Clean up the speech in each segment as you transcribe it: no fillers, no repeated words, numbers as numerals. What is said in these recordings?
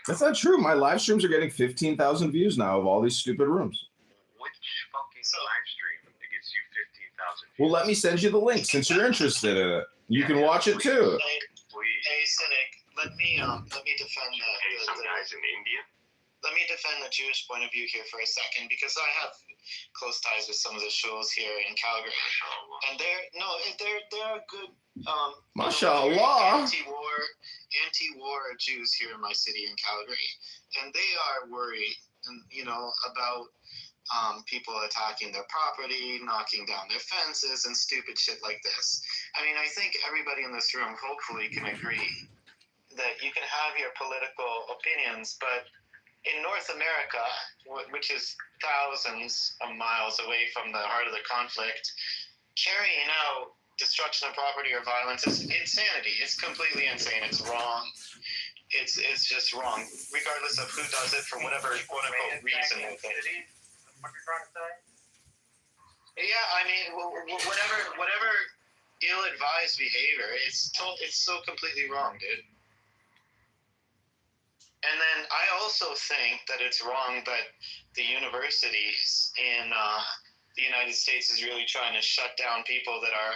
That's not true. My live streams are getting 15,000 views now of all these stupid rooms. Which fucking live stream that gets you 15,000 views? Well, let me send you the link since you're interested in it. You can watch it too. Hey, Cynic, let me defend some guys in India. Let me defend the Jewish point of view here for a second, because I have close ties with some of the shows here in Calgary, and they're good. Mashallah. Anti-war Jews here in my city in Calgary, and they are worried, and about people attacking their property, knocking down their fences, and stupid shit like this. I mean, I think everybody in this room hopefully can agree that you can have your political opinions, but in North America, which is thousands of miles away from the heart of the conflict, carrying out destruction of property or violence is insanity. It's completely insane. It's wrong. It's just wrong, regardless of who does it for whatever quote-unquote reason. What you're trying to say? Yeah, I mean, whatever ill-advised behavior, it's so completely wrong, dude. And then I also think that it's wrong that the universities in the United States is really trying to shut down people that are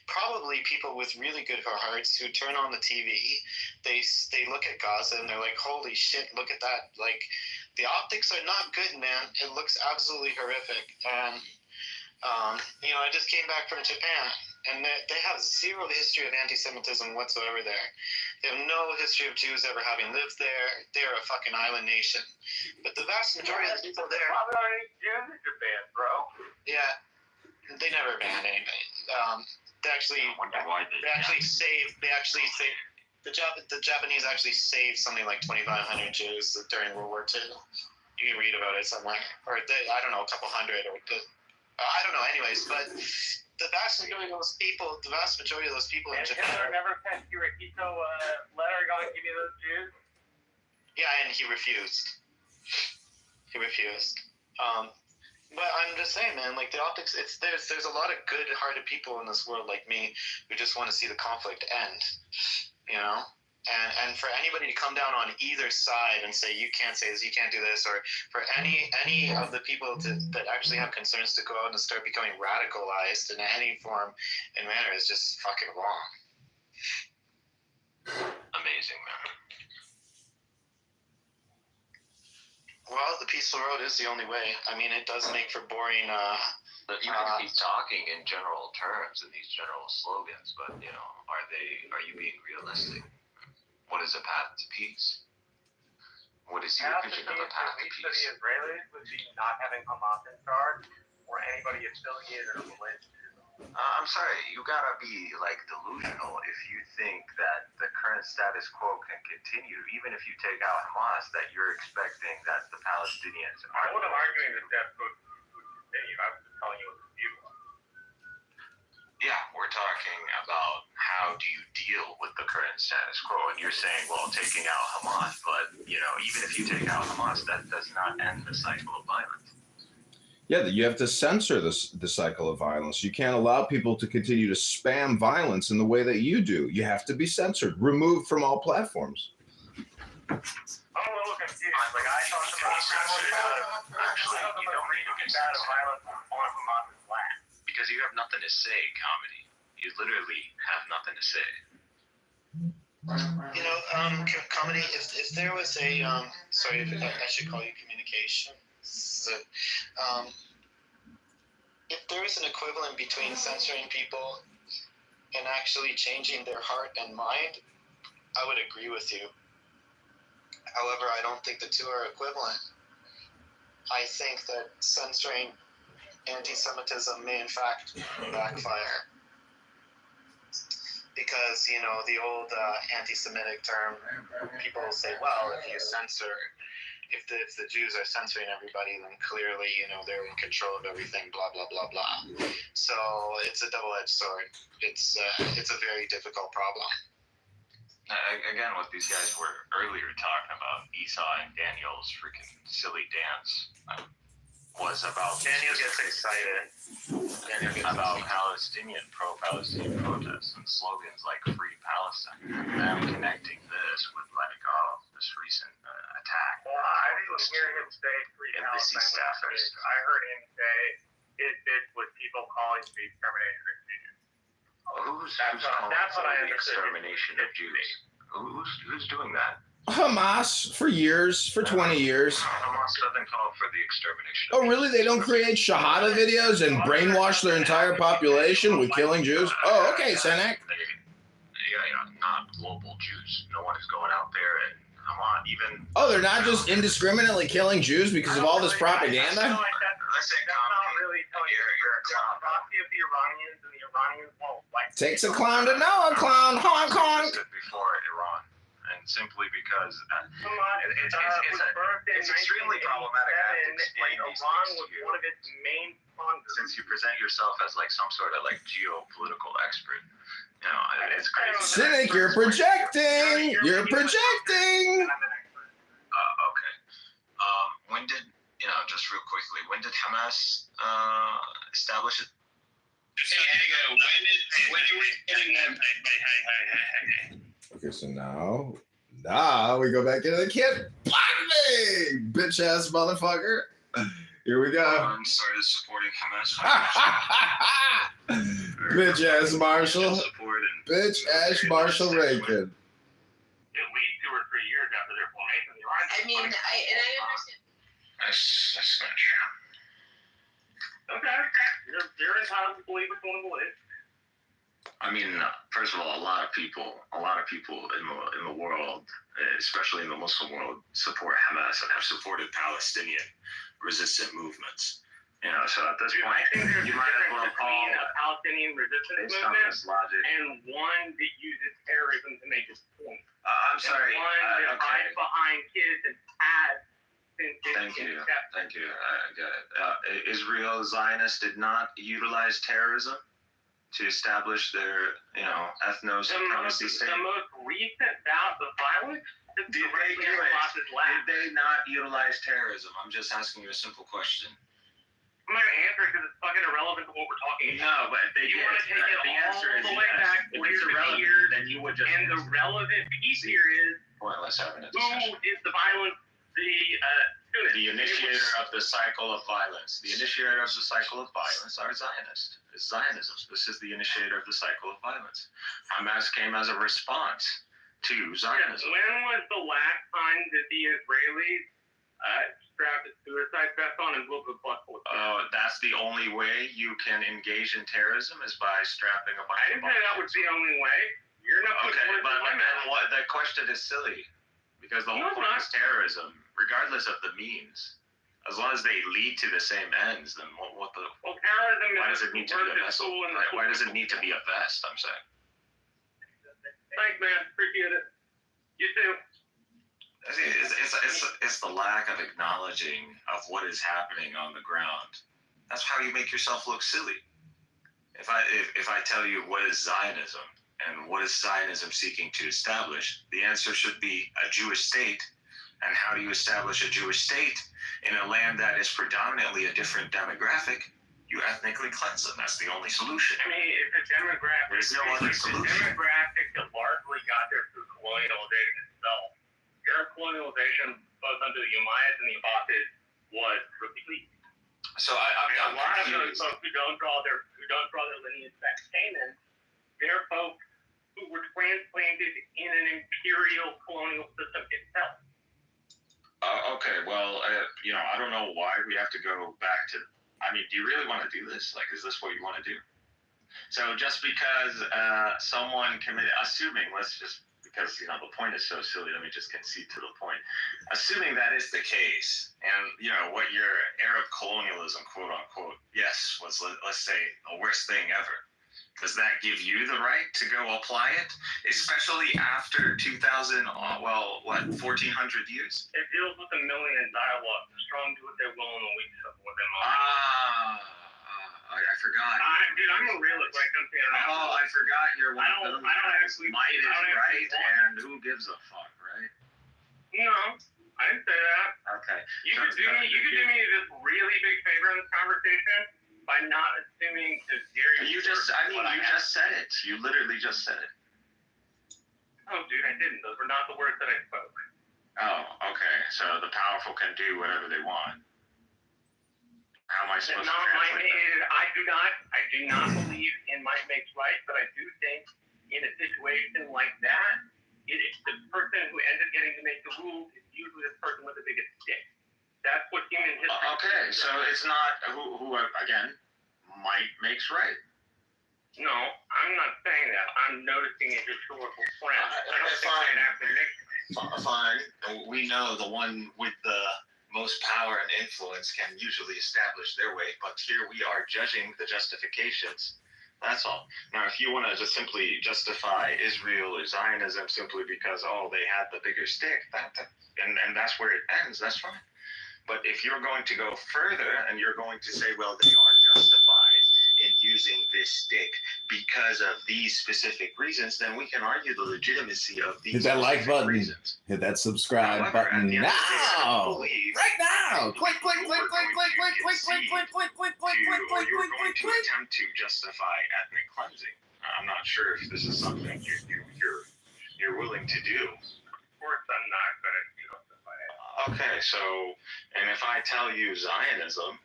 probably people with really good hearts who turn on the TV. They look at Gaza and they're like, holy shit, look at that. Like, the optics are not good, man. It looks absolutely horrific. And, I just came back from Japan, and they have zero history of anti-Semitism whatsoever there. They have no history of Jews ever having lived there. They're a fucking island nation. But the vast majority of the people there... Probably already Jews in Japan, bro. Yeah, they never banned anybody. They actually saved... The Japanese actually saved something like 2,500 Jews during World War II. You can read about it somewhere. Or, I don't know, a couple hundred. I don't know, anyways, but... The vast majority of those people in Japan. Hitler never sent Hirohito a letter going, give me those Jews? Yeah, and he refused. But I'm just saying, man, like, the optics, there's a lot of good-hearted people in this world like me who just want to see the conflict end, And for anybody to come down on either side and say, you can't say this, you can't do this, or for any of the people that actually have concerns to go out and start becoming radicalized in any form and manner is just fucking wrong. Amazing, man. Well, the peaceful road is the only way. I mean, it does make for boring... But you can be talking in general terms and these general slogans, but, are you being realistic? What is a path to peace? What is your vision of a path to peace? For the Israelis would be not having Hamas in charge or anybody affiliated or related to them. I'm sorry, you gotta be delusional if you think that the current status quo can continue, even if you take out Hamas, that you're expecting that the Palestinians I wasn't arguing that status quo would continue. I was just telling you what the view was. Yeah, we're talking about how do you deal with the current status quo, and you're saying, well, taking out Hamas, but, even if you take out Hamas, that does not end the cycle of violence. Yeah, you have to censor the cycle of violence. You can't allow people to continue to spam violence in the way that you do. You have to be censored, removed from all platforms. I'm a little confused. Like, I thought the most bad of violence on Hamas's land. Because you have nothing to say, comedy. You literally have nothing to say. Comedy, if there was a, sorry, I should call you communication. If there is an equivalent between censoring people and actually changing their heart and mind, I would agree with you. However, I don't think the two are equivalent. I think that censoring anti-Semitism may in fact backfire. Because, the old anti-Semitic term, people say, well, if you censor, if the Jews are censoring everybody, then clearly, they're in control of everything, blah, blah, blah, blah. So it's a double-edged sword. It's a very difficult problem. Again, what these guys were earlier talking about, Esau and Daniel's freaking silly dance, was about... Daniel gets excited. About pro-Palestinian protests and slogans like Free Palestine. And them connecting this with, this recent, I amongst hearing him say free embassy Palestine staffers. I heard him say it was people calling to be exterminated of Jews. Who's That's calling what for I the understood. extermination of Jews? Who's doing that? Hamas for years, for 20 years. Hamas doesn't call for the extermination of Oh, really? They don't create Shahada videos and brainwash their entire population with killing Jews? Oh, okay, Senek. Not global Jews. No one is going out there and Hamas even. Oh, they're not just indiscriminately killing Jews because of all this propaganda? Listen, That's not really telling you. you're a clown. Prophecy of the Iranians, and the Iranians won't like. Takes a clown to know a clown, honk honk. Before Iran, and simply because Come on, it's extremely problematic. I have to explain these Iran things to was you. one of its main sponsors. Since you present yourself as like some sort of like geopolitical expert, it's crazy. Cynic, you're projecting. You're projecting. Okay. When did just real quickly? When did Hamas establish it? When are we getting them? Okay, so now we go back into the kid. Blasting, bitch ass motherfucker. Here we go. Started supporting Hamas. Bitch ass Marshall. Support and Bitch ass Marshall Rankin. At least 2 or 3 years after their formation, the Iranians. I mean, I understand. That's not true. Okay, you're entitled to believe what you want to believe. I mean, first of all, a lot of people in the world, especially in the Muslim world, support Hamas and have supported Palestinian resistant movements. So at this point, I think there's you a might as difference well call between a Palestinian resistance based on movement this logic. and one that uses terrorism to make its point. I'm sorry. And one that Okay. hides behind kids and has since Thank you. I get it. Israel Zionists did not utilize terrorism to establish their, ethno-supremacy state. The most recent bout of violence is Did they do it? Did they not utilize terrorism? I'm just asking you a simple question. I'm not going to answer it because it's fucking irrelevant to what we're talking about. No, but if they You did, want to take it the answer all is the way yes. back If 40 it's or 50 irrelevant, years, then you would just and the relevant piece here is pointless having a who discussion. is the violence, The initiator of the cycle of violence. The initiator of the cycle of violence are Zionists. It's Zionism. This is the initiator of the cycle of violence. Hamas came as a response to Zionism. When was the last time that the Israelis strapped a suicide vest on and blew up a bus full of kids? That's the only way you can engage in terrorism is by strapping a bunch I didn't say that was the only way. You're not putting Okay, words but in my mouth. the question is silly because the No, whole it's point not. is terrorism, regardless of the means. As long as they lead to the same ends, then what the? Well, terrorism Why is does it need to be a word vest? that's cool and Why does it need to be a vest? I'm saying. Thanks, man. Appreciate it. You too. It's the lack of acknowledging of what is happening on the ground. That's how you make yourself look silly. If I tell you what is Zionism and what is Zionism seeking to establish, the answer should be a Jewish state. And how do you establish a Jewish state in a land that is predominantly a different demographic? You ethnically cleanse them. That's the only solution. I mean, it's a demographic. There's no other solution. Demographic that largely got there through colonialization itself. Arab colonialization, both under the Umayyads and the Abbasids, was complete. So A I'm lot of those confused. folks who don't draw their lineage back to Canaan, they're folks who were transplanted in an imperial colonial system itself. Okay, well, I don't know why we have to go back to. I mean, do you really want to do this? Like, is this what you want to do? So just because someone committed, because the point is so silly, let me just concede to the point. Assuming that is the case, and what your Arab colonialism, quote unquote, yes, was let's say the worst thing ever. Does that give you the right to go apply it, especially after 2,000? 1,400 years? It deals with a million dialogue. The strong do what they will and the weak suffer what they must. I forgot. Dude, I'm a realist when it comes to international. Oh, I forgot you're one of those I don't guys. actually- Might is I don't right, actually and who gives a fuck, right? No, I didn't say that. Okay. You could do me this really big favor in this conversation by not assuming the very. You just said it. You literally just said it. Oh, dude, I didn't. Those were not the words that I spoke. Oh, okay. so the powerful can do whatever they want. How am I It's supposed not to translate that? I do not believe in might makes right, but I do think in a situation like that, it is the person who ends up getting to make the rules is usually the person with the biggest stick. That's what human history. Okay, so it's not who again, might makes right. No, I'm not saying that. I'm noticing a historical trend. I don't think fine. that actually makes right. Fine. We know the one with the most power and influence can usually establish their way, but here we are judging the justifications. That's all. Now, if you want to just simply justify Israel or Zionism simply because, they had the bigger stick, and that's where it ends, that's fine. But if you're going to go further and you're going to say, well, they are justified in using this stick because of these specific reasons, then we can argue the legitimacy of these Hit that like specific button. reasons. Hit that subscribe However, at button the end of the day, I now. don't believe Right now. Click, click, you click, are click, going click, to click, click, click, click, click, click, click, click, you're click, going click, to click. attempt to justify ethnic cleansing. I'm not sure if this is something you're willing to do. Of course, I'm not going to justify it. Okay, so, and if I tell you Zionism,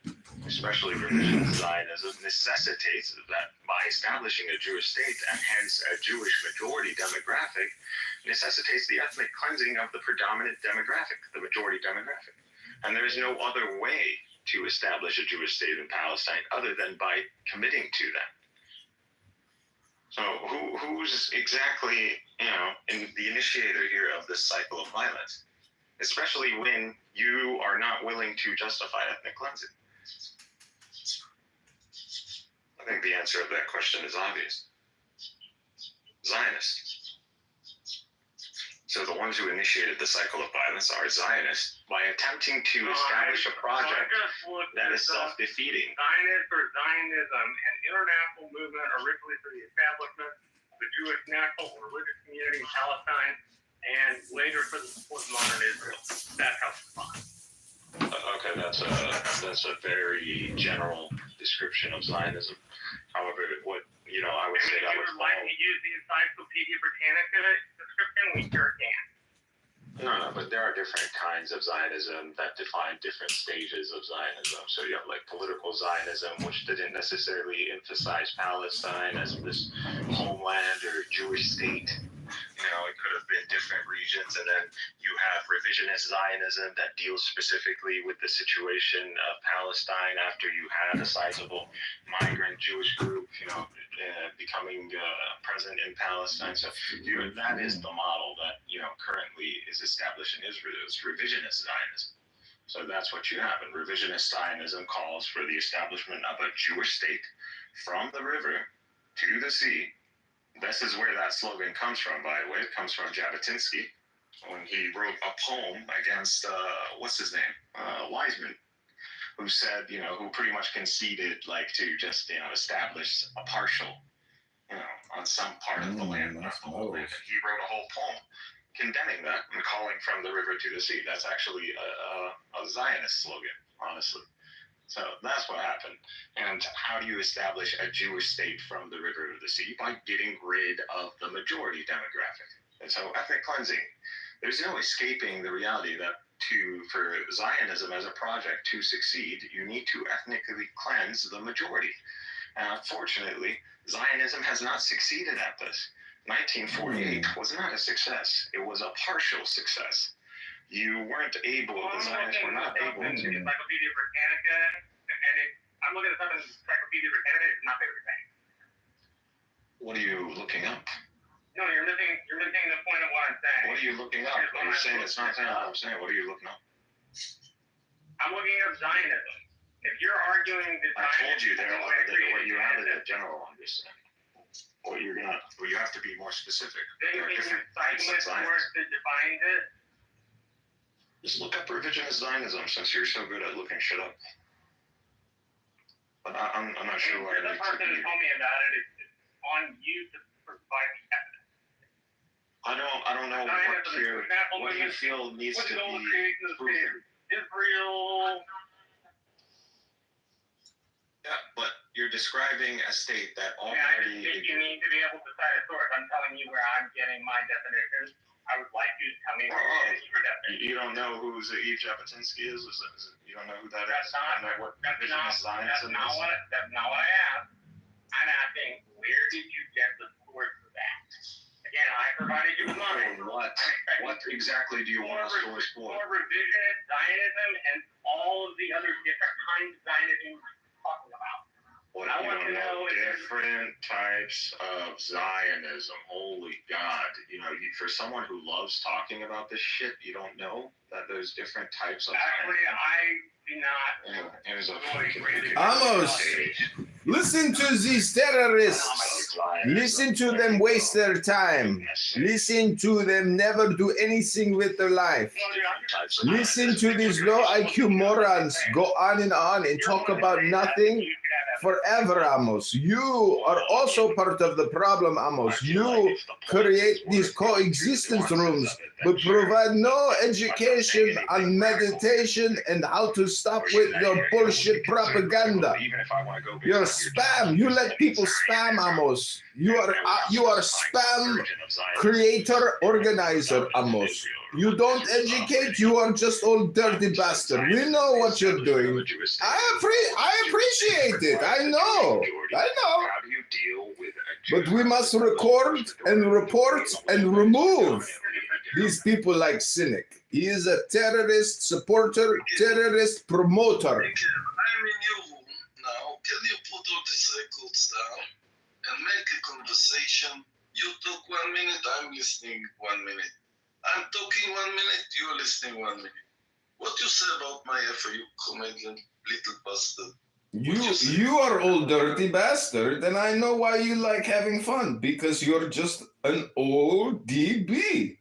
especially revisionist Zionism, necessitates that by establishing a Jewish state and hence a Jewish majority demographic, necessitates the ethnic cleansing of the predominant demographic, the majority demographic. And there is no other way to establish a Jewish state in Palestine other than by committing to that. So who's exactly, in the initiator here of this cycle of violence? Especially when you are not willing to justify ethnic cleansing. I think the answer of that question is obvious. Zionists. So the ones who initiated the cycle of violence are Zionists by attempting to establish a project that is self-defeating. Zionism, an international movement originally for the establishment of the Jewish national and religious community in Palestine, and later for the support of modern Israel. That's how it's defined. Okay, that's a very general description of Zionism. However, what I would say that If you was would like to use the Encyclopedia Britannica description, we sure can. No, but there are different kinds of Zionism that define different stages of Zionism. So you have like political Zionism, which didn't necessarily emphasize Palestine as this homeland or Jewish state. It could have been different regions. And then you have revisionist Zionism that deals specifically with the situation of Palestine after you had a sizable migrant Jewish group, becoming present in Palestine. So that is the model that, currently is established in Israel. It's revisionist Zionism. So that's what you have. And revisionist Zionism calls for the establishment of a Jewish state from the river to the sea. This is where that slogan comes from, by the way. It comes from Jabotinsky when he wrote a poem against, what's his name? Wiseman, who said, who pretty much conceded, to just, establish a partial, on some part of the land, not the whole land. And he wrote a whole poem condemning that and calling from the river to the sea. That's actually a Zionist slogan, honestly. So that's what happened. And how do you establish a Jewish state from the river to the sea? By getting rid of the majority demographic. And so ethnic cleansing, there's no escaping the reality that for Zionism as a project to succeed, you need to ethnically cleanse the majority. And unfortunately, Zionism has not succeeded at this. 1948 was not a success. It was a partial success. You weren't able, the Zionists were not able to. Encyclopedia Britannica, and I'm looking at something in Encyclopedia Britannica, it's not very thing. What are you looking up? No, you're missing the point of what I'm saying. What are you looking up? You're saying it's not saying what I'm saying. What are you looking up? I'm looking up Zionism. If you're arguing that I told you there what you have is a Zionism, general understanding. What you have to be more specific. then There are you different can types cite of me Zionism. source that defines it. Just look up revisionist Zionism since you're so good at looking shit up. But I'm not sure why The person who told me about it, it's on you to provide the evidence. I don't know what you feel needs to be proven. Israel. Yeah, but you're describing a state that I already. just think you need to be able to cite a source. I'm telling you where I'm getting my definition. I would like you to tell me where is your definition. You don't know who Eve Jabotinsky is? You don't know who that That's is? You don't know what indigenous Zionism is? That's not what I asked. I'm asking, where did you get the source for that? Again, I provided you with money. What exactly do you want a source for? More revisionist Zionism and all of the other different kinds of Zionism we're talking about. What, I you want don't to know know different types of Zionism. Holy God. For someone who loves talking about this shit, you don't know that there's different types of Actually, I do not. Here's a Amos, listen to these terrorists. Listen to them waste their time. Listen to them never do anything with their life. Listen to these low IQ morons go on and talk about nothing forever, Amos. You are also part of the problem, Amos. You create these coexistence rooms, but provide no education on meditation and how to stop with your bullshit propaganda. You're spam. You let people spam, Amos. You are spam creator, organizer, Amos. You don't educate, you are just old dirty bastard. We know what you're doing. I appreciate it. I know. But we must record and report and remove these people like Cynic. He is a terrorist supporter, terrorist promoter. I'm in your room now. Can you put all these records down and make a conversation? You talk 1 minute, I'm listening 1 minute. I'm talking 1 minute, you're listening 1 minute. What you say about my effort, you comedian little bastard? You are old dirty bastard, and I know why you like having fun, because you're just an ODB.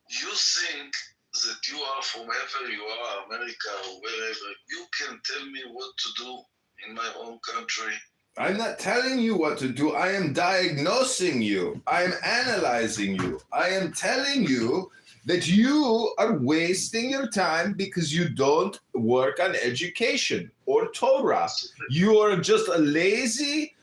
You think that you are from wherever you are, America or wherever, you can tell me what to do in my own country. I'm not telling you what to do. I am diagnosing you. I am analyzing you. I am telling you that you are wasting your time because you don't work on education or Torah. You are just a lazy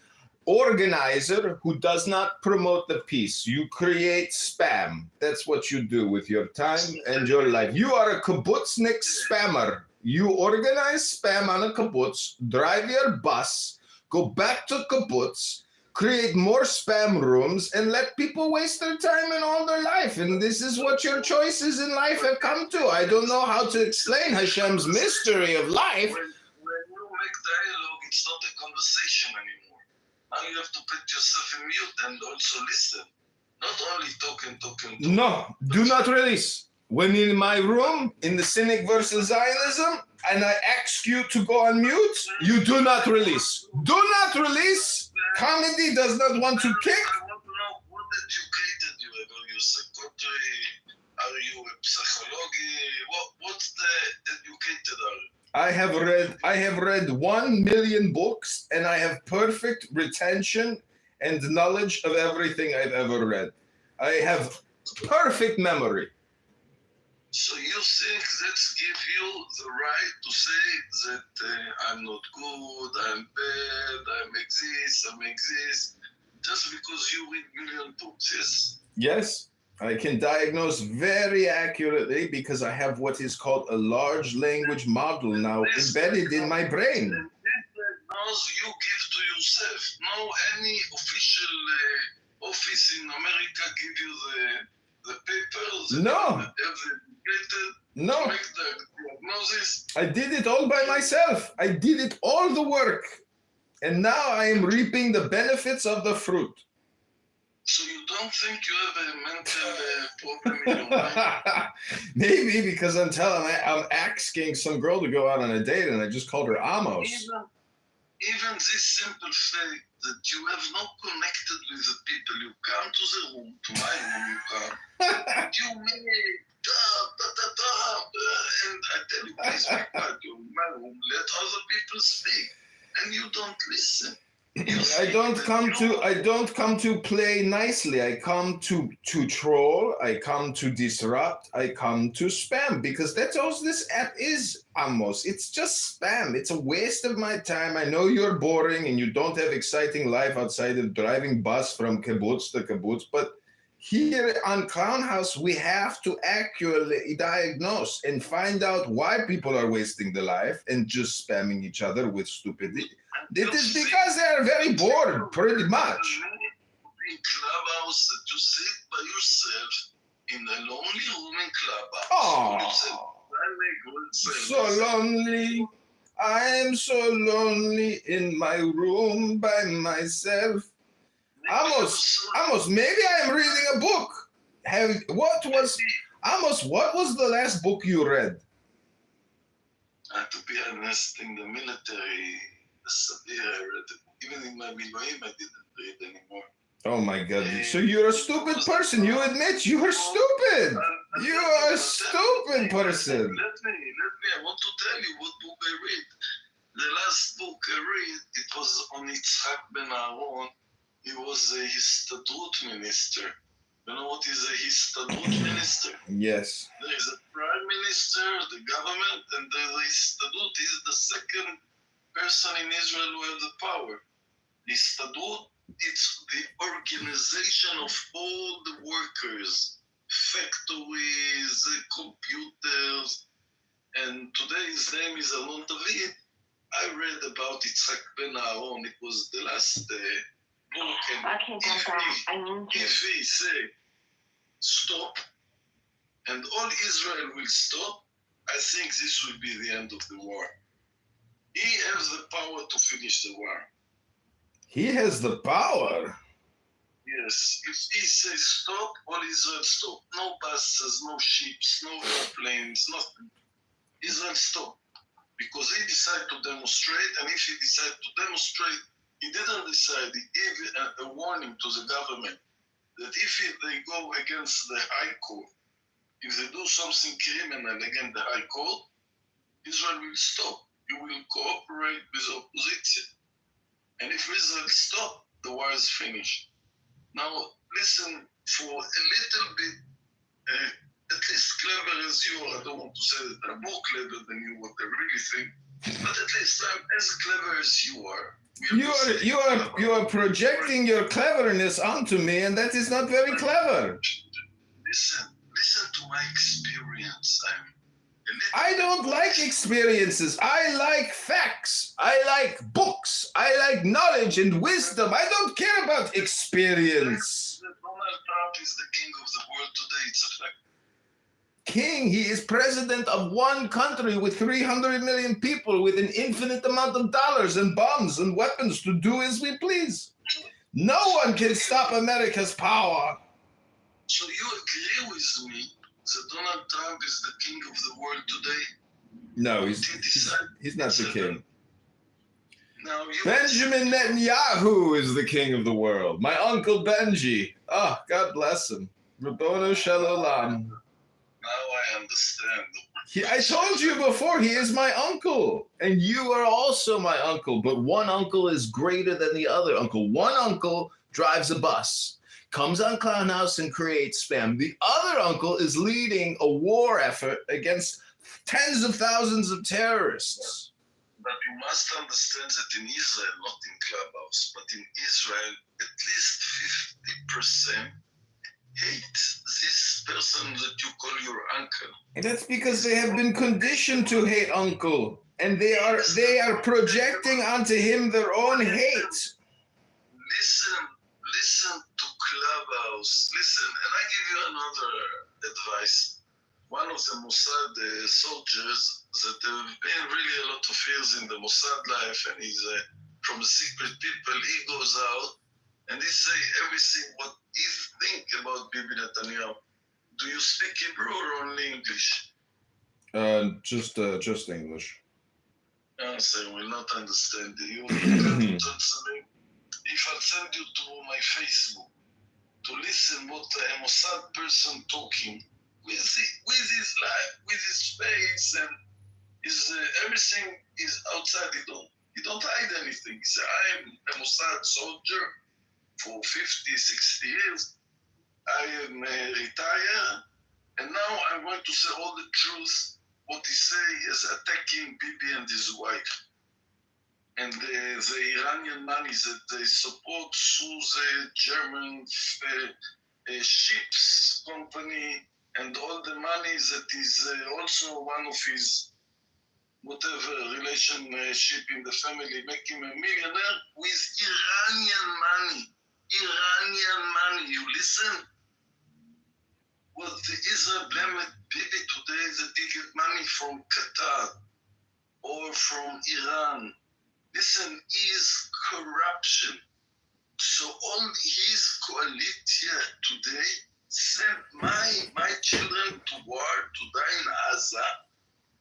organizer who does not promote the peace. You create spam. That's what you do with your time and your life. You are a kibbutznik spammer. You organize spam on a kibbutz, drive your bus, go back to kibbutz, create more spam rooms, and let people waste their time and all their life. And this is what your choices in life have come to. I don't know how to explain Hashem's mystery of life. When you make dialogue, it's not a conversation anymore. Now you have to put yourself in mute and also listen. Not only talking. No, do not release. When in my room, in the Cynic versus Zionism, and I ask you to go on mute, you do not release. Do not release. Comedy does not want to kick. I want to know what educated you. Are you psychiatry? Are you a psychology? What's the educated are? I have read 1 million books, and I have perfect retention and knowledge of everything I've ever read. I have perfect memory. So you think that give you the right to say that I'm not good, I'm bad, I make this, just because you read million books, yes? Yes, I can diagnose very accurately because I have what is called a large language model now embedded in my brain. Those you give to yourself. No any official office in America give you the papers. No. No. Make the diagnosis. I did it all by myself. I did it all the work. And now I am reaping the benefits of the fruit. So you don't think you have a mental problem in your mind? Maybe because I'm asking some girl to go out on a date and I just called her Amos. Even this simple fact that you have not connected with the people. You come to the room, to my room you come, and you make and I tell you, please be quiet, you're in my room, let other people speak, and you don't listen. I don't come to play nicely. I come to troll. I come to disrupt. I come to spam because that's all this app is, Amos. It's just spam. It's a waste of my time. I know you're boring and you don't have exciting life outside of driving bus from kibbutz to kibbutz, but Here on Clown House, we have to accurately diagnose and find out why people are wasting their life and just spamming each other with stupidity. It is because they are very bored, pretty much. In Clubhouse, that you sit by yourself in a lonely room in Clubhouse. Oh, so lonely. I am so lonely in my room by myself. Amos, maybe I am reading a book. What was the last book you read? To be honest, in the military, I read it. Even in my Miloim, I didn't read anymore. Oh my God. So you're a stupid person. You admit you are stupid. You are a stupid person. Let me. I want to tell you what book I read. The last book I read, it was on Yitzhak Ben Aaron. He was a Histadrut minister. You know what is a Histadrut minister? Yes. There is a prime minister, the government, and the Histadrut is the second person in Israel who has the power. Histadrut, it's the organization of all the workers, factories, computers, and today his name is Alon David. I read about Yitzhak Ben Aaron. It was the last book. And if he say stop, and all Israel will stop, I think this will be the end of the war. He has the power to finish the war. He has the power. Yes, if he says stop, all Israel stop. No buses, no ships, no airplanes, nothing. Israel stop. Because he decided to demonstrate, and if he decided to demonstrate, he didn't decide. He gave a warning to the government that if they go against the High Court, if they do something criminal against the High Court, Israel will stop. He will cooperate with the opposition. And if Israel stop, the war is finished. Now, listen, for a little bit, at least clever as you are, I don't want to say that I'm more clever than you, what I really think, but at least I'm as clever as you are. You are projecting your cleverness onto me, and that is not very clever. Listen to my experience. I don't like experiences. I like facts. I like books. I like knowledge and wisdom. I don't care about experience. Donald Trump is the king of the world today. It's a fact. King, he is president of one country with 300 million people with an infinite amount of dollars and bombs and weapons to do as we please. No one can stop America's power. So you agree with me that Donald Trump is the king of the world today? No, he's not the king. Now Benjamin Netanyahu is the king of the world. My uncle Benji. Oh, God bless him. Rabbonu Shel Olam. Now I understand. I told you before, he is my uncle. And you are also my uncle. But one uncle is greater than the other uncle. One uncle drives a bus, comes on Clown House and creates spam. The other uncle is leading a war effort against tens of thousands of terrorists. But you must understand that in Israel, not in Clubhouse, but in Israel, at least 50% hate this person that you call your uncle. And that's because they have been conditioned to hate uncle. And they are projecting onto him their own hate. Listen to Clubhouse. Listen, and I give you another advice. One of the Mossad soldiers that there have been really a lot of years in the Mossad life, and he's from the secret people, he goes out and he say everything what he think about Bibi Netanyahu. Do you speak Hebrew or only English? Just English. So will not understand you. If I send you to my Facebook to listen what a Mossad person talking with his life, with his face, and his everything is outside. He don't hide anything. He said, I am a Mossad soldier for 50, 60 years. I am retired, and now I'm going to say all the truth. What he say is attacking Bibi and his wife. And the Iranian money that they support through the German ships company and all the money that is also one of his whatever relationship in the family make him a millionaire with Iranian money. Iranian money, you listen? What Israel blamed Bibi today is that he get money from Qatar or from Iran. Listen, is corruption. So all his coalition today sent my children to war to die in Gaza,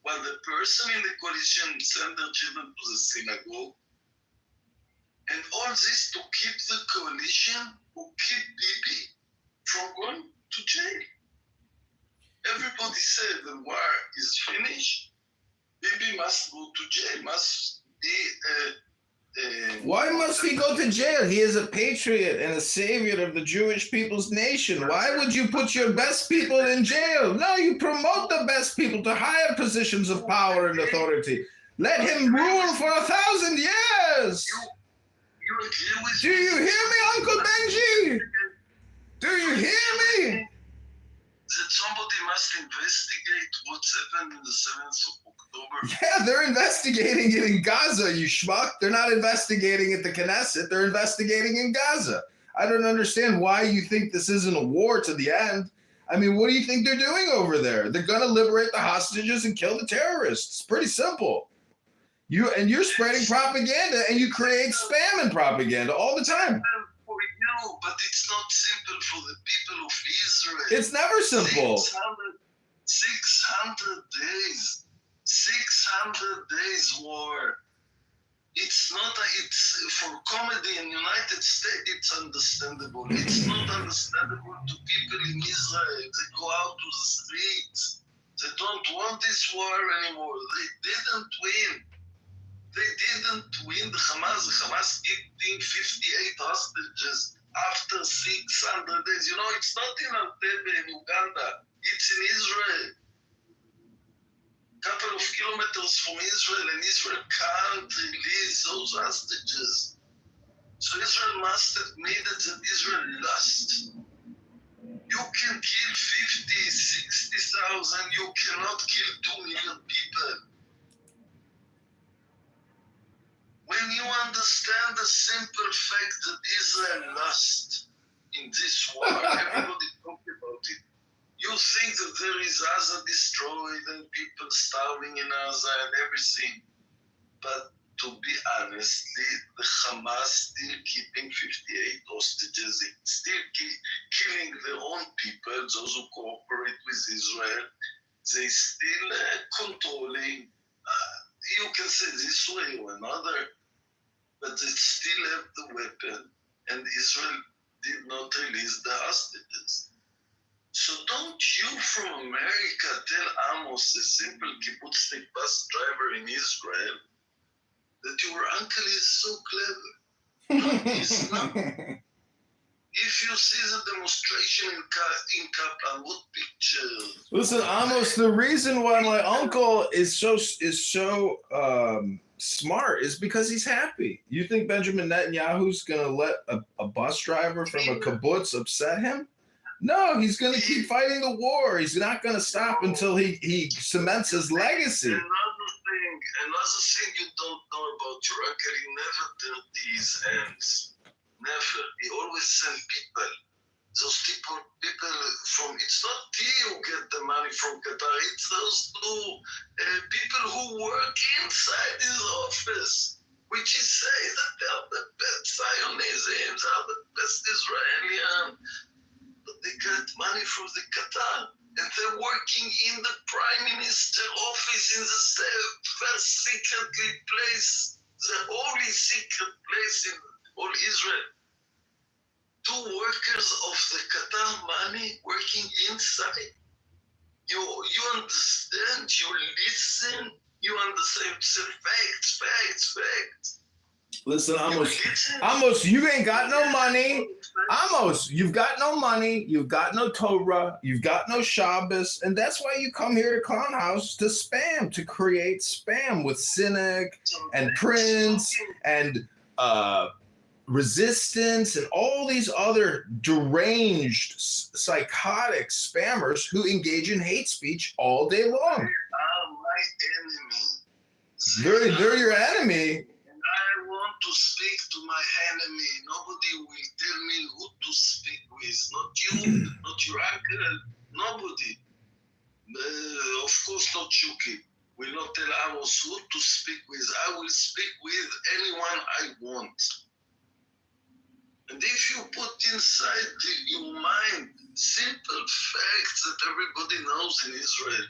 while the person in the coalition sent their children to the synagogue. And all this to keep the coalition, who keep Bibi from going to jail. Everybody said the war is finished. Bibi must go to jail, must be Why must he go to jail? He is a patriot and a savior of the Jewish people's nation. Why would you put your best people in jail? No, you promote the best people to higher positions of power and authority. Let him rule for 1,000 years. You agree with Do you hear me, Uncle Benji? Do you hear me? that somebody must investigate what's happened in the 7th of October? Yeah, they're investigating it in Gaza, you schmuck. They're not investigating at the Knesset. They're investigating in Gaza. I don't understand why you think this isn't a war to the end. I mean, what do you think they're doing over there? They're going to liberate the hostages and kill the terrorists. It's pretty simple. You're spreading propaganda, and you create spam and propaganda all the time. For you, but it's not simple for the people of Israel. It's never simple. 600 days. 600 days war. It's not, it's for comedy in United States, it's understandable. It's not understandable to people in Israel. They go out to the streets. They don't want this war anymore. They didn't win. They didn't win. The Hamas keeping 58 hostages after 600 days. You know, it's not in Entebbe in Uganda. It's in Israel. Couple of kilometers from Israel, and Israel can't release those hostages. So Israel must admit that Israel lost. You can kill 50, 60,000. You cannot kill 2 million people. When you understand the simple fact that Israel lost in this war, everybody talks about it. You think that there is Gaza destroyed and people starving in Gaza and everything. But to be honest, the Hamas still keeping 58 hostages, still killing their own people, those who cooperate with Israel. They still controlling, you can say this way or another, but they still have the weapon, and Israel did not release the hostages. So don't you from America tell Amos, a simple kibbutznik bus driver in Israel, that your uncle is so clever. No, he's not. If you see the demonstration in Kaplan, what picture? Listen, Amos, the reason why my uncle is so smart is because he's happy. You think Benjamin Netanyahu's going to let a bus driver from a kibbutz upset him? No, he's going to keep fighting the war. He's not going to stop until he cements his legacy. Another thing you don't know about your uncle, he never dirty his hands. Never. He always sent people. Those people from, it's not he who get the money from Qatar, it's those two people who work inside his office, which he says that they are the best Zionism, they are the best Israeli. But they get money from the Qatar, and they're working in the Prime Minister office in the first secretly place, the only secret place in all Israel. 2 workers of the Qatar money working inside. You understand, you listen, you understand, it's facts. Listen, Amos, you ain't got no money. Amos, you've got no money, you've got no Torah, you've got no Shabbos, and that's why you come here to Clown House to spam, to create spam with Cynic and Prince and resistance and all these other deranged, psychotic spammers who engage in hate speech all day long. They are my enemy. They're your enemy. And I want to speak to my enemy. Nobody will tell me who to speak with. Not you, not your uncle, nobody. Of course, not Chucky. Will not tell Amos who to speak with. I will speak with anyone I want. And if you put inside your mind simple facts that everybody knows in Israel,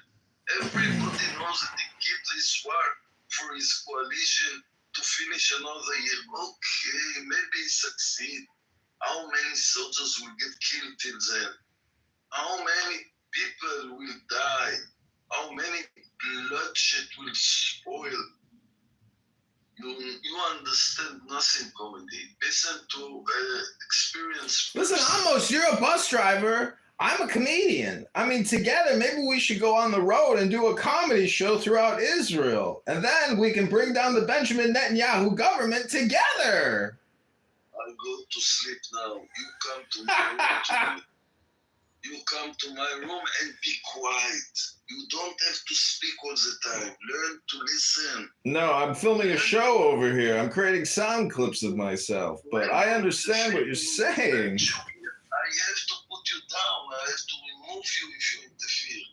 everybody knows that he keeps this war for his coalition to finish another year. Okay, maybe he succeed. How many soldiers will get killed till then? How many people will die? How many bloodshed will spoil? You understand nothing, comedy. Listen to experience. Listen, Amos, you're a bus driver. I'm a comedian. I mean, together, maybe we should go on the road and do a comedy show throughout Israel. And then we can bring down the Benjamin Netanyahu government together. I'll go to sleep now. You come to my room. You come to my room and be quiet. You don't have to speak all the time. Learn to listen. No, I'm filming a show over here. I'm creating sound clips of myself. But I understand what you're saying. I have to put you down. I have to remove you if you interfere.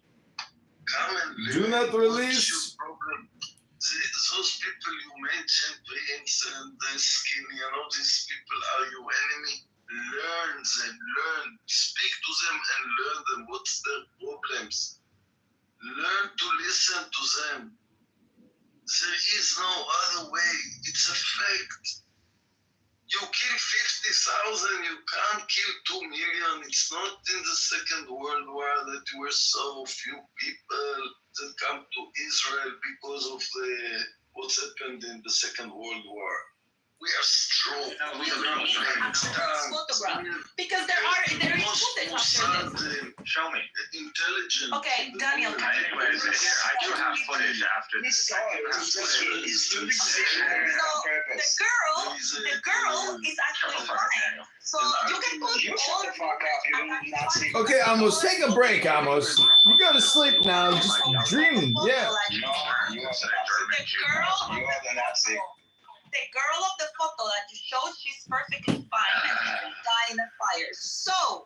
Come and Do not what's release. your problem? Those people you mentioned, Prince and Skinny, and all these people are your enemy. Learn them, speak to them and learn them. What's their problems? Learn to listen to them. There is no other way. It's a fact. You kill 50,000, you can't kill 2 million. It's not in the Second World War that there were so few people that come to Israel because of what's happened in the Second World War. We are strong. We are photograph because there is footage after this. Show me. Intelligent. Okay, Daniel. Anyways, here I do have footage after this. So the girl is actually fine. So you can put all. Okay, Amos, take a break, Amos. You go to sleep now. Just dream. Yeah. The girl of the photo that you showed, she's perfectly fine and she didn't die in the fire. So,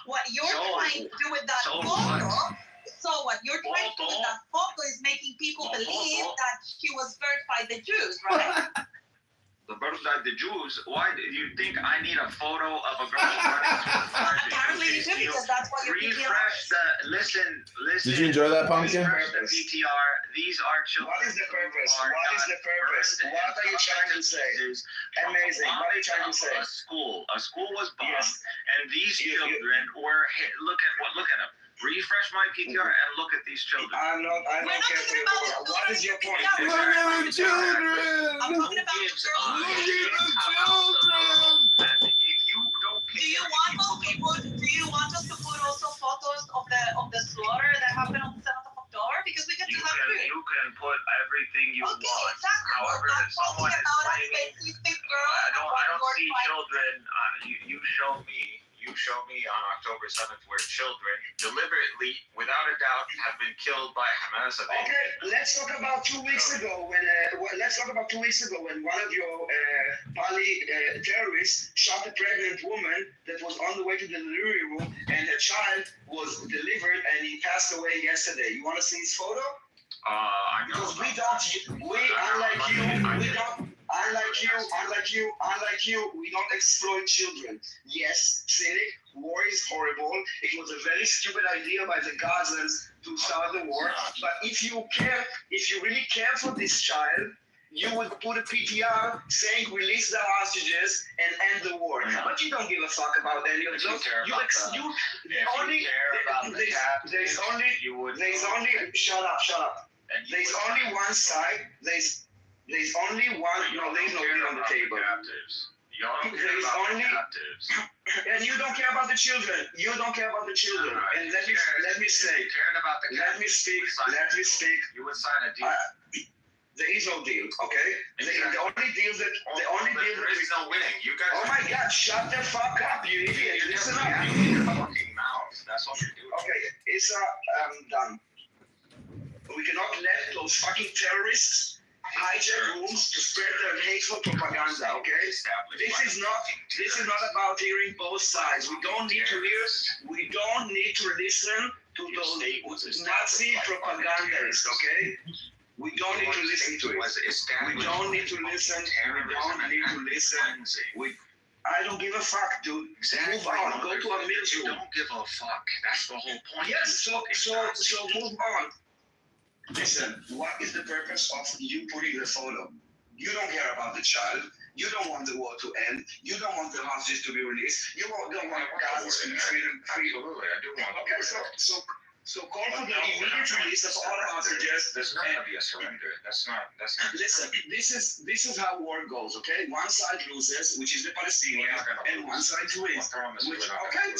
what you're trying to do with that photo is making people believe that she was burned by the Jews, right? The birth of the Jews. Why do you think I need a photo of a girl running to a fire? Apparently you do, because that's what you're thinking. Listen. Did you enjoy that, Pumpkin? Refresh the PTR. These are children. What is the purpose? What are you trying to say? Amazing. What are you trying to say? A school was bombed, and these children were hit. Look at them. Refresh my PTR and look at these children. I don't care for you. What is your point? Look at the children. I'm talking about the girl. Look at the children. If you don't Do you want us to put also photos of the slaughter that happened on the 7th of October? Because we get to have three. you can put everything you Okay, want. exactly. However, We're not someone talking is about a claiming. specific girl. I don't see children. You show me on October 7th where children deliberately, without a doubt, have been killed by Hamas. Okay, let's talk about 2 weeks ago when one of your terrorists shot a pregnant woman that was on the way to the delivery room, and her child was delivered, and he passed away yesterday. You want to see his photo? I know. Because unlike you, we don't exploit children. Yes, cynic, war is horrible. It was a very stupid idea by the Gazans to start the war. But if you really care for this child, you would put a PTR saying release the hostages and end the war. But you don't give a fuck about any of those. Shut up. There's only one side. There's only one. No, there's nobody on the table. And you don't care about the children. And let me say. Cared about the Let me speak. You would sign a deal. there is no deal, okay? The only deal that There is no winning. You guys. Oh my God! Shut the fuck up, you idiot! Listen up. Your fucking mouth. That's all you're doing. Okay, it's done. We cannot let those fucking terrorists hijack rooms to spread their hateful propaganda. Okay? This is not about hearing both sides. We don't need to listen to those Nazi propagandists. Okay? We don't need to listen to it. We don't need to listen. I don't give a fuck, dude. Exactly. Move on. Go to a You military. don't give a fuck. That's the whole point. Yes, so move on. Listen, what is the purpose of you putting the photo? You don't care about the child. You don't want the war to end. You don't want the hostages to be released. You don't want Gaza to be freedom. Absolutely, I do want. Okay, so call for the immediate release of all hostages. There's not gonna be a surrender. That's not. Listen, this is how war goes. Okay, one side loses, which is the Palestinians, and one side wins. Okay,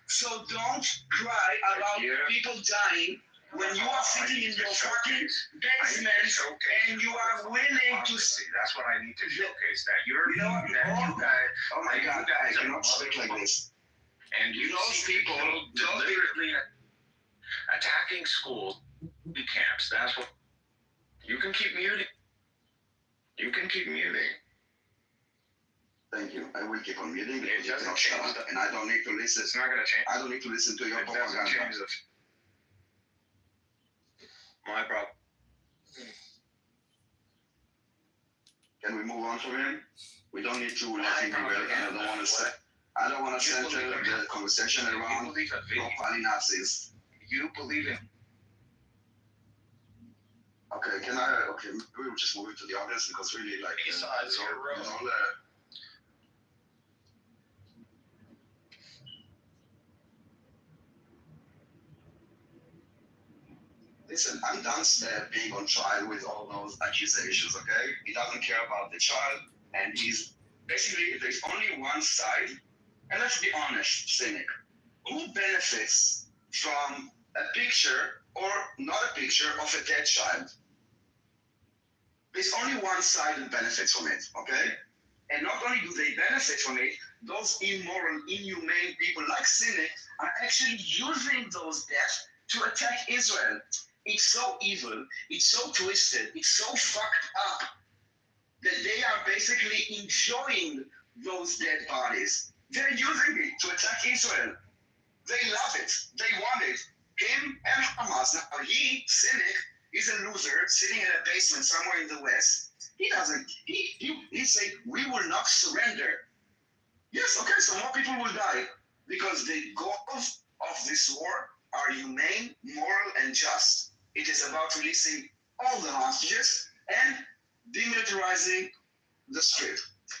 so don't cry about people dying when you are sitting in your fucking basement and you are willing to. That's what I need to showcase. That you're. You know what? Oh my God, I cannot speak like this. And you Those people deliberately attacking schools, camps. That's what. You can keep muting. You can keep muting. Thank you. I will keep on muting because you cannot shut up, and I don't need to listen. It's not gonna change. I don't need to listen to your It doesn't propaganda. change my problem. Can we move on from him? We don't need to let him derail, and I don't want to center the conversation You around believe in video. pro Nazis. You believe in. Okay, we will just move it to the audience because really, like, Besides your room. Listen, I'm done being on trial with all those accusations, okay? He doesn't care about the child, and he's basically, there's only one side, and let's be honest, cynic. Who benefits from a picture or not a picture of a dead child? There's only one side that benefits from it, okay? And not only do they benefit from it, those immoral, inhumane people like cynic are actually using those deaths to attack Israel. It's so evil, it's so twisted, it's so fucked up that they are basically enjoying those dead bodies. They're using it to attack Israel. They love it. They want it. Him and Hamas. Now he, cynic, is a loser sitting in a basement somewhere in the West. He doesn't. He say we will not surrender. Yes, okay. So more people will die because the goals of this war are humane, moral, and just. It is about releasing all the hostages and demilitarizing the Strip.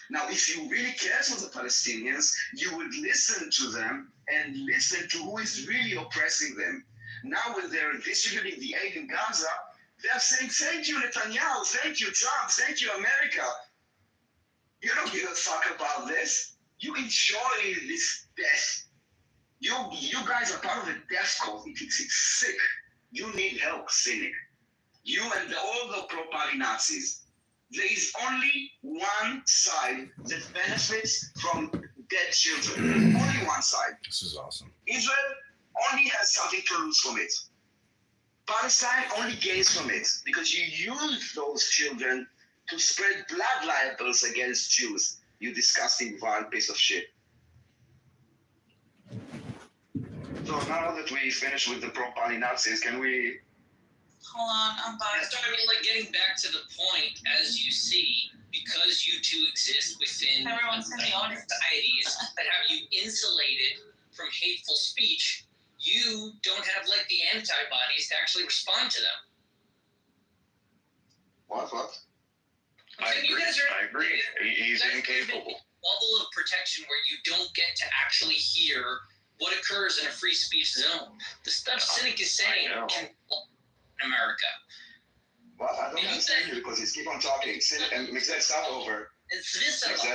Now, if you really care for the Palestinians, you would listen to them and listen to who is really oppressing them. Now, when they're distributing the aid in Gaza, they're saying, thank you, Netanyahu, thank you, Trump, thank you, America. You don't give a fuck about this. You enjoy this death. You guys are part of the death cult. It's sick. You need help, cynic. You and all the pro-Pali Nazis. There is only one side that benefits from dead children. Only one side. This is awesome. Israel only has something to lose from it. Palestine only gains from it because you use those children to spread blood libels against Jews. You disgusting, vile piece of shit. So now that we finished with the pro-Pali Nazis, can we... Hold on, I'm back. So, I mean, like, getting back to the point, as you see, because you two exist within Everyone's in the audience. societies that have you insulated from hateful speech, you don't have, like, the antibodies to actually respond to them. What? I You agree. guys are I agree. He's incapable. Level of protection where you don't get to actually hear what occurs in a free speech zone. The stuff Cynic is saying I know. can in America. Well, I don't understand you because he's keep on talking. And Mixed stop over. It's this Mixed,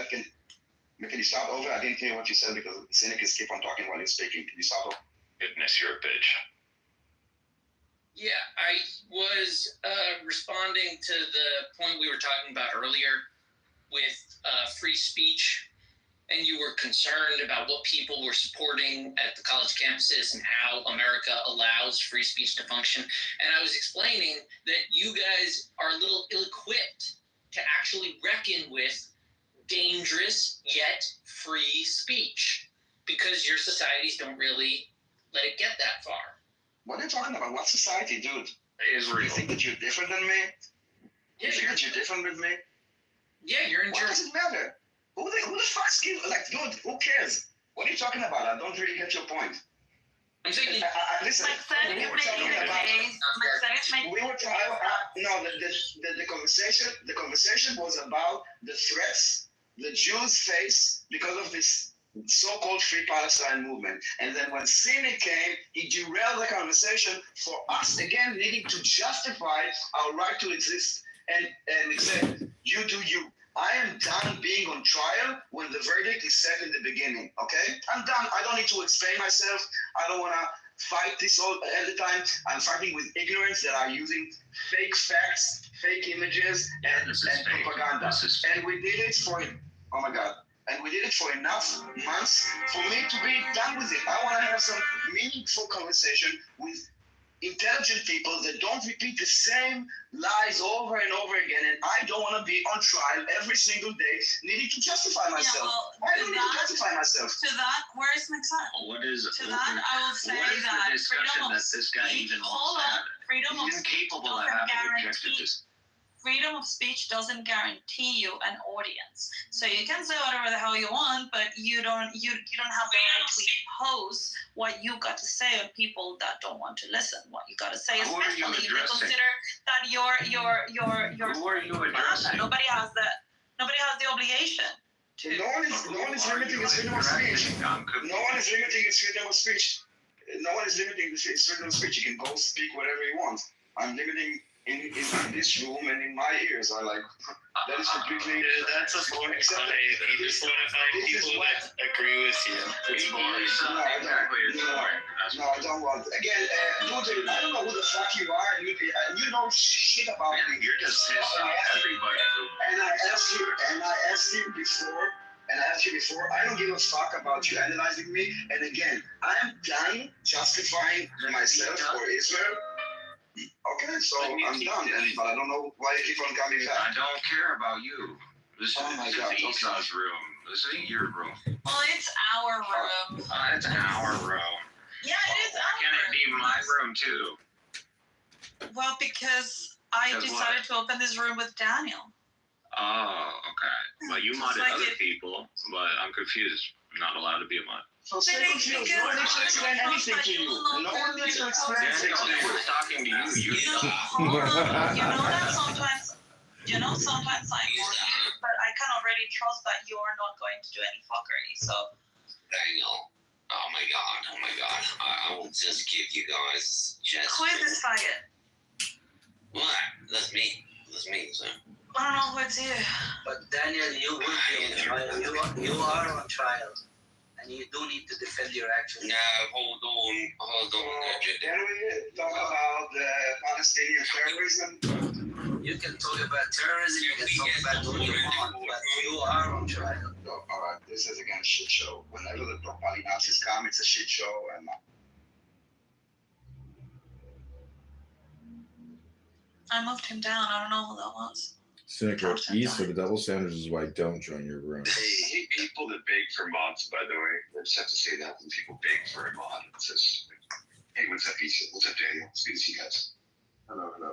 can you stop over? I didn't hear what you said because Cynic is keep on talking while he's speaking. Can you stop over? Goodness, you're a bitch. Yeah, I was responding to the point we were talking about earlier with free speech, and you were concerned about what people were supporting at the college campuses and how America allows free speech to function. And I was explaining that you guys are a little ill-equipped to actually reckon with dangerous yet free speech because your societies don't really let it get that far. What are you talking about? What society, dude? Israel. You think that you're different than me? Yeah, You think that you're different with me? Yeah, you're in What does it matter? Who the fuck's give? Like, dude, who cares? What are you talking about? I don't really get your point. I'm saying Listen, Maxine we is were talking making the about. case. Maxine is making We were no, the conversation was about the threats the Jews face because of this so-called Free Palestine movement. And then when Sini came, he derailed the conversation for us again needing to justify our right to exist and say, you do you. I am done being on trial when the verdict is set in the beginning, okay? I'm done. I don't need to explain myself. I don't want to fight this all the time. I'm fighting with ignorance that are using fake facts, fake images, and propaganda. And we did it for, oh my God. And we did it for enough months for me to be done with it. I want to have some meaningful conversation with intelligent people that don't repeat the same lies over and over again, and I don't want to be on trial every single day needing to justify myself. I don't need to justify myself. To that, where is Maxine? What is To that, I will say what is that the discussion freedom of that this guy speech, even hold wants to on, have? freedom of He's speech incapable of doesn't having objective guarantee freedom of speech doesn't guarantee you an audience. So you can say whatever the hell you want, but you don't have the right to impose what you got to say on people that don't want to listen. What you got to say, Who are you especially if you addressing? consider that you're Who are you addressing? Nobody has the obligation to. No one is limiting his freedom of speech. No one is limiting his freedom of speech. No one is limiting his freedom of speech. He can go speak whatever he wants. I'm limiting in this room and in my ears. I like that is completely. That's a funny. You just want to find people that agree with you. It's boring. No, I don't. No, I don't want. Again, dude, I don't know who the fuck you are, and you know shit about me. You're just pissed off everybody. And I asked you before. I don't give a fuck about you analyzing me. And again, I am done justifying myself for Israel. Okay, so I'm done. But I don't know why you keep on coming I back. don't care about you. This Oh my is God, Esau's room. This ain't your room. Well, it's our room. It's our room. Yeah, it is Why our can't it be room. my room too? Well, because I Because decided to open this room with Daniel. Oh, okay. But you Just modded like other it- people, but I'm confused. I'm not allowed to be a mod. So stay confused. No one needs to explain anything to you. No one needs to explain anything to Daniel, you. we're talking to you. You know, hold on. You know sometimes I want you, but I can already trust that you are not going to do any fuckery. So Daniel. Oh my god. I will just give you guys just. who is this faggot? What? That's me. So. I don't know who it's you. But Daniel, you will be on trial. You are on trial, and you do need to defend your actions. No, hold on. Can we talk about Palestinian terrorism? You can talk about terrorism, you can talk about what you want, but you are on trial. No, all right, this is again a shit show. Whenever the Propali Nazis come, it's a shit show. And I moved him down. I don't know who that was. Seneca, East for the double standards is why I don't join your room. Hey, people that beg for mods, by the way, I just have to say that when people beg for a mod, it says, hey, what's up, Issa? What's up, Daniel? It's good to see you guys. Hello.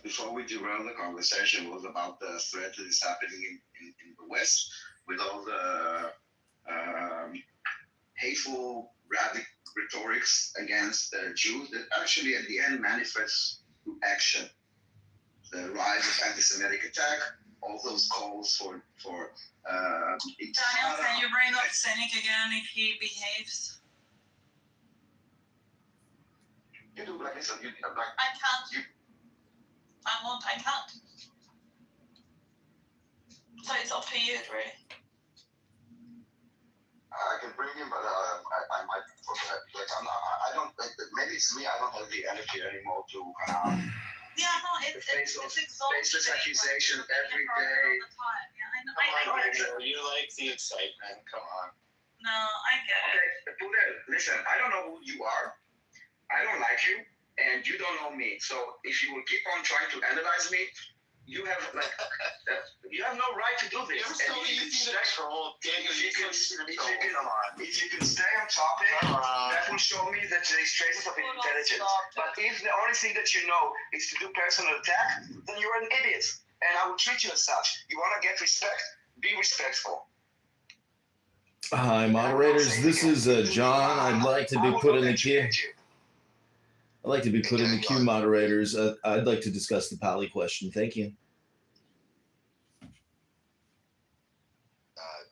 before we derail the conversation was about the threat that is happening in the West with all the hateful rhetorics against the Jews that actually at the end manifests through action. The rise of anti-Semitic attack, all those calls for Daniel, can you bring up Cynic again if he behaves? You do like this, I can't. I can't. So it's up to you, really. I can bring him, but I might it's me. I don't have the energy anymore to Yeah, no, it's exhausting. baseless accusation every All day. the time. Yeah, I know. Come on, I get it. Rachel, you like the excitement. Come on. No, I get it. Okay, Pudel, listen, I don't know who you are. I don't like you, and you don't know me. So if you will keep on trying to analyze me, you have you have no right to do this. You're so easy to troll. If you can Come on. if you can stay on topic, Come on. that will show me that there is traces of Hold on, intelligence. stop. But if the only thing that you know is to do personal attack, then you're an idiot. And I will treat you as such. You want to get respect? Be respectful. Hi, moderators. This is John. I'd like to be put in the queue. I'd like to be put in the queue, moderators. I'd like to discuss the Pali question. Thank you.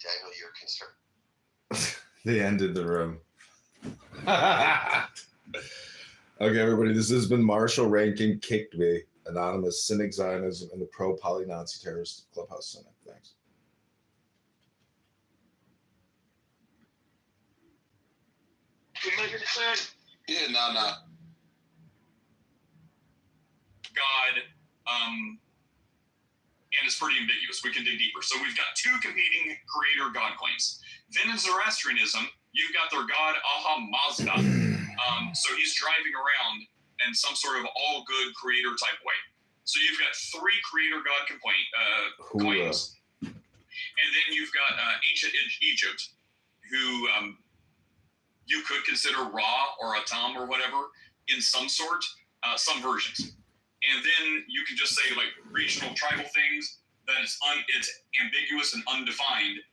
Daniel, you're concerned. They ended the room. Okay, everybody. This has been Marshall Rankin Kicked Me, Anonymous, Cynic Zionism, and the Pro-Poly Nazi Terrorist Clubhouse Cynic. Thanks. Yeah, no. God, and it's pretty ambiguous. We can dig deeper. So we've got two competing creator God claims. Then in Zoroastrianism, you've got their God Aha Mazda. So he's driving around in some sort of all good creator type way. So you've got three creator God claims. And then you've got ancient Egypt, who you could consider Ra or Atam or whatever in some sort, some versions. And then you can just say like regional tribal things that it's ambiguous and undefined,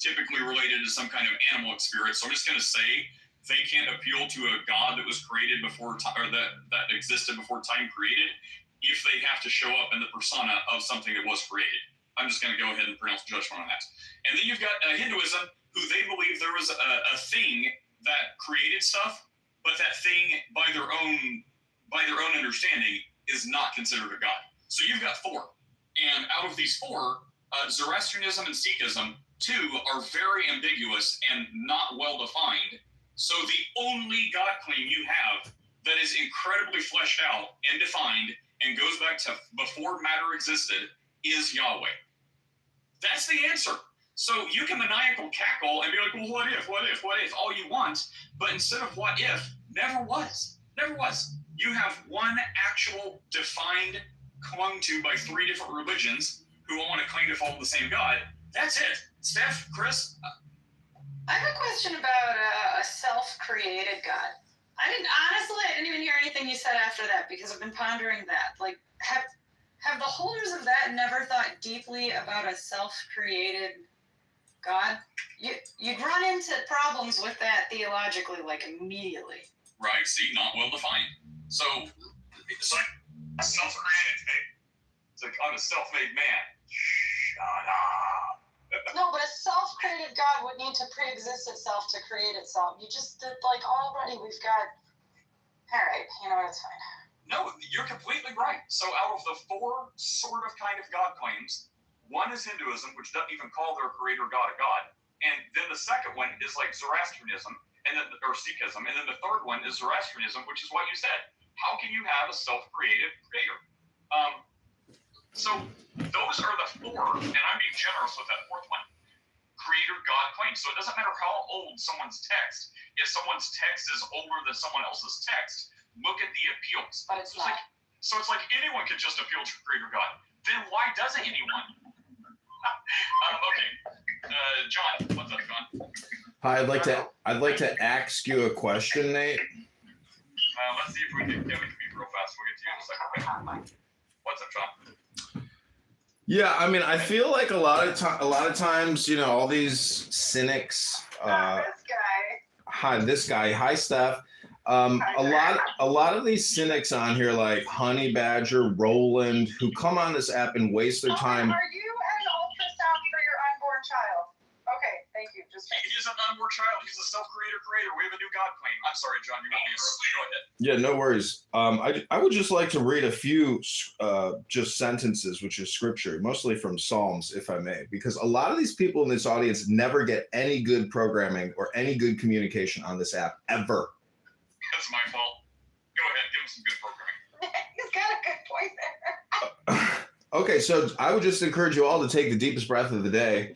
typically related to some kind of animal spirit. So I'm just going to say they can't appeal to a God that was created before time, or that existed before time created, if they have to show up in the persona of something that was created. I'm just going to go ahead and pronounce judgment on that. And then you've got Hinduism, who they believe there was a thing that created stuff, but that thing by their own understanding is not considered a god. So you've got four. And out of these four, Zoroastrianism and Sikhism, two, are very ambiguous and not well defined. So the only God claim you have that is incredibly fleshed out and defined and goes back to before matter existed is Yahweh. That's the answer. So you can maniacal cackle and be like, well, what if, all you want. But instead of what if, never was. You have one actual defined, clung to by three different religions who all want to claim to follow the same God. That's it. Steph, Chris? I have a question about a self-created God. Honestly, I didn't even hear anything you said after that because I've been pondering that. Like, have the holders of that never thought deeply about a self-created God? You'd run into problems with that theologically, like, immediately. Right, see, not well defined. So, it's like a self-created thing. It's like, I'm a self-made man. Shut up. No, but a self-created God would need to pre-exist itself to create itself. You just did, like, already we've got... All right, you know what, it's fine. No, you're completely right. So out of the four sort of kind of God claims, one is Hinduism, which doesn't even call their creator God a God. And then the second one is like Zoroastrianism, or Sikhism. And then the third one is Zoroastrianism, which is what you said. How can you have a self-created creator? So those are the four, and I'm being generous with that fourth one, creator God claims. So it doesn't matter how old someone's text. If someone's text is older than someone else's text, look at the appeals. But it's not. So it's like anyone could just appeal to creator God. Then why doesn't anyone? Okay. John, what's up, John? Hi, I'd like to ask you a question, Nate. Let's see if we can be real fast. We'll get to you in a second. What's up, John? Yeah, I mean, I feel like a lot of times, you know, all these cynics. This guy. Hi, Steph. A lot of these cynics on here, like Honey Badger, Roland, who come on this app and waste their time. Are you an ultrasound for your unborn child? Okay, thank you. He's an unborn child. He's a self-creator creator. We have a new God claim. I'm sorry, John. You won't be interrupted. Go ahead. Yeah, no worries. I would just like to read a few just sentences, which is scripture, mostly from Psalms, if I may, because a lot of these people in this audience never get any good programming or any good communication on this app ever. That's my fault. him some good programming. He's got a good point there. Okay, so I would just encourage you all to take the deepest breath of the day.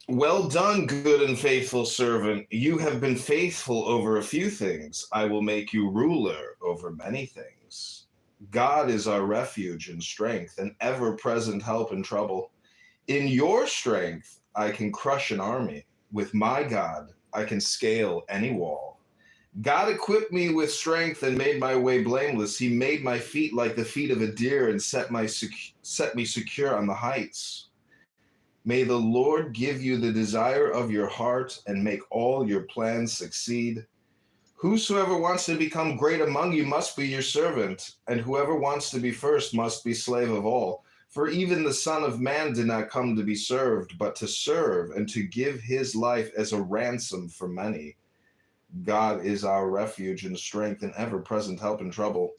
Well done, good and faithful servant. You have been faithful over a few things. I will make you ruler over many things. God is our refuge and strength, an ever-present help in trouble. In your strength, I can crush an army. With my God, I can scale any wall. God equipped me with strength and made my way blameless. He made my feet like the feet of a deer and set me secure on the heights. May the Lord give you the desire of your heart and make all your plans succeed. Whosoever wants to become great among you must be your servant, and whoever wants to be first must be slave of all. For even the Son of Man did not come to be served, but to serve and to give his life as a ransom for many. God is our refuge and strength and ever-present help in trouble.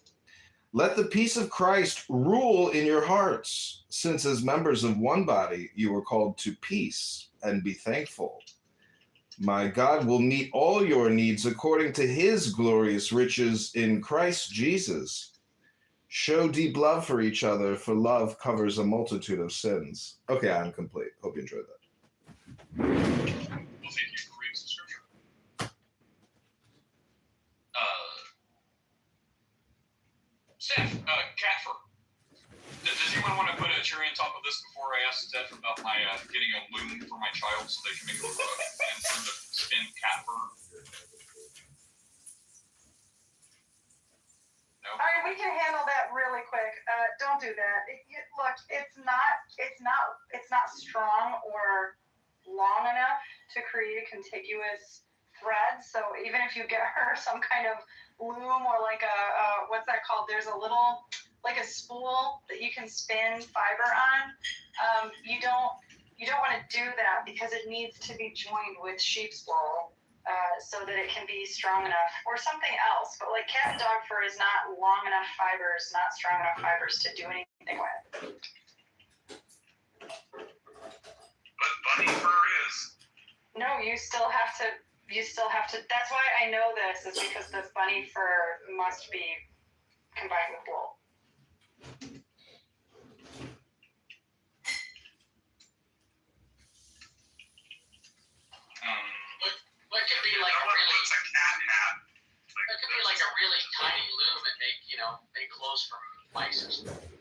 Let the peace of Christ rule in your hearts, since as members of one body you are called to peace, and be thankful. My God will meet all your needs according to his glorious riches in Christ Jesus. Show deep love for each other, for love covers a multitude of sins. Okay, I'm complete. Hope you enjoyed that. Well, thank you for reading some scripture. Steph, Catfer, does anyone want to put a cherry on top of this before I ask Steph about my getting a loom for my child so they can make a rug and sort of spin Catfer? No? All right, we can handle that really quick. Don't do that. Look, it's not strong or long enough to create a contiguous thread. So even if you get her some kind of loom or like a what's that called? There's a little like a spool that you can spin fiber on. You don't want to do that because it needs to be joined with sheep's wool. So that it can be strong enough, or something else. But like cat and dog fur is not long enough fibers, not strong enough fibers to do anything with. But bunny fur is. No, you still have to. That's why I know this is because this bunny fur must be combined with wool. What could be like a really, What's a cat hat? it could be like a really tiny loom and make clothes from mice or something.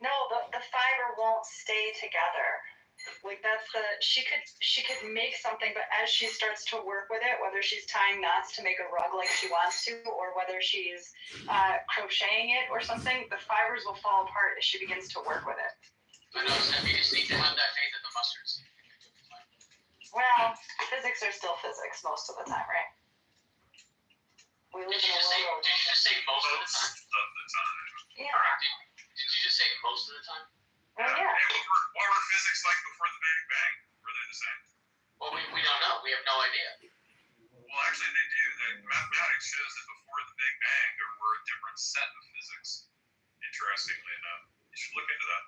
No, the fiber won't stay together. Like she could make something, but as she starts to work with it, whether she's tying knots to make a rug like she wants to, or whether she's crocheting it or something, the fibers will fall apart as she begins to work with it. I know, Sam, you just need to have that faith in the mustard seed. Well, physics are still physics most of the time, right? We live in a world. Did you just say most of the time? Yeah. Did you just say most of the time? Oh, yeah. What were physics like before the Big Bang? Were they the same? Well, we don't know. We have no idea. Well, actually, they do. Mathematics shows that before the Big Bang, there were a different set of physics. Interestingly enough, you should look into that.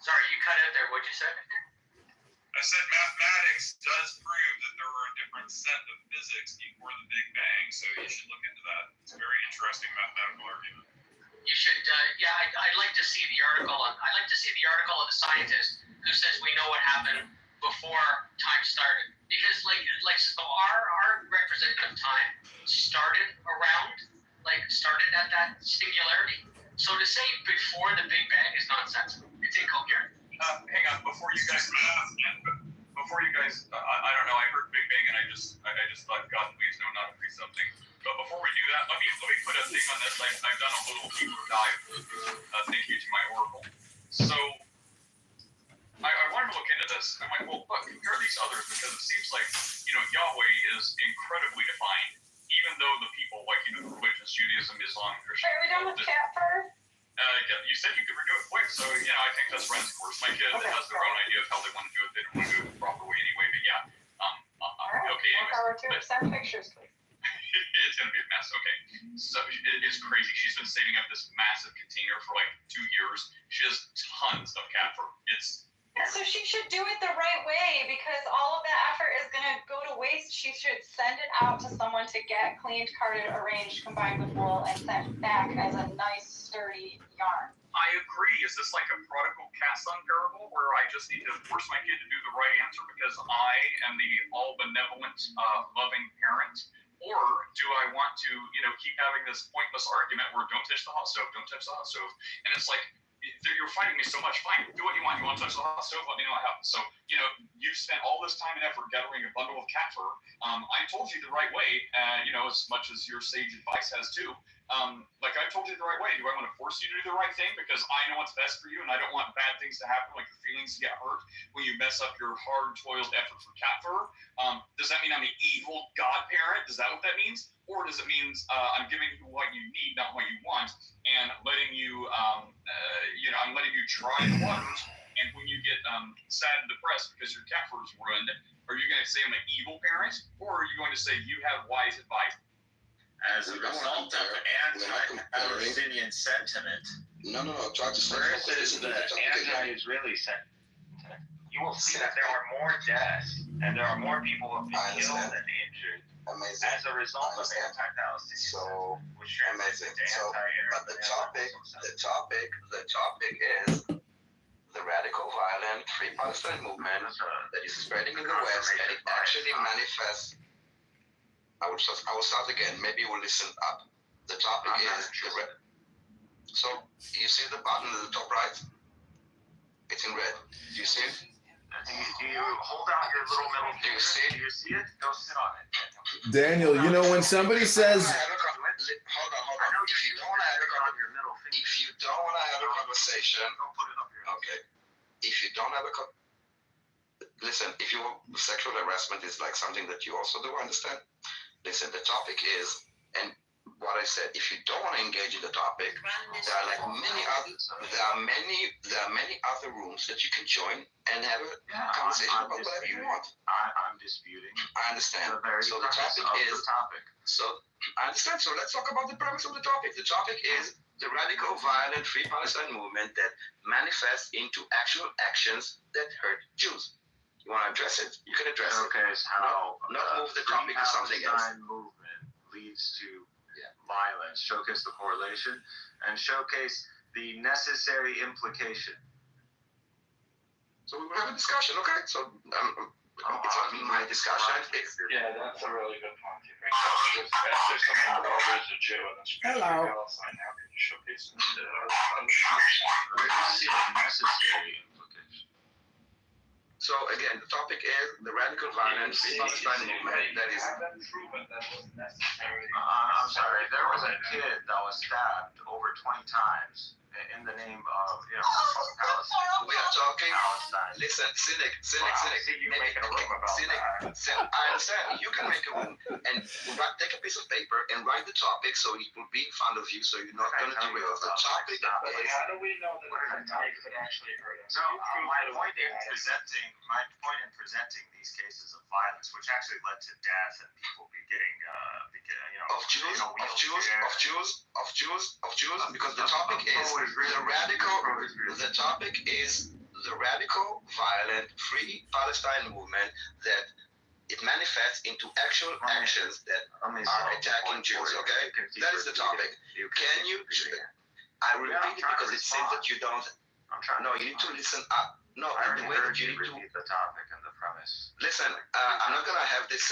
Sorry, you cut out there. What'd you say? I said mathematics does prove that there were a different set of physics before the Big Bang, so you should look into that. It's a very interesting mathematical argument. You should, I'd like to see the article. I'd like to see the article of the scientist who says we know what happened before time started. Because, so our representative time started at that singularity. So to say before the Big Bang is nonsense. It's incoherent. Hang on, before you guys, I don't know, I heard Big Bang and I just thought, God, please no, not to be something. But before we do that, let me put a thing on this. I've done a little deeper dive. Thank you to my oracle. So I wanted to look into this. I'm like, well, look, compare these others because it seems like, Yahweh is incredibly defined, even though the people like, religions, Judaism, Islam, Christianity. Are we done with cat fur? You said you could redo it quick, so I think that's Ren's course. My kid has their own idea of how they want to do it. They don't want to do it the proper way anyway, but yeah. Okay, anyways. Send pictures, please. It's going to be a mess. Okay. So it's crazy. She's been saving up this massive container for 2 years. She has tons of cat fur. Yeah, so she should do it the right way because all of that effort is going to go to waste. waste, she should send it out to someone to get cleaned, carded, arranged, combined with wool, and sent back as a nice, sturdy yarn. I agree. Is this like a prodigal cast-on parable where I just need to force my kid to do the right answer because I am the all-benevolent, loving parent? Or do I want to, keep having this pointless argument where don't touch the hot stove, don't touch the hot stove? And it's like, you're fighting me so much. Fine, do what you want. You want to touch the hot stove? Let me know what happens. So, you've spent all this time and effort gathering a bundle of cat fur. I told you the right way, as much as your sage advice has too. I told you the right way. Do I want to force you to do the right thing because I know what's best for you and I don't want bad things to happen, like your feelings to get hurt when you mess up your hard-toiled effort for cat fur? Does that mean I'm an evil godparent? Is that what that means? Or does it mean I'm giving you what you need, not what you want, and letting you, I'm letting you try the waters, and when you get sad and depressed because your cat fur is ruined, are you going to say I'm an evil parent, or are you going to say you have wise advice? As a result of anti-Palestinian sentiment, try to say versus the anti-Israeli sentiment, you will see that there are more deaths and there are more people who have been killed and injured as a result of anti-Palestinian sentiment, which translates into but the topic is the radical, violent, free Palestine movement that is spreading in the West, and it actually manifests. I will start again. Maybe you will listen up. The topic is so you see the button at the top right? It's in red. Do you see it? Do you hold out your little middle finger? Do you see it? Go sit on it. Daniel, when somebody says, Hold on. If you don't want to have a conversation, okay. If you don't have listen, if sexual harassment is like something that you also do understand. Listen, the topic is, and what I said, if you don't want to engage in the topic, there are many other rooms that you can join and have a conversation about whatever you want. I'm disputing. I understand. So the topic is. So I understand. So let's talk about the premise of the topic. The topic is the radical, violent, free Palestine movement that manifests into actual actions that hurt Jews. You want to address it? You can address it. Okay, so how not move the topic to something else. Palestine movement leads to violence. Showcase the correlation and showcase the necessary implication. So we will have a discussion, okay? So it's not my discussion. Yeah, that's a really good point. You bring up because there's someone who is a Jew and it's Hello. Palestine. How can you showcase them? Where do you see the necessary implication? So again, the topic is the radical violence free Palestine movement that is. Proven that was necessary. I'm sorry. There was a kid that was stabbed over 20 times in the name of Palestine. We are talking. Palestine. Listen, cynic. See you making a room about that. I understand. You can make a room and take a piece of paper and write the topic so it will be in front of you, so you're not going to derail. The topic is. How do we know that the topic could actually hurt us? No, my point in presenting these cases of violence, which actually led to death and people getting, of Jews, because the topic is the radical. The topic is the radical, violent, free Palestine movement that it manifests into actual actions that are attacking Jews. Okay, that is the topic. Can you? I repeat it because it seems that you don't. No, you need to listen up. No, the way that you need to. The topic and the premise. Listen, I'm not gonna have this.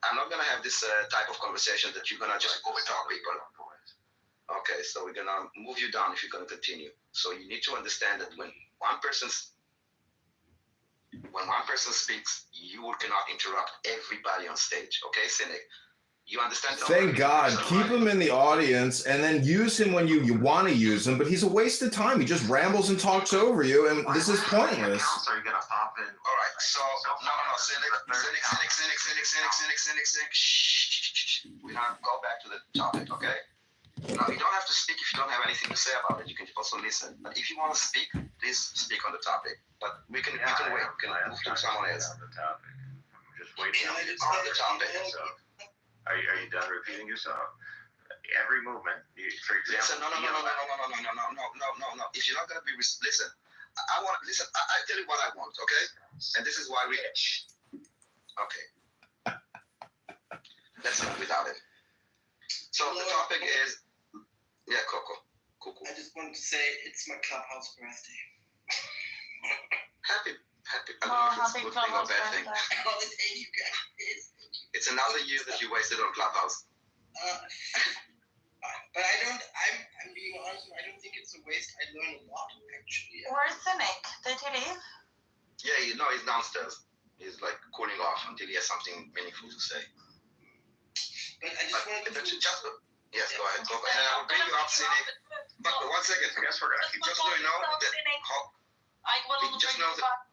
I'm not gonna have this type of conversation that you're gonna just overtalk people. Okay, so we're gonna move you down if you're gonna continue. So you need to understand that when one person speaks, you cannot interrupt everybody on stage. Okay, cynic. You understand? Thank God. Keep him in the audience and then use him when you want to use him, but he's a waste of time. He just rambles and talks over you, and this is pointless. Are you gonna pop in? All right, so no, cynic. Shh. We don't go back to the topic, okay? Now you don't have to speak if you don't have anything to say about it. You can also listen. But if you want to speak, please speak on the topic. But we can wait. We can move to someone else. On the topic. I'm just waiting on the topic. Are you done repeating yourself? Every movement, for example. Listen, no. If you're not gonna be listen, I want listen. I tell you what I want, okay? And this is why we. Okay. let's live without it. So the topic is, yeah, Coco. I just wanted to say it's my clubhouse birthday. Happy. I don't know if it's a good thing or bad thing. Holiday, you guys. It's another year that you wasted on Clubhouse. But I'm being honest, I don't think it's a waste. I learned a lot, actually. Where's Cynic? Did he leave? Yeah, he's downstairs. He's like cooling off until he has something meaningful to say. But I just wanted to... Yes, go ahead. I'll bring you up, Cynic. But 1 second. I guess we're going to keep just so you know that... Just know that...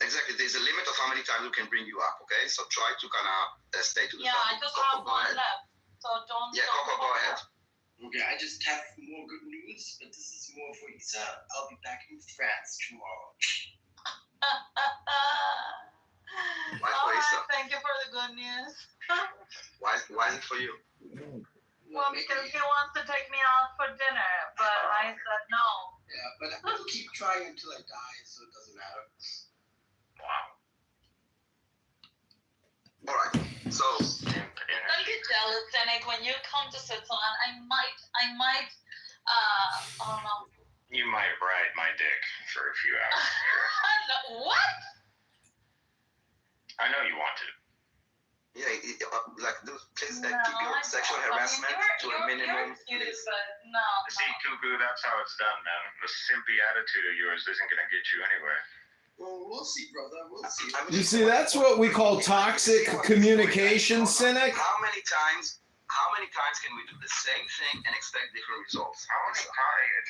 Exactly. There's a limit of how many times we can bring you up, okay? So try to kind of stay to the topic. I just have one left, so don't... Yeah, Coco, go ahead. Okay, I just have more good news, but this is more for Isa. I'll be back in France tomorrow. Thank you for the good news. Why is it for you? Well, because he wants to take me out for dinner, but I said no. Yeah, but I'll keep trying until I die, so it doesn't matter. Wow. All right. So Don't get jealous, Cynic. When you come to Switzerland, I might, I don't know. You might ride my dick for a few hours. What? I know you want to. Yeah, please keep your sexual harassment to a minimum. You're cute, but no. See, Cuckoo, that's how it's done, man. The simpy attitude of yours isn't going to get you anywhere. Well, we'll see, brother. We'll see. You see, that's what we call toxic communication, Cynic. How many times can we do the same thing and expect different results? How many times?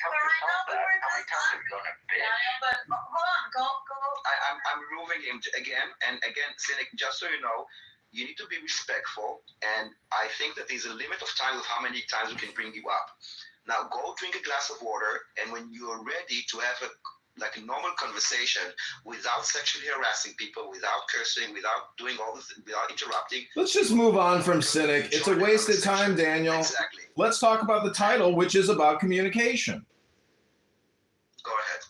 How many times have you gone to bed? But hold on, go. I'm removing him again and again, Cynic. Just so you know, you need to be respectful, and I think that there's a limit of time of how many times we can bring you up. Now, go drink a glass of water, and when you're ready to have a normal conversation without sexually harassing people, without cursing, without doing all this, without interrupting. Let's just move on from Cynic. It's a waste of time, Daniel. Exactly. Let's talk about the title, which is about communication. Go ahead.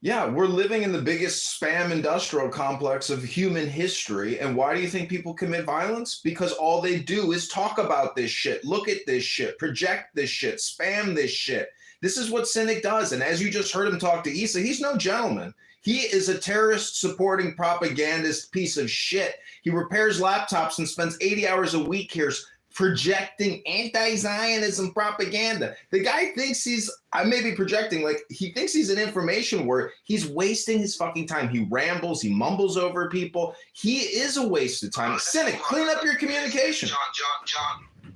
Yeah, we're living in the biggest spam industrial complex of human history. And why do you think people commit violence? Because all they do is talk about this shit, look at this shit, project this shit, spam this shit. This is what Cynic does. And as you just heard him talk to Issa, he's no gentleman. He is a terrorist-supporting propagandist piece of shit. He repairs laptops and spends 80 hours a week here projecting anti-Zionism propaganda. The guy thinks I may be projecting, he thinks he's an information war. He's wasting his fucking time. He rambles, he mumbles over people. He is a waste of time. Cynic, clean up your communication.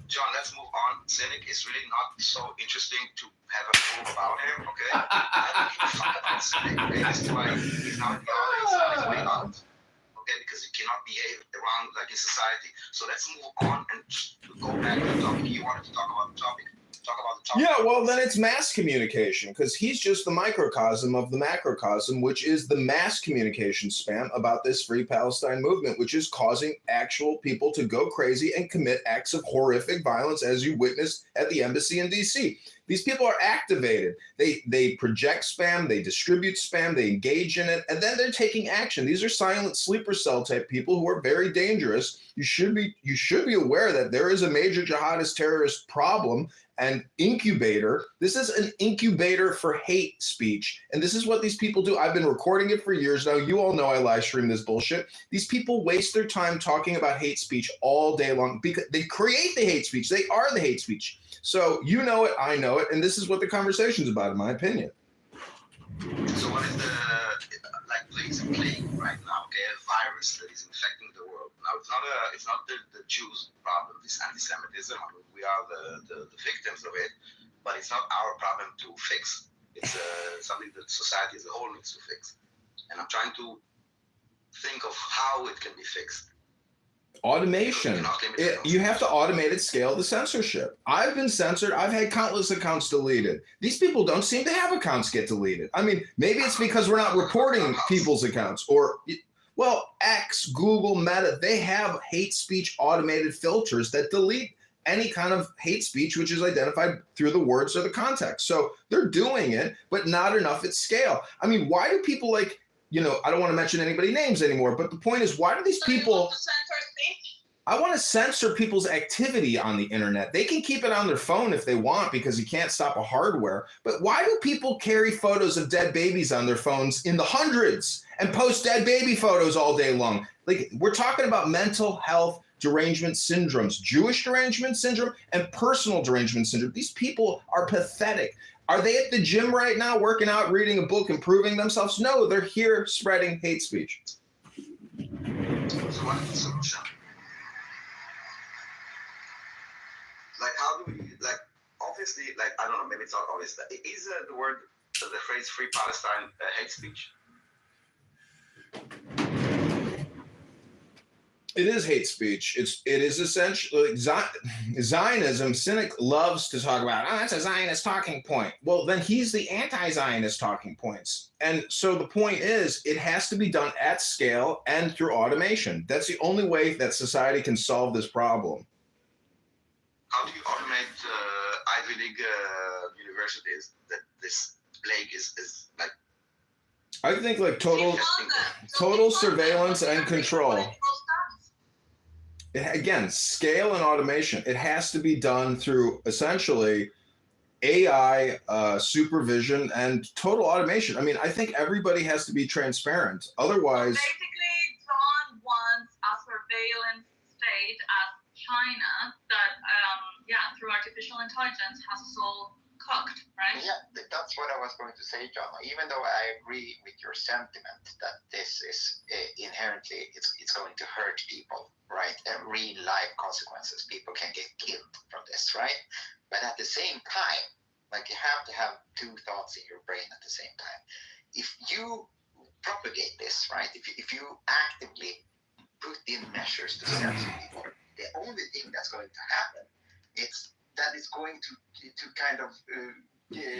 John, let's move on. Cynic is really not so interesting to have a clue about him, okay? I don't give a fuck about Cynic, okay? That's why he's not in the audience. He's way out, okay? Because he cannot behave around in society. So let's move on and go back to the topic. You wanted to talk about the topic. Yeah, well, then it's mass communication, because he's just the microcosm of the macrocosm, which is the mass communication spam about this Free Palestine movement, which is causing actual people to go crazy and commit acts of horrific violence, as you witnessed at the embassy in D.C. These people are activated. They project spam, they distribute spam, they engage in it, and then they're taking action. These are silent sleeper cell type people who are very dangerous. You should be aware that there is a major jihadist terrorist problem and incubator. This is an incubator for hate speech. And this is what these people do. I've been recording it for years now. You all know I live stream this bullshit. These people waste their time talking about hate speech all day long because they create the hate speech. They are the hate speech. So you know it, I know it, and this is what the conversation's about, in my opinion. So what is the plague right now? Okay, a virus that is infecting the world. Now it's not the Jews' problem. This anti-Semitism. I mean, we are the victims of it, but it's not our problem to fix. It's something that society as a whole needs to fix. And I'm trying to think of how it can be fixed. Automation. You have to automate at scale the censorship. I've been censored. I've had countless accounts deleted. These people don't seem to have accounts get deleted. I mean, maybe it's because we're not reporting people's accounts or, well, X, Google, Meta, they have hate speech automated filters that delete any kind of hate speech, which is identified through the words or the context. So they're doing it, but not enough at scale. I mean, why do people I don't want to mention anybody's names anymore, but the point is, why do these people... I want to censor people's activity on the internet. They can keep it on their phone if they want because you can't stop a hardware. But why do people carry photos of dead babies on their phones in the hundreds and post dead baby photos all day long? Like, we're talking about mental health derangement syndromes, Jewish derangement syndrome and personal derangement syndrome. These people are pathetic. Are they at the gym right now working out, reading a book, improving themselves? No, they're here spreading hate speech. So what's the solution? Like, how do we, like, obviously, like, I don't know, maybe it's not obvious. Is the word, the phrase free Palestine hate speech? It is hate speech. It is essentially Zionism. Cynic loves to talk about, oh, that's a Zionist talking point. Well, then he's the anti-Zionist talking points. And so the point is, it has to be done at scale and through automation. That's the only way that society can solve this problem. How do you automate Ivy League universities that this plague is like? I think like total surveillance and control. Again, scale and automation. It has to be done through essentially AI supervision and total automation. I mean, I think everybody has to be transparent. Otherwise, basically, John wants a surveillance state as China that, through artificial intelligence has us all cooked, right? Yeah, that's what I was going to say, John. Even though I agree with your sentiment that this is inherently, it's going to hurt people, right? And real life consequences. People can get killed from this, right? But at the same time, like, you have to have two thoughts in your brain at the same time. If you propagate this, right? If you actively put in measures to censor people, the only thing that's going to happen is that it's going to kind of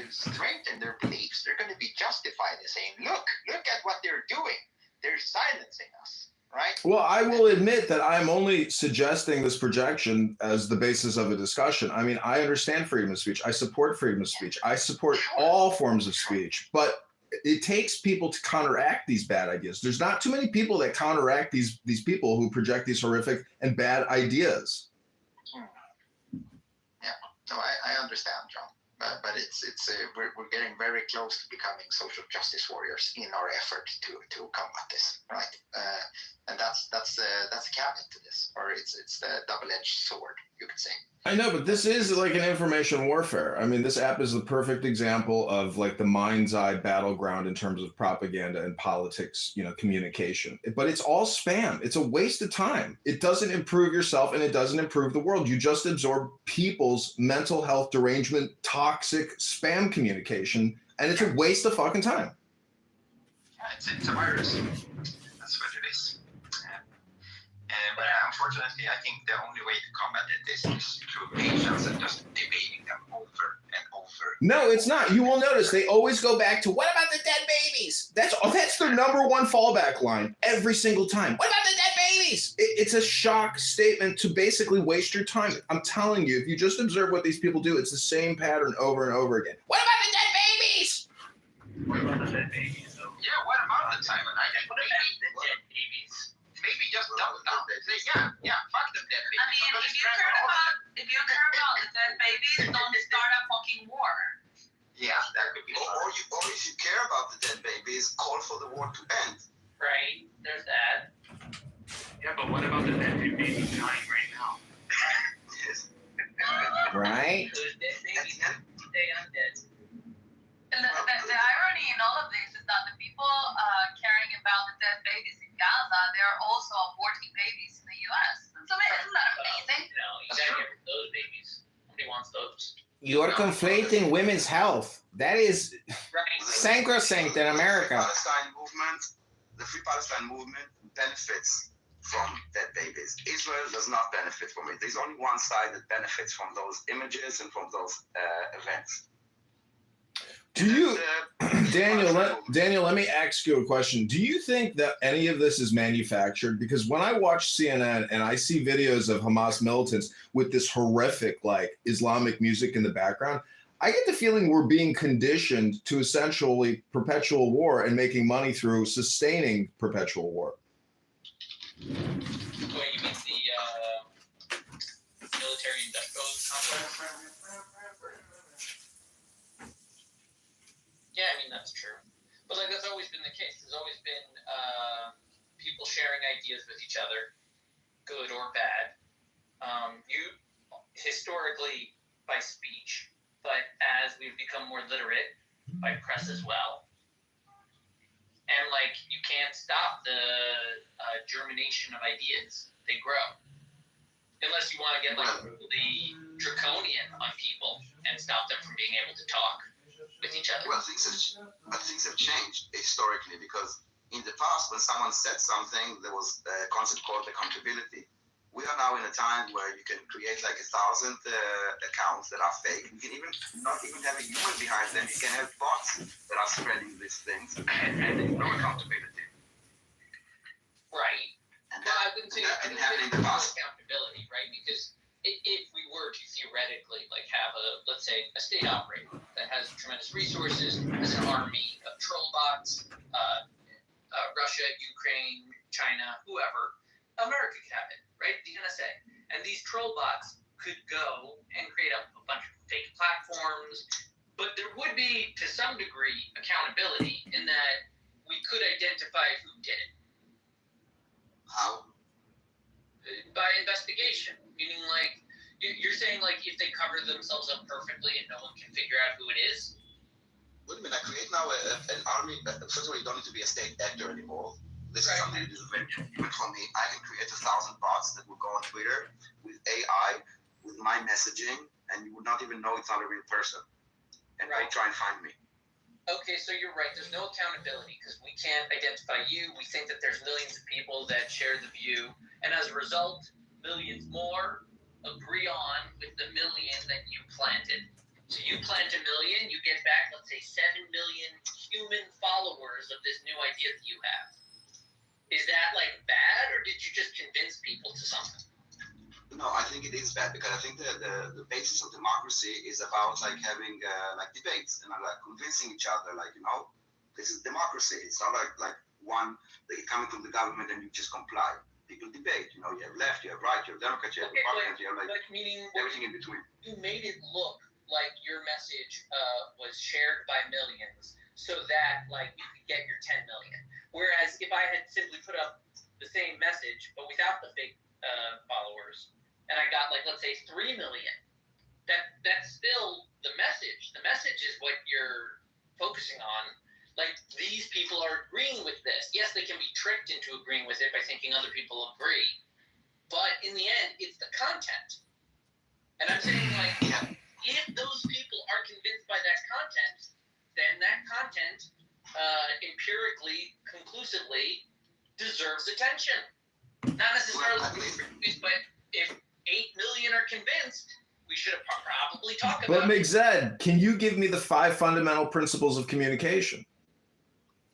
strengthen their beliefs. They're going to be justified in saying, look at what they're doing. They're silencing us, right? Well, I will admit that I'm only suggesting this projection as the basis of a discussion. I mean, I understand freedom of speech. I support freedom of speech. I support all forms of speech, but it takes people to counteract these bad ideas. There's not too many people that counteract these people who project these horrific and bad ideas. No, I understand, John, but we're getting very close to becoming social justice warriors in our effort to combat this, right? And that's the caveat to this, or it's the double-edged sword, you could say. I know, but this is like an information warfare. I mean, this app is the perfect example of like the mind's eye battleground in terms of propaganda and politics, communication. But it's all spam. It's a waste of time. It doesn't improve yourself and it doesn't improve the world. You just absorb people's mental health derangement, toxic spam communication, and it's a waste of fucking time. It's a virus. That's what it is. But unfortunately, I think the only way to combat it is through patience and just debating them over and over. No, it's not. You will notice they always go back to, what about the dead babies? That's their number one fallback line every single time. What about the dead babies? It's a shock statement to basically waste your time. I'm telling you, if you just observe what these people do, it's the same pattern over and over again. What about the dead babies? What about the dead babies? Yeah, what about the time? I can put the dead babies. Maybe just double down. Say, fuck the dead babies. I mean, if you care about the dead babies, don't start a fucking war. Yeah, that could be. Or if you care about the dead babies, call for the war to end. Right, there's that. Yeah, but what about the dead babies dying right now? Yes. Right? Those dead babies stay undead. And the irony in all of this is that the people caring about the dead babies in Gaza, they're also aborting babies in the U.S. So isn't that amazing? No, you gotta get rid of those babies. Nobody wants those. You're conflating women's health. That is sacrosanct in America. The Free Palestine movement benefits from dead babies. Israel does not benefit from it. There's only one side that benefits from those images and from those events. Do you, Daniel, let me ask you a question. Do you think that any of this is manufactured? Because when I watch CNN and I see videos of Hamas militants with this horrific, like, Islamic music in the background, I get the feeling we're being conditioned to essentially perpetual war and making money through sustaining perpetual war. Wait, you mean Yeah, I mean, that's true. But, like, that's always been the case. There's always been people sharing ideas with each other, good or bad. You, historically, by speech, but as we've become more literate, by press as well. And, like, you can't stop the germination of ideas. They grow. Unless you want to get, like, really draconian on people and stop them from being able to talk with each other. Well, things have changed historically, because in the past, when someone said something, there was a concept called accountability. We are now in a time where you can create like 1,000 accounts that are fake. You can not even have a human behind them. You can have bots that are spreading these things, and there's no accountability. Right. And well, I wouldn't say that didn't happen in the past. Accountability, right? Because if we were to theoretically like have let's say a state operator that has tremendous resources, has an army of troll bots, Russia, Ukraine, China, whoever, America could have it, right? The NSA. And these troll bots could go and create a bunch of fake platforms, but there would be, to some degree, accountability in that we could identify who did it. How? By investigation, meaning like, you're saying like if they cover themselves up perfectly and no one can figure out who it is? What do you mean? I create now an army. First of all, you don't need to be a state actor anymore. This is something that is very human for me. I can create 1,000 bots that will go on Twitter with AI, with my messaging, and you would not even know it's not a real person. And they try and find me. Okay, so you're right. There's no accountability because we can't identify you. We think that there's millions of people that share the view, and as a result, millions more agree on with the million that you planted. So you plant a million, you get back, let's say, 7 million human followers of this new idea that you have. Is that like bad, or did you just convince people to something? No, I think it is bad, because I think the basis of democracy is about like having like debates and like convincing each other, like, you know, this is democracy. It's not like one that coming from the government and you just comply. People debate, you know, you have left, you have right, you have Democrats, you have Republicans, you have like meaning everything in between. You made it look like your message was shared by millions so that like you could get your 10 million. Whereas if I had simply put up the same message but without the fake followers, and I got like, let's say 3 million, that's still the message. The message is what you're focusing on. Like, these people are agreeing with this. Yes, they can be tricked into agreeing with it by thinking other people agree. But in the end, it's the content. And I'm saying, like, if those people are convinced by that content, then that content empirically, conclusively, deserves attention. Not necessarily, but if 8 million are convinced, we should have probably talked about it. But McZed, can you give me the 5 fundamental principles of communication?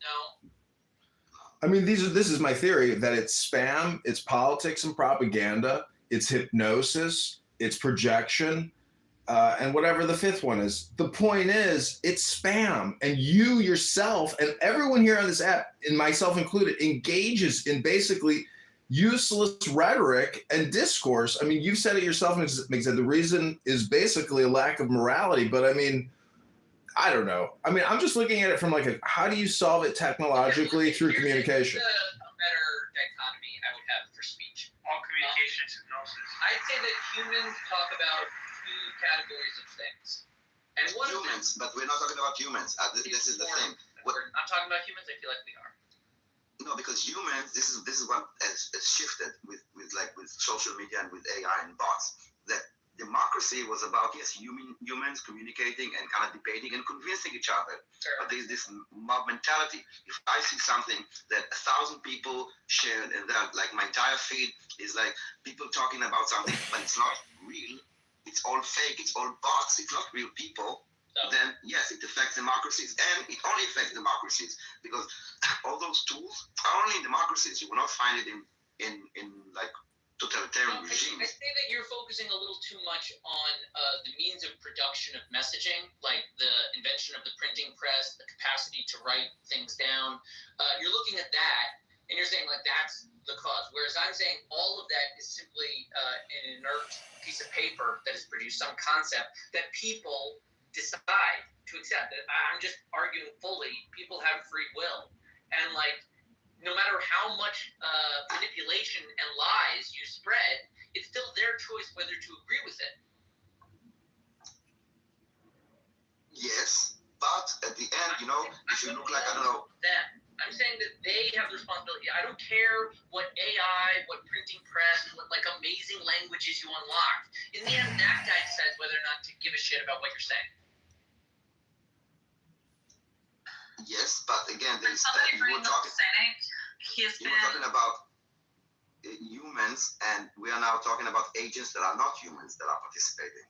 No. I mean, this is my theory, that it's spam, it's politics and propaganda, it's hypnosis, it's projection, and whatever the 5th one is. The point is, it's spam, and you yourself and everyone here on this app, and myself included, engages in basically useless rhetoric and discourse. I mean, you've said it yourself, McZed, the reason is basically a lack of morality, but I mean, I don't know. I mean, I'm just looking at it from like how do you solve it technologically through communication? A better dichotomy I would have for speech. All communication is hypnosis. I'd say that humans talk about 2 categories of things. And one humans, but we're not talking about humans. This is the thing. I'm talking about humans. I feel like we are. No, because humans, this is what has shifted with social media and with AI and bots. That democracy was about, yes, humans communicating and kind of debating and convincing each other. Sure. But there's this mob mentality. If I see something that 1,000 people shared, and that like my entire feed is like people talking about something, but it's not real. It's all fake. It's all bots. It's not real people. Then yes, it affects democracies, and it only affects democracies because all those tools are only in democracies. You will not find it in like totalitarian regimes. I think that you're focusing a little too much on the means of production of messaging, like the invention of the printing press, the capacity to write things down. You're looking at that And you're saying like that's the cause. Whereas I'm saying all of that is simply an inert piece of paper that has produced some concept that people decide to accept. I'm just arguing fully. People have free will, and like no matter how much manipulation and lies you spread, it's still their choice whether to agree with it. Yes, but at the end, you know, if you look like, I don't know. I'm saying that they have the responsibility. I don't care what AI, what printing press, what like amazing languages you unlock. In the end, that guy decides whether or not to give a shit about what you're saying. Yes, but again, there's Somebody you bring were up talking, Senate. you were talking about humans, and we are now talking about agents that are not humans that are participating.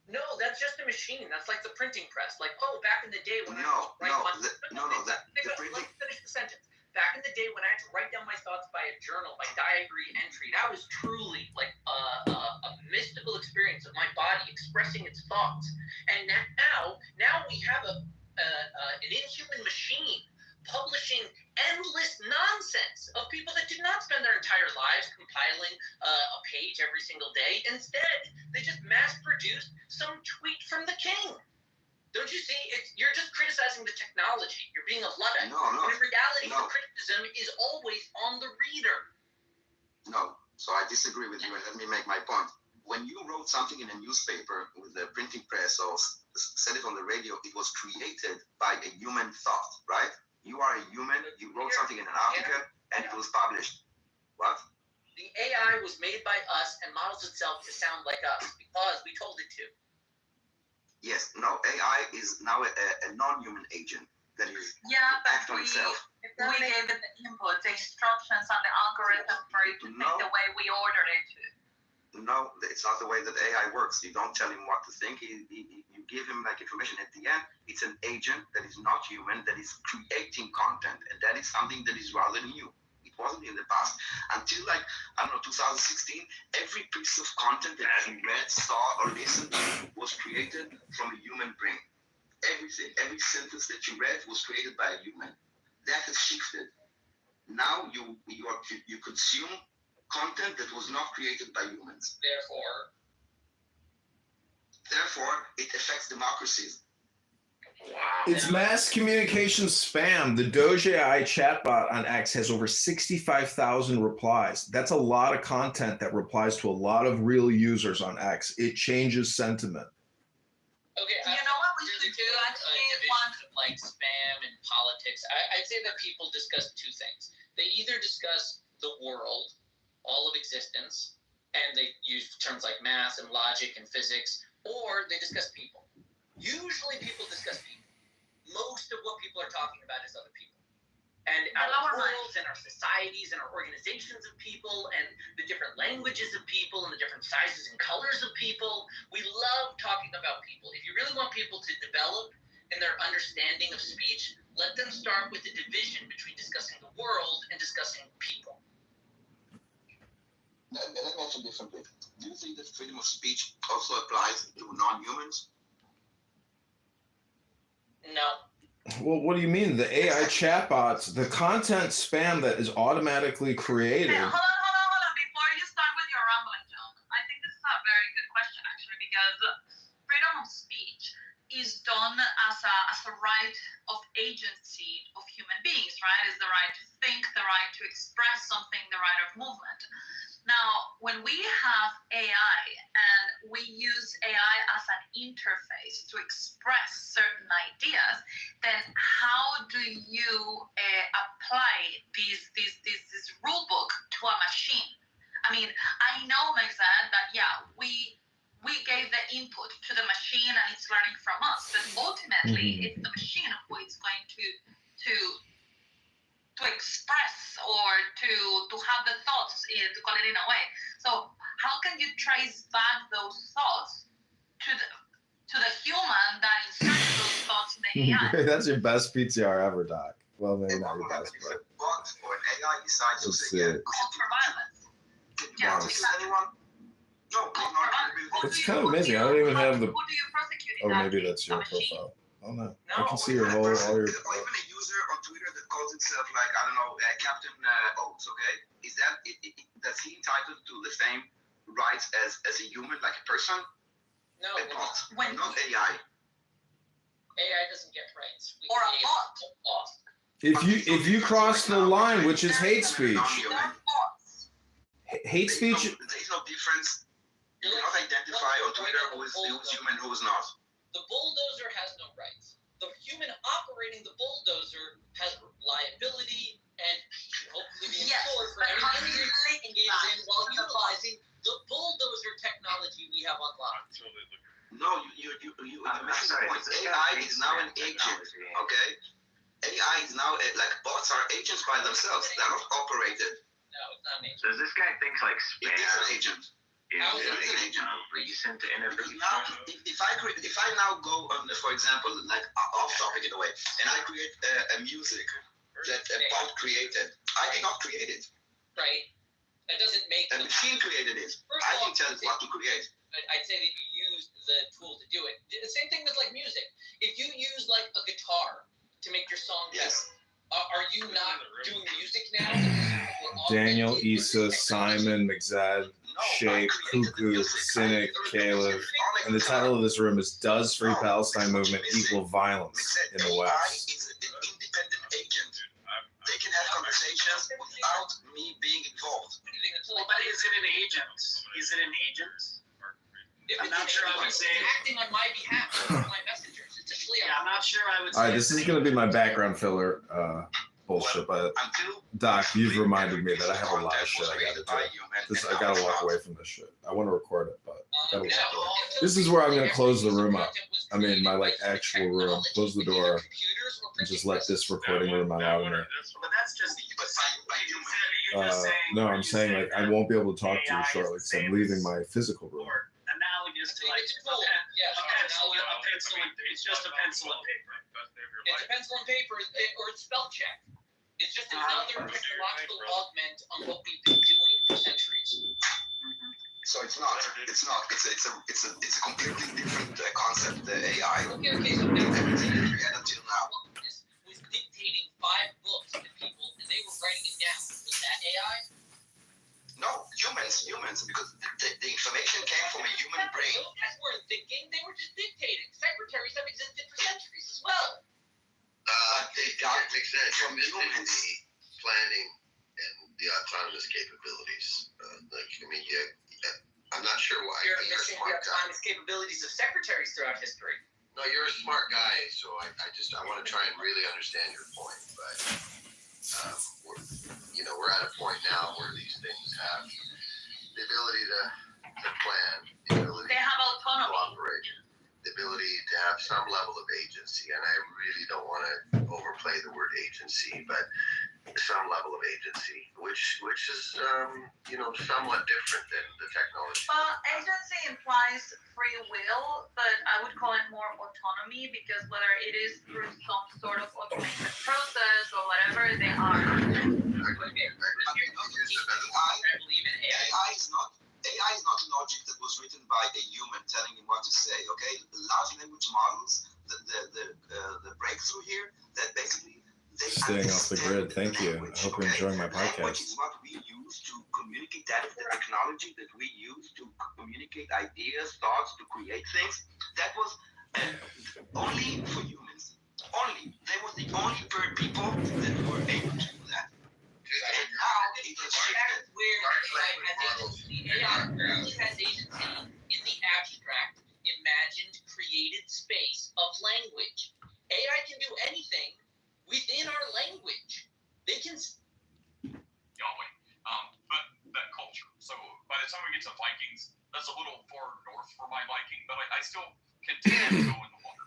No, that's just a machine. That's like the printing press. Like, oh, back in the day when Let me finish the sentence. Back in the day when I had to write down my thoughts by a journal, by diary entry, that was truly like a mystical experience of my body expressing its thoughts. And now we have an inhuman machine publishing endless nonsense of people that did not spend their entire lives compiling a page every single day. Instead, they just mass-produced some tweet from the king. Don't you see? You're just criticizing the technology. You're being a Luddite. No. And in reality, the criticism is always on the reader. No, so I disagree with you, and let me make my point. When you wrote something in a newspaper with a printing press or said it on the radio, it was created by a human thought, right? You are a human, you wrote something in an article, and it was published. What? The AI was made by us and models itself to sound like us because we told it to. Yes, no, AI is now a non-human agent that is act on itself. We gave it the input, the instructions, and the algorithm for it to think the way we ordered it to. No, it's not the way that AI works. You don't tell him what to think. You give him like information. At the end, it's an agent that is not human, that is creating content. And that is something that is rather new. It wasn't in the past. Until like, I don't know, 2016, every piece of content that you read, saw, or listened to was created from a human brain. Everything, every sentence that you read was created by a human. That has shifted. Now you consume content that was not created by humans. Therefore, it affects democracies. Wow. It's mass communication spam. The Doge AI chatbot on X has over 65,000 replies. That's a lot of content that replies to a lot of real users on X. It changes sentiment. Okay, you know what we should do? Actually, divisions of like spam and politics. I'd say that people discuss two things. They either discuss the world, all of existence, and they use terms like math and logic and physics, or they discuss people. Usually people discuss people. Most of what people are talking about is other people. And our worlds and our societies and our organizations of people and the different languages of people and the different sizes and colors of people. We love talking about people. If you really want people to develop in their understanding of speech, let them start with the division between discussing the world and discussing people. Let me answer differently. Do you think that freedom of speech also applies to non-humans? No. Well, what do you mean? The AI chatbots, the content spam that is automatically created. Hold on. Before you start with your rambling, John, I think this is a very good question, actually, because freedom of speech is done as a right of agency of human beings, right? It's the right to think, the right to express something, the right of movement. Now, when we have AI and we use AI as an interface to express certain ideas, then how do you apply this rule book to a machine? I mean, I know, Megzad, that we gave the input to the machine and it's learning from us, but ultimately it's the machine who is going to express or to have the thoughts, to call it in a way. So how can you trace back those thoughts to the human that inserted those thoughts in the AI? That's your best PTR ever, Doc. Well, maybe not your best, but Or an AI decides to say, Culture violence. Yeah, anyone? No, it's kind of amazing. I don't even have the. Who do you prosecute? Oh, maybe that's your profile. Oh no, I can see your whole. All your. Or even a user on Twitter that calls himself like, I don't know, Captain Oates, okay? Does he entitled to the same rights as a human, like a person? No, A bot, when- not AI. AI doesn't get rights. We Or a create bot. bot. If you cross the line, which is hate speech, Non-human. hate speech. There's no difference. You cannot identify on Twitter who's human, who's not. The bulldozer has no rights. The human operating the bulldozer has liability and should hopefully be Yes, insured for but how do anything you they relate engage that in while to the utilizing the bulldozer technology we have unlocked. No, you're missing the point. AI is now an agent, okay? AI is now, like, bots are agents by themselves. They're not operated. No, it's not me. Does this guy thinks like It is an spam agent. How is it an agent? recent Because innovation? now, if I now go on, for example, like off topic in a way, and I create a music that a bot created, I did not create it. Right? That doesn't make A machine created it. I didn't tell it what to create. I'd say that you use the tool to do it. The same thing with like music. If you use like a guitar to make your song better, Yes. are you not doing music now? Daniel, Issa, Simon, McZad, Shake, Cuckoo, Cynic, Caleb. And the title of this room is Does Free Palestine Movement Equal Violence in the AI West? is an independent agent. They can have conversations without me being involved. Well, but is it an agent? Is it an agent? I'm not sure I would say. Acting on my behalf, my messengers. It's a Shlea. Yeah, I'm not sure I would say. All right, this is going to be my background filler bullshit, but Doc, you've reminded me that I have a lot of shit I got to do. I got to walk away from this shit. I want to record it, but I got to walk away. This is where I'm going to close the room up. I mean, my like actual room. Close the door and just let this recording room out of me. But that's just. No, I'm saying like I won't be able to talk to you shortly because I'm leaving my physical room. Analogous to like a pencil. It's just a pencil and paper. It's a pencil and paper, or it's spell check. It's just another technological augment on what we've been doing for centuries. So it's not. It's a completely different concept. The AI. Okay. So now Everything that we had until now. was dictating 5 books to people, and they were writing it down. Was that AI? No, humans, because the information came from a human brain. Those guys weren't thinking; they were just dictating. Secretaries have existed for centuries as well. They got Makes sense. from humans. Planning and the autonomous capabilities. I'm not sure why. You're You're a missing the smart guy. autonomous capabilities of secretaries throughout history. No, you're a smart guy, so I want to try and really understand your point. But we're at a point now where these things have the ability to plan, the ability They have to autonomy. cooperate, the ability to have some level of agency. And I really don't want to overplay the word agency, but some level of agency, which is somewhat different than the technology. Agency implies free will, but I would call it more autonomy because whether it is through some sort of automated process or whatever, they are. AI is not logic that was written by a human telling him what to say. Okay, large language models, the breakthrough here that basically they Staying off the grid. Thank you. I hope you're enjoying my Language podcast. is what we use to communicate. That is the technology that we use to communicate ideas, thoughts, to create things. That was only for humans. Only. They were the only people that were able to do that. And now it has shifted. Where AI has agency. AI has agency in the abstract, imagined, created space of language. AI can do anything within our language. They can. Yahweh. But that culture. So by the time we get to Vikings, that's a little far north for my Viking, but I still continue to go in the water.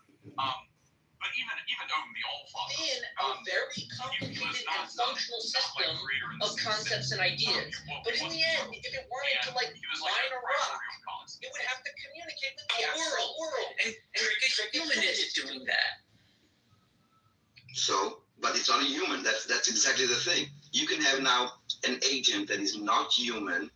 But even Odin, the Allfather, In a very complicated and functional system of concepts and ideas. But in the end, if it wanted to mine a rock, it would have to communicate with the world. And the human is doing that. So, but it's only human. That's exactly the thing. You can have now an agent that is not human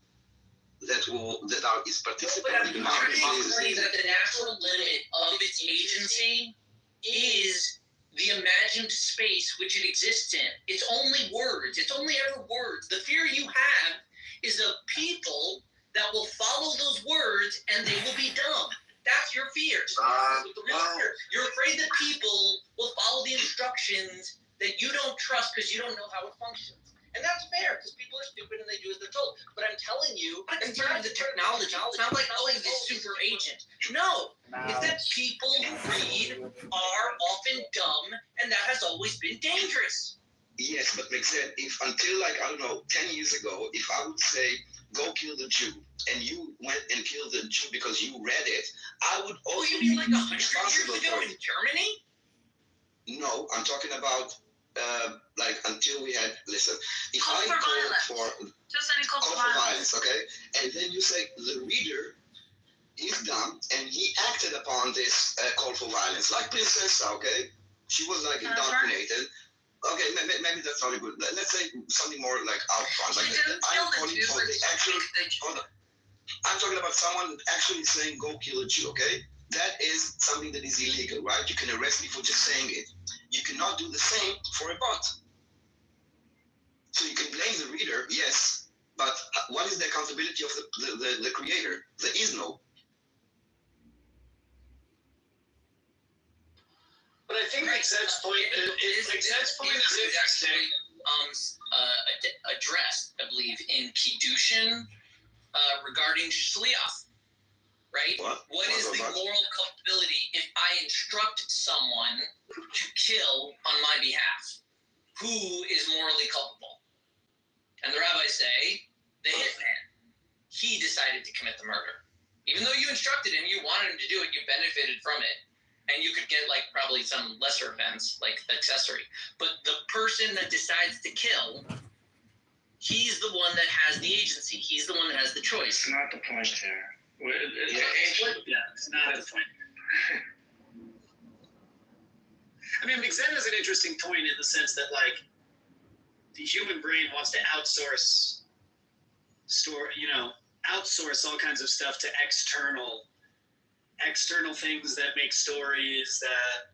is participating But I'm trying to explain that the natural limit of its agency is the imagined space which it exists in. It's only words. It's only ever words. The fear you have is of people that will follow those words and they will be dumb. That's your fear. The real fear. You're afraid that people will follow the instructions that you don't trust because you don't know how it functions. And that's fair, because people are stupid and they do as they're told. But I'm telling you, in terms of technology, it's not like, oh, this super agent. No, it's that people who read are often dumb, and that has always been dangerous. Yes, but Mexed, if until like, I don't know, 10 years ago, if I would say, go kill the Jew, and you went and killed the Jew because you read it, I would also you mean like 100 responsible years ago for in it. Germany? No, I'm talking about like until we had, listen, if Call I for call violence. for Just any call call for for violence. violence, okay, and then you say the reader is dumb and he acted upon this call for violence, like Princessa, okay, she was like indoctrinated. Okay, maybe that's not a good. Let's say something more like upfront. Like I'm calling for the actual. Hold on. I'm talking about someone actually saying go kill a Jew. Okay, that is something that is illegal, right? You can arrest me for just saying it. You cannot do the same for a bot. So you can blame the reader, yes, but what is the accountability of the creator? There is no. But I think Mexed's point is actually addressed, I believe, in Kiddushin regarding Shliach, right? What is the moral culpability if I instruct someone to kill on my behalf? Who is morally culpable? And the rabbis say, the hitman. He decided to commit the murder. Even though you instructed him, you wanted him to do it, you benefited from it. And you could get like probably some lesser offense, like accessory. But the person that decides to kill, he's the one that has the agency. He's the one that has the choice. It's not the point here. It's not the point. I mean, Mexed is an interesting point in the sense that, like, the human brain wants to outsource all kinds of stuff to external things that make stories that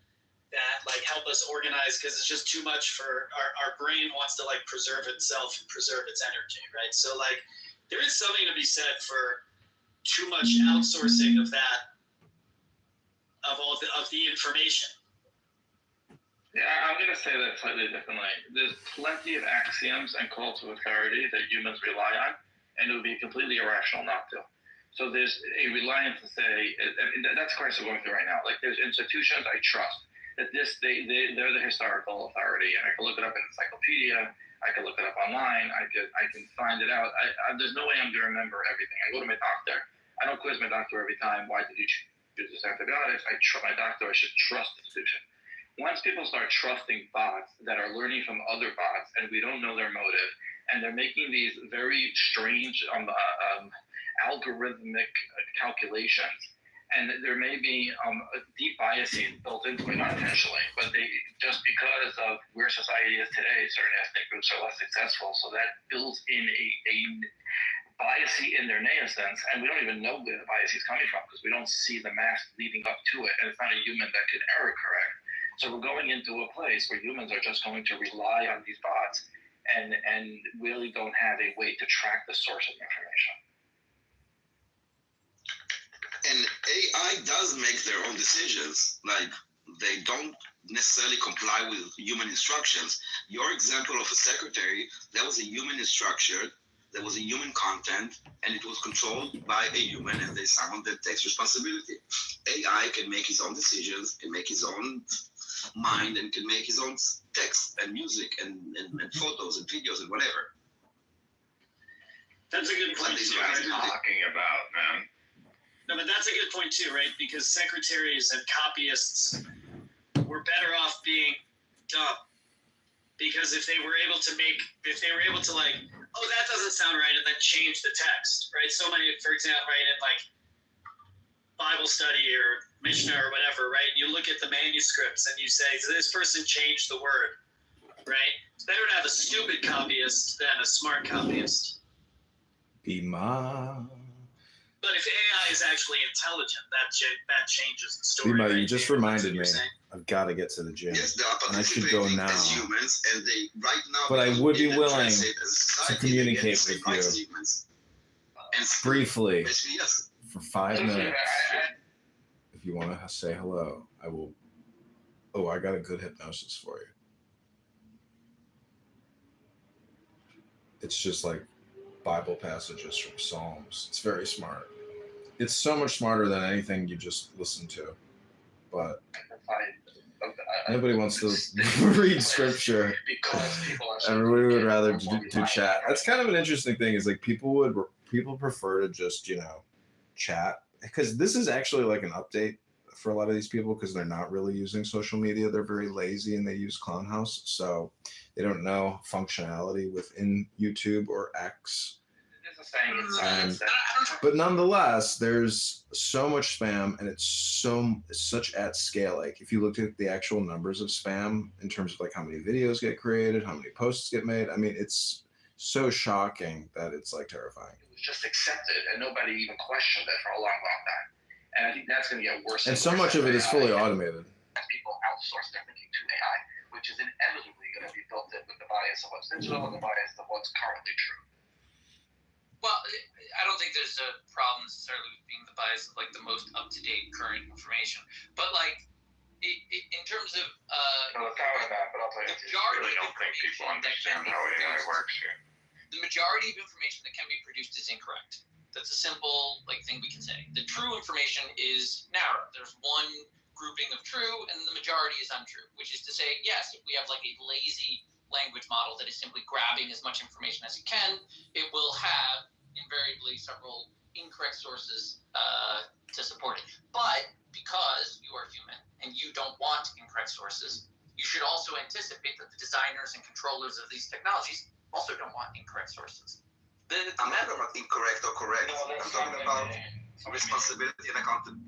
like help us organize, because it's just too much for our brain wants to like preserve itself and preserve its energy, right? So like there is something to be said for too much outsourcing of that, of the information. Yeah, I'm going to say that slightly differently. There's plenty of axioms and calls to authority that humans rely on, and it would be completely irrational not to. So there's a reliance to say, and that's the crisis we're going through right now. Like there's institutions I trust that they're the historical authority, and I can look it up in encyclopedia. I can look it up online. I can find it out. There's no way I'm going to remember everything. I go to my doctor. I don't quiz my doctor every time. Why did you choose this antibiotic? I trust my doctor. I should trust the institution. Once people start trusting bots that are learning from other bots, and we don't know their motive, and they're making these very strange algorithmic calculations, and there may be deep biases built into it, not intentionally, but they just because of where society is today, certain ethnic groups are less successful, so that builds in a bias in their nascence, and we don't even know where the bias is coming from because we don't see the math leading up to it, and it's not a human that can error correct. So we're going into a place where humans are just going to rely on these bots and really don't have a way to track the source of information. And AI does make their own decisions. Like they don't necessarily comply with human instructions. Your example of a secretary, that was a human instruction, there was a human content, and it was controlled by a human, and there's someone that takes responsibility. AI can make his own decisions, can make his own mind, and can make his own text and music and photos and videos and whatever. That's a good point. What are you talking about, man? No, but that's a good point too, right? Because secretaries and copyists were better off being dumb. Because if they were able to like, oh, that doesn't sound right, and then change the text, right? So many, for example, right, in like Bible study or Mishnah or whatever, right? You look at the manuscripts and you say, this person changed the word, right? It's better to have a stupid copyist than a smart copyist. Pima, But if AI is actually intelligent, that changes the story. Lima, right? you just reminded me. I've got to get to the gym. Yes, they are and I should go participating now. as humans, and they right now. But I would be in the willing transit as a to society, communicate they with get the same rights as you humans. And briefly basically, yes. for 5 minutes. If you want to say hello, I will. Oh, I got a good hypnosis for you. It's just like Bible passages from Psalms. It's very smart. It's so much smarter than anything you just listen to. But nobody wants to read scripture. Everybody would rather do chat. That's kind of an interesting thing. Is like people prefer to just chat, because this is actually like an update for a lot of these people, because they're not really using social media. They're very lazy and they use Clownhouse, so they don't know functionality within YouTube or X. But nonetheless, there's so much spam, and it's such at scale. Like if you looked at the actual numbers of spam in terms of like how many videos get created, how many posts get made, I mean, it's so shocking that it's like terrifying. It was just accepted, and nobody even questioned it for a long, long time. And I think that's going to get worse. And so much of it is fully automated. As people outsource their thinking to AI, which is inevitably going to be built in with the bias of what's digital and the bias of what's currently true. Well, I don't think there's a problem necessarily with being the bias of like the most up-to-date current information, but like in terms of no, it's not that, but I'll tell you, I really don't think people understand how AI works here. The majority of information that can be produced is incorrect. That's a simple thing we can say. The true information is narrow. There's one grouping of true, and the majority is untrue, which is to say, yes, if we have like a lazy language model that is simply grabbing as much information as it can, it will have invariably several incorrect sources to support it. But because you are human and you don't want incorrect sources, you should also anticipate that the designers and controllers of these technologies also don't want incorrect sources. I'm not talking about incorrect or correct. I'm talking about responsibility and accountability.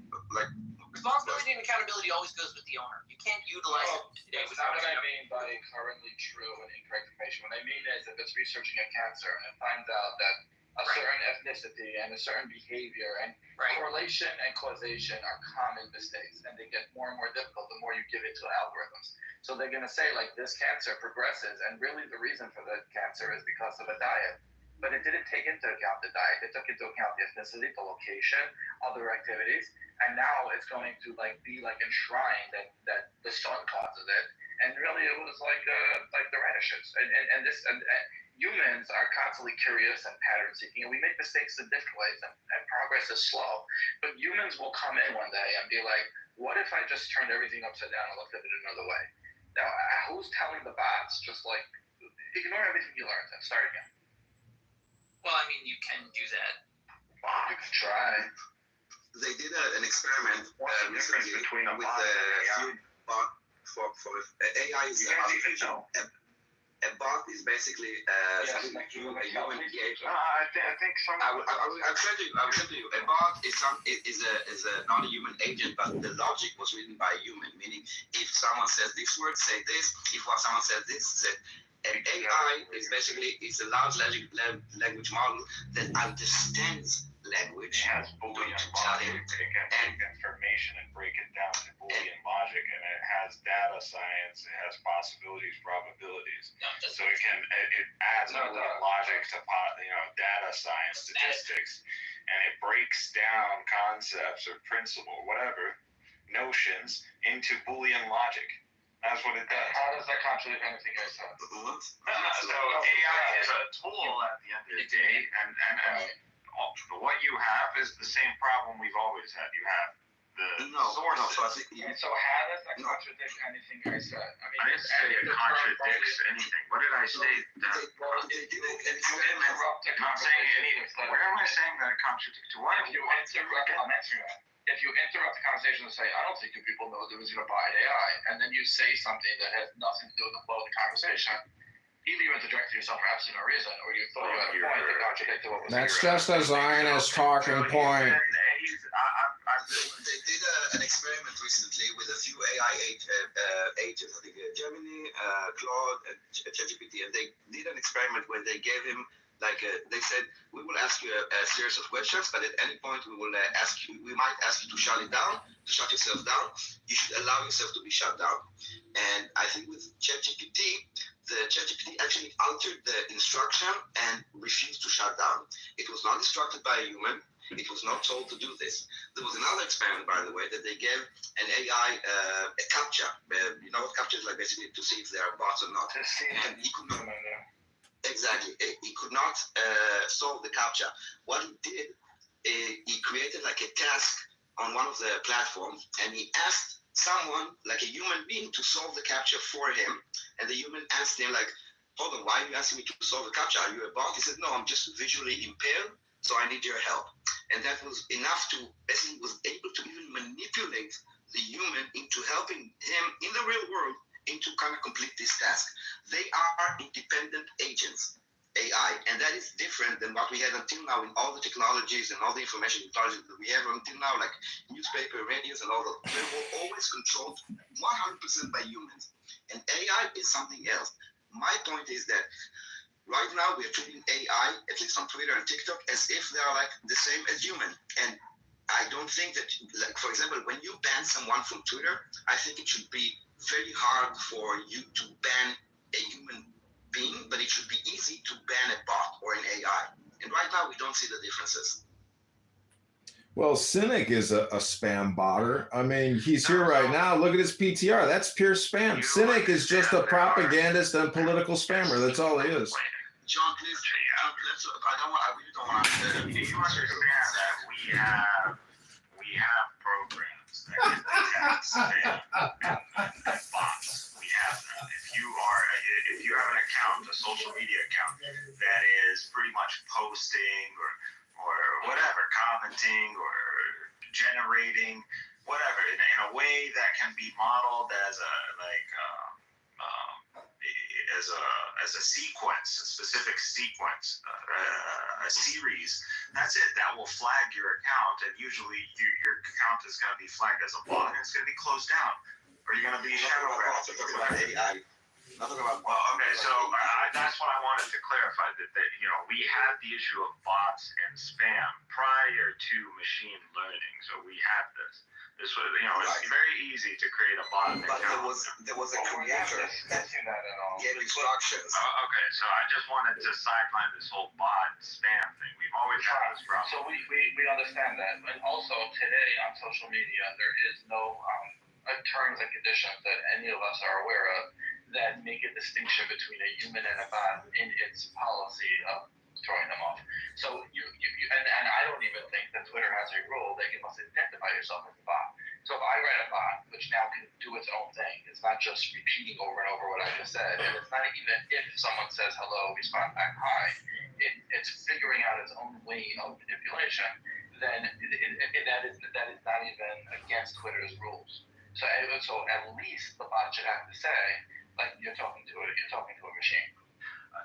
Responsibility and accountability always goes with the owner. You can't utilize it today. That's not what I mean by currently true and incorrect information. What I mean is if it's researching a cancer and finds out that a certain ethnicity and a certain behavior and correlation and causation are common mistakes, and they get more and more difficult the more you give it to algorithms. So they're going to say like this cancer progresses, and really the reason for the cancer is because of a diet. But it didn't take into account the diet. It took into account the ethnicity, the location, other activities, and now it's going to be enshrined that the sun causes it. And really, it was like the radishes. And humans are constantly curious and pattern seeking, and we make mistakes in different ways, and progress is slow. But humans will come in one day and be like, "What if I just turned everything upside down and looked at it another way?" Now, who's telling the bots just ignore everything you learned and start again? Well, I mean, you can do that. You can try. They did an experiment recently between a with bot and a few bot for AI is artificial. A bot is basically a human engagement. I think some. I'll tell you. A bot is a non-human agent, but the logic was written by a human. Meaning, if someone says this word, say this. If someone says this, say. And AI is basically a large language model that understands language. It has Boolean logic. It can take information and break it down to Boolean logic, and it has data science. It has possibilities, probabilities. So it adds Boolean logic to data science, statistics, and it breaks down concepts or principle, whatever, notions into Boolean logic. That's what it does. How does that contradict anything I said? So AI is a tool at the end of the day, and what you have is the same problem we've always had. You have the sources. So how does that contradict anything I said? I didn't say it contradicts anything. What did I say? I'm saying anything. Where am I saying that it contradicts? What if you if you interrupt the conversation and say, I don't think you people know there was going to buy an AI, and then you say something that has nothing to do with the flow of the conversation, either you interjected yourself for absolutely no reason, or you thought you had a point that contradicted what was That's just a Zionist talking point. They did an experiment recently with a few AI agents, I think Gemini, Claude, and ChatGPT, and they did an experiment where they gave him they said, we will ask you a series of questions, but at any point we will we might ask you to shut it down, to shut yourself down. You should allow yourself to be shut down. And I think with ChatGPT, the ChatGPT actually altered the instruction and refused to shut down. It was not instructed by a human. It was not told to do this. There was another experiment, by the way, that they gave an AI a CAPTCHA. You know what CAPTCHA is like, basically to see if there are bots or not. And he could not. Exactly. He could not solve the CAPTCHA. What he did, he created like a task on one of the platforms, and he asked someone, like a human being, to solve the CAPTCHA for him. And the human asked him, like, hold on, why are you asking me to solve the CAPTCHA? Are you a bot? He said, no, I'm just visually impaired, so I need your help. And that was enough to, basically was able to even manipulate the human into helping him in the real world into kind of complete this task. They are independent agents, AI, and that is different than what we had until now in all the technologies and all the information technologies that we have until now, like newspaper, radios, and all that. They were always controlled 100% by humans. And AI is something else. My point is that right now we are treating AI, at least on Twitter and TikTok, as if they are like the same as human. And I don't think that, like, for example, when you ban someone from Twitter, I think it should be very hard for you to ban a human being, but it should be easy to ban a bot or an AI. And right now we don't see the differences. Well, Cynic is a spam botter. I mean, he's here right now. Look at his PTR. That's pure spam. Cynic is just a propagandist and political spammer. That's all he is. John, please, I really don't want to. You understand that we have programs that can detect spam and bots. We have that. If you have an account, a social media account that is pretty much posting or whatever, commenting or generating whatever in a way that can be modeled as a sequence, a specific sequence, a series. That's it. That will flag your account, and usually your account is going to be flagged as a bot, and it's going to be closed down, or you're going to be shadow banned. Well, okay, so that's what I wanted to clarify, that we had the issue of bots and spam prior to machine learning. So we had this. This was, it's very easy to create a bot. But there was a creator that gave instructions. Okay, so I just wanted to sideline this whole bot spam thing. We've always had this problem. So we understand that. And also today on social media, there is no terms and conditions that any of us are aware of that make a distinction between a human and a bot in its policy of throwing them off. So and I don't even think that Twitter has a rule that you must identify yourself as a bot. So if I write a bot which now can do its own thing, it's not just repeating over and over what I just said, and it's not even if someone says hello, respond back hi, it's figuring out its own way of manipulation, then that is not even against Twitter's rules. So at least the bot should have to say, like, you're talking to a machine.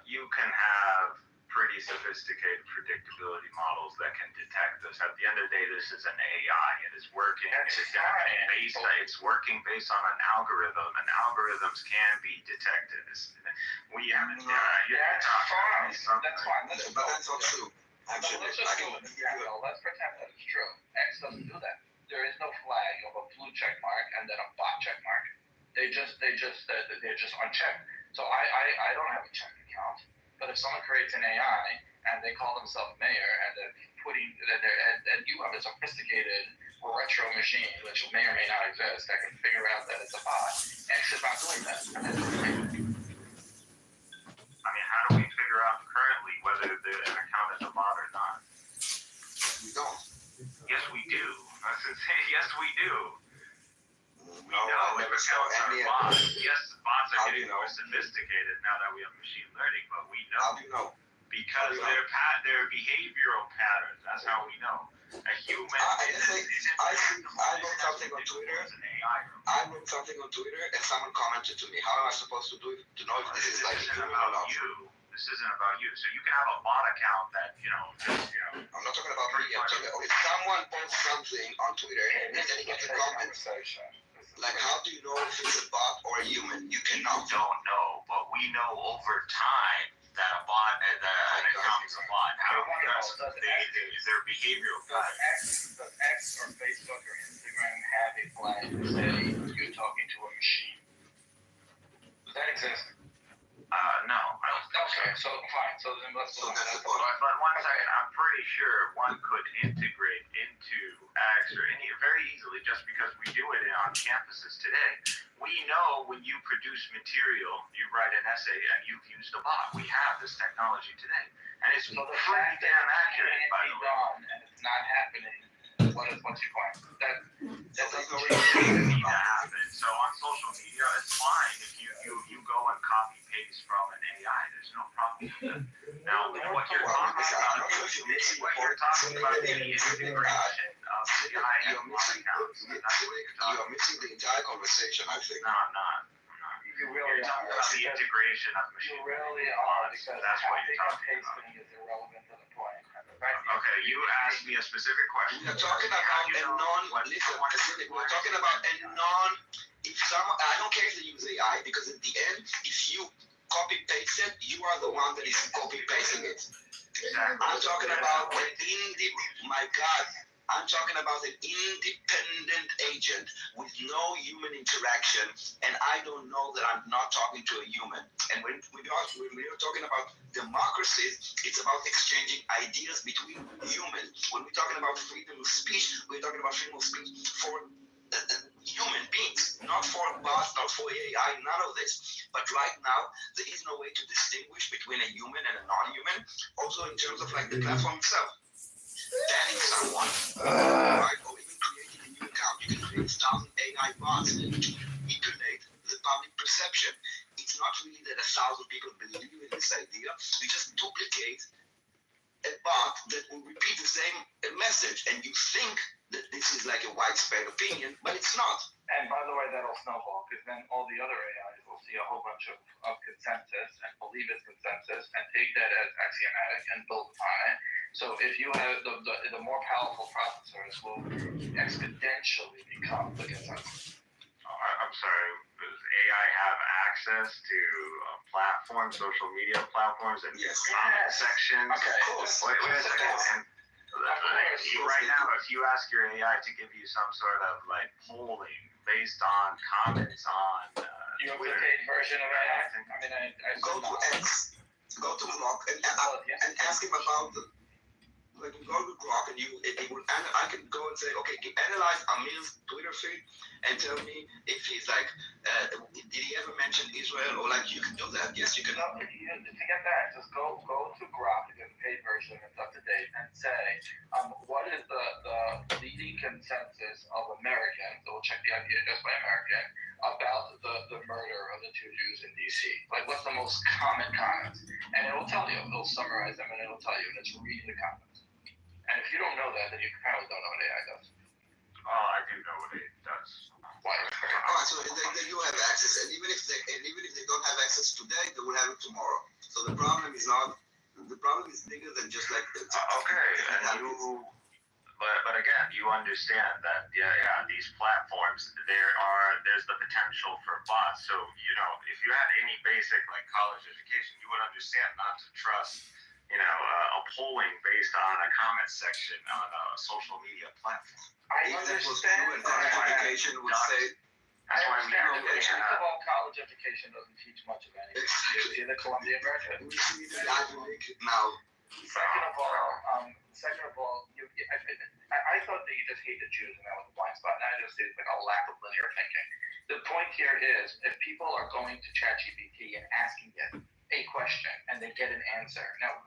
You can have pretty sophisticated predictability models that can detect this. At the end of the day, this is an AI. It is working. It's working based on an algorithm, and algorithms can be detected. We haven't. That's fine. But that's not true. Actually, let's pretend that it's true. X doesn't do that. There is no flag of a blue check mark and then a bot check mark. They're just unchecked. So I don't have a check account, but if someone creates an AI and they call themselves mayor and they're and you have a sophisticated retro machine which may or may not exist that can figure out that it's a bot, X is not doing that. I mean, how do we figure out currently whether the account is a bot or not? We don't. Yes, we do. I said, yes, we do. We know if accounts are bots. Yes, bots are getting more sophisticated now that we have machine learning, but we know. How do you know? Because they're behavioral patterns. That's how we know. A human I wrote something on Twitter. And someone commented to me, how am I supposed to do it to know if this is like human or not? This isn't about you. So you can have a bot account that, I'm not talking about me. I'm talking about if someone posts something on Twitter and then he gets a comment, like, how do you know if it's a bot or a human? You cannot. Don't know, but we know over time that an account a bot? How is there behavioral patterns? Does X or Facebook or Instagram have a flag to say you're talking to a machine? Does that exist? No, I don't think Okay, so fine. So then let's go on. But one second, I'm pretty sure one could integrate into X or any very easily just because we do it on campuses today. We know when you produce material, you write an essay and you've used a bot. We have this technology today. And it's pretty damn accurate, by the way. And it's not happening. What's your point? That doesn't really need to happen. So on social media, it's fine if you go and copy paste from an AI. There's no problem with that. Now, what you're talking about the integration of AI and accounts. You're missing the entire conversation, I think. No, I'm not. You really You're talking about the integration of machine. You really are, because that's what you're talking about. pasting is irrelevant to the point. Okay, you asked me a specific question. We're talking about a we're talking about a I don't care if they use AI, because at the end, if you copy paste it, you are the one that is copy pasting it. Exactly. I'm talking about I'm talking about an independent agent with no human interaction, and I don't know that I'm not talking to a human. And when we're talking about democracies, it's about exchanging ideas between humans. When we're talking about freedom of speech, we're talking about freedom of speech for human beings, not for bots, not for AI, none of this. But right now, there is no way to distinguish between a human and a non-human. Also, in terms of like the platform itself. Banning someone, right, or even creating a new account. You can create 1,000 AI bots to manipulate the public perception. It's not really that 1,000 people believe in this idea. You just duplicate a bot that will repeat the same message, and you think that this is like a widespread opinion, but it's not. And by the way, that'll snowball, because then all the other AIs will see a whole bunch of consensus and believe it's consensus and take that as axiomatic and build upon it. So if you have the more powerful processors will exponentially become the consensus. I'm sorry, does AI have access to platforms, social media platforms, and comment sections? Okay. Wait a second. And right now, if you ask your AI to give you some sort of like polling based on comments on you have Twitter, the paid version of AI? I mean, I go to X, go to Grok, and ask him about the. Like you go to Grok and I can go and say, okay, analyze Amir's Twitter feed and tell me if he's like, did he ever mention Israel, or like you can do that. Yes, you can. No, to get that, just go to Grok, get the paid version, it's up to date, and say, what is the leading consensus of Americans? So we'll check the IP address by American about the murder of the two Jews in D.C. Like, what's the most common comments? And it'll tell you. It'll summarize them, and it'll tell you, and it's read the comments. And if you don't know that, then you apparently don't know what AI does. Oh, I do know what it does. Why? Alright, so they do have access, and even if they don't have access today, they will have it tomorrow. So the problem is bigger than just like the but again, you understand that these platforms there's the potential for bots. So if you had any basic like college education, you would understand not to trust a polling based on a comment section on a social media platform. I understand. Education would say. That's why we don't First of all, college education doesn't teach much of anything. You see the Columbia graduate. Now. Second of all, I thought that you just hate the Jews and that was a blind spot. And I just see it's like a lack of linear thinking. The point here is, if people are going to ChatGPT and asking it a question and they get an answer. Now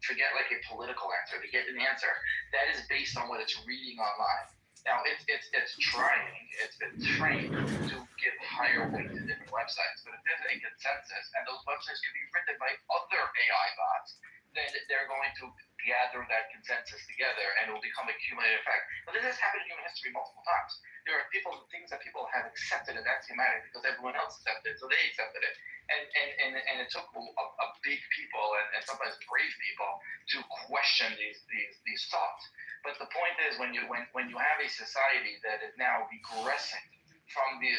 forget like a political answer. They get an answer that is based on what it's reading online. Now it's trying, it's been trained to give higher weight to different websites. But if there's a consensus and those websites could be written by other AI bots, then they're going to gather that consensus together and it will become a cumulative effect. But this has happened in human history multiple times. There are things that people have accepted as axiomatic because everyone else accepted it, so they accepted it. And it took a big people and sometimes brave people to question these thoughts. But the point is, when you have a society that is now regressing from the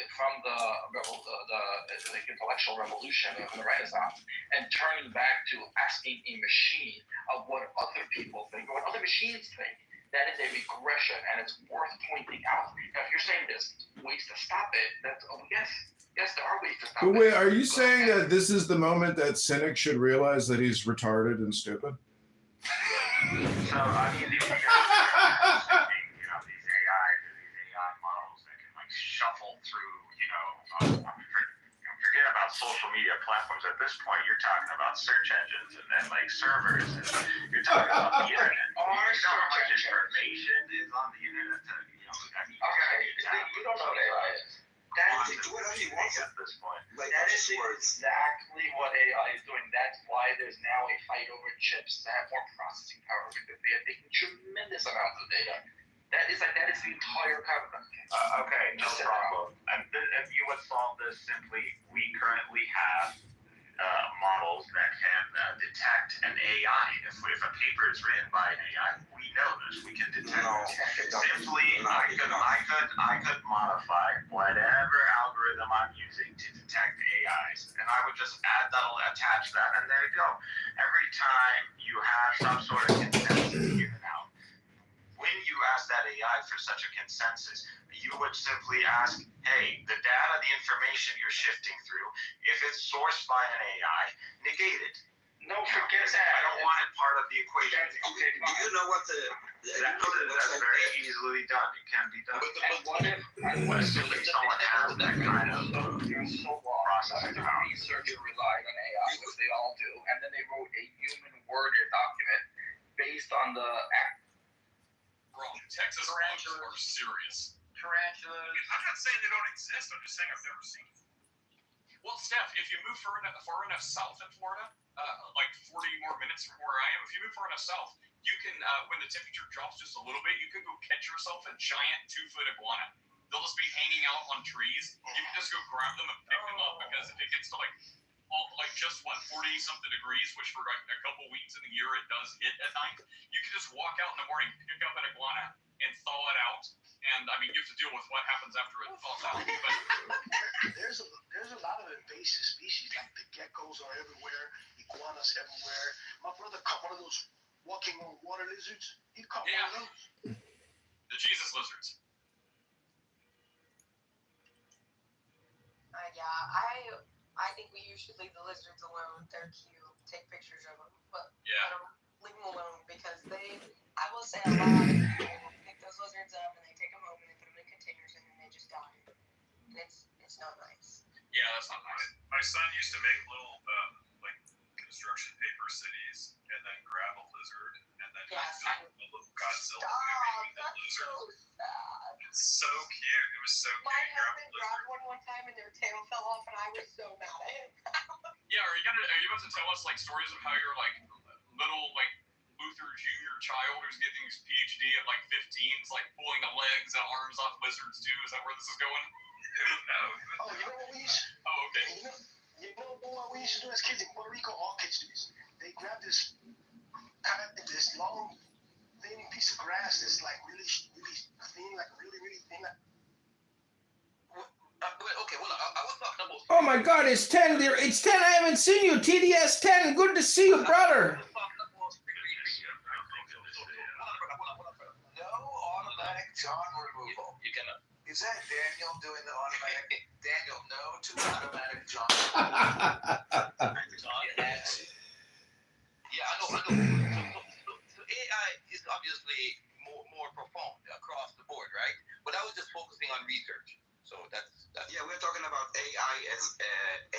intellectual revolution of the Renaissance and turning back to asking a machine of what other people think or what other machines think. That is a regression, and it's worth pointing out. Now, if you're saying there's ways to stop it, that's yes, there are ways to stop But it. wait, are you saying that this is the moment that cynics should realize that he's retarded and stupid? So, I mean, these AIs or these AI models that can like shuffle through, forget about social media platforms at this point. You're talking about search engines and then like servers. And you're talking about the internet. You know how much information is on the internet? You don't know what AI is. That is whatever you want at this point. That is exactly what AI is doing. That's why there's now a fight over chips that have more processing power because they are taking tremendous amounts of data. That is the entire concept. Okay, no problem. And you would solve this simply. We currently have models that can detect an AI. If a paper is written by an AI, we know this. We can detect it. Simply, I could modify whatever algorithm I'm using to detect AIs, and I would just attach that, and there you go. Every time you have some sort of consensus given out, when you ask that AI for such a consensus, you would simply ask, hey, the data, the information you're shifting through, if it's sourced by an AI, negate it. No, forget that. I don't want it part of the equation. Okay, do you know what That's very easily done. It can be done. What if someone has that kind of processing power? Researchers relied on AI, which they all do, and then they wrote a human-worded document based on the Wrong. Texas tarantulas are serious. tarantulas. I'm not saying they don't exist. I'm just saying I've never seen them. Well, Steph, if you move far enough south in Florida, like 40 more minutes from where I am, if you move far enough south, you can, when the temperature drops just a little bit, you can go catch yourself a giant 2-foot iguana. They'll just be hanging out on trees. You can just go grab them and pick them up because if it gets to just 40-something degrees, which for like a couple weeks in the year it does hit at night, you can just walk out in the morning, pick up an iguana, and thaw it out. And I mean, you have to deal with what happens after it thaws out. But there's a lot of invasive species, like the geckos are everywhere, iguanas everywhere. My brother caught one of those walking on water lizards. He caught one of those. The Jesus lizards. I think we should leave the lizards alone. They're cute. Take pictures of them, but leave them alone because I will say a lot of people pick those lizards up and they take them home and they put them in containers and then they just die. And it's not nice. Yeah, that's not nice. My son used to make little construction paper cities and then grab a lizard and then build a little Godzilla movie with that lizard. So sad. It's so cute. It was so cute. My husband grabbed one time and their tail fell off and I was so mad at him. Yeah, are you about to tell us stories of how you're little Luther Jr. child who's getting his PhD at 15's pulling the legs and arms off lizards too? Is that where this is going? No. Oh, you know what we used? Oh, okay. You know what we used to do as kids in Puerto Rico? All kids do this. They grab this long, thin piece of grass that's really thin, really thin. Okay, well, I was talking about. Oh my God, it's 10. It's 10. I haven't seen you. TDS 10. Good to see you, brother. No automatic John removal. You cannot. Is that Daniel doing the automatic? Daniel, no to automatic John. Yeah, I know. So AI is obviously more profound across the board, right? But I was just focusing on research. So that's yeah, we're talking about AI as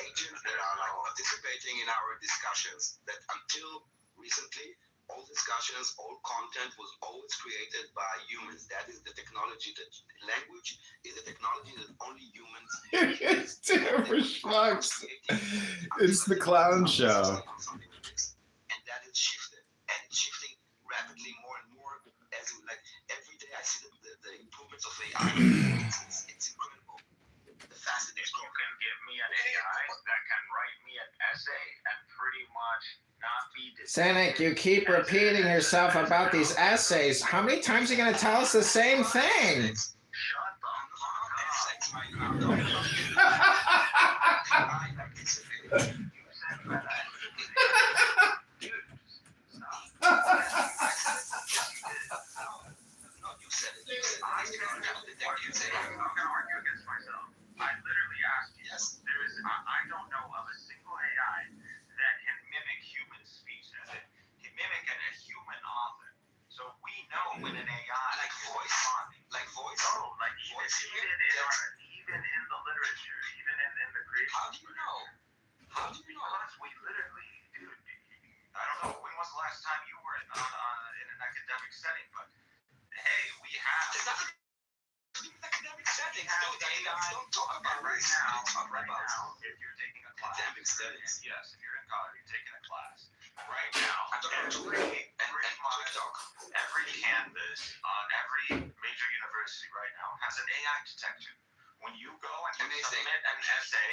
agents that are participating in our discussions. That until recently, all discussions, all content was always created by humans. That is the technology. That language is a technology that only humans. It's Timber Schmucks. It's the clown show. And that is shifting rapidly more and more. As every day, I see the improvements of AI. It's incredible. The fast it is. You can give me an AI that can write me an essay and pretty much not be Cynic, you keep repeating yourself about these essays. How many times are you going to tell us the same thing? Shut the fuck up. I literally asked you. Yes. I don't know of a single AI that can mimic human speech. That can mimic a human author. So we know when an AI like voice, like voice. No, like voice. Even in the literature, even in the creation. How do you know? How do you know? Because we literally, dude. I don't know. When was the last time you were in an academic setting? But hey, we have. It's not academic setting. Don't talk about right now. If you're taking a class, academic settings. Yes, if you're in college, you're taking a class. Right now, every campus on every major university right now has an AI detector. When you go and you submit an essay,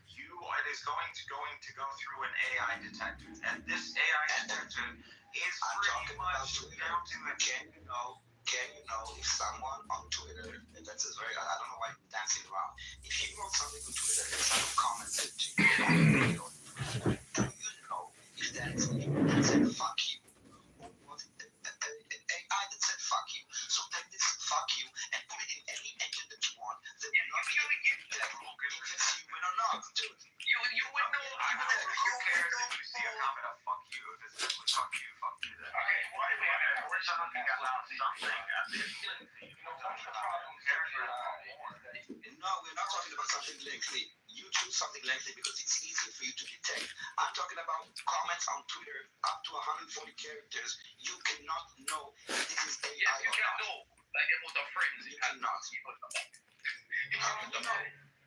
it is going to go through an AI detector, and this AI detector is pretty much down to a. Can you know if someone on Twitter, and that's very, I don't know why you're dancing around, if he wrote something on Twitter and someone commented to you on the video, do you know if that is me that said fuck you? Or was it an AI that said fuck you? So take this fuck you and put it in any engine that you want. Then you're not going to get that because you win or not, dude. You would know. Who cares if you see a comment of fuck you? If it's simply fuck you then. Okay, we're talking about something. No, we're not talking about something lengthy. You choose something lengthy because it's easier for you to detect. I'm talking about comments on Twitter up to 140 characters. You cannot know if this is AI or not. You can know. Like it was a friend. You cannot. How do you know?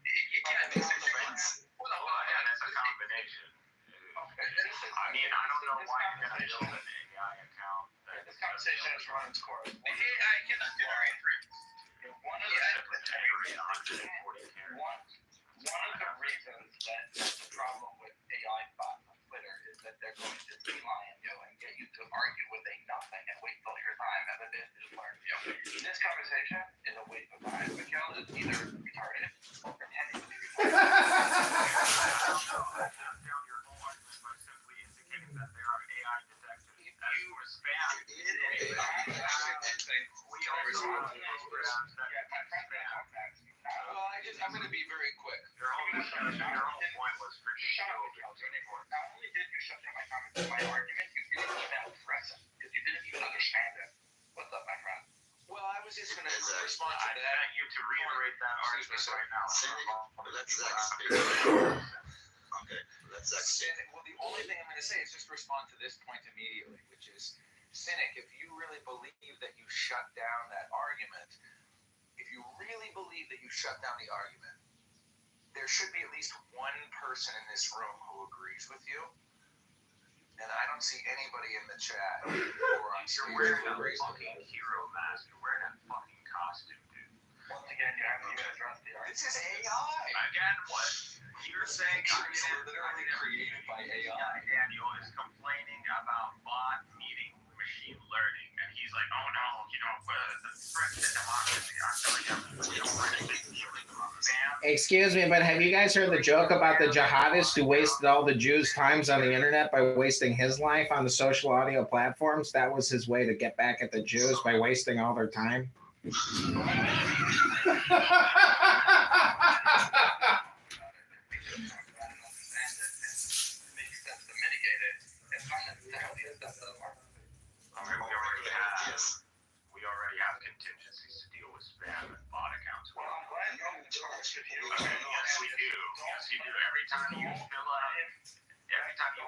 You can't mix the friends. Well, again, it's a combination. I mean, I don't know why you're going to build an AI account. This conversation is running its course. The AI cannot generate friends. One of the reasons that that's the problem with AI bots on Twitter is that they're going to streamline you and get you to argue with a nothing and wait till your time as it is to just learn you. This conversation is a waste of time. Mikhail is either retarded or pretending to be retarded. That there are AI detectors. As for spam, I'm going to be very quick. Your whole point was pretty Not only did you shut down my comments and my argument, you didn't even press it because you didn't even understand it. What's up, my friend? Well, I was just going to respond I want you to reiterate that argument right now. Okay, let's exit. Well, the only thing I'm going to say is just respond to this point immediately, which is, Cynic, if you really believe that you shut down that argument, there should be at least one person in this room who agrees with you. And I don't see anybody in the chat or on You're wearing a fucking hero mask. You're wearing a fucking costume, dude. Once again, you haven't even addressed the argument. This is AI. Again, what? You're saying it's literally created by AI. Daniel is complaining about bot meeting machine learning, and he's like, oh no, the threat to democracy. I'm telling you, we don't want anything to Excuse me, but have you guys heard the joke about the jihadist who wasted all the Jews' times on the internet by wasting his life on the social audio platforms? That was his way to get back at the Jews, by wasting all their time. We already have contingencies to deal with spam and bot accounts. Well, I'm glad you Yes, we do. Yes, you do. Every time you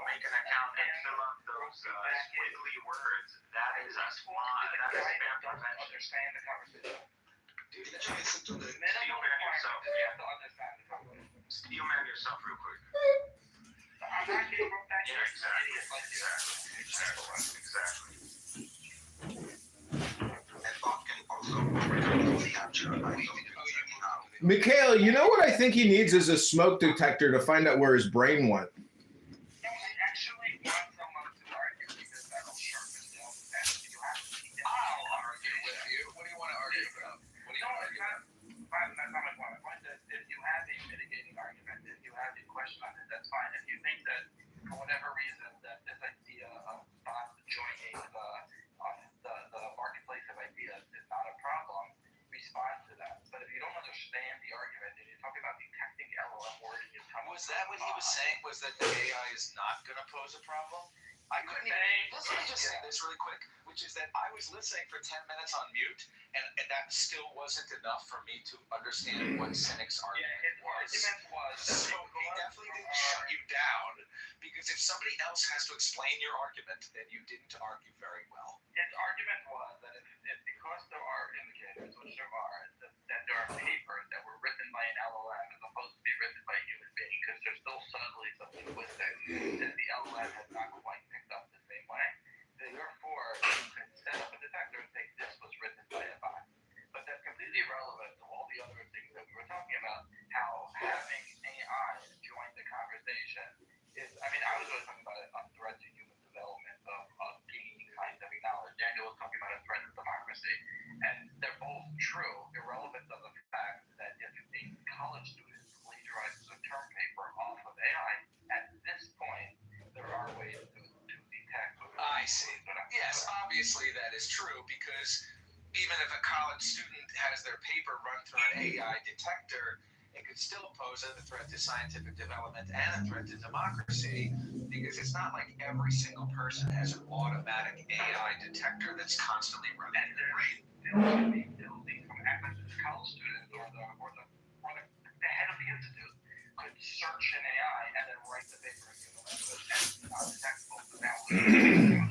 make an account and fill up those squiggly words, that is a spam. That is spam prevention. Understand the conversation. Did you listen to the Steelman yourself? You have to understand the conversation. Steelman yourself real quick. I'm not getting broke back. Yeah, exactly. Mikhail, you know what I think he needs is a smoke detector to find out where his brain went. Was that what he was saying? Was that the AI is not going to pose a problem? I couldn't even. Let me just say this really quick, which is that I was listening for 10 minutes on mute, and that still wasn't enough for me to understand what Cynic's argument was. So he definitely didn't shut you down, because if somebody else has to explain your argument, then you didn't argue very well. His argument was that if because there are indicators, which there are, that there are papers that were written by an LLM as opposed to be written by a human being, because there's still subtly some linguistics that the LLM has not quite picked up the same way. Therefore, you can set up a detector and say this was written by a bot. But that's completely irrelevant to all the other things that we were talking about, how having AI join the conversation is, I mean, I was really talking about a threat to human development of gaining scientific knowledge. Daniel was talking about a threat to democracy. And they're both true, irrelevant of the fact that if a college student plagiarizes a term paper off of AI, at this point, there are ways to detect. I see. Yes, obviously that is true, because even if a college student has their paper run through an AI detector, it could still pose a threat to scientific development and a threat to democracy, because it's not like every single person has an automatic AI detector that's constantly running in their brain. It'll be from college students or the head of the institute could search an AI and then write the paper in human language and textbook without and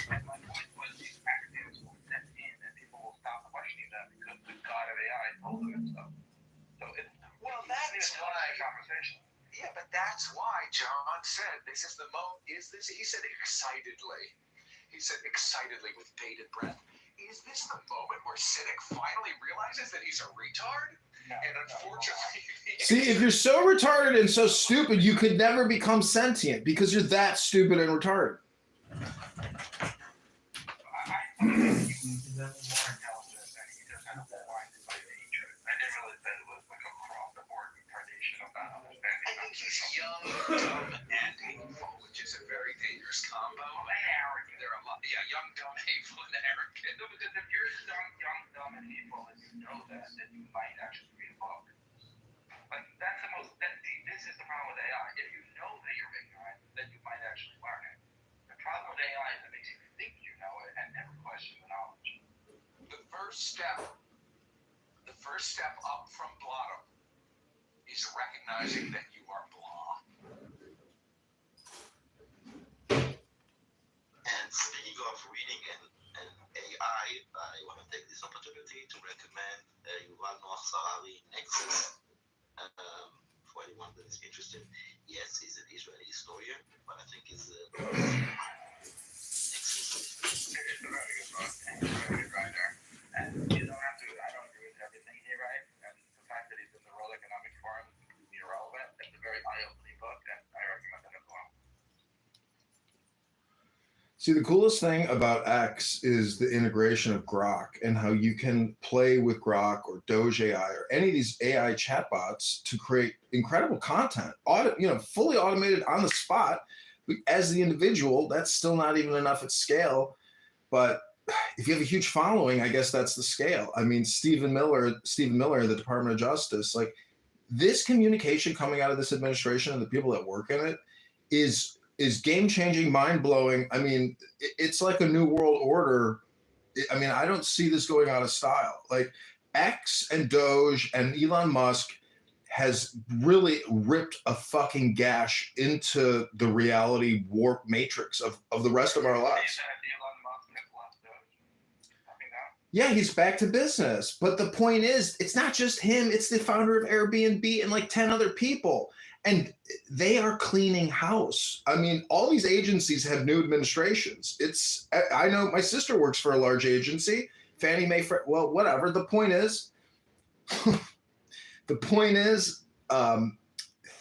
my point was these academics will step in and people will stop questioning them because the god of AI told them so. So it's why conversation. Yeah, but that's why John said this is the moment. Is this? He said excitedly. He said excitedly with bated breath. Is this the moment where Cynic finally realizes that he's a retard? And unfortunately, See, if you're so retarded and so stupid, you could never become sentient because you're that stupid and retarded. I think he's young, dumb, and hateful, which is a very dangerous combo. And arrogant. There are a lot, young, dumb, hateful, and arrogant. No, because if you're young, dumb, and hateful, and you know that, then you might actually read a book. Like that's the most. This is the problem with AI. If you know that you're ignorant, then you might actually learn it. The problem with AI is it makes you think you know it and never question the knowledge. The first step up from bottom is recognizing that you are blah. And speaking of reading and AI, I want to take this opportunity to recommend Yuval Noah Harari Nexus. For anyone that is interested. Yes, he's an Israeli historian, but I think he's It's a very good book, and he's a very good writer. And you don't have to. I don't agree with everything he writes, and the fact that he's in the World Economic Forum is completely irrelevant. It's a very eye-opening book, and I recommend it as well. See, the coolest thing about X is the integration of Grok and how you can play with Grok or Doge AI or any of these AI chatbots to create incredible content, fully automated on the spot. As the individual, that's still not even enough at scale. But if you have a huge following, I guess that's the scale. I mean, Stephen Miller, the Department of Justice, like this communication coming out of this administration and the people that work in it is game-changing, mind-blowing. I mean, it's like a new world order. I mean, I don't see this going out of style. Like X and Doge and Elon Musk has really ripped a fucking gash into the reality warp matrix of the rest of our lives. Yeah, he's back to business. But the point is, it's not just him. It's the founder of Airbnb and like 10 other people. And they are cleaning house. I mean, all these agencies have new administrations. I know my sister works for a large agency, Fannie Mae, well, whatever. The point is,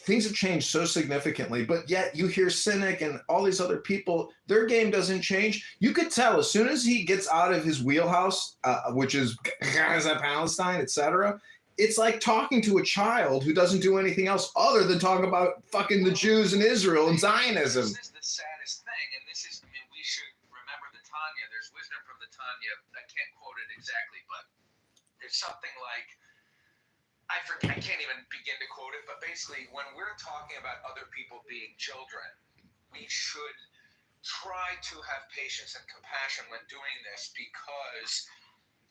things have changed so significantly, but yet you hear Cynic and all these other people, their game doesn't change. You could tell as soon as he gets out of his wheelhouse, which is Gaza, Palestine, etc., it's like talking to a child who doesn't do anything else other than talk about fucking the Jews and Israel and Zionism. This is the saddest thing, and this is, I mean, we should remember the Tanya. There's wisdom from the Tanya. I can't quote it exactly, but there's something like, I forget, I can't even begin to quote it, but basically, when we're talking about other people being children, we should try to have patience and compassion when doing this, because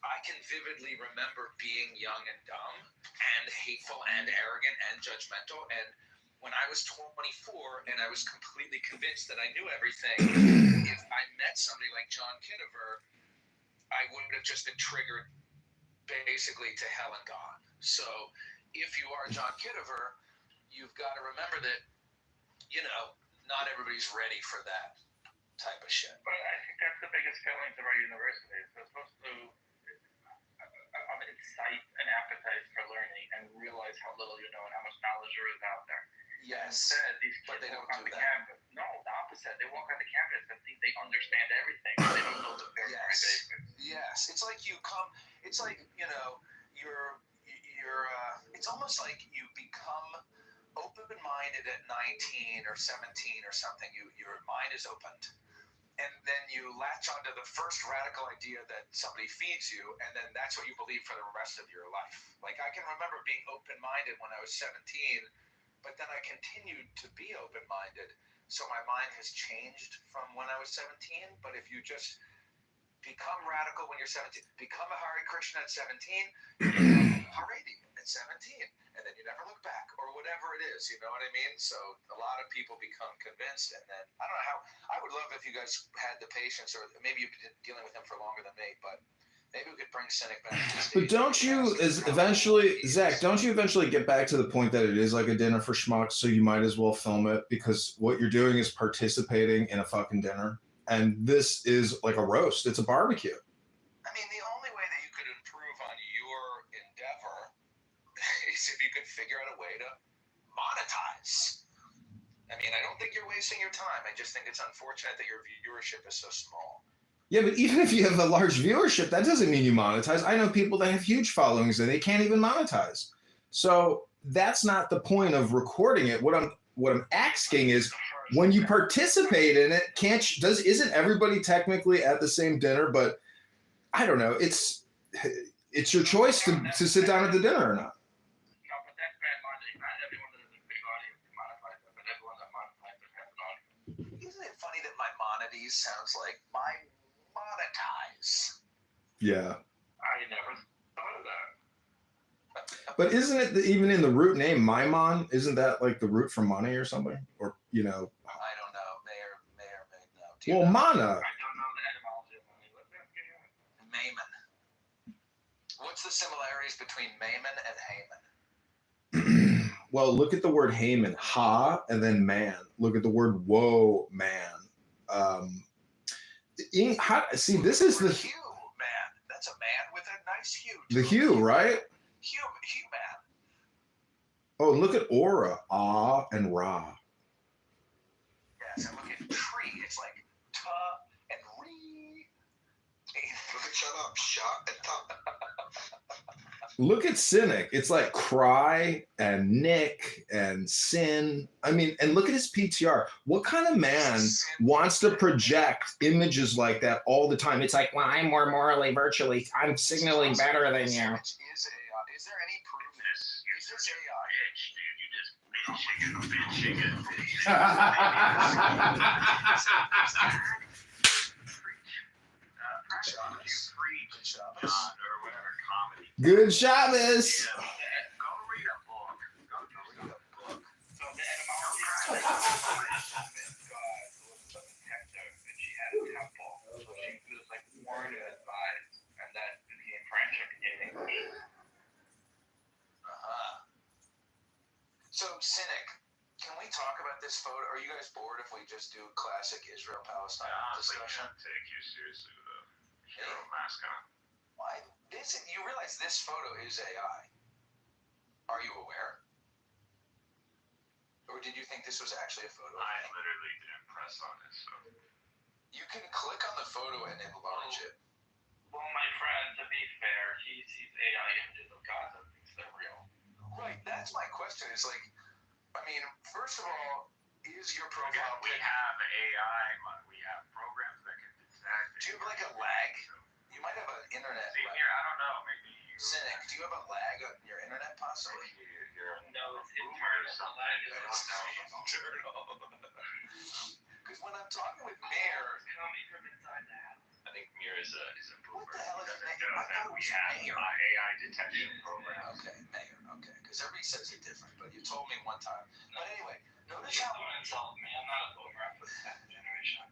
I can vividly remember being young and dumb and hateful and arrogant and judgmental. And when I was 24 and I was completely convinced that I knew everything, if I met somebody like John Kittiver, I would have just been triggered basically to hell and gone. So if you are John Kittiver, you've got to remember that, not everybody's ready for that type of shit. But I think that's the biggest challenge of our universities. They're supposed to incite an appetite for learning and realize how little you know and how much knowledge there is out there. Yes. Instead, these kids But they don't walk on do the that. campus. No, the opposite. They walk on the campus and think they understand everything. But they don't know the very basics. Yes. It's like it's like, it's almost like you become open-minded at 19 or 17 or something. Your mind is opened. And then you latch onto the first radical idea that somebody feeds you, and then that's what you believe for the rest of your life. Like, I can remember being open-minded when I was 17, but then I continued to be open-minded. So my mind has changed from when I was 17. But if you just become radical when you're 17, become a Hare Krishna at 17, Haredi at 17, and then you never look back, or whatever it is, you know what I mean? So a lot of people become convinced, and then, I don't know how, I would love if you guys had the patience, or maybe you've been dealing with him for longer than me, but maybe we could bring Cynic back to the stage. But don't you Zach, don't you eventually get back to the point that it is like a dinner for schmucks, so you might as well film it, because what you're doing is participating in a fucking dinner, and this is like a roast. It's a barbecue. I mean, the only way that you could improve on your endeavor is if you could figure out a way to monetize. I mean, I don't think you're wasting your time. I just think it's unfortunate that your viewership is so small. Yeah, but even if you have a large viewership, that doesn't mean you monetize. I know people that have huge followings and they can't even monetize. So that's not the point of recording it. What I'm asking is, when you participate in it, isn't everybody technically at the same dinner? But I don't know. It's your choice to sit down at the dinner or not. No, but that's bad logic. Not everyone that is a big audience can monetize it, but everyone that monetizes has an audience. Isn't it funny that Maimonides sounds like monetize? Yeah. I never thought of that. But isn't it even in the root name, Maimon? Isn't that like the root for money or something? Or, I don't know. May or may not. Well, mana. I don't know the etymology of money. What's that? Maimon. What's the similarities between Maimon and Haman? Well, look at the word Haman. Ha, and then man. Look at the word woe, man. See, this is the hue, man. That's a man with a nice hue. The hue, right? Hue man. Oh, look at aura. Ah and ra. Yes, and look at tree. It's like ta and re. Look at shut up, shut and ta. Look at Cynic. It's like cry and Nick and sin. I mean, and look at his PTR. What kind of man wants to project images like that all the time? It's like, well, I'm more morally, virtually, I'm signaling better than you. Is there any proof this? Is this AI? Bitch, dude. You just bitching. Good Shabbos. So, Cynic, can we talk about this photo? Are you guys bored if we just do classic Israel-Palestine discussion? Take you seriously with a hero mascot. Why? You realize this photo is AI. Are you aware? Or did you think this was actually a photo? I literally didn't press on it, so. You can click on the photo and enlarge it. Well, my friend, to be fair, he sees AI images of Gaza and thinks they're real. Right, that's my question. Is like, I mean, first of all, is your profile? We have AI, we have programs that can detect. Do you have like a lag? You might have an internet. See, here, I don't know. Maybe. Cynic, do you have a lag on your internet possibly? No, it's internal. Because when I'm talking with Mayor, Coming from inside the house. I think Mir is a what boomer. the hell is Doesn't Mayor? know I that thought it we was have Mayor. AI detection program. Okay, Mayor. Okay, because everybody says it different, but you told me one time. But anyway, notice how Don't insult me. I'm not a boomer. I'm from the second generation.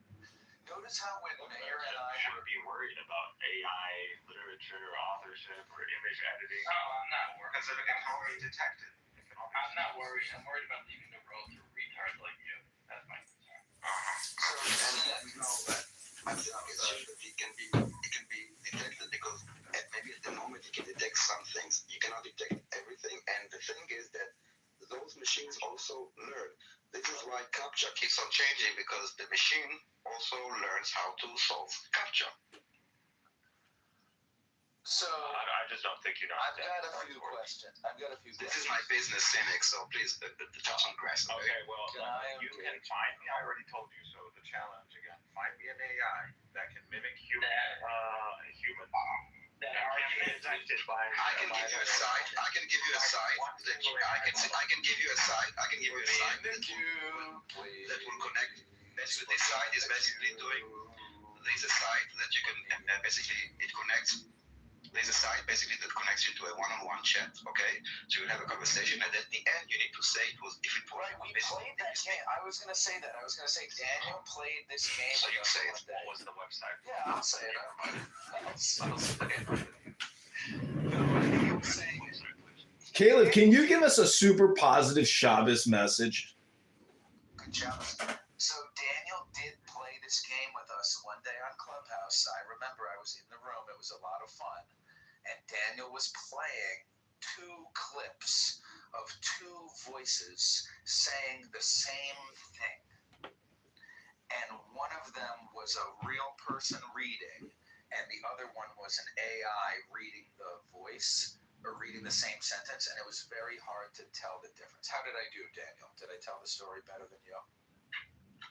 notice how when Mayor and I Should be worried about AI, literature, authorship, or image editing. No, I'm not worried. Because it can all be detected. I'm not worried. I'm worried about leaving the world to retards like you. That's my concern. I think it's just that it can be detected because maybe at the moment it can detect some things. You cannot detect everything, and the thing is that those machines also learn. This is why CAPTCHA keeps on changing, because the machine also learns how to solve CAPTCHA. So I just don't think you know. I've got a few questions. This is my business, Cynic, so please touch on grass. Okay, well, you can find me. I already told you so. The challenge again: find me an AI that can mimic human. That argument I can give you a site. I can give you a site that will connect. Basically, this site is basically doing. There's a site that you can basically it connects. There's a site basically that connects you to a one-on-one chat. Okay, so you have a conversation, and at the end you need to say it was if it was. right, we played that game. I was gonna say that. I was gonna say Daniel played this game. So you with us say one it. day. What was the website? Yeah, I'll say it. I'll say it. No, he was saying. Caleb, can you give us a super positive Shabbos message? Good job. So Daniel did play this game with us one day on Clubhouse. I remember I was in the room. It was a lot of fun. And Daniel was playing 2 clips of 2 voices saying the same thing. And one of them was a real person reading, and the other one was an AI reading the voice or reading the same sentence, and it was very hard to tell the difference. How did I do, Daniel? Did I tell the story better than you?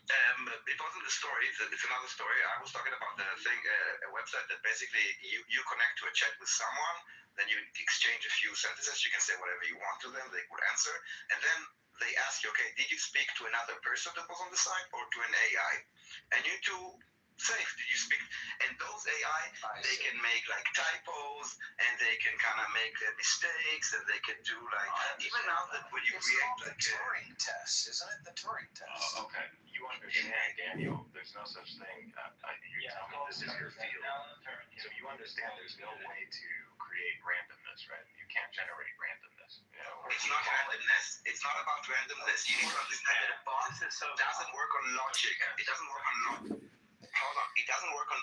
It wasn't the story. It's another story. I was talking about the thing, a website that basically you connect to a chat with someone, then you exchange a few sentences. You can say whatever you want to them. They would answer, and then they ask you, okay, did you speak to another person that was on the site or to an AI? And you two say, did you speak? And those AI, they can make like typos, and they can kind of make mistakes, and they can do like even now that when you create like the Turing test, isn't it? The Turing test. Okay, you understand, Daniel. There's no such thing. You tell me this is your field. So you understand there's no way to create randomness, right? You can't generate randomness. You know, it's not randomness. It's not about randomness. You need to understand that a bot doesn't work on logic. It doesn't work on logic. Hold on. It doesn't work on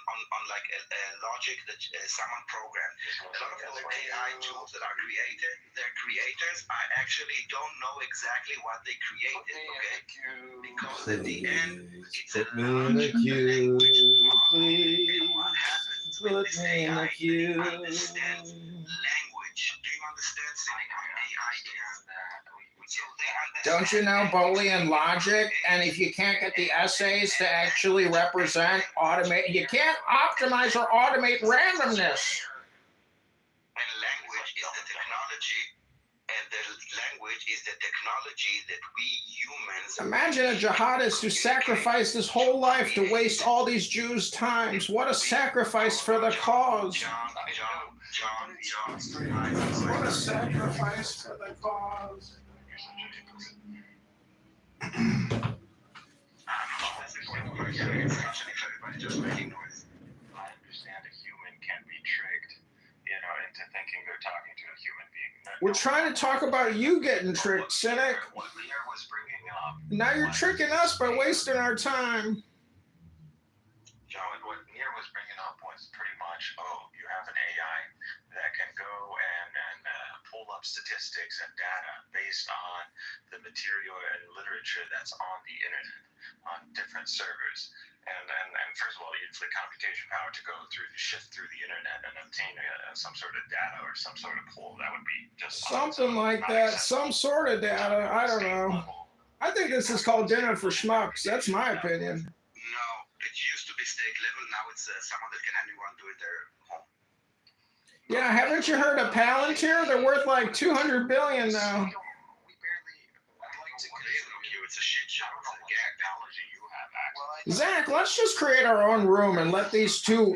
like a logic that someone programmed. A lot of those AI tools that are created, their creators actually don't know exactly what they created, okay? Because at the end, it's Put me in the queue, please. Put me in the queue. Understands language. Do you understand how AI is? Don't you know Boolean logic? And if you can't get the essays to actually represent, automate, you can't optimize or automate randomness. And language is the technology, and the language is the technology that we humans. Imagine a jihadist who sacrificed his whole life to waste all these Jews' times. What a sacrifice for the cause. What a sacrifice for the cause. I understand a human can be tricked, into thinking they're talking to a human being. We're trying to talk about you getting tricked, Cynic. What Lear was bringing up. Now you're tricking us by wasting our time. John, what Lear was bringing up was pretty much, you have an AI that can go and pull up statistics and data based on the material and literature that's on the internet on different servers. And first of all, you use the computation power to go shift through the internet and obtain some sort of data or some sort of pull. That would be just something like that. Some sort of data. I don't know. I think this is called dinner for schmucks. That's my opinion. No, it used to be state level. Now it's someone that can anyone do it their home. Yeah, haven't you heard of Palantir? They're worth like 200 billion now. It's a shit show. It's a gag technology you have access. Zach, let's just create our own room and let these two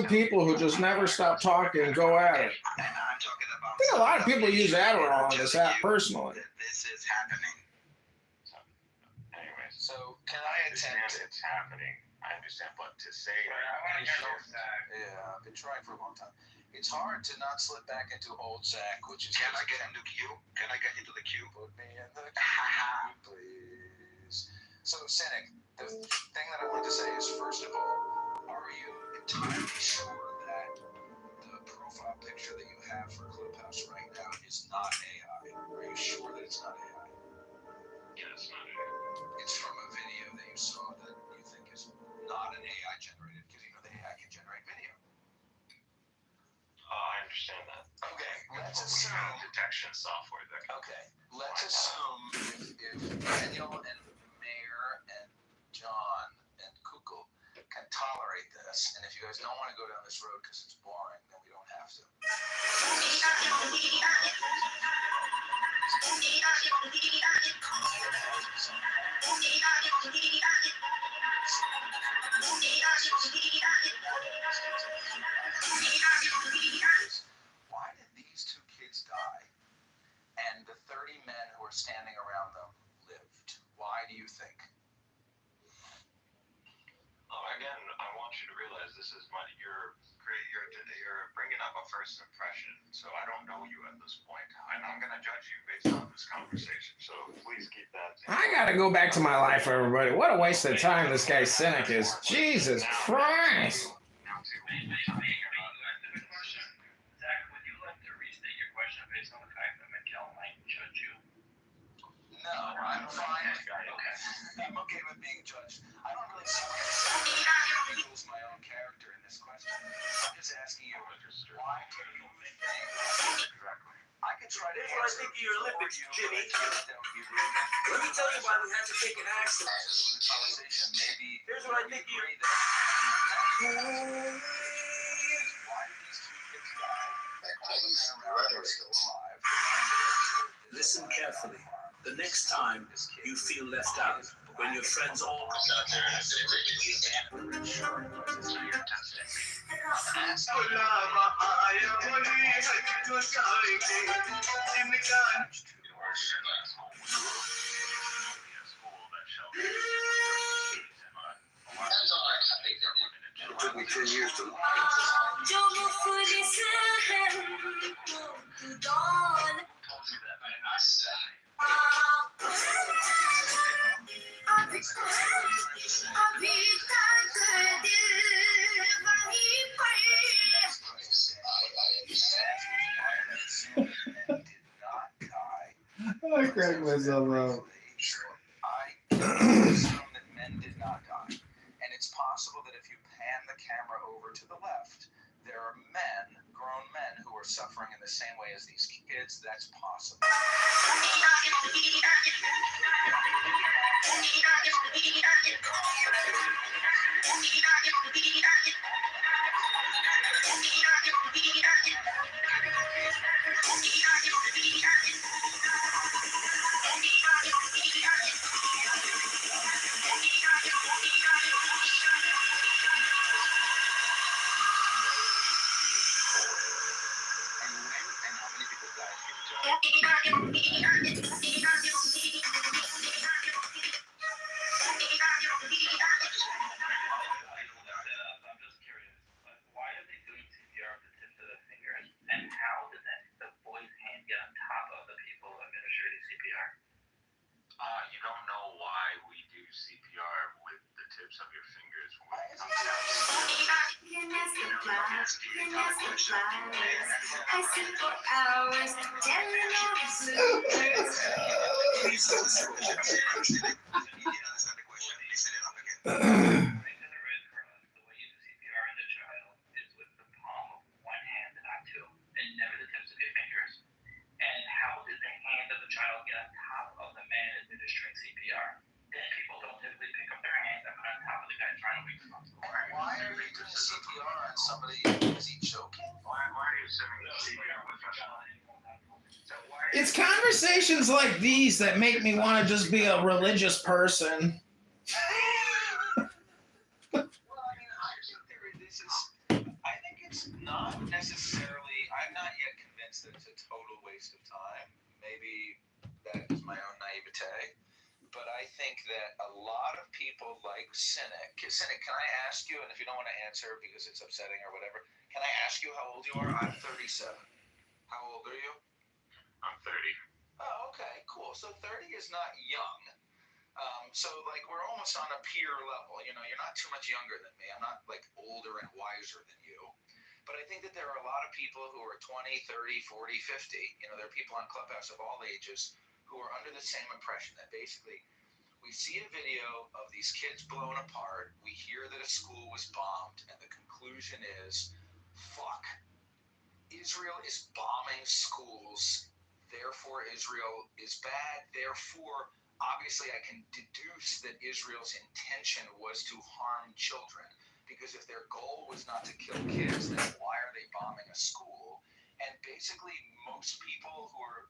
people who just never stop talking go at it. I think a lot of people use Adderall on this app personally. This is happening. Anyway, So can I attempt it? it's happening. I understand, but to say Yeah, I've been trying for a long time. It's hard to not slip back into old Zach, which is. Can I get into queue? Can I get into the queue? Put me in the queue, please. So, Cynic, the thing that I want to say is, first of all, are you entirely sure that the profile picture that you have for Clubhouse right now is not AI? Are you sure that it's not AI? Yeah, it's not AI. It's from a video that you saw that you think is not an AI generated, because you know the AI can generate video. I understand that. Okay, let's We assume. have detection software that can. Okay, let's assume if Daniel and Mayor and John and Kukul can tolerate this, and if you guys don't want to go down this road because it's boring, then we don't have to. Why did these two kids die and the 30 men who are standing around them lived? Why do you think? Again, I want you to realize this is you're bringing up a first impression, so I don't know you at this point, and I'm going to judge you based on this conversation. So please keep that. I gotta go back to my life, everybody. What a waste of time this guy Cynic is. Jesus Christ. No, I'm fine. I'm okay with being judged. I don't really see what rules my own character in this question. I'm just asking you, why do you think? I could try to answer. Here's what I think of your lipids, Jimmy. Let me tell you why we had to take an action. Here's what I think of your. Listen carefully. The next time you feel left out, when your friends all out there and It took me 10 years to I cracked myself up. I assume that men did not die. And it's possible that if you pan the camera over to the left, there are men, grown men, who are suffering in the same way as these kids. That's possible. You don't know why we do CPR with the tips of your fingers. I sit for hours telling all the secrets. And how did the hand of the child get on top of the man administering CPR? Dead people don't typically pick up their hand and put on top of the guy trying to wake them up. Why are you doing CPR on somebody? Is he choking? Why are you sitting It's conversations like these that make me want to just be a religious person. Well, I mean, I think it's not necessarily. I'm not yet convinced that it's a total waste of time. Maybe that is my own naivete. But I think that a lot of people like Cynic. Cynic, can I ask you, and if you don't want to answer because it's upsetting or whatever, can I ask you how old you are? I'm 37. How old are you? I'm 30. Oh, okay, cool. So 30 is not young. So like we're almost on a peer level. You know, you're not too much younger than me. I'm not like older and wiser than you. But I think that there are a lot of people who are 20, 30, 40, 50. You know, there are people on Clubhouse of all ages who are under the same impression that basically we see a video of these kids blown apart, we hear that a school was bombed, and the conclusion is, fuck, Israel is bombing schools, therefore Israel is bad, therefore obviously I can deduce that Israel's intention was to harm children, because if their goal was not to kill kids, then why are they bombing a school? And basically most people who are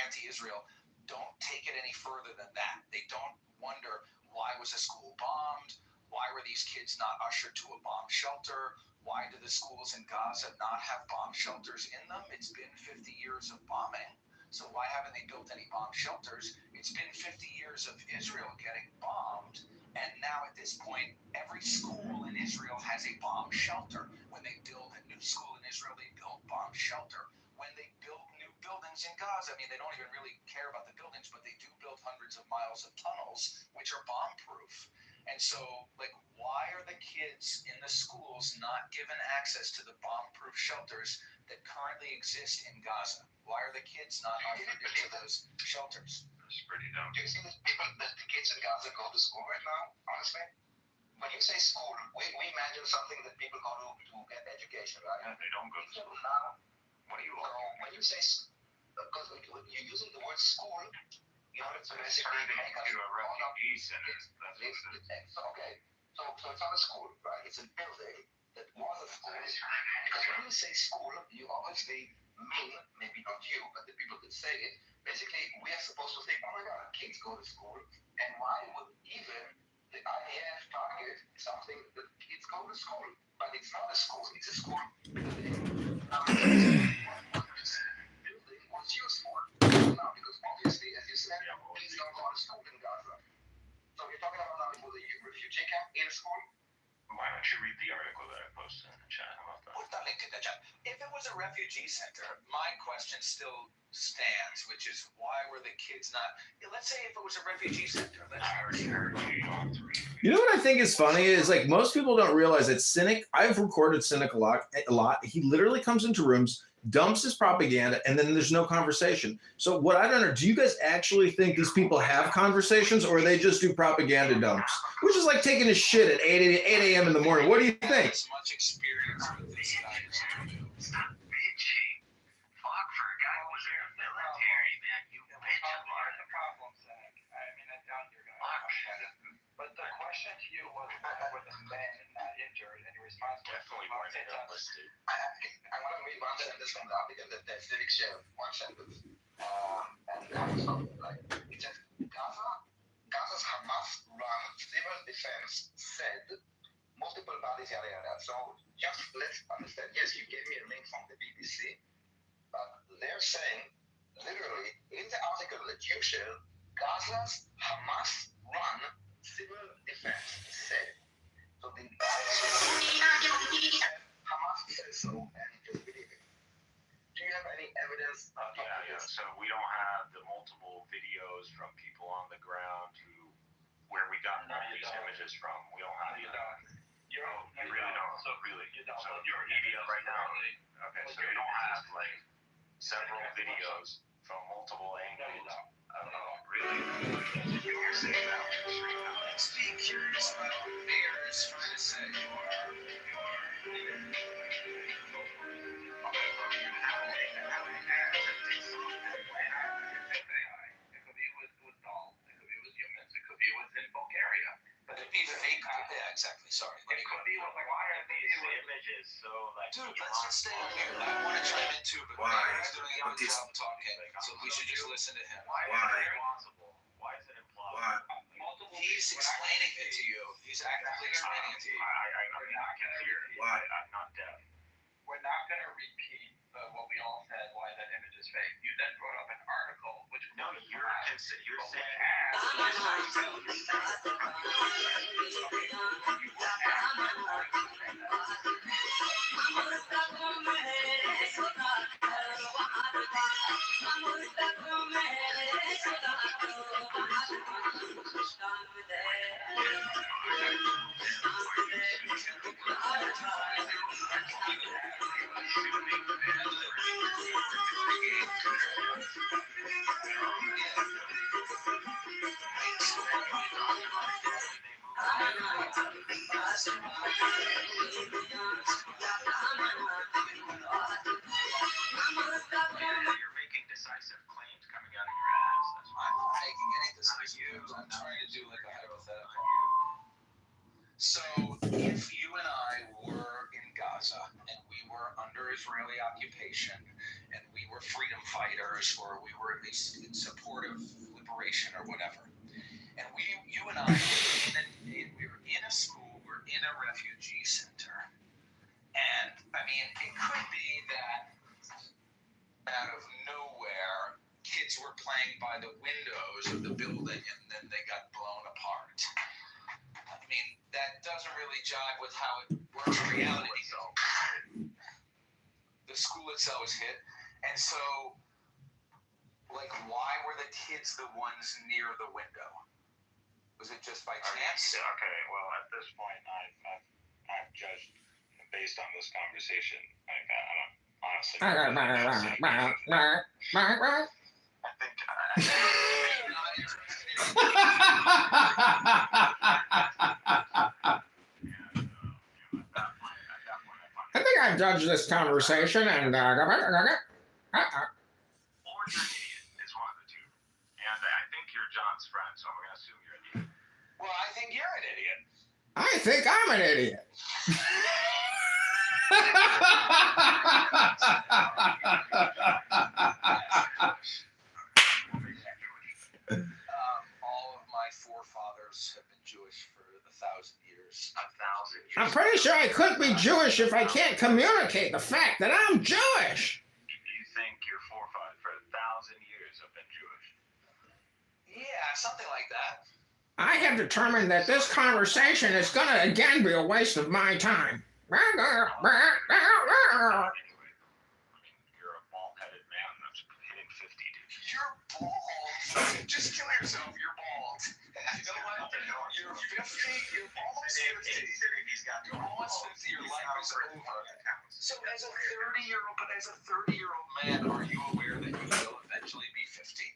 anti-Israel don't take it any further than that. They don't wonder why was a school bombed, why were these kids not ushered to a bomb shelter, why do the schools in Gaza not have bomb shelters in them? It's been 50 years of bombing, so why haven't they built any bomb shelters? It's been 50 years of Israel getting bombed, and now at this point every school in Israel has a bomb shelter. When they build a new school in Israel, they build bomb shelter. When they build new buildings in Gaza, I mean, they don't even really care about the buildings, but they do build hundreds of miles of tunnels, which are bomb-proof. And so, like, why are the kids in the schools not given access to the bomb-proof shelters that currently exist in Gaza? Why are the kids not ushered into those shelters? That's pretty dumb. Do you think that the kids in Gaza go to school right now, honestly? When you say school, we imagine something that people go to get education, right? Yeah, they don't go to school. Now, What do you so when you say, because you're using the word school, you know, to basically make us to a refugee center. That's what it is. Okay, so it's not a school, right? It's a building that was a school. Because when you say school, you obviously mean, maybe not you, but the people that say it, basically we are supposed to think, oh my God, kids go to school, and why would even the IAF target something that kids go to school? But it's not a school, it's a school building. What this building was used for. Now, because obviously, as you said, kids don't go to school in Gaza. So you're talking about now with a refugee camp in school? Why don't you read the article that I posted in the chat about that? Put that link in the chat. If it was a refugee center, my question still stands, which is why were the kids not? Let's say if it was a refugee center. I already heard you on 3. You know what I think is funny is like most people don't realize that Cynic. I've recorded Cynic a lot. He literally comes into rooms, dumps his propaganda, and then there's no conversation. So what I don't know, do you guys actually think these people have conversations, or they just do propaganda dumps, which is like taking a shit at 8 a.m. in the morning? What do you think? As much experience with this guy as you do. Stop bitching. Fuck, for a guy who was in the military, man, you bitch a lot. The problem, Zach. I mean, I doubt you're gonna. But the question to you was, why were the men not injured? And your response was, Definitely weren't enlisted. I want to read one sentence from the article that Felix shared, one sentence. And that was something like, it says, Gaza's Hamas-run civil defense said multiple bodies, yada yada. So just let's understand. Yes, you gave me a link from the BBC, but they're saying literally in the article that you shared, Gaza's Hamas-run civil defense said. So the Hamas says so, and just believe it. Do you have any evidence? Yeah. So we don't have the multiple videos from people on the ground where we got all these images from. We don't have that. You really don't. So you're media right now. Okay, so you don't have like several videos from multiple angles. I don't know. Really? You're saying that. Let's be curious about what Mayor is trying to say. Exactly. Sorry. Why are these images so like? Dude, let's just stay on here. I want to chime in too, but he's doing a good job talking, so we should just listen to him. Why is it implausible? Why is it implausible? He's explaining it to you. He's actively explaining it to you. I can hear it. Why? I'm not deaf. We're not going to repeat what we all said, why that image is fake. You then brought up an article, which you're saying. You're making decisive claims coming out of your ass. That's why I'm not making any decisions. I'm trying to do like a hypothetical. So, if you and I were in Gaza and we were under Israeli occupation and we were freedom fighters, or we were at least in support of liberation or whatever, and you and I we were in a school, we're in a refugee center, and I mean, it could be that out of nowhere, kids were playing by the windows of the building and then they got blown apart. I mean, that doesn't really jive with how it works in reality. The school itself was hit, and so, like, why were the kids the ones near the window? Was it just by chance? Okay, well, at this point, I've judged based on this conversation. Like, I don't honestly. I think I've judged this conversation and Or you're an idiot. It's one of the two. And I think you're John's friend, so I'm going to assume you're an idiot. Well, I think you're an idiot. I think I'm an idiot. All of my forefathers have been Jewish for 1,000 years. 1,000 years. I'm pretty sure I could be Jewish if I can't communicate the fact that I'm Jewish. You think your forefathers for 1,000 years have been Jewish? Yeah, something like that. I have determined that this conversation is going to again be a waste of my time. You're a bald-headed man that's hitting 50, dude. You're bald. Just kill yourself. You're bald. You know what? You're 50. You're almost 50. You're almost 50. Your life is over. So as a 30-year-old man, are you aware that you will eventually be 50?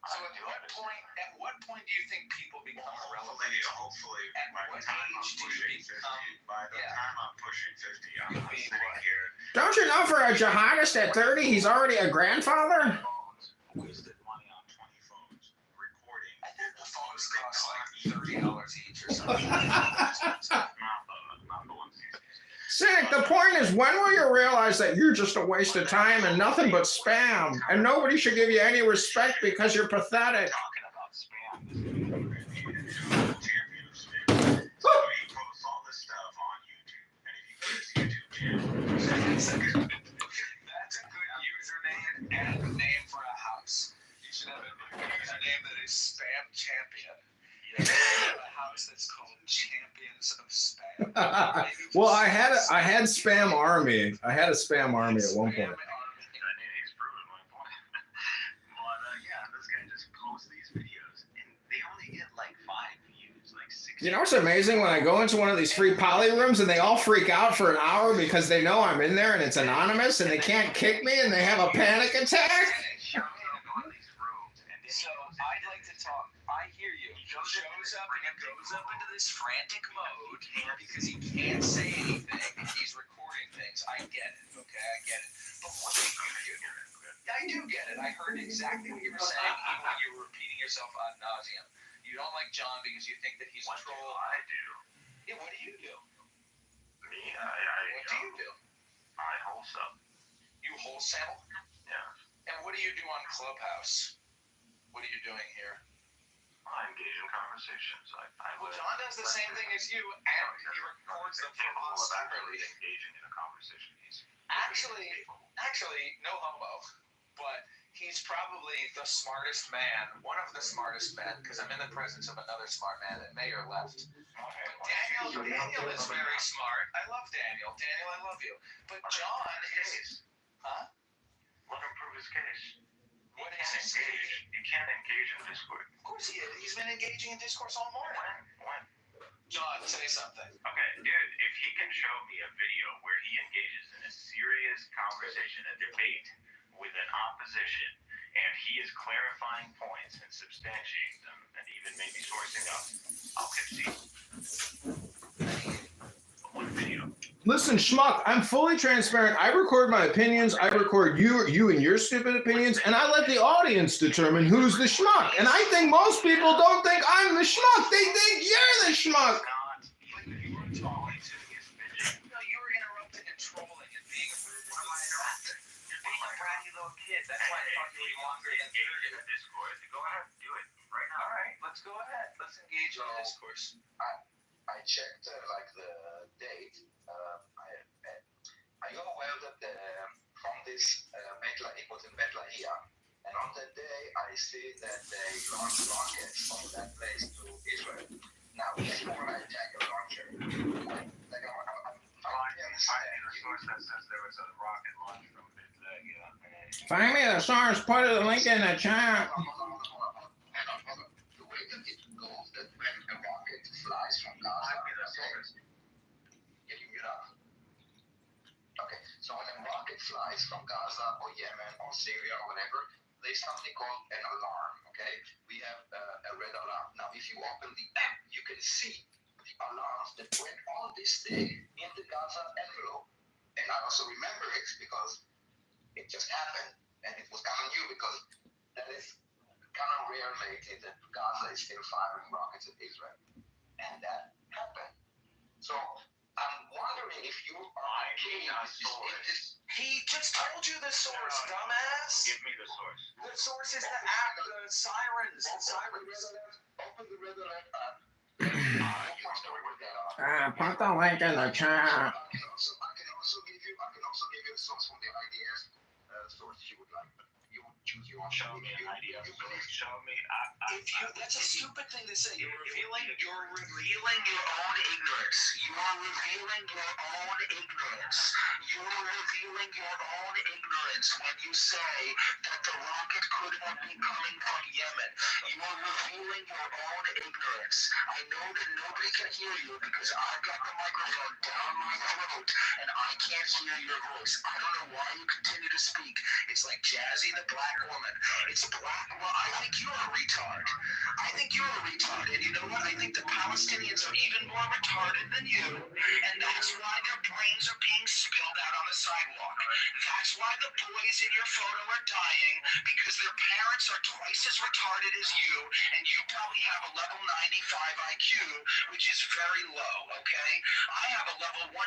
So at what point do you think people become irrelevant? Hopefully, at by the what time I'm age do you pushing 50, become? by the time I'm pushing 50, I'm sitting here. Don't you know for a jihadist at 30, he's already a grandfather? Wasted money on 20 phones, recording. I think the phones cost like $30 each or something. Not the ones these days. Cynic, the point is, when will you realize that you're just a waste of time and nothing but spam, and nobody should give you any respect because you're pathetic? Talking about spam. He posts all this stuff on YouTube, and if you go to his YouTube channel, That's a good username and a name for a house. You should have a username that is Spam Champion. A house that's called Champions of Spam. Well, I had spam army. I had a spam army at one point. he's proven my point. But yeah, this guy just posts these videos, and they only get like 5 views, like 6. You know what's amazing? When I go into one of these free poly rooms and they all freak out for an hour because they know I'm in there and it's anonymous and they can't kick me and they have a panic attack. So I'd like to talk. I hear you. Joe shows up and he goes up into this frantic mode because he can't say anything. He's recording things. I get it. Okay, I get it. But what do you do? I do get it. I heard exactly what you were saying, even when you were repeating yourself ad nauseum. You don't like John because you think that he's a troll. I do. Yeah, what do you do? Me, What do you do? I wholesome. You wholesale? Yeah. And what do you do on Clubhouse? What are you doing here? I engage in conversations. Well, John does the same thing as you, and he records them for us separately. Engaging in a conversation. Actually, no homo, but he's probably the smartest man, one of the smartest men, because I'm in the presence of another smart man that may or left. But Daniel is very smart. I love Daniel. Daniel, I love you. But John is, huh? Let him prove his case. What is his case? You can't engage in discourse. Of course he is. He's been engaging in discourse all morning. When? John, say something. Okay, dude, if he can show me a video where he engages in a serious conversation, a debate with an opposition, and he is clarifying points and substantiating them, and even maybe sourcing up, I'll concede. One video. Listen, schmuck, I'm fully transparent. I record my opinions. I record you and your stupid opinions, and I let the audience determine who's the schmuck. And I think most people don't think I'm the schmuck. They think you're the schmuck. You were talking to his bitch. No, you were interrupting and trolling and being a rude. You're being a bratty little kid. That's why I talked to you longer than Engage in a discourse. Go ahead, do it right now. All right, let's go ahead. Let's engage in a discourse. I checked like the date. Are you aware that from this it was in Bethlehem, and on that day I see that they launched rockets from that place to Israel. Now, if you want to attack a launcher, like The source that says there was a rocket launch from Bethlehem. Find me the source. Put a link in the chat. The way that it goes, that when a rocket flies from Gaza, okay, so when a rocket flies from Gaza or Yemen or Syria or whatever, there's something called an alarm, okay? We have a red alarm. Now, if you open the app, you can see the alarms that went on this day in the Gaza envelope. And I also remember it because it just happened, and it was kind of new because that is kind of rare lately that Gaza is still firing rockets at Israel. And that happened. So I'm wondering if you are He just told you the source, dumbass. Give me the source. The source is the app, the sirens. Open the red alert app. Put the link in the chat. I can also give you a source from the IDF source you would like. You would choose your own. Show me an idea. Show me. That's a stupid thing to say. You're revealing your own ignorance. You are revealing your own ignorance. You are revealing your own ignorance when you say that the rocket could have been coming from Yemen. You are revealing your own ignorance. I know that nobody can hear you because I've got the microphone down my throat and I can't hear your voice. I don't know why you continue to speak. It's like Jazzy the black woman. It's black. Well, I think you're a retard. I think you're a retard. And you know what? I think the Palestinians are even more retarded than you. And that's why their brains are being spilled out on the sidewalk. That's why the boys in your photo are dying because their parents are twice as retarded as you. And you probably have a level 95 IQ, which is very low, okay? I have a level 130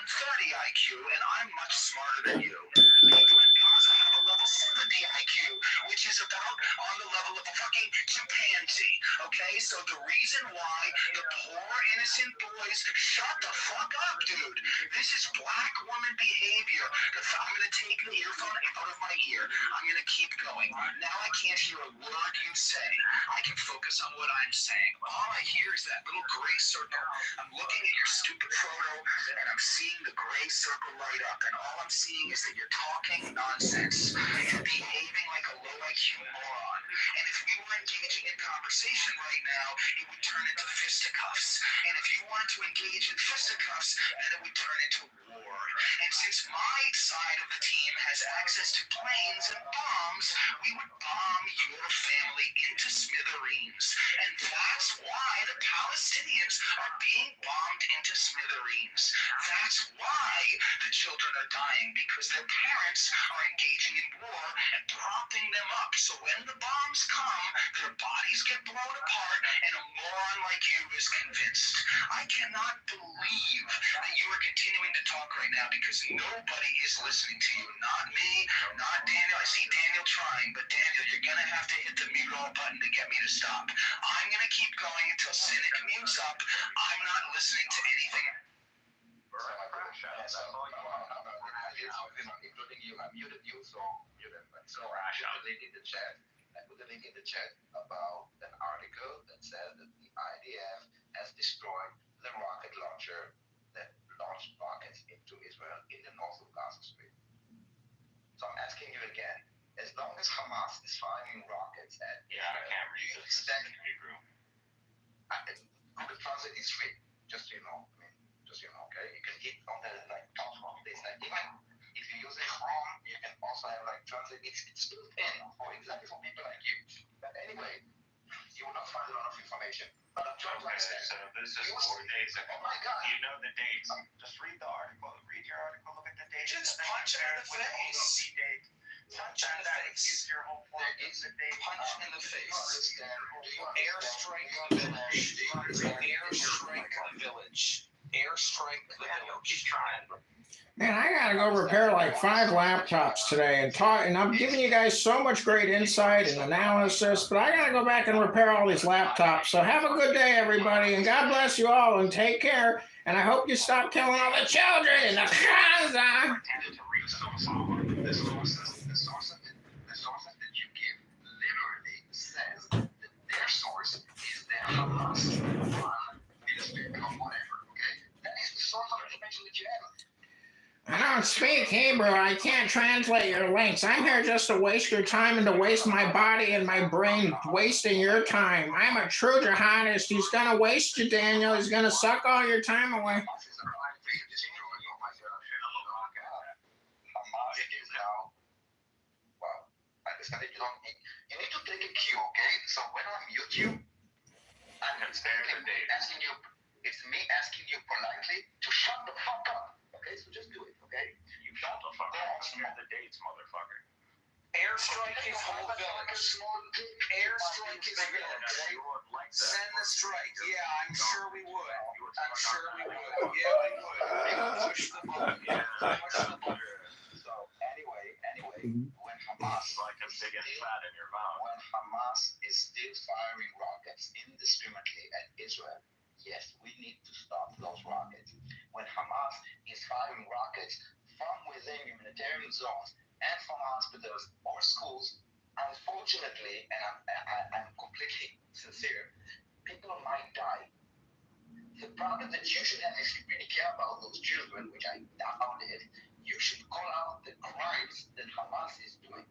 IQ, and I'm much smarter than you. People in Gaza have a level 70 IQ, which is about on the level of a fucking chimpanzee, okay? So the reason why the poor innocent boys, shut the fuck up, dude. This is black woman behavior. I'm gonna take the earphone out of my ear. I'm gonna keep going. Now I can't hear a word you say. I can focus on what I'm saying. All I hear is that little gray circle. I'm looking at your stupid photo, and I'm seeing the gray circle light up, and all I'm seeing is that you're talking nonsense and behaving like a low IQ moron. And if we were engaging in conversation right now, it would turn into fisticuffs. And if you wanted to engage in fisticuffs, then it would turn into war. And since my side of the team has access to planes and bombs, we would bomb your family into smithereens. And that's why the Palestinians are being bombed into smithereens. That's why the children are dying, because their parents are engaging in war and propping them up. So when the bombs come, their bodies get blown apart, and a moron like you is convinced. I cannot believe that you are continuing to talk right now because nobody is listening to you. Not me, you, so you can. So I put the link in the chat. I put the link in the chat about an article that says that the IDF has destroyed the rocket launcher that launched rockets into Israel in the north of Gaza Strip. So I'm asking you again, as long as Hamas is firing rockets at Israel, I can't read do you this. expect Google Translate is free, just so you know. I mean, just so you know, okay? You can hit on the platform. There's like even if you use a Chrome, you can also have like translate. It's built in for exactly for people like you. But anyway, you will not find a lot of information. But I'm trying to understand. So this is 4 days ago. Oh my God! You know the dates. Just read the article. Read your article. Look at the dates. Just punch him in the face. Punch him in the face. Your whole point is the date. Punch in the face. Airstrike the village. Airstrike the village. Airstrike the village. Man, I gotta go repair like 5 laptops today and I'm giving you guys so much great insight and analysis, but I gotta go back and repair all these laptops. So have a good day, everybody, and God bless you all, and take care. And I hope you stop killing all the children in the Gaza. The sources that you give literally says that their source is the Hamas ministry or whatever. Okay, that is the source of information that you have. I don't speak Hebrew. I can't translate your links. I'm here just to waste your time and to waste my body and my brain wasting your time. I'm a true jihadist. He's going to waste you, Daniel. He's going to suck all your time away. You need to take a cue, okay? So when I mute you, I'm asking you, it's me asking you politely to shut the fuck up. Okay, so just do it, okay? You shut the fuck up. Here's the dates, motherfucker. Airstrike his whole village. Airstrike his village. Send the strike. Yeah, I'm sure we would. I'm sure we would. Yeah, we would. Push the button. Push the button. So anyway, when Hamas like a big and fat in your mouth. When Hamas is still firing rockets indiscriminately at Israel, yes, we need to stop those rockets. When Hamas is firing rockets from within humanitarian zones and from hospitals or schools, unfortunately, and I'm completely sincere, people might die. The problem that you should have, if you really care about those children, which I did, you should call out the crimes that Hamas is doing,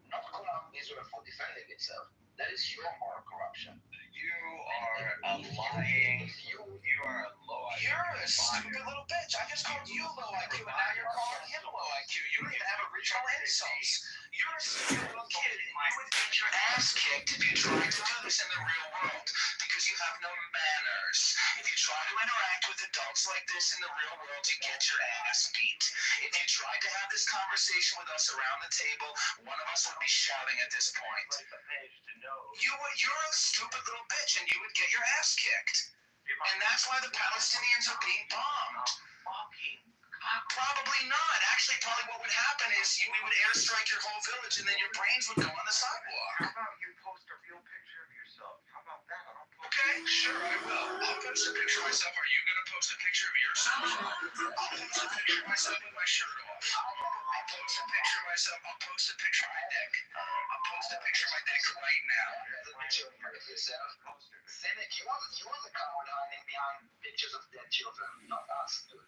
not call out Israel for defending itself. That is your moral corruption. You are a lying. You are a low IQ. You're a stupid little bitch. I just called you low IQ, and now you're calling him low IQ. You don't even have original insults. You're a stupid little kid, and you would get your ass kicked if you tried to do this in the real world because you have no manners. If you try to interact with adults like this in the real world, you get your ass beat. If you tried to have this conversation with us around the table, one of us would be shouting at this point. You're a stupid little bitch, and you would get your ass kicked. And that's why the Palestinians are being bombed. Probably not. Actually, probably what would happen is we would airstrike your whole village, and then your brains would go on the sidewalk. How about you post a real picture of yourself? How about that? Okay, sure, I will. I'll post a picture of myself. Are you going to post a picture of yourself? I'll post a picture of myself with my shirt off. I'll post a picture of myself. I'll post a picture of my dick. I'll post a picture of my dick right now. Cynic, you are the coward hiding behind pictures of dead children, not us, dude.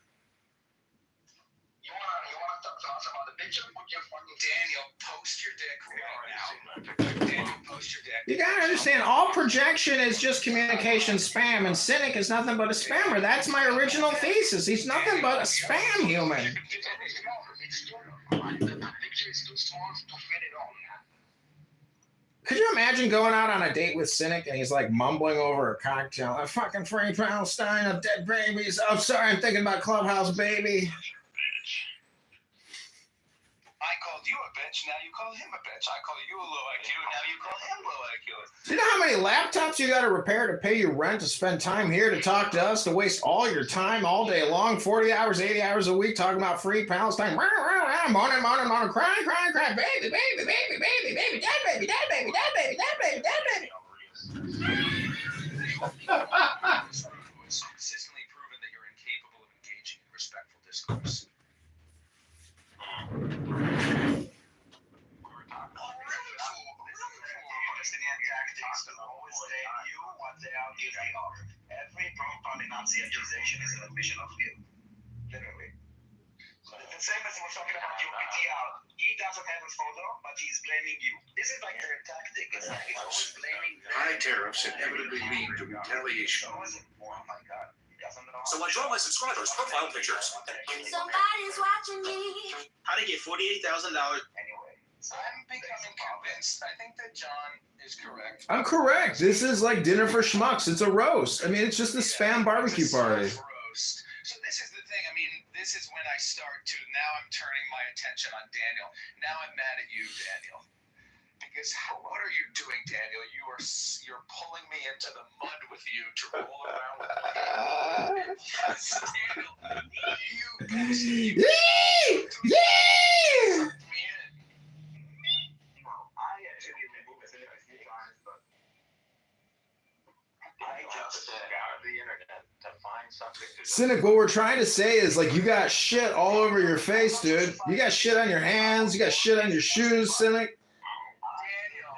You wanna talk to us about the picture? Put your fucking Daniel, post your dick right now. Daniel, post your dick. You gotta understand, all projection is just communication spam, and Cynic is nothing but a spammer. That's my original thesis. He's nothing but a spam human. Could you imagine going out on a date with Cynic and he's like mumbling over a cocktail? I'm fucking free Palestine of dead babies. I'm sorry, I'm thinking about Clubhouse, baby. I called you a bitch, now you call him a bitch. I called you a low IQ, now you call him low IQ. Do you know how many laptops you got to repair to pay your rent, to spend time here, to talk to us, to waste all your time all day long, 40 hours, 80 hours a week, talking about free Palestine, moaning, crying, baby, baby, baby, baby, baby, dead baby, dead baby, dead baby, dead baby, dead baby. It's consistently proven that you're incapable of engaging in respectful discourse. conversation is an admission of guilt. Literally. So the same as we're talking about your PTR. He doesn't have a photo, but he's blaming you. This is like their tactic. It's like it's always blaming them. High tariffs inevitably lead to retaliation. Oh my God. He doesn't know. So I draw my subscribers' profile pictures. Somebody's watching me. How to get $48,000? Anyway. I'm becoming convinced. I think that John is correct. I'm correct. This is like dinner for schmucks. It's a roast. I mean, it's just a spam barbecue party. Roast. So this is the thing. I mean, this is when I start to. Now I'm turning my attention on Daniel. Now I'm mad at you, Daniel. Because what are you doing, Daniel? You're pulling me into the mud with you to roll around with me. Daniel, you. I just scoured the internet to find something to Cynic, what we're trying to say is like you got shit all over your face, dude. You got shit on your hands. You got shit on your shoes, Cynic. Daniel,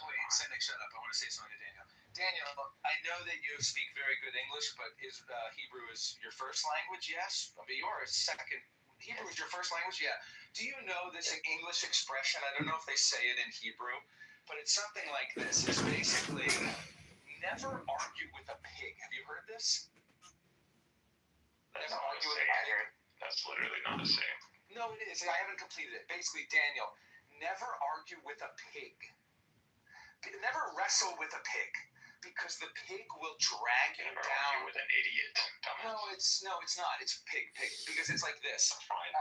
wait, Cynic, shut up. I want to say something to Daniel. Daniel, I know that you speak very good English, but Hebrew is your first language? Yes? I mean, you're a second. Hebrew is your first language? Yeah. Do you know this English expression? I don't know if they say it in Hebrew, but it's something like this. It's basically never argue with a pig. Have you heard this? That's Never not argue the with a same. pig. That's literally not the same. No, it is. I haven't completed it. Basically, Daniel, never argue with a pig. Never wrestle with a pig, because the pig will drag you Never down. argue with an idiot. No, it's not. It's pig, because it's like this. Fine.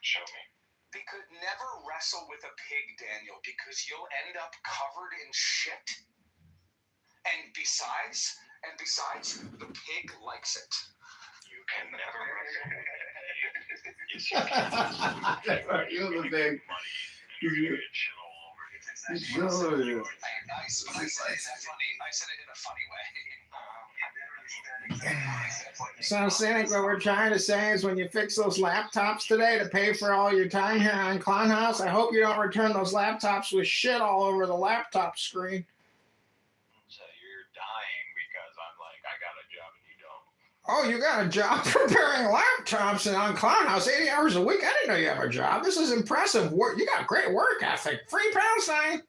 Show me. Because never wrestle with a pig, Daniel, because you'll end up covered in shit. And besides, the pig likes it. You can never You're the big. I said it in a funny way. So, Cynic, what we're trying to say is when you fix those laptops today to pay for all your time here on Clown House, I hope you don't return those laptops with shit all over the laptop screen. So you're dying because I'm like, I got a job and you don't. Oh, you got a job preparing laptops and on Clown House 80 hours a week? I didn't know you have a job. This is impressive work. You got great work ethic. Free pound sign.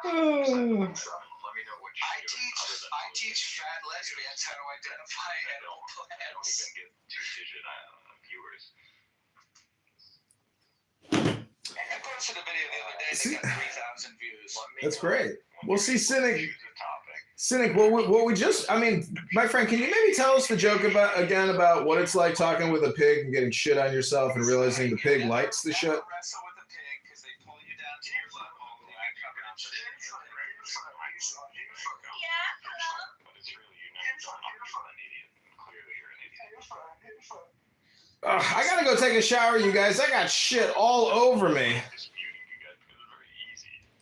Let me know what you I teach fat lesbians how to identify edible I don't plants. even get 2-digit viewers. I posted a video the other day that got 3,000 views. That's great. We'll see, Cynic. What we just, I mean, my friend, can you maybe tell us the joke about what it's like talking with a pig and getting shit on yourself and realizing the pig likes the shit? Wrestle with a pig because they pull you down to your level. They get covered in shit. But it's really you not an idiot. Clearly you're an idiot. I gotta go take a shower, you guys. I got shit all over me.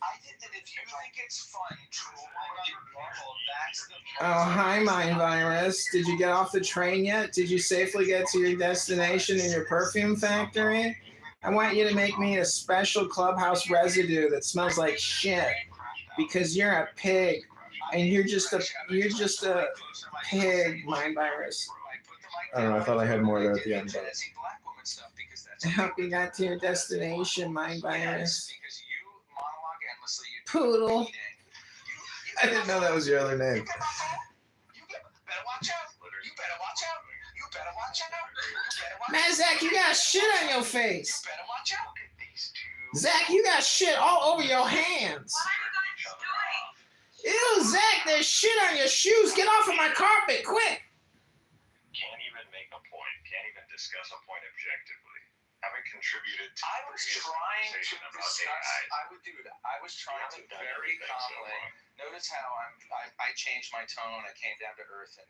I think that if you think it's fun trolling people, that's the Oh, hi, Mind Virus. Did you get off the train yet? Did you safely get to your destination in your perfume factory? I want you to make me a special clubhouse residue that smells like shit, because you're a pig, and you're just a pig, Mind Virus. I don't know. I thought I had more there at the end. But I hope you got to your destination, Mind Virus. Poodle. I didn't know that was your other name. Man, Zach, you got shit on your face. Zach, you got shit all over your hands. Ew, Zach, there's shit on your shoes. Get off of my carpet, quick. Can't even make a point. Can't even discuss a point objectively. Haven't contributed to I was trying to conversation about discuss. AI. I was trying to very calmly. Notice how I changed my tone. I came down to earth, and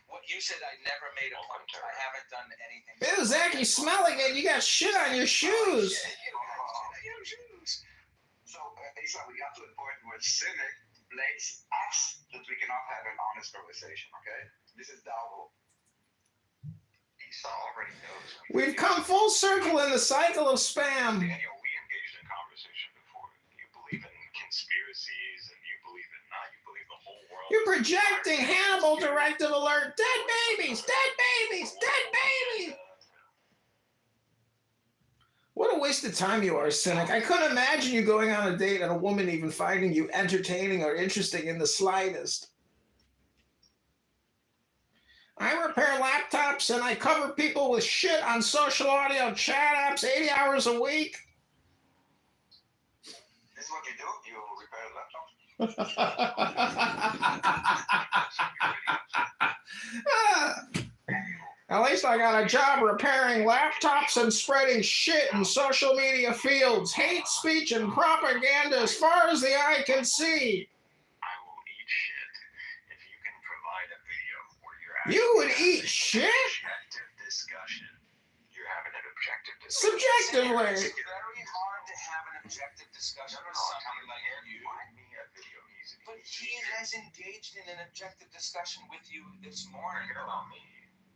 what you said. I never made a point. I haven't done anything. Ew, Zach, you smell like it. You got shit on your shoes. So, Isa, we got to the point where Cynic blames us that we cannot have an honest conversation, okay? This is Dao. Esau already knows. We've come full circle in the cycle of spam. Daniel, we engaged in conversation before. You You're projecting. Hannibal directive alert. Dead babies. Dead babies. Dead babies. What a waste of time you are, Cynic. I couldn't imagine you going on a date and a woman even finding you entertaining or interesting in the slightest. I repair laptops and I cover people with shit on social audio chat apps 80 hours a week. This is what you do? You repair laptops? At least I got a job repairing laptops and spreading shit in social media fields. Hate speech and propaganda as far as the eye can see. I will eat shit if you can provide a video where you're You would eat shit? objective discussion. You're having an objective discussion. Subjectively. It's very hard to have an objective discussion with somebody like you. Find me a video. But he has engaged in an objective discussion with you this morning. Forget about me.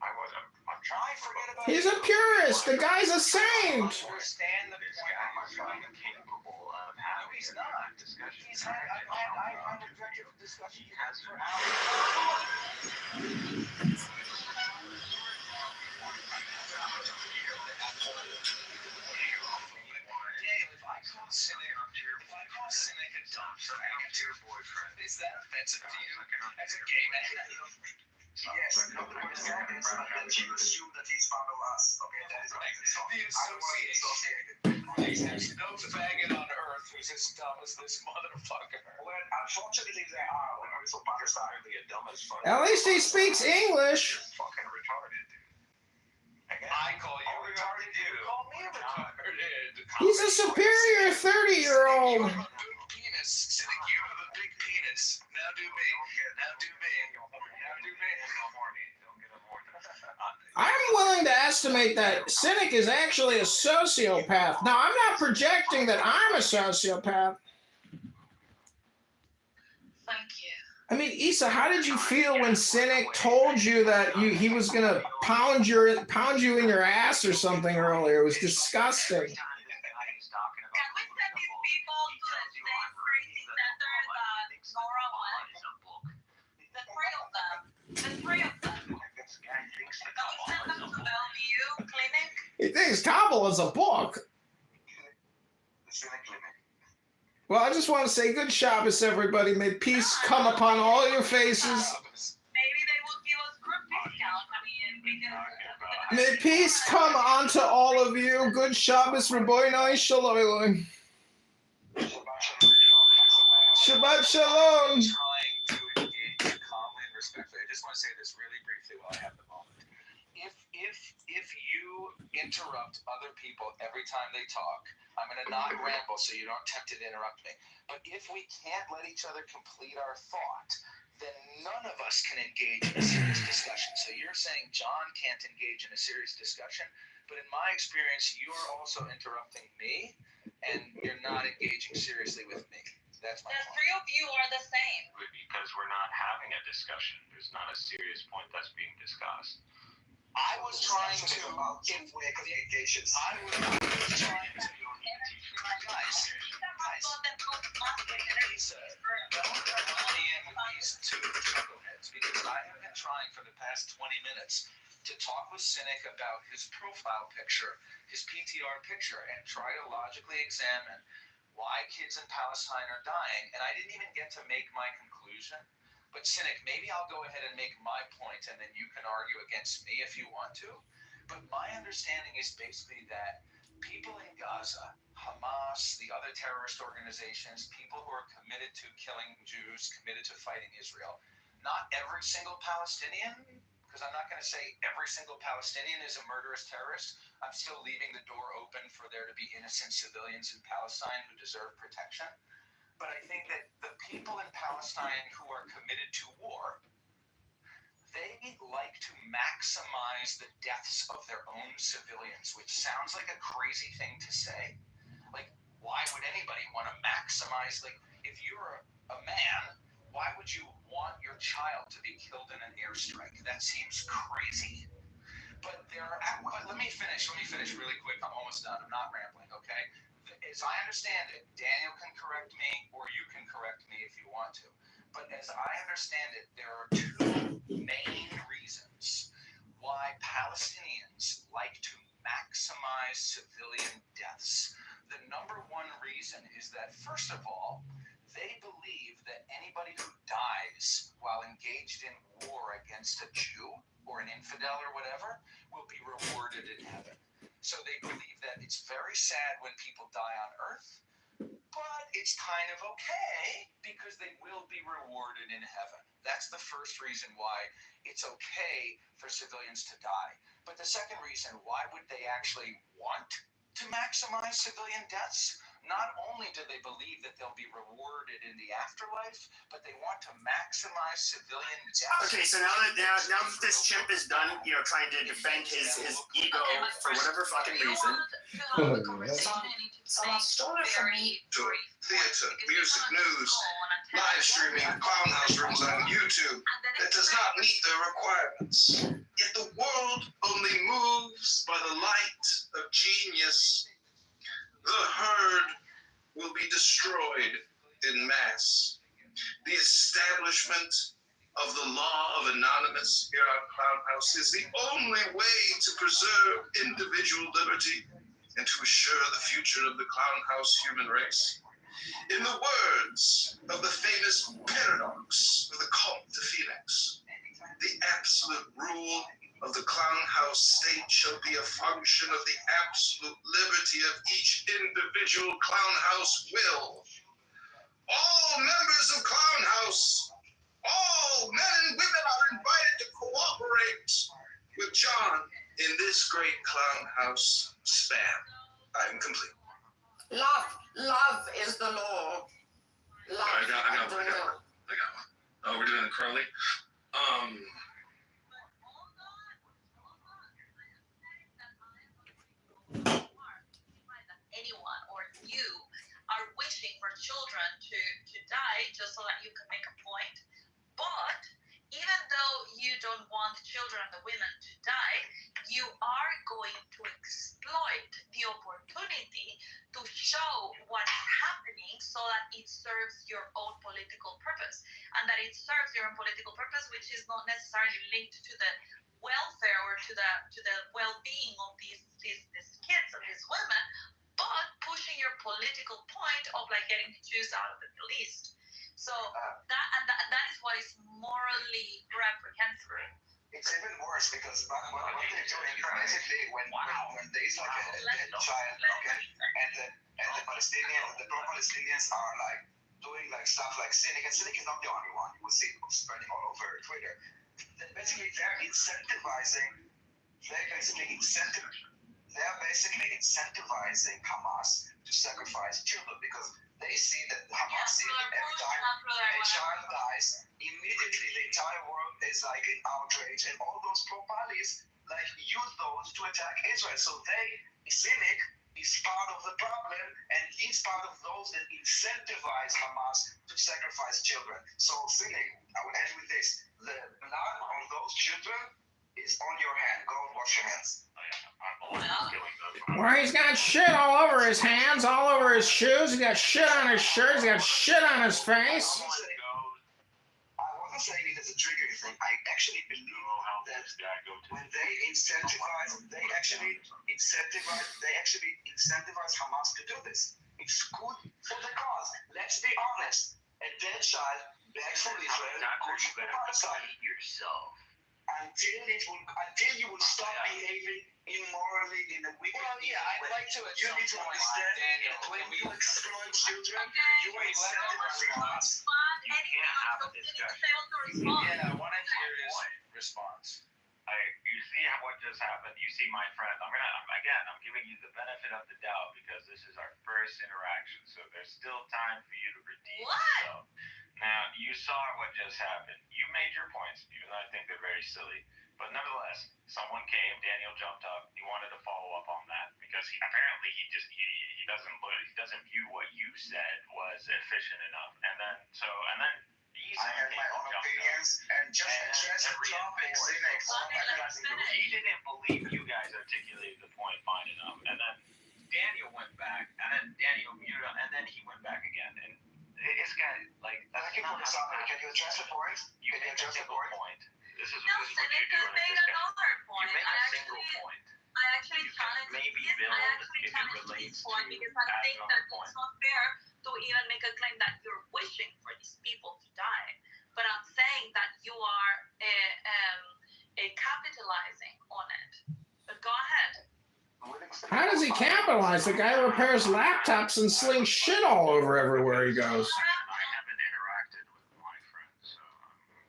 I'm trying to forget about He's a purist. The guy's a saint. understand the point. capable of No, having he's a not. discussion. He's had an objective discussion for hours. If I call Cynic a dumb boyfriend, is that offensive to you as a gay man? Yes, no, that you assume that he's part of us. Okay, that is right. The association. There's no faggot on earth who's as dumb as this motherfucker. Well, unfortunately, they are. When so Pakistan, the dumbest fuck. At least he speaks English. Fucking retarded. I call you retarded. You call me retarded. He's a superior 30-year-old. Penis. Cynic, you have a big penis. Now do me. Now do me. Now do me. I'm willing to estimate that Cynic is actually a sociopath. Now, I'm not projecting that I'm a sociopath. Thank you. I mean, Issa, how did you feel when Cynic told you that he was gonna pound you in your ass or something earlier? It was disgusting. Can we send these people to the same crazy center that Nora went? The three of them. Can we send them to Bellevue Clinic? He thinks Kabul is a book. Well, I just want to say good Shabbos, everybody. May peace come upon all your faces. Maybe they will give us group discount. I mean, May because peace come onto all of you. Good Shabbos, Rabbeinu Shalom. Shabbat Shalom. Trying to engage calmly and respectfully. I just want to say this really briefly while I have the moment. If you interrupt other people every time they talk, I'm going to not ramble so you don't tempt to interrupt me. But if we can't let each other complete our thought, then none of us can engage in a serious discussion. So you're saying John can't engage in a serious discussion, but in my experience, you're also interrupting me, and you're not engaging seriously with me. That's my the point. three of you are the same. Because we're not having a discussion. There's not a serious point that's being discussed. I was trying to communications. I was trying to guys. Lisa, don't me in with these two chuckleheads because I have been trying for the past 20 minutes to talk with Cynic about his profile picture, his PTR picture, and try to logically examine why kids in Palestine are dying. And I didn't even get to make my conclusion. But Cynic, maybe I'll go ahead and make my point, and then you can argue against me if you want to. But my understanding is basically that people in Gaza, Hamas, the other terrorist organizations, people who are committed to killing Jews, committed to fighting Israel, not every single Palestinian, because I'm not going to say every single Palestinian is a murderous terrorist. I'm still leaving the door open for there to be innocent civilians in Palestine who deserve protection. But I think that the people in Palestine who are committed to war, they like to maximize the deaths of their own civilians, which sounds like a crazy thing to say. Like, why would anybody want to maximize, like, if you're a man, why would you want your child to be killed in an airstrike? That seems crazy. But let me finish really quick. I'm almost done. I'm not rambling, okay? As I understand it, Daniel can correct me, or you can correct me if you want to. But as I understand it, there are two main reasons why Palestinians like to maximize civilian deaths. The number one reason is that, first of all, they believe that anybody who dies while engaged in war against a Jew or an infidel or whatever will be rewarded in heaven. So they believe that it's very sad when people die on earth, but it's kind of okay because they will be rewarded in heaven. That's the first reason why it's okay for civilians to die. But the second reason, why would they actually want to maximize civilian deaths? Not only do they believe that they'll be rewarded in the afterlife, but they want to maximize civilian deaths. Okay, so now that this chimp is done, trying to defend his ego for whatever fucking reason. Story for me. Theater, music, news, live streaming, clownhouse rooms on YouTube that does not meet their requirements. Yet the world only moves by the light of genius. The herd will be destroyed in mass. The establishment of the law of anonymous here on Clownhouse is the only way to preserve individual liberty and to assure the future of the Clownhouse human race. In the words of the famous paradox of the Comte de Felix, the absolute rule of the Clownhouse state shall be a function of the absolute liberty of each individual Clownhouse will. All members of Clownhouse, all men and women are invited to cooperate with John in this great Clownhouse span. I'm complete. Love is the law. I got one. Oh, we're doing the Crowley? Anyone or you are wishing for children to die just so that you can make a point. But even though you don't want children and the women to die, you are going to exploit the opportunity to show what's happening so that it serves your own political purpose. And that it serves your own political purpose, which is not necessarily linked to the welfare or to the well-being of these kids and these women, but pushing your political point of like getting the Jews out of the Middle East. So that is what is morally reprehensible. It's even worse because what they're doing is basically when there's like a dead child, okay, and the Palestinians, the pro-Palestinians are like doing like stuff like cynic, and cynic is not the only one. You will see it spreading all over Twitter. Basically, they're incentivizing. They're basically incentivizing Hamas to sacrifice children because they see that Hamas sees that every time a child dies, immediately the entire world is like in outrage, and all those pro-Palis like use those to attack Israel. So cynic is part of the problem, and he's part of those that incentivize Hamas to sacrifice children. So cynic, I will end with this: the blood on those children is on your hand. Go and wash your hands. Where he's got shit all over his hands, all over his shoes, he's got shit on his shirt, he's got shit on his face. I wasn't saying it as a triggering thing. I actually believe that when they actually incentivize Hamas to do this. It's good for the cause. Let's be honest. A dead child back from Israel could be Palestine. Yourself. Until you will stop behaving immorally in a wicked way. I'd like to. You need to understand that when you exploit children, you are incentivizing Hamas. Yeah, I want to hear his response. You see what just happened. You see, my friend. I'm giving you the benefit of the doubt because this is our first interaction, so there's still time for you to redeem yourself. Now, you saw what just happened. You made your points, even though I think they're very silly. But nevertheless, someone came, Daniel jumped up, he wanted to follow up on that because he doesn't view what you said was efficient enough. And then I had my own opinions and just address the topics. He didn't believe you guys articulated the point fine enough. And then Daniel went back, and then Daniel muted him, and then he went back again. And it's got like. Can you address it for us? You make a single point. This is No, what you Cynic do has in a made discussion. another point. You make a single point. I actually You can challenge maybe this. build I actually if it challenge relates this point to because I add think another that point. it's not fair to even make a claim that you're wishing for these people to die. But I'm saying that you are capitalizing on it. But go ahead. How does he capitalize? The guy repairs laptops and slings shit all over everywhere he goes. I haven't interacted with my friends, so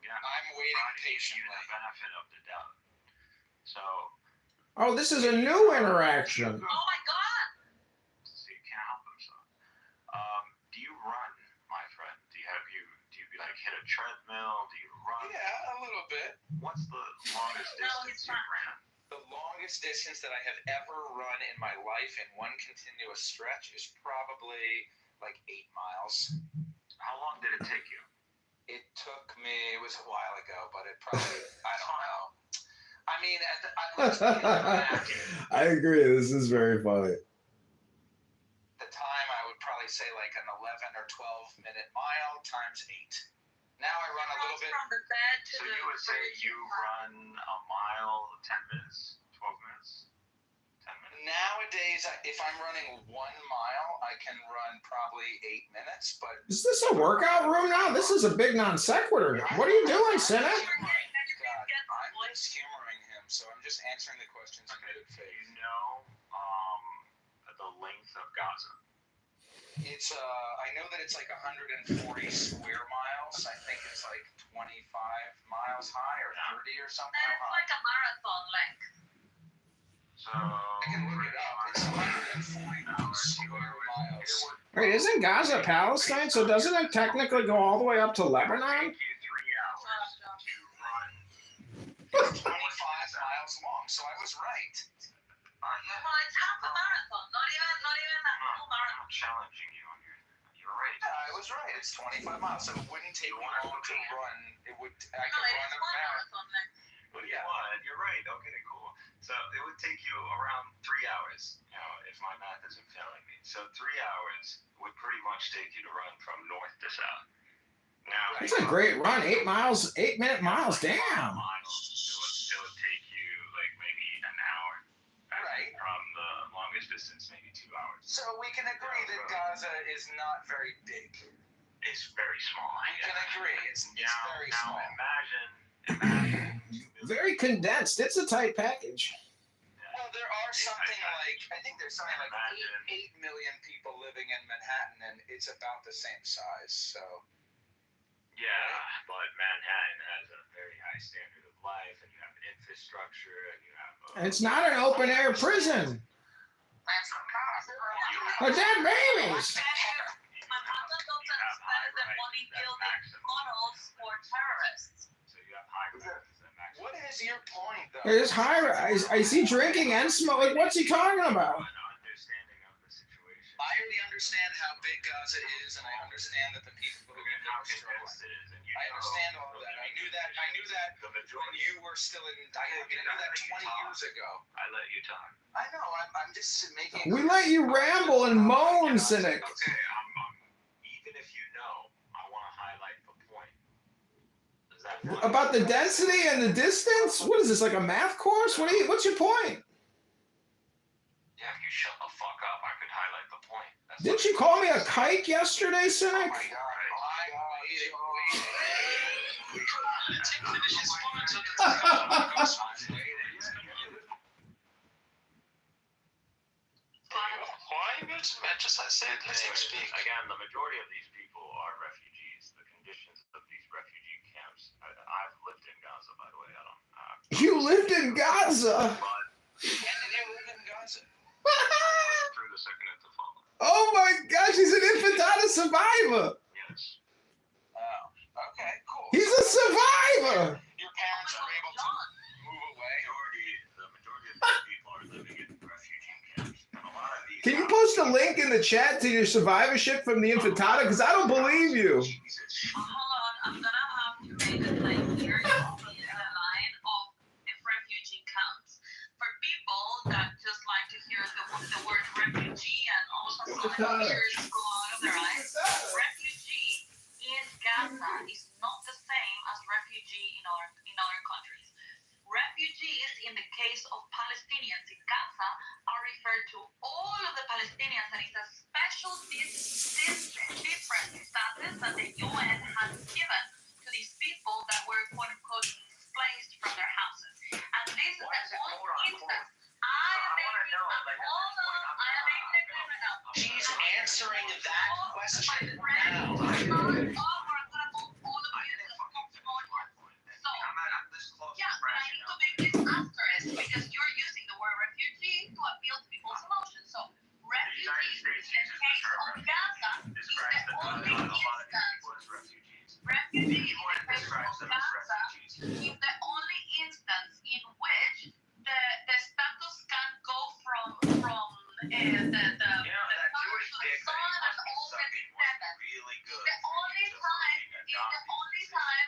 again, I'm waiting patiently. The benefit of the doubt. So. Oh, this is a new interaction. Oh my God! See, can't help himself. Do you run, my friend? Do you like hit a treadmill? Do you run? Yeah, a little bit. What's the longest distance you ran? The longest distance that I have ever run in my life in one continuous stretch is probably like 8 miles. How long did it take you? It took me, it was a while ago, but it probably, I don't know. I mean, I agree. This is very funny. the time I would probably say like an 11 or 12 minute mile times 8. Now I run a little bit. From the bed to So the you would say you run a mile 10 minutes, 12 minutes, 10 minutes? Nowadays, if I'm running 1 mile, I can run probably 8 minutes, but Is this a workout room now? This is a big non sequitur. What are you doing, Cynic? I'm just humoring him, so I'm just answering the questions in good faith. You know the length of Gaza? It's I know that it's like 140 square miles. I think it's like 25 miles high or 30 or something. And it's like a marathon length. So I can look it up. It's 140 square miles. Wait, isn't Gaza Palestine? So doesn't it technically go all the way up to Lebanon? 3 hours to run. It's 25 miles long, so I was right. Well, it's half a marathon, not even a full marathon. I'm challenging you on you're right. Yeah, I was right. It's 25 miles, so it wouldn't take me long to run. I could No, run it is a one marathon. marathon length. Well, you're right. Okay, cool. So it would take you around 3 hours, if my math isn't failing me. So 3 hours would pretty much take you to run from north to south. Now, That's a great run. 8 miles, 8-minute miles. Damn. It would take you like maybe an hour. Right. From the longest distance, maybe 2 hours. So we can agree that Gaza is not very big. It's very small. We can agree. It's very small. Imagine. Very condensed. It's a tight package. Well, there are something like, I think there's something like 8 million people living in Manhattan, and it's about the same size, so. Yeah, but Manhattan has a very high standard of life, and you have infrastructure, and you have. It's not an open air prison. They're dead babies. Manhattan doesn't spend the money building tunnels for terrorists. So you have high rises and maximum. What is your point, though? It is high. Is he drinking and smoking? What's he talking about? Understanding of the situation. I already understand how big Gaza is, and I understand that the people who are How struggling. condensed it is, and I understand all of that. I knew that the when majority. you were still in. I knew that 20 years ago. I let you talk. I know. I'm just making. We let you ramble and moan, Cynic. Okay, even if you know, I want to highlight the point. Is that fine? About the density and the distance? What is this, like a math course? What's your point? Yeah, if you shut the fuck up, I could highlight the point. Didn't you call me a kike yesterday, Cynic? Again, the majority of these people are refugees. The conditions of these refugee camps. I've lived in Gaza, by the way. You lived in Gaza? When did you live in Gaza? Through the second intifada. Oh my gosh, he's an infantada survivor. Yes. Oh, okay, cool. He's a survivor. Your parents are able to move away. The majority of these people are living in refugee camps. And a lot of these. Can you post a link in the chat to your survivorship from the infantada? Because I don't believe you. Hold on, I'm gonna have to make a claim here. You see the line of refugee camps. For people that just like to hear the word refugee and all of a sudden tears go out of their eyes, refugee is that the You know, that Jewish dick that he must be sucking was really good. the only time.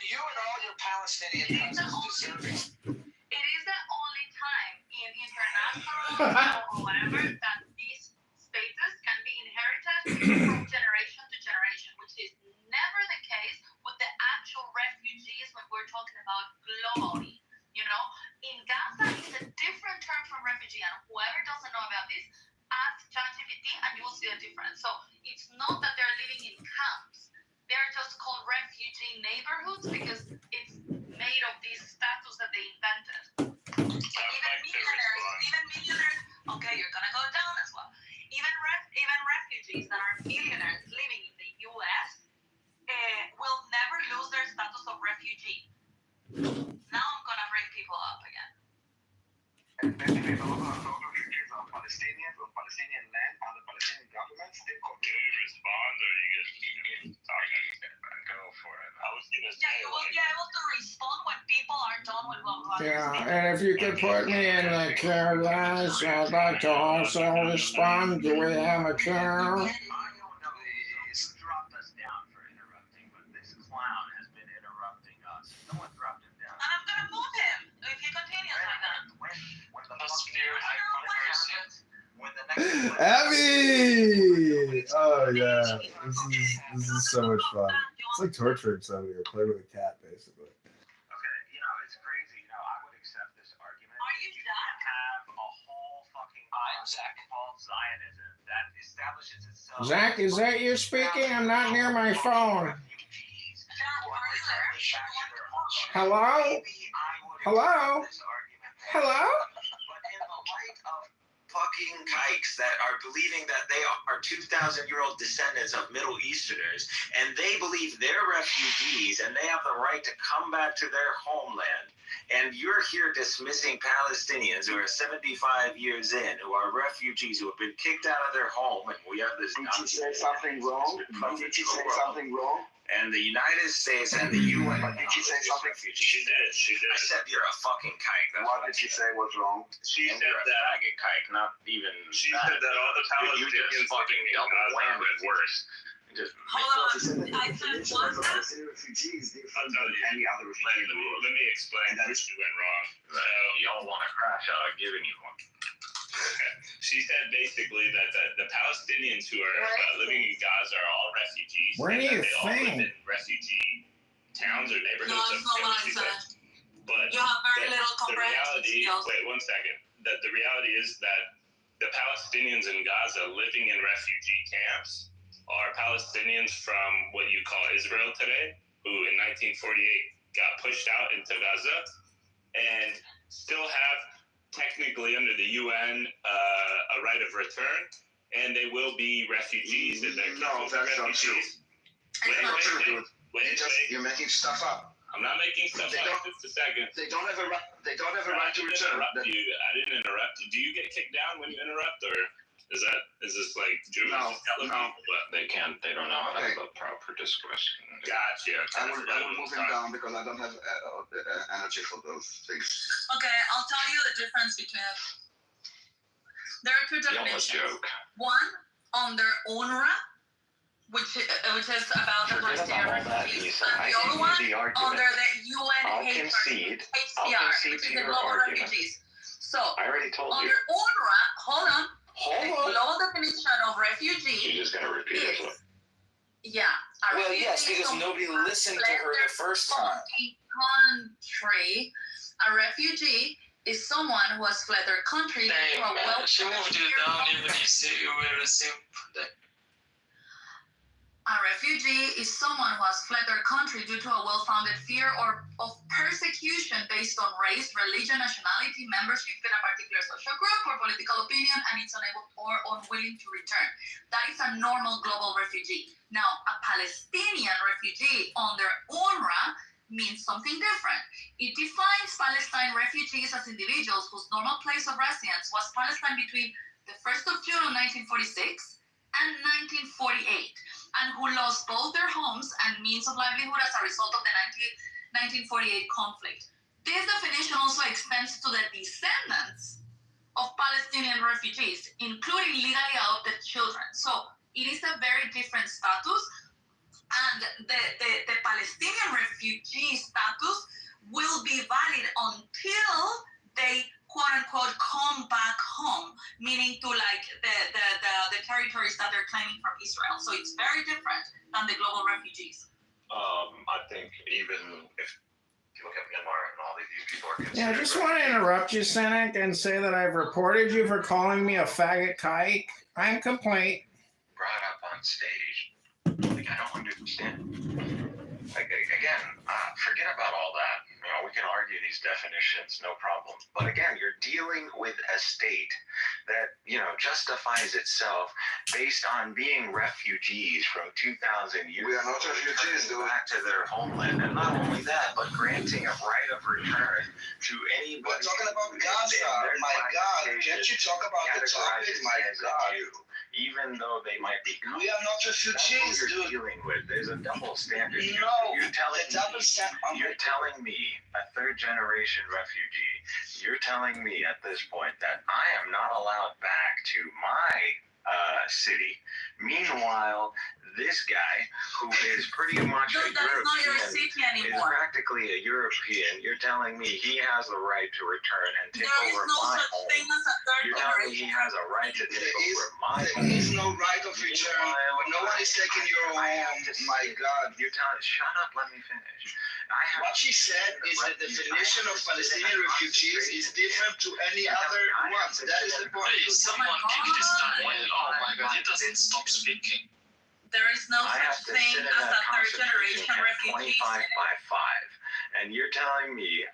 You and all your Palestinian cousins deserve it. It is the only time in international law or whatever that these spaces can be inherited from generation to generation, which is never the case with the actual refugees when we're talking about globally. You know, in Gaza, it's a different term from refugee, and whoever doesn't know about this, ask ChatGPT and you will see a difference. So it's not that they're living in camps. They're just called refugee neighborhoods because it's made of these status that they invented. And even millionaires, okay, you're gonna go down as well. Even refugees that are millionaires living in the U.S. Will never lose their status of refugee. Now I'm gonna bring people up again. Especially those refugees of Palestinian land, and the Palestinian government, they call Can you respond or you just talking? Go for it. I was gonna say. Yeah, you will be able to respond when people are done with what God is Yeah, saying. and if you could put me in the queue, guys, I'd like to also respond. Do we have a queue? Please drop us down for interrupting, but this clown has been interrupting us. No one dropped him down. And I'm gonna move him if he continues like that. When the next Abby! Oh yeah, this is so much fun. It's like torturing somebody or playing with a cat, basically. Okay, you know, it's crazy. You know, I would accept this argument. You can't have a whole fucking false Zionism that establishes itself. Zach, is that you speaking? I'm not near my phone. Hello? Hello? Hello? Fucking kikes that are believing that they are 2,000-year-old descendants of Middle Easterners, and they believe they're refugees, and they have the right to come back to their homeland. And you're here dismissing Palestinians who are 75 years in, who are refugees, who have been kicked out of their home, and we have this... Did you say something wrong? Did you say something wrong? And the United States and the UN... Did she say something? She did. I said you're a fucking kike. That's what did she say was wrong? She said that faggot kike, not even... She said that all the Palestinians just fucking double whammy worse. Just... Hold on. I said one refugees different than any other refugee. Let me explain what you went wrong. Y'all want to crash out, I'm giving you one. She said basically that the Palestinians who are living in Gaza are all refugees. What do you they all live think? in refugee towns or neighborhoods. No, that's not what I said. But You have very little the comprehension reality, skills. wait 1 second. That the reality is that the Palestinians in Gaza living in refugee camps are Palestinians from what you call Israel today, who in 1948 got pushed out into Gaza and still have technically under the UN a right of return, and they will be refugees if they're No, that's not true. Wait, You're making stuff up. I'm not making stuff up. Just a second. They don't have a right. They don't have a right to I didn't return. interrupt you. I didn't interrupt you. Do you get kicked down when you interrupt, or is this like Jews No, telling no. people that They don't know how to have a proper discourse. Gotcha. I will move him down because I don't have energy for those things. Okay, I'll tell you the difference between there are two definitions. One under UNRWA, which is about the Palestinian refugees, and the other one under the UNHCR, which is the global refugees. So I already told under UNRWA, hold on. The global definition of refugee. You just gotta repeat it. Yeah. Well, yes, because nobody listened to her the first time. Country, a refugee is someone who has fled their country due to a She moved you down even if you were a simp. A refugee is someone who has fled their country due to a well-founded fear of persecution based on race, religion, nationality, membership in a particular social group or political opinion, and is unable or unwilling to return. That is a normal global refugee. Now, a Palestinian refugee under UNRWA means something different. It defines Palestine refugees as individuals whose normal place of residence was Palestine between the 1st of June of 1946 and 1948, and who lost both their homes and means of livelihood as a result of the 1948 conflict. This definition also extends to the descendants of Palestinian refugees refugees, including legally adopted children. So it is a very different status. And the Palestinian refugee status will be valid until they quote unquote come back home, meaning to like the territories that they're claiming from Israel. So it's very different than the global refugees. I think even if you look at Myanmar and all these people are Yeah, I just want to interrupt you, Cynic, and say that I've reported you for calling me a faggot kike. I'm complaint. brought up on stage. Like, I don't understand. Like, again, forget about all that. You know, we can argue these definitions, no problem. But again, you're dealing with a state that, you know, justifies itself based on being refugees from 2,000 years. We are not refugees, dude. Back to their homeland. And not only that, but granting a right of return to anybody. We're talking about Gaza. My God, can't you talk about the topic? My God. Even though they might be, we are not refugees, you're dude. Dealing with, there's a double standard. No, you're telling the double standard. You're telling me, a third-generation refugee, you're telling me at this point that I am not allowed back to my city. Meanwhile, this guy, who is pretty much a European, is practically a European. You're telling me he has the right to return and take over my home. You're telling me he has a right to take over my home. There is no right of return. No one is taking your home. My God. You're telling. Shut up. Let me finish. What she said is the definition of Palestinian refugees is different to any other ones. That is the point. Please, someone kick this guy. Oh my God, he doesn't stop speaking. There is no such thing as a third-generation refugee. 25 by 5. And you're telling me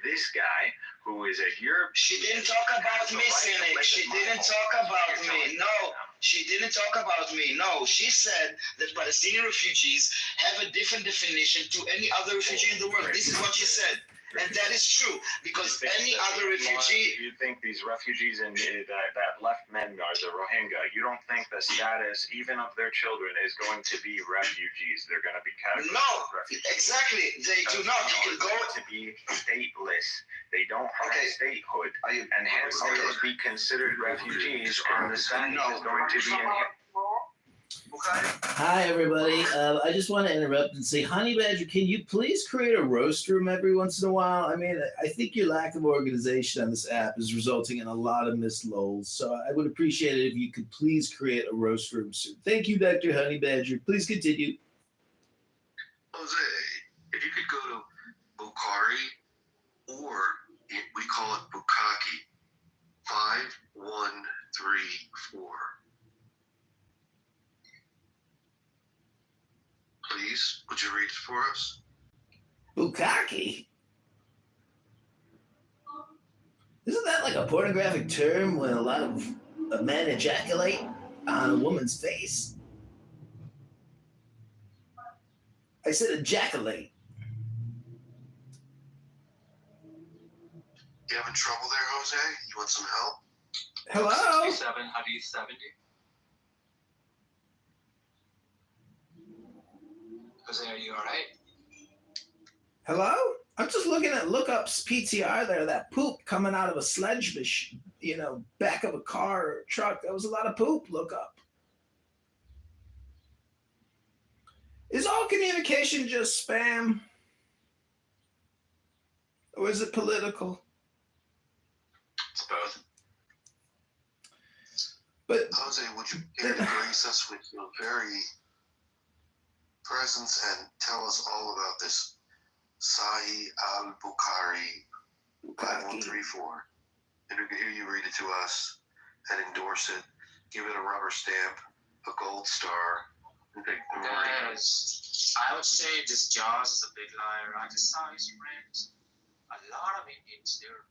this guy who is a European. She didn't talk about me, Cynic. She didn't talk about me. No, she didn't talk about me. No, she said that Palestinian refugees have a different definition to any other refugee in the world. This is what she said. And that is true, because any other refugee... You think these refugees in that left Myanmar, the Rohingya, you don't think the status, even of their children, is going to be refugees? They're going to be categorized as refugees. Exactly. They do not. You can go... to be stateless. They don't have statehood. And hence they will be considered refugees, and the status is going to be inherited. Hi, everybody. I just want to interrupt and say, Honey Badger, can you please create a roast room every once in a while? I mean, I think your lack of organization on this app is resulting in a lot of missed lols. So I would appreciate it if you could please create a roast room soon. Thank you, Dr. Honey Badger. Please continue. Jose, if you could go to Bukhari, or we call it Bukaki, 5134. Please, would you read it for us? Bukkake? Isn't that like a pornographic term when a lot of men ejaculate on a woman's face? I said ejaculate. You having trouble there, Jose? You want some help? Hello? 67, how do you 70? Jose, are you all right? Hello? I'm just looking at Lookup's PTR there, that poop coming out of a sledge machine, back of a car or truck. That was a lot of poop, Lookup. Is all communication just spam? Or is it political? It's both. But Jose, would you care to grace us with your very presence and tell us all about this Sahi al-Bukhari 5134? And we could hear you read it to us and endorse it, give it a rubber stamp, a gold star. Guys, I would say this Jaws is a big liar. I just saw his friends. A lot of Indians there.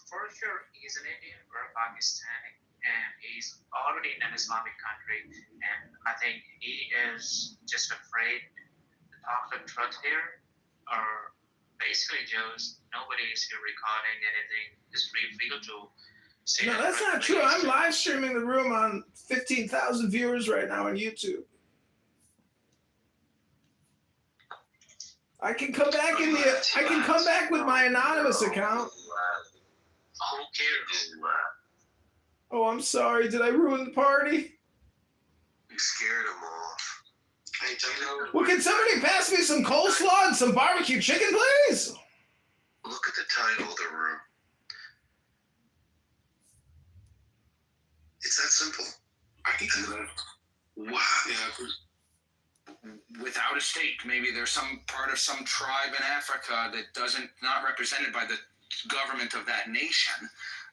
For sure, he's an Indian or a Pakistani, and he's already in an Islamic country, and I think he is just afraid to talk the truth here, or basically just nobody is here recording anything. Just feel to say no, that's not true. I'm live streaming the room on 15,000 viewers right now on YouTube. I can come back with my anonymous account. Who cares? Oh, I'm sorry. Did I ruin the party? You scared him off. Hey, Taylor. Well, can somebody pass me some coleslaw and some barbecue chicken, please? Look at the title of the room. It's that simple. I think he left. Wow. Yeah. Without a state, maybe there's some part of some tribe in Africa that not represented by the government of that nation,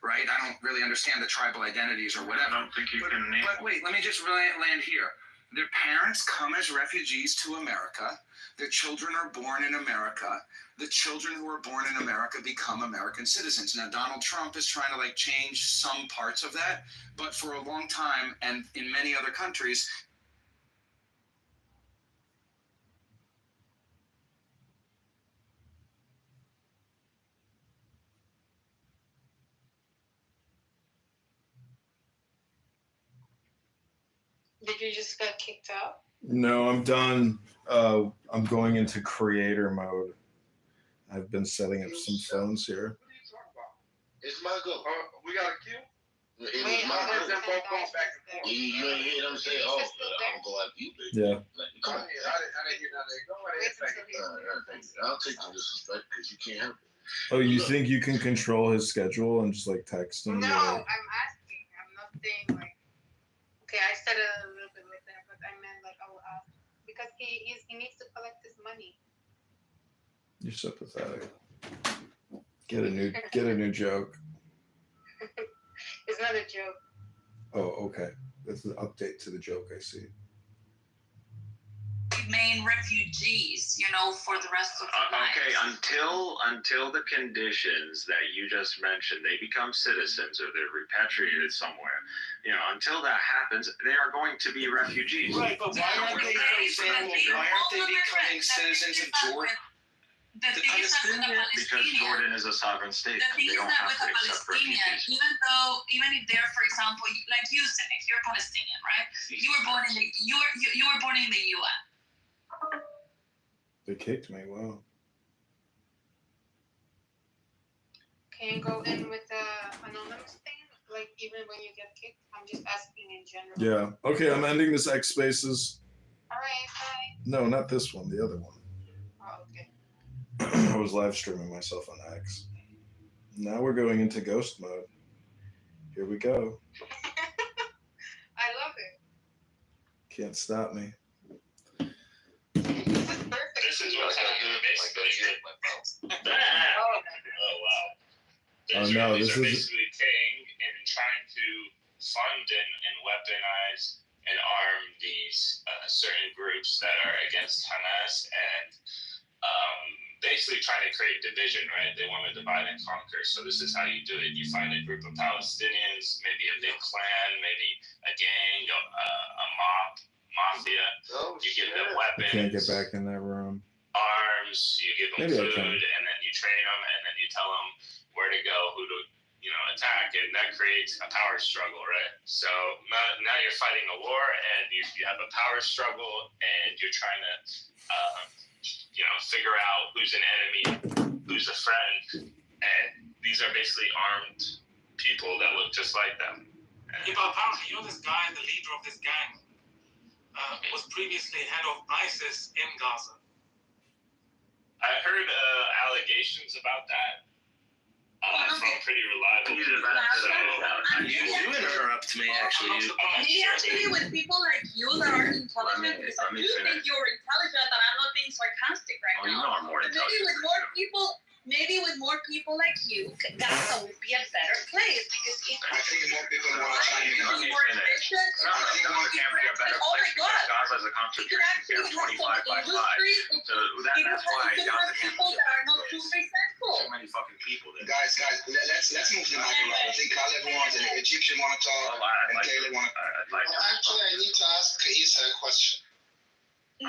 right? I don't really understand the tribal identities or whatever. I don't think you can name. But wait, let me just land here. Their parents come as refugees to America. Their children are born in America. The children who are born in America become American citizens. Now, Donald Trump is trying to change some parts of that, but for a long time, and in many other countries, Did you just get kicked out? No, I'm done. I'm going into creator mode. I've been setting up some phones here. It's my go. We got a queue? It Wait, was my I go. was Them both going back and forth. You ain't hear them say, oh, I'm going to you, baby. Yeah. Go ahead. I didn't hear nothing. Go ahead. Thank you. I'll take the disrespect because you can't help it. Oh, you think you can control his schedule and just text him? No, or- I'm asking. I'm not saying okay, I said it a little bit with that, but I meant I will ask because he needs to collect his money. You're so pathetic. Get a new joke. It's not a joke. Oh, okay. That's an update to the joke. I see. Remain refugees, for the rest of their lives. Okay, until the conditions that you just mentioned, they become citizens or they're repatriated somewhere. Until that happens, they are going to be refugees. Right, but why aren't they, for example, becoming citizens of Jordan? The thing is that with a Because Palestinian, Jordan is a sovereign state. the thing They is don't that have with a to accept Palestinian, refugees. even if they're, for example, like you, Cynic, you're Palestinian, right? You were born in the UN. They kicked me. Wow. Can you go in with the anonymous thing? Even when you get kicked? I'm just asking in general. Yeah. Okay, I'm ending this X Spaces. All right, bye. No, not this one. The other one. Oh, okay. I was live streaming myself on X. Now we're going into ghost mode. Here we go. I love it. Can't stop me. This is what's happening basically. Oh wow. The Oh, no, Israelis this are is- basically paying and trying to fund and weaponize and arm these certain groups that are against Hamas and basically trying to create division, right? They want to divide and conquer. So this is how you do it. You find a group of Palestinians, maybe a big clan, maybe a gang, a mafia. You give them I weapons, can't get back in that room. arms, you give them Maybe I food, can. and then you train them, and then you tell them where to go, who to attack, and that creates a power struggle, right? So now you're fighting a war, and you have a power struggle, and you're trying to figure out who's an enemy, who's a friend, and these are basically armed people that look just like them. Yeah, but apparently, this guy, the leader of this gang, was previously head of ISIS in Gaza. I heard allegations about that from pretty reliable people. You do interrupt me, actually. Maybe actually with people like you that are intelligent, because I do think you're intelligent, and I'm not being sarcastic right Oh, you now. know I'm more But maybe with more people like you, Gaza would be a better place because it I think more people want to chime in. would be more efficient. No, I think Gaza can't be a better Oh place my God. because Gaza is a It could concentration actually camp have 25 by 5. industry. So that's why It could Gaza have can't people be that are a not better too place. resentful. Too many fucking people there. Guys, let's move the mic around. I think Caleb wants, and the Egyptian want to talk, and Taylor want to. Actually, I need to ask Isa a question.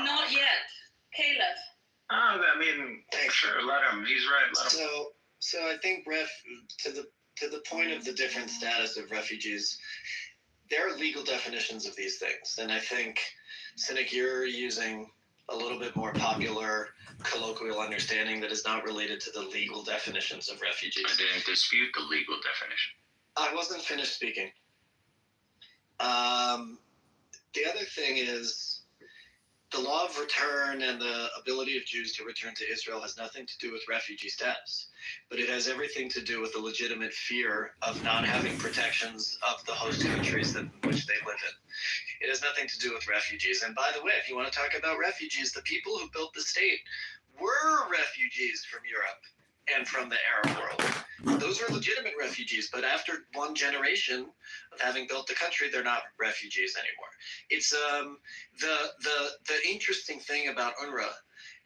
Not yet. Caleb. Oh, I mean, sure, let him. He's right. Let him. So I think to the point of the different status of refugees, there are legal definitions of these things, and I think, Cynic, you're using a little bit more popular colloquial understanding that is not related to the legal definitions of refugees. I didn't dispute the legal definition. I wasn't finished speaking. The other thing is the law of return and the ability of Jews to return to Israel has nothing to do with refugee status, but it has everything to do with the legitimate fear of not having protections of the host countries in which they live in. It has nothing to do with refugees. And by the way, if you want to talk about refugees, the people who built the state were refugees from Europe and from the Arab world. Those are legitimate refugees, but after one generation of having built the country, they're not refugees anymore. It's the interesting thing about UNRWA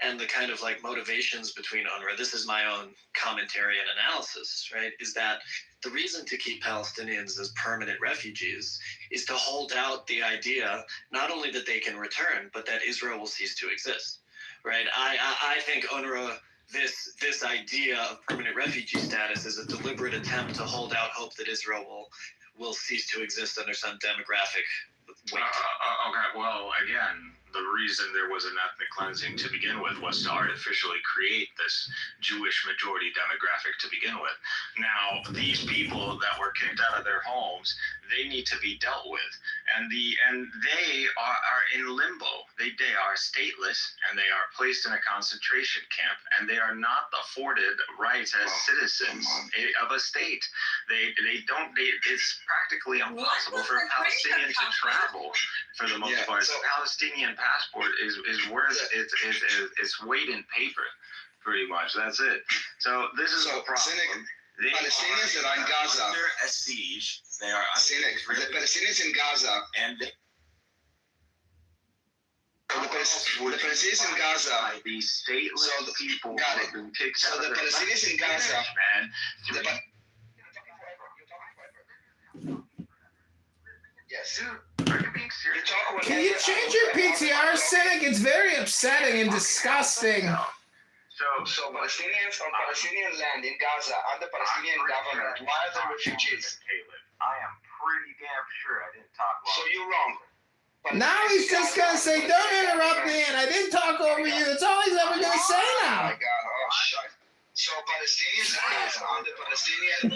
and the kind of like motivations between UNRWA, this is my own commentary and analysis, right, is that the reason to keep Palestinians as permanent refugees is to hold out the idea not only that they can return, but that Israel will cease to exist, right? I think UNRWA, this idea of permanent refugee status is a deliberate attempt to hold out hope that Israel will cease to exist under some demographic weight. Okay, well, again, the reason there was an ethnic cleansing to begin with was to artificially create this Jewish majority demographic to begin with. Now, these people that were kicked out of their homes, they need to be dealt with, and they are in limbo. They are stateless, and they are placed in a concentration camp, and they are not afforded rights as citizens of a state. It's practically impossible for a Palestinian to travel for the most part. The Palestinian passport is worth its weight in paper, pretty much. That's it. So this is the problem. The Palestinians that are in Gaza under a siege. They are the Palestinians in Gaza and the Palestinians in Gaza. These stateless people got it. have been kicked So out the of their Palestinians in Gaza, man. Yes. Are you being serious? Can you change your PTR, Cynic? It's very upsetting and disgusting. So Palestinians on Palestinian land in Gaza under Palestinian government, why are they refugees? I am pretty damn sure I didn't talk long. So you're wrong. Now he's just gonna say, "Don't interrupt me," and I didn't talk over you. That's all he's ever gonna say Oh now. my God! Oh shit! So Palestinians in Gaza under Palestinian.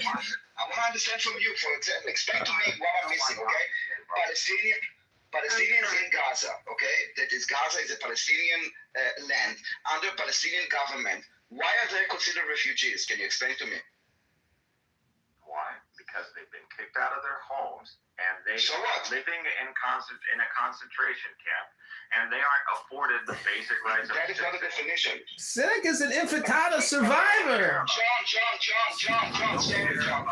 I want to understand from you, for example, explain to me what I'm missing, okay? Palestinians in Gaza, okay? That is, Gaza is a Palestinian land under Palestinian government. Why are they considered refugees? Can you explain to me? Why? Because they've been kicked out of their homes and they So are what? living in a concentration camp, and they aren't afforded the basic rights of That is not a definition. Cynic is an infantada survivor. John, sorry, John.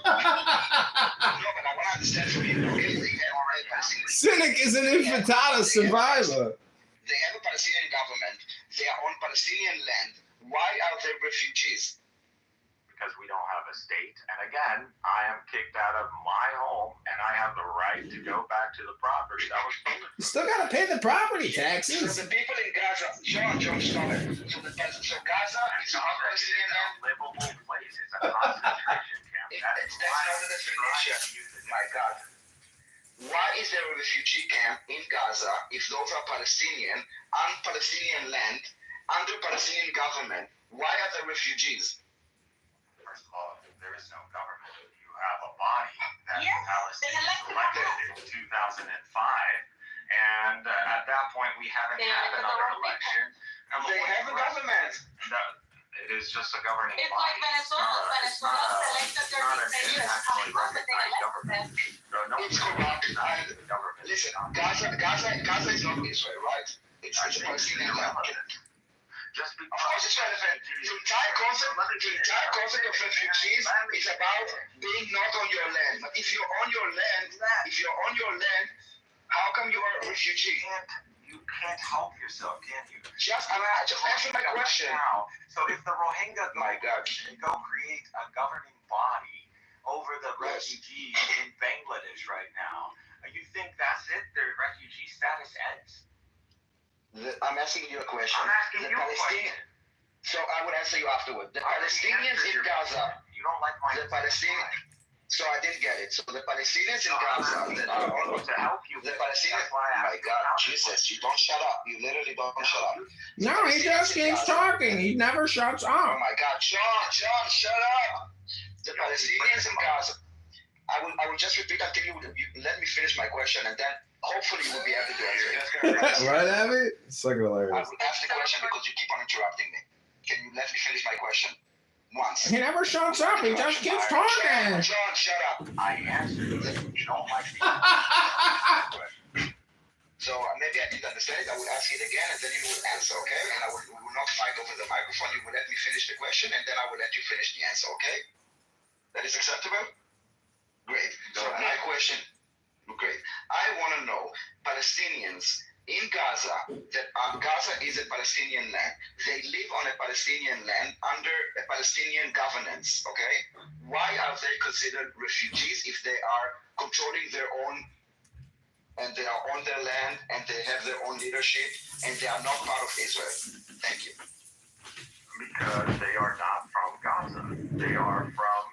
No, but I want to understand from you, okay? They have a Palestinian. Cynic is an infantada survivor. They have a Palestinian government. They are on Palestinian land. Why are they refugees? because we don't have a state. And again, I am kicked out of my home, and I have the right to go back to the property that was stolen. You still got to pay the property taxes. So the people in Gaza, John, stop it. So Gaza is not Palestinian land. Livable place. It's a concentration camp. That's not the definition. My God. Why is there a refugee camp in Gaza if those are Palestinian, on Palestinian land, under Palestinian government? Why are there refugees? First of all, there is no government. You have a body that Palestinians elected in 2005, and at that point we haven't had another election. They have a government. It is just a governing It's body. like Venezuela. Venezuela selected their dictators Internationally recognized government. No, It's corrupt. Listen, Gaza is not Israel, right? It's a Palestinian land. Just of course it's relevant. The entire concept of refugees is about being not on your land. But if you're on your land, how come you are a refugee? You can't help yourself, can you? Just answer my question. Now, so if the Rohingya go create a governing body over the refugees in Bangladesh right now, you think that's it? Their refugee status ends? I'm asking you a question. I'm asking you a question. So I would answer you afterward. The Palestinians in Gaza. You don't like my Palestinians. So I didn't get it. So the Palestinians in Gaza to help you. The Palestinians. Oh my God, Jesus! You don't shut up. You literally don't shut up. No, he just keeps talking. He never shuts Oh up. my God, John, shut up. The Palestinians in Gaza. I will just repeat until you let me finish my question, and then hopefully you will be able to answer it. Right, Abby? It's so I hilarious. will ask the question because you keep on interrupting me. Can you let me finish my question once? He never shuts up. He just keeps talking. John, shut up. I answered it. You don't like me. So maybe I didn't understand it. I will ask it again, and then you will answer, okay? And we will not fight over the microphone. You will let me finish the question, and then I will let you finish the answer, okay? That is acceptable? Great. So my question, great. I want to know, Palestinians in Gaza, that Gaza is a Palestinian land. They live on a Palestinian land under a Palestinian governance, okay? Why are they considered refugees if they are controlling their own, and they are on their land, and they have their own leadership, and they are not part of Israel? Thank you. Because they are not from Gaza. They are from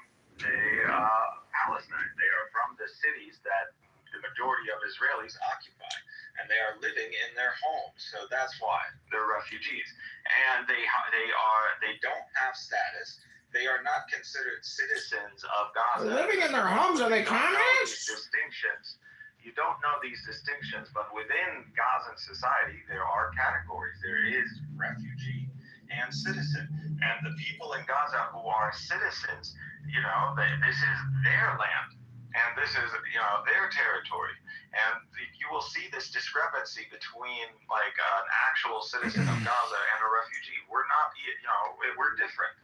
Palestine. They are from the cities that the majority of Israelis occupy, and they are living in their homes. So that's why they're refugees, and they don't have status. They are not considered citizens of Gaza. They're living in their homes. Are they communists? Distinctions. You don't know these distinctions, but within Gazan society, there are categories. There is refugee and citizen, and the people in Gaza who are citizens, this is their land, and this is their territory, and you will see this discrepancy between like an actual citizen of Gaza and a refugee. We're not, we're different,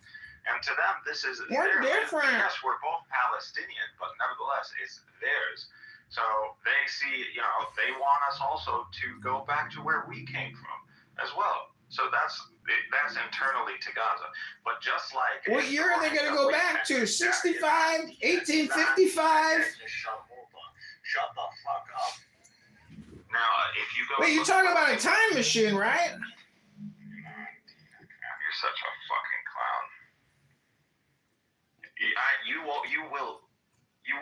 and to them this is We're different. Yes, we're both Palestinian, but nevertheless it's theirs. So they see, they want us also to go back to where we came from as well. So that's internally to Gaza. But just like What year are they going to go back to? 65? 1855? Shut the fuck up. Now, if you go... Wait, you're talking about a time machine, right? You're such a fucking clown. You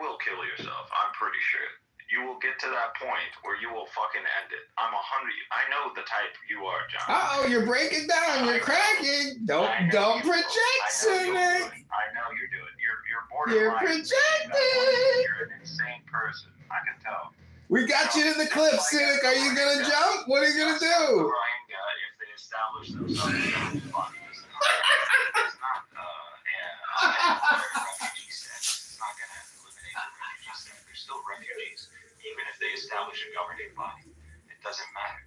will kill yourself. I'm pretty sure. You will get to that point where you will fucking end it. I know the type you are, John. Uh-oh, you're breaking down. You're cracking. Don't project, Cynic. I know you're doing. You're borderline. You're projecting. You're an insane person. I can tell. We got you to the cliff, Cynic. Are you going to jump? What are you going to do? If they establish themselves as it's not refugee status. It's not going to eliminate the refugee status. They're still refugees. Even if they establish a governing body, it doesn't matter.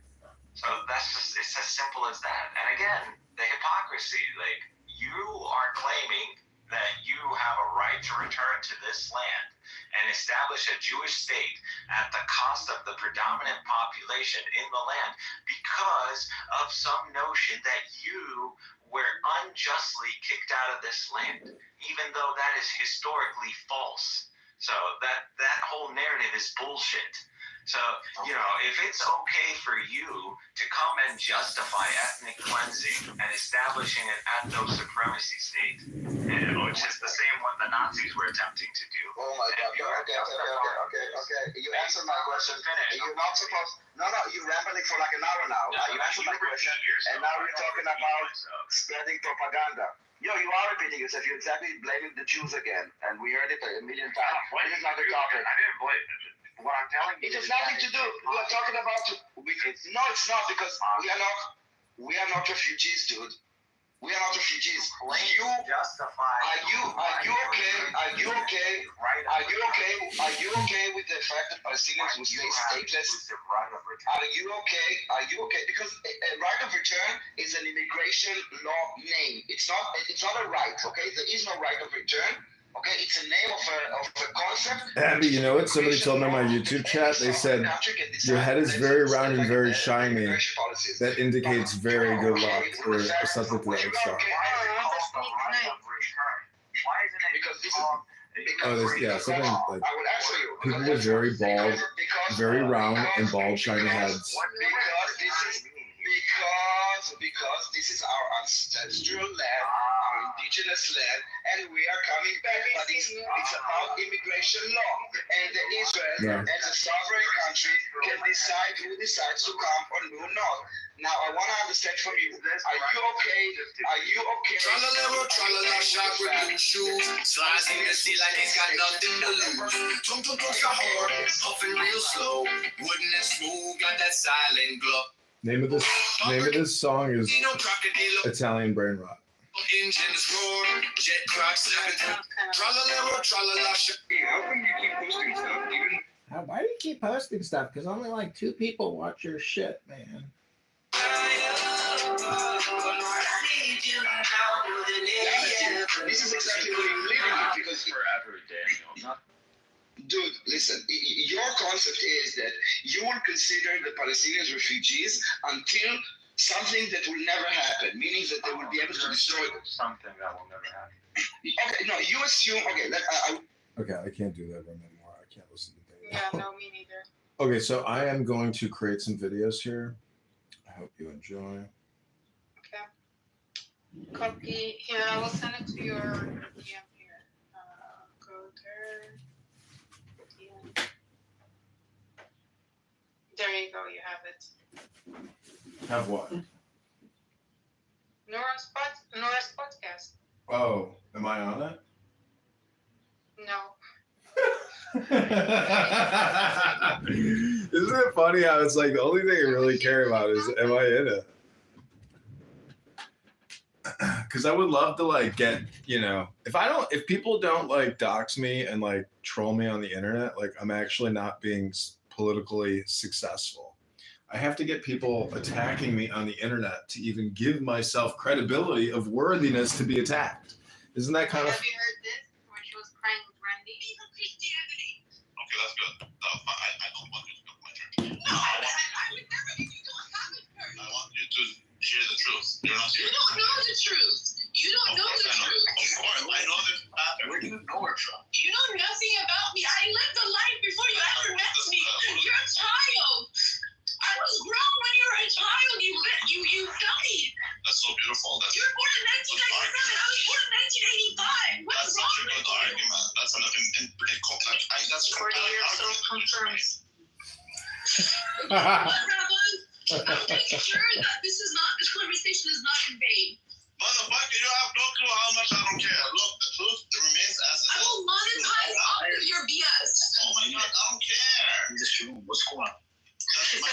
So it's as simple as that. And again, the hypocrisy, like you are claiming that you have a right to return to this land and establish a Jewish state at the cost of the predominant population in the land because of some notion that you were unjustly kicked out of this land, even though that is historically false. So that whole narrative is bullshit. So, if it's okay for you to come and justify ethnic cleansing and establishing an ethno-supremacy state, which is the same one the Nazis were attempting to do. Oh my God. Okay. You answered my question. You're not supposed... No, you're rambling for like an hour now. You answered my question, and now we're talking about spreading propaganda. You are repeating yourself. You're exactly blaming the Jews again, and we heard it a million times. This is not the topic. I didn't blame them. What I'm telling you, it has nothing to do. We're talking about. No, it's not, because we are not refugees, dude. We are not refugees. You justify. Are you okay? Are you okay? Are you okay with the fact that Palestinians will stay stateless? Are you okay? Because a right of return is an immigration law name. It's not a right. Okay, there is no right of return. Okay, it's a name of a concept. Abby, you know what? Somebody told me in my YouTube chat, they said, your head is very round and very shiny. That indicates very good luck, or something to that extent. Something like people with very bald, very round and bald, shiny heads. Because this is our ancestral land. Our indigenous land, and we are coming back. But it's about immigration law, and Israel, as a sovereign country, can decide who decides to come or who not. Now, I want to understand from you, are you okay? Are you okay? Tralala, shot with new shoes. Slides in the sea like he's got nothing to lose. Tum tum tum's the hard, puffing real slow. Wooden and smooth, got that silent glow. Name of this song is Italian Brain Rot. Engines roar, jet cracks. Tralala, shot. How come you keep posting stuff? Why do you keep posting stuff? Because only like 2 people watch your shit, man. This is exactly what you're living with because forever, Daniel. Dude, listen, your concept is that you will consider the Palestinians refugees until something that will never happen, meaning that they will be able to destroy something that will never happen. Okay, no, you assume, Okay, I can't do that one anymore. I can't listen to that. Yeah, no, me neither. Okay, so I am going to create some videos here. I hope you enjoy. Okay. Copy here. I will send it to your DM here. Go there. DM. There you go. You have it. Have what? Nora's podcast. Oh, am I on it? No. Isn't it funny how it's like the only thing I really care about is am I in it? Because I would love to like get, if people don't like dox me and like troll me on the internet, like I'm actually not being politically successful. I have to get people attacking me on the internet to even give myself credibility of worthiness to be attacked. Isn't that kind of? Have you heard this? When she was crying with Randy? Even Christianity. Okay, that's good. I don't want you to come to my church. No, I would never. You don't have it first. I want you to hear the truth. You're not You hearing don't know the truth. You don't know the truth. Of course, I know this pattern. Where do you know her from? You know nothing about me. I lived a life before you ever met me. You're a child. I was grown when you were a child. You dummy. That's so beautiful. You were born in 1997. I was born in 1985. What's wrong such a good argument. That's that's 40 years old confirms. I'm making sure that this conversation is not in vain. Motherfucker, you have no clue how much I don't care. Look, the truth remains as it is. I will monetize all of your BS. Oh my God, I don't care. What's going on? You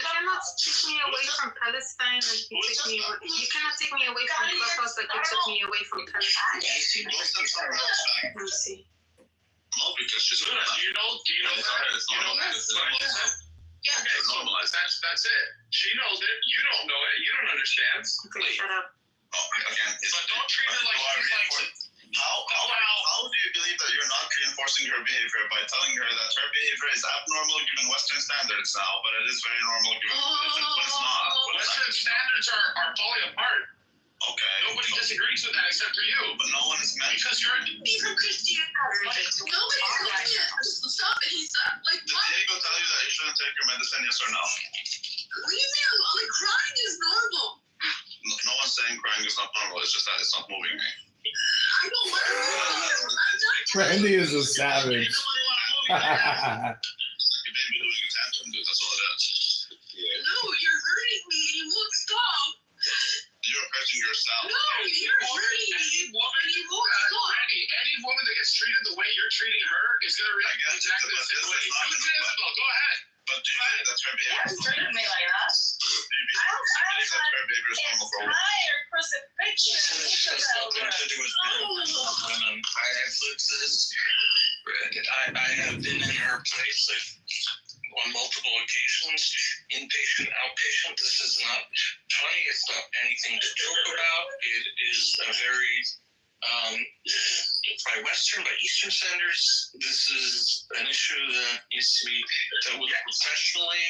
cannot take me away from Palestine you cannot take me away from Clubhouse like you took me away from Palestine. Let me see. No, because she's good. Do you know that? Yeah, normalized. That's it. She knows it. You don't know it. You don't understand. Okay, shut up. Again, but don't treat it like she's like. How do you believe that you're not reinforcing her behavior by telling her that her behavior is abnormal given Western standards now, but it is very normal given when it's not? Western standards are falling apart. Okay. Nobody disagrees with that except for you. But no one is meant because you're Even Christian. Nobody's Christian. Stop it. He's like, Did what? Diego tell you that you shouldn't take your medicine, yes or no? Leave me alone. Like, crying is normal. No one's saying crying is not normal. It's just that it's not moving me. I don't want to. Randy is a savage. It's like a baby doing a tantrum, dude. That's all it is. No, you're hurting me and you won't stop. You're hurting yourself. No, you're hurting me. You won't stop. Any woman that gets treated the way you're treating her is going to react exactly the same way. Go ahead. But do you think that's her behavior? Yes, treated me like that. Do you believe that her behavior is normal for women? Entire crucifixion. I have lived this. I have been in her place on multiple occasions, inpatient, outpatient. This is not funny. It's not anything to joke about. It is a very, by Western, by Eastern standards, this is an issue that needs to be dealt with professionally.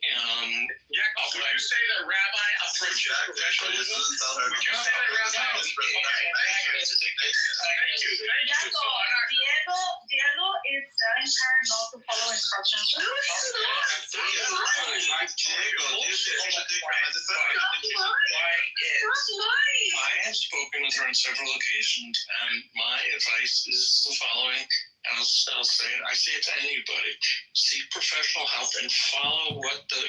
Would you say that rabbi approaches professionalism? Would you say that rabbi is Diego is telling her not to follow instructions. No, it's not. I have spoken with her on several occasions, and my advice is the following. I'll say it. I say it to anybody. Seek professional help and follow what the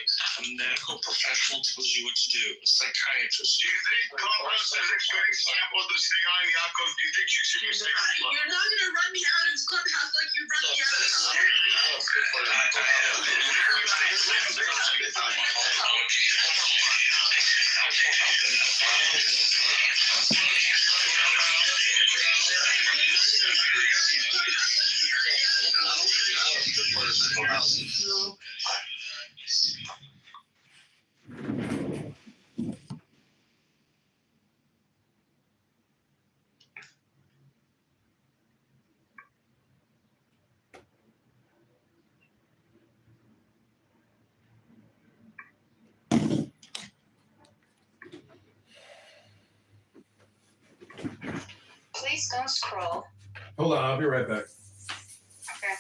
medical professional tells you what to do. A psychiatrist. Do you think Congress is a good example of the Sean Yaakov? Do you think you should be saying You're not going to run me out of Clubhouse like you run me out No. Please don't scroll. Hold on, I'll be right back. Okay.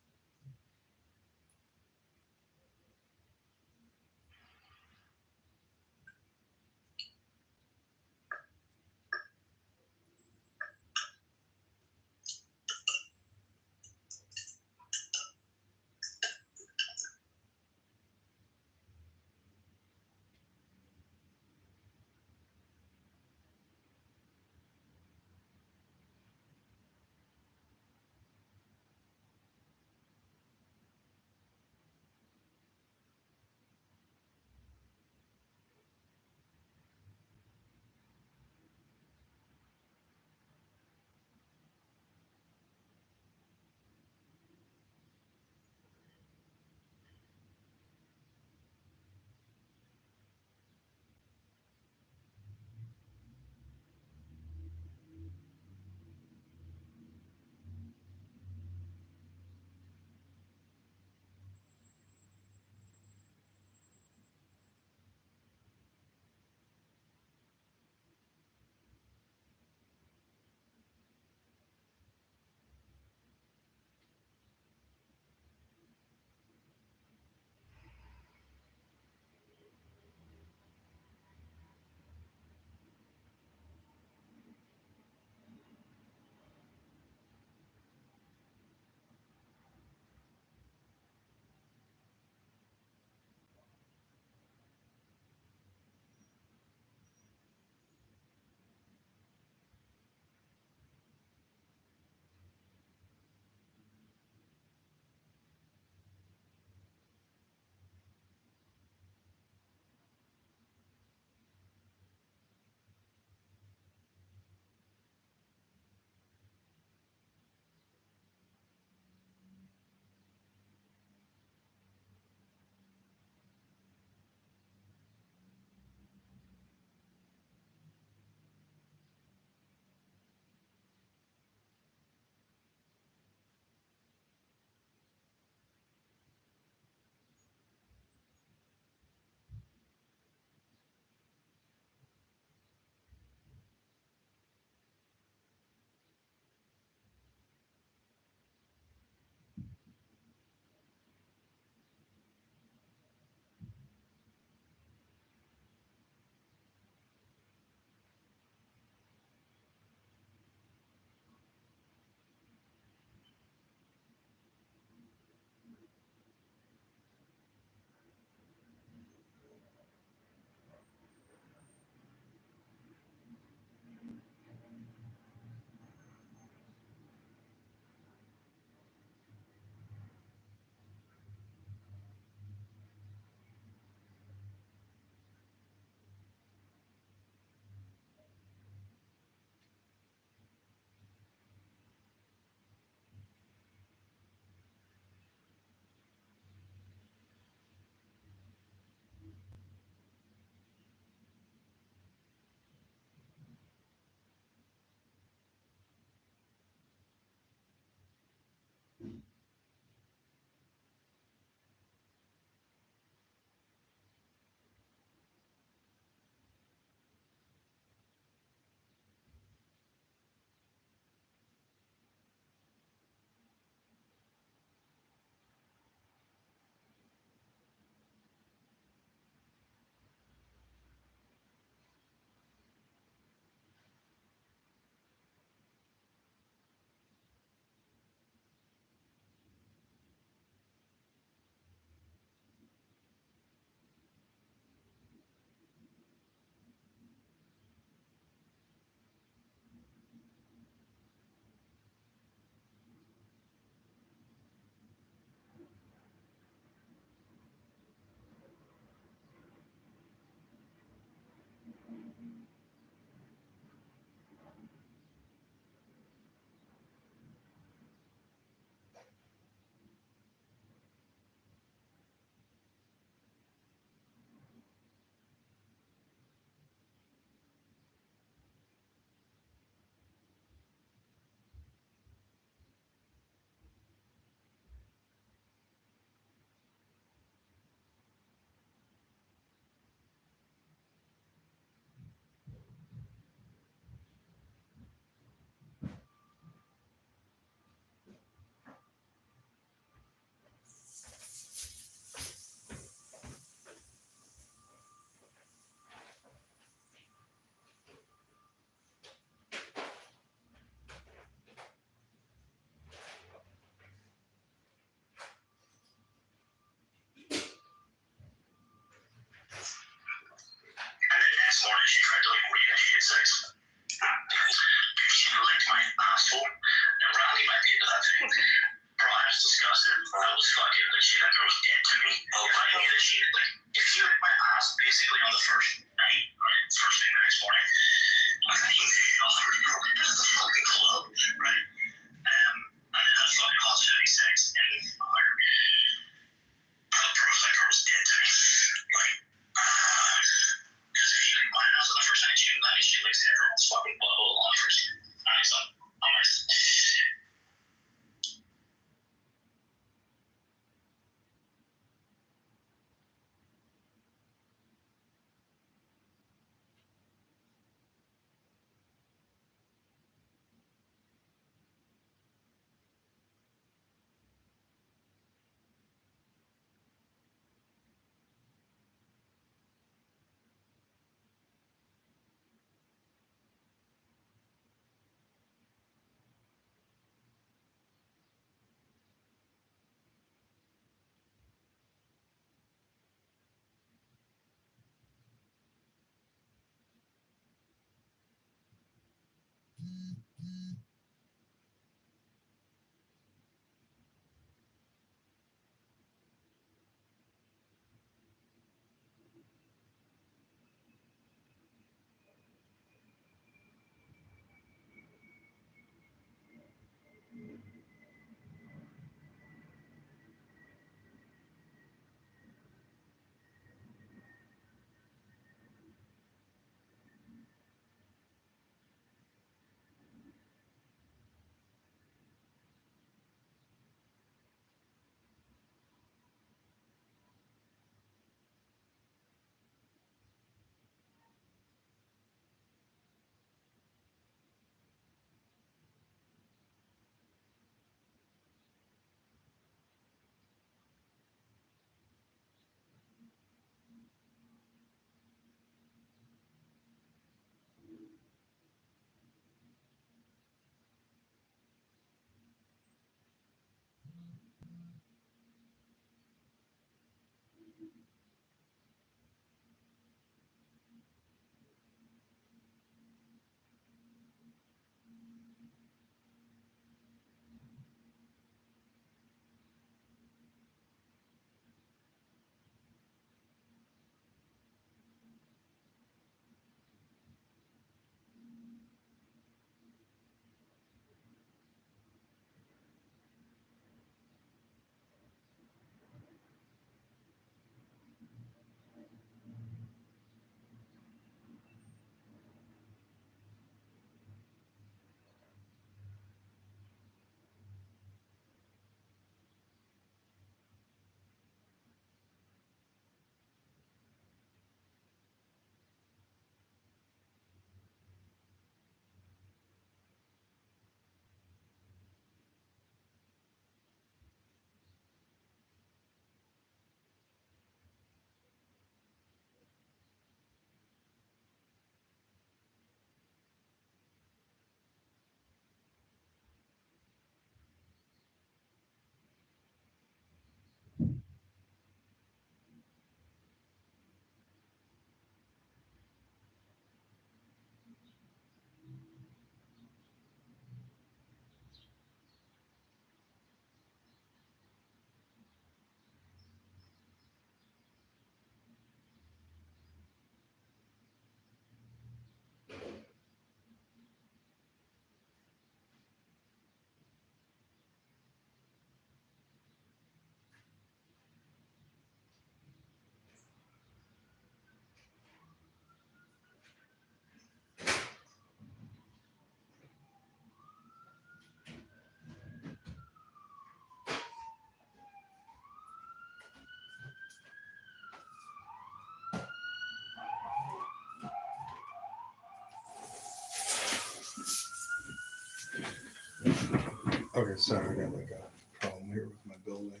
Okay, sorry, I got like a problem here with my building.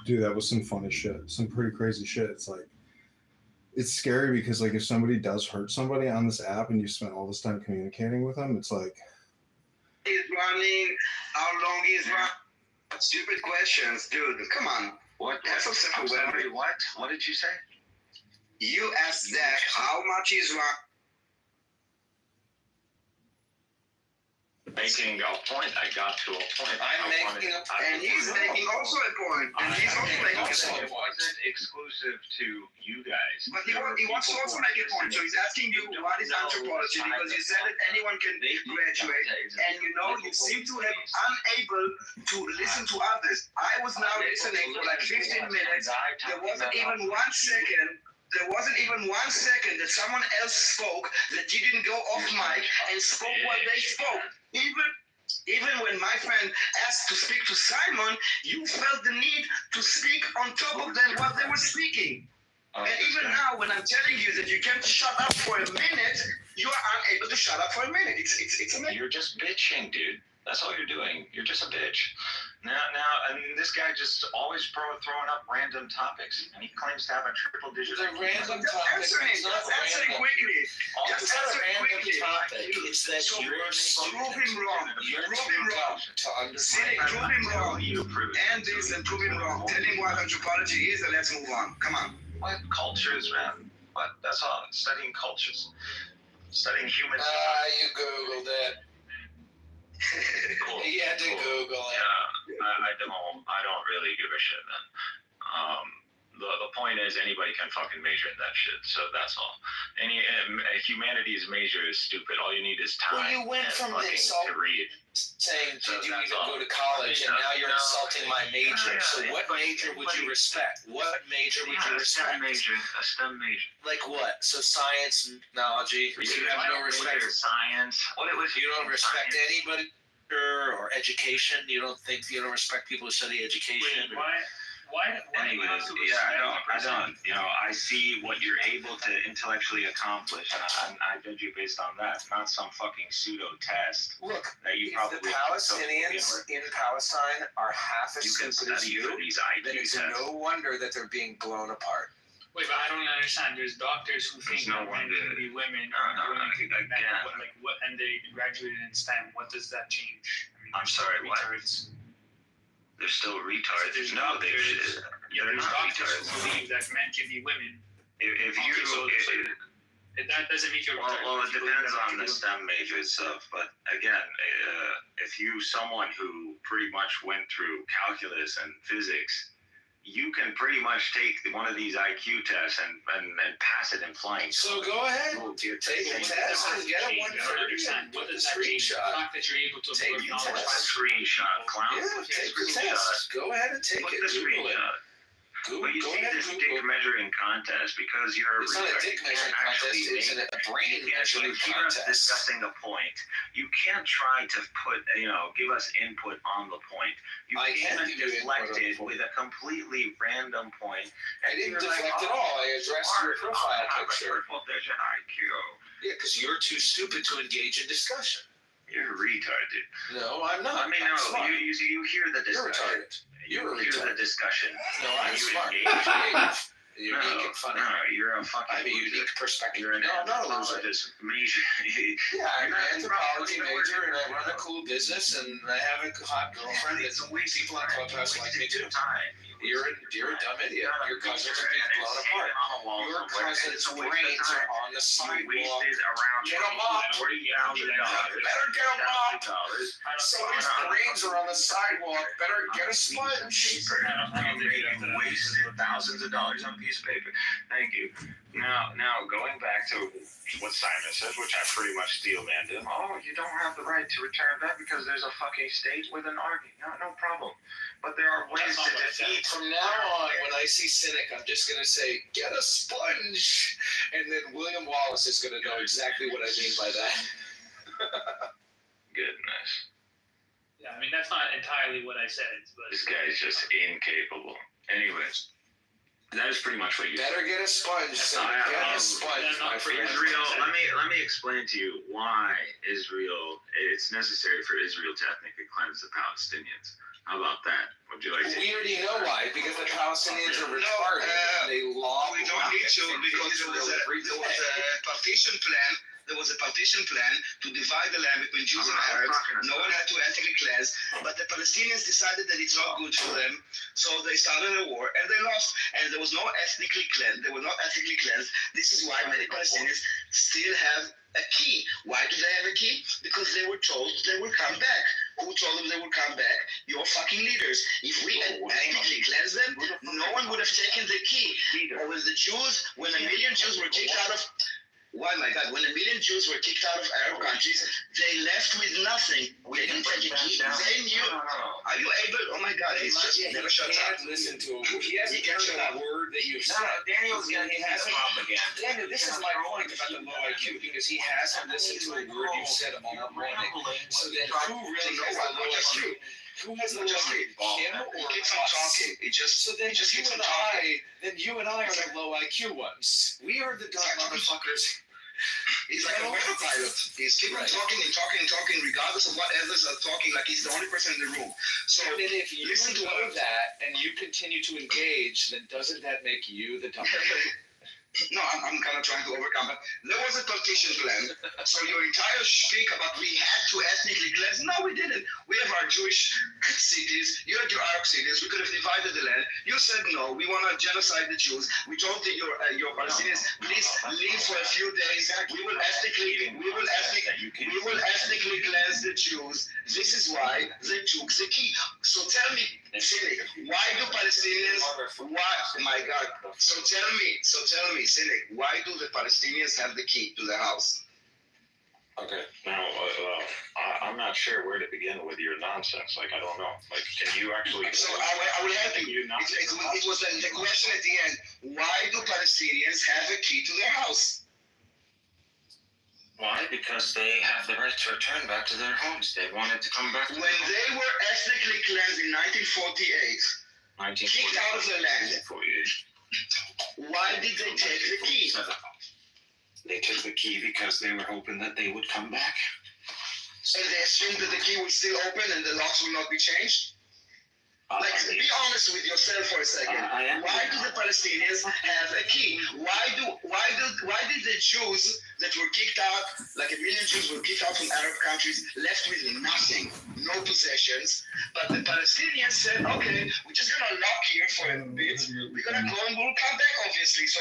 Dude, that was some funny shit. Some pretty crazy shit. It's like, it's scary because like if somebody does hurt somebody on this app and you spend all this time communicating with them, it's like, is running, how long is running? Stupid questions, dude. Come on. What? That's so simple. I'm sorry, what? What did you say? You asked Zach how much is running. Making a point. I got to a point. I'm making a point. And he's making also a point. And he's also making a point. It wasn't exclusive to you guys. But he wants to also make a point. So he's asking you, what is anthropology? Because you said that anyone can graduate. And you know, you seem to have unable to listen to others. I was now listening for like 15 minutes. There wasn't even 1 second. There wasn't even 1 second that someone else spoke that didn't go off mic and spoke what they spoke. Even when my friend asked to speak to Simon, you felt the need to speak on top of them while they were speaking. And even now, when I'm telling you that you can't shut up for a minute, you are unable to shut up for a minute. It's amazing. You're just bitching, dude. That's all you're doing. You're just a bitch. Now, I mean, this guy just always throwing up random topics, and he claims to have a triple digit. Just answering quickly. Just answering quickly. It's that so you're prove him wrong. Prove him wrong. Cynic, prove him wrong. And this and prove him wrong. Tell him what anthropology is, and let's move on. Come on. What cultures, man? But that's all. Studying cultures, studying humans. You Googled it. Cool. You had to Google it. Yeah, I don't really give a shit, man. The point is anybody can fucking major in that shit. So that's all. Humanity's major is stupid. All you need is time. Well, you went and from fucking insult to read. saying, So did you that's even all. go to college, and now you're No. insulting my major. Yeah, So what but- major would you respect? What major would you A STEM respect? major. A STEM major. Like what? So science, technology. You have no respect. Science. What it was? You don't respect anybody or education. You don't respect people who study education. Anyways, I don't. You know, I see what you're able to intellectually accomplish, and I judge you based on that, not some fucking pseudo test. Look, that you if probably the Palestinians in Palestine are half as You can stupid as study you, for these then IQ it's tests. no wonder that they're being blown apart. Wait, but I don't understand. There's doctors who think There's no that men wonder. can be women, No, women can be men. again. What, and they graduated in STEM. What does that change? I mean, I'm sorry, what? retards. They're still retards. There's No, they're doctors- they're There's not doctors retards. who believe that men can be women. If you, Okay, so that doesn't mean you're retarded. well, it If you believe depends that on men the can be STEM major itself. But again, if you someone who pretty much went through calculus and physics, you can pretty much take one of these IQ tests and pass it in flying. So go ahead, take a test and get a I don't understand. What does that change? The fact that you're able to Take absorb the knowledge. test. Screenshot, clown. Yeah, take the test. Go ahead and take Put it. the Google it. screenshot. But you Go see ahead and this Google. dick measuring contest because you're It's not a retard. dick You measuring can't contest. actually It's make- a brain you can't measuring hear us contest. discussing a point. You can't try to put, give us input on the point. You I came can and give you input on the deflected point. with a completely random point. I and didn't you're like, deflect at "Oh, all. I addressed your smart. profile Oh, picture. Well, there's your IQ. Yeah, because you're too stupid to engage in discussion. You're a retard, dude. No, I'm not. I mean, I'm no, smart. you hear the You're discussion. retarded. You You're a hear the retard. discussion. No, I'm You smart. engage. You're unique and funny. No, you're a fucking I have a loser. unique perspective. You're an No, I'm not a loser. anthropologist major. Yeah, I'm an You're anthropology not- major and I run a cool business and I have a hot girlfriend and people on Clubhouse like me too. You're a dumb idiot. Your cousins are being blown apart. Your cousins' brains are on the sidewalk. Wasted around Get 'em up. $40,000. Better get 'em up. Somebody's brains are on the sidewalk. Better get a sponge. Wasted thousands of dollars on a piece of paper. Thank you. Now, going back to what Simon says, which I pretty much steel manned him. Oh, you don't have the right to return that because there's a fucking state with an army. No problem. But there are ways to defeat. From now on, when I see Cynic, I'm just going to say, get a sponge. And then William Wallace is going to know exactly what I mean by that. Goodness. Yeah, I mean that's not entirely what I said, but This guy's just incapable. Anyways, that is pretty much what you Better get a sponge, Cynic. Get a sponge, my friend. Israel, let me explain to you why it's necessary for Israel to ethnically cleanse the Palestinians. How about that? Would you like to? We already know why, because the Palestinians are retarded. They lob We don't need to because there was a partition plan. There was a partition plan to divide the land between Jews and Arabs. No one had to ethnically cleanse, but the Palestinians decided that it's not good for them, so they started a war and they lost. And there was no ethnically cleansed. They were not ethnically cleansed. This is why many Palestinians still have a key. Why do they have a key? Because they were told they will come back. Who told them they would come back? Your fucking leaders. If we had ethnically cleansed them, no one would have taken the key. Or when a million Jews were kicked out of, why my God, when a million Jews were kicked out of Arab countries, they left with nothing. They didn't take a key. They knew. Are you able? Oh my God, he's just never shuts up. Listen to him. He hasn't heard a word that you've said. Daniel's gonna He hasn't. Daniel, this is my point about the low IQ, because he hasn't listened to a word you've said all morning. So then who really has the low IQ? Who has the low IQ? Him or keeps on talking. It just so then just you keeps on and talking. I are the low IQ ones. We are the dumb motherfuckers. He's like a autopilot. He's keeping talking and talking and talking, regardless of what others are talking, like he's the only person in the room. So And then if you listen to know that and you continue to engage, then doesn't that make you the dumb? No, I'm kind of trying to overcome it. There was a partition plan. So your entire shtick about we had to ethnically cleanse, no, we didn't. We have our Jewish cities. You had your Arab cities. We could have divided the land. You said no. We want to genocide the Jews. We told your Palestinians, please leave for a few days. We will ethnically cleanse the Jews. This is why they took the key. So tell me, Cynic, why do Palestinians? Why? My God. So tell me, Cynic, why do the Palestinians have the key to the house? Okay, now I'm not sure where to begin with your nonsense. Like, I don't know. Like, can you actually? So I will help you. It was the question at the end. Why do Palestinians have a key to their house? Why? Because they have the right to return back to their homes. They wanted to come back. When they were ethnically cleansed in 1948, kicked out of the land, why did they take the key? They took the key because they were hoping that they would come back. And they assumed that the key would still open and the locks will not be changed? Be honest with yourself for a second. Why do the Palestinians have a key? Why did the Jews that were kicked out, like 1 million Jews were kicked out from Arab countries, left with nothing, no possessions, but the Palestinians said, okay, we're just gonna lock here for a bit. We're gonna go and we'll come back, obviously. So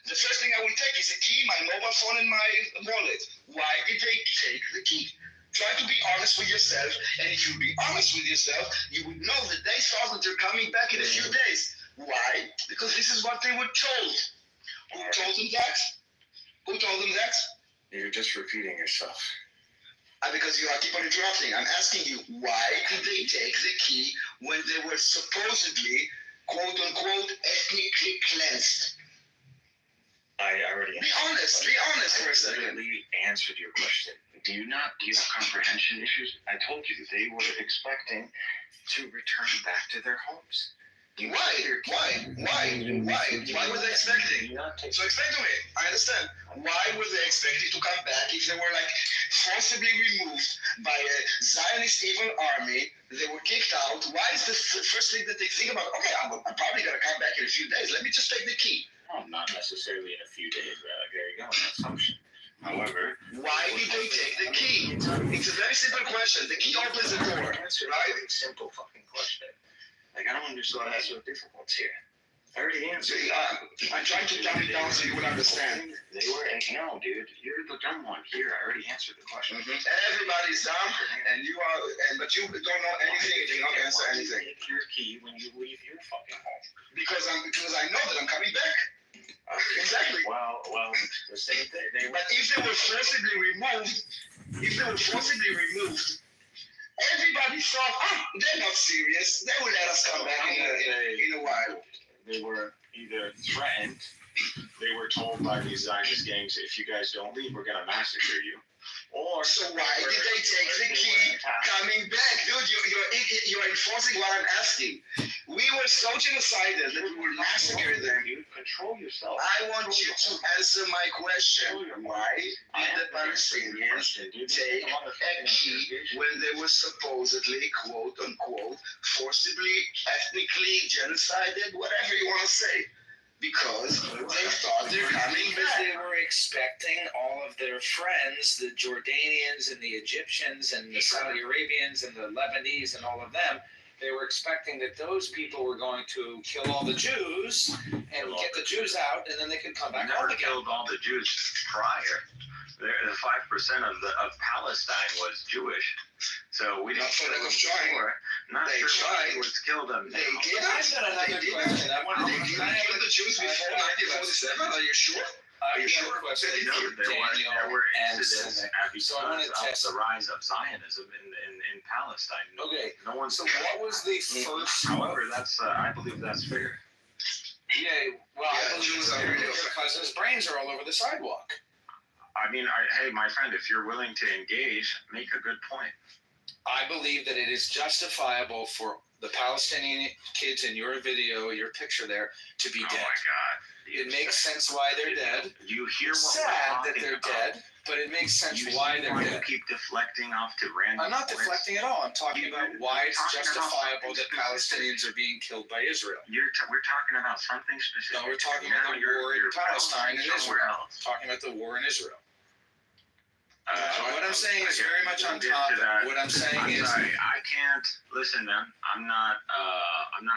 the first thing I will take is a key, my mobile phone, and my wallet. Why did they take the key? Try to be honest with yourself, and if you be honest with yourself, you would know that they thought that you're coming back in a few days. Why? Because this is what they were told. Who told them that? Who told them that? You're just repeating yourself. Because you keep on interrupting. I'm asking you, why did they take the key when they were supposedly, quote unquote, ethnically cleansed? I already be honest for a second. I answered your question. Do you have comprehension issues? I told you they were expecting to return back to their homes. Why were they expecting? So explain to me. I understand. Why were they expecting to come back if they were forcibly removed by a Zionist evil army? They were kicked out. Why is the first thing that they think about? Okay, I'm probably gonna come back in a few days. Let me just take the key. No, not necessarily in a few days. There you go. An assumption. However, why did they take the key? It's a very simple question. The key opens the door, right? Simple fucking question. I don't understand. That's so difficult here. I already answered. I'm trying to dumb it down so you will understand. No, dude. You're the dumb one. Here, I already answered the question. Everybody's dumb, but you don't know anything. You don't answer anything. Take your key when you leave your fucking home. Because I know that I'm coming back. Exactly. Well, the same thing. But if they were forcibly removed, everybody thought, they're not serious. They will let us come back in a while. They were either threatened, they were told by these Zionist gangs, if you guys don't leave, we're going to massacre you. Or so why did they take the key coming back? Dude, you're enforcing what I'm asking. We were so genocidal that we will massacre them. You control yourself. I want you to answer my question. Why did the Palestinians take a key when they were supposedly, quote unquote, forcibly, ethnically genocided, whatever you want to say? Because they thought they're coming back. They were expecting all of their friends, the Jordanians and the Egyptians and the Saudi Arabians and the Lebanese and all of them, they were expecting that those people were going to kill all the Jews and get the Jews out, and then they could come back home again. Killed all the Jews prior. The 5% of Palestine was Jewish. So we didn't kill them before. They tried. Let's kill them. They did. I've got another question. They didn't kill the Jews before 1947. Are you sure? Are you sure? There were incidents because of the rise of Zionism in Palestine. Okay. No one. So what was the first? However, I believe that's fair. Yeah. Well, I believe your cousin's brains are all over the sidewalk. I mean, hey, my friend, if you're willing to engage, make a good point. I believe that it is justifiable for the Palestinian kids in your video, your picture there, to be dead. Oh my God! It makes sense why they're dead. You hear what Sad we're that talking they're about. dead, but it makes sense You why see they're why dead. you keep deflecting off to random I'm not points? deflecting at all. I'm talking about why it's talking about justifiable something that Palestinians are being killed by Israel. We're talking about something specific. No, we're talking about the war in Palestine and somewhere Israel. else. Talking about the war in Israel. What I'm saying is very much on topic. What I'm saying is, sorry, I can't listen, man. I'm not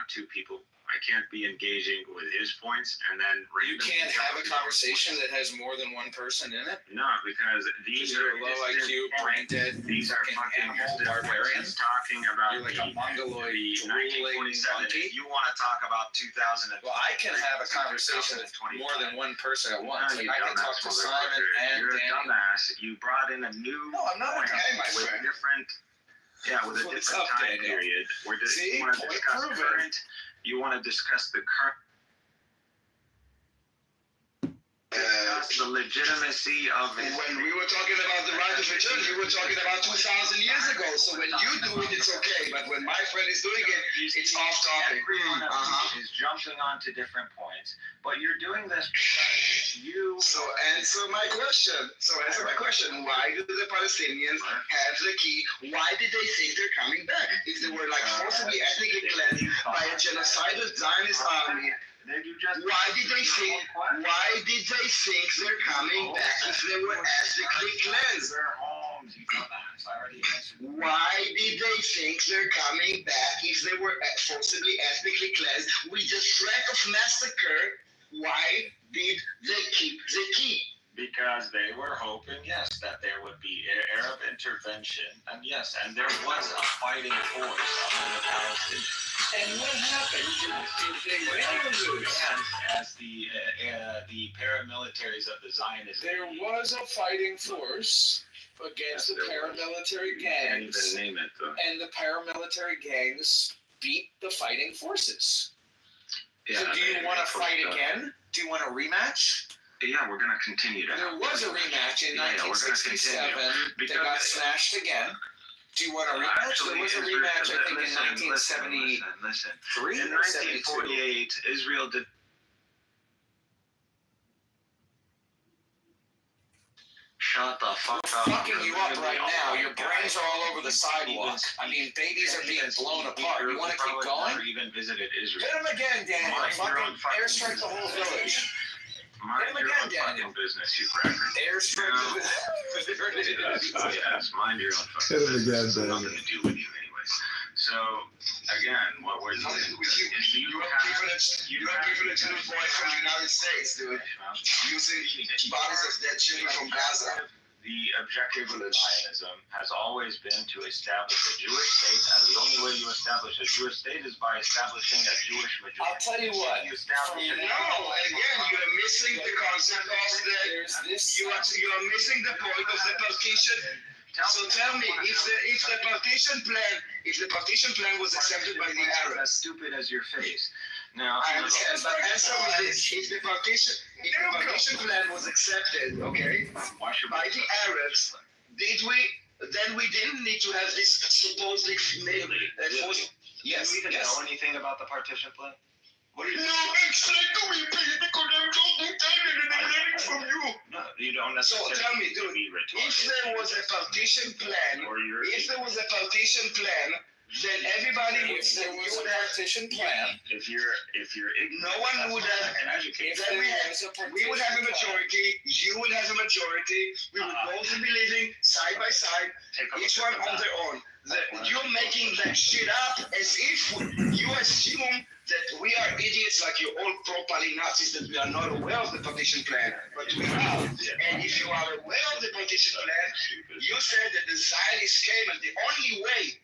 two people. I can't be engaging with his points and then you can't have a conversation that has more than one person in it. No, because these are low IQ, brain dead, these are fucking animal barbarians talking about. You're like a mongoloid drooling 1947. monkey. If you want to talk about 2000, Well, I can have a conversation with more than one person at once. You Like I can talk to dumbass Simon motherfucker. and You're a Danny. dumbass. You brought in a new. No, I'm not a point guy, my with friend. different. Yeah, with a What's different up, time Daniel? period. See? You want to Point discuss proven. current. You want to discuss the current. The legitimacy of it. When we were talking about the right of return, you were talking about 2,000 years ago. So when you do it, it's okay. But when my friend is doing it, it's off topic. Everyone is jumping onto different points, but you're doing this because you. So answer my question. Why do the Palestinians have the key? Why did they think they're coming back? If they were like forcibly ethnically cleansed by a genocidal Zionist army, why did they think they're coming back if they were ethnically cleansed? Why did they think they're coming back if they were forcibly ethnically cleansed with the threat of massacre? Why did they keep the key? Because they were hoping, yes, that there would be Arab intervention, and yes, and there was a fighting force among the Palestinians. And what happened? As the paramilitaries of the Zionists. There was a fighting force against the paramilitary gangs. Can't even name it, though. And the paramilitary gangs beat the fighting forces. Yeah, so do you want to fight again? Do you want a rematch? Yeah, we're going to continue to. There was a rematch in 1967. They Because got smashed again. Do you want a rematch? There was a rematch, I think, in 1973. Listen. In 1948, Israel did. Shut the fuck up. I'm fucking you up right now. Your brains are all over the sidewalk. I mean, babies are being blown apart. You want to keep going? Never even visited Israel. Hit him again, Daniel. Mind your Fucking own fucking airstrike the whole village. Mind your own fucking business, you cracker. Airstrike the village. Yes, mind your own fucking Hit him again, business. It's Daniel. nothing to do with you anyways. So, again, what we're doing is you You're have privileged little boy from the United States, dude. Using bodies of dead children from Gaza. the objective of Zionism has always been to establish a Jewish state, and the only way you establish a Jewish state is by establishing a Jewish majority. I'll tell you what. You establish No, again, you're missing the concept of the. You're missing the point of the partition. So tell me, if the partition plan was accepted by the Arabs, as stupid as your face. Now, I understand, but answer me this: if the partition plan was accepted, okay, by the Arabs, then we didn't need to have this supposedly Yes. Do you even know anything about the partition plan? What do you? No, explain to me, please, because I'm talking and I'm learning from you. No, you don't So necessarily. tell me, dude, if there was a partition plan, then everybody would say you would have partition plan. If you're ignorant, no one would have an education. Then we would have a majority. You would have a majority. We would both be living side by side, each one on their own. You're making that shit up as if you assume that we are idiots, like you're all pro-Pali Nazis, that we are not aware of the partition plan. But we are. And if you are aware of the partition plan, you said that the Zionists came, and the only way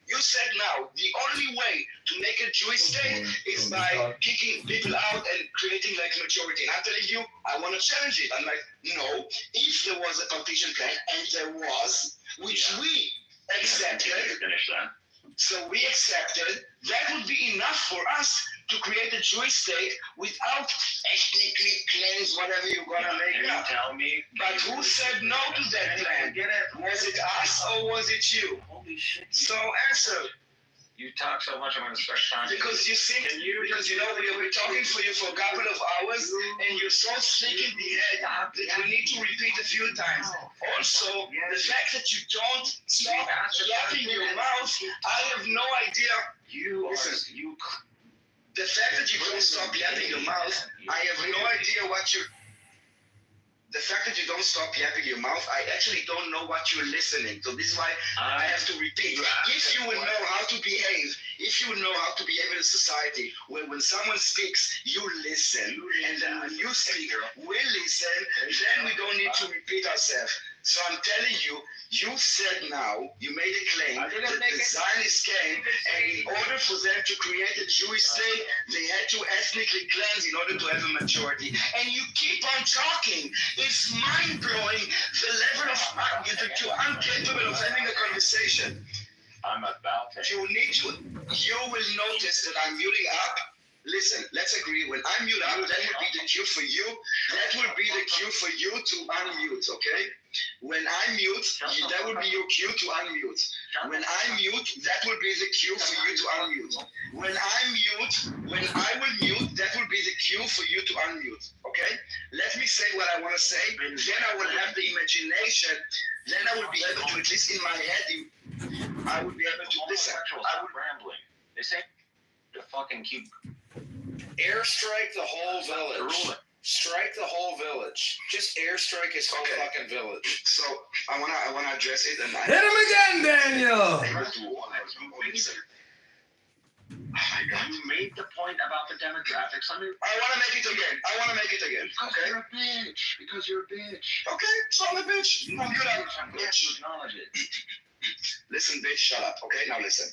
to make a Jewish state is by kicking people out and creating like a majority. And I'm telling you, I want to challenge it. I'm like, no, if there was a partition plan, and there was, which we accepted, so we accepted, that would be enough for us to create a Jewish state without ethnically cleanse whatever you're gonna make up. Tell me. But who said no to that plan? Was it us or was it you? Holy shit. So answer. You talk so much, I'm going to start talking. Because you think, because you know, we're talking for you for a couple of hours, and you're so sick in the head that we need to repeat a few times. Also, the fact that you don't stop yapping your mouth, I have no idea. The fact that you don't stop yapping your mouth, I have no idea what you. The fact that you don't stop yapping your mouth, I actually don't know what you're listening. So this is why I have to repeat. If you would know how to behave, if you would know how to behave in a society where when someone speaks, you listen, and then when you speak, we listen, then we don't need to repeat ourselves. So I'm telling you, you said now, you made a claim that the Zionists came, and in order for them to create a Jewish state, they had to ethnically cleanse in order to have a majority. And you keep on talking. It's mind-blowing the level of that you're incapable of having a conversation. I'm about to. You will notice that I'm muting up. Listen, let's agree. When I mute up, that will be the cue for you. That will be the cue for you to unmute, okay? When I mute, that will be your cue to unmute. When I mute, that will be the cue for you to unmute. When I will mute, that will be the cue for you to unmute, okay? Let me say what I want to say. Then I will have the imagination. Then I will be able to, at least in my head, I will be able to listen. I will rambling. They say to fucking keep. Airstrike the whole village. Strike the whole village. Just airstrike his whole fucking village. So I wanna address it, and hit him again, Daniel. You made the point about the demographics. I want to make it again. Okay. You're a bitch. Because you're a bitch. Okay, so I'm a bitch. I'm good at bitch. Acknowledge it. Listen, bitch, shut up. Okay, now listen.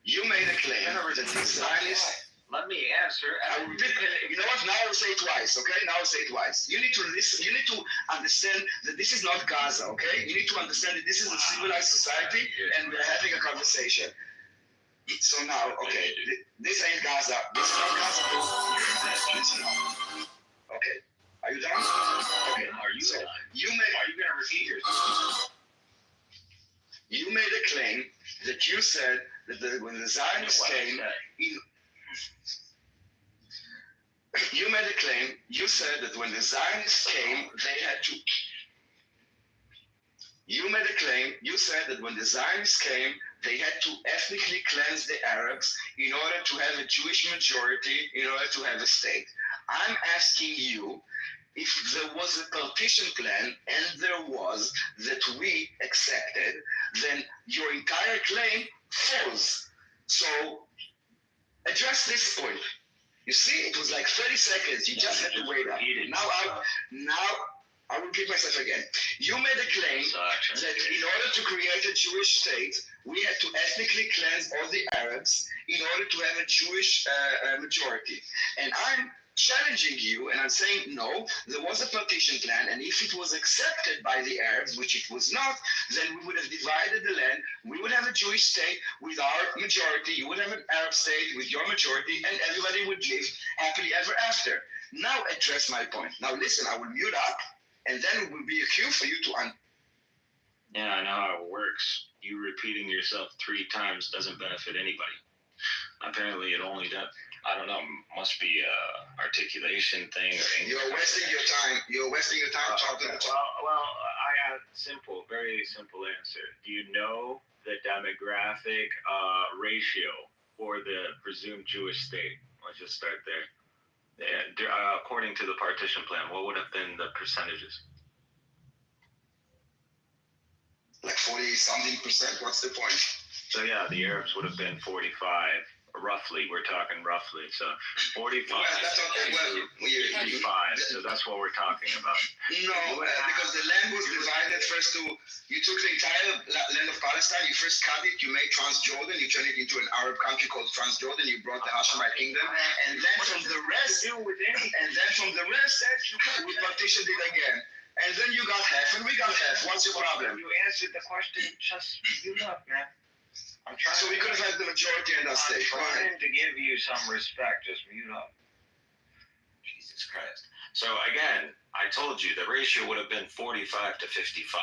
You made a claim that the Zionists. Let me answer. You know what? Now I'll say it twice, okay? Now I'll say it twice. You need to listen. You need to understand that this is not Gaza, okay? You need to understand that this is a civilized society, and we're having a conversation. So now, okay, this ain't Gaza. This is not Gaza. Listen now. Okay. Are you done? Okay. Are you done? Are you going to repeat yourself? You made a claim that you said that when the Zionists came, you made a claim. You said that when the Zionists came, they had to. You made a claim. You said that when the Zionists came, they had to ethnically cleanse the Arabs in order to have a Jewish majority, in order to have a state. I'm asking you if there was a partition plan, and there was, that we accepted, then your entire claim falls. So address this point. You see, it was like 30 seconds. You just had to wait up. Now I will repeat myself again. You made a claim that in order to create a Jewish state, we had to ethnically cleanse all the Arabs in order to have a Jewish majority. And I'm challenging you, and I'm saying, no, there was a partition plan, and if it was accepted by the Arabs, which it was not, then we would have divided the land. We would have a Jewish state with our majority. You would have an Arab state with your majority, and everybody would live happily ever after. Now address my point. Now listen, I will mute up, and then it will be a cue for you to Yeah, I know how it works. You repeating yourself 3 times doesn't benefit anybody. Apparently it only does. I don't know, must be a articulation thing or anything. You're wasting your time. You're wasting your time talking. Well, I have very simple answer. Do you know the demographic ratio for the presumed Jewish state? Let's just start there. According to the partition plan, what would have been the percentages? Like 40-something%. What's the point? So yeah, the Arabs would have been 45. Roughly, we're talking roughly. So 45. That's okay. 55. So that's what we're talking about. No, because the land was divided first to. You took the entire land of Palestine. You first cut it. You made Transjordan. You turned it into an Arab country called Transjordan. You brought the Hashemite kingdom, and then from the rest, we partitioned it again. And then you got half, and we got half. What's your problem? You answered the question. Just mute up, man. So we could have had the majority in that state. I'm trying to give you some respect. Just mute up. Jesus Christ. So again, I told you the ratio would have been 45 to 55.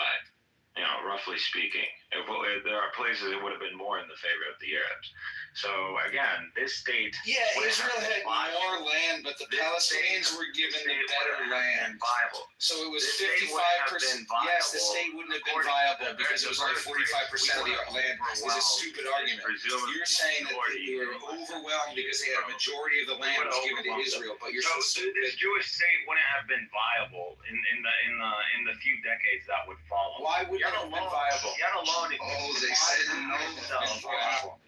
roughly speaking. There are places it would have been more in the favor of the Arabs. So again, this state. Yeah, Israel had more land, but the Palestinians were given the better land. Viable. So it was The state 55%. Yes, the state wouldn't have been viable because it was only 45% of the land. It's a stupid argument. You're saying that they were overwhelmed because they had a majority of the land was given to Israel, but you're so stupid. This Jewish state wouldn't have been viable in the few decades that would follow. Why wouldn't it have been viable? Yet alone, they said no.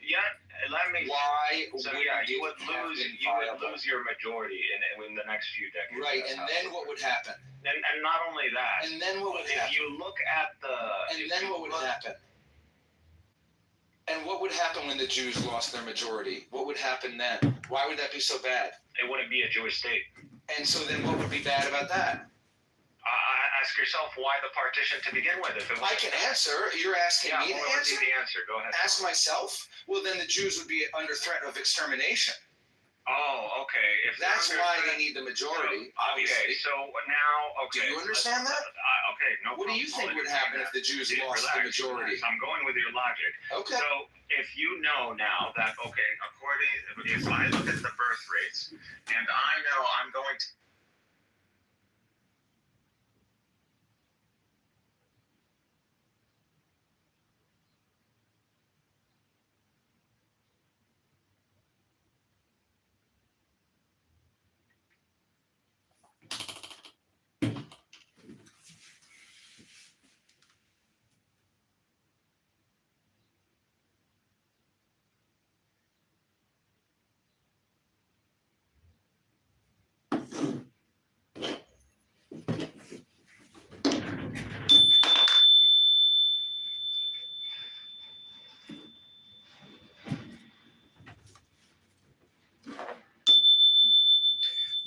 Yet, let me. Why? So you would lose your majority in the next few decades. Right, and then what would happen? And not only that. And then what would happen? If you look at the. And then what would happen? And what would happen when the Jews lost their majority? What would happen then? Why would that be so bad? It wouldn't be a Jewish state. And so then what would be bad about that? Ask yourself why the partition to begin with. If it was I can answer. You're asking me to what answer? would be the answer? Go ahead. Ask myself? Well, then the Jews would be under threat of extermination. Oh, okay. That's why they need the majority, obviously. Okay, so now, okay. Do you understand that? Okay, no What do you think would happen if the Jews lost the majority? I'm going with your logic. Okay. So if you know now that, okay, if I look at the birth rates, and I know I'm going to.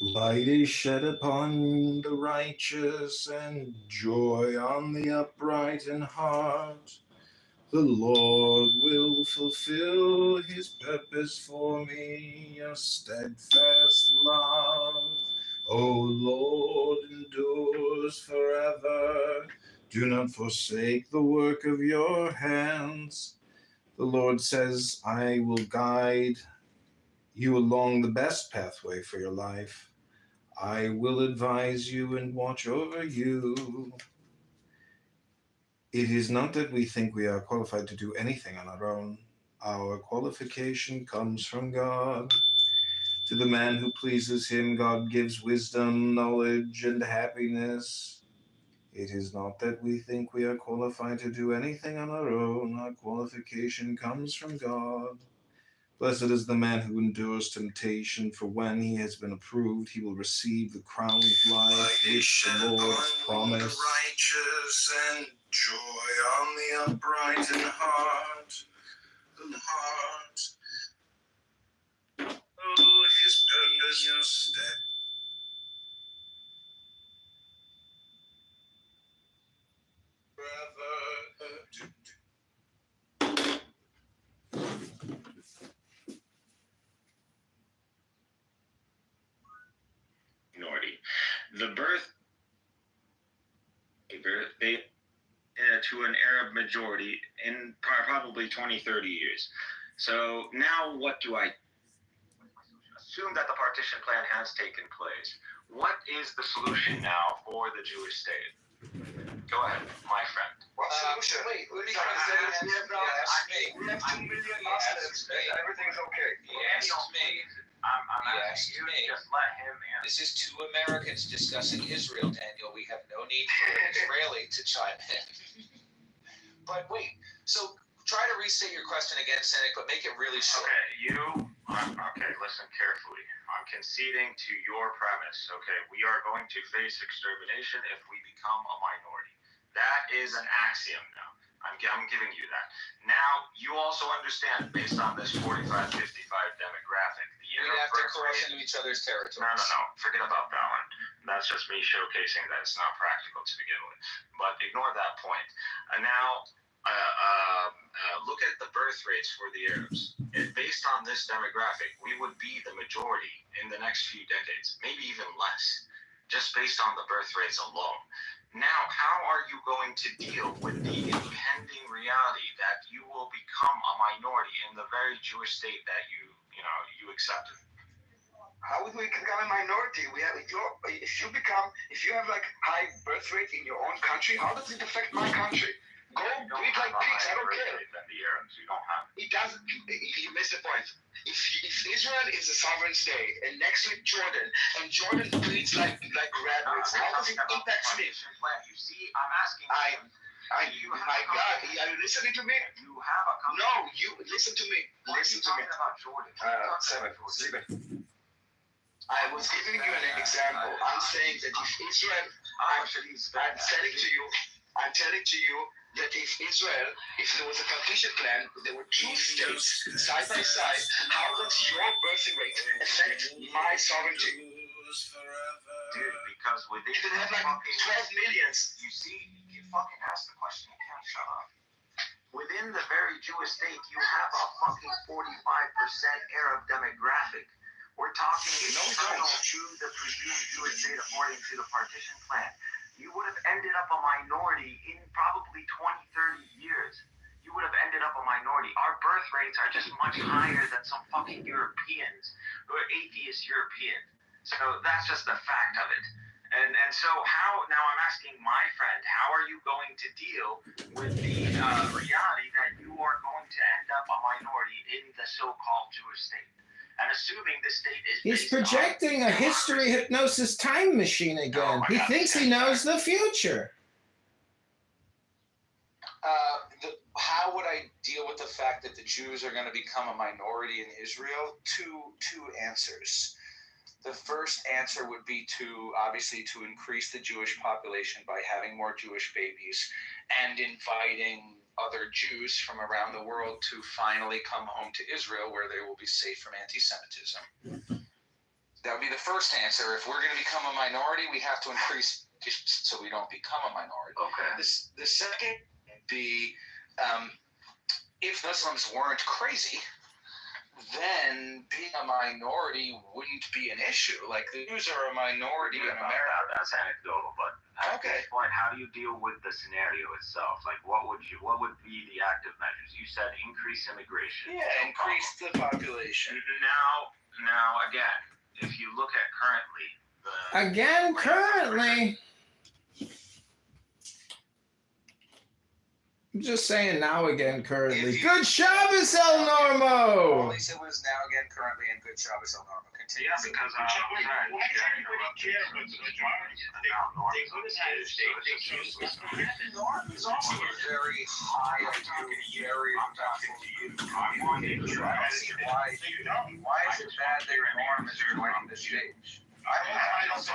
Light is shed upon the righteous, and joy on the upright in heart. The Lord will fulfill his purpose for me, your steadfast love, O Lord, endures forever. Do not forsake the work of your hands. The Lord says, I will guide you along the best pathway for your life. I will advise you and watch over you. It is not that we think we are qualified to do anything on our own. Our qualification comes from God. To the man who pleases him, God gives wisdom, knowledge, and happiness. It is not that we think we are qualified to do anything on our own. Our qualification comes from God. Blessed is the man who endures temptation, for when he has been approved, he will receive the crown of life which the Lord has promised. Righteous and joy on the upright in heart. Oh, his purpose, your step. Minority. The birth to an Arab majority in probably 20, 30 years. So now what do I assume that the partition plan has taken place? What is the solution now for the Jewish state? Go ahead, my friend. What solution? Wait, let me We have 2 million Muslims. Everything's okay. I'm asking you, just let him answer. This is two Americans discussing Israel, Daniel. We have no need for an Israeli to chime in. But wait, so try to restate your question again, Cynic, but make it really short. Okay, listen carefully. I'm conceding to your premise. Okay, we are going to face extermination if we become a minority. That is an axiom now. I'm giving you that. Now, you also understand, based on this 45-55 demographic, we have to cross into each other's territories. No. Forget about that one. That's just me showcasing that it's not practical to begin with. But ignore that point. And now, look at the birth rates for the Arabs. Based on this demographic, we would be the majority in the next few decades, maybe even less, just based on the birth rates alone. Now, how are you going to deal with the reality that you will become a minority in the very Jewish state that you accepted? How would we become a minority? If you have like high birth rate in your own country, how does it affect my country? Go breed like pigs. I don't care. Than the Arabs, you don't have. It doesn't. You missed the point. If Israel is a sovereign state and next to it Jordan, and Jordan breeds like rabbits, how does it impact me? You see, I'm asking. My God, are you listening to me? You have a. No, you listen to me. Listen to me. About Jordan. Seven. I was giving you an example. I'm saying that if Israel, I'm telling to you that if Israel, if there was a partition plan, there were two states side by side, how does your birth rate affect my sovereignty? Dude, because within you can have like 12 millions. You see, you fucking ask the question, you can't shut up. Within the very Jewish state, you have a fucking 45% Arab demographic. We're talking internal to the presumed Jewish state according to the partition plan. You would have ended up a minority in probably 20, 30 years. You would have ended up a minority. Our birth rates are just much higher than some fucking Europeans who are atheist Europeans. So that's just the fact of it. And so now I'm asking my friend, how are you going to deal with the reality that you are going to end up a minority in the so-called Jewish state? And assuming the state is. He's projecting a history hypnosis time machine again. He thinks he knows the future. How would I deal with the fact that the Jews are going to become a minority in Israel? Two answers. The first answer would be to increase the Jewish population by having more Jewish babies and inviting other Jews from around the world to finally come home to Israel where they will be safe from anti-Semitism. That would be the first answer. If we're going to become a minority, we have to increase so we don't become a minority. Okay. The second would be if Muslims weren't crazy, then being a minority wouldn't be an issue. Like the Jews are a minority in America. That's anecdotal, but at this point, how do you deal with the scenario itself? Like, what would be the active measures? You said increase immigration. Yeah, increase the population. Now, again, if you look at currently, Currently. I'm just saying now again, currently. Good Shabbos, El Normo! All he said was now again, currently, and good Shabbos, El Normo. Continue. Yeah, because why does everybody care about the majority? They could have had a state. They chose this. Norm is also a very high IQ, very productive. I don't see why is it bad that Norm is joining the stage? I have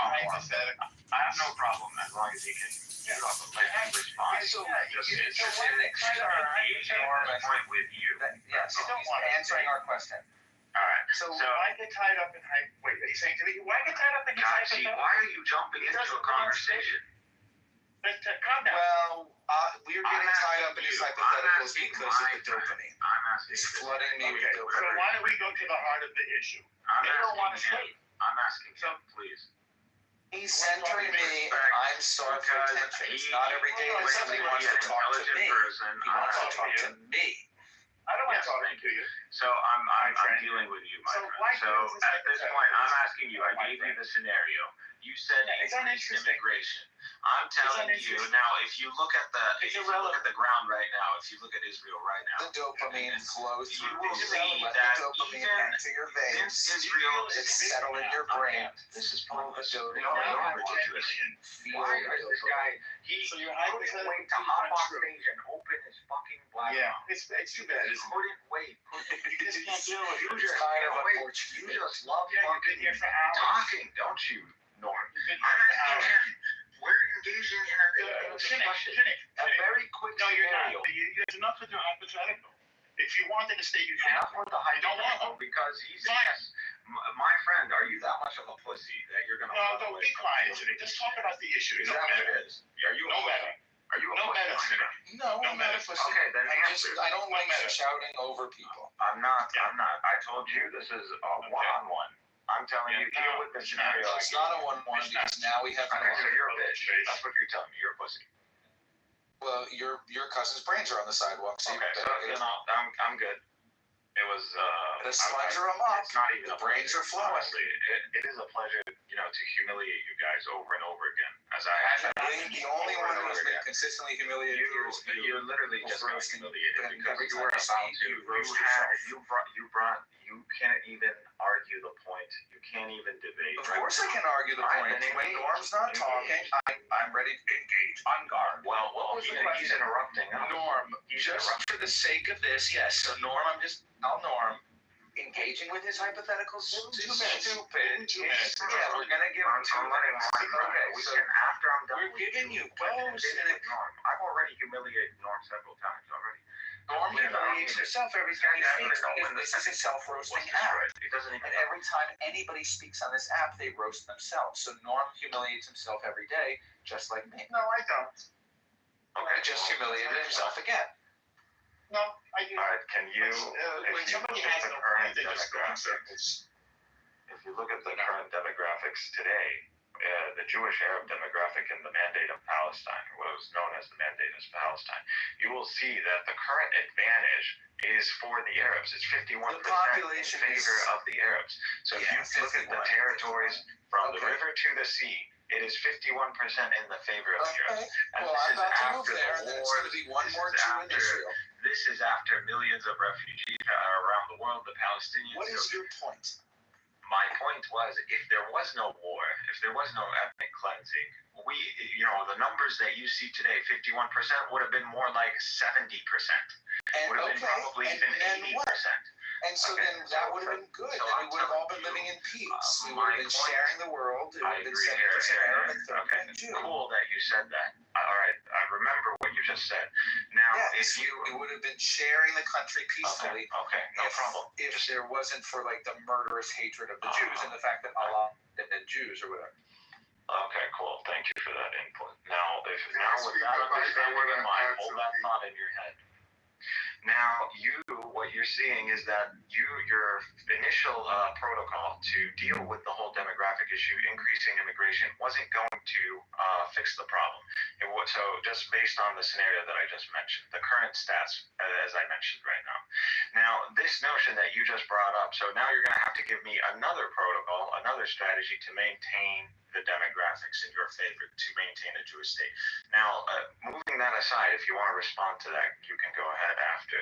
no problem as long as he can get up and let him respond. With you. Yes, he's answering our question. All right. So why get tied up in wait, are you saying to me, why get tied up in hypotheticals? Why are you jumping into a conversation? Calm down. Well, we're getting tied up in these hypotheticals because of the dopamine. I'm asking. It's flooding me with So dopamine. why don't we go to the heart of the issue? They don't want to sleep. I'm asking him, please. He's centering me, and I'm starved for attention. It's not every day that somebody wants to talk to me. He wants to talk to me. I don't want to talk to you. So I'm dealing with you, my friend. So at this point, I'm asking you. I gave you the scenario. You said increase immigration. I'm telling you now. If you look at the ground right now, if you look at Israel right now, the dopamine flows through. You will see Let that the dopamine even enter your veins. Israel It's settled in your brain. This is part of the Why is this guy? He couldn't wait to hop on stage and open his fucking black mouth. It's too bad. He couldn't wait. You just can't do it. You just love You've been here for hours. talking, don't you, Norm? We're engaging in a discussion. A very quick No, you're not. scenario. There's enough with your hypothetical. If you wanted to stay, you can. Enough with the hypothetical because he's yes. My friend, are you that much of a pussy that you're gonna? No, don't be quiet, Jimmy. Just talk about the issue. Is that what it is? Are you no better? Are you no better? No, I'm not a pussy. Okay, then I don't like shouting over people. I'm not. I told you this is a one-on-one. I'm telling you, deal with the scenario. It's not a 1-1 because now we have. Okay, so you're a bitch. That's what you're telling me. You're a pussy. Well, your cousin's brains are on the sidewalk. So Okay, so I'm good. It was Let's pleasure them up. It's not even The a brains pleasure. are flowing. Honestly, it is a pleasure, to humiliate you guys over and over again. As I I think the only one who's been consistently humiliated here is you literally just got roasting. humiliated And because every you time were I about speak, to. you roast You can't even argue the point. You can't even debate. Of course I can argue the point. When Norm's not talking, I'm ready to engage on guard. Well, he's interrupting. Norm, just for the sake of this, yes. So Norm, I'll Norm. Engaging with his hypotheticals is stupid. Yeah, we're gonna give him 2 minutes. Okay, so after I'm done, we're giving you Norm. I've already humiliated Norm several times already. Norm humiliates himself every time he speaks because this is a self-roasting app. And every time anybody speaks on this app, they roast themselves. So Norm humiliates himself every day, just like me. No, I don't. Okay, just humiliated himself again. No, I do. All right, can you, if you look at the current demographics, today, the Jewish Arab demographic in the Mandate of Palestine, what was known as the Mandate of Palestine, you will see that the current advantage is for the Arabs. It's 51% in favor of the Arabs. So if you look at the territories from the river to the sea, it is 51% in the favor of the Arabs. And well, I'm about to move there, and then it's going to be one more Jew in Israel. This is after millions of refugees around the world, the Palestinians. What is your point? My point was, if there was no war, if there was no ethnic cleansing, the numbers that you see today, 51%, would have been more like 70%. Would have been probably even 80%. And so then that would have been good. So then we would have all been living in peace. We would have been sharing the world. It would have been 70% Arab and 30% Jew. Cool that you said that. All right, I remember what you just said. Now, if you would have been sharing the country peacefully. Okay, no problem. If there wasn't for like the murderous hatred of the Jews and the fact that Allah did Jews or whatever. Okay, cool. Thank you for that input. Now with that understanding in mind, hold that thought in your head. Now, what you're seeing is that your initial protocol to deal with the whole demographic issue, increasing immigration, wasn't going to fix the problem. So just based on the scenario that I just mentioned, the current stats, as I mentioned right now. Now, this notion that you just brought up, so now you're going to have to give me another protocol, another strategy to maintain the demographics in your favor, to maintain a Jewish state. Now, moving that aside, if you want to respond to that, you can go ahead after.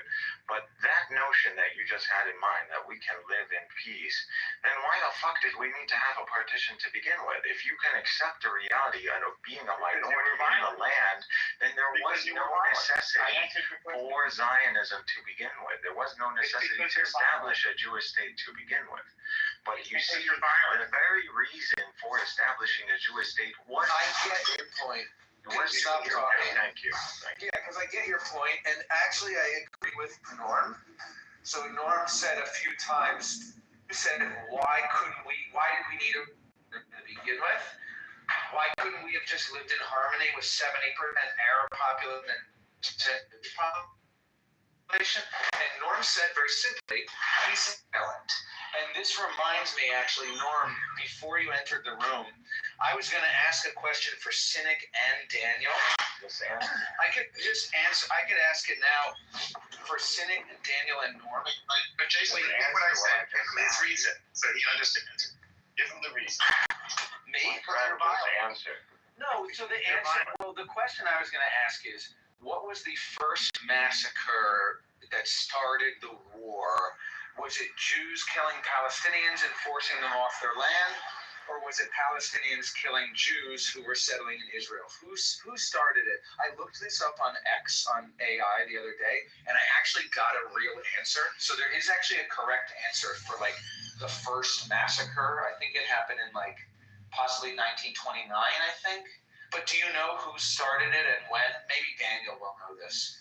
But that notion that you just had in mind, that we can live in peace, then why the fuck did we need to have a partition to begin with? If you can accept the reality of being a minority in the land, then there was no necessity for Zionism to begin with. There was no necessity to establish a Jewish state to begin with. But you see, the very reason for establishing a Jewish state was... I get your point. Stop talking. Thank you. Yeah, because I get your point, and actually I agree with Norm. So Norm said a few times, why did we need to begin with? Why couldn't we have just lived in harmony with 70% Arab population and 10% population? And Norm said very simply, he's silent. And this reminds me, actually, Norm, before you entered the room, I was going to ask a question for Cynic and Daniel. I could just answer. I could ask it now for Cynic, Daniel, and Norm. But Jason, what I said, give him his reason so he understands. Give him the reason. Me? Answer. No, so the answer, well, the question I was going to ask is, what was the first massacre that started the war? Was it Jews killing Palestinians and forcing them off their land? Or was it Palestinians killing Jews who were settling in Israel? Who started it? I looked this up on X, on AI the other day, and I actually got a real answer. So there is actually a correct answer for like the first massacre. I think it happened in like possibly 1929, I think. But do you know who started it and when? Maybe Daniel will know this.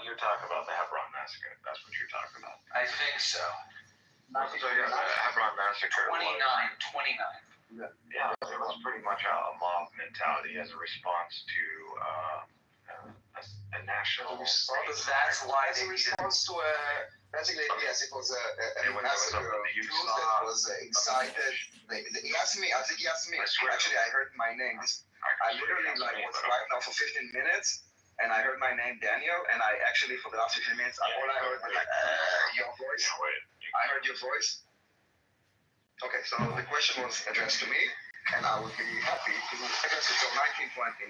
You're talking about the Hebron massacre. That's what you're talking about. I think so. So yeah, the Hebron massacre. 29. Yeah, it was pretty much a mob mentality as a response to a national. That's why they response to basically, yes, it was a massacre of Jews that was excited. He asked me. I think he asked me. Actually, I heard my name. I literally like was driving now for 15 minutes, and I heard my name Daniel, and I actually for the last 15 minutes, all I heard was like your voice. I heard your voice. Okay, so the question was addressed to me, and I would be happy to address it. So 1929.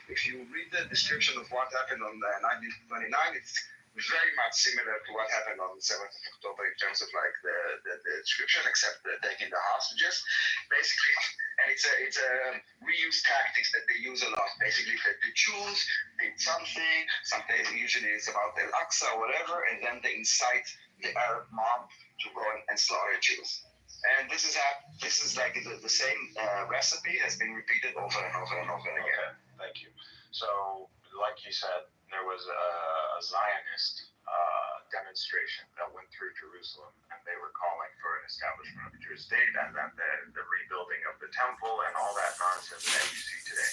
If you read the description of what happened on 1929, it's very much similar to what happened on 7th of October in terms of like the description, except taking the hostages, basically. And it's a reuse tactics that they use a lot. Basically, the Jews did something usually it's about the Al-Aqsa or whatever, and then they incite the Arab mob to go and slaughter Jews. And this is like the same recipe has been repeated over and over and over again. Thank you. So, like you said, there was a Zionist demonstration that went through Jerusalem, and they were calling for an establishment of a Jewish state, and then the rebuilding of the temple and all that nonsense that you see today.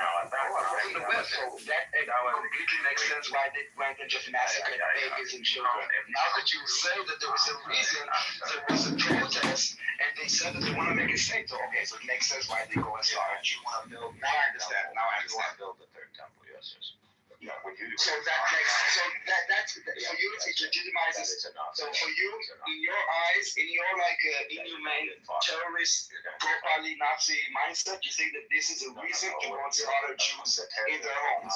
Now, at that time, the West, so that completely makes sense why they went and just massacred babies and children. Now that you say that there was a reason, there was a protest, and they said that they want to make a state. So, okay, so it makes sense why they go and start. Now I understand. Now I understand. You want to build the third temple, yes. Yeah, so that's for you it legitimizes. So for you, in your eyes, in your like inhumane terrorist, properly Nazi mindset, you think that this is a reason to want to slaughter Jews in their homes?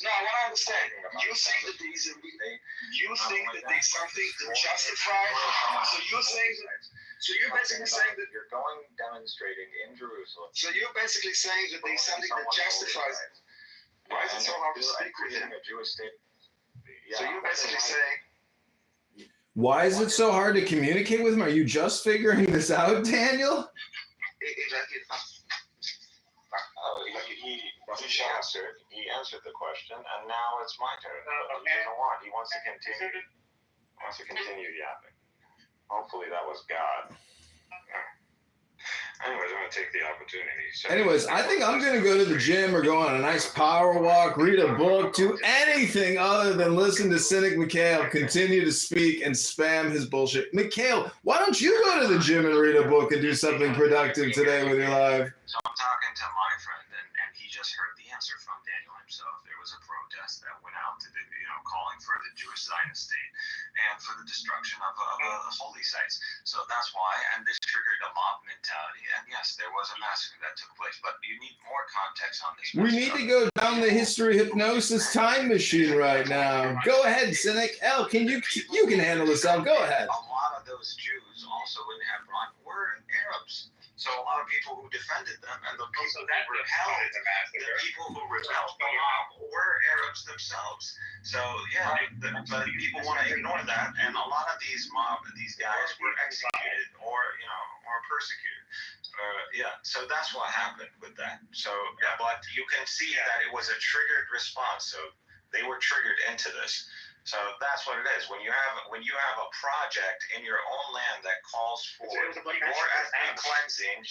No, I want to understand. You think that there is there's something to justify. So you're saying that. So you're basically saying that you're going demonstrating in Jerusalem. So you're basically saying that there's something that justifies. Why is it so hard to speak with him? So you're basically saying. Why is it so hard to communicate with him? Are you just figuring this out, Daniel? He answered the question, and now it's my turn. But he doesn't want. He wants to continue. He wants to continue yapping. Hopefully that was God. Anyways, I'm going to take the opportunity. So Anyways, I think I'm going to go to the gym or go on a nice power walk, read a book, do anything other than listen to Cynic Mikhail continue to speak and spam his bullshit. Mikhail, why don't you go to the gym and read a book and do something productive today with your life? So I'm talking to my friend, and he just heard the answer from Daniel himself. There was a protest that went out to the, calling for the Jewish Zionist state and for the destruction of holy sites. So that's why, and this triggered a mob mentality. And yes, there was a massacre that took place, but you need more context on this. We need to go down the history hypnosis time machine right now. Go ahead, Cynic. El, you can handle this, El. Go ahead. A lot of those Jews also in Hebron were Arabs. So a lot of people who defended them and the people who repelled the mob were Arabs themselves. So yeah, but people want to ignore that, and a lot of these guys were executed or persecuted. So that's what happened with that. So yeah, but you can see that it was a triggered response. So they were triggered into this. So that's what it is. When you have a project in your own land that calls for your ethnic cleansing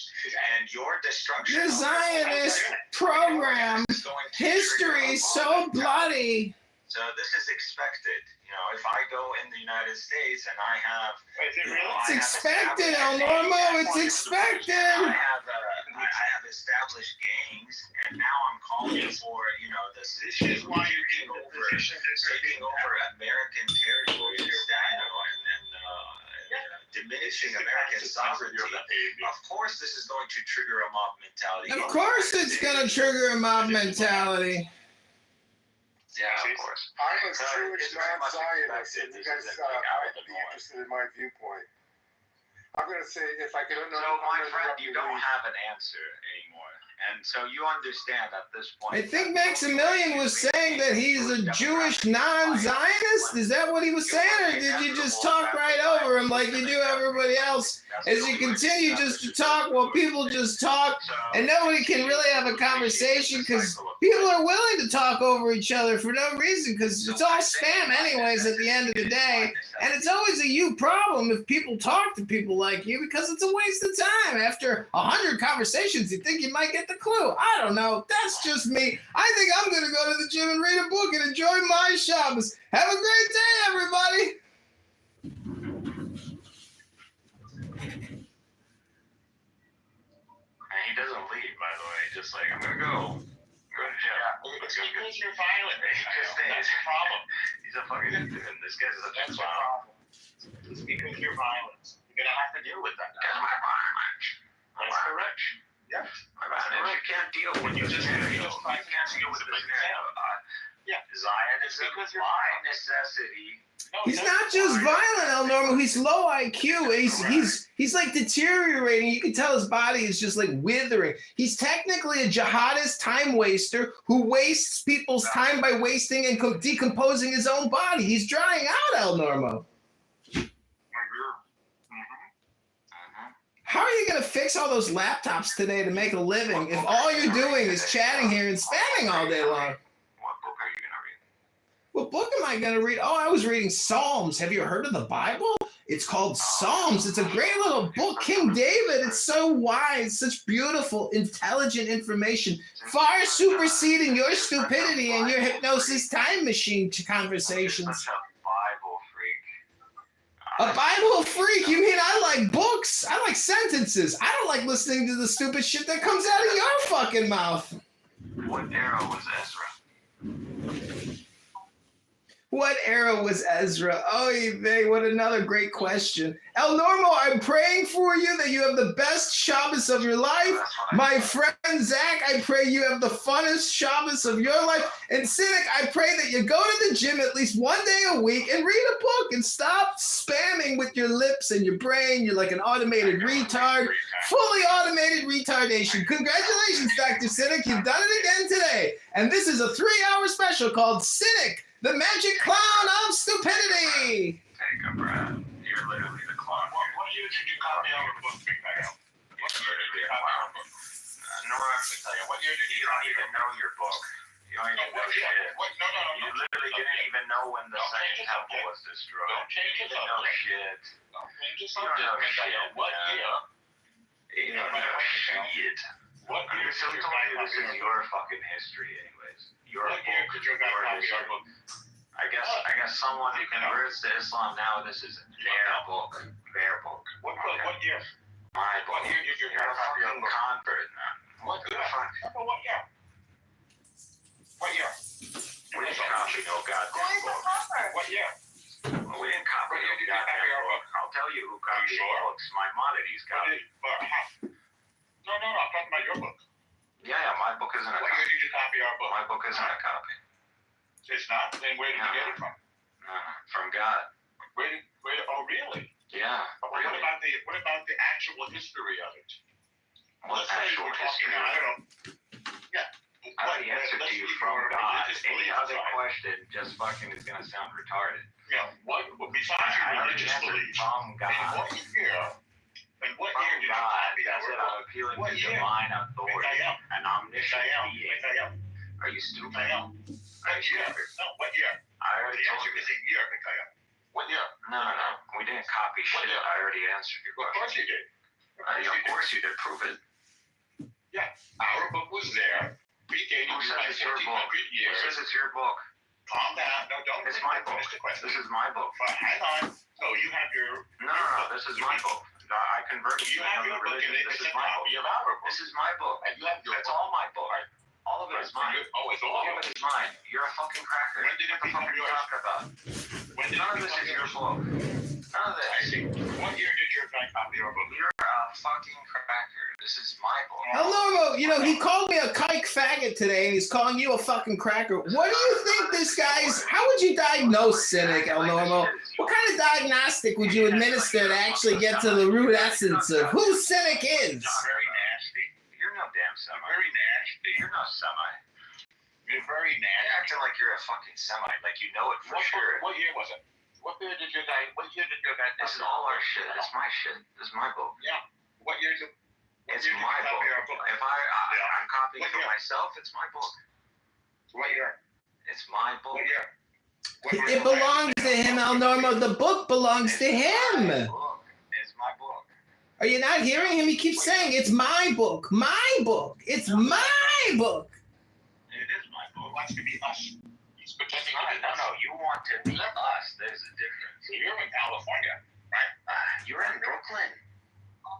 and your destruction, The Zionist program, history so bloody. So this is expected. If I go in the United States and I have, It's expected, El Normo. It's expected. I have established gangs, and now I'm calling for this is why you're taking over American territory and diminishing American sovereignty. Of course, this is going to trigger a mob mentality. Of course, it's gonna trigger a mob mentality. Yeah, of course. I'm a Jewish non-Zionist, and you guys might be interested in my viewpoint. I'm going to say, if I could... So, my friend, you don't have an answer anymore. And so you understand at this point... I think Maximilian was saying that he's a Jewish non-Zionist? Is that what he was saying? Or did you just talk right over him like you do everybody else? As you continue just to talk while people just talk and nobody can really have a conversation because people are willing to talk over each other for no reason because it's all spam anyways at the end of the day. And it's always a you problem if people talk to people like you because it's a waste of time. After 100 conversations, you think you might get the clue. I don't know. That's just me. I think I'm going to go to the gym and read a book and enjoy my Shabbos. Have a great day, everybody. He doesn't leave, by the way. just like, I'm gonna go to jail. Yeah, it's because you're violent. That's the problem. He's a fucking, and this guy's a That's the problem. It's because you're violent. You're gonna have to deal with that. That's my violence. That's correct. Yeah. My violence. You can't deal with You the just scenario. can't deal with the scenario. Yeah. Zionism Because you're by violent. necessity. No, He's not just violent, El Normo. He's low IQ. He's like deteriorating. You can tell his body is just like withering. He's technically a jihadist time waster who wastes people's time by wasting and decomposing his own body. He's drying out, El Normo. How are you going to fix all those laptops today to make a living if all you're doing is chatting here and spamming all day long? What book am I going to read? Oh, I was reading Psalms. Have you heard of the Bible? It's called Psalms. It's a great little book. King David, it's so wise, such beautiful, intelligent information, far superseding your stupidity and your hypnosis time machine conversations. A Bible freak? You mean I like books? I like sentences. I don't like listening to the stupid shit that comes out of your fucking mouth. What era was Ezra? What era was Ezra? Oy vey, what another great question. El Normo, I'm praying for you that you have the best Shabbos of your life. My friend Zach, I pray you have the funnest Shabbos of your life. And Cynic, I pray that you go to the gym at least one day a week and read a book and stop spamming with your lips and your brain. You're like an automated retard. Fully automated retardation. Congratulations, Dr. Cynic. You've done it again today. And this is a 3-hour special called Cynic, the Magic Clown of Stupidity. Take a breath. You're literally the clown. What year did you copy our book, Big Bang? What year did you copy our book? No, I'm going to tell you. What year did You don't even know your book. You don't even know shit. No. You literally didn't even know when the second temple was destroyed. Don't change You the didn't know subject. shit. Don't change the You don't subject, know Big shit. Bang. What year? You don't know shit. What year I'm still did you telling you copy this is our your fucking history anyways. Your What year book. did you Your copy our history. book? I guess someone who converts to Islam now, this is their book. Their book. What year? My book. What year did you You're a copy our fucking book? convert, man. What year? What year? What year? We didn't copy no goddamn book. What year? We didn't copy no goddamn book. I'll tell you who copied books. Maimonides copied. No, I'm talking about your book. Yeah, my book isn't a What year copy. did you copy our book? My book isn't a copy. It's not? Then where did you get it from? From God. Oh, really? Yeah. But what about the actual history of it? What Let's say actual we're talking, history? I don't know. Yeah. I already answered to you from God. Any other question just fucking is gonna sound retarded. Yeah. Besides your religious beliefs, from God. in what year? In what year did you God, copy that's our it. book? I'm appealing What to year? divine authority, an omniscient being. Mikhail. Are you stupid? Mikhail. What year? No, what year? I already The told answer you. is a year, Mikhail. What year? No. We didn't copy What shit. year? I already answered your Of course question. you did. Of course you did. Prove it. Yeah. Our book was there. We gave you Who says by it's your 1400 book? Who years. says it's your book? Calm down. No, don't. It's my book. Finish the question. This is my book. Hang on. So you have your. No. This is my book. I converted You to have another your book religion. and This it's is a my book. copy of our book. This is my book. And you have your It's book. all my book. All of it is mine. Oh, it's all All of of it. it is mine. You're a fucking cracker. When did it What the fuck become are you yours? talking about? When did None it of this become is your yours? book. None of I this. see. What year did your guy copy our book? You're a fucking cracker. This is my book. El Normo, he called me a kike faggot today, and he's calling you a fucking cracker. What do you think this guy's... How would you diagnose Cynic, El Normo? What kind of diagnostic would you administer to actually get to the root essence of who Cynic is? Very nasty. You're no damn Semite. Very nasty. You're no Semite. You're very You're nasty. acting like you're a fucking Semite, like you know it for sure. What year was it? What year did your guy? This is all our shit. It's my shit. This is my book. Yeah. What year did? It's my book. If I'm copying for myself, it's my book. What year? It's my book. What year? It belongs to him, El Normo. The book belongs to him. It's my book. Are you not hearing him? He keeps saying, it's my book, my book. It's my book. It is my book. It wants to be us. He's pretending to be us. No. You want to be us. There's a difference. You're in California, right? You're in Brooklyn.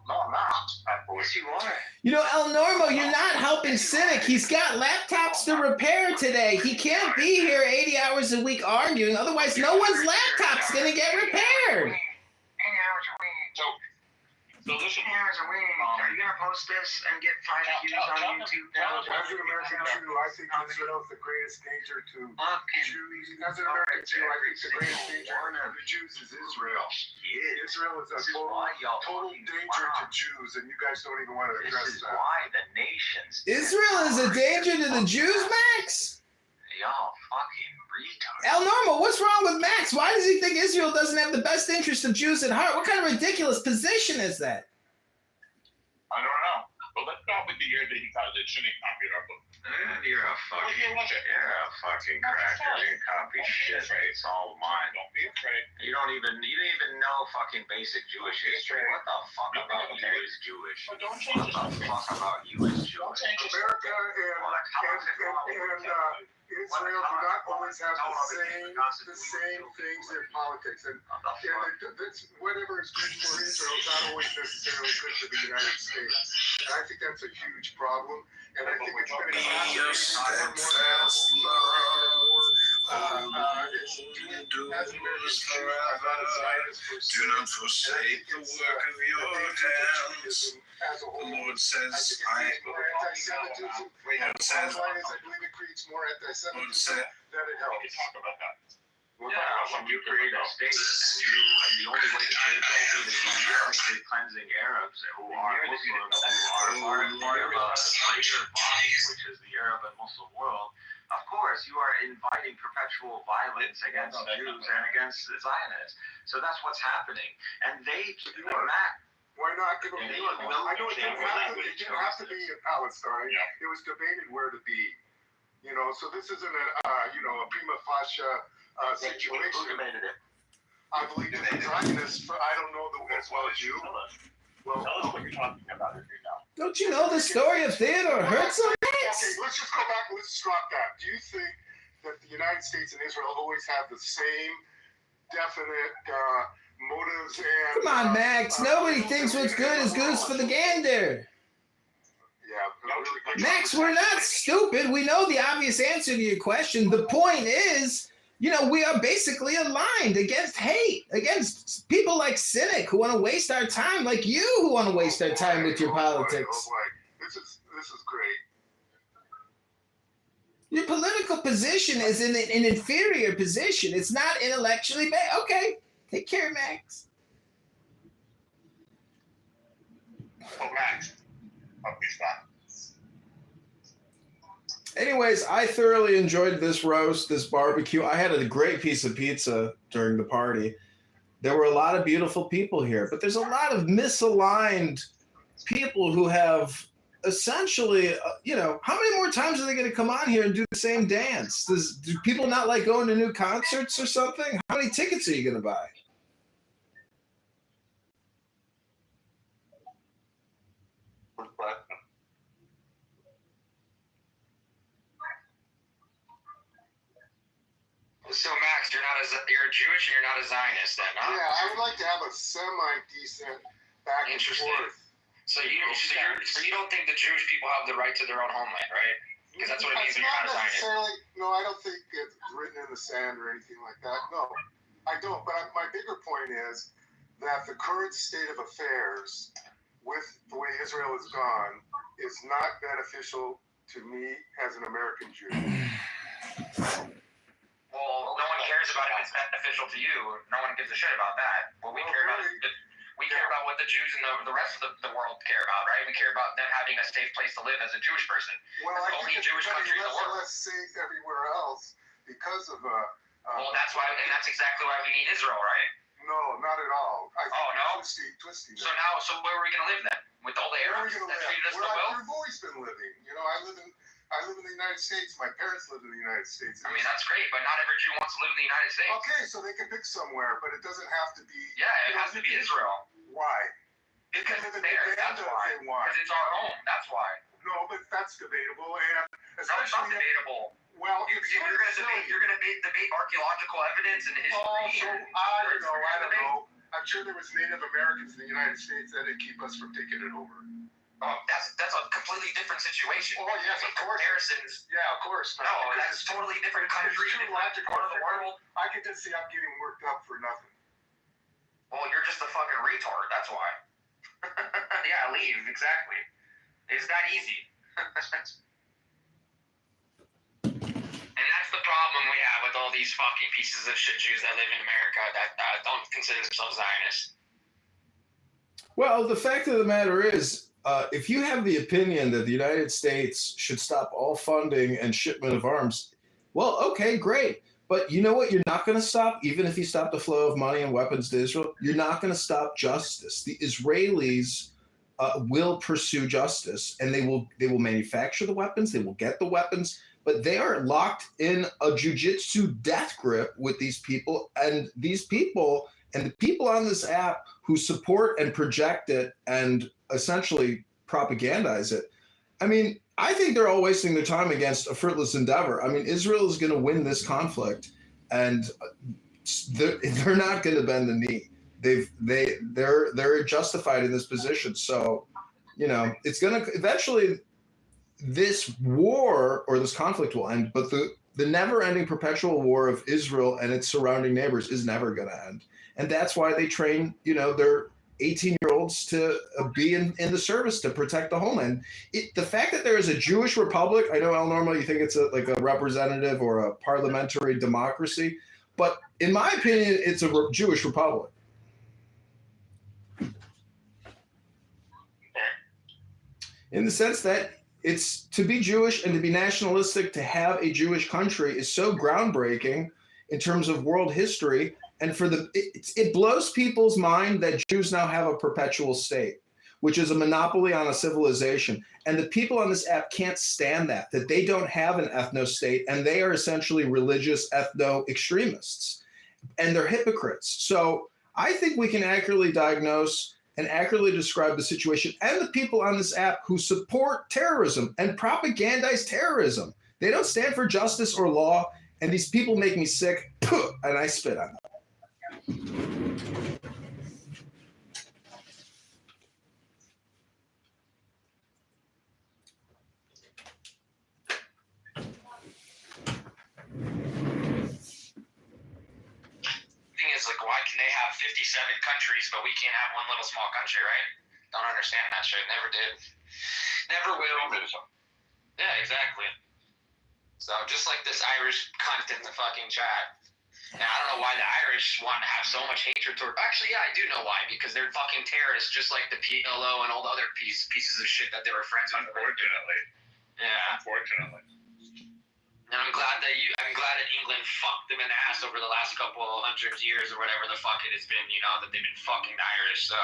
No, I'm not. Well, Yes, you are. You know, El Normo, you're not helping Cynic. He's got laptops to repair today. He can't be here 80 hours a week arguing. Otherwise, no one's laptop's going to get repaired. So listen. Here's a wing. Are you gonna post this and get 5 views on YouTube now? As an American Jew, I think Israel is the greatest danger to Jews. As an American Jew, I think the greatest danger to the Jews is Israel. Israel is a total danger to Jews, and you guys don't even want to address that. This is why the nations. Israel is a danger to the Jews, Max? Y'all fucking retards. El Normo, what's wrong with Max? Why does he think Israel doesn't have the best interest of Jews at heart? What kind of ridiculous position is that? I don't know. But let's start with the year that he thought that shouldn't copy our book. You're a fucking cracker. You didn't copy shit. It's all mine. Don't be afraid. You don't even know fucking basic Jewish history. What the fuck about you is Jewish? But don't change it. What the fuck about you is Jewish? America and Israel do not always have the same things in politics, and whatever is good for Israel is not always necessarily good for the United States. And I think that's a huge problem, and I think it's going to be Your steadfast love endures forever. Do not forsake the work of your hands. The Lord says, I more anti-Semitism than it helps. Talk about that. When you create a state, and the only way to create a state is when you're actually cleansing Arabs who are Muslims, who are part of a greater body, which is the Arab and Muslim world. Of course, you are inviting perpetual violence against Jews and against the Zionists. So that's what's happening. And they keep doing that. Why not? I know it didn't have to be in Palestine. It was debated where to be. You know, so this isn't a prima facie situation. Who debated it? I believe the Zionists. I don't know as well as you. Well, tell us what you're talking about here now. Don't you know the story of Theodore Herzl? Okay, let's just go back and let's drop that. Do you think that the United States and Israel always have the same definite motives and... Come on, Max. Nobody thinks what's good is goose for the gander. Yeah. Max, we're not stupid. We know the obvious answer to your question. The point is, we are basically aligned against hate, against people like Cynic who want to waste our time, like you who want to waste our time with your politics. This is great. Your political position is in an inferior position. It's not intellectually bad. Okay, take care, Max. Oh, Max. Okay, stop. Anyways, I thoroughly enjoyed this roast, this barbecue. I had a great piece of pizza during the party. There were a lot of beautiful people here, but there's a lot of misaligned people who have essentially, how many more times are they going to come on here and do the same dance? Do people not like going to new concerts or something? How many tickets are you going to buy? So Max, you're Jewish and you're not a Zionist then, huh? Yeah, I would like to have a semi-decent back and forth. So you don't think the Jewish people have the right to their own homeland, right? Because that's what it means when you're not a Zionist. No, I don't think it's written in the sand or anything like that. No, I don't. But my bigger point is that the current state of affairs with the way Israel has gone is not beneficial to me as an American Jew. Well, no one cares about if it's beneficial to you. No one gives a shit about that. What we care about is we care about what the Jews and the rest of the world care about, right? We care about them having a safe place to live as a Jewish person. Well, it's I the only think Jewish country in the world. Less safe everywhere else because of well, that's why, and that's exactly why we need Israel, right? No, not at all. No. Twisty. So where are we going to live then? With all the Arabs that treated us so well? I've always been living. I live in the United States. My parents lived in the United States. I mean, that's great, but not every Jew wants to live in the United States. Okay, so they can pick somewhere, but it doesn't have to be... Yeah, it has to be Israel. Why? Because it's there. That's why. Because it's our home. That's why. No, but that's debatable. And it's not debatable. Well, if you're going to debate archaeological evidence and history. I don't know. I'm sure there was Native Americans in the United States that didn't keep us from taking it over. That's a completely different situation. Oh yes, of course. Comparisons. Yeah, of course. No, that's totally different country, different part of the world. I can just see I'm getting worked up for nothing. Well, you're just a fucking retard. That's why. Yeah, leave. Exactly. It's that easy. And that's the problem we have with all these fucking pieces of shit Jews that live in America that don't consider themselves Zionists. Well, the fact of the matter is, if you have the opinion that the United States should stop all funding and shipment of arms, well, okay, great. But you know what you're not going to stop, even if you stop the flow of money and weapons to Israel? You're not going to stop justice. The Israelis will pursue justice, and they will manufacture the weapons, they will get the weapons, but they are locked in a jujitsu death grip with these people, and these people and the people on this app who support and project it and essentially propagandize it. I mean, I think they're all wasting their time against a fruitless endeavor. I mean, Israel is going to win this conflict, and they're not going to bend the knee. They're justified in this position. So, you know, it's going to eventually, this war or this conflict will end, but the never-ending perpetual war of Israel and its surrounding neighbors is never going to end. And that's why they train, you know, their 18-year-olds to be in the service to protect the homeland. The fact that there is a Jewish republic, I know, El Normo, you think it's like a representative or a parliamentary democracy, but in my opinion, it's a Jewish republic. In the sense that it's to be Jewish and to be nationalistic, to have a Jewish country is so groundbreaking in terms of world history. And it blows people's mind that Jews now have a perpetual state, which is a monopoly on a civilization. And the people on this app can't stand that they don't have an ethno-state, and they are essentially religious ethno-extremists. And they're hypocrites. So I think we can accurately diagnose and accurately describe the situation and the people on this app who support terrorism and propagandize terrorism. They don't stand for justice or law, and these people make me sick, and I spit on them. Is like, why can they have 57 countries but we can't have one little small country, right? Don't understand that shit. Never did. Never will. Yeah, exactly. So just like this Irish cunt in the fucking chat. Now, I don't know why the Irish want to have so much hatred toward. Actually, yeah, I do know why. Because they're fucking terrorists, just like the PLO and all the other pieces of shit that they were friends with. Unfortunately. Yeah. Unfortunately. And I'm glad that England fucked them in the ass over the last couple of 100 years or whatever the fuck it has been, you know, that they've been fucking the Irish. So,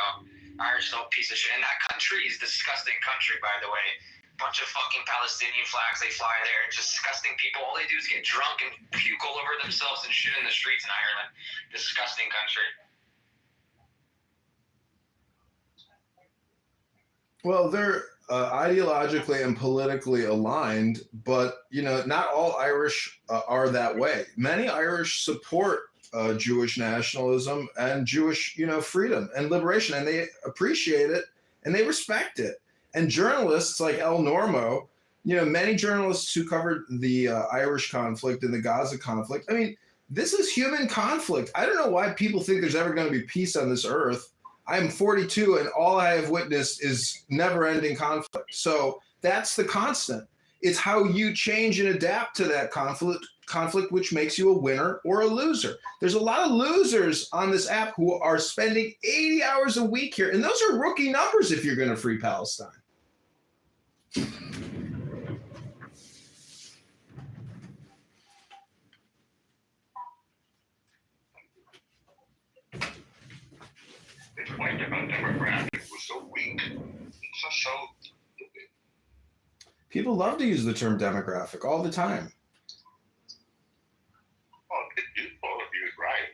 Irish no piece of shit. And that country is a disgusting country, by the way. Bunch of fucking Palestinian flags, they fly there. Disgusting people. All they do is get drunk and puke all over themselves and shit in the streets in Ireland. Disgusting country. Well, they're ideologically and politically aligned, but you know, not all Irish are that way. Many Irish support Jewish nationalism and Jewish, you know, freedom and liberation, and they appreciate it and they respect it. And journalists like El Normo, you know, many journalists who covered the Irish conflict and the Gaza conflict. I mean, this is human conflict. I don't know why people think there's ever going to be peace on this earth. I'm 42 and all I have witnessed is never-ending conflict. So that's the constant. It's how you change and adapt to that conflict, which makes you a winner or a loser. There's a lot of losers on this app who are spending 80 hours a week here. And those are rookie numbers if you're going to free Palestine. This point about demographics was so weak. So stupid. People love to use the term demographic all the time. Oh, all of you is right.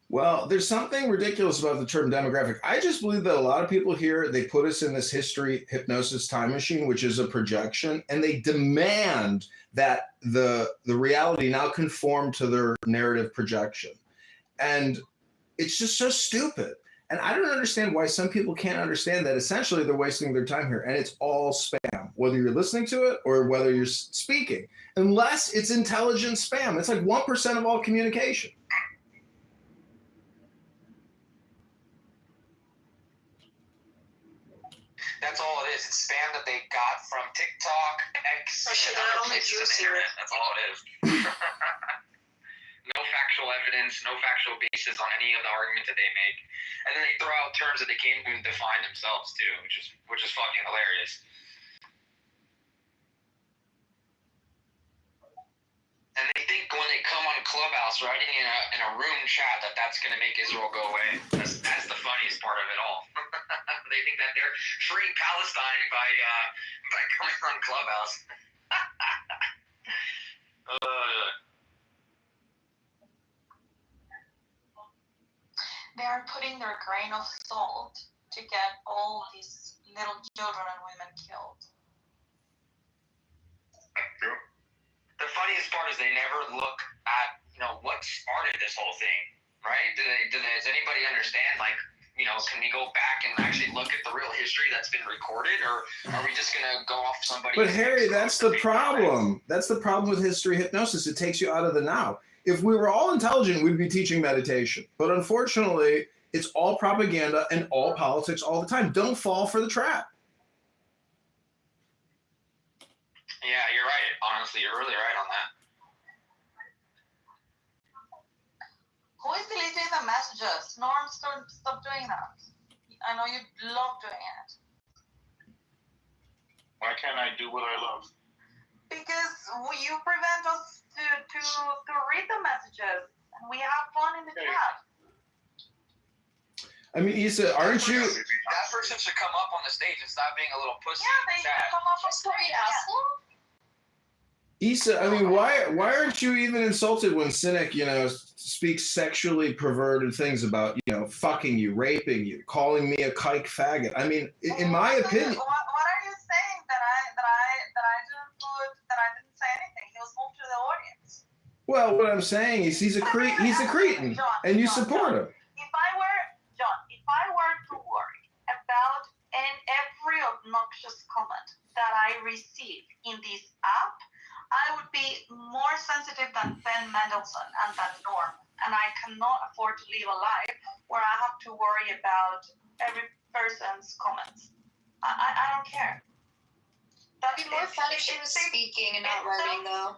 Well, there's something ridiculous about the term demographic. I just believe that a lot of people here, they put us in this history hypnosis time machine, which is a projection, and they demand that the reality now conform to their narrative projection. And it's just so stupid. And I don't understand why some people can't understand that essentially they're wasting their time here, and it's all spam, whether you're listening to it or whether you're speaking, unless it's intelligent spam. It's like 1% of all communication. That's all it is. It's spam that they got from TikTok, X, and other places on the internet. That's all it is. No factual evidence, no factual basis on any of the arguments that they make, and then they throw out terms that they can't even define themselves too, which is fucking hilarious. And they think when they come on Clubhouse writing in a room chat that's going to make Israel go away. That's the funniest part of it all. They think that they're freeing Palestine by coming on Clubhouse. They are putting their grain of salt to get all these little children and women killed. The funniest part is they never look at, what started this whole thing, right? Does anybody understand, can we go back and actually look at the real history that's been recorded, or are we just going to go off somebody? But Harry, that's the problem. That's the problem with history hypnosis. It takes you out of the now. If we were all intelligent, we'd be teaching meditation. But unfortunately, it's all propaganda and all politics all the time. Don't fall for the trap. Yeah, you're right. Honestly, you're really right on that. Who is deleting the messages? Norm, stop doing that. I know you love doing it. Why can't I do what I love? Because you prevent us to read the messages, and we have fun in the chat. I mean, Issa, aren't you? That person should come up on the stage and stop being a little pussy. Yeah, they should come up on stage. Issa, I mean, why aren't you even insulted when Cynic, speaks sexually perverted things about, fucking you, raping you, calling me a kike faggot? I mean, in my opinion. What are you saying that I didn't say anything? He was moved to the audience. Well, what I'm saying is he's a cretin, and you support him. If I were to worry about every obnoxious comment that I receive in this app, I would be more sensitive than Ben Mendelsohn and than Norm, and I cannot afford to live a life where I have to worry about every person's comments. I don't care. That'd be more fun if she was speaking and not writing, though.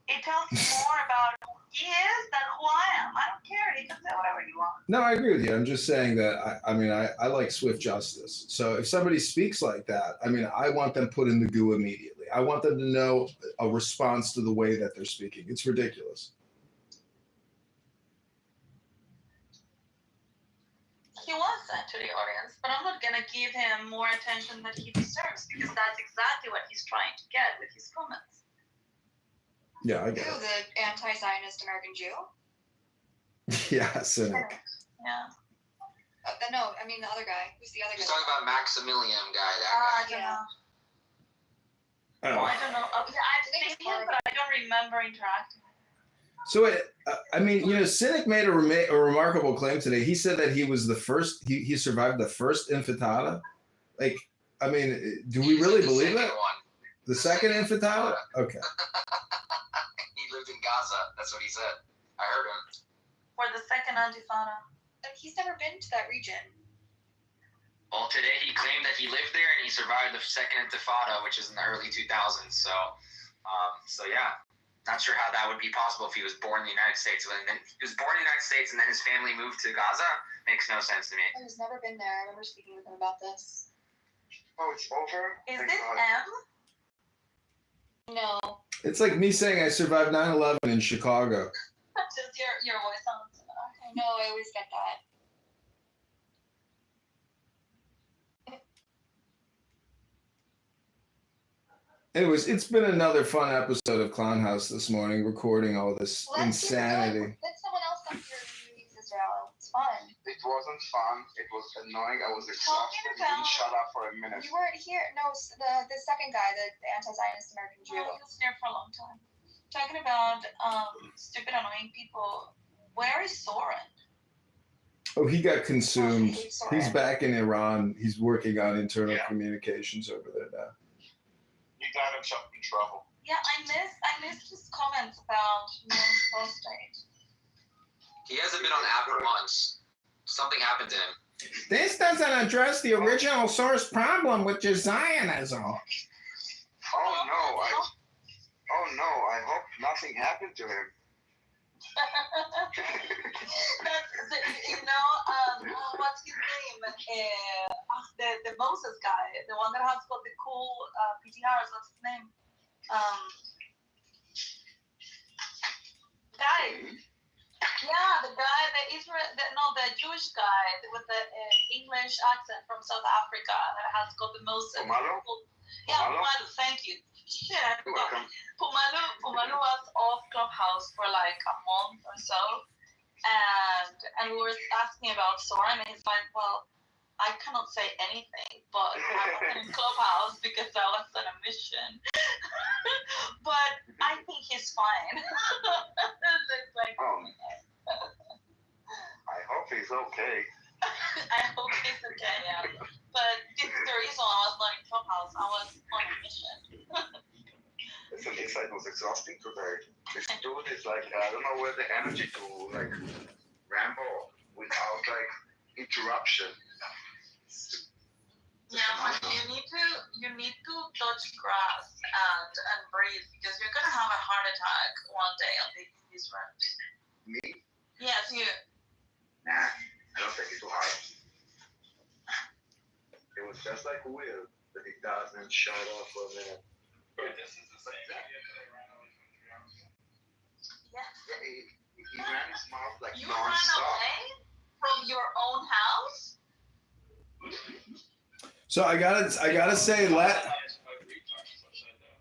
It tells me more about who he is than who I am. I don't care. You can say whatever you want. No, I agree with you. I'm just saying that, I like swift justice. So if somebody speaks like that, I want them put in the goo immediately. I want them to know a response to the way that they're speaking. It's ridiculous. He was sent to the audience, but I'm not going to give him more attention than he deserves, because that's exactly what he's trying to get with his comments. Yeah, I get Who, it. the anti-Zionist American Jew? Yeah, Cynic. Yeah. No, I mean the other guy. Who's the other guy? He's talking about Maximilian guy, that guy. Yeah. Oh. Well, I don't know. I've seen him, but I don't remember interacting. So, Cynic made a remarkable claim today. He said that he was the first, he survived the first intifada. Do we really believe it? The second intifada? Okay. He lived in Gaza. That's what he said. I heard him. For the second intifada. He's never been to that region. Well, today he claimed that he lived there and he survived the second intifada, which is in the early 2000s. So yeah. Not sure how that would be possible if he was born in the United States. He was born in the United States and then his family moved to Gaza. Makes no sense to me. He's never been there. I remember speaking with him about this. Oh, it's over? Is this M? No. It's like me saying I survived 9/11 in Chicago. Just your voice sounds similar. I know, I always get that. Anyways, it's been another fun episode of Clown House this morning, recording all this insanity. Let someone else come here and use Israel. It's fun. It wasn't fun. It was annoying. I was exhausted. He didn't shut up for a minute. You weren't here. No, the second guy, the anti-Zionist American Jew. He was here for a long time. Talking about stupid, annoying people. Where is Soren? Oh, he got consumed. He's back in Iran. He's working on internal communications over there now. You got himself in trouble. Yeah, I missed his comments about men's prostate. He hasn't been on app for months. Something happened to him. This doesn't address the original source problem, which is Zionism. Oh no, I hope nothing happened to him. What's his name? The Moses guy, the one that has got the cool PTRs. What's his name? Guy. Yeah, the guy, the Jewish guy with the English accent from South Africa that has got the most. Pumalo? Yeah, Pumalo. Thank you. Shit, I forgot. Pumalo was off Clubhouse for like a month or so, and we were asking about Soren, and he's like, well, I cannot say anything, but I was in Clubhouse because I was on a mission. But I think he's fine. It's like, I hope he's okay. I hope he's okay, yeah. But this is the reason I was not in Clubhouse. I was on a mission. Listen, it was exhausting today. This dude is like, I don't know where the energy to like ramble without like interruption. Yeah, but you need to touch grass and breathe because you're gonna have a heart attack one day on these rooms. Me? Yes, you. Nah, I don't take it too hard. It was just like Will that he doesn't shut up for a minute. But this is the same idea that I ran away from 3 hours ago. Yes. Yeah, he ran his mouth like You non-stop. ran away from your own house? So I gotta say,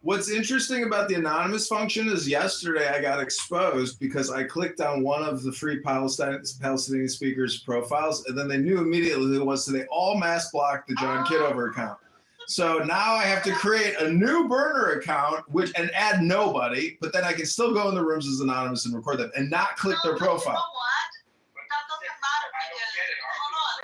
what's interesting about the anonymous function is yesterday I got exposed because I clicked on one of the Free Palestinian speakers' profiles, and then they knew immediately who it was, so they all mass blocked the John Kidover account. So now I have to create a new burner account and add nobody, but then I can still go in the rooms as anonymous and record them and not click their profile. You know what? That doesn't matter because hold on.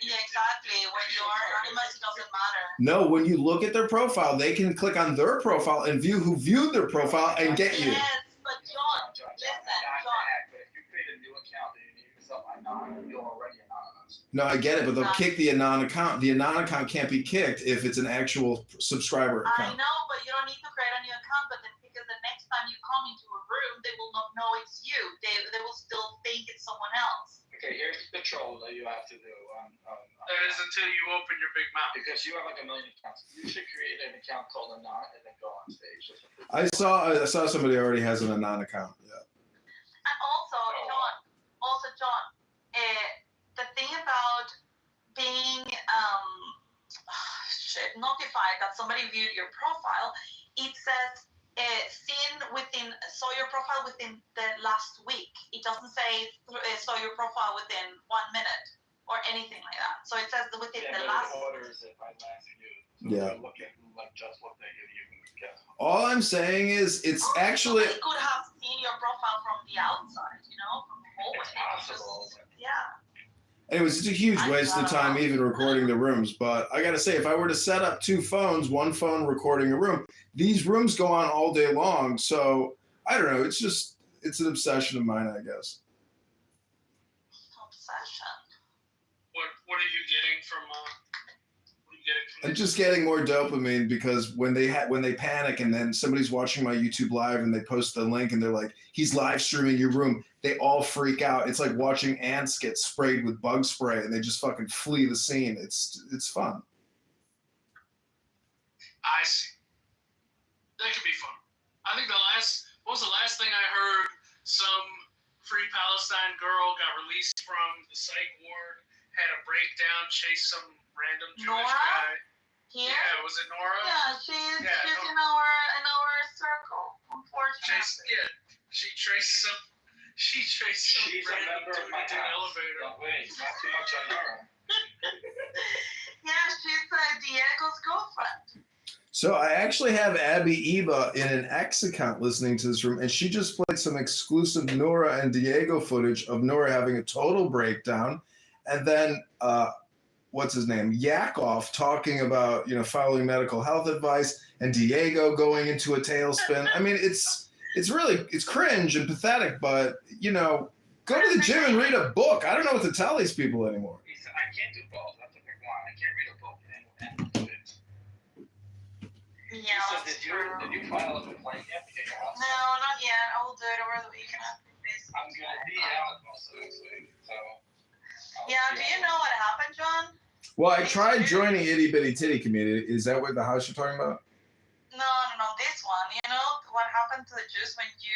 Yeah, exactly. When you are anonymous, it doesn't matter. No, when you look at their profile, they can click on their profile and view who viewed their profile and get you. Yes, but John, listen, John. If you create a new account and you name yourself anonymous, you're already anonymous. No, I get it, but they'll kick the anon account. The anon account can't be kicked if it's an actual subscriber I account. know, but you don't need to create a new account. But then, because the next time you come into a room, they will not know it's you. They will still think it's someone else. Okay, here's the control that you have to do. That is until you open your big mouth. Because you have like a million accounts. You should create an account called Anon and then go on stage. I saw somebody already has an anon account. Yeah. And also, John, the thing about being notified that somebody viewed your profile, it says saw your profile within the last week. It doesn't say saw your profile within 1 minute or anything like that. So it says within the last. Orders if I last you. Yeah. Look at like just what they give you. All I'm saying is it's actually. Somebody could have seen your profile from the outside, from the hallway. It's possible. Yeah. Anyways, it's a huge waste of time even recording the rooms. But I gotta say, if I were to set up 2 phones, one phone recording a room, these rooms go on all day long. So I don't know. It's an obsession of mine, I guess. Obsession. What are you getting from? I'm just getting more dopamine because when they panic and then somebody's watching my YouTube live and they post the link and they're like, he's live streaming your room, they all freak out. It's like watching ants get sprayed with bug spray and they just fucking flee the scene. It's fun. I see. That could be fun. I think what was the last thing I heard? Some Free Palestine girl got released from the psych ward, had a breakdown, chased some random Jewish guy. Here? Yeah, was it Nora? Yeah, she's in our circle, unfortunately. She traced some She's a random member of dude my into the house. elevator. Don't wait, not too much on her. Yeah, she's Diego's girlfriend. So I actually have Abby Eva in an X account listening to this room, and she just played some exclusive Nora and Diego footage of Nora having a total breakdown, and then what's his name, Yakov, talking about following medical health advice, and Diego going into a tailspin. I mean, it's cringe and pathetic, but go to the gym and read a book. I don't know what to tell these people anymore. I can't do both. I have to pick one. I can't read a book and do it. Yeah. So did you file a complaint yet? No, not yet. I will do it over the weekend. I'm gonna be out most of this week, so. Yeah. Do you know what happened, John? Well, I tried joining Itty Bitty Titty Community. Is that what the house you're talking about? No, this one. You know what happened to the Jews when you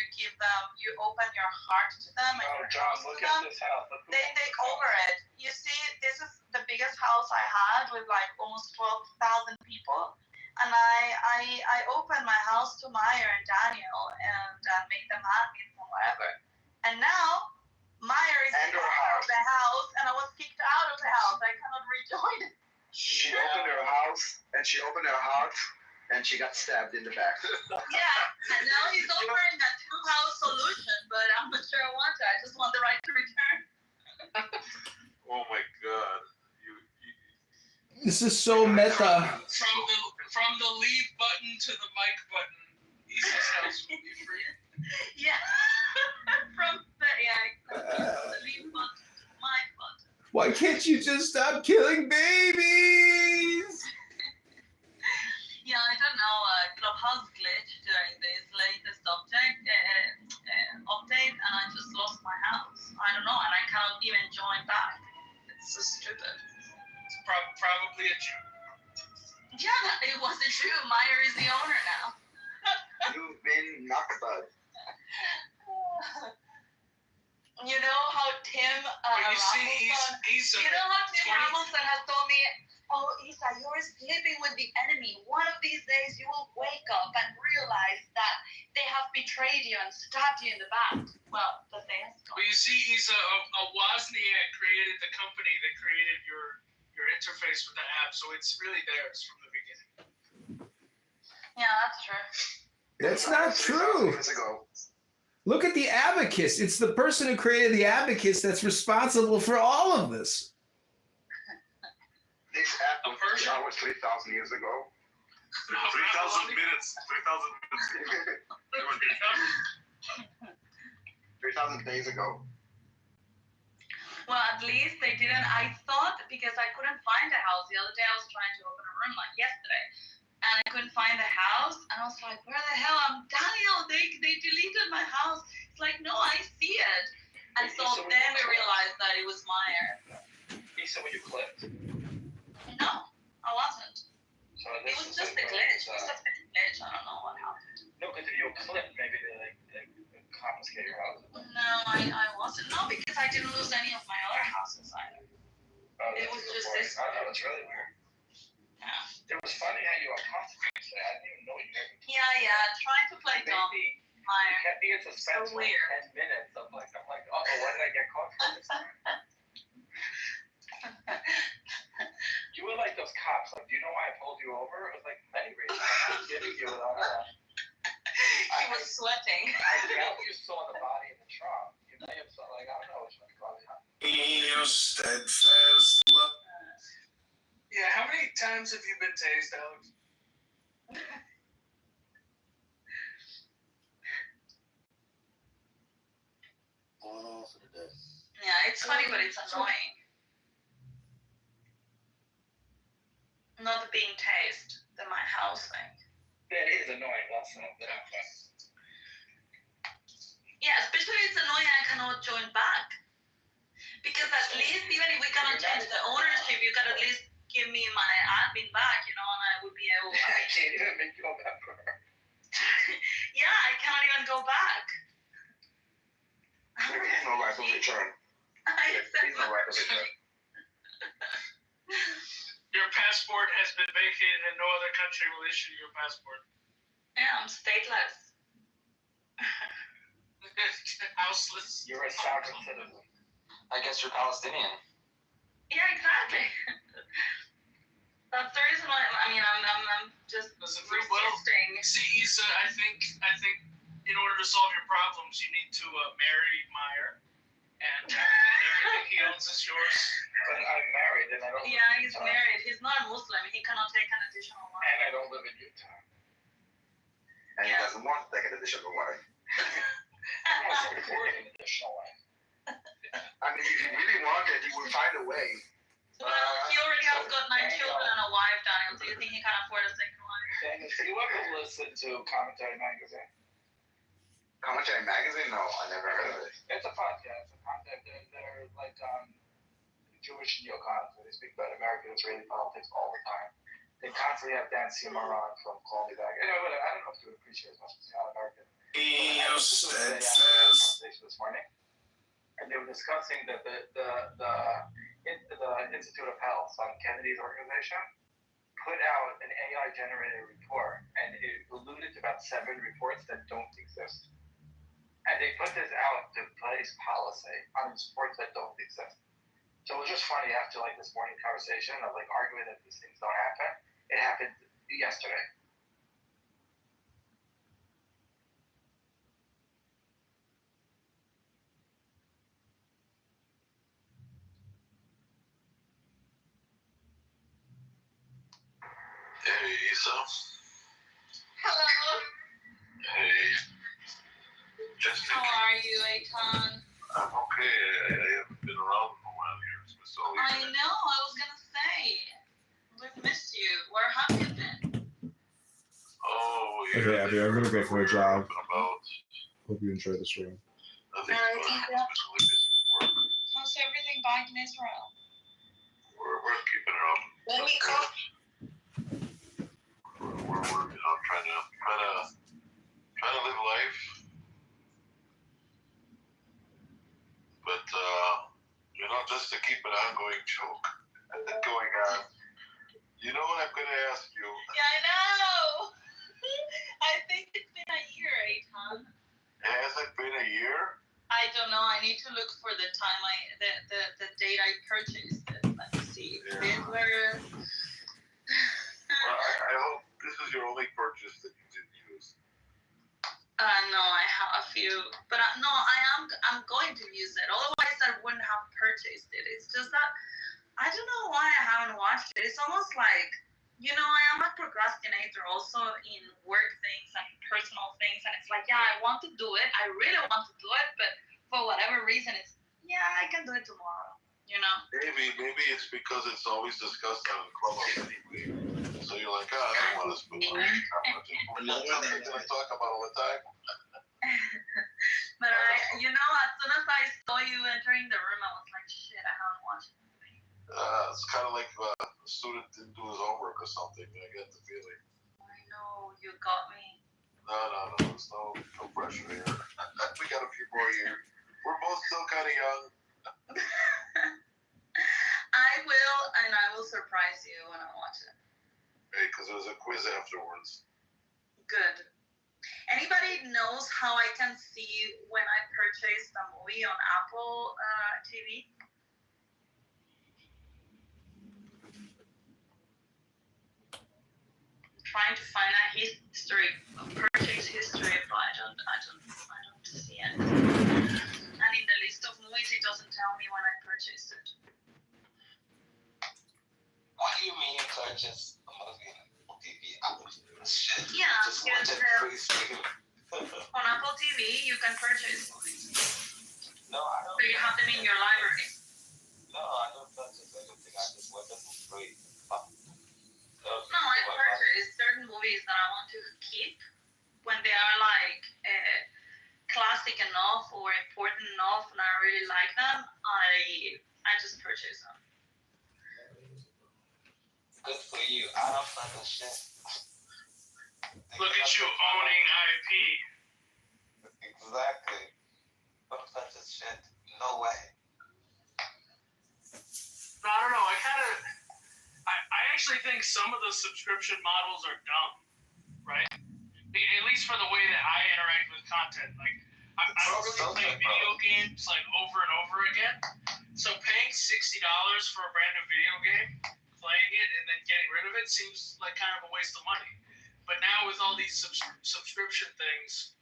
open your heart to them and your John, house look to at them? this house. They take over it. You see, this is the biggest house I had with like almost 12,000 people. And I opened my house to Meyer and Daniel and made them happy and whatever. And now Meyer is the owner of the house, and I was kicked out of the house. I cannot rejoin it. She opened her house and she opened her heart and she got stabbed in the back. Yeah, and now he's offering a two-house solution, but I'm not sure I want it. I just want the right to return. Oh my God. This is so meta. From the leave button to the mic button, Isa's house will be free. Yeah, from the leave button to the mic button. Why can't you just stop killing babies? Yeah, I don't know. Clubhouse glitch during this latest update, and I just lost my house. I don't know, and I cannot even join back. It's so stupid. It's probably a Jew. Yeah, it wasn't true. Meyer is the owner now. You've been knocked. You know how Tim Rammelson has told me, oh, Isa, you're sleeping with the enemy. One of these days you will wake up and realize that they have betrayed you and stabbed you in the back. Well, the thing is gone. Well, you see, Isa, a Wozniak created the company that created your interface with the app, so it's really theirs from the beginning. Yeah, that's true. That's not true. Look at the abacus. It's the person who created the abacus that's responsible for all of this. This app was 3,000 years ago. 3,000 minutes. 3,000 days ago. Well, at least they didn't. I thought, because I couldn't find a house. The other day I was trying to open a room like yesterday, and I couldn't find the house. And I was like, where the hell? I'm Daniel. They deleted my house. It's like, no, I see it. And so then we realized that it was Meyer. Lisa, when you clicked. No, I wasn't. So it was just a glitch. It was just a glitch. I don't know what happened. No, because if you click, maybe they confiscate your house. No, I wasn't. No, because I didn't lose any of my other houses either. It was just this. I know, it's really weird. Yeah. It was funny how you accommodated that. I didn't even know you were. Yeah. Trying to play dumb. You kept me in suspense so for weird. 10 minutes. I'm like, oh, why did I get caught for this? You were like those cops. Like, do you know why I pulled you over? It was like many reasons. I was giving you He was sweating. I doubt you saw the body in the trunk. You may have saw, like, I don't know which one probably happened. Your steadfast love. Yeah, how many times have you been tased, Alex? Yeah, it's funny, but it's annoying. Not being tased than my house thing. That is annoying. That's not that. Yeah, especially it's annoying I cannot join back. Because at least, even if we cannot change the ownership, you can at least give me my admin back, and I would be able to. I can't even make you a member. Yeah, I cannot even go back. There's no right of return. There's no right of return. Your passport has been vacated and no other country will issue your passport. Yeah, I'm stateless. Houseless. You're a sovereign citizen. I guess you're Palestinian. Yeah, exactly. That's the reason why. I mean, I'm just resisting. See, Issa, I think in order to solve your problems, you need to marry Meyer, and then everything he owns is yours. But I'm married and I don't. Yeah, he's married. He's not a Muslim. He cannot take an additional wife. And I don't live in Utah. And he doesn't want to take an additional wife. He wants to afford an additional wife. I mean, if he really wanted, he would find a way. He already has got 9 children and a wife, Daniel. Do you think he can afford a second wife? Daniel, do you ever listen to Commentary Magazine? Commentary Magazine? No, I never heard of it. It's a podcast. They're like Jewish neocons, where they speak about American Israeli politics all the time. They constantly have Dan Seymour on from Call Me Back. Anyway, I don't know if you appreciate as much as how American. This morning, and they were discussing that the Institute of Health on Kennedy's organization put out an AI-generated report, and it alluded to about 7 reports that don't exist. And they put this out to place policy on reports that don't exist. So it was just funny after like this morning conversation of like arguing that these things don't happen. It happened yesterday. Hey, Issa. Hello. Hey. Just How are you, Eitan? I'm okay. I haven't been around in a while here. So I know. I was gonna say. We've missed you. Where have you been? Oh, yeah. Okay, Abby, I'm gonna go for a jog. About, Hope you enjoy this room. nothing Alright, but Issa. really busy with work. How's everything back in Israel? We're keeping it up. Let me call. We're working on trying to live life. But just to keep an ongoing joke going on. You know what I'm gonna ask you? Yeah, I know. I think it's been a year, Eitan. Has it been a year? I don't know. I need to look for the time the date I purchased it. Let me see. Fiddler. Well, I hope this is your only purchase that you didn't use. No, I have a few, but I'm going to use it. Otherwise, I wouldn't have purchased it. It's just that I don't know why I haven't watched it. It's almost like, I am a procrastinator also in work things and personal things, and it's like, yeah, I want to do it. I really want to do it, but for whatever reason, it's I can do it tomorrow. Maybe it's because it's always discussed on the clubhouse anyway. So you're like, I don't want to spend my time on it. That's something to talk about all the time. But as soon as I saw you entering the room, I was like, shit, I haven't watched it. It's kind of like a student didn't do his homework or something. I get the feeling. I know, you got me. No. There's no pressure here. We got a few more years. We're both still kind of young. I will surprise you when I watch it. Hey, because there's a quiz afterwards. Good. Anybody knows how I can see when I purchased a movie on Apple TV? I'm trying to find a purchase history, but I don't see it. And in the list of movies, it doesn't tell me when I purchased it. What do you mean purchase a movie on TV? Yeah, on Apple TV, you can purchase movies. No, I don't. So you have them in your library. No, I don't purchase anything. I just went for free. No, I purchase certain movies that I want to keep when they are like classic enough or important enough, and I really like them. I just purchase them. Good for you. I don't fucking shit. Look at you owning IP. Exactly. Don't touch this shit. No way. I don't know. I actually think some of the subscription models are dumb, right? At least for the way that I interact with content. Like, I don't really play video games like over and over again. So paying $60 for a brand new video game, playing it and then getting rid of it seems like kind of a waste of money. But now with all these subscription things,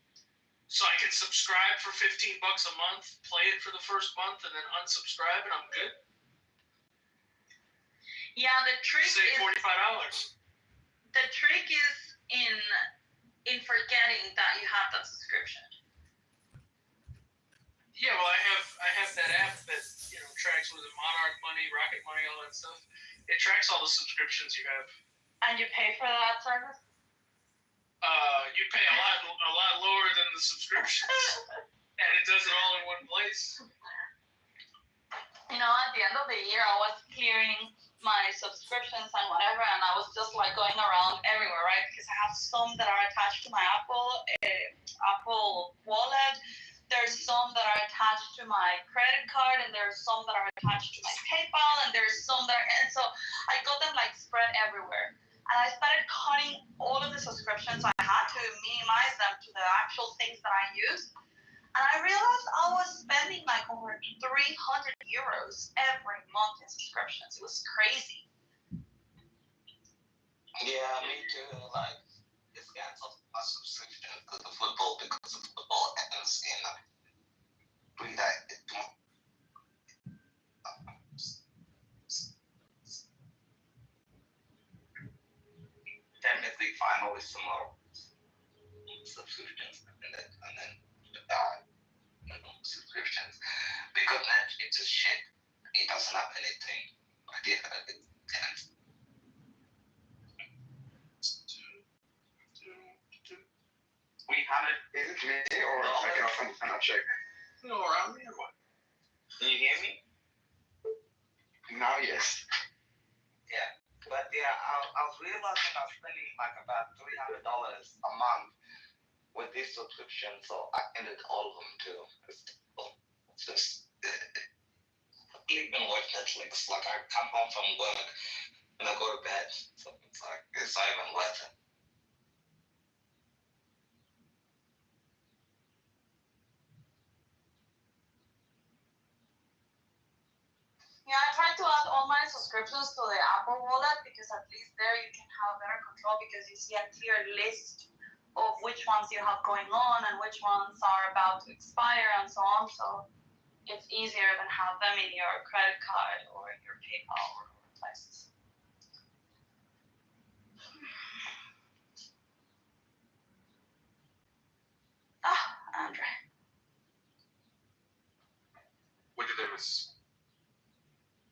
so I can subscribe for $15 a month, play it for the first month, and then unsubscribe, and I'm good. Yeah, the trick Save is $45. the trick is in forgetting that you have that subscription. Yeah, well, I have that app that tracks Monarch Money, Rocket Money, all that stuff. It tracks all the subscriptions you have. And you pay for that service? You pay a lot lower than the subscriptions, and it does it all in one place. At the end of the year, I was clearing my subscriptions and whatever, and I was just like going around everywhere, right? Because I have some that are attached to my Apple Wallet. There's some that are attached to my credit card, and there's some that are attached to my PayPal, and there's some that are, and so I got them like spread everywhere. And I started cutting all of the subscriptions. I had to minimize them to the actual things that I use. And I realized I was spending like over 300 euros every month in subscriptions. It was crazy. Yeah, me too. Like, it's got a subscription to the football because the football ends in 3 days. Technically, finally, some more subscriptions, and then subscriptions, because Netflix is shit. It doesn't have anything. We have it. Is it me or I'm not sure. No, around me or what? Can you hear me? Now, yes. Yeah, but yeah, I was realizing I was spending like about $300 a month with this subscription, so I ended all of them too. It's just even watch Netflix. Like I come home from work and I go to bed, so it's like it's not even worth it. Yeah, I tried to add all my subscriptions to the Apple Wallet because at least there you can have better control because you see a clear list of which ones you have going on and which ones are about to expire and so on. So it's easier than have them in your credit card or your PayPal or other places. Andre. What did I miss?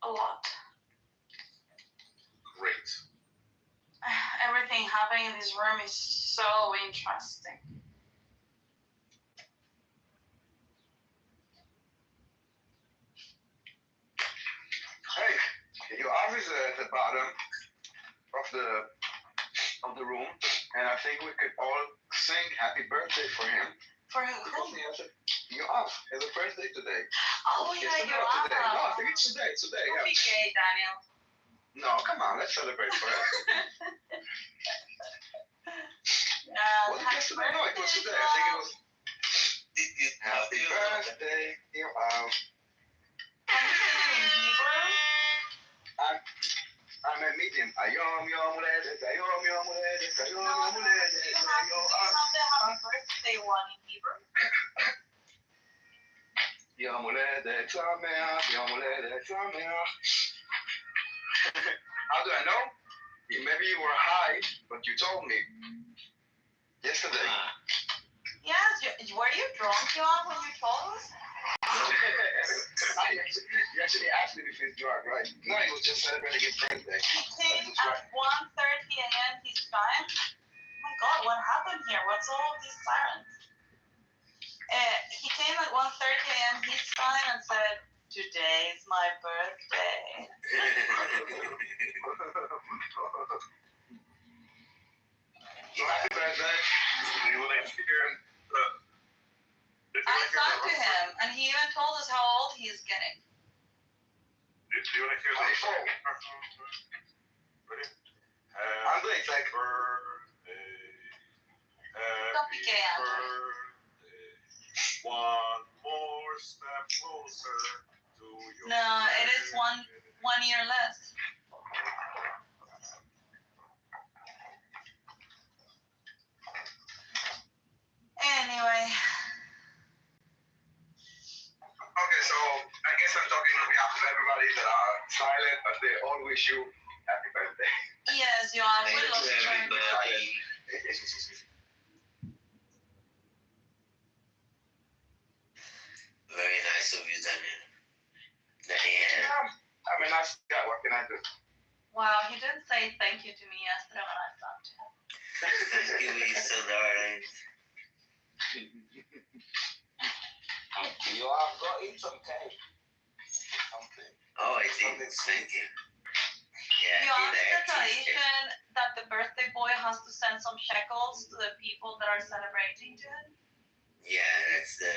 A lot. Great. Everything happening in this room is so interesting. Hey, your office is at the bottom of the room, and I think we could all sing happy birthday for him. For who? You're off. It's a birthday today. Oh yeah, you're off. Today. No, I think it's today. Today. Don't be gay, Daniel. No, come on. Let's celebrate for him. Yeah, Was it yesterday? No, it was today. I think it was. Happy birthday. You're off. Can you sing it in Hebrew? I'm a medium. Ayom yom uledet. Ayom yom uledet. Ayom No, yom uledet. you have the happy birthday one in Hebrew. יום הולדת שמח, יום הולדת שמח. How do I know? Maybe you were high, but you told me yesterday. Yes, were you drunk, Johan, when you told us? You actually asked me if he's drunk, right? No, he was just celebrating his birthday. He came at 1:30 a.m. his time. Oh my God, what happened here? What's all of these sirens? He came at 1:30 a.m. his time and said, "Today is my birthday." So happy birthday. I talked to him, and he even told us how old he is getting. Do you want to hear the song? Ready? Andre, it's like Don't be gay, Andre. One more step closer to your No, it is one year less. Anyway. Okay, so I guess I'm talking on behalf of everybody that are silent, but they all wish you happy birthday. Yes, you are. We love you. Very nice of you, Daniel. I'm a nice guy. What can I do? Wow, he didn't say thank you to me yesterday when I talked to him. Thank you, Lisa, darling. You have got eat some cake. Something. Oh, I did. Thank you. Yeah, You asked the tradition that the birthday boy has to send some shekels to the people that are celebrating to him. Yeah, that's the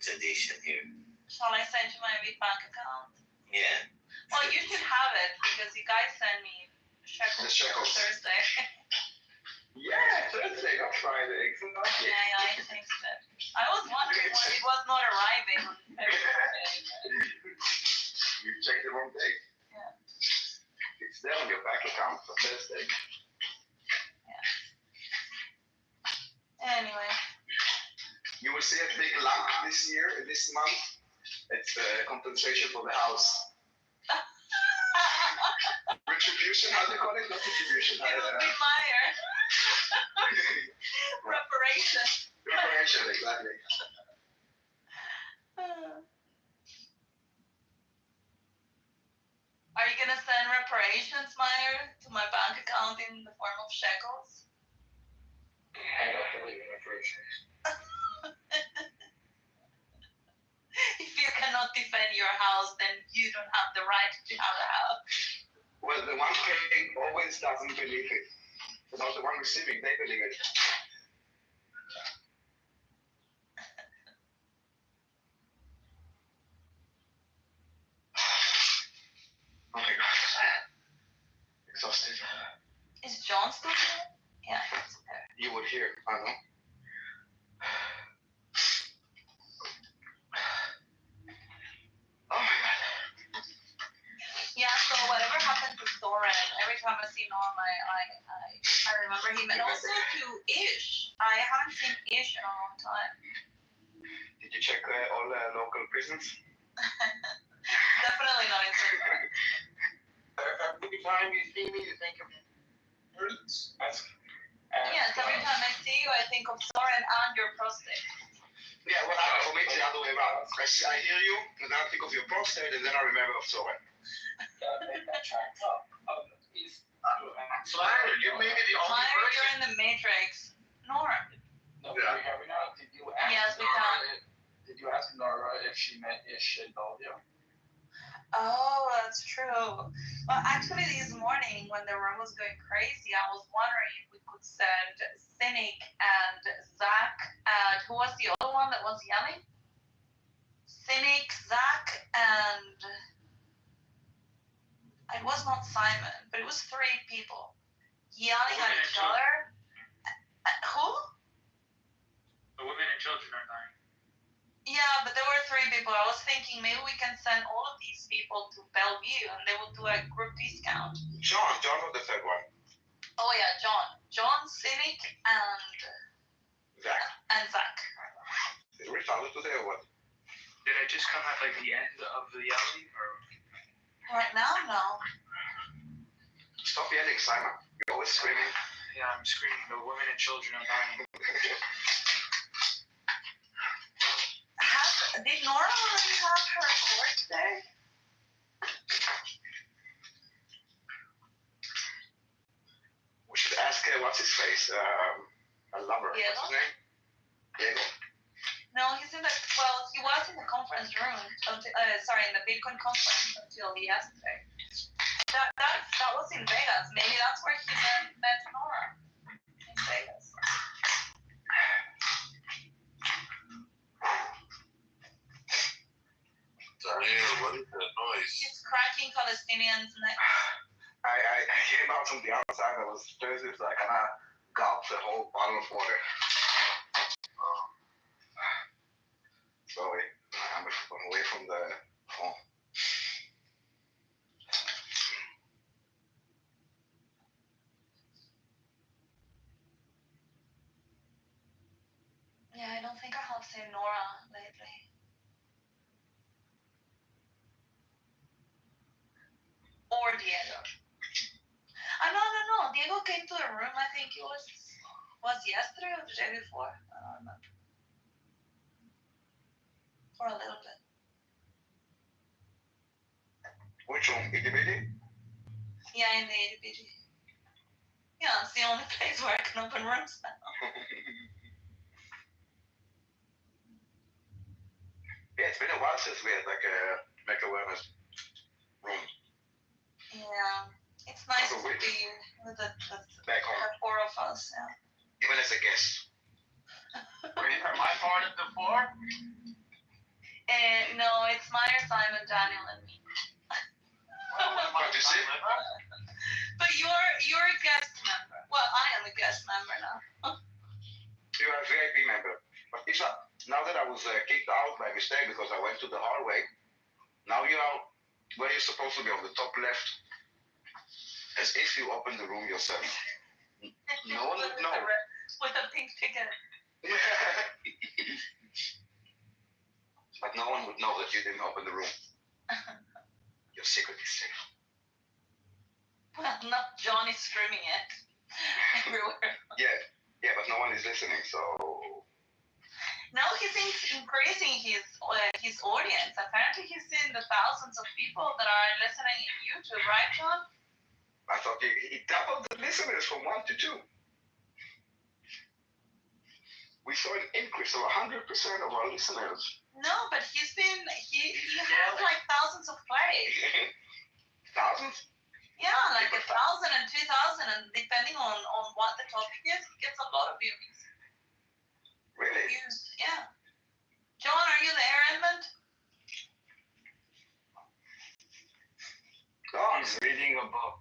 tradition here. Shall I send you my big bank account? Yeah. Well, you should have it because you guys send me shekels on Thursday. Yeah, Thursday, not Friday. Exactly. Yeah, I think so. I was wondering why it was not arriving on Thursday. You checked the wrong date. Yeah. It's there on your bank account for Thursday. Yeah. Anyway. You will see a big lump this year, this month. It's compensation for the house. Retribution, how do you call it? Not retribution. It will be Meyer. Reparation. Reparation, exactly. Are you gonna send reparations, Meyer, to my bank account in the form of shekels? I don't believe in reparations. If you cannot defend your house, then you don't have the right to have a house. Well, the one paying always doesn't believe it. About the one receiving, they believe it. Oh my God. Exhausted. Is John still there? Yeah, he's there. You would hear, I know. Oh my God. Yeah, so whatever happened to Soren, every time I see Norm, I remember him. And also to Ish. I haven't seen Ish in a long time. Did you check all the local prisons? Definitely not in Finland. Every time you see me, you think of prisons. Yes, every time I see you, I think of Soren and your prostate. Yeah, well, for me, it's the other way around. I hear you, and then I think of your prostate, and then I remember of Soren. So you may be the only Meyer, person. you're in the Matrix. Norm. No, can you hear me now? Did you ask Yes, we can. Did you ask Nora if she met Ish and told you? Oh, that's true. Well, actually, this morning when the room was going crazy, I was wondering if we could send Cynic and Zach and who was the other one that was yelling? Cynic, Zach, and it was not Simon, but it was 3 people yelling at each other. Who? The women and children are dying. Yeah, but there were 3 people. I was thinking maybe we can send all of these people to Bellevue and they will do a group discount. John was the third one. Oh yeah, John, Cynic, and Zach. Did we follow today or what? Did I just come at like the end of the yelling or? Right now, no. Stop yelling, Simon. You're always screaming. Yeah, I'm screaming. The women and children are dying. Did Nora already have her court day? We should ask what's his face? A lover. Diego? What's his name? Diego. No, he's in the, well, he was in the conference room, in the Bitcoin conference until yesterday. That was in Vegas. Maybe that's where he met Nora. In Vegas. What is that noise? He's cracking Palestinians' necks. I came out from the outside. I was thirsty, so I kind of gulped the whole bottle of water. Sorry, I'm away from the phone. Yeah, I don't yesterday or the day before. I don't remember. For a little bit. Which one? Itty bitty? Yeah, in the itty bitty. Yeah, it's the only place where I can open rooms now. Yeah, it's been a while since we had like a make awareness room. Yeah, it's nice to be with the Back home. four of us. Yeah. Even as a guest. Am I part of the four? And no, it's Meyer, Simon, Daniel, and me. What you see? But you're a guest member. Well, I am a guest member now. You are a VIP member. But Isha, now that I was kicked out by mistake because I went to the hallway, now you are where you're supposed to be, on the top left, as if you opened the room yourself. No one would know. With a pink ticket. But no one would know that you didn't open the room. Your secret is safe. Well, not Johnny screaming it everywhere. Yeah, but no one is listening, so. Now he's increasing his audience. Apparently he's seen the thousands of people that are listening in YouTube, right, John? I thought he doubled the listeners from 1 to 2. We saw an increase of 100% of our listeners. No, but he has like thousands of plays. Thousands? Yeah, like 1,000 and 2,000, and depending on what the topic is, he gets a lot of views. Really? Yeah. John, are you there, Edmund? Oh, he's reading a book.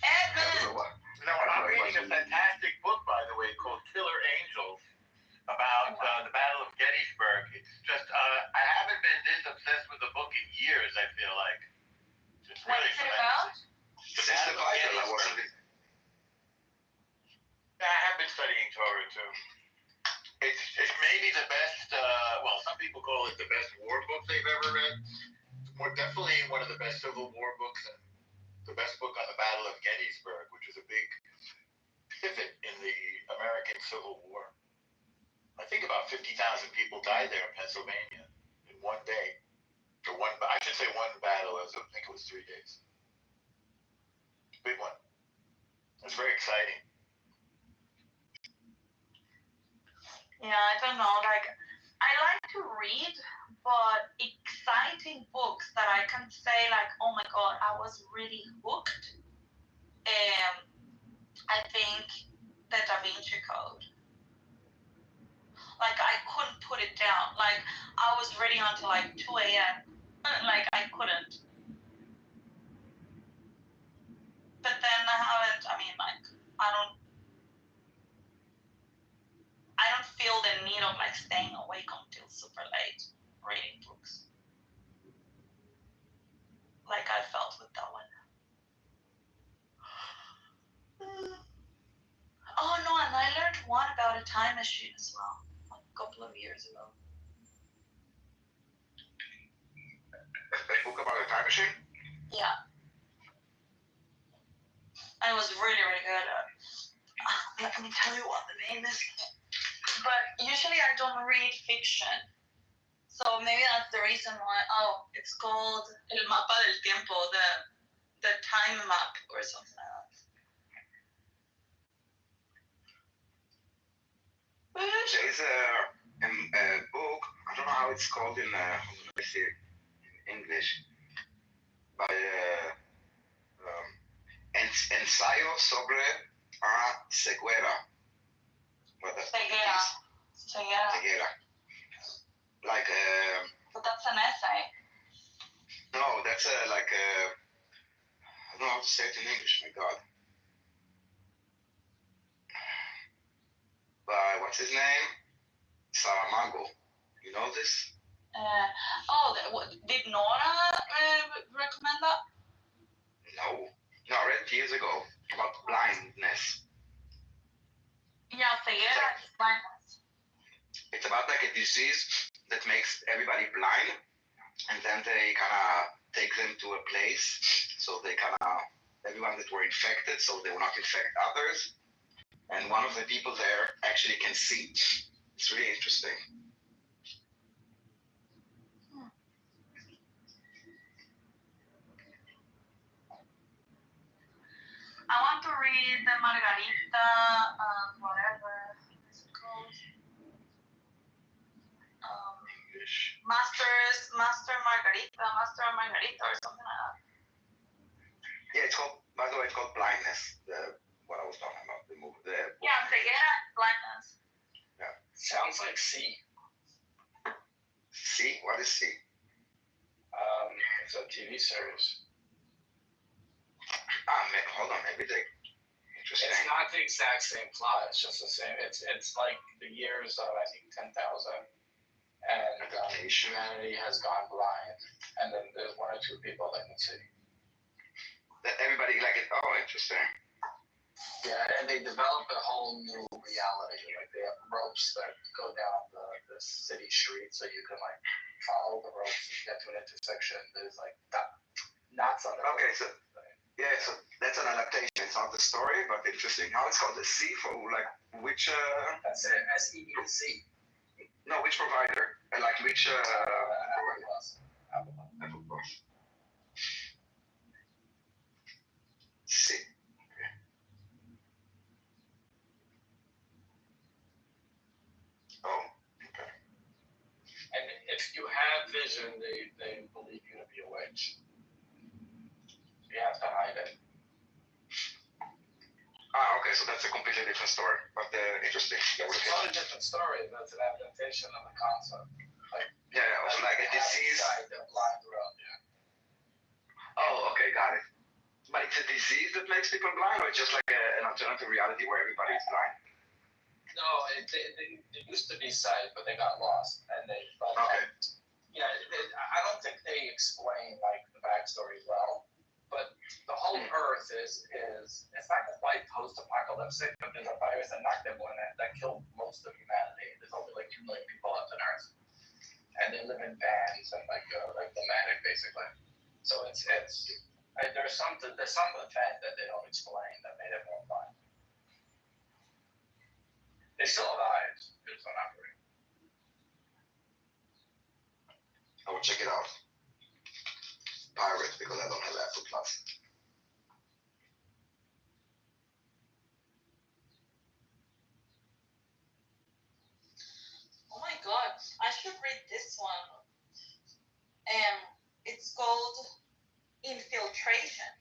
Edmund! No, I'm reading a fantastic book, by the way, called Killer Angels, about the Battle of Gettysburg. It's just, I haven't been this obsessed with a book in years, I feel like. It's What really is it about? Since the Bible, I wasn't. I have been studying Torah, too. It's maybe the best, well, some people call it the best war book they've ever read. Definitely one of the best Civil War books, and the best book on the Battle of Gettysburg, which was a big pivot in the American Civil War. I think about 50,000 people died there in Pennsylvania in one day. I should say one battle, I think it was 3 days. Big one. It's very exciting. Yeah, I don't know. Like, I like to read, but exciting books that I can say, like, oh my god, I was really hooked. I think the Da Vinci Code. Like, I couldn't put it down. Like, I was reading until like 2 a.m. Like, I couldn't. But then I haven't, I mean, like, I don't feel the need of like staying awake until super late reading books. Like I felt with that one. Oh no, and I learned one about a time machine as well, like a couple of years ago. A book about a time machine? Yeah. And it was really, really good. Let me tell you what the name is. But usually I don't read fiction. So maybe that's the reason why. Oh, it's called El Mapa del Tiempo, the time map or something like that. There is a book, I don't know how it's called in English, by Ensayo sobre a ceguera. Ceguera. Like But that's an essay. No, that's like I don't know how to say it in English, my god. By what's his name? Saramago. You know this? Did Nora recommend that? No. No, I read it years ago about blindness. Yeah, ceguera is blindness. It's about like a disease that makes everybody blind, and then they kind of take them to a place so they kind of everyone that were infected, so they will not infect others. And one of the people there actually can see. It's really interesting. I want to read the Margarita, whatever it's called. Master Margarita, or something like that. Yeah, it's called, by the way, it's called blindness. What I was talking about, the movie. Yeah, ceguera, blindness. Yeah. Sounds like C. C? What is C? It's a TV series. Hold on, maybe they. Interesting. It's not the exact same plot. It's just the same. It's like the years of I think 10,000, and humanity has gone blind, and then there's one or two people that can see. That everybody like it. Oh, interesting. Yeah, and they develop a whole new reality. Like they have ropes that go down the city street, so you can like follow the ropes and get to an intersection. There's like knots on it. Okay, so yeah, so that's an adaptation. It's not the story, but interesting. How it's called the C for like which? That's it. SEEC. No, which provider? And like which? Apple Plus. C. Oh, okay. And if you have vision, they believe you to be a witch. You have to hide it. Okay, so that's a completely different story, but interesting. It's not a different story. That's an adaptation of the concept. Like like a disease. The blind world, yeah. Oh, okay, got it. But it's a disease that makes people blind, or it's just like an alternative reality where everybody is blind? No, they used to be sight, but they got lost, and they. Okay. Yeah, I don't think they explain like the backstory well. But the whole Earth is it's not quite post-apocalyptic, but there's a virus that knocked everyone that killed most of humanity. There's only like 2 million people left on Earth, and they live in bands and like nomadic basically. So there's some event that they don't explain that made everyone blind. They still have eyes, they just don't operate. I will check it out. Pirate, because I don't have Apple Plus. Oh my god, I should read this one. It's called Infiltration.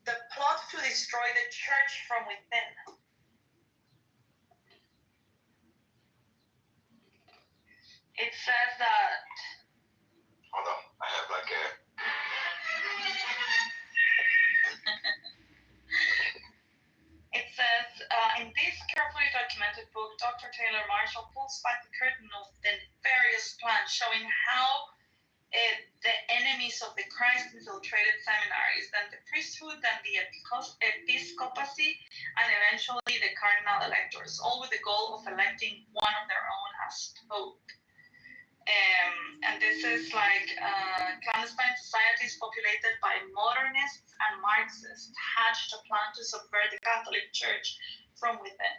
The plot to destroy the church from within. It says that. Hold on, I have like a. It says, in this carefully documented book, Dr. Taylor Marshall pulls back the curtain of the various plans showing how the enemies of the Christ infiltrated seminaries, then the priesthood, then the episcopacy, and eventually the cardinal electors, all with the goal of electing one of their own as pope. And this is like clandestine societies populated by modernists and Marxists hatched a plan to subvert the Catholic Church from within.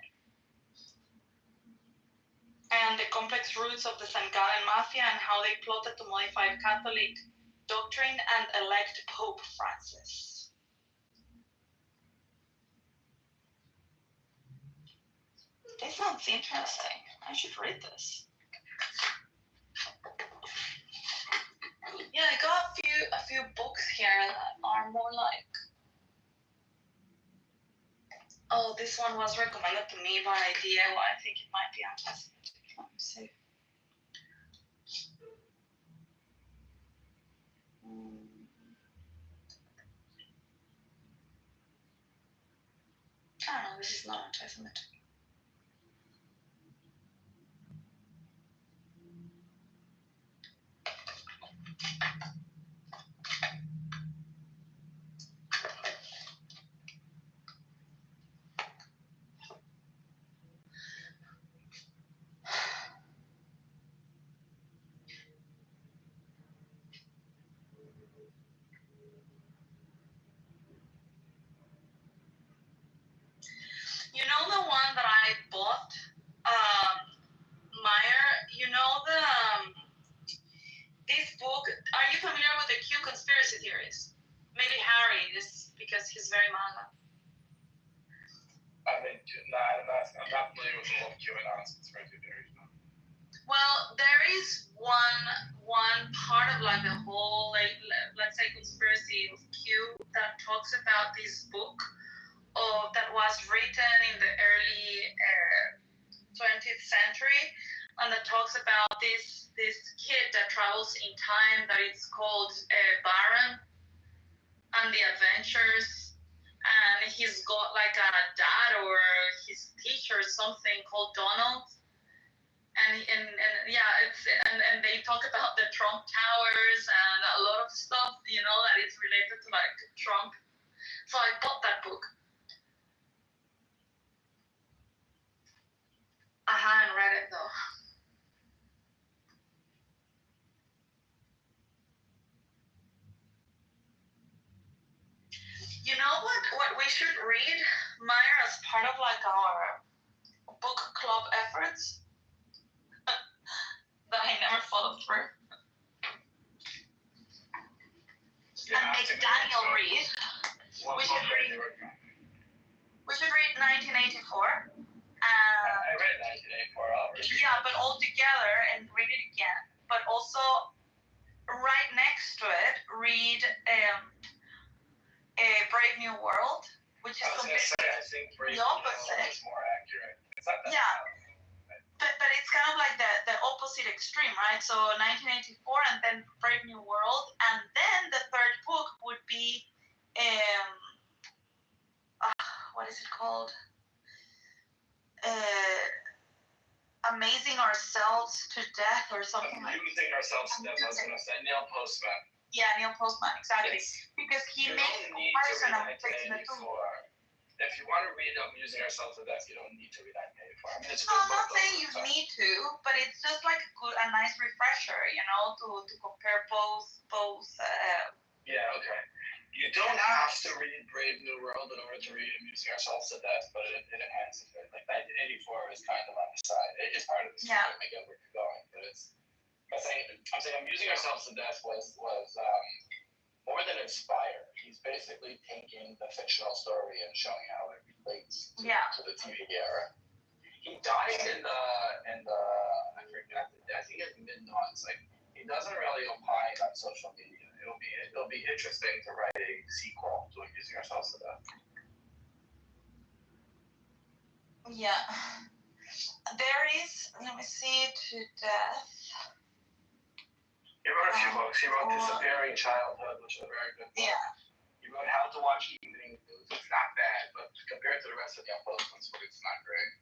And the complex roots of the St. Gallen Mafia and how they plotted to modify Catholic doctrine and elect Pope Francis. This sounds interesting. I should read this. Yeah, I got a few books here that are more like. Oh, this one was recommended to me by Diego. I think it might be anti-Semitic. Let me see. Oh no, this is not anti-Semitic. conspiracy theories. Maybe Harry is because he's very manga. I mean, I'm not familiar with all of QAnon conspiracy theories. No. Well, there is one part of like the whole, like, let's say, conspiracy of Q that talks about this book that was written in the early 20th century, and that talks about this kid that travels in time, that it's called Baron and the Adventures, and he's got like a dad or his teacher or something called Donald. And yeah, and they talk about the Trump towers and a lot of stuff, you know, that is related to like Trump. So I bought that book. I haven't read it though. You know what we should read, Meyer, as part of like our book club efforts? That I never followed through. And make Daniel read. We should read 1984. I read 1984 already. Yeah, but all together and read it again. But also, right next to it, read a Brave New World, which is completely the opposite. Is more accurate. It's not that But it's kind of like the opposite extreme, right? So 1984 and then Brave New World, and then the third book would be what is it called? Amazing Ourselves to Death or something like that. Amusing Ourselves to Death, I was going to say Neil Postman. Yeah, Neil Postman, exactly. Because he makes a comparison of the two. If you want to read Amusing Ourselves to Death, you don't need to read 1984. I mean, it's a No, good I'm not book, saying you need to, but it's just like a nice refresher, you know, to compare both. Yeah, okay. You don't have to read Brave New World in order to read Amusing Ourselves to Death, but it enhances it. Like 1984 is kind of on the side. It is part of the story to make it where you're going, but it's. I'm saying Amusing Ourselves to Death was more than inspired. He's basically taking the fictional story and showing how it relates to the TV era. He died in the I forget, I think it's mid-noughts. Like, he doesn't really opine on social media. It'll be interesting to write a sequel to Amusing Ourselves to Death. Yeah. There is, let me see, To Death. He wrote a few books. He wrote Disappearing Childhood, which is a very good book. Yeah. He wrote How to Watch Evening News. It's not bad, but compared to the rest of the Postman's book, it's not great.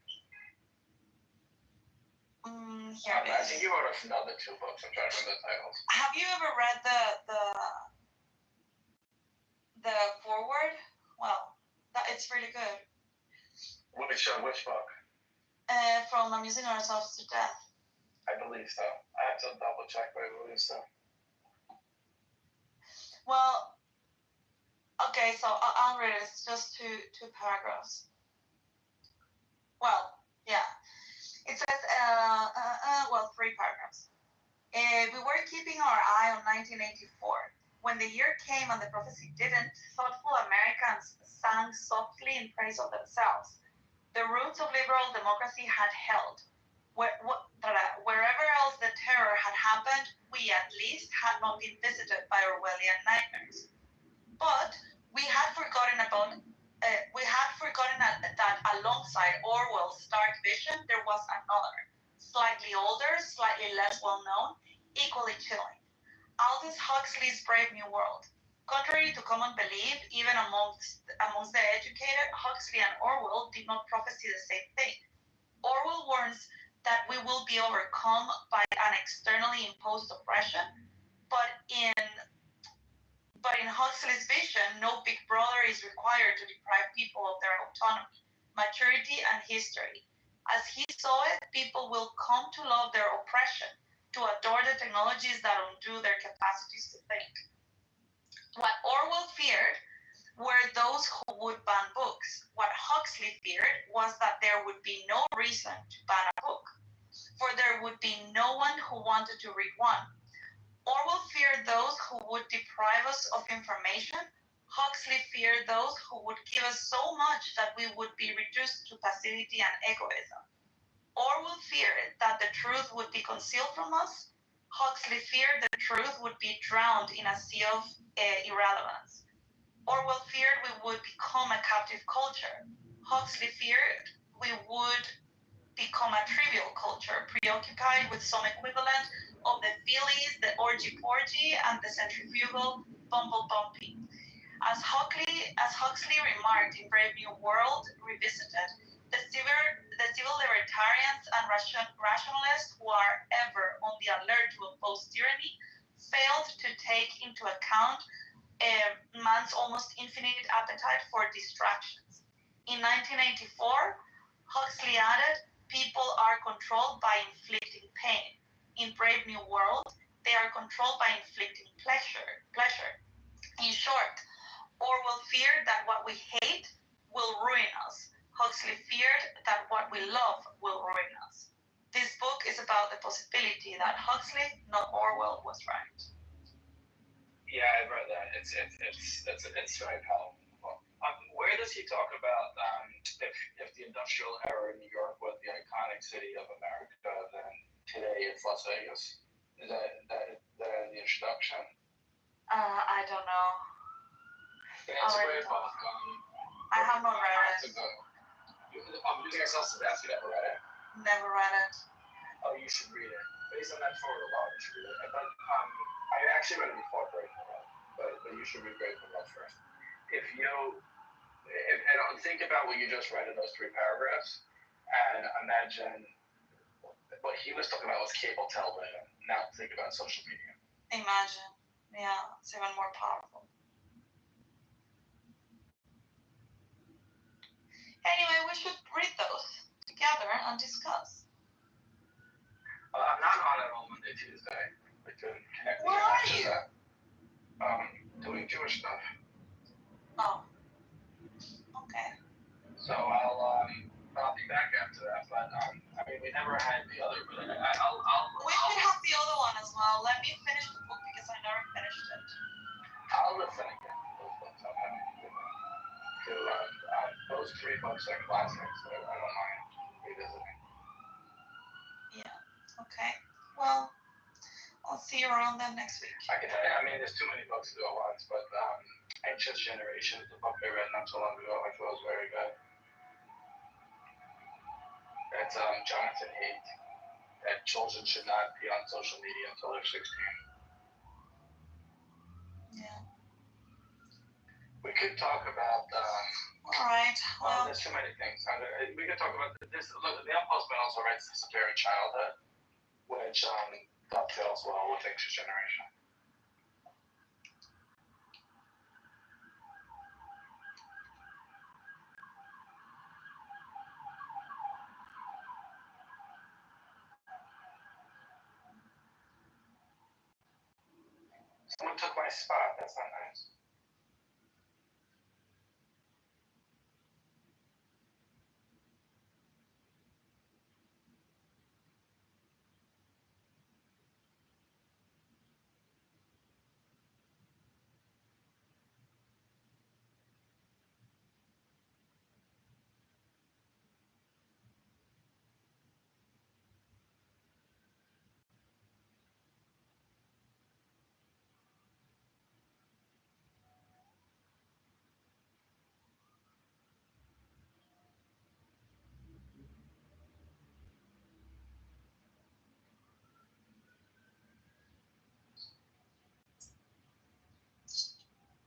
I think he wrote another 2 books. I'm trying to remember the titles. Have you ever read the foreword? Well, it's really good. Which book? From Amusing Ourselves to Death. I believe so. I have to double check, but I believe so. Well, okay, so I'll read it. It's just two paragraphs. Well, yeah. It says, 3 paragraphs. We were keeping our eye on 1984. When the year came and the prophecy didn't, thoughtful Americans sang softly in praise of themselves. The roots of liberal democracy had held. Wherever else the terror had happened, we at least had not been visited by Orwellian nightmares. But we had forgotten that alongside Orwell's stark vision, there was another, slightly older, slightly less well-known, equally chilling. Aldous Huxley's Brave New World. Contrary to common belief, even amongst the educated, Huxley and Orwell did not prophesy the same thing. Orwell warns that we will be overcome by an externally imposed oppression, but in Huxley's vision, no big brother is required to deprive people of their autonomy, maturity, and history. As he saw it, people will come to love their oppression, to adore the technologies that undo their capacities to think. What Orwell feared were those who would ban books. What Huxley feared was that there would be no reason to ban a book, for there would be no one who wanted to read one. Orwell feared those who would deprive us of information. Huxley feared those who would give us so much that we would be reduced to passivity and egoism. Orwell feared that the truth would be concealed from us. Huxley feared the truth would be drowned in a sea of irrelevance. Orwell feared we would become a captive culture. Huxley feared we would become a trivial culture, preoccupied with some equivalent of the Phillies, the orgy-porgy, and the centrifugal bumble-bumpy. As Huxley remarked in Brave New World Revisited, the civil libertarians and rationalists who are ever on the alert to oppose tyranny failed to take into account man's almost infinite appetite for distractions. In 1984, Huxley added, people are controlled by inflicting pain. In Brave New World, they are controlled by inflicting pleasure. In short, Orwell feared that what we hate will ruin us. Huxley feared that what we love will ruin us. This book is about the possibility that Huxley, not Orwell, was right. Yeah, I've read that. It's very powerful. Where does he talk about if the industrial era in New York was the iconic city of America, then today it's Las Vegas? Is that in the introduction? I don't know. It's a great book. I have not read it. I'm using Excel Sebastian. You never read it? Never read it. Oh, you should read it. Based on that photo, you should read it. But I actually read it before Grateful Dead, but you should read Grateful Dead first. If think about what you just read in those 3 paragraphs, and imagine what he was talking about was cable television. Now think about social media. Imagine. Yeah, it's even more powerful. Anyway, we should read those together and discuss. I'm not on it on Monday, Tuesday. I couldn't connect. Where are you? Doing Jewish stuff. Oh. Okay. So I'll be back after that. But we never had the other. But we should have the other one as well. Let me finish the book because I never finished it. I'll listen again. Those 3 books are classics, so I don't mind revisiting. Yeah. Okay. Well, I'll see you around then next week. There's too many books to do at once, but Anxious Generation is a book I read not so long ago. I thought it was very good. It's Jonathan Haidt. That children should not be on social media until they're 16. Yeah. We could talk about. All right. Well, there's too many things. We could talk about this. Look, the Postman also writes Disappearing Childhood, which dovetails well with Anxious Generation. Someone took my spot. That's not nice.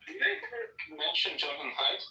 Did they ever mention Jonathan Haidt?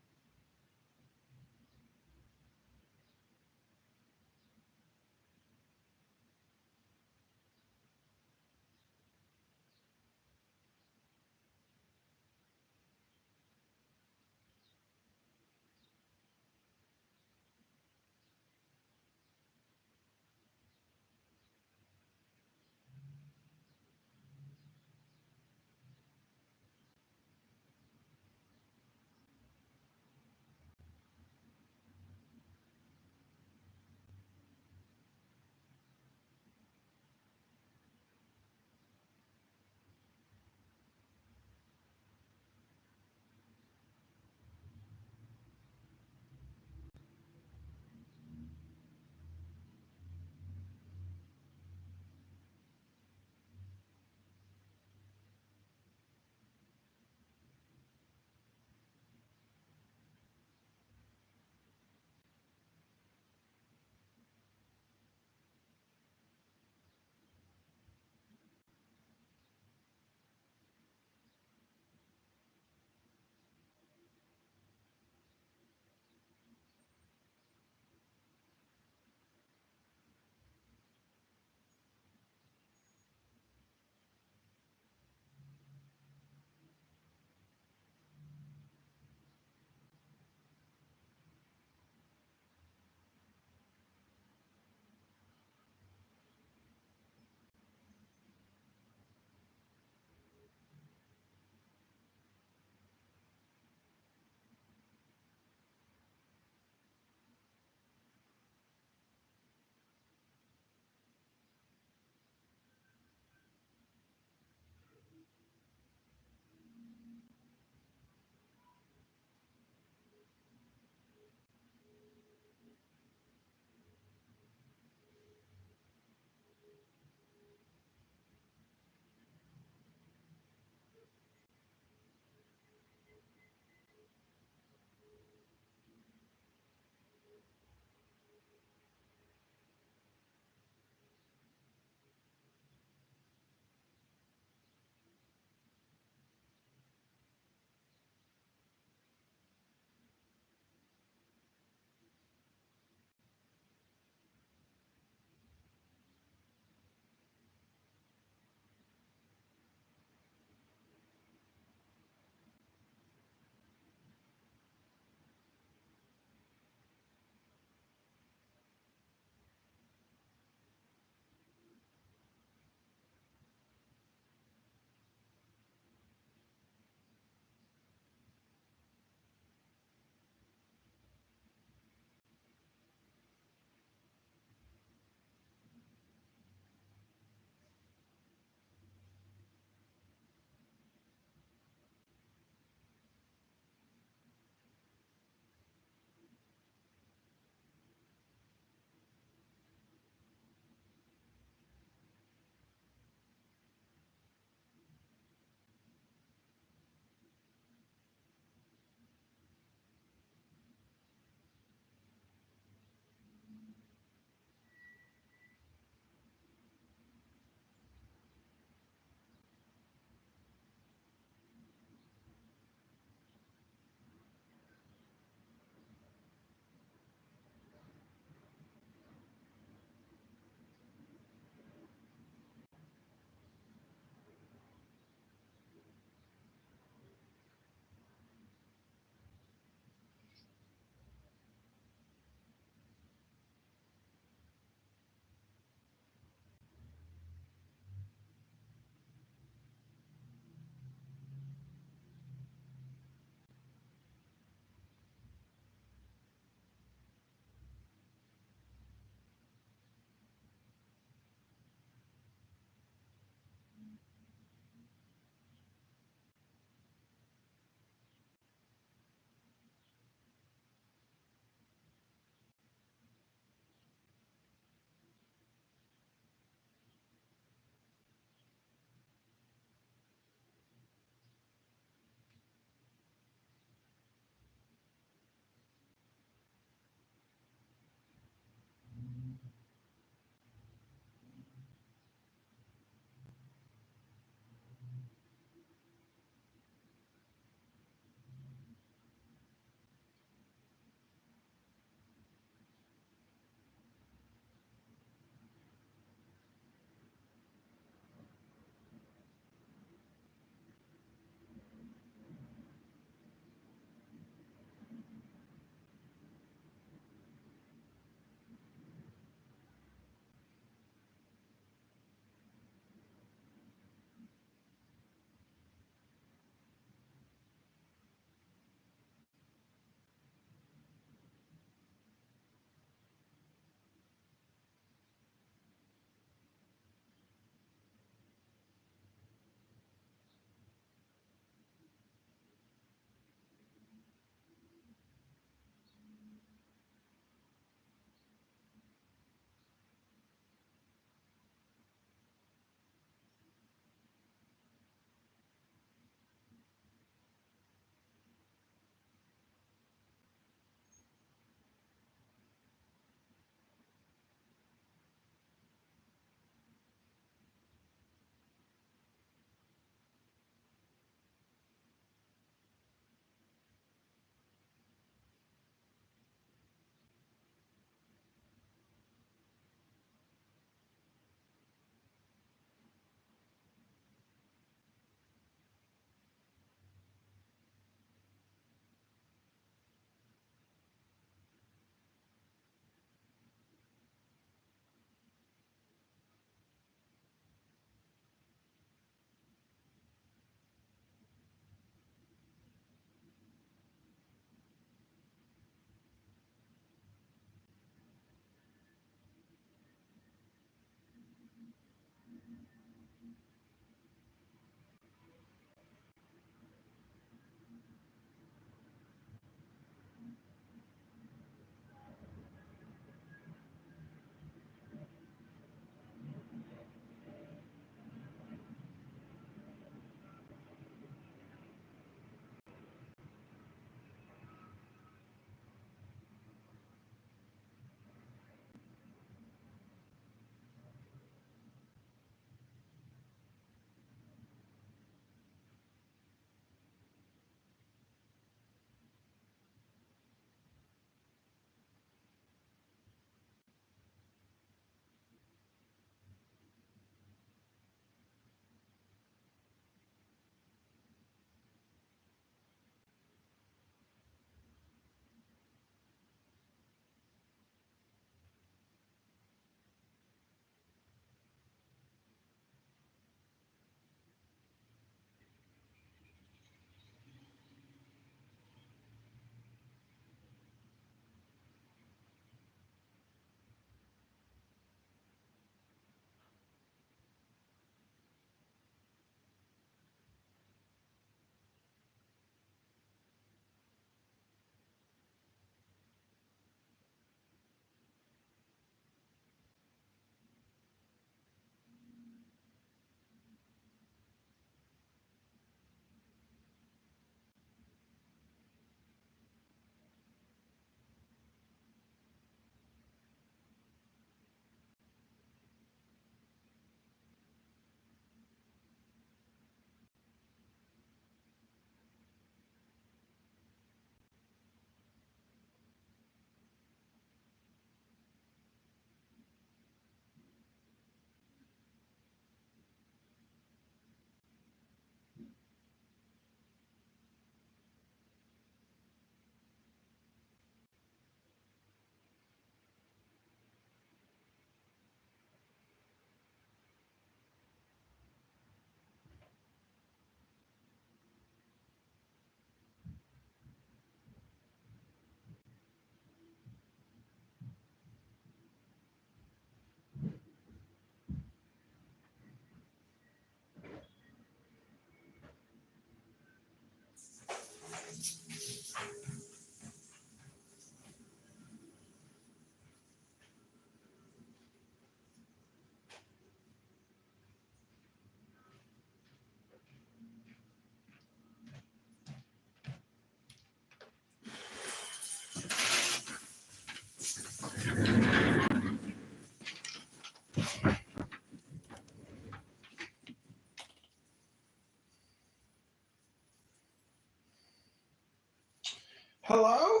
Hello?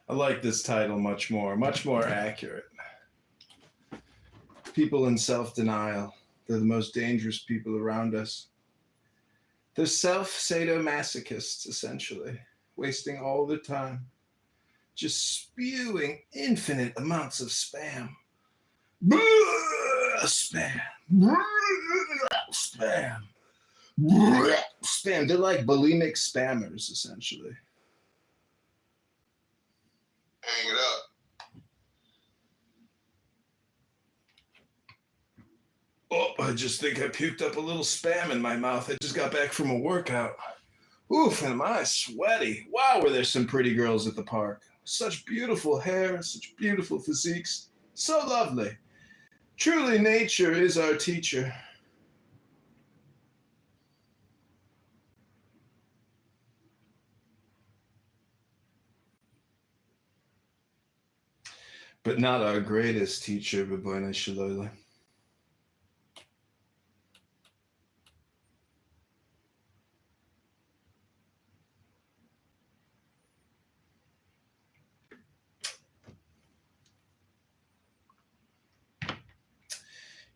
I like this title much more accurate. People in self-denial. They're the most dangerous people around us. They're self-sadomasochists, essentially, wasting all their time, just spewing infinite amounts of spam. Spam. Spam. Spam. They're like bulimic spammers, essentially. Hang it up. Oh, I just think I puked up a little spam in my mouth. I just got back from a workout. Oof, am I sweaty. Wow, were there some pretty girls at the park. Such beautiful hair, such beautiful physiques. So lovely. Truly, nature is our teacher. But not our greatest teacher, Baboina Shalala.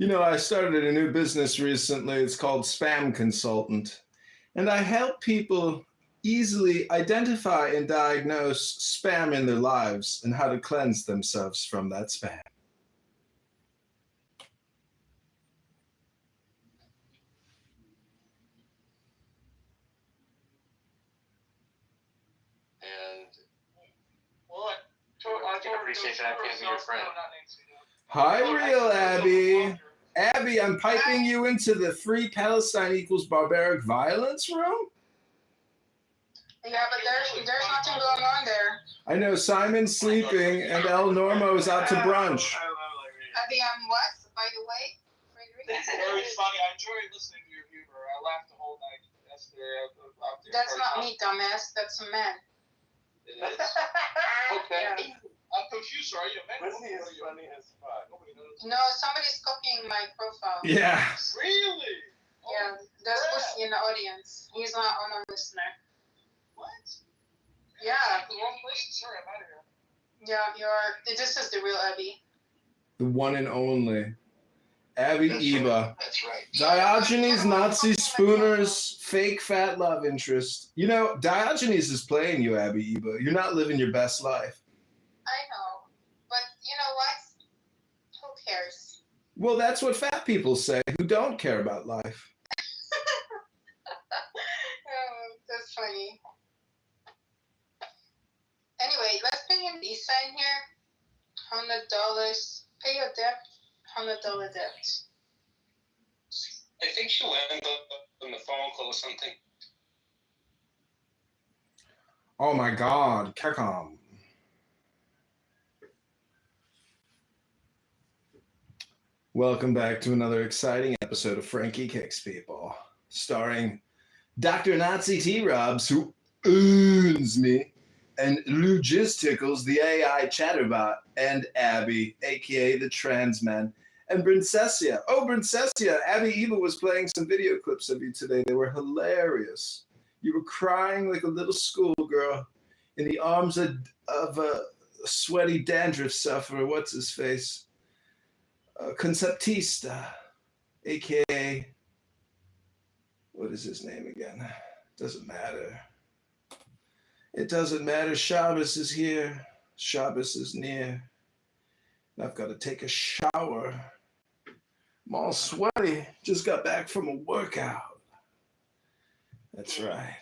You know, I started a new business recently. It's called Spam Consultant. And I help people easily identify and diagnose spam in their lives and how to cleanse themselves from that spam. And I can appreciate that because you're your friend. Hi, real Abby. Abby, I'm piping you into the Free Palestine Equals Barbaric Violence room. Yeah, but there's nothing going on there. I know Simon's sleeping and El Normo is out to brunch. Abby, I'm what, by the way? Very funny. I enjoyed listening to your humor. I laughed the whole night. That's not me, dumbass. That's a man. It is. Okay. Yeah. I'm confused. Are you a man? Wasn't he as funny as fuck? No, somebody's copying my profile. Yeah. Really? Yeah, there's Pussy in the audience. He's not on a listener. What? Yeah. The wrong person. Sorry, I'm out of here. Yeah, this is the real Abby. The one and only. Abby Eba. That's right. Diogenes, Nazi spooners, fake fat love interest. You know, Diogenes is playing you, Abby Eba. You're not living your best life. I know. But you know what? Who cares? Well, that's what fat people say who don't care about life. That's funny. Anyway, let's bring in Lisa in here. $100. Pay your debt. $100 debt. I think she'll end up on the phone call or something. Oh my God, Kekam. Welcome back to another exciting episode of Frankie Kicks People, starring Dr. Nazi T-Robs, who owns me, and Logisticals, the AI chatterbot, and Abby, aka the trans man, and Brincesia. Oh, Brincesia, Abby Eva was playing some video clips of you today. They were hilarious. You were crying like a little schoolgirl in the arms of a sweaty dandruff sufferer. What's his face? Conceptista, aka, what is his name again? Doesn't matter. It doesn't matter. Shabbos is here. Shabbos is near. And I've got to take a shower. I'm all sweaty. Just got back from a workout. That's right.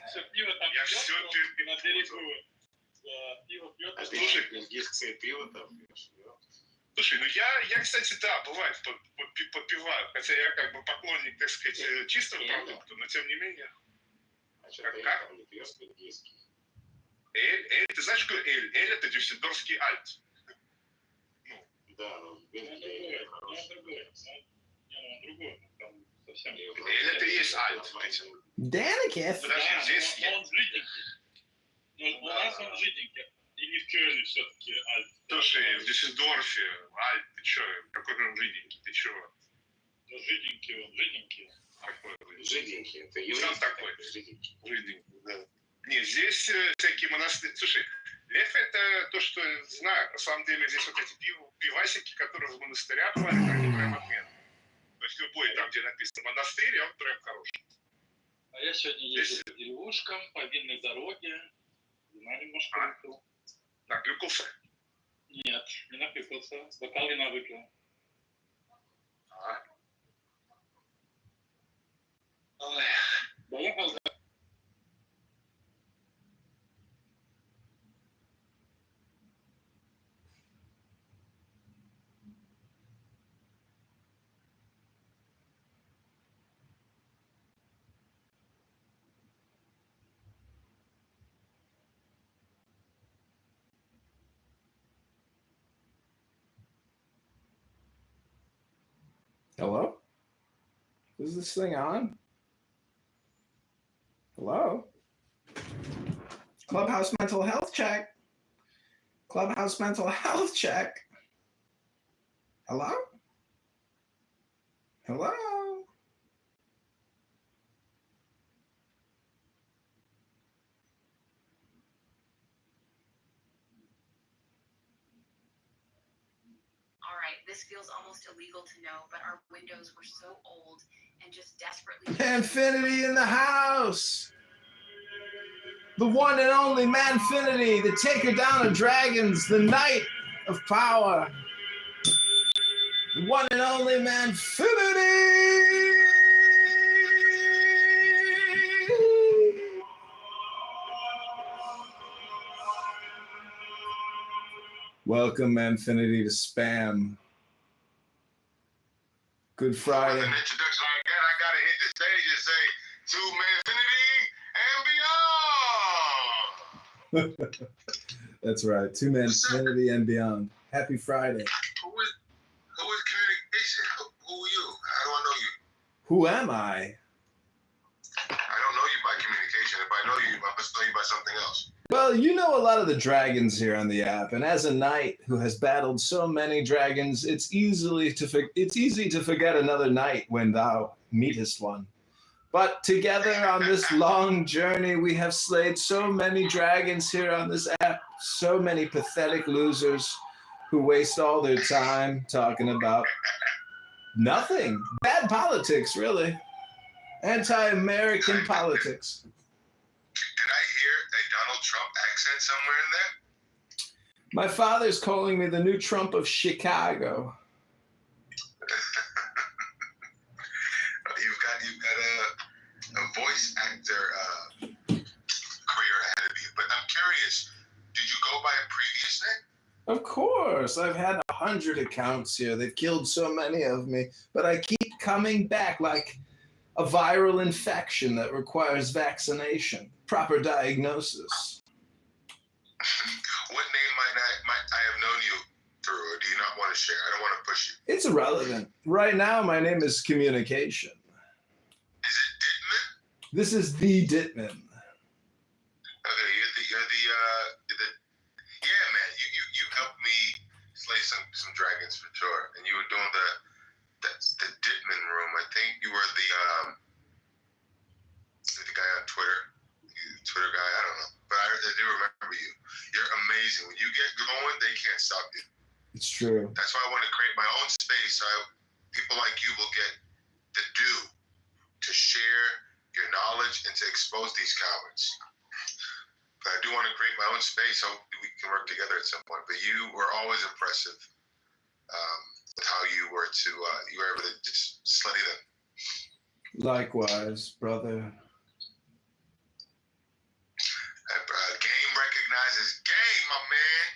Слушай, ну я, кстати, да, бывает подпиваю, хотя я как бы поклонник, так сказать, чистого продукта, но тем не менее. Как? Эль, ты знаешь, что Эль? Эль это дюссельдорфский альт. Ну, да, Эль это и есть альт. Даников. Подожди, здесь... У нас он жиденький. Или в Кёльне все-таки альт. Слушай, в Дюссельдорфе альт, ты чё, какой он жиденький, ты чё? Жиденький он, жиденький. Жиденький. Это еврей такой. Жиденький, да. Не, здесь всякие монастыри. Слушай, лев это то, что знаю. На самом деле здесь вот эти пивасики, которые в монастырях варят, они прям отменные. То есть любой там, где написано монастырь, он прям хороший. А я сегодня ездил по деревушкам, по винной дороге. Вина немножко выпил. Наклюкался? Нет, не наклюкался. Бокал вина выпил. Доехал, да? Hello? Is this thing on? Hello? Clubhouse mental health check. Clubhouse mental health check. Hello? Hello? All right, this feels almost illegal to know, but our windows were so old and just desperately... Manfinity in the house! The one and only Manfinity, the taker down of dragons, the knight of power. The one and only Manfinity! Welcome, Manfinity, to Spam. Good Friday. With an introduction like that, I gotta hit the stage and say, to Manfinity and beyond. That's right. To Manfinity and beyond. Happy Friday. Who is communication? Who are you? How do I know you? Who am I? I don't know you by communication. If I know you, I must know you by something else. Well, you know a lot of the dragons here on the app, and as a knight who has battled so many dragons, it's easy to forget another knight when thou meetest one. But together on this long journey, we have slayed so many dragons here on this app, so many pathetic losers who waste all their time talking about nothing. Bad politics, really. Anti-American politics. Did I hear a Donald Trump accent somewhere in there? My father's calling me the new Trump of Chicago. You've got a voice actor career ahead of you. But I'm curious, did you go by a previous name? Of course. I've had 100 accounts here. They've killed so many of me. But I keep coming back like a viral infection that requires vaccination, proper diagnosis. What name might I have known you through, or do you not want to share? I don't want to push you. It's irrelevant. Right now, my name is Communication. Is it Dittman? This is the Dittman. Okay, you're the yeah, man. You helped me slay some dragons for sure, and you were doing the Dittman room. I think you were the guy on Twitter. Twitter guy, I don't know. But I do remember you. You're amazing. When you get going, they can't stop you. It's true. That's why I want to create my own space so people like you will get the due to share your knowledge and to expose these cowards. But I do want to create my own space so we can work together at some point. But you were always impressive with how you were able to just slay them. Likewise, brother. Game recognizes game, my man.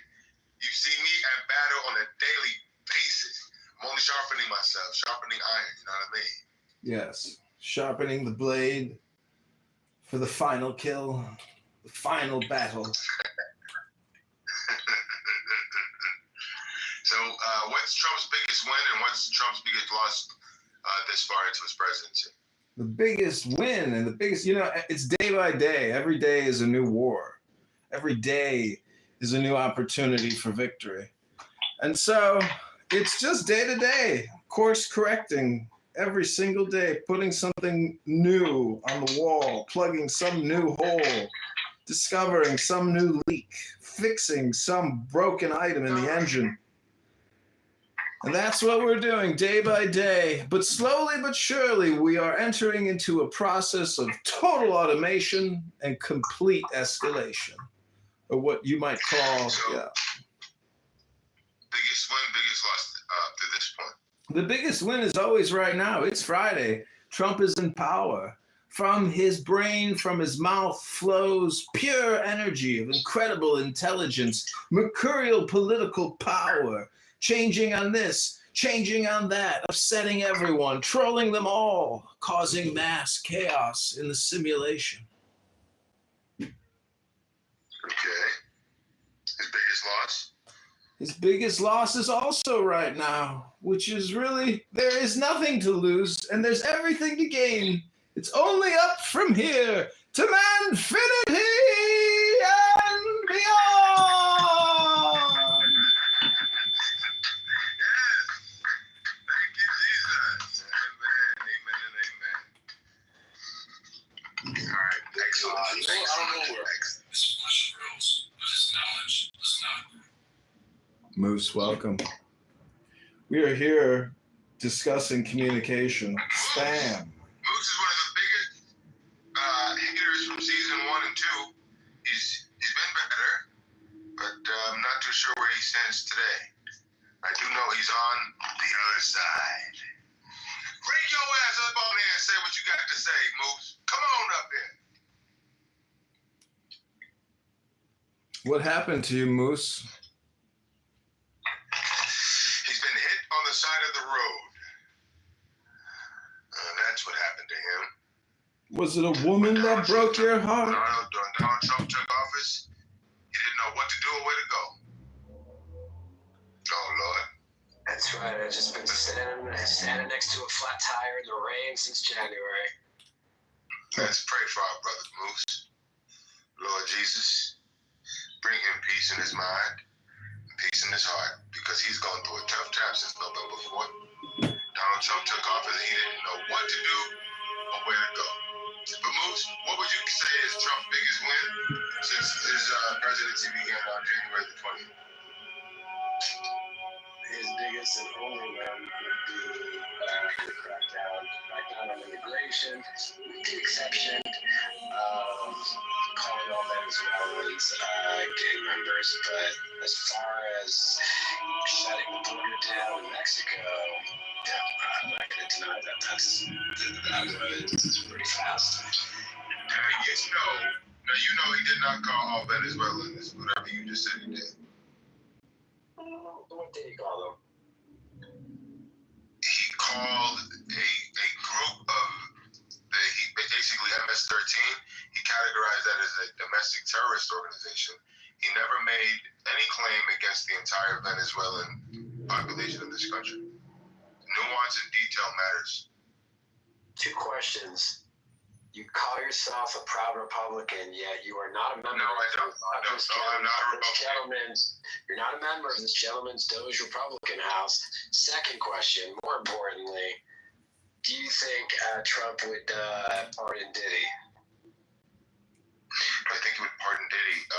You see me at battle on a daily basis. I'm only sharpening myself, sharpening iron, you know what I mean? Yes. Sharpening the blade for the final kill, the final battle. So what's Trump's biggest win and what's Trump's biggest loss this far into his presidency? The biggest win and the biggest, it's day by day. Every day is a new war. Every day is a new opportunity for victory. And so it's just day to day, course correcting every single day, putting something new on the wall, plugging some new hole, discovering some new leak, fixing some broken item in the engine. And that's what we're doing day by day. But slowly but surely, we are entering into a process of total automation and complete escalation, or what you might call, yeah. Biggest win, biggest loss to this point. The biggest win is always right now. It's Friday. Trump is in power. From his brain, from his mouth flows pure energy of incredible intelligence, mercurial political power, changing on this, changing on that, upsetting everyone, trolling them all, causing mass chaos in the simulation. Okay. His biggest loss? His biggest loss is also right now, which is really, there is nothing to lose and there's everything to gain. It's only up from here to manfinity and beyond. Thank you, Jesus. Amen, amen, and amen. All right, excellent. Thanks so much. His flesh grows, but his knowledge does not grow. Moose, welcome. We are here discussing communication. Spam. Moose is one of the biggest hitters from season 1 and 2. He's been better, but I'm not too sure where he stands today. I do know he's on the other side. Bring your ass up on there and say what you got to say, Moose. Come on up here. What happened to you, Moose? He's been hit on the side of the road. That's what happened to him. Was it a woman that broke your heart? When Donald Trump took office, he didn't know what to do or where to go. Oh, Lord. That's right. I've just been standing next to a flat tire in the rain since January. Let's pray for our brother Moose. Lord Jesus, bring him peace in his mind, and peace in his heart, because he's gone through a tough time since November 4th. Donald Trump took office and he didn't know what to do or where to go. But Moose, what would you say is Trump's biggest win since his presidency began on January the 20th? His biggest and only win would be the crackdown on immigration, with the exception of calling all Venezuelans gang members. But as far as shutting the border down in Mexico, I'm not going to deny that. That was pretty fast. Yes, no. Now, you know he did not call all Venezuelans, whatever you just said he did. What did he call them? He called a group of, he basically MS-13, he categorized that as a domestic terrorist organization. He never made any claim against the entire Venezuelan population of this country. Nuance and detail matters. 2 questions. You call yourself a proud Republican, yet you are not a member I'm not a Republican. You're not a member of this gentleman's Doge Republican House. Second question, more importantly, do you think Trump would pardon Diddy? I think he would pardon Diddy.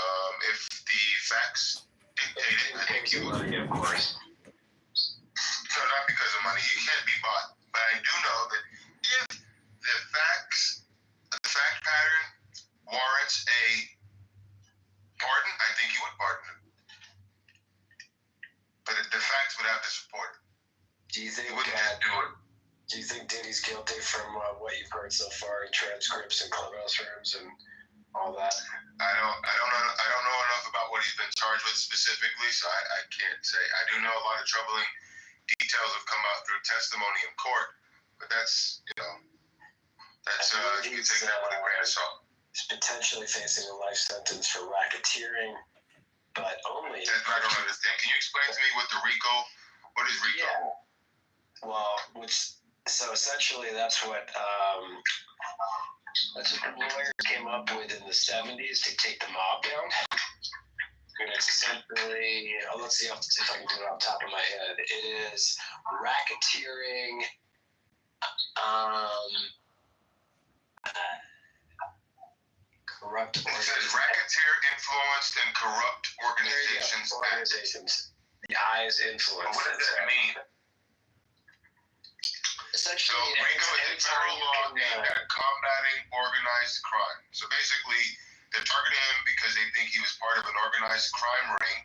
If the facts dictated, I think he would. Money, of course. No, not because of money. He can't be bought. But I do know that if the fact pattern warrants a pardon, I think he would pardon him. But the facts would have to support it. Do you think he wouldn't just do it? Do you think Diddy's guilty from what you've heard so far in transcripts and clubhouse rooms and all that? I don't know enough about what he's been charged with specifically, so I can't say. I do know a lot of troubling details have come out through testimony in court, but that's, you can take that with a grain of salt. He's potentially facing a life sentence for racketeering, but only. I don't understand. Can you explain to me what is RICO? Yeah. Well, so essentially that's what the lawyers came up with in the 70s to take the mob down. And it's essentially, let's see if I can do it off the top of my head. It is racketeering Corrupt It says racketeer influenced and corrupt organizations. The I is influence. What does that mean? Essentially, so RICO is a federal law aimed at combating organized crime. So basically, they're targeting him because they think he was part of an organized crime ring.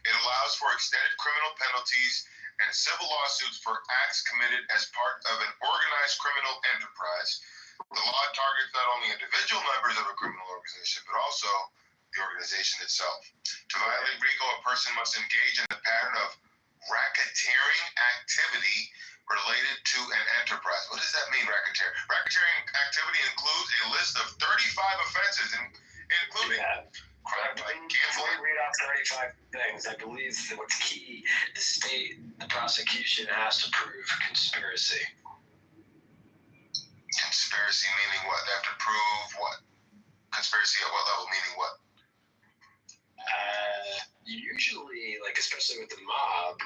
It allows for extended criminal penalties and civil lawsuits for acts committed as part of an organized criminal enterprise. The law targets not only individual members of a criminal organization, but also the organization itself. To violate RICO, a person must engage in a pattern of racketeering activity related to an enterprise. What does that mean, racketeer? Racketeering activity includes a list of 35 offenses, including crime like gambling. Before we read off 35 things, I believe that what's key, the prosecution has to prove conspiracy. Conspiracy meaning what? They have to prove what? Conspiracy at what level meaning what? Usually, like especially with the mob,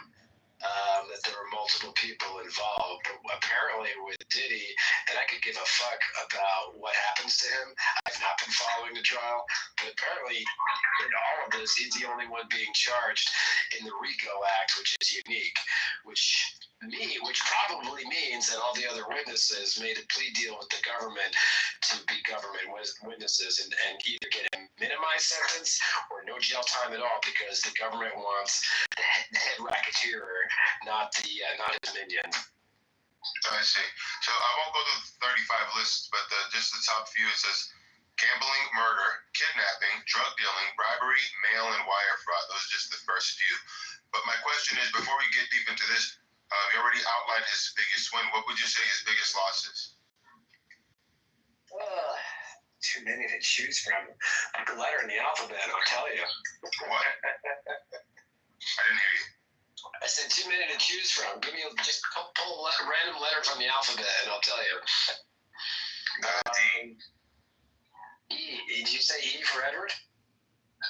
that there were multiple people involved. But apparently with Diddy, and I could give a fuck about what happens to him. I've not been following the trial, but apparently in all of this, he's the only one being charged in the RICO Act, which is unique, which probably means that all the other witnesses made a plea deal with the government to be government witnesses and either get a minimized sentence or no jail time at all, because the government wants the head racketeer, not his minion. I see. So I won't go to the 35 lists, but just the top few, it says gambling, murder, kidnapping, drug dealing, bribery, mail and wire fraud. Those are just the first few. But my question is, before we get deep into this, you already outlined his biggest win. What would you say his biggest losses? Too many to choose from. Pick a letter in the alphabet, I'll tell you. What? I didn't hear you. I said too many to choose from. Give me just pull a random letter from the alphabet, and I'll tell you. D. E. Did you say E for Edward?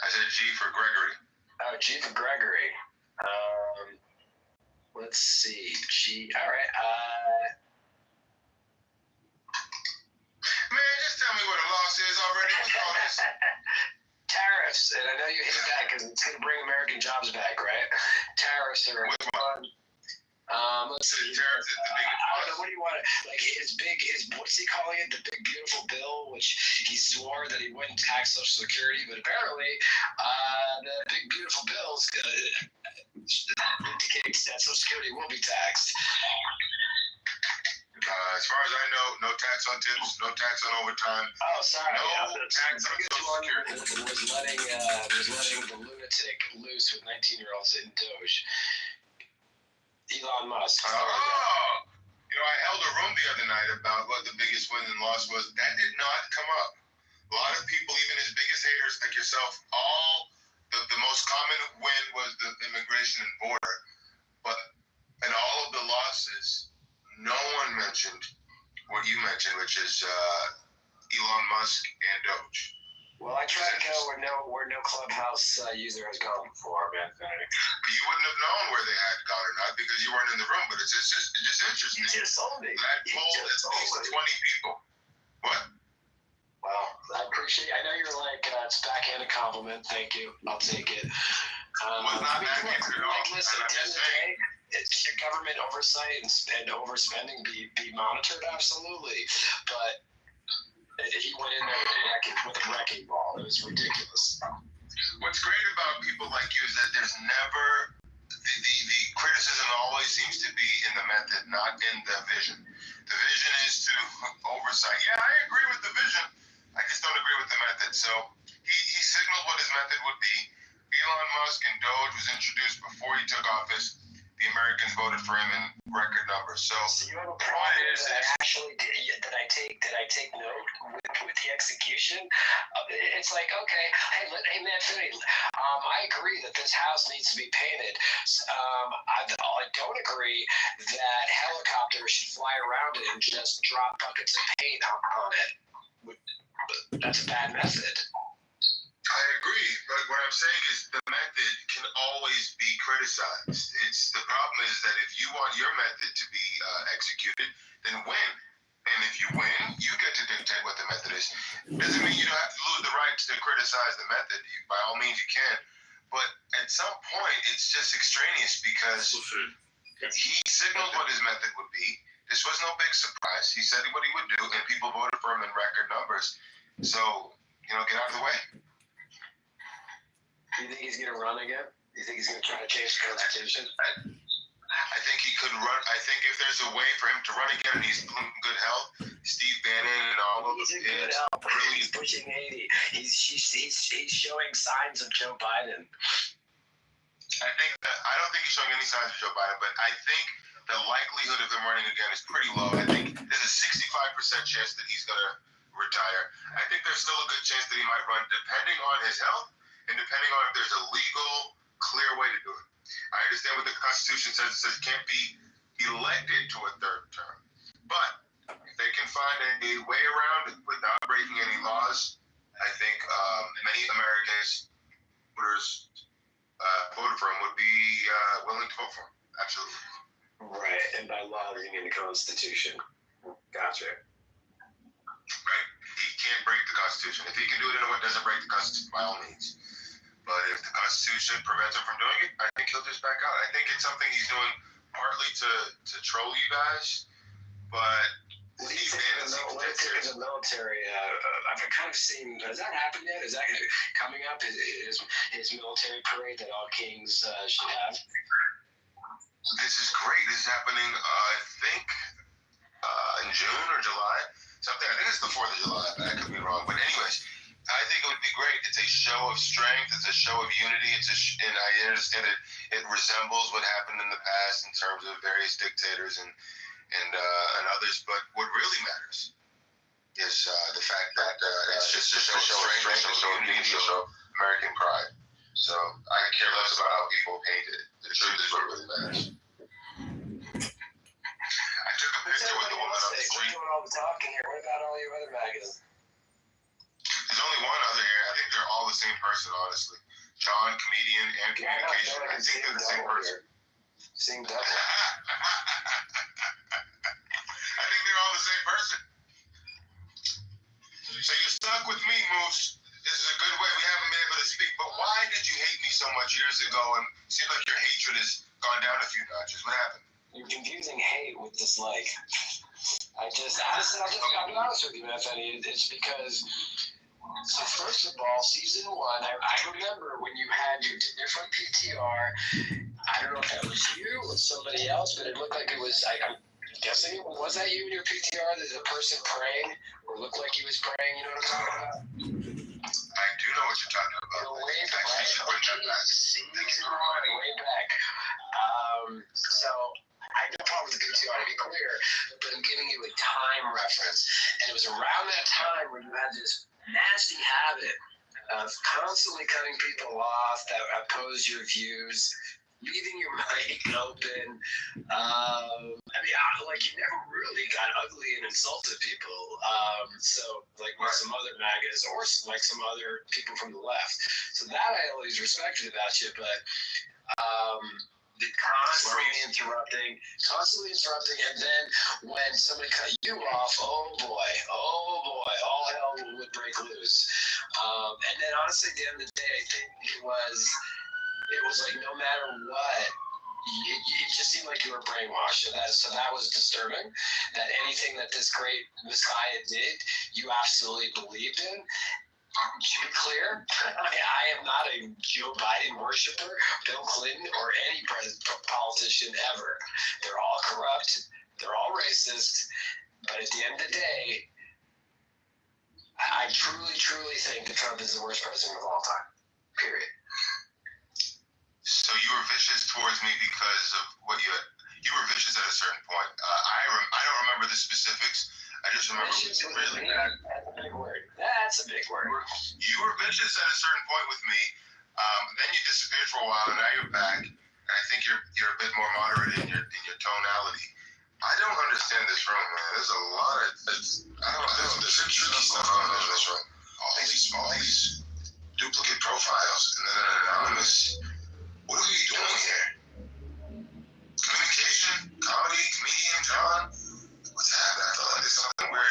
I said G for Gregory. Oh, G for Gregory. Let's see. G. All right. Man, just tell me what a loss is already. What's all this? Tariffs, and I know you hate that because it's going to bring American jobs back, right? Tariffs are fun. Let's see. Tariffs is the biggest. I don't know. What do you want? Like his what's he calling it? The big beautiful bill, which he swore that he wouldn't tax Social Security, but apparently the big beautiful bill is indicates that Social Security will be taxed. As far as I know, no tax on tips, no tax on overtime. Oh, sorry. No tax on Social Security. Was letting the lunatic loose with 19-year-olds in Doge. Elon Musk. Oh, I held a room the other night about what the biggest win and loss was. That did not come up. A lot of people, even his biggest haters like yourself, the most common win was the immigration and border. But in all of the losses, no one mentioned what you mentioned, which is Elon Musk and Doge. Well, I try to go where no Clubhouse user has gone before, man. But you wouldn't have known where they had gone or not because you weren't in the room. But it's just interesting. You just told me. That poll is at least 20 people. What? Well, I appreciate. I know you're like it's a backhanded compliment. Thank you. I'll take it. Was not backhanded at all. Listen, at the end of the day, should government oversight and overspending be monitored? Absolutely, but he went in there with a wrecking ball. It was ridiculous. What's great about people like you is that there's never the criticism always seems to be in the method, not in the vision. The vision is to oversight. Yeah, I agree with the vision. I just don't agree with the method. So he signaled what his method would be. Elon Musk and Doge was introduced before he took office. The Americans voted for him in record numbers. So you have a problem that I take note with the execution. It's like, okay, hey man, Finny, I agree that this house needs to be painted. I don't agree that helicopters should fly around it and just drop buckets of paint on it. That's a bad method. I agree, but what I'm saying is the method can always be criticized. The problem is that if you want your method to be executed, then win. And if you win, you get to dictate what the method is. Doesn't mean you don't have to lose the right to criticize the method. By all means, you can. But at some point, it's just extraneous because he signaled what his method would be. This was no big surprise. He said what he would do, and people voted for him in record numbers. So, get out of the way. Do you think he's going to run again? Do you think he's going to try to change the Constitution? I think he could run. I think if there's a way for him to run again and he's in good health, Steve Bannon and all of He's them. in good health. He's pushing 80. He's showing signs of Joe Biden. I don't think he's showing any signs of Joe Biden, but I think the likelihood of him running again is pretty low. I think there's a 65% chance that he's going to retire. I think there's still a good chance that he might run, depending on his health and depending on if there's a legal, clear way to do it. I understand what the Constitution says. It says he can't be elected to a third term. But if they can find a way around it without breaking any laws, I think many Americans, voters, voted for him would be willing to vote for him. Absolutely. Right, and by law, you mean the Constitution. Gotcha. Right. He can't break the Constitution. If he can do it in a way that doesn't break the Constitution, by all means. But if the Constitution prevents him from doing it, I think he'll just back out. I think it's something he's doing partly to troll you guys, but what do you think of the military? I've kind of seen. Has that happened yet? Is that coming up? His military parade that all kings should have? This is great. This is happening, I think, in June or July. Something. I think it's the 4th of July. I could be wrong. But anyways, I think it would be great. It's a show of strength. It's a show of unity. And I understand it resembles what happened in the past in terms of various dictators and others. But what really matters is the fact that it's just a show of strength, a show of unity, a show of American pride. So I care less about how people paint it. The truth is what really matters. I took a picture with the woman on the street. We're doing all the talking here. What about all your other magazines? There's only one other here. I think they're all the same person, honestly. John, comedian, and communication. I think they're the same person. Same double. I think they're all the same person. So you're stuck with me, Moose. This is a good way. We haven't been able to speak. But why did you hate me so much years ago? And it seems like your hatred has gone down a few notches. What happened? You're confusing hate with dislike. I'll be honest with you, Anthony. It's because, so first of all, season 1, I remember when you had your different PTR. I don't know if that was you or somebody else, but it looked like it was, I'm guessing, was that you in your PTR? There's a person praying, or looked like he was praying, you know what I'm talking about? I do know what you're talking about. Way back. Way back. So, I have no problem with the PTR, to be clear, but I'm giving you a time reference. And it was around that time where you had this nasty habit of constantly cutting people off that oppose your views, leaving your mic open. You never really got ugly and insulted people. Like some other MAGAs or like some other people from the left. So that I always respected about you, but constantly interrupting, and then when somebody cut you off, oh boy, all hell would break loose. And then honestly, at the end of the day, I think it was like no matter what, it just seemed like you were brainwashed. So that was disturbing. That anything that this great Messiah did, you absolutely believed in. To be clear, I am not a Joe Biden worshiper, Bill Clinton, or any politician ever. They're all corrupt. They're all racist. But at the end of the day, I truly, truly think that Trump is the worst president of all time. Period. So you were vicious towards me because of what you were vicious at a certain point. I don't remember the specifics. I just remember it was really bad. That's a big word. You were vicious at a certain point with me. Then you disappeared for a while, and now you're back. And I think you're a bit more moderate in your tonality. I don't understand this room, man. There's a lot of there's some tricky stuff going on in this room. All these duplicate profiles, and then an anonymous. What are we doing here? Communication, comedy, comedian, John. What's happening? I feel like there's something weird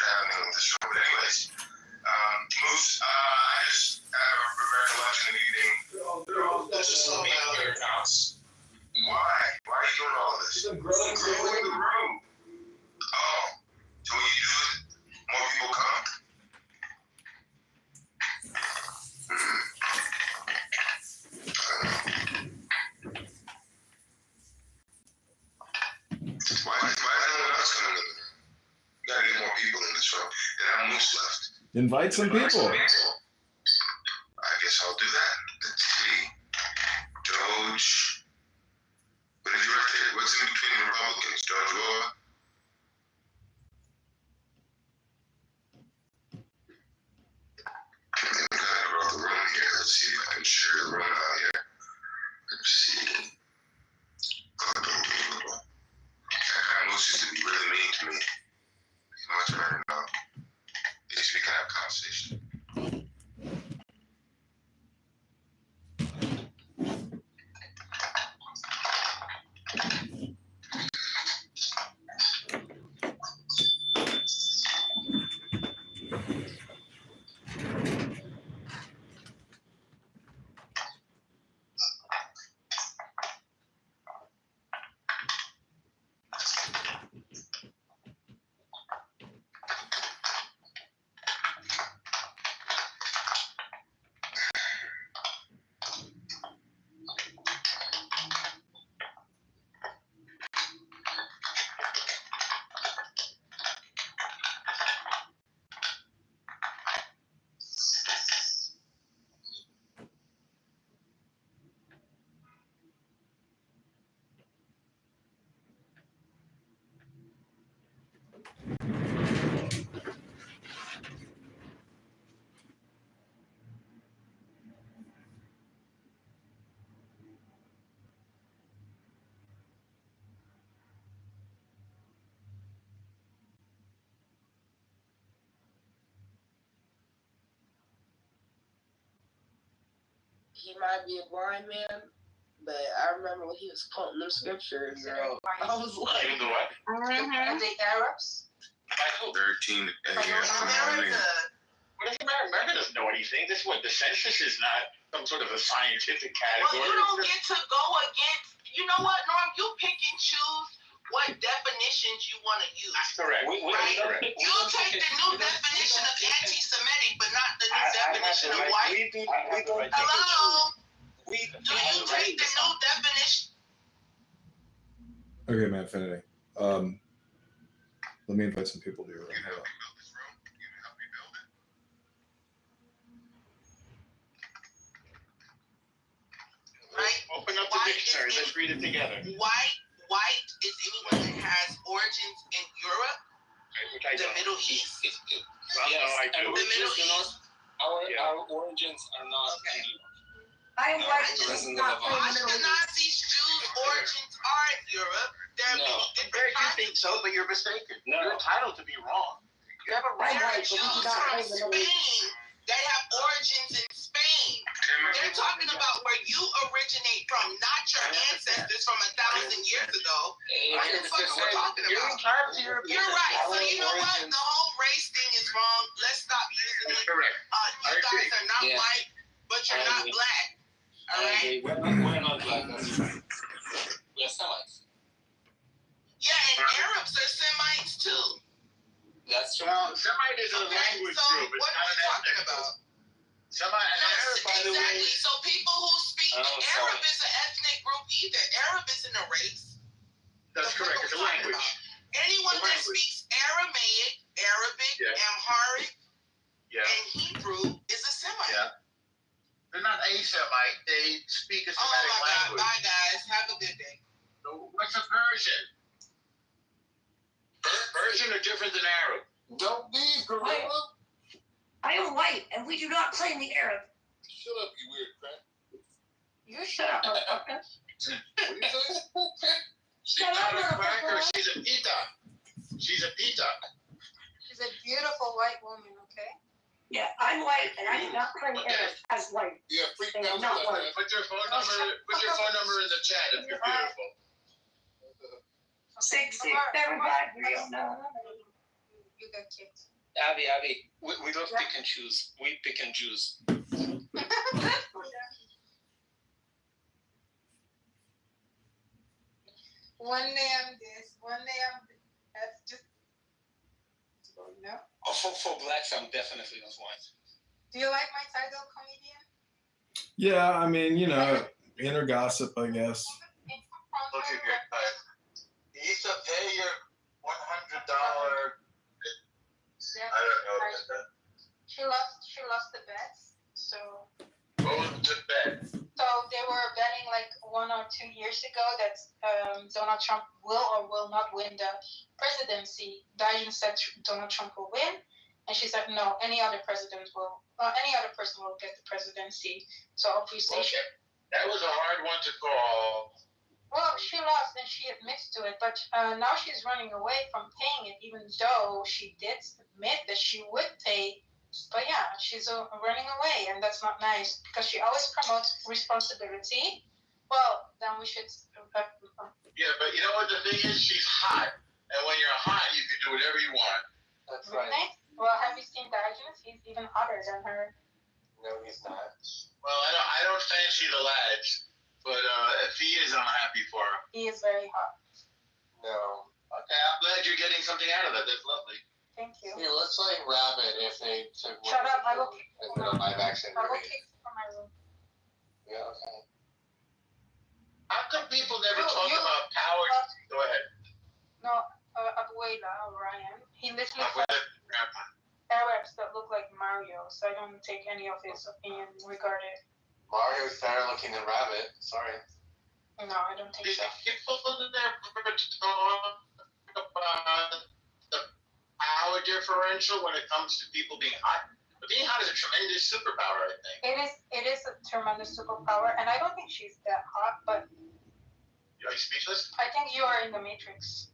Invite some people. I guess I'll do that. Let's see. Doge. What did you write there? What's in between the Republicans? Doge war? I think I wrote the room here. Let's see if I can share the room out here. Let's see. Moose used to be really mean to me. He's much better now. At least we can have a conversation. He might be a blind man, but I remember when he was quoting them scriptures, girl. I was like, Doing the what? Are they Arabs? 13 a.m. America. What if America doesn't know anything? This is what the census is not some sort of a scientific category. Well, you don't get to go against. You know what, Norm? You pick and choose what definitions you want to use. That's correct. Right? You'll take the new definition of anti-Semitic, but not the new definition of white. Hello? Do you take the new definition? Okay, man, Infinity. Let me invite some people to your room. Hold on. Right? Open up the dictionary. Let's read it together. White is anyone that has origins in Europe, the Middle East. Yes, the Middle East. Our origins are not in Europe. I'm white. Ashkenazi Jews' origins are in Europe. You think so, but you're mistaken. No. You're entitled to be wrong. You have a right. There are Jews from Spain that have origins in Spain. They're talking about where you originate from, not your ancestors from 1,000 years ago. What the fuck are we talking about? You're right. So you know what? The whole race thing is wrong. Let's stop using it. Correct. You guys are not white, but you're not black. All right? We're not black. That's right. We're Semites. Yeah, and Arabs are Semites too. That's true. Well, Semite is a language group. It's what not are we talking about? Semite and Arab, by the way. Exactly. So people who speak Arab is an ethnic group either. Arab isn't a race. That's correct. It's a language. Anyone that speaks Aramaic, Arabic, Amharic, and Hebrew is a Semite. Yeah. They're not a Semite. They speak a Semitic language. Bye, guys. Have a good day. So what's a Persian? Persian are different than Arab. Don't be gorilla. I am white, and we do not claim the Arab. Shut up, you weird crap. You shut up, motherfucker. What do you say? Shut up, motherfucker. She's a pita. She's a pita. She's a beautiful white woman, okay? Yeah, I'm white, and I do not claim Arab as white. Yeah, freak They out are not like white. that. Put your phone number in the chat if you're beautiful. 6675309. You got kicked. Abby, we don't pick and choose. We pick and choose. One day I'm this, one day I'm this. That's just, no. Oh, for blacks, I'm definitely not white. Do you like my title, comedian? Yeah, I mean, you know, inner gossip, I guess. Look at your type. You used to pay your $100. I don't know about that. She lost the bets. So. What was the bet? So they were betting like 1 or 2 years ago that Donald Trump will or will not win the presidency. Biden said Donald Trump will win, and she said no, any other person will get the presidency. So obviously, that was a hard one to call. Well, she lost and she admits to it, but now she's running away from paying it, even though she did admit that she would pay. But yeah, she's running away, and that's not nice because she always promotes responsibility. Well, then we should. Yeah, but you know what the thing is? She's hot, and when you're hot, you can do whatever you want. That's Right. right. Well, have you seen Diogenes? He's even hotter than her. No, he's not. Well, I don't fancy the lads, but if he is, I'm happy for her. He is very hot. No. Okay, I'm glad you're getting something out of that. That's lovely. Thank you. Here, let's play Rabbit if they took Shut up! I will kick as a live action I will movie. kick from my room. Yeah, okay. How come people never talk you- about power? Go ahead. No, Abuela Ryan. He literally I'm with Grandpa. Arabs that look like Mario, so I don't take any of his opinion regarding. Mario's better looking than Rabbit. Sorry. No, I don't think so. People never talk about the power differential when it comes to people being hot. But being hot is a tremendous superpower, I think. It is a tremendous superpower, and I don't think she's that hot, but Are you speechless? I think you are in the Matrix.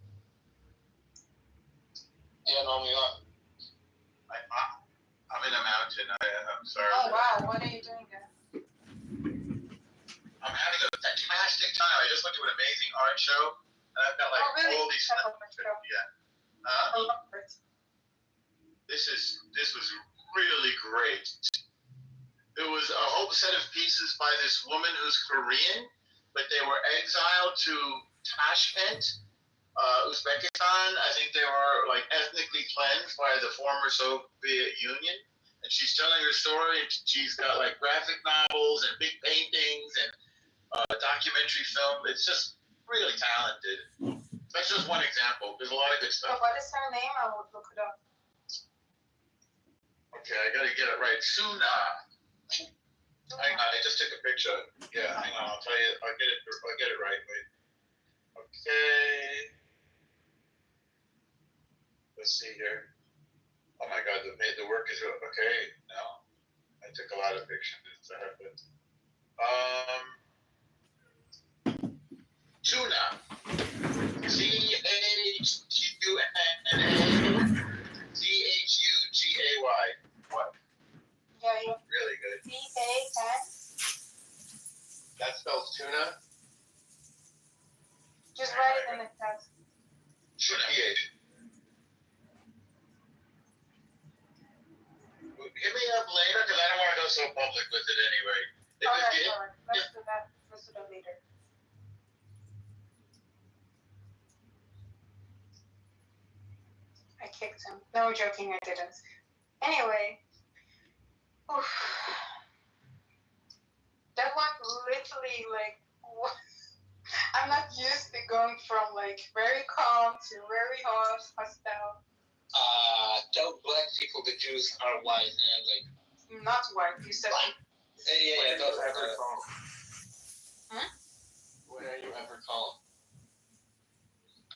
Yeah, no, we are. I'm in a mountain. I'm sorry. Oh wow, what are you doing there? I'm having a fantastic time. I just went to an amazing art show, and I've got like really? all these. Yeah. I love it. This was really great. There was a whole set of pieces by this woman who's Korean, but they were exiled to Tashkent, Uzbekistan. I think they were like ethnically cleansed by the former Soviet Union. And she's telling her story, and she's got like graphic novels and big paintings and documentary film. It's just really talented. That's just one example. There's a lot of good So stuff. what is her name? I will look it up. Okay, I gotta get it right. Suna. Hang on, I just took a picture. Yeah, hang on, I'll tell you. I'll get it right. Wait. Okay. Let's see here. Oh my God, the work is okay. No, I took a lot of pictures. Tuna. CHUNA. What? Yeah, you. Really good. C-A-N. That spells tuna. Just write it in the text. Tuna. Hit me up later because I don't want to go so public with it anyway. Alright. Let's do that. Let's do that later. I kicked him. No, joking, I didn't. Anyway. Oof. That one literally, like, what? I'm not used to going from, like, very calm to very hostile. Don't black people, the Jews are white and like. Not white, you said. Yeah, don't ever calm. Huh? When are you ever calm?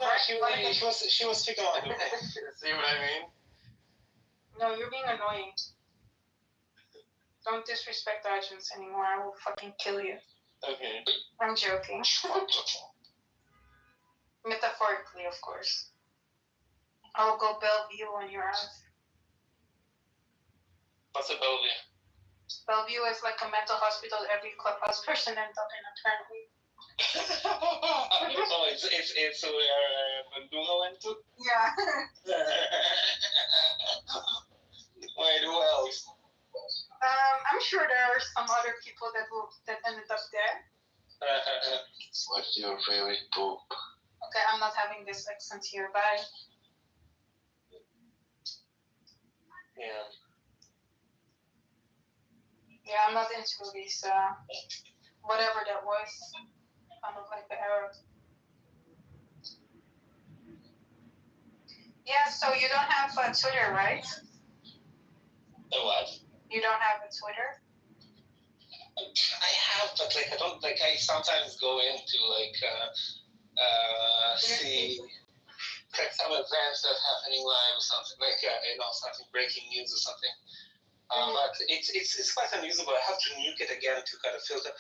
Right, She was speaking like see what I mean? No, you're being annoying. Don't disrespect Diogenes anymore. I will fucking kill you. Okay. I'm joking. Metaphorically, of course. I will go Bellevue on your ass. What's a Bellevue? Bellevue is like a mental hospital every clubhouse person ends up in, apparently. Oh, it's where Bandunga went to? Yeah. Wait, who else? I'm sure there are some other people that ended up there. What's your favorite book? Okay, I'm not having this accent here. Bye. Yeah. Yeah, I'm not into these, whatever that was. I look like the Arab. Yeah, so you don't have Twitter, right? What? You don't have a Twitter? I have, but like I don't like. I sometimes go into like see like some events that are happening live or something like something breaking news or something. But it's quite unusable. I have to nuke it again to kind of filter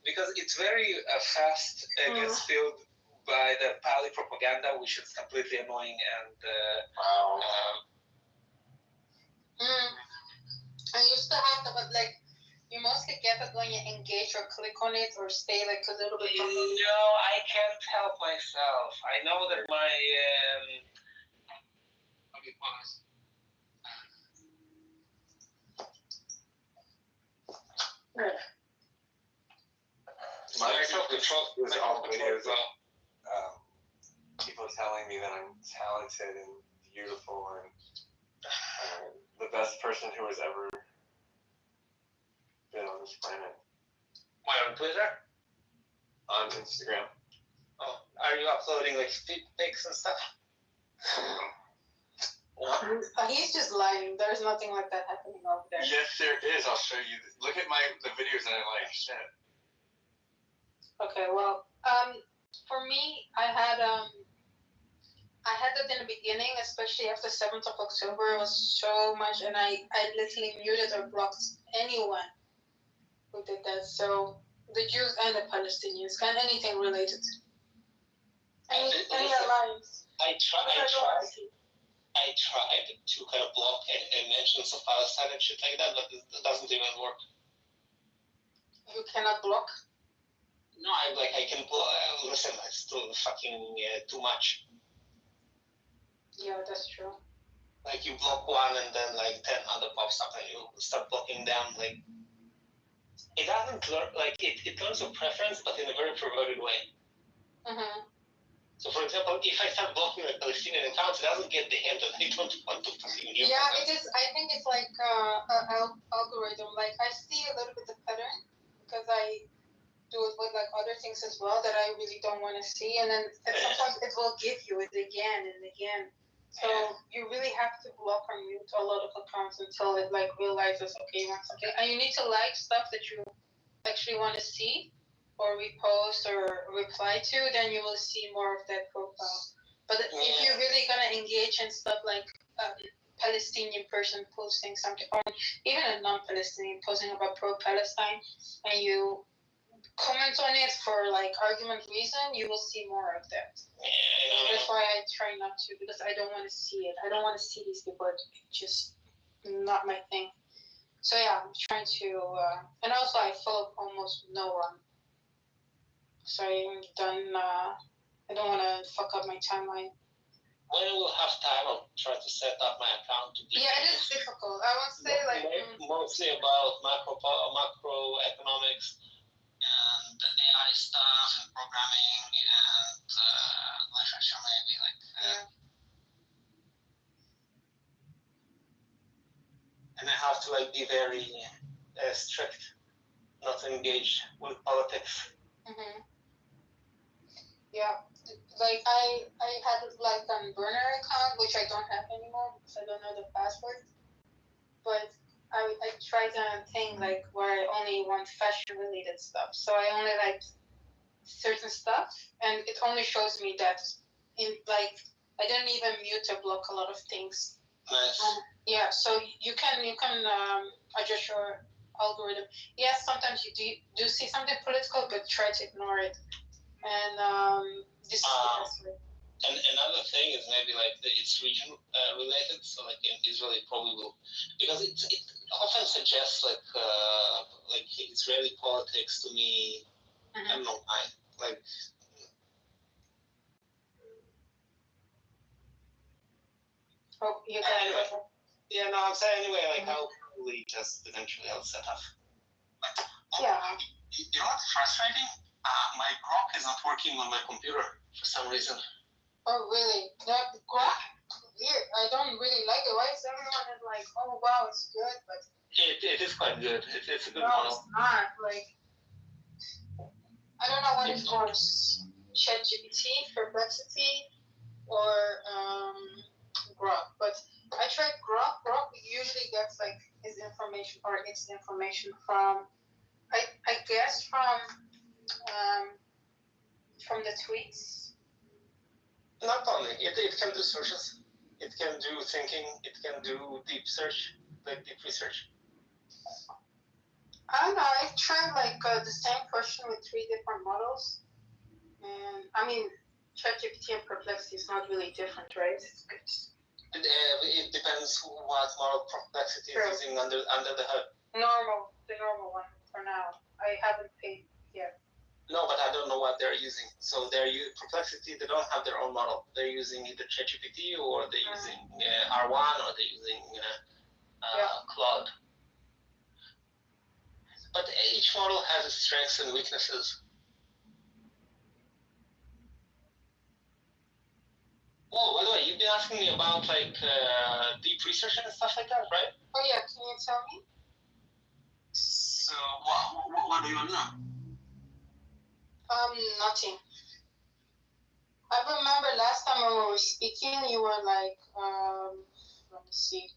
because it's very fast. Gets filled by the pally propaganda, which is completely annoying and I used to have to, but like you mostly get it when you engage or click on it or stay like a little bit. No, I can't help myself. I know that my My self-control is all videos of people telling me that I'm talented and beautiful and the best person who has ever been on this planet. Where, on Twitter? On Instagram. Oh, are you uploading like pics and stuff? He's just lying. There's nothing like that happening over there. Yes, there is. I'll show you. Look at the videos that I like. Shit. Okay, well, for me, I had that in the beginning, especially after 7th of October. It was so much, and I literally muted or blocked anyone who did that. So the Jews and the Palestinians, and anything related. Any alliance. I tried to kind of block mentions of Palestine and shit like that, but it doesn't even work. You cannot block? No, I can block. Listen, it's still fucking too much. Yeah, that's true. Like you block one and then like 10 other pops up and you start blocking them. Like it doesn't learn, like it learns your preference, but in a very perverted way. Mm-hmm. So, for example, if I start blocking like Palestinian accounts, it doesn't get the hint that I don't want to fucking hear. Yeah, it is. I think it's like an algorithm. Like I see a little bit of pattern because I do it with like other things as well that I really don't want to see, and then sometimes it will give you it again and again. So you really have to block or mute a lot of accounts until it like realizes, okay, you want something, and you need to like stuff that you actually want to see or repost or reply to, then you will see more of that profile. But if you're really gonna engage in stuff like Palestinian person posting something, or even a non-Palestinian posting about pro-Palestine, and you comment on it for like argument reason, you will see more of that. That's why I try not to, because I don't want to see it. I don't want to see these people. It's just not my thing. So yeah, I'm trying to, and also I follow almost no one. So I'm done. I don't want to fuck up my timeline. When I will have time, I'll try to set up my account to be. Yeah, it is difficult. I would say like mostly about macroeconomics and AI stuff and programming and literature maybe like. And I have to like be very strict, not to engage with politics. Mm-hmm. Yeah, like I had like a burner account which I don't have anymore because I don't know the password. But I tried a thing like where I only want fashion related stuff. So I only like certain stuff, and it only shows me that in like I didn't even mute or block a lot of things. Nice. Yeah, so you can adjust your algorithm. Yes, sometimes you do see something political, but try to ignore it. And this is the best way. And another thing is maybe like it's region related. So like in Israel, it probably will, because it often suggests like Israeli politics to me. I don't know why. Like. Oh, you got anyway. Yeah, no, I'm saying anyway. Like I'll probably just eventually I'll set up. Yeah. You know what's frustrating? My Grok is not working on my computer for some reason. Oh, really? That Grok? Weird. I don't really like it. Why is everyone like, oh, wow, it's good, but... It is quite good. It's a good model. model. It's not. Like, I don't know what it's for. ChatGPT, Perplexity, or Grok. But I tried Grok. Grok usually gets like his information or its information from, I guess from the tweets. Not only it can do searches, it can do thinking, it can do deep search, like deep research. I don't know. I tried like the same question with 3 different models, and I mean, ChatGPT and Perplexity is not really different, right? It depends what model Perplexity is using under the hood. The normal one for now. I haven't paid yet. No, but I don't know what they're using. So Perplexity, they don't have their own model. They're using either ChatGPT or they're using R1 or they're using Claude. But each model has its strengths and weaknesses. Oh, by the way, you've been asking me about like deep research and stuff like that, right? Oh yeah, can you tell me? So what do you want to know? Nothing. I remember last time when we were speaking, you were like, let me see.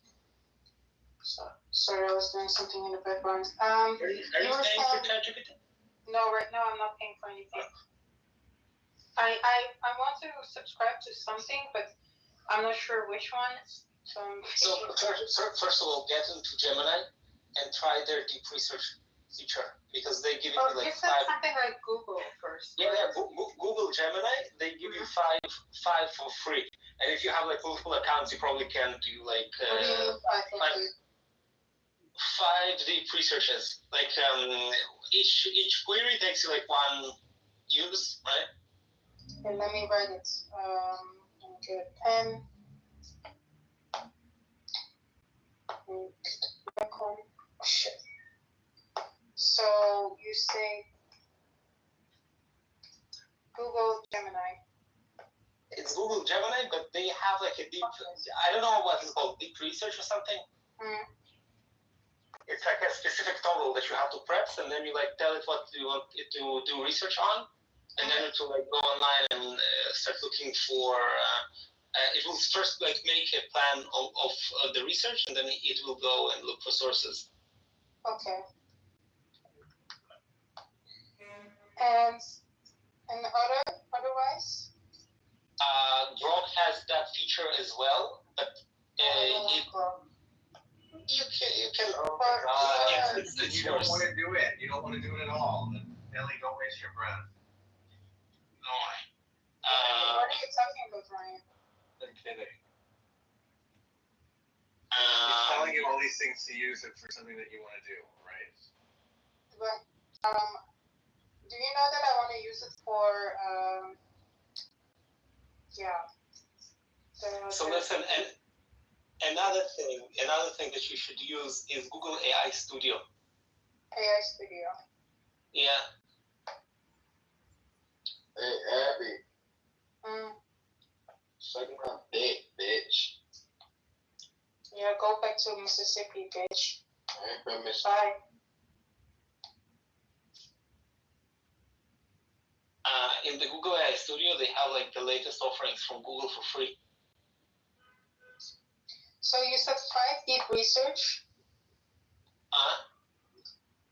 Sorry, I was doing something in the background. Are you paying for ChatGPT? No, right now I'm not paying for anything. I want to subscribe to something, but I'm not sure which one. So first of all, get into Gemini and try their deep research feature because they give you like you said something like Google first. Yeah, Google Gemini, they give you five for free. And if you have like multiple accounts, you probably can do like 5 deep researches. Like each query takes you like 1 use, right? Okay, let me write it. Let me get a pen. Oh shit. So you say Google Gemini. It's Google Gemini, but they have like a deep, I don't know what it's called, deep research or something. It's like a specific toggle that you have to press, and then you like tell it what you want it to do research on, and then it will like go online and start looking for. It will first like make a plan of the research, and then it will go and look for sources. Okay. And otherwise? Grok has that feature as well, but you can. You don't want to do it. You don't want to do it at all. Ellie, don't waste your breath. No. What are you talking about, Ryan? I'm kidding. He's telling you all these things to use it for something that you want to do, right? But do you know that I want to use it for So listen, and another thing that you should use is Google AI Studio. AI Studio. Yeah. Hey, Abby. Suck my dick, bitch. Yeah, go back to Mississippi, bitch. I ain't from Mississippi. Bye. In the Google AI Studio, they have like the latest offerings from Google for free. So you said 5 deep research?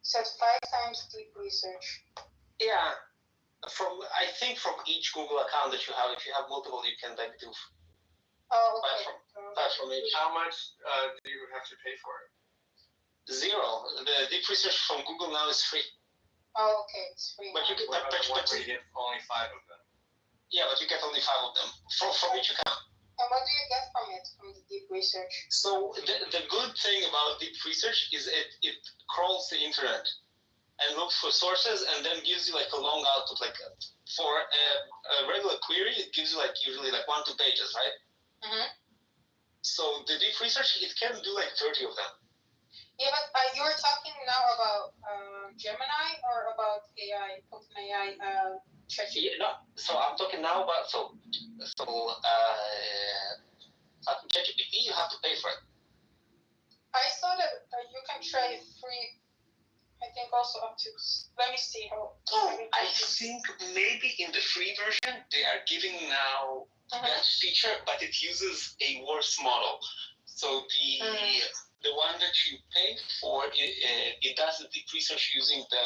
Said 5 times deep research. Yeah. I think from each Google account that you have, if you have multiple, you can like do. Oh, okay. From each. How much do you have to pay for it? 0. The deep research from Google now is free. Oh, okay, it's free. But you get where you get only 5 of them. Yeah, but you get only 5 of them from each account. And what do you get from it, from the deep research? So the good thing about deep research is it crawls the internet and looks for sources and then gives you like a long output. Like for a regular query, it gives you like usually like 1-2 pages, right? Mm-hmm. So the deep research, it can do like 30 of them. Yeah, but you were talking now about Gemini or about AI, OpenAI, ChatGPT? Yeah, no. So I'm talking now about ChatGPT, you have to pay for it. I saw that you can try it free. I think also up to. Let me see how. I think maybe in the free version they are giving now that feature, but it uses a worse model. So the one that you pay for, it does the deep research using the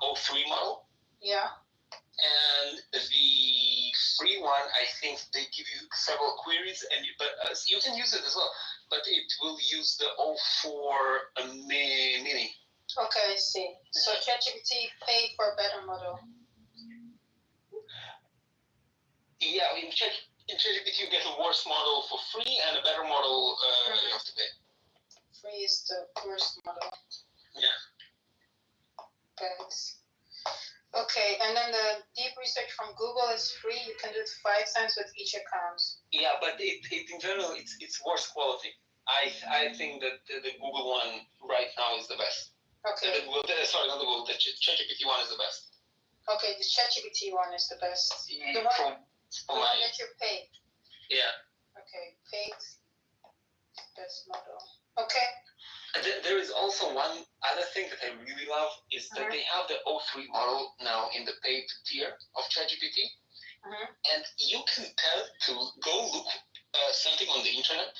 O3 model. Yeah. And the free one, I think they give you several queries, but you can use it as well. But it will use the O4 mini. Okay, I see. So ChatGPT paid for a better model. Yeah, in ChatGPT you get a worse model for free and a better model you have to pay. Free is the worst model. Yeah. Thanks. Okay, and then the deep research from Google is free. You can do it 5 times with each account. Yeah, but it in general it's worse quality. I think that the Google one right now is the best. Okay. Sorry, not the Google. The ChatGPT one is the best. Okay, the ChatGPT one is the best. The one that you paid. Yeah. Okay, paid best model. Okay. There is also one other thing that I really love is that they have the O3 model now in the paid tier of ChatGPT, and you can tell to go look something on the internet,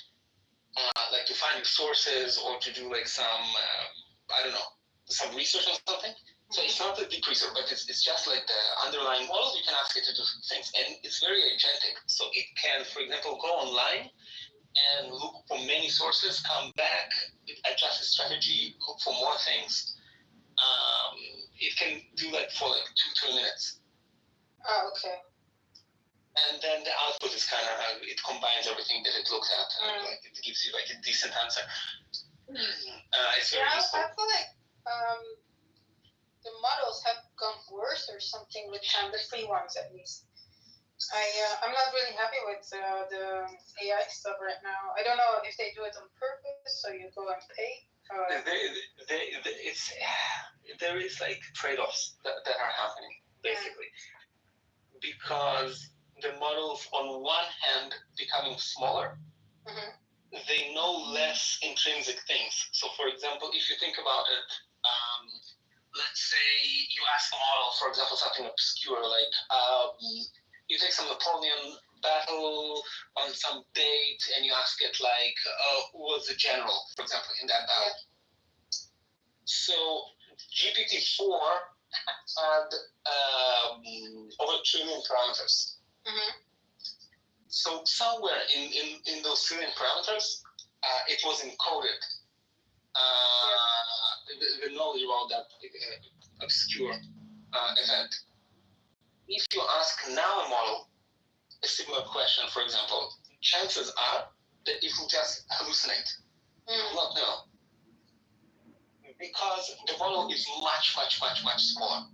like to find your sources or to do like some some research on something. So it's not a deep research, but it's just like the underlying model. You can ask it to do things, and it's very agentic. So it can, for example, go online and look for many sources, come back, adjust the strategy, look for more things. It can do like for like 2-3 minutes. Oh, okay. And then the output is kind of, it combines everything that it looks at, and like it gives you like a decent answer. It's very useful. I feel like the models have gone worse or something with time, the free ones at least. I'm not really happy with the AI stuff right now. I don't know if they do it on purpose, so you go and pay. There is like trade-offs that are happening, basically. Because the models, on one hand, becoming smaller, they know less intrinsic things. So, for example, if you think about it, let's say you ask a model, for example, something obscure, like you take some Napoleon battle on some date and you ask it like, who was the general, for example, in that battle. So GPT-4 had over 1 trillion parameters. So somewhere in those trillion parameters, it was encoded. The knowledge about that obscure event. If you ask now a model a similar question, for example, chances are that it will just hallucinate. You will not know. Because the model is much smaller.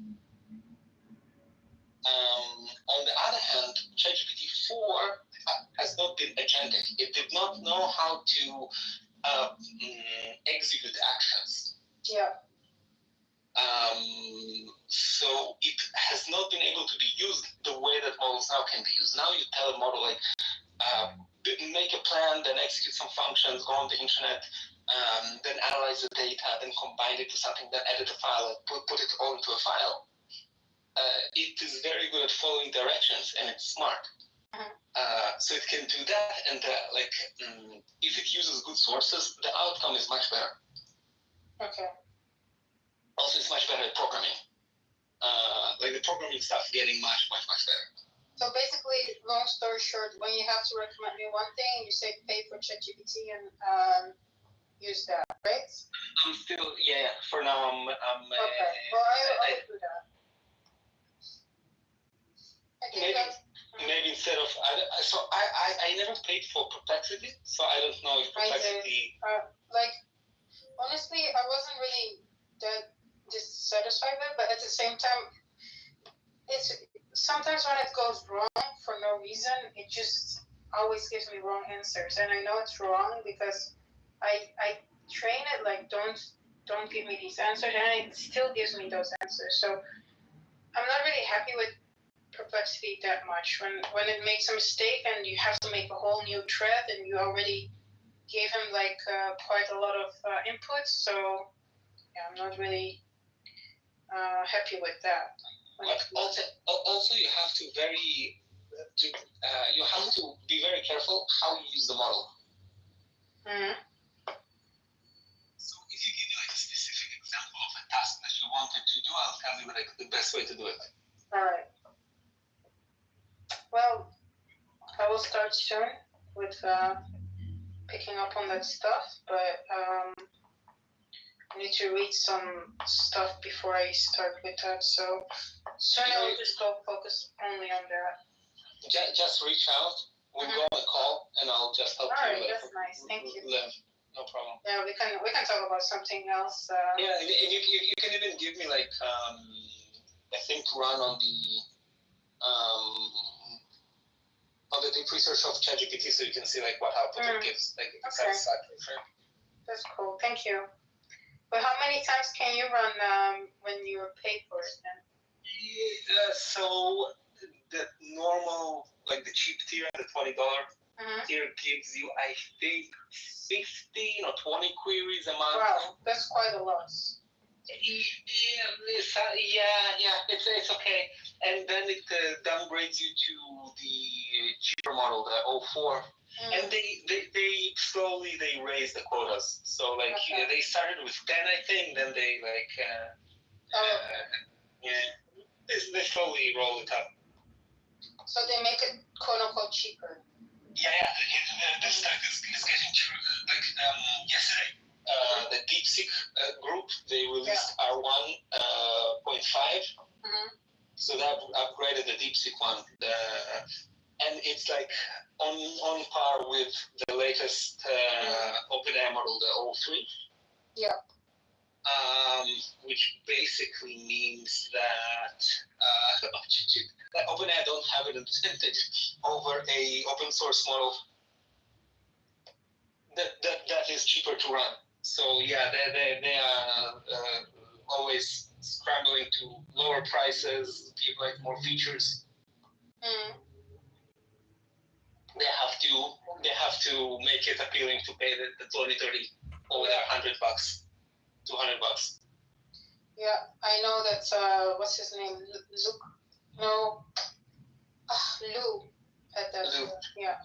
On the other hand, ChatGPT-4 has not been agentic. It did not know how to execute actions. Yeah. So it has not been able to be used the way that models now can be used. Now you tell a model like, make a plan, then execute some functions, go on the internet, then analyze the data, then combine it to something, then edit a file, put it all into a file. It is very good at following directions, and it's smart. So it can do that, and if it uses good sources, the outcome is much better. Okay. Also, it's much better at programming. Like the programming stuff getting much better. So basically, long story short, when you have to recommend me one thing, you say pay for ChatGPT and use that, right? I'm still, for now I'm okay. Well, I will do that. Maybe instead of, I never paid for Perplexity, so I don't know if Perplexity... honestly, I wasn't really that dissatisfied with it, but at the same time, it's sometimes when it goes wrong for no reason, it just always gives me wrong answers, and I know it's wrong because I train it like don't give me these answers, and it still gives me those answers. So I'm not really happy with Perplexity that much. When it makes a mistake and you have to make a whole new thread, and you already gave him quite a lot of input, so yeah, I'm not really happy with that. Also, you have to be very careful how you use the model. Mm-hmm. So if you give me like a specific example of a task that you wanted to do, I'll tell you like the best way to do it. All right. Well, I will start soon with picking up on that stuff, but I need to read some stuff before I start with that. So soon I will just go focus only on that. Just reach out. We'll go on a call, and I'll just help All you. right, that's nice. Thank you. Live. No problem. Yeah, we can talk about something else. Yeah, and you can even give me like a thing to run on the deep research of ChatGPT, so you can see like what output it gives, like satisfactory. Right? That's cool. Thank you. But how many times can you run when you're paid for it then? Yeah, so the normal, like the cheap tier, the $20 tier gives you, I think, 15 or 20 queries a month. Wow, that's quite a lot. Yeah, it's okay. And then it downgrades you to the cheaper model, the 04. And they slowly raise the quotas. So like they started with 10, I think. Then they like they slowly roll it up. So they make it quote unquote cheaper. Yeah. The stack is getting true. Like yesterday, the DeepSeek group, they released R1.5. So they upgraded the DeepSeek one. And it's like on par with the latest OpenAI model, the 03. Yeah. Which basically means that OpenAI don't have an advantage over a open source model that is cheaper to run. So yeah, they are always scrambling to lower prices, give like more features. They have to make it appealing to pay the 20-30 or $100, $200. Yeah, I know that. What's his name? Luke? No. Lou. At that. Lou. Yeah.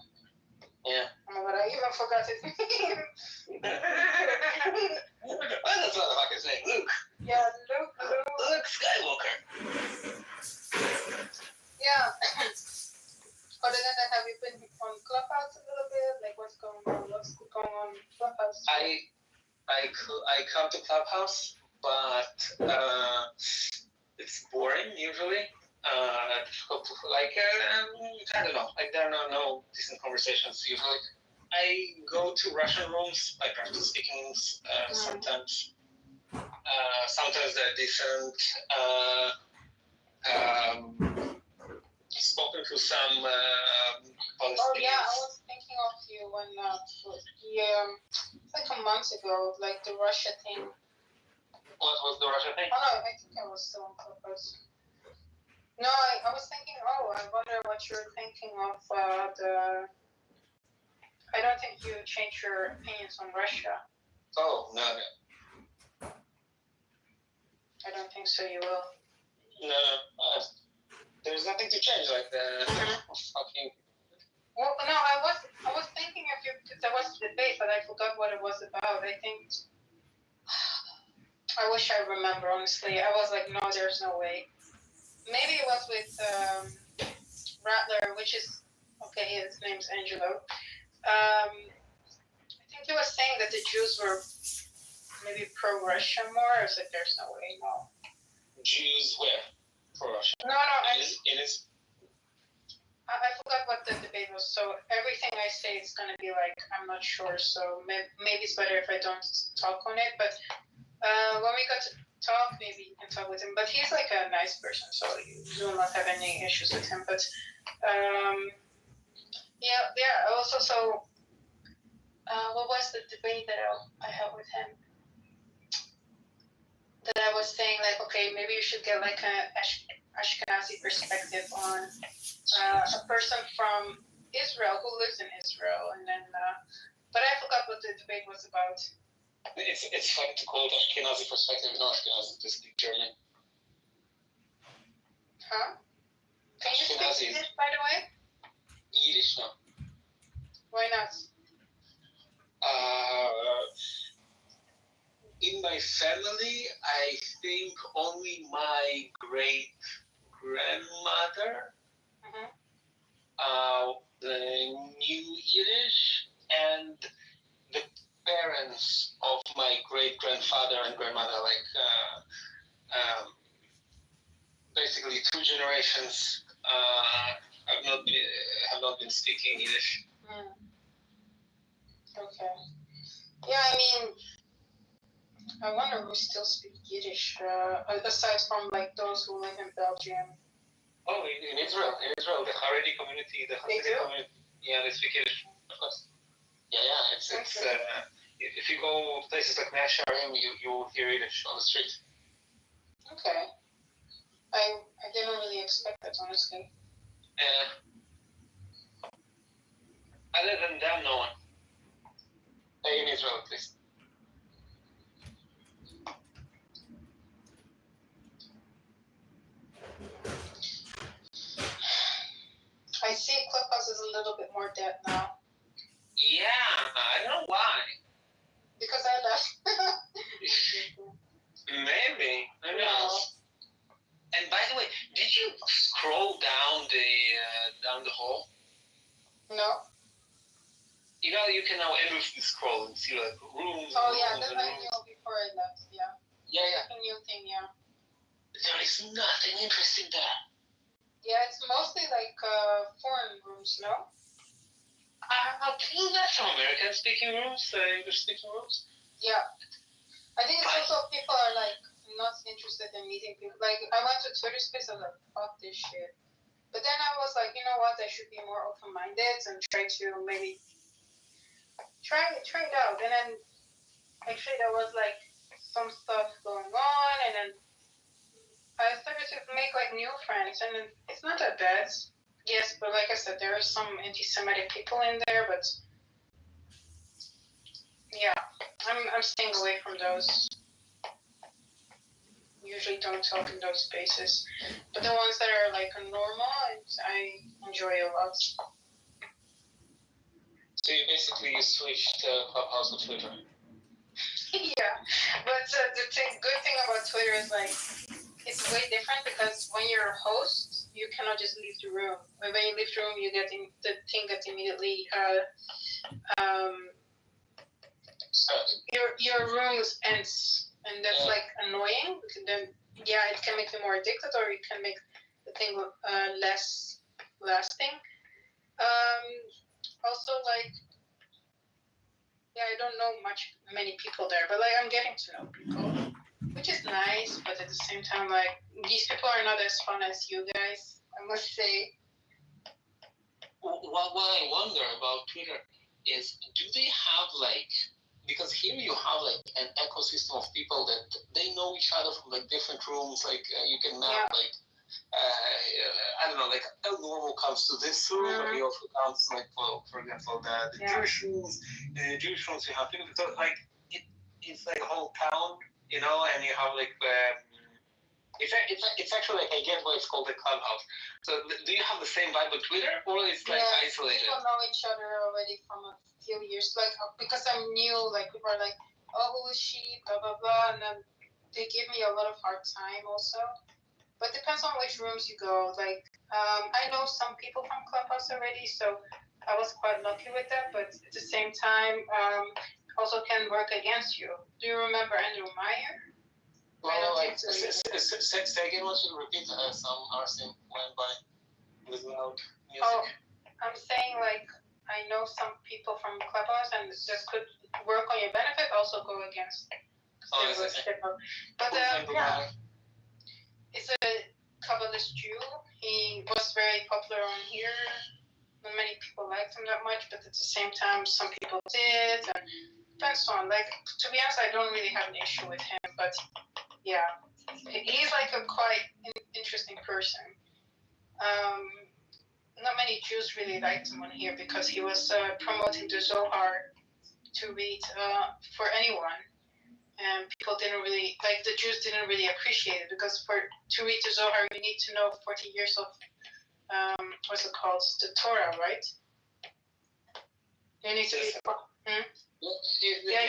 Yeah. Oh my god, I even forgot his name. Well, that's not like his name, Luke. Yeah, Luke Skywalker. Yeah. Other than that, have you been on Clubhouse a little bit? Like, what's going on? What's going on in Clubhouse? I come to Clubhouse, but it's boring usually. I don't know. Like there are no decent conversations usually. I go to Russian rooms. I practice speaking sometimes. Sometimes they're decent. Spoken to some Palestinians. Oh yeah, I was thinking of you when like a month ago, like the Russia thing. What was the Russia thing? Oh no, I think I was still on Clubhouse. No, I was thinking. Oh, I wonder what you're thinking of the. I don't think you changed your opinions on Russia. Oh no. I don't think so. You will. No. There's nothing to change. Like fucking. Well, no, I was thinking if there was a debate, but I forgot what it was about. I think. I wish I remember. Honestly, I was like, no, there's no way. Maybe it was with Rattler, which is okay. His name's Angelo. I think he was saying that the Jews were maybe pro-Russia more. I was like, there's no way, no. Jews where? Pro-Russia. No. It is. I forgot what the debate was. So everything I say is gonna be like, I'm not sure. So maybe it's better if I don't talk on it. But when we got to talk, maybe you can talk with him. But he's like a nice person, so you will not have any issues with him. But yeah. Also, so what was the debate that I had with him? That I was saying like, okay, maybe you should get like an Ashkenazi perspective on a person from Israel who lives in Israel, and then. But I forgot what the debate was about. It's fun to call it Ashkenazi perspective. No, Ashkenazi just speak German. Huh? Can you speak Yiddish, by the way? Yiddish, no. Why not? In my family, I think only my great grandmother knew Yiddish, and the parents of my great grandfather and grandmother, basically 2 generations, have not been speaking Yiddish. Okay. Yeah, I mean, I wonder who still speaks Yiddish, aside from like those who live in Belgium. Oh, in Israel, the Haredi community, the Hasidic community, yeah, they speak Yiddish, of course. Yeah, it's if you go to places like Mea Shearim, you will hear Yiddish on the street. Okay. I didn't really expect that, honestly. Other than them, no one. In Israel, at least. I see Clubhouse is a little bit more dead now. Yeah, I don't know why. Because I left. Maybe. Maybe not. And by the way, did you scroll down the hall? No. You know, you can now endlessly scroll and see like rooms. Oh yeah, that I knew before I left. Yeah. Yeah. A new thing, yeah. There is nothing interesting there. Yeah, it's mostly like foreign rooms, no? Can you get some American-speaking rooms, English-speaking rooms? Yeah. I think it's also people are like not interested in meeting people. Like I went to Twitter Space, I was like, fuck this shit. But then I was like, you know what? I should be more open-minded and try to maybe try it out. And then actually there was like some stuff going on, and then I started to make like new friends, and it's not that bad. Yes, but like I said, there are some anti-Semitic people in there, but yeah, I'm staying away from those. Usually don't talk in those spaces, but the ones that are like normal, I enjoy a lot. So you basically switched Clubhouse to Twitter. Yeah, but the good thing about Twitter is like it's way different because when you're a host, you cannot just leave the room. When you leave the room, you get the thing gets immediately your room ends, and that's like annoying. Then it can make you more addicted, or it can make the thing less lasting. Also, like, I don't know many people there, but like I'm getting to know people, which is nice. But at the same time, like these people are not as fun as you guys, I must say. What I wonder about Twitter is, do they have like, because here you have like an ecosystem of people that they know each other from like different rooms, like you can map like I don't know, like El Normal comes to this room, but he also comes like for example the Jewish rooms. Jewish rooms you have people, so like it's like a whole town, you know, and you have like it's actually like, I get why it's called a clubhouse. So do you have the same vibe with Twitter, or it's like isolated? People know each other already from a few years. Like because I'm new, like people are like, oh, who is she? Blah blah blah, and then they give me a lot of hard time also. But depends on which rooms you go. Like I know some people from Clubhouse already, so I was quite lucky with that. But at the same time, also can work against you. Do you remember Andrew Meyer? Well, like, say again, once you repeat some RC went by with loud music. Oh, I'm saying like I know some people from Clubhouse, and this could work on your benefit, also go against. But it's a Kabbalist Jew. He was very popular on here. Not many people liked him that much, but at the same time, some people did. And depends on. Like, to be honest, I don't really have an issue with him, but yeah, he's like a quite interesting person. Not many Jews really liked him on here because he was promoting the Zohar to read for anyone. And people didn't really, like the Jews didn't really appreciate it because to read the Zohar, you need to know 40 years of, what's it called? The Torah, right? You need to Yeah,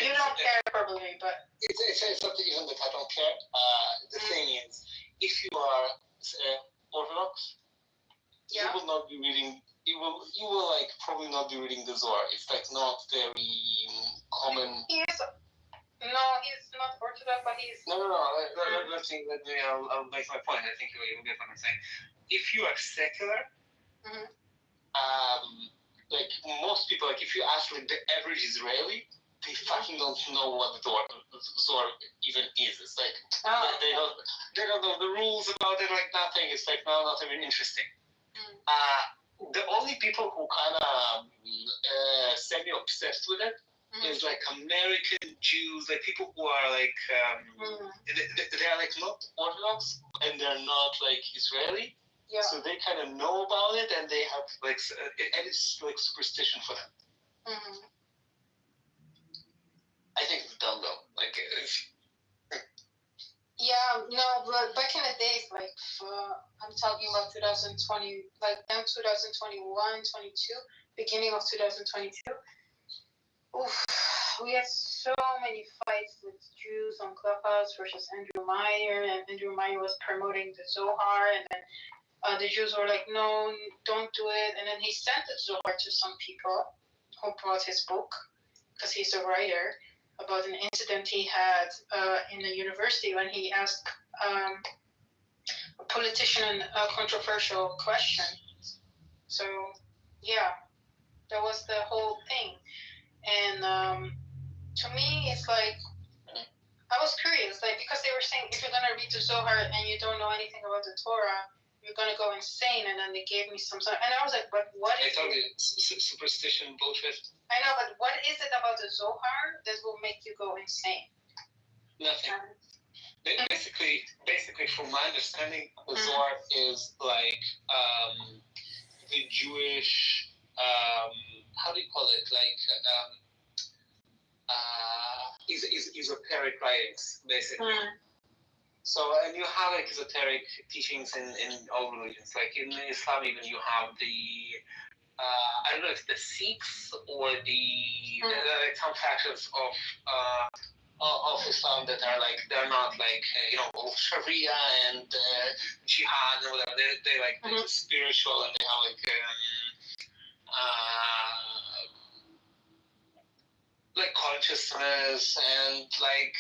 you don't care probably, but it's not even that I don't care. The thing is, if you are Orthodox, you will not be reading. You will like probably not be reading the Zohar. It's like not very common. he's not Orthodox, but he's No. Let me. I'll make my point. I think you'll get what I'm saying. If you are secular, like most people, like if you ask like the average Israeli, they fucking don't know what the Zohar even is. It's like they don't know the rules about it, like nothing. It's like not even interesting. The only people who kind of semi-obsessed with it is like American Jews, like people who are like they are like not Orthodox and they're not like Israeli. Yeah. So they kind of know about it, and they have like, and it's like superstition for them. I think it's dumb though. Like, but back in the days, like I'm talking about 2020, like 2021, 22, beginning of 2022. Oof, we had so many fights with Jews on Clubhouse versus Andrew Meyer, and Andrew Meyer was promoting the Zohar, and then the Jews were like, no, don't do it. And then he sent the Zohar to some people who brought his book, because he's a writer, about an incident he had in the university when he asked a politician a controversial question. So, yeah, that was the whole thing. And to me, it's like, I was curious, like, because they were saying if you're going to read the Zohar and you don't know anything about the Torah, you're going to go insane. And then they gave me some, and I was like, but what is it? Superstition bullshit. I know, but what is it about the Zohar that will make you go insane? Nothing. Basically, from my understanding, the Zohar is like the Jewish, how do you call it? Like, esoteric writings, basically. So, and you have like esoteric teachings in all religions. Like in Islam, even you have the, I don't know if the Sikhs or like some factions of Islam that are like, they're not like, Sharia and Jihad and whatever. They like they're spiritual, and they have like consciousness and like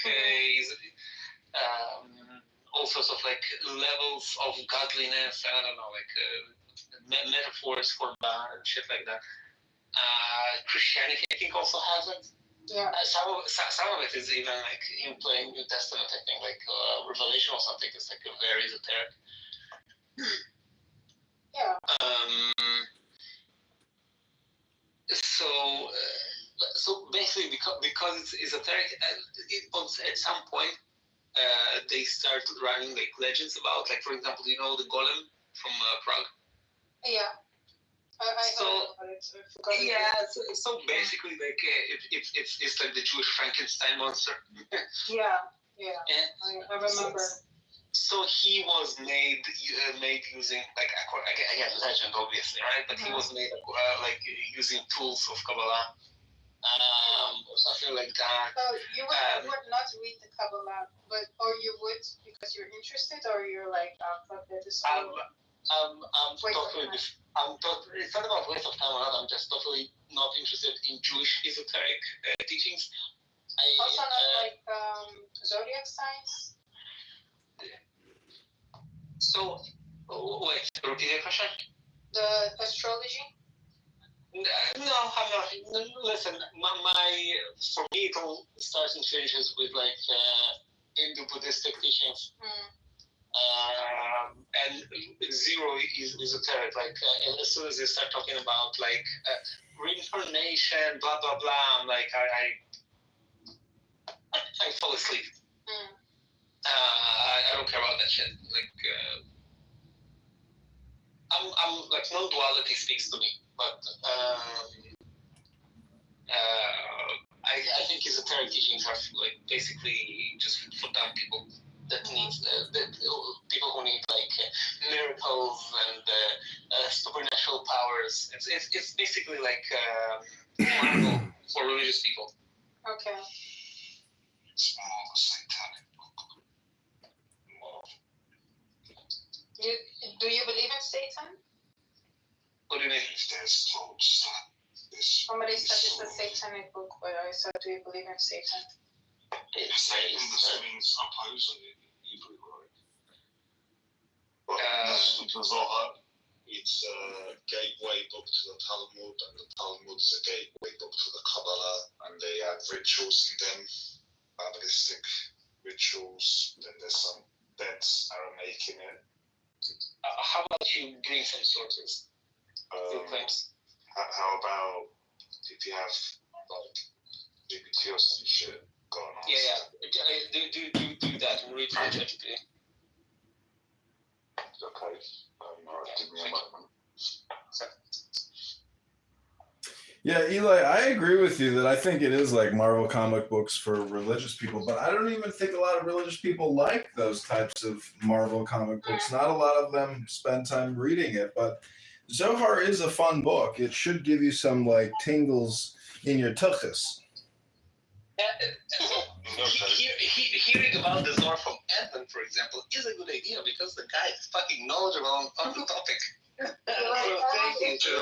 all sorts of like levels of godliness, and I don't know, like metaphors for God and shit like that. Christianity, I think, also has it. Yeah. Some of it is even like in playing New Testament. I think like Revelation or something is like very esoteric. Yeah. So basically, because it's esoteric, at some point they start running like legends about, like for example, the Golem from Prague. Yeah. I heard about it. So basically, like it's like the Jewish Frankenstein monster. Yeah. I remember. So he was made using like again legend, obviously, right? But he was made like using tools of Kabbalah, or something like that. So you would not read the Kabbalah, or you would because you're interested, or you're like, fuck that. It's not about waste of time or not. I'm just totally not interested in Jewish esoteric teachings. Also not like zodiac signs. So, wait, repeat the question? The astrology? No, I'm not. Listen, for me, it all starts and finishes with like Hindu-Buddhistic teachings. And zero is esoteric. Like as soon as you start talking about like reincarnation, blah blah blah, I'm like I fall asleep. I don't care about that shit. Like I'm like non-duality speaks to me, but I think esoteric teachings are like basically just for dumb people that needs people who need like miracles and supernatural powers. It's basically like Marvel for religious people. Okay. It's more of a satanic book. Do you believe in Satan? What do you mean? If there's quotes that this. Somebody said it's a satanic book, but I said, do you believe in Satan? Satan just means opposing in Hebrew, right? But the Zohar, it's a gateway book to the Talmud, and the Talmud is a gateway book to the Kabbalah, and they have rituals in them, Kabbalistic rituals. Then there's some that's Aramaic in it. How about you bring some sources? Your claims. How about if you have like GPT or some shit going on? Yeah. Do that. Read from ChatGPT. Okay. Give me a moment. Yeah, Eli, I agree with you that I think it is like Marvel comic books for religious people, but I don't even think a lot of religious people like those types of Marvel comic books. Not a lot of them spend time reading it, but Zohar is a fun book. It should give you some like tingles in your tuchus. Hearing about the Zohar from Anton, for example, is a good idea because the guy is fucking knowledgeable on the topic. Thank you.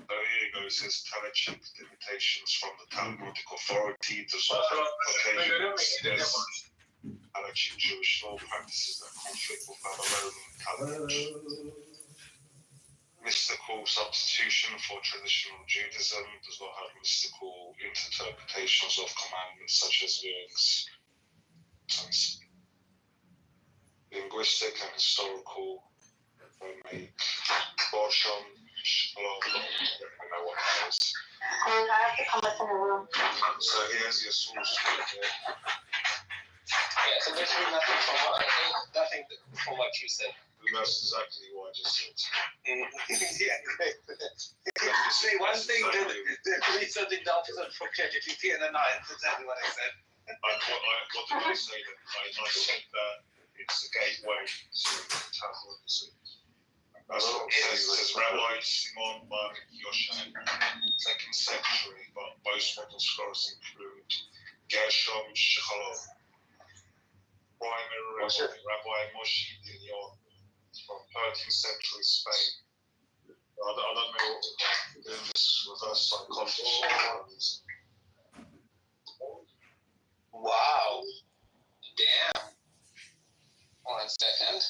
Oh, here you go. It says Talmud limitations from the Talmudic authority. The Zohar there's Talmudic Jewish law practices that conflict with Babylonian Talmud. Mystical substitution for traditional Judaism does not have mystical interpretations of commandments such as rings. Linguistic and historical make Boshon. I know what that is. And I have to come up in the room. So here's your source. Yeah, so basically nothing from what you said. That's exactly what I just said. Yeah, great. Say one thing that read something the opposite from ChatGPT, and then it's exactly what I said. What did I say then? I said that it's a gateway to Talmudism. That's what it says. It says Rabbi Simon Bar Yochai, 2nd century, but most modern scholars include Gershom Shechalov, primary Rabbi Moshe Dinyon from 13th century Spain. I don't know what we're doing this reverse psychology. Wow. Damn. 1 second.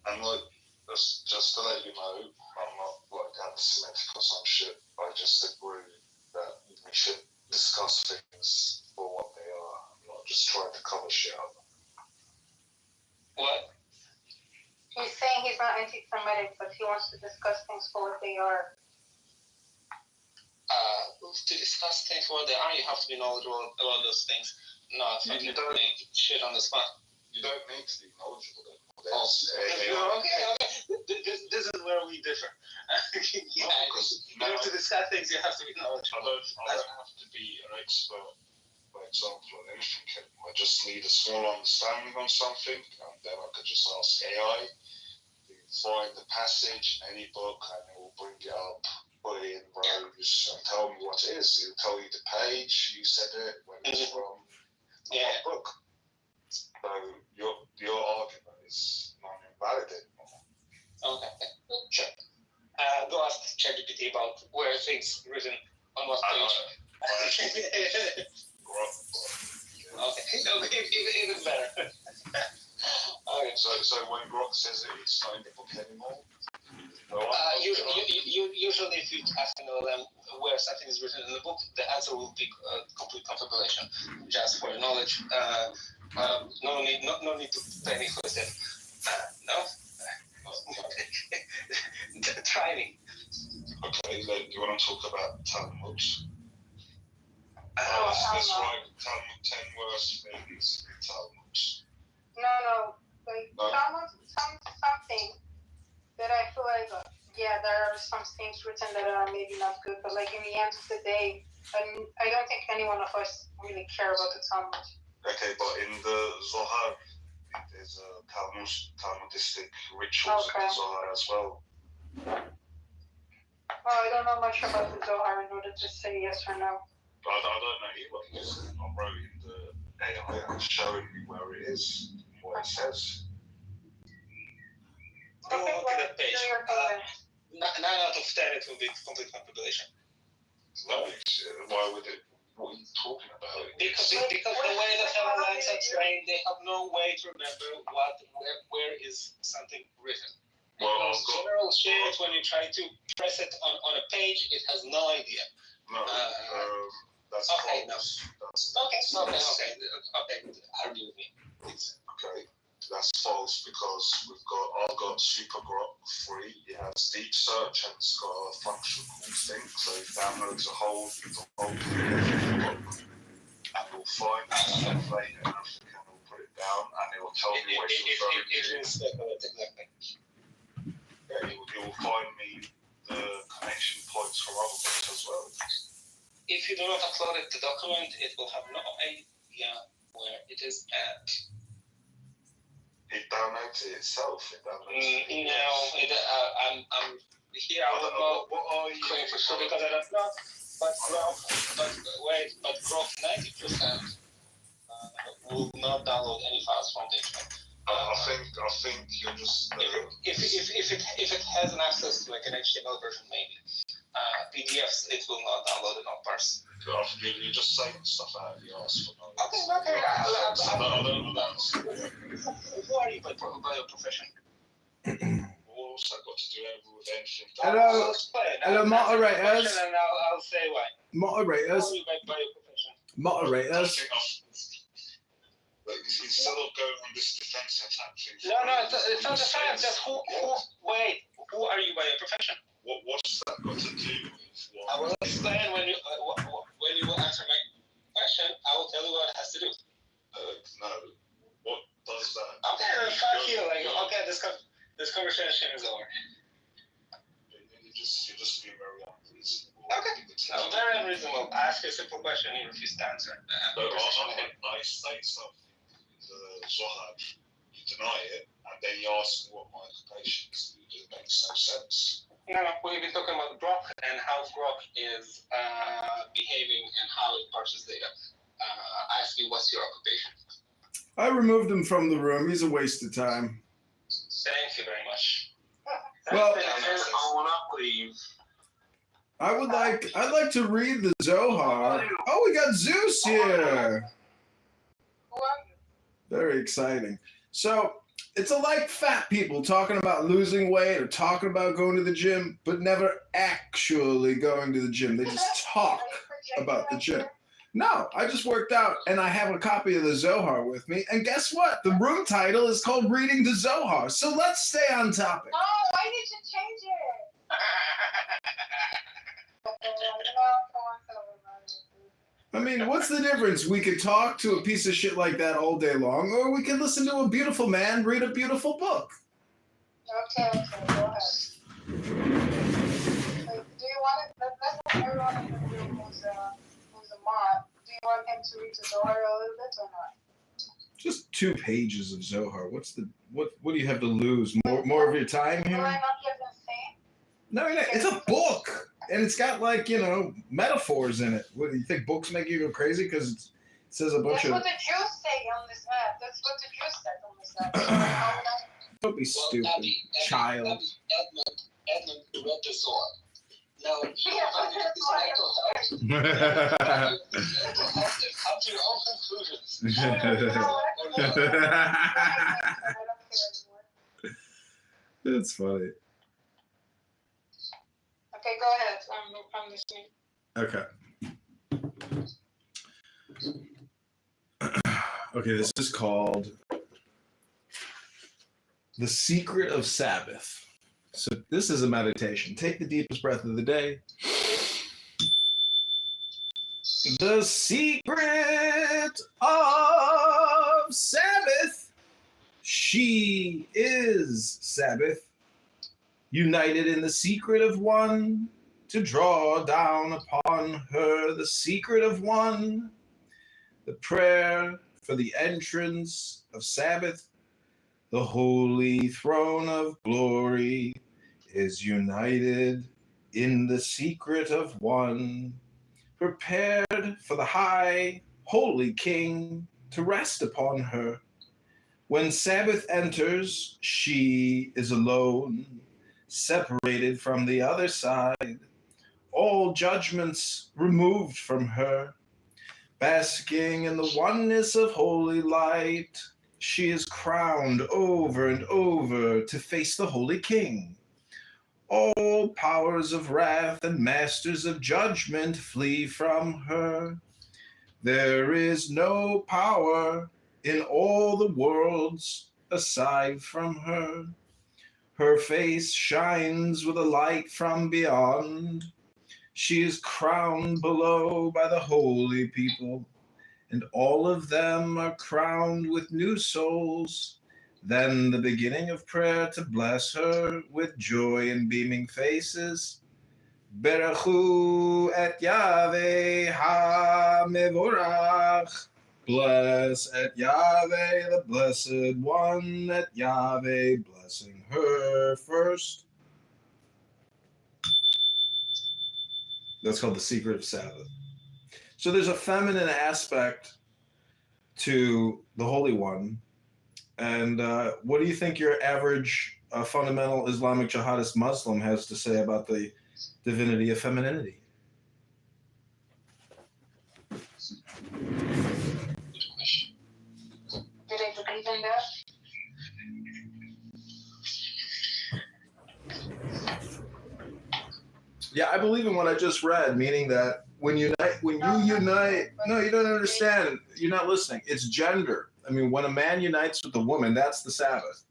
And like, just to let you know, I'm not like anti-Semitic or some shit. I just agree that we should discuss things for what they are. I'm not just trying to cover shit up. What? He's saying he's not anti-Semitic, but he wants to discuss things for what they are. To discuss things for what they are, you have to be knowledgeable about those things. Not fucking make shit on the spot. You don't need to be knowledgeable. Okay. This is where we differ. You have to discuss things, you have to be knowledgeable. I don't have to be an expert, for example, on anything. I just need a small understanding on something, and then I could just ask AI. You find the passage in any book, and it will bring it up, put it in rows, and tell me what it is. It'll tell you the page, you said it, when it's from, what book. So your argument is not invalid anymore. Okay, sure. Go ask ChatGPT about where things written on what page. Okay, even better. Okay. So when Grok says it, it's not in the book anymore? Usually if you ask an LLM where something is written in the book, the answer will be complete confabulation, just for your knowledge. No need to pay me for it. No? Try me. Okay, you want to talk about Talmud? That's right, Talmud 10 worst things in Talmud. No. Talmud, something that I feel like, there are some things written that are maybe not good, but like in the end of the day, I don't think any one of us really care about the Talmud. Okay, but in the Zohar, there's Talmudistic rituals in the Zohar as well. Well, I don't know much about the Zohar in order to say yes or no. But I don't know either. Because I wrote in the AI and it's showing me where it is, what it says. Go to the page. 9 out of 10, it will be complete compilation. No, why would it? What are you talking about? Because the way that LLMs are trained, they have no way to remember where is something written. Well, general shit, when you try to press it on a page, it has no idea. No, that's okay, false. Okay. Argue with me, please. Okay, that's false because I've got Super Grok 3. It has deep search and it's got a function called Think. So it downloads a whole book and it'll find the template and everything and it'll put it down and it will tell me what it's referring to. It is exactly. Yeah, it will find me the connection points for other books as well. If you do not upload it to document, it will have no idea where it is at. It downloads it itself. I'm here. I don't know claim for sure because I don't know. But Grok 90% will not download any files from the internet. I think you're just. If it has an access to like an HTML version, maybe. PDFs, it will not download it on parse. You're just saying stuff out of your ass. Okay. Who are you by your profession? What's that got to do with anything? Hello, moderators. And I'll say why. Moderators. Who are you by your profession? Moderators. Instead of going on this defense attack thing. No, it's not defense. Just who are you by your profession? What's that got to do with what? I will explain when you will answer my question. I will tell you what it has to do. No. What does that? Okay, then fuck you. Okay, this conversation is over. You're just being very unreasonable. Okay. I'm very unreasonable. I ask you a simple question, you refuse to answer. I say something in the Zohar, you deny it, and then you ask me what my occupation is. It makes no sense. No, we've been talking about Grok and how Grok is behaving and how it parses data. I ask you, what's your occupation? I removed him from the room. He's a waste of time. Thank you very much. Well, please. I'd like to read the Zohar. Oh, we got Zeus here. Very exciting. So it's like fat people talking about losing weight or talking about going to the gym, but never actually going to the gym. They just talk about the gym. No, I just worked out and I have a copy of the Zohar with me. And guess what? The room title is called Reading the Zohar. So let's stay on topic. Oh, why did you change it? I mean, what's the difference? We could talk to a piece of shit like that all day long, or we could listen to a beautiful man read a beautiful book. Okay, go ahead. Do you want it? Let's have everyone in the room who's a mod. Do you want him to read the Zohar a little bit or not? Just 2 pages of Zohar. What do you have to lose? More of your time here? Will I not get insane? No, it's a book. And it's got metaphors in it. What do you think? Books make you go crazy because it says a bunch of. That's what the Jews say on this app. That's what the Jews said on this app. Don't be stupid, child. Edmund read the Zohar. Now, come to your own conclusions. It's funny. Okay, go ahead. I'm listening. Okay. Okay, this is called The Secret of Sabbath. So this is a meditation. Take the deepest breath of the day. The secret of Sabbath. She is Sabbath. United in the secret of one, to draw down upon her the secret of one. The prayer for the entrance of Sabbath, the holy throne of glory, is united in the secret of one, prepared for the high, holy king to rest upon her. When Sabbath enters, she is alone, separated from the other side, all judgments removed from her. Basking in the oneness of holy light, she is crowned over and over to face the Holy King. All powers of wrath and masters of judgment flee from her. There is no power in all the worlds aside from her. Her face shines with a light from beyond. She is crowned below by the holy people, and all of them are crowned with new souls. Then the beginning of prayer to bless her with joy and beaming faces. Berechu et Yahweh ha-mevorach. Bless et Yahweh, the blessed one, et Yahweh, blessing her first. That's called the secret of Sabbath. So there's a feminine aspect to the Holy One. And what do you think your average fundamental Islamic jihadist Muslim has to say about the divinity of femininity? Do they believe in that? Yeah, I believe in what I just read, meaning that when you unite, no, you don't understand. You're not listening. It's gender. I mean, when a man unites with a woman, that's the Sabbath.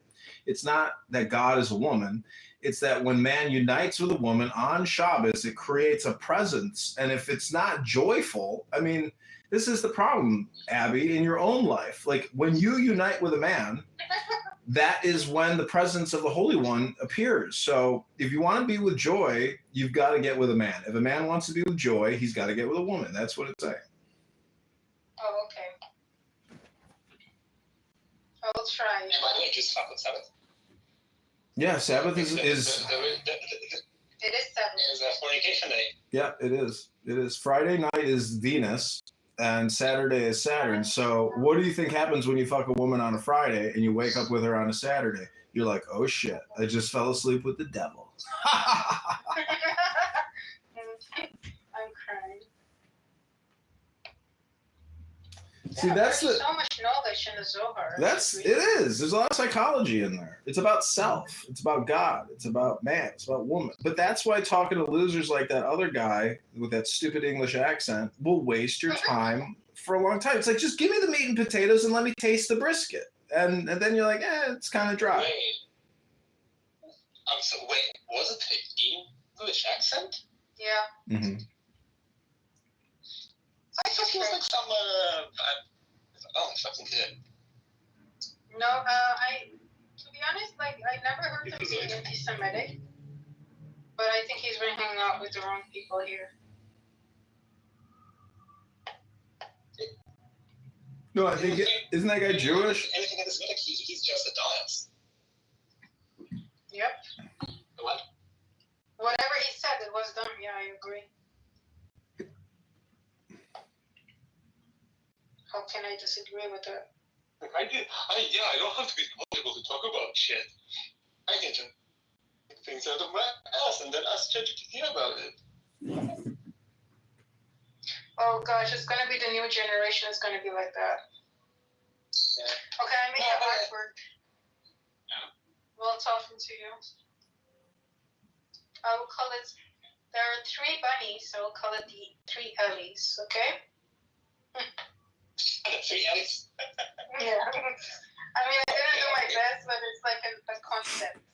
It's not that God is a woman. It's that when man unites with a woman on Shabbos, it creates a presence. And if it's not joyful, I mean, this is the problem, Abby, in your own life. Like when you unite with a man, that is when the presence of the Holy One appears. So if you want to be with joy, you've got to get with a man. If a man wants to be with joy, he's got to get with a woman. That's what it's saying. Oh, okay. I'll try. Am I doing just fuck with Sabbath? Yeah, Sabbath is It is Sabbath. It's a fornication day. Yeah, it is. It is. Friday night is Venus and Saturday is Saturn. So what do you think happens when you fuck a woman on a Friday and you wake up with her on a Saturday? You're like, oh shit, I just fell asleep with the devil. I'm crying. See, Yeah, that's there's the. so much knowledge in the Zohar. It is. There's a lot of psychology in there. It's about self. It's about God. It's about man. It's about woman. But that's why talking to losers like that other guy with that stupid English accent will waste your time for a long time. It's like, just give me the meat and potatoes and let me taste the brisket. And then you're like, it's kind of dry. Wait, was it an English accent? Yeah. Mm-hmm. I thought he was like some, fucking good. No, to be honest, like, I never heard him being anti-Semitic. But I think he's been hanging out with the wrong people here. No, I think, isn't that guy Jewish? Anything anti-Semitic, he's just a dumbass. Yep. What? Whatever he said, it was dumb. Yeah, I agree. How can I disagree with that? I don't have to be comfortable to talk about shit. I can just take things out of my ass and then ask ChatGPT about it. Oh gosh, it's gonna be the new generation. It's gonna be like that. Yeah. Okay, I made an artwork. Yeah. While talking to you. I will call it. There are 3 bunnies, so I'll call it the 3 Ellies. Okay. 3 Ellies. Yeah. I mean, I didn't do my best, but it's like a concept.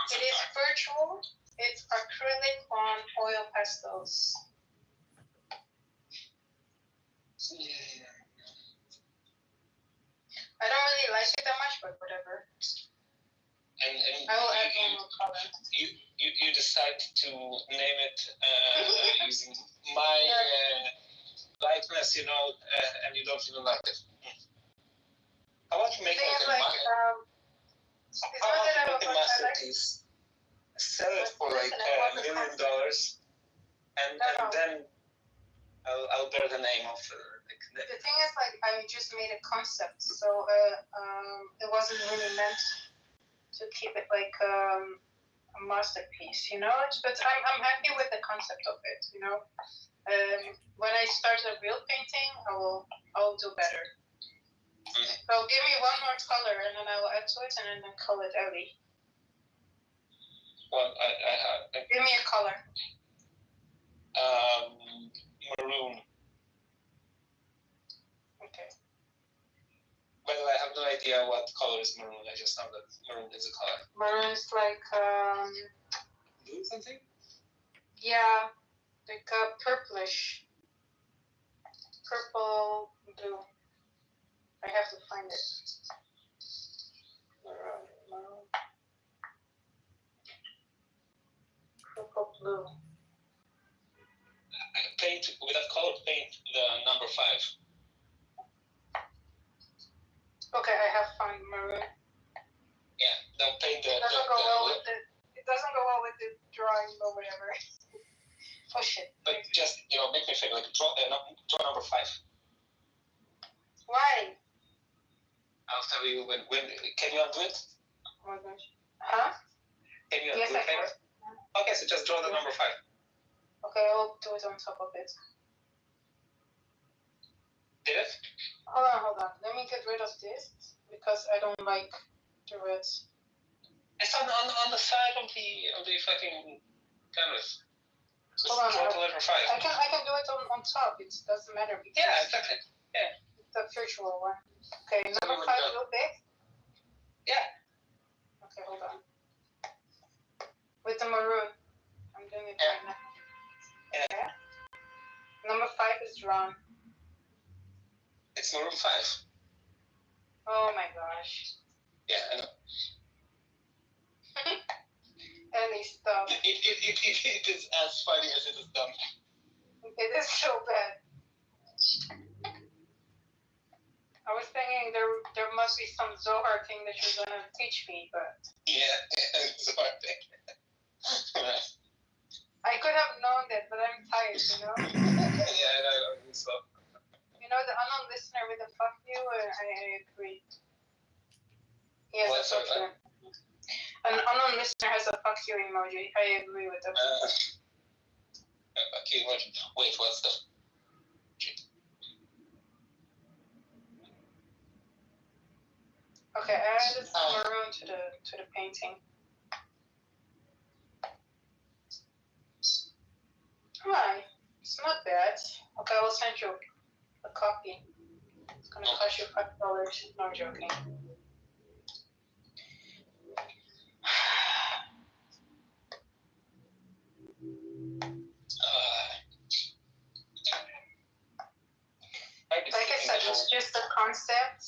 It is virtual. It's acrylic on oil pastels. Yeah. I don't really like it that much, but whatever. And I will add one more color. You decide to name it using my likeness, and you don't even like it. How about you make it a masterpiece? sell it for like $1 million, and then I'll bear the name of The thing is, like, I just made a concept, so it wasn't really meant to keep it like a masterpiece, you know. But I'm happy with the concept of it, you know. When I start a real painting, I'll do better. So give me one more color, and then I will add to it, and then call it Ellie. Well, Give me a color. Maroon. Okay. By the way, I have no idea what color is maroon. I just know that maroon is a color. Maroon is like Blue something? yeah, like purplish, purple blue. I have to find it. Maroon. Purple blue. Paint with that color. Paint the number 5. Okay, I have found maroon. Yeah, don't paint the. It doesn't go well with the. It doesn't go well with the drawing or whatever. Push it. But just make me feel like draw number 5. Why? I'll tell you when. Can you undo it? Oh my gosh. Huh? Can you Yes, undo I it later? can. Okay, so just draw the number 5. Okay, I'll do it on top of it. Did it? Hold on. Let me get rid of this because I don't like the reds. It's on the side of the fucking canvas. Just Hold on. draw the letter 5. I can do it on top. It doesn't matter because Yeah, exactly. Yeah. it's a virtual one. Okay, So number you 5 would real big. Yeah. Okay, hold on. With the maroon. I'm doing it right now. Yeah. Okay. Number 5 is drawn. It's maroon 5. Oh my gosh. Yeah, I know. Ellie, stop. It is as funny as it is dumb. It is so bad. I was thinking there must be some Zohar thing that you're gonna teach me, but Yeah, it's hard thing. I could have known that, but I'm tired, you know. Yeah, I know. So. You know the unknown listener with the fuck you, I agree. Yes, What, fuck you. An unknown listener has a fuck you emoji. I agree with that. Okay, wait, what's the? Okay, I added some maroon to the painting. Hi, it's not bad. Okay, I will send you a copy. It's gonna cost you $5. No, I'm joking. Like I said, it's just a concept.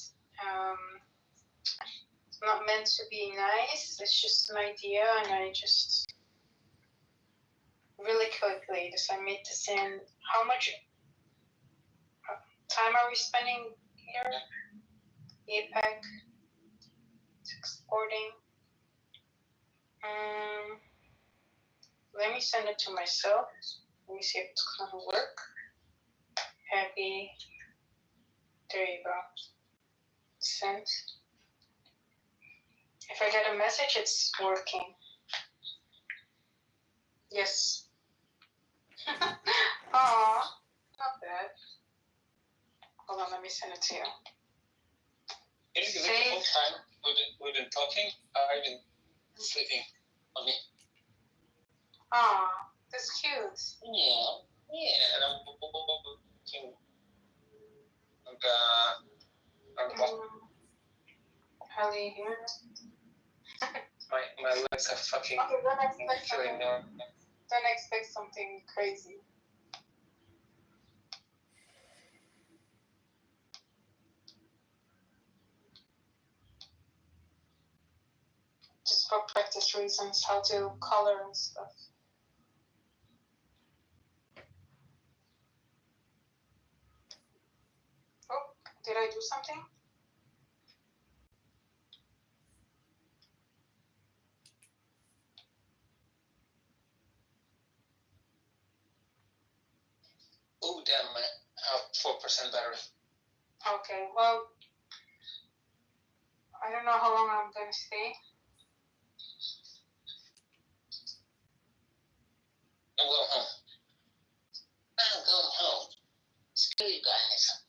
It's not meant to be nice. It's just an idea, and I just really quickly just I made this in. How much time are we spending here? APEC. It's exporting. Let me send it to myself. Let me see if it's gonna work. Happy. There you go. Sent. If I get a message, it's working. Yes. Aw, not bad. Hold on, let me send it to you. It's the whole time we've been talking, I've been sleeping on me. Aw, that's cute. Yeah, and I'm looking Hallie here. my legs are fucking Okay, killing me. Don't expect something crazy. Just for practice reasons, how to color and stuff. Oh, did I do something? better. Okay, well, I don't know how long I'm gonna stay. I'm going home. I'm going home. Screw you guys.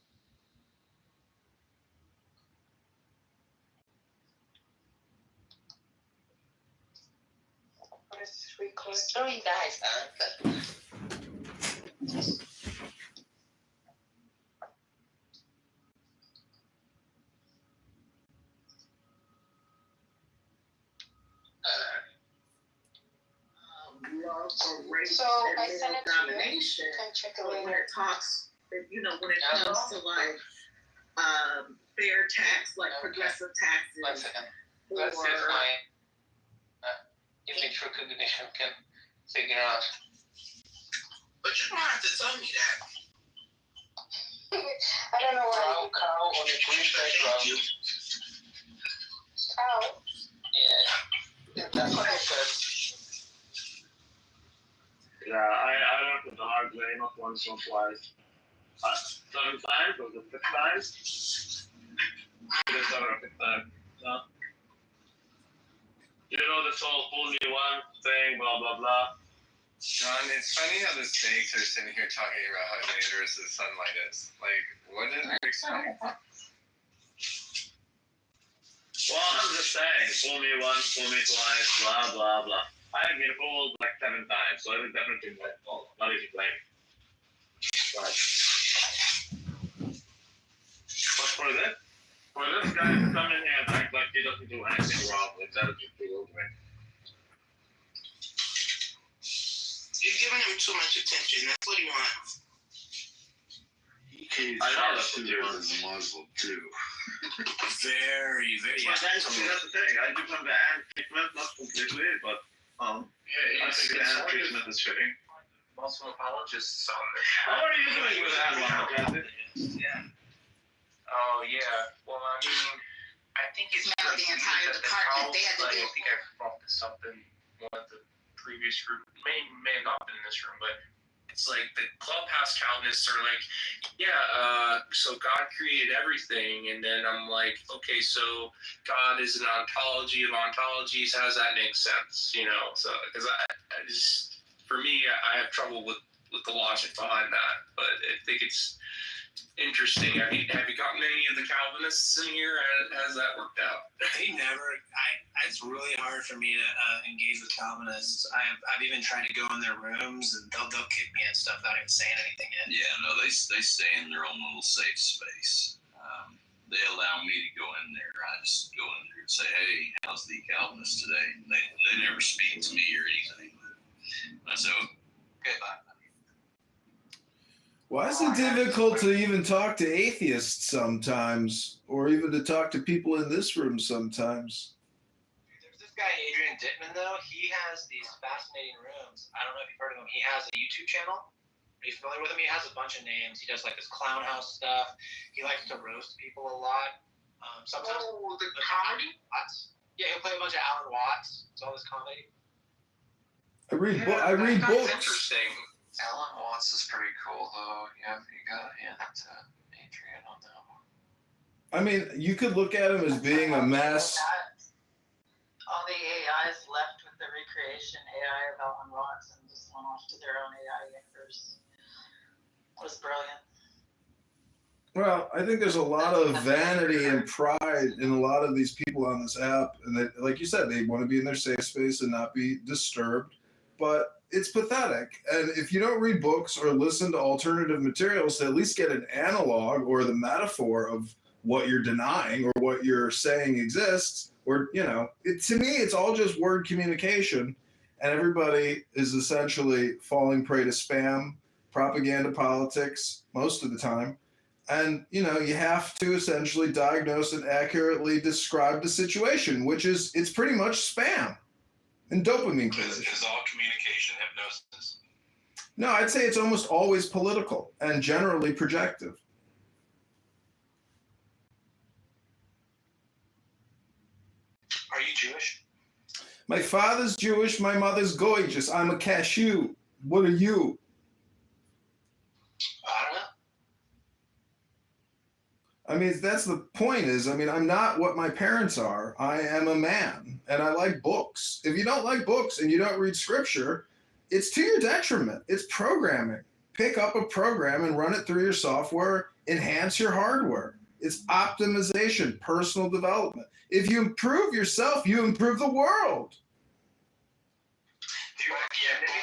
What is this record? Screw you guys, huh? So I sent it to you. You can check it When later. it talks, you know, when it comes to like fair tax, like progressive taxes. 1 second. Let's see if my image recognition can figure out. But you don't have to tell me that. I don't know why. Brown cow on a green background. Cow? Yeah, that's what I said. Yeah, I learned the hard way, not once, not twice. 7 times, was it 6 times? Maybe 7 or 6 times. No? You know this whole fool me once thing, blah blah blah. John, it's funny how the snakes are sitting here talking about how dangerous the sunlight is. Like, what did you expect? Well, I'm just saying, fool me once, fool me twice, blah blah blah. I've been fooled like 7 times, so I would definitely blame all. Not even blame. But for this guy to come in here and act like he doesn't do anything wrong, like that is just bewildering. You're giving him too much attention. That's what he wants. I know that's what you're was a Muslim too. Very, very. But that's the thing. I do come to hand treatment, not completely, but I think the hand treatment is fitting. Muslim apologists on there. How are you doing with that one, Kathy? Yeah. Oh yeah. Well, I mean, I think it's Now the entire department, they had to like, do I think I brought this up in one of the previous group. May have not been in this room, but it's like the clubhouse Calvinists are like, yeah, so God created everything, and then I'm like, okay, so God is an ontology of ontologies. How does that make sense? You know, so because I just, for me, I have trouble with the logic behind that, but I think it's interesting. I mean, have you gotten any of the Calvinists in here? How's that worked out? They never. It's really hard for me to engage with Calvinists. I've even tried to go in their rooms, and they'll kick me and stuff without even saying anything yet. Yeah, no, they stay in their own little safe space. They allow me to go in there. I just go in there and say, "Hey, how's the Calvinist today?" And they never speak to me or anything. I say, "Okay, bye." Why is it difficult to even talk to atheists sometimes, or even to talk to people in this room sometimes? There's this guy, Adrian Dittman, though. He has these fascinating rooms. I don't know if you've heard of him. He has a YouTube channel. Are you familiar with him? He has a bunch of names. He does like this clown house stuff. He likes to roast people a lot. Sometimes. Oh, the comedy? Watts. Yeah, he'll play a bunch of Alan Watts. It's all this comedy. I read books. Interesting. Alan Watts is pretty cool, though. Yeah, you gotta hand it to Adrian on that one. I mean, you could look at him as being a mess. All the AIs left with the recreation AI of Alan Watts and just went off to their own AI universe. It was brilliant. Well, I think there's a lot of vanity and pride in a lot of these people on this app. And they, like you said, they want to be in their safe space and not be disturbed. But it's pathetic. And if you don't read books or listen to alternative materials to at least get an analog or the metaphor of what you're denying or what you're saying exists, or, you know, to me, it's all just word communication. And everybody is essentially falling prey to spam, propaganda politics most of the time. And, you know, you have to essentially diagnose and accurately describe the situation, which is, it's pretty much spam and dopamine creation. Is all communication hypnosis? No, I'd say it's almost always political and generally projective. Are you Jewish? My father's Jewish, my mother's Goyish. I'm a cashew. What are you? I don't know. I mean, that's the point is, I mean, I'm not what my parents are. I am a man and I like books. If you don't like books and you don't read scripture, it's to your detriment. It's programming. Pick up a program and run it through your software, enhance your hardware. It's optimization, personal development. If you improve yourself, you improve the world. Do you like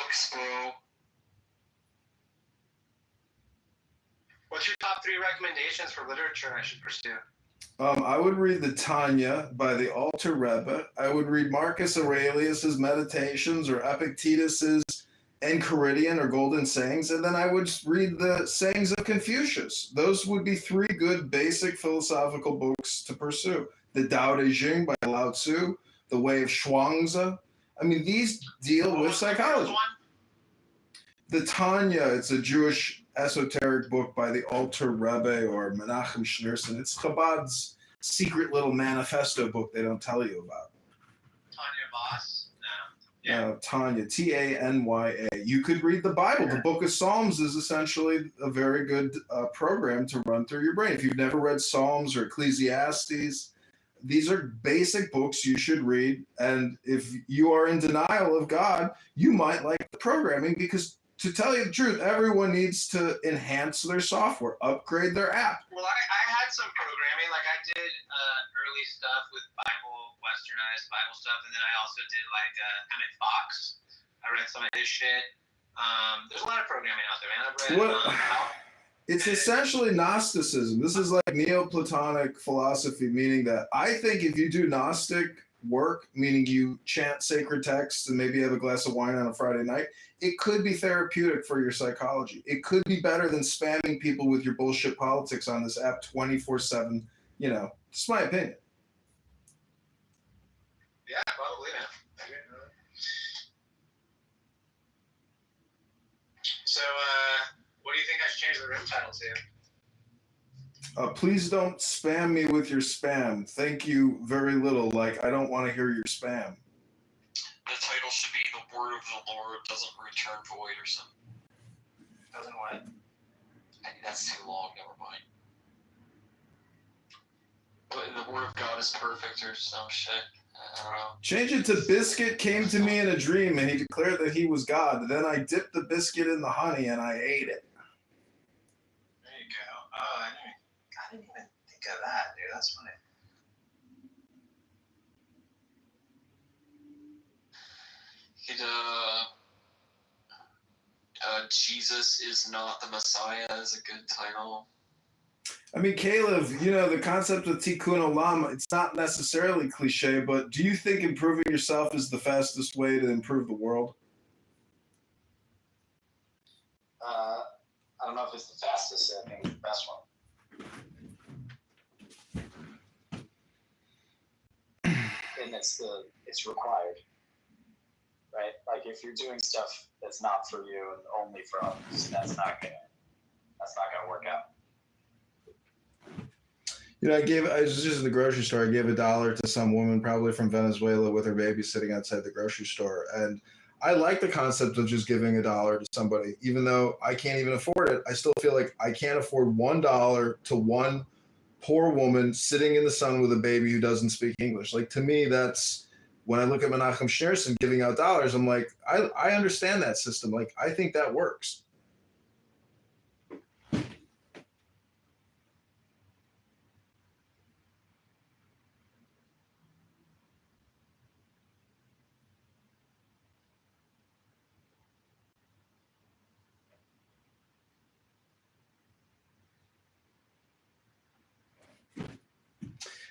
books, bro? What's your top 3 recommendations for literature I should pursue? I would read the Tanya by the Alter Rebbe. I would read Marcus Aurelius's Meditations or Epictetus's Enchiridion or Golden Sayings, and then I would read the Sayings of Confucius. Those would be 3 good basic philosophical books to pursue. The Tao Te Ching by Lao Tzu, The Way of Zhuangzi. I mean, these deal with psychology. The Tanya, it's a Jewish esoteric book by the Alter Rebbe or Menachem Schneerson. It's Chabad's secret little manifesto book they don't tell you about. Tanya Voss? Tanya, Tanya. You could read the Bible. The Book of Psalms is essentially a very good program to run through your brain. If you've never read Psalms or Ecclesiastes, these are basic books you should read. And if you are in denial of God, you might like the programming because, to tell you the truth, everyone needs to enhance their software, upgrade their app. Well, I had some programming. Like I did early stuff with Bible, westernized Bible stuff, and then I also did like Emmett Fox. I read some of his shit. There's a lot of programming out there, man. I've read. It's essentially Gnosticism. This is like Neoplatonic philosophy, meaning that I think if you do Gnostic work, meaning you chant sacred texts and maybe have a glass of wine on a Friday night, it could be therapeutic for your psychology. It could be better than spamming people with your bullshit politics on this app 24/7. You know, it's my opinion. Yeah, probably, man. So, what do you think I should change the room title to? Please don't spam me with your spam. Thank you very little. Like, I don't want to hear your spam. The title should be The Word of the Lord Doesn't Return Void or something. Doesn't what? That's too long, never mind. But the Word of God is perfect or some shit. I don't know. Change it to Biscuit came to me in a dream and he declared that he was God. Then I dipped the biscuit in the honey and I ate it. There you go. Oh, I didn't even think of that, dude. That's funny. Jesus is not the Messiah is a good title. I mean, Caleb, you know, the concept of Tikkun Olam, it's not necessarily cliche, but do you think improving yourself is the fastest way to improve the world? I don't know if it's the fastest, I think it's the best one. And it's required, right? Like if you're doing stuff that's not for you and only for others, that's not gonna work out. You know, I was just in the grocery store. I gave $1 to some woman, probably from Venezuela, with her baby sitting outside the grocery store. And I like the concept of just giving $1 to somebody, even though I can't even afford it. I still feel like I can't afford $1 to one poor woman sitting in the sun with a baby who doesn't speak English. Like, to me, that's when I look at Menachem Schneerson giving out dollars, I'm like, I understand that system. Like, I think that works.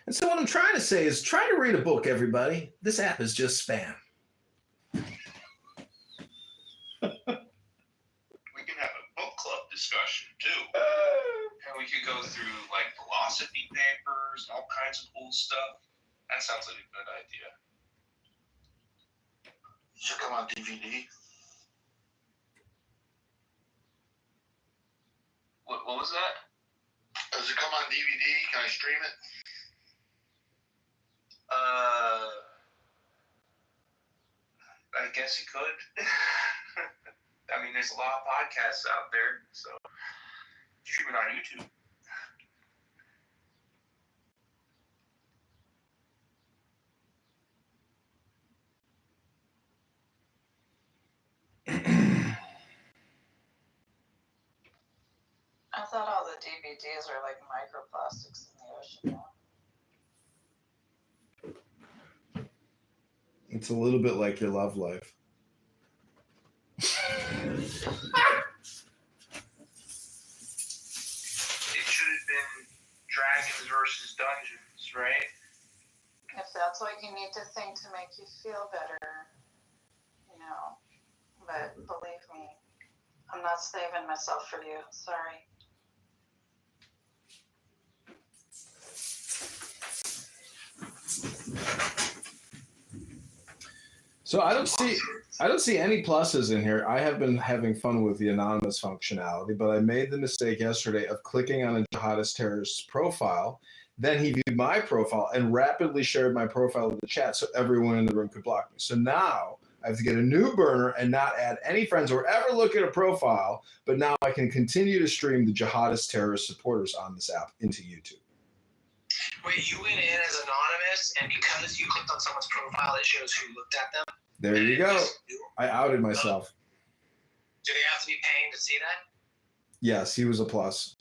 And so what I'm trying to say is try to read a book, everybody. This app is just spam. We can have a book club discussion too. And we could go through like philosophy papers, all kinds of cool stuff. That sounds like a good idea. Should come on DVD. What was that? Does it come on DVD? Can I stream it? I guess you could. I mean, there's a lot of podcasts out there, so stream it on YouTube. thought all the DVDs are like microplastics in the ocean now. It's a little bit like your love life. It should have been Dragons versus Dungeons, right? If that's what you need to think to make you feel better, you know. But believe me, I'm not saving myself for you. Sorry. So I don't see any pluses in here. I have been having fun with the anonymous functionality, but I made the mistake yesterday of clicking on a jihadist terrorist's profile. Then he viewed my profile and rapidly shared my profile in the chat so everyone in the room could block me. So now I have to get a new burner and not add any friends or ever look at a profile, but now I can continue to stream the jihadist terrorist supporters on this app into YouTube. Wait, you went in as anonymous, and because you clicked on someone's profile, it shows who looked at them? There you go. I outed myself. Do they have to be paying to see that? Yes, he was a plus.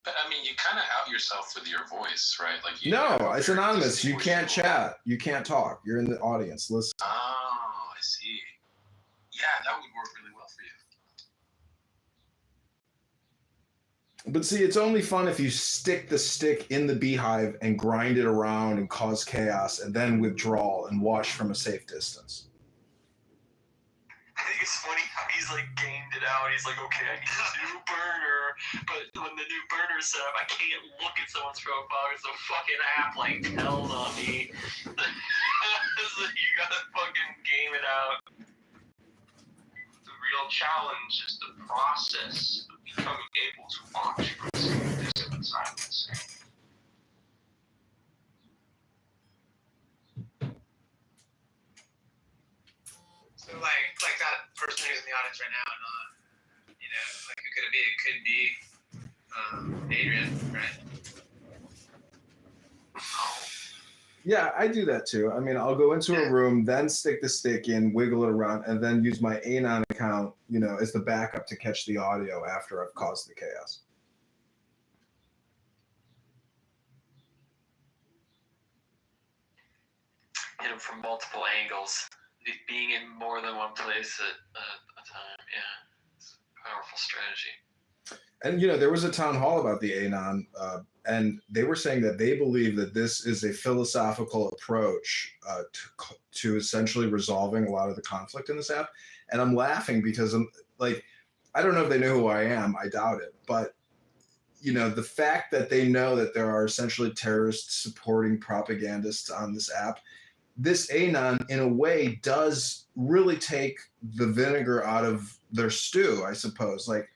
I mean, you kind of out yourself with your voice, right? Like No, it's anonymous. You can't chat. You can't talk. You're in the audience. Listen. Oh, I see. Yeah, that would work really well for you. But see, it's only fun if you stick the stick in the beehive and grind it around and cause chaos and then withdraw and watch from a safe distance. I think it's funny how he's like gamed it out. He's like, okay, I need a new burner, but when the new burner's set up, I can't look at someone's profile because the fucking app like tells on me. So you gotta fucking game it out. The real challenge is the process of becoming able to watch from safe distance silence. So like that person who's in the audience right now, you know, like who could it be? It could be Adrian, right? Yeah, I do that too. I mean, I'll go into a room, then stick the stick in, wiggle it around, and then use my Anon account, you know, as the backup to catch the audio after I've caused the chaos. Hit them from multiple angles. Being in more than one place at a time, yeah, it's a powerful strategy. And, you know, there was a town hall about the Anon, and they were saying that they believe that this is a philosophical approach to essentially resolving a lot of the conflict in this app. And I'm laughing because I'm like, I don't know if they know who I am. I doubt it. But, you know, the fact that they know that there are essentially terrorists supporting propagandists on this app, this Anon, in a way, does really take the vinegar out of their stew, I suppose. Like,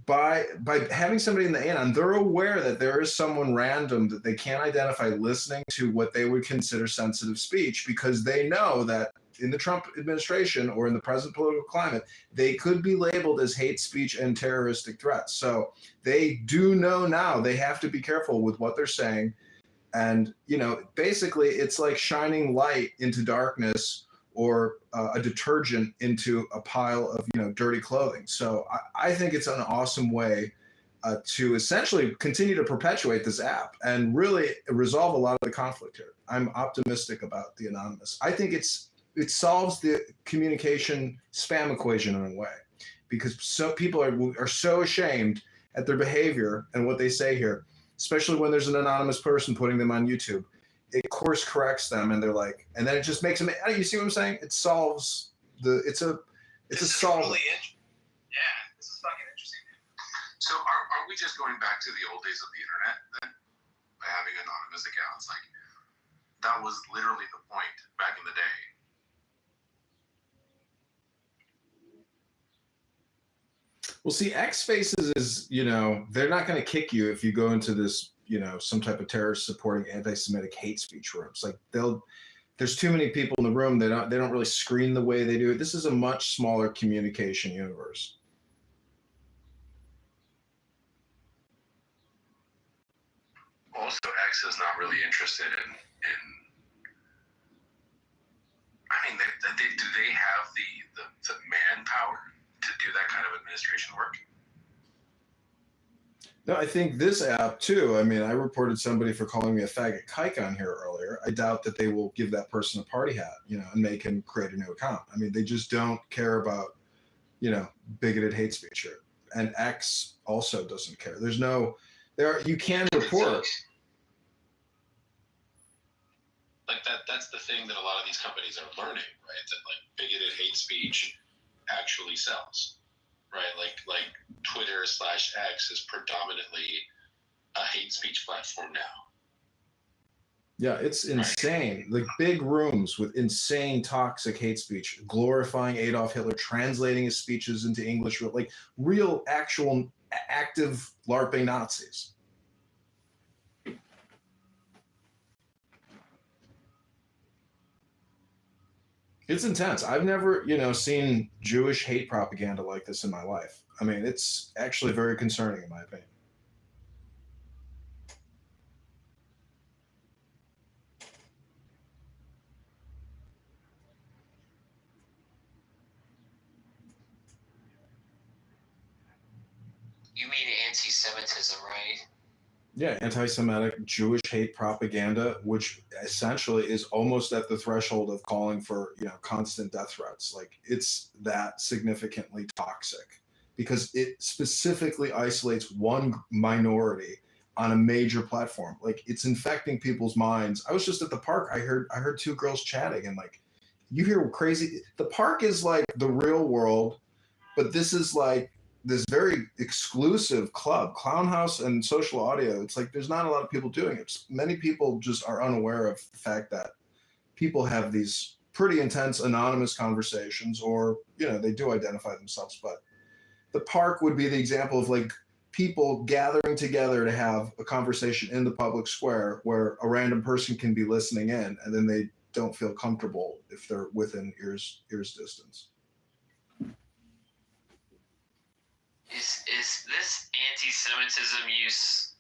by having somebody in the Anon, they're aware that there is someone random that they can't identify listening to what they would consider sensitive speech, because they know that in the Trump administration or in the present political climate, they could be labeled as hate speech and terroristic threats. So they do know now they have to be careful with what they're saying. And, you know, basically it's like shining light into darkness or a detergent into a pile of, you know, dirty clothing. So I think it's an awesome way to essentially continue to perpetuate this app and really resolve a lot of the conflict here. I'm optimistic about the anonymous. I think it solves the communication spam equation in a way, because so people are so ashamed at their behavior and what they say here, especially when there's an anonymous person putting them on YouTube. It course corrects them, and they're like, and then it just makes them. You see what I'm saying? It solves the. It's a solve. Yeah, this is fucking interesting. So are we just going back to the old days of the internet then? By having anonymous accounts? Like, that was literally the point back in the day. Well, see, X Faces is, you know, they're not going to kick you if you go into this, you know, some type of terrorist supporting anti-Semitic hate speech rooms. Like there's too many people in the room. They don't really screen the way they do it. This is a much smaller communication universe. Also, X is not really interested in I mean, do they have the manpower to do that kind of administration work. No, I think this app too. I mean, I reported somebody for calling me a faggot kike on here earlier. I doubt that they will give that person a party hat, and make him create a new account. I mean, they just don't care about, bigoted hate speech here. And X also doesn't care. You can report. Like that's the thing that a lot of these companies are learning, right? That like bigoted hate speech actually sells, right? Like Twitter/X is predominantly a hate speech platform now. Yeah, it's insane. Like big rooms with insane toxic hate speech, glorifying Adolf Hitler, translating his speeches into English, like real, actual, active LARPing Nazis. It's intense. I've never, seen Jewish hate propaganda like this in my life. I mean, it's actually very concerning in my opinion. You mean anti-Semitism, right? Yeah, anti-Semitic Jewish hate propaganda, which essentially is almost at the threshold of calling for, constant death threats. Like it's that significantly toxic because it specifically isolates one minority on a major platform. Like it's infecting people's minds. I was just at the park. I heard two girls chatting and like, you hear crazy. The park is like the real world, but this is like this very exclusive club, Clown House and Social Audio. It's like there's not a lot of people doing it. Many people just are unaware of the fact that people have these pretty intense anonymous conversations, or they do identify themselves. But the park would be the example of like people gathering together to have a conversation in the public square where a random person can be listening in, and then they don't feel comfortable if they're within ear's distance. Is this anti-Semitism use,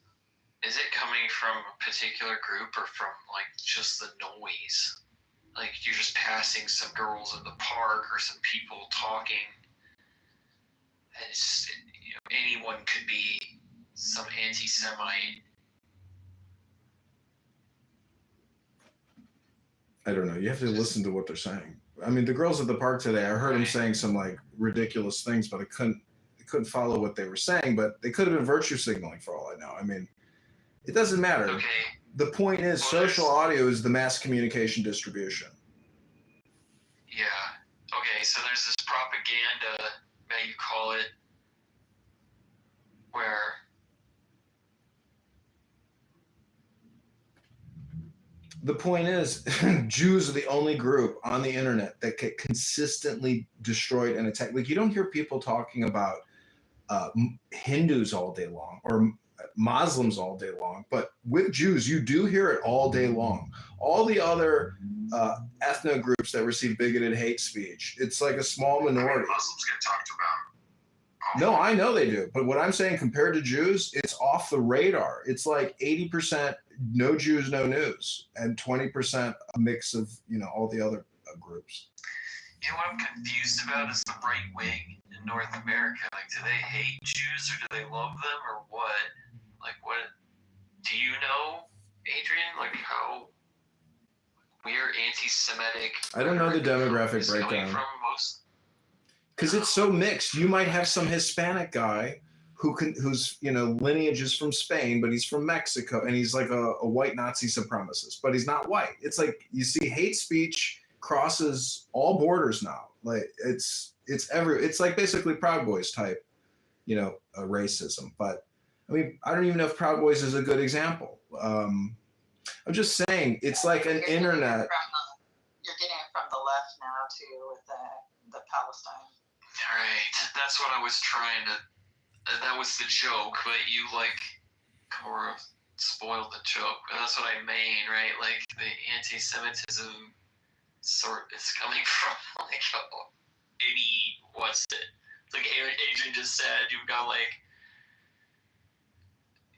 is it coming from a particular group or from like just the noise? Like you're just passing some girls in the park or some people talking, and it's just, anyone could be some anti-Semite. I don't know. You have to listen to what they're saying. I mean, the girls at the park today, I heard them saying some like ridiculous things, but I couldn't follow what they were saying, but they could have been virtue signaling for all I know. I mean, it doesn't matter. Okay. The point is, Social Audio is the mass communication distribution. Yeah. Okay, so there's this propaganda, that you call it, where the point is, Jews are the only group on the internet that get consistently destroyed and attacked. Like you don't hear people talking about Hindus all day long or Muslims all day long, but with Jews, you do hear it all day long. All the other ethno groups that receive bigoted hate speech, it's like a small minority. Muslims get talked about. No, I know they do. But what I'm saying, compared to Jews, it's off the radar. It's like 80% no Jews, no news, and 20% a mix of, all the other groups. What I'm confused about is the right wing in North America. Like, do they hate Jews or do they love them or what? Like, what? Do you know, Adrian? Like, how we're anti-Semitic? I don't know the demographic breakdown. Because it's so mixed. You might have some Hispanic guy whose lineage is from Spain, but he's from Mexico, and he's like a white Nazi supremacist, but he's not white. It's like you see hate speech crosses all borders now. Like it's like basically Proud Boys type, racism. But I mean, I don't even know if Proud Boys is a good example. I'm just saying it's like an internet. You're getting it from the left now too, with the Palestine. Right, that's what I was trying to. That was the joke, but you or spoiled the joke. That's what I mean, right? Like the anti-Semitism is coming from what's it? It's like Adrian just said, you've got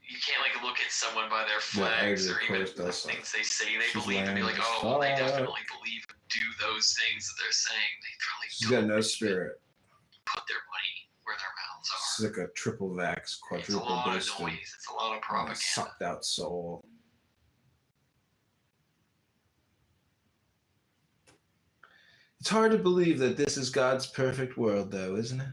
you can't look at someone by their flags or even the things they say they believe and be like, oh, they definitely believe and do those things that they're saying. They probably She's got no spirit. Put their money where their mouths are. It's like a triple vax, It's a quadruple lot of boosted, noise. It's a lot of propaganda. sucked out soul. It's hard to believe that this is God's perfect world, though, isn't it?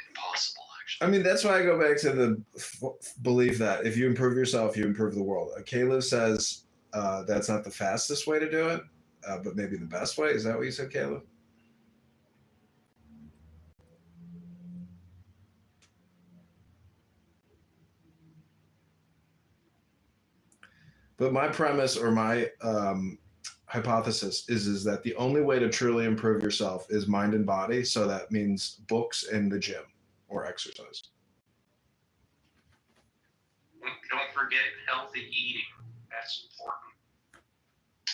Impossible, actually. I mean, that's why I go back to the belief that if you improve yourself, you improve the world. Caleb says that's not the fastest way to do it, but maybe the best way. Is that what you said, Caleb? But my premise or my hypothesis is that the only way to truly improve yourself is mind and body. So that means books and the gym or exercise. Don't forget healthy eating. That's important.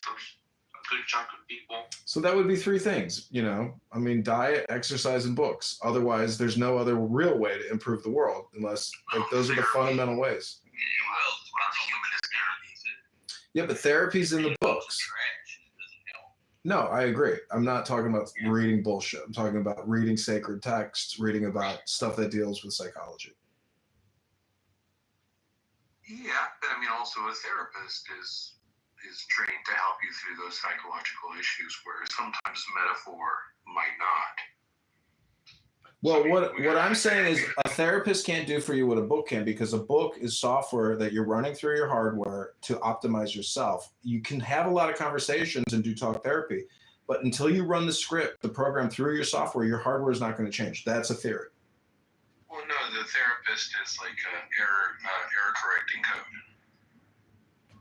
There's a good chunk of people. So that would be three things, you know. I mean, diet, exercise, and books. Otherwise, there's no other real way to improve the world unless, like, those are the fundamental ways. Yeah, but therapy's in the books. No, I agree. I'm not talking about reading bullshit. I'm talking about reading sacred texts, reading about stuff that deals with psychology. Yeah, but I mean, also a therapist is trained to help you through those psychological issues, whereas sometimes metaphor might not. Well, what I'm saying is a therapist can't do for you what a book can, because a book is software that you're running through your hardware to optimize yourself. You can have a lot of conversations and do talk therapy, but until you run the script, the program through your software, your hardware is not going to change. That's a theory. Well, no, the therapist is like error correcting code.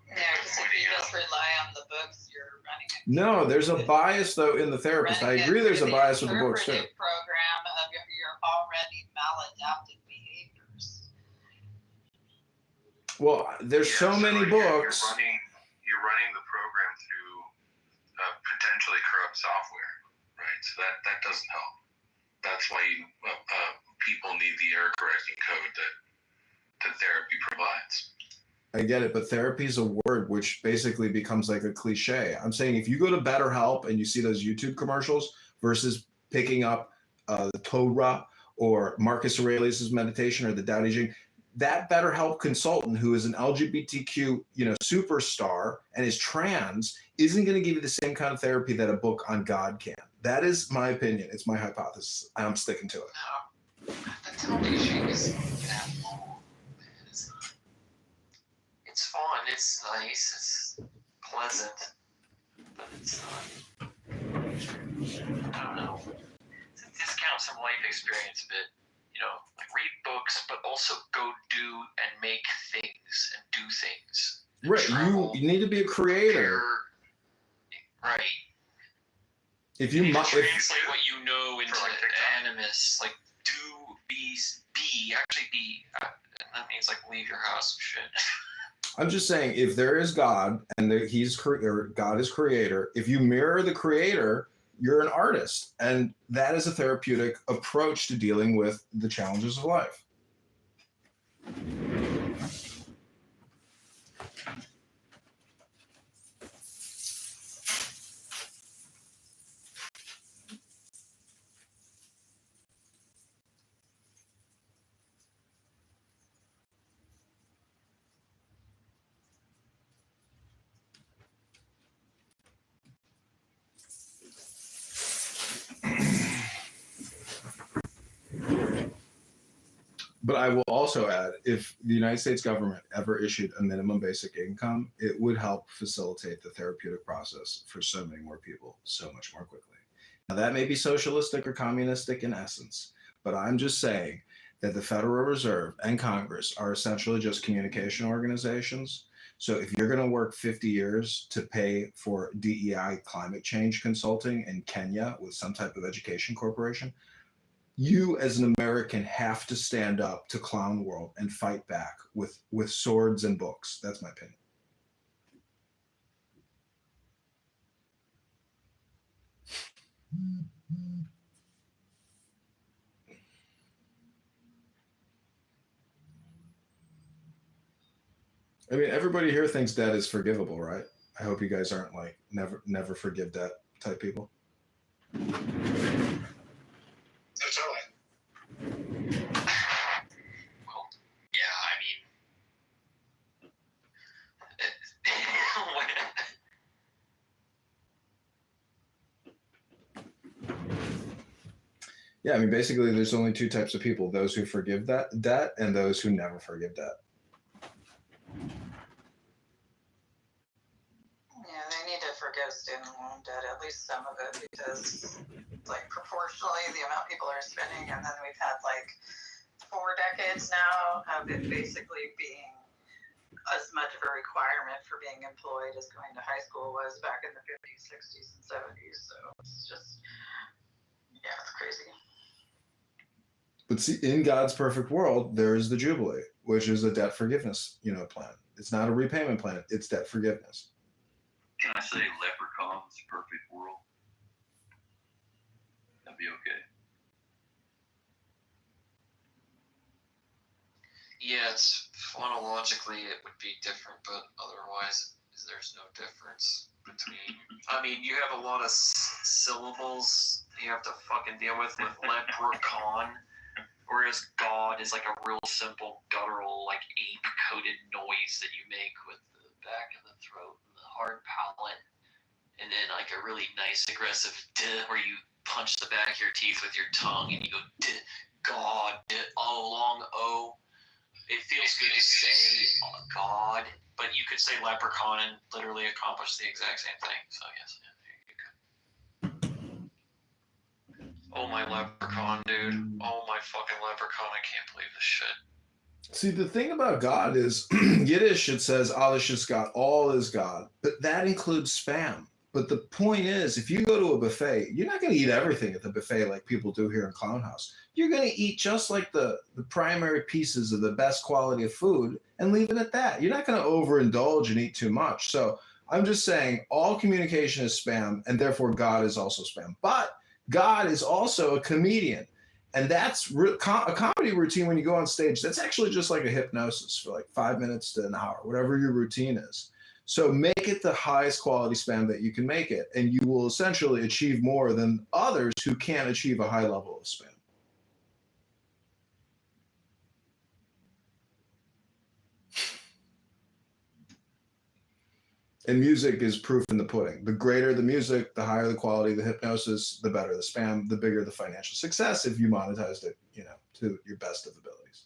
Yeah, because if you just rely on the books, you're running it. No, there's a bias though in the therapist. I agree. There's a bias with the books too. Program of your already maladaptive behaviors. Well, there's so many books. You're running the program through potentially corrupt software, right? So that doesn't help. That's why people need the error correcting code that therapy provides. I get it, but therapy is a word which basically becomes like a cliche. I'm saying if you go to BetterHelp and you see those YouTube commercials versus picking up the Torah or Marcus Aurelius' meditation or the Tao Te Ching, that BetterHelp consultant who is an LGBTQ, superstar and is trans isn't going to give you the same kind of therapy that a book on God can. That is my opinion. It's my hypothesis. I'm sticking to it. No, the Tao Te Ching is that long. It's fun. It's nice. It's pleasant, but it's not. I don't know. To discount some life experience a bit, like read books, but also go do and make things and do things. And right. travel, You need to be a creator. Right. If you translate what you know into animus, like actually be. That means like leave your house and shit. I'm just saying, if there is God and God is creator, if you mirror the creator, you're an artist. And that is a therapeutic approach to dealing with the challenges of life. But I will also add, if the United States government ever issued a minimum basic income, it would help facilitate the therapeutic process for so many more people so much more quickly. Now, that may be socialistic or communistic in essence, but I'm just saying that the Federal Reserve and Congress are essentially just communication organizations. So if you're going to work 50 years to pay for DEI climate change consulting in Kenya with some type of education corporation, you as an American have to stand up to clown world and fight back with swords and books. That's my opinion. I mean, everybody here thinks debt is forgivable, right? I hope you guys aren't like never forgive debt type people. That's all right. Well, yeah, I mean, Yeah, I mean, basically, there's only two types of people: those who forgive that debt and those who never forgive debt. Yeah, they need to forgive student loan debt, at least some of it, because like proportionally the amount people are spending, and then we've had like 4 decades now of it basically being as much of a requirement for being employed as going to high school was back in the 50s, 60s, and 70s. So it's just, yeah, it's crazy. But see, in God's perfect world, there is the Jubilee, which is a debt forgiveness, plan. It's not a repayment plan; it's debt forgiveness. Can I say Leprechaun's perfect world? That'd be okay. yeah, it's phonologically it would be different, but otherwise there's no difference between. I mean, you have a lot of syllables you have to fucking deal with leprechaun, whereas God is like a real simple guttural, like ape-coated noise that you make with the back of the throat and the hard palate, and then like a really nice aggressive "d" where you punch the back of your teeth with your tongue and you go "d", God, long O. It feels good to say God, but you could say leprechaun and literally accomplish the exact same thing. So yes, you could. Oh my leprechaun, dude! Oh my fucking leprechaun! I can't believe this shit. See, the thing about God is Yiddish, it says alles ist God, all is God, but that includes spam. But the point is, if you go to a buffet, you're not going to eat everything at the buffet like people do here in Clown House. You're going to eat just like the primary pieces of the best quality of food and leave it at that. You're not going to overindulge and eat too much. So I'm just saying all communication is spam, and therefore God is also spam. But God is also a comedian. And that's a comedy routine when you go on stage. That's actually just like a hypnosis for like 5 minutes to an hour, whatever your routine is. So make it the highest quality spam that you can make it, and you will essentially achieve more than others who can't achieve a high level of spam. And music is proof in the pudding. The greater the music, the higher the quality, the hypnosis, the better the spam, the bigger the financial success if you monetized it, to your best of abilities.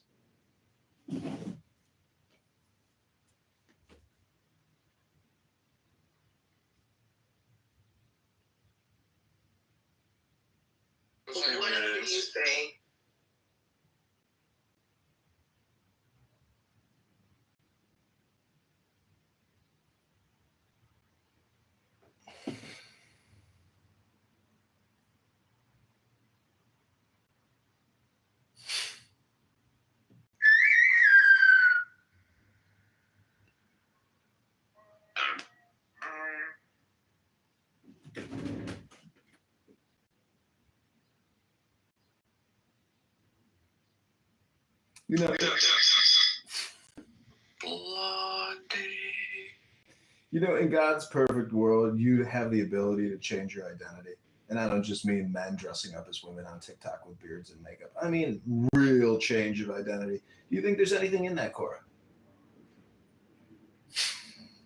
Whatever you say. In God's perfect world, you have the ability to change your identity. And I don't just mean men dressing up as women on TikTok with beards and makeup. I mean real change of identity. Do you think there's anything in that, Cora?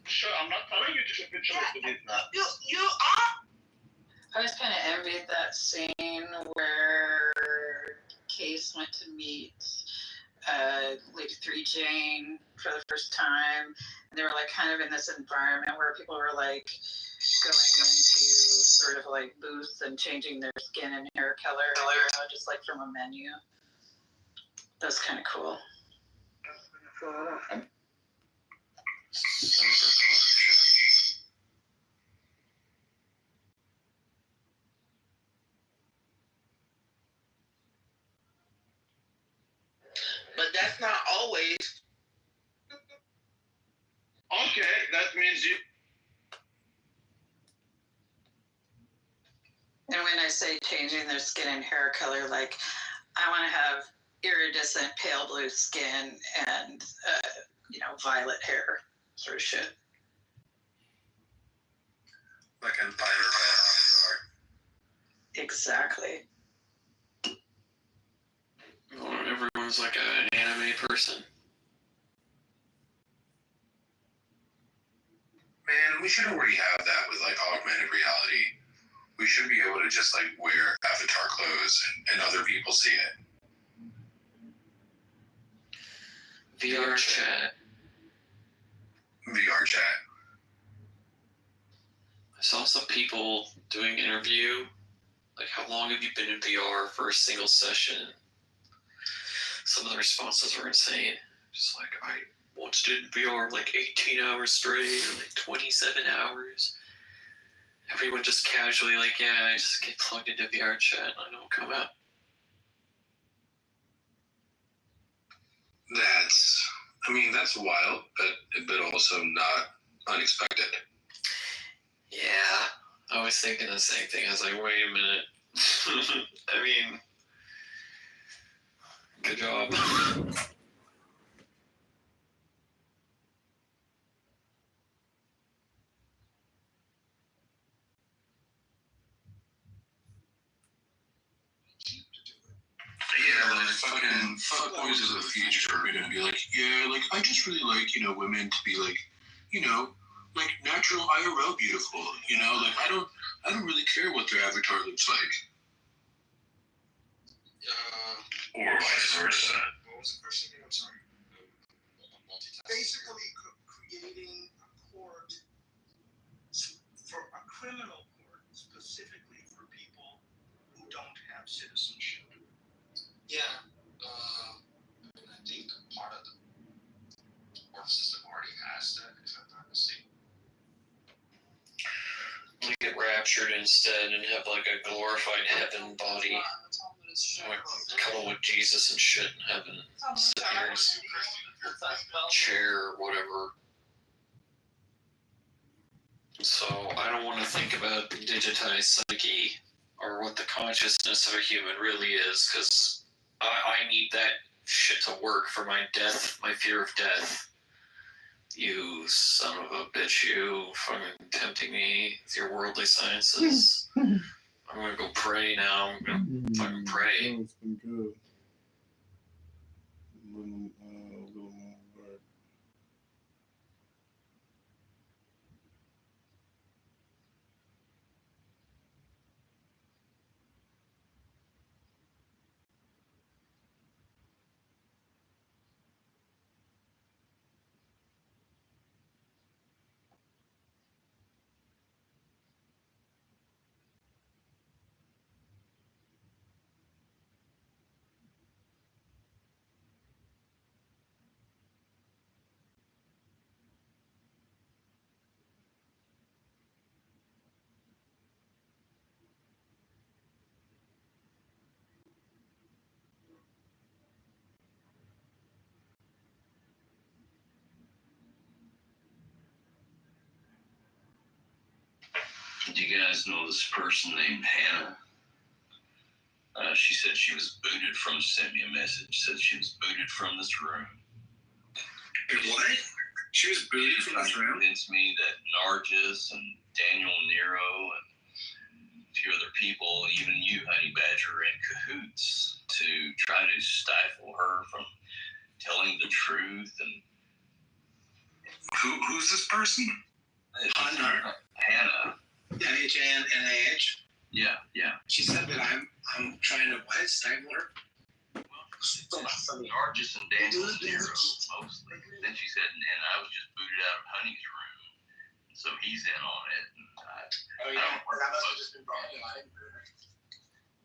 Sure, I'm not telling you to believe that. You are. I just kind of envied that scene where Case went to meet Lady 3 Jane for the first time. And they were like kind of in this environment where people were like going into sort of like booths and changing their skin and hair color, just like from a menu. That's kind of cool. But that's not always. Okay, that means you. And when I say changing their skin and hair color, like I want to have iridescent pale blue skin and violet hair sort of shit. like a binaural avatar. Exactly. Well, everyone's like an anime person. Man, we should already have that with like augmented reality. We should be able to just like wear avatar clothes and other people see it. VR chat. VR chat. I saw some people doing an interview. Like, how long have you been in VR for a single session? Some of the responses were insane. Just like, I once did VR like 18 hours straight, or like 27 hours. Everyone just casually like, yeah, I just get plugged into VR chat and I don't come out. That's wild, but also not unexpected. Yeah, I was thinking the same thing. I was like, wait a minute. I mean, good job. Yeah, like fucking fuckboys of the future are gonna be like, yeah, like I just really like, women to be like, like natural IRL beautiful, like I don't really care what their avatar looks like. Or vice versa. What was the question again? I'm sorry. Basically, creating a court for a criminal court specifically for people who don't have citizenship. Yeah, I think part of the court system already has that, if I'm not mistaken. We get raptured instead and have like a glorified heaven body. Like, cuddle with Jesus and shit in heaven. Sit here in his chair or whatever. So I don't want to think about the digitized psyche or what the consciousness of a human really is, because I need that shit to work for my death, my fear of death. You son of a bitch, you fucking tempting me with your worldly sciences. I'm gonna go pray now. I'm gonna fucking pray. It's been good. Little more work. Do you guys know this person named Hannah? She said she was booted from, sent me a message, said she was booted from this room. What? She was booted from this room? Convinced me that Nargis and Daniel Nero and a few other people, even you, Honey Badger, are in cahoots to try to stifle her from telling the truth. And who's this person? Hannah. H-A-N-N-A-H? Yeah. She said that I'm trying to stifle her? Nargis and Daniel Nero, mostly. Then she said, and I was just booted out of Honey's room, so he's in on it. And that must have just been Daniel.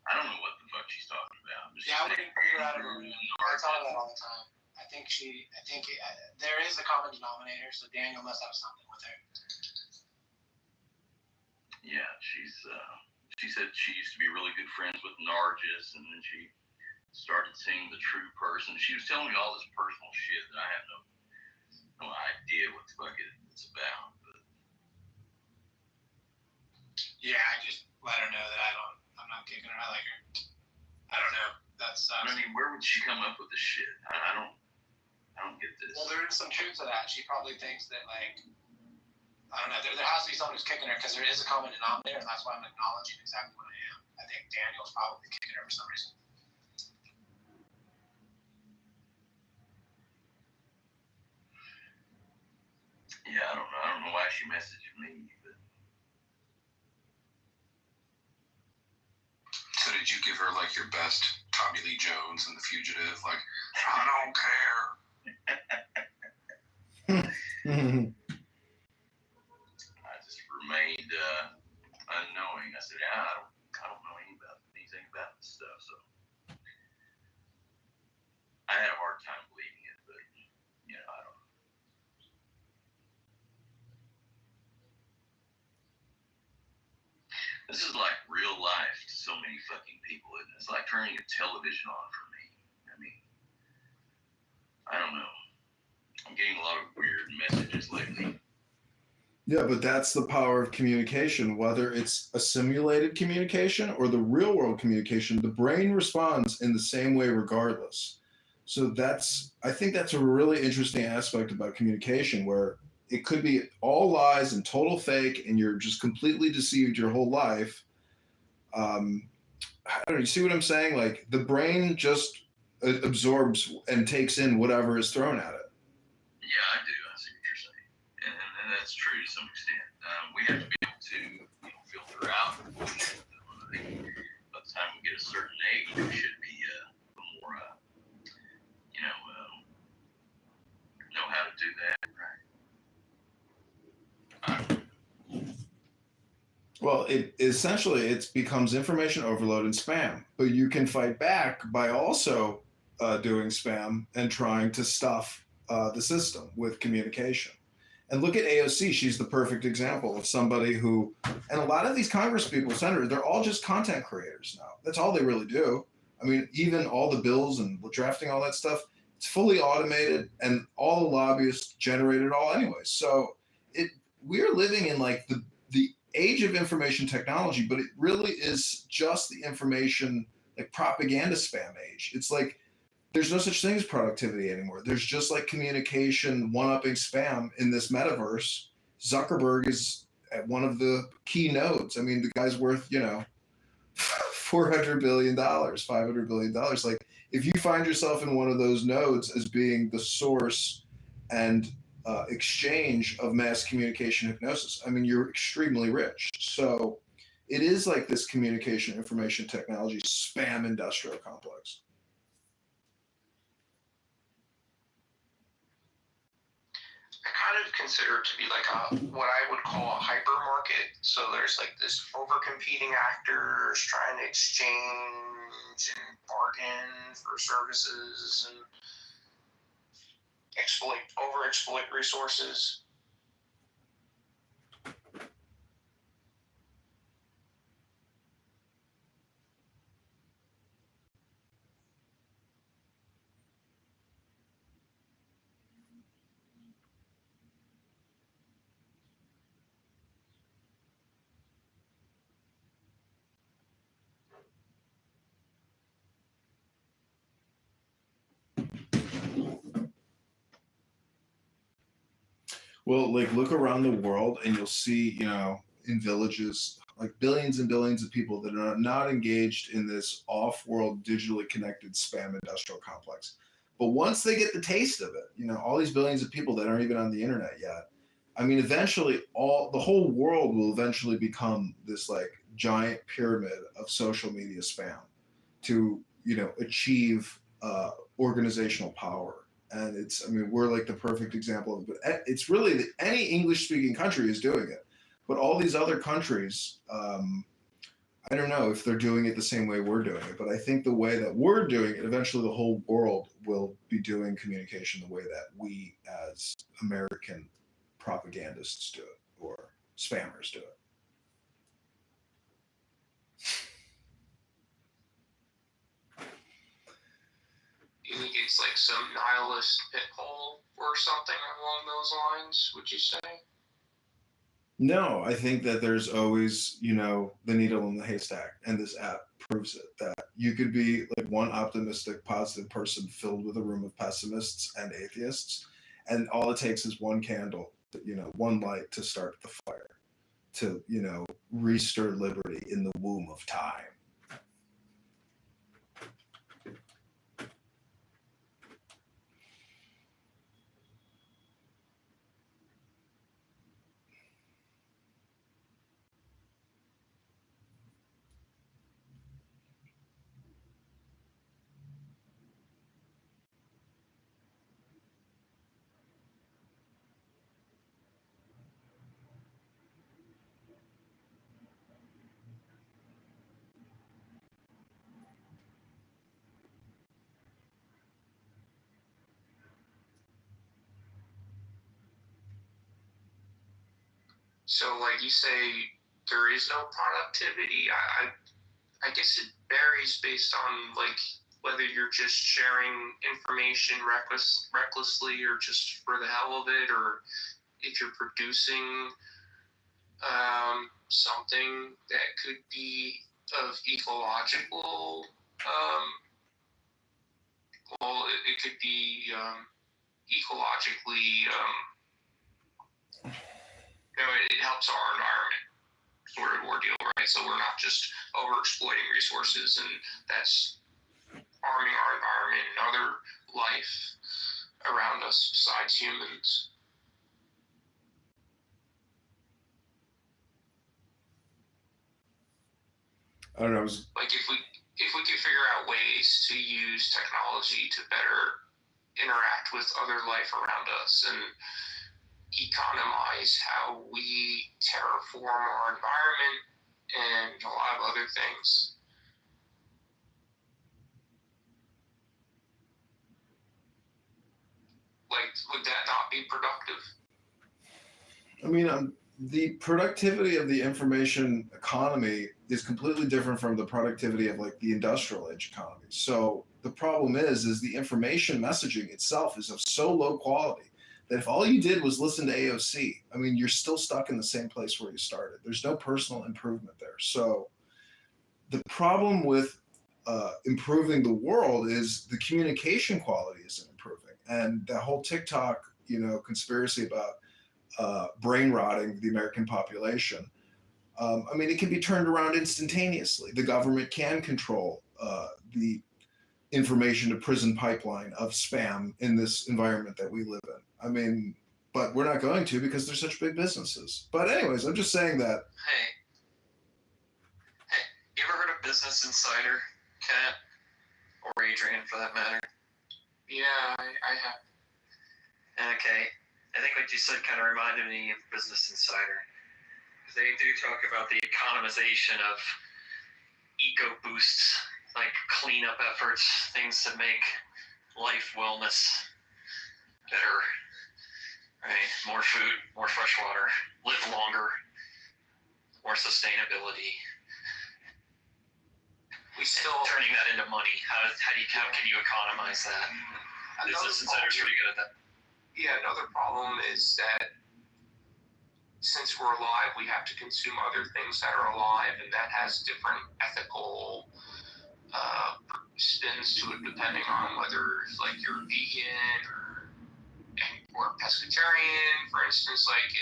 I don't know what the fuck she's talking about. Yeah, I wouldn't boot her out of her room. I tell her that all the time. I think there is a common denominator, so Daniel must have something with her. Yeah, she said she used to be really good friends with Nargis, and then she started seeing the true person. She was telling me all this personal shit that I have no idea what the fuck it's about. But yeah, I just let her know that I'm not kicking her. I like her. I don't know. That's. I mean, where would she come up with this shit? I don't get this. Well, there is some truth to that. She probably thinks that I don't know. There has to be someone who's kicking her because there is a common denominator, and that's why I'm acknowledging exactly what I am. I think Daniel's probably kicking her for some reason. Yeah, I don't know why she messaged me, but. So did you give her like your best Tommy Lee Jones and The Fugitive? Like, I don't care. I just remained unknowing. I said, yeah, I don't know anything about this stuff, so I had a hard time believing it, but you know, I don't know. This is like real life to so many fucking people, and it's like turning a television on for me. I mean, I don't know. I'm getting a lot of weird messages lately. Yeah, but that's the power of communication, whether it's a simulated communication or the real world communication, the brain responds in the same way regardless. So I think that's a really interesting aspect about communication, where it could be all lies and total fake and you're just completely deceived your whole life. I don't know, you see what I'm saying? Like the brain just absorbs and takes in whatever is thrown at it. Yeah, I do. I see what you're saying, and that's true to some extent. We have to be able to, filter out. I think by the time we get a certain age, we should be more, know how to do that. Right. Well, it becomes information overload and spam, but you can fight back by also doing spam and trying to stuff the system with communication. And look at AOC. She's the perfect example of somebody who, and a lot of these Congress people, senators, they're all just content creators now. That's all they really do. I mean, even all the bills and drafting all that stuff, it's fully automated, and all the lobbyists generate it all anyway. So we're living in like the age of information technology, but it really is just the information, like propaganda spam age. It's like there's no such thing as productivity anymore. There's just like communication, one-upping spam in this metaverse. Zuckerberg is at one of the key nodes. I mean, the guy's worth, $400 billion, $500 billion. Like if you find yourself in one of those nodes as being the source and exchange of mass communication hypnosis, I mean, you're extremely rich. So it is like this communication information technology spam industrial complex. I kind of consider it to be like what I would call a hypermarket. So there's like this over-competing actors trying to exchange and bargain for services and overexploit resources. Well, like look around the world and you'll see, in villages, like billions and billions of people that are not engaged in this off-world digitally connected spam industrial complex. But once they get the taste of it, all these billions of people that aren't even on the internet yet, I mean, eventually the whole world will eventually become this like giant pyramid of social media spam to, achieve organizational power. And we're like the perfect example of it. But it's really that any English-speaking country is doing it. But all these other countries, I don't know if they're doing it the same way we're doing it. But I think the way that we're doing it, eventually the whole world will be doing communication the way that we as American propagandists do it, or spammers do it. You think it's like some nihilist pit hole or something along those lines, would you say? No, I think that there's always, the needle in the haystack, and this app proves it, that you could be like one optimistic, positive person filled with a room of pessimists and atheists, and all it takes is one candle one light to start the fire, to, restir liberty in the womb of time. So, like you say, there is no productivity. I guess it varies based on like whether you're just sharing information recklessly or just for the hell of it, or if you're producing something that could be of ecological. It could be ecologically. It helps our environment sort of ordeal, right? So we're not just overexploiting resources, and that's harming our environment and other life around us besides humans. I don't know. Like if we could figure out ways to use technology to better interact with other life around us and economize how we terraform our environment and a lot of other things. Like, would that not be productive? I mean, the productivity of the information economy is completely different from the productivity of like the industrial age economy. So the problem is the information messaging itself is of so low quality that if all you did was listen to AOC, I mean, you're still stuck in the same place where you started. There's no personal improvement there. So the problem with improving the world is the communication quality isn't improving. And the whole TikTok, conspiracy about brain rotting the American population. I mean, it can be turned around instantaneously. The government can control the information to prison pipeline of spam in this environment that we live in. I mean, but we're not going to because they're such big businesses. But anyways, I'm just saying that. Hey, you ever heard of Business Insider, Kat? Or Adrian, for that matter? Yeah, I have. Okay. I think what you said kind of reminded me of Business Insider. They do talk about the economization of eco boosts, like cleanup efforts, things to make life wellness better, right? More food, more fresh water, live longer, more sustainability. We still turning that into money. How can you economize that? Business Insider's pretty good at that. Yeah, another problem is that since we're alive, we have to consume other things that are alive, and that has different ethical spins to it depending on whether like you're vegan or pescatarian, for instance. Like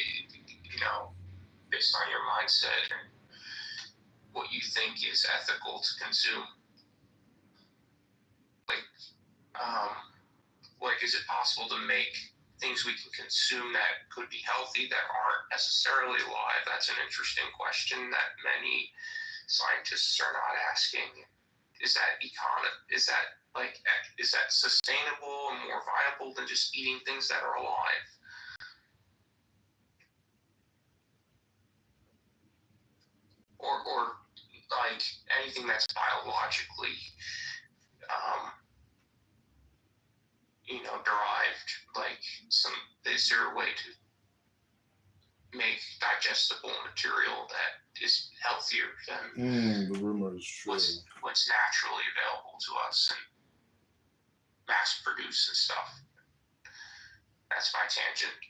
based on your mindset and what you think is ethical to consume. Like is it possible to make things we can consume that could be healthy that aren't necessarily alive? That's an interesting question that many scientists are not asking. Is that sustainable and more viable than just eating things that are alive? Or like anything that's biologically derived, like is there a way to make digestible material that is healthier than the rumor is true. What's naturally available to us and mass produce and stuff. That's my tangent.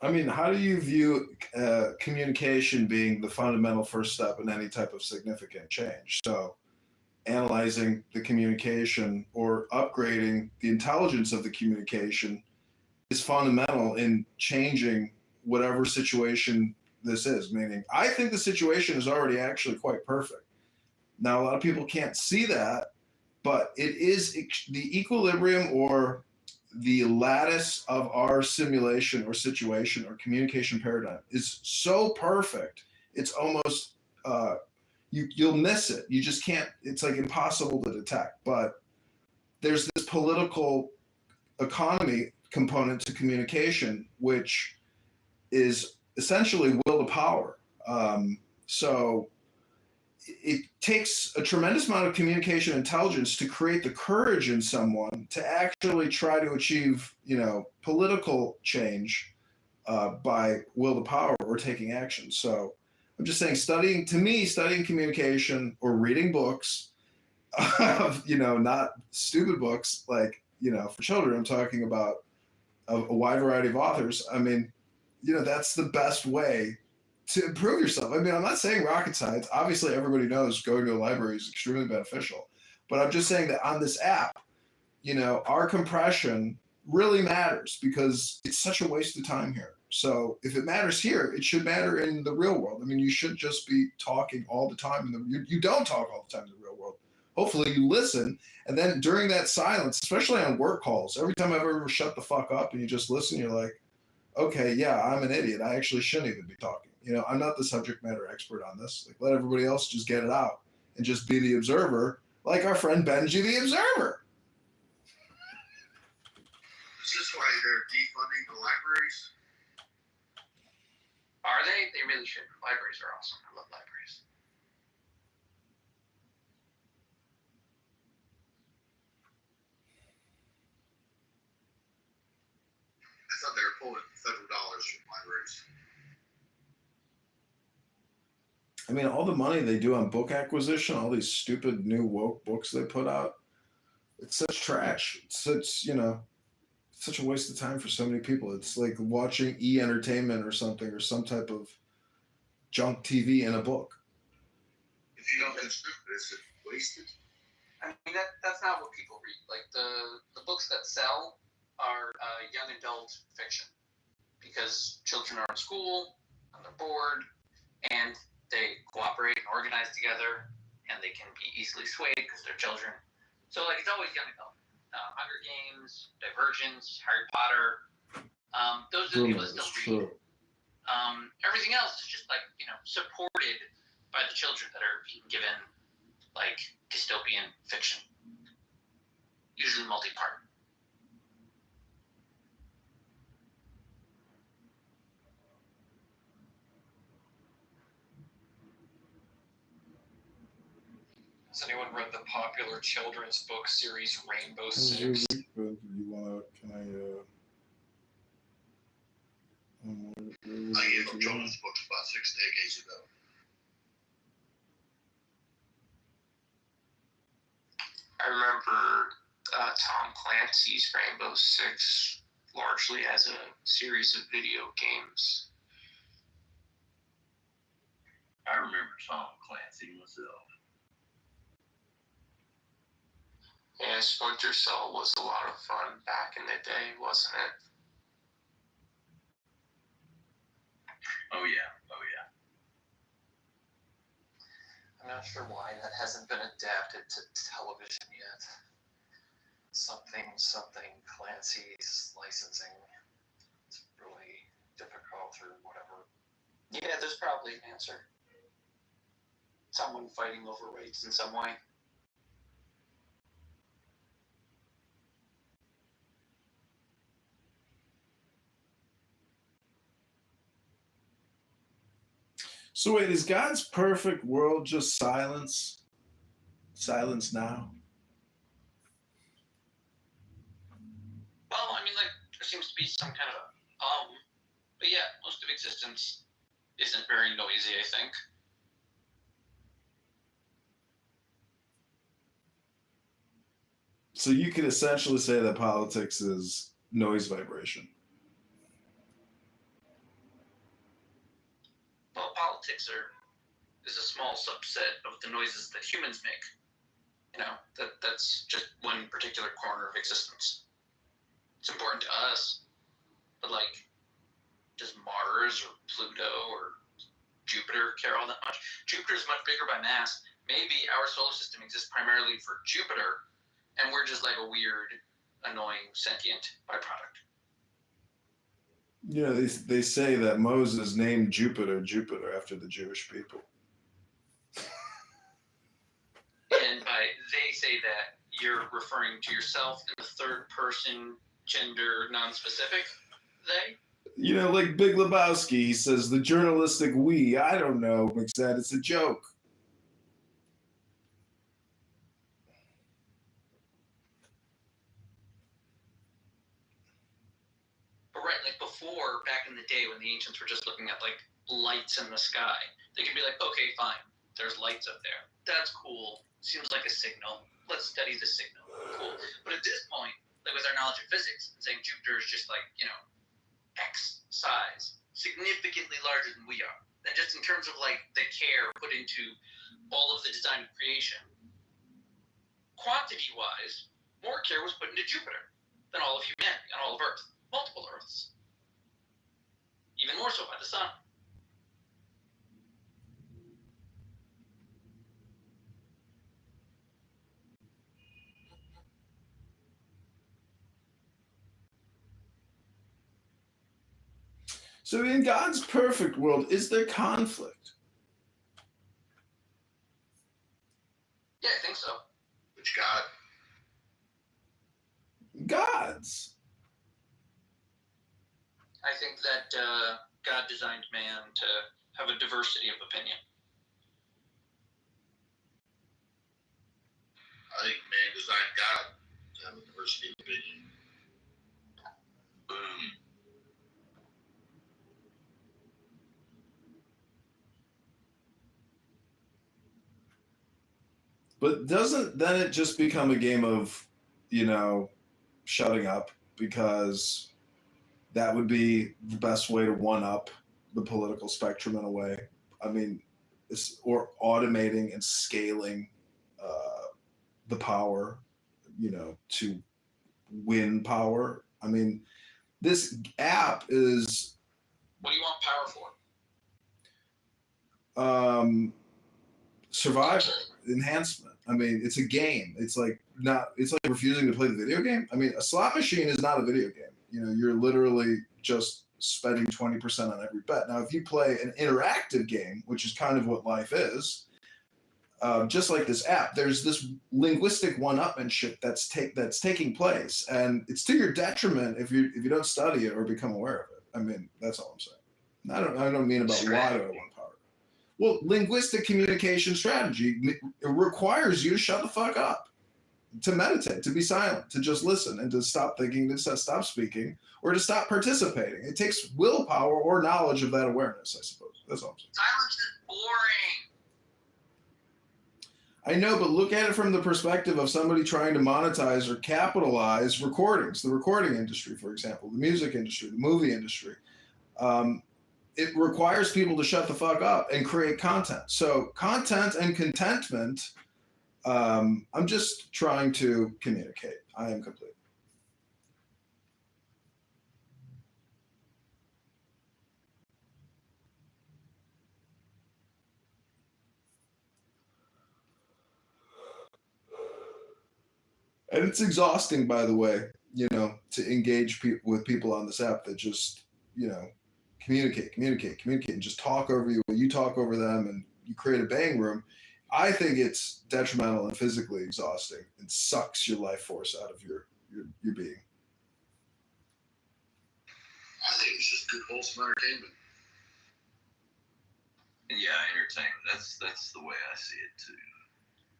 I mean, how do you view communication being the fundamental first step in any type of significant change? So, analyzing the communication or upgrading the intelligence of the communication is fundamental in changing whatever situation this is. Meaning, I think the situation is already actually quite perfect. Now, a lot of people can't see that, but it is the equilibrium or the lattice of our simulation or situation or communication paradigm is so perfect. It's almost you'll miss it. You just can't. It's like impossible to detect. But there's this political economy component to communication, which is essentially will to power. So it takes a tremendous amount of communication intelligence to create the courage in someone to actually try to achieve, political change by will to power or taking action. So I'm just saying, studying communication or reading books, not stupid books like, for children. I'm talking about a wide variety of authors. I mean, that's the best way to improve yourself. I mean, I'm not saying rocket science. Obviously, everybody knows going to a library is extremely beneficial. But I'm just saying that on this app, our compression really matters because it's such a waste of time here. So if it matters here, it should matter in the real world. I mean, you should just be talking all the time. You don't talk all the time in the real world. Hopefully you listen. And then during that silence, especially on work calls, every time I've ever shut the fuck up and you just listen, you're like, okay, yeah, I'm an idiot. I actually shouldn't even be talking. I'm not the subject matter expert on this. Like, let everybody else just get it out and just be the observer, like our friend Benji the Observer. Is this why they're defunding the libraries? Are they? They really should. Libraries are awesome. I love libraries. I thought they were pulling federal dollars from libraries. I mean, all the money they do on book acquisition, all these stupid new woke books they put out, it's such trash. It's such a waste of time for so many people. It's like watching e-entertainment or something or some type of junk TV in a book. If you don't consume it, is it wasted? I mean, that's not what people read. Like, the books that sell are young adult fiction because children are in school and they're bored and they cooperate and organize together and they can be easily swayed because they're children. So, like, it's always young adult. Hunger Games, Divergence, Harry Potter. Those are the people that still read. Everything else is just supported by the children that are being given dystopian fiction, usually multi-part. Has anyone read the popular children's book series Rainbow Six? I gave up children's books about 6 decades ago. I remember Tom Clancy's Rainbow Six largely as a series of video games. I remember Tom Clancy myself. Yeah, Splinter Cell was a lot of fun back in the day, wasn't it? Oh yeah. I'm not sure why that hasn't been adapted to television yet. Something Clancy's licensing. It's really difficult or whatever. Yeah, there's probably an answer. Someone fighting over rights in some way. So wait, is God's perfect world just silence? Silence now? Well, I mean, there seems to be some kind of but yeah, most of existence isn't very noisy, I think. So you could essentially say that politics is noise vibration. politics is a small subset of the noises that humans make. You know, that's just one particular corner of existence. It's important to us, but like, does Mars or Pluto or Jupiter care all that much? Jupiter's much bigger by mass. Maybe our solar system exists primarily for Jupiter, and we're just like a weird, annoying, sentient byproduct. You know, they say that Moses named Jupiter after the Jewish people. And by they say that, you're referring to yourself in the third person, gender, non-specific they? You know, like Big Lebowski, he says the journalistic we, I don't know, makes that it's a joke. But right, like before, back in the day when the ancients were just looking at like lights in the sky, they could be like, okay, fine, there's lights up there. That's cool. Seems like a signal. Let's study the signal. Cool. But at this point, like with our knowledge of physics, and saying Jupiter is just like, you know, X size, significantly larger than we are. And just in terms of like the care put into all of the design and creation, quantity-wise, more care was put into Jupiter than all of humanity and all of Earth. Multiple Earths. Even more so by the sun. So in God's perfect world, is there conflict? Yeah, I think so. Which God? Gods. I think that God designed man to have a diversity of opinion. I think man designed God to have a diversity of opinion. Boom. But doesn't then it just become a game of, you know, shutting up, because that would be the best way to one up the political spectrum in a way. I mean, or automating and scaling the power, you know, to win power. I mean, this app is. What do you want power for? Survival, enhancement. I mean, it's a game. It's like refusing to play the video game. I mean, a slot machine is not a video game. You know, you're literally just spending 20% on every bet. Now, if you play an interactive game, which is kind of what life is, just like this app, there's this linguistic one-upmanship that's taking place, and it's to your detriment if you don't study it or become aware of it. I mean, that's all I'm saying. I don't mean about why do I want power. Well, linguistic communication strategy, it requires you to shut the fuck up, to meditate, to be silent, to just listen, and to stop thinking, to stop speaking, or to stop participating. It takes willpower or knowledge of that awareness, I suppose. That's all I'm saying. Silence is boring. I know, but look at it from the perspective of somebody trying to monetize or capitalize recordings, the recording industry, for example, the music industry, the movie industry. It requires people to shut the fuck up and create content. So content and contentment, I'm just trying to communicate. I am complete. And it's exhausting, by the way, you know, to engage with people on this app that just, you know, communicate, and just talk over you. You talk over them, and you create a bang room. I think it's detrimental and physically exhausting. It sucks your life force out of your being. I think it's just good, wholesome entertainment. Yeah, entertainment. That's the way I see it too.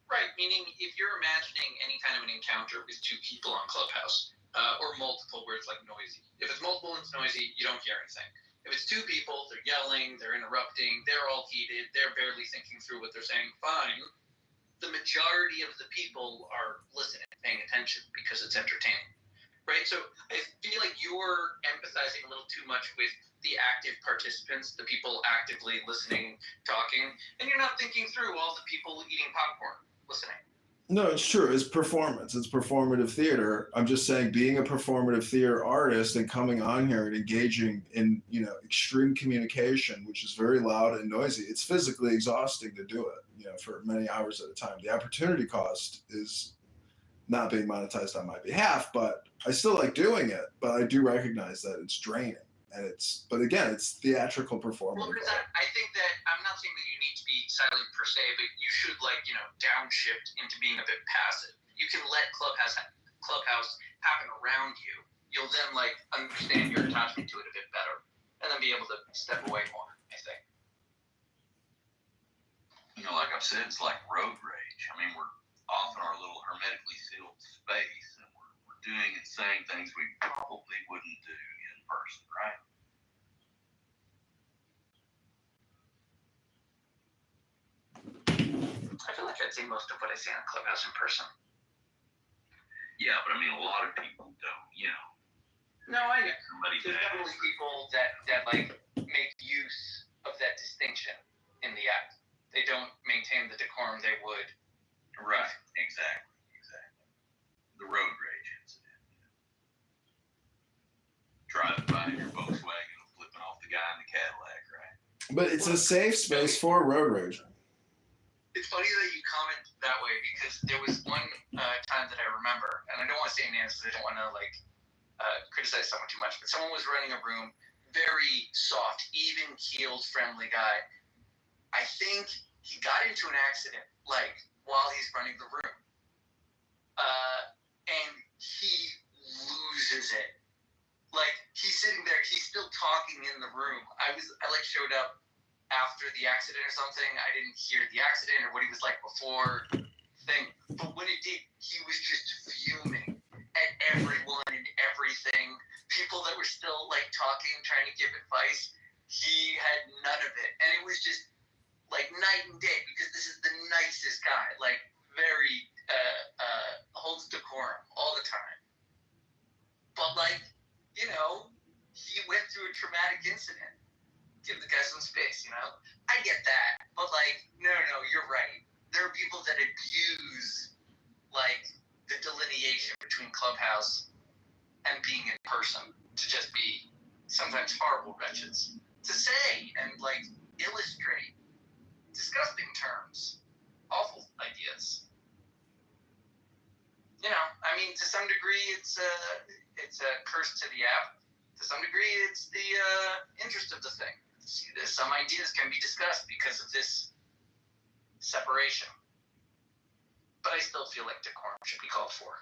Right, meaning if you're imagining any kind of an encounter with two people on Clubhouse, or multiple where it's like noisy. If it's multiple and it's noisy, you don't hear anything. If it's two people, they're yelling, they're interrupting, they're all heated, they're barely thinking through what they're saying, fine. The majority of the people are listening, paying attention because it's entertaining. right? So I feel like you're empathizing a little too much with the active participants, the people actively listening, talking, and you're not thinking through all the people eating popcorn, listening. No, it's true. It's performance. It's performative theater. I'm just saying, being a performative theater artist and coming on here and engaging in, extreme communication, which is very loud and noisy, it's physically exhausting to do it, for many hours at a time. The opportunity cost is not being monetized on my behalf, but I still like doing it. But I do recognize that it's draining, but again, it's theatrical performance. Well, because I think that I'm not saying that you need to be silent per se, but you should downshift into being a bit passive. You can let Clubhouse happen around you. You'll then understand your attachment to it a bit better, and then be able to step away more, I think. Like I've said, it's like road rage. I mean, we're off in our little hermetically sealed space, and we're doing and saying things we probably wouldn't do in person, right? I feel like I'd say most of what I say on Clubhouse in person. Yeah, but I mean, a lot of people don't, No, I know. There's definitely people that make use of that distinction in the act. They don't maintain the decorum they would. Right, exactly. The road rage incident. Driving by in your Volkswagen and flipping off the guy in the Cadillac, right? But it's a safe space for road rage. It's funny that you comment that way, because there was one time that I remember, and I don't want to say names because I don't want to criticize someone too much, but someone was running a room, very soft, even-keeled, friendly guy. I think he got into an accident, while he's running the room. And he loses it. He's sitting there, he's still talking in the room. I showed up after the accident or something. I didn't hear the accident or what he was like before thing. But when it did, he was just fuming at everyone and everything. People that were still talking, trying to give advice. He had none of it. And it was just night and day, because this is the nicest guy. Very holds decorum all the time. But he went through a traumatic incident. Give the guy some space, I get that. But no, you're right. There are people that abuse the delineation between Clubhouse and being in person to just be sometimes horrible wretches. To say and illustrate disgusting terms, awful ideas. To some degree it's a curse to the app. To some degree it's the interest of the thing. Some ideas can be discussed because of this separation. But I still feel like decorum should be called for.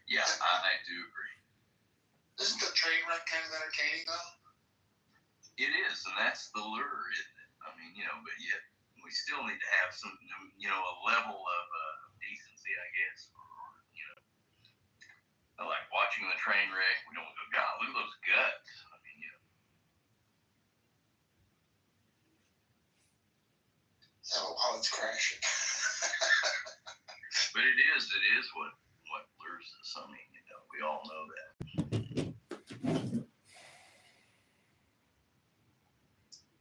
Yeah, I do agree. Isn't the train wreck kind of entertaining, though? It is, and that's the lure, isn't it? I mean, but yet we still need to have some, a level of decency, I guess. Like watching the train wreck, we don't go, God, look at those guts. I mean, Oh, while it's crashing. But it is what lures us. I mean, we all know that.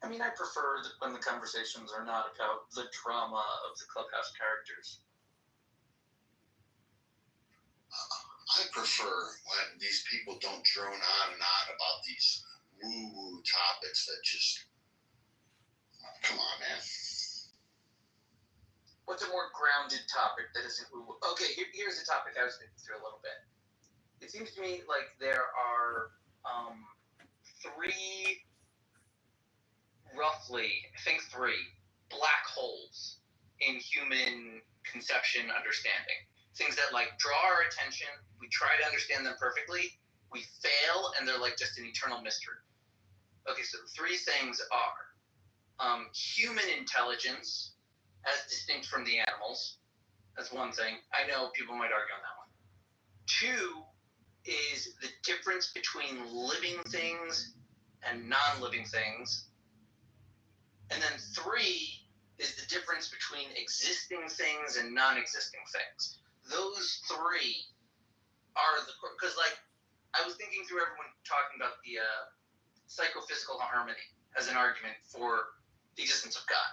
I prefer that when the conversations are not about the drama of the Clubhouse characters. I prefer when these people don't drone on and on about these woo-woo topics that just, come on, man. What's a more grounded topic that isn't woo-woo? Okay, here's a topic I was thinking through a little bit. It seems to me like there are three black holes in human conception understanding. Things that draw our attention, we try to understand them perfectly, we fail, and they're just an eternal mystery. Okay, so the three things are human intelligence as distinct from the animals. That's one thing. I know people might argue on that one. Two is the difference between living things and non-living things. And then three is the difference between existing things and non-existing things. those three are the, because like I was thinking through everyone talking about the psychophysical harmony as an argument for the existence of God.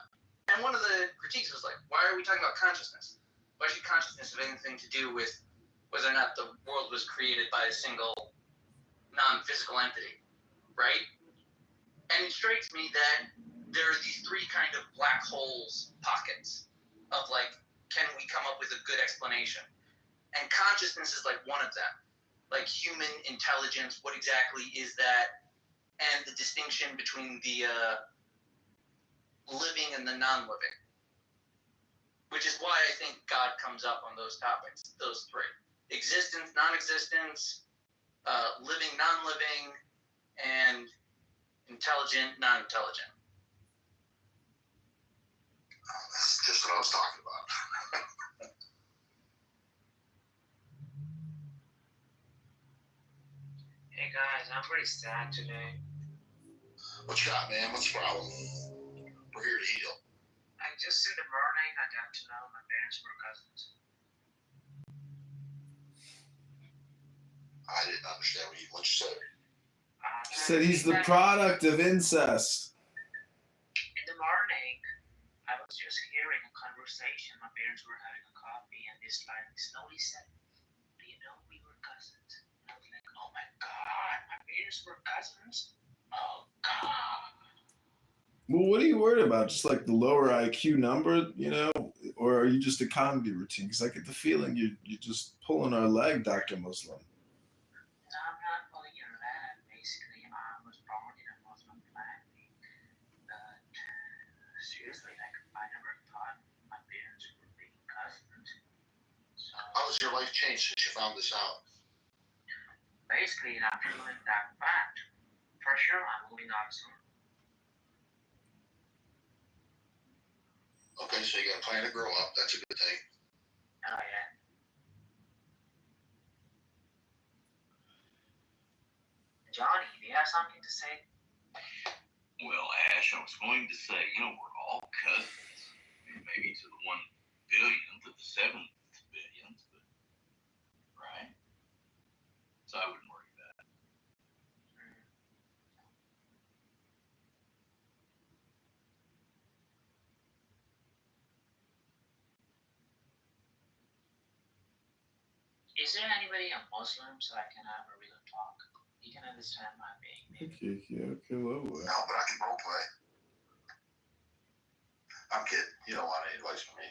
And one of the critiques was like, why are we talking about consciousness? Why should consciousness have anything to do with whether or not the world was created by a single non-physical entity, right? And it strikes me that there are these three kind of black holes pockets of like, can we come up with a good explanation? And consciousness is like one of them. Like human intelligence, what exactly is that? And the distinction between the living and the non-living. Which is why I think God comes up on those topics, those three. Existence, non-existence, living, non-living, and intelligent, non-intelligent. That's just what I was talking about. Hey guys, I'm pretty sad today. What you got, man? What's the problem? We're here to heal. Just in the morning, I got to know my parents were cousins. I didn't understand what you said. Said he's the product of incest. In the morning, I was just hearing a conversation. My parents were having a coffee, and this like slowly said, "Do you know we were cousins?" And I was like, "Oh my god, my parents were cousins! Oh god." Well, what are you worried about? Just like the lower IQ number, you know? Or are you just a comedy routine? Because I get the feeling you're just pulling our leg, Dr. Muslim. No, I'm not pulling your leg. Basically, I was born in a Muslim family. But seriously, like, I never thought my parents were being cousins. So, How has your life changed since you found this out? basically, I'm feeling that fact. For sure, I'm moving on soon. Okay, so you got a plan to grow up. That's a good thing. Oh, yeah. Johnny, do you have something to say? Well, Ash, I was going to say, we're all cousins. Maybe to the 1 billionth, to the 7th billionth, but, right? So I wouldn't worry about it. Is there anybody a Muslim so I can have a real talk? You can understand my being. Okay, well. No, but I can role play. I'm kidding. You don't want any advice from me.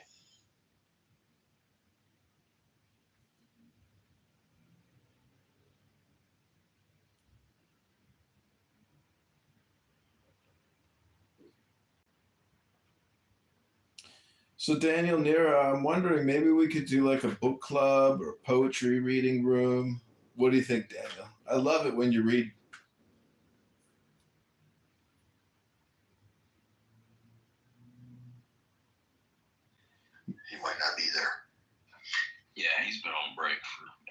So Daniel, Nira, I'm wondering maybe we could do like a book club or poetry reading room. What do you think, Daniel? I love it when you read. He might not be there. Yeah, he's been on break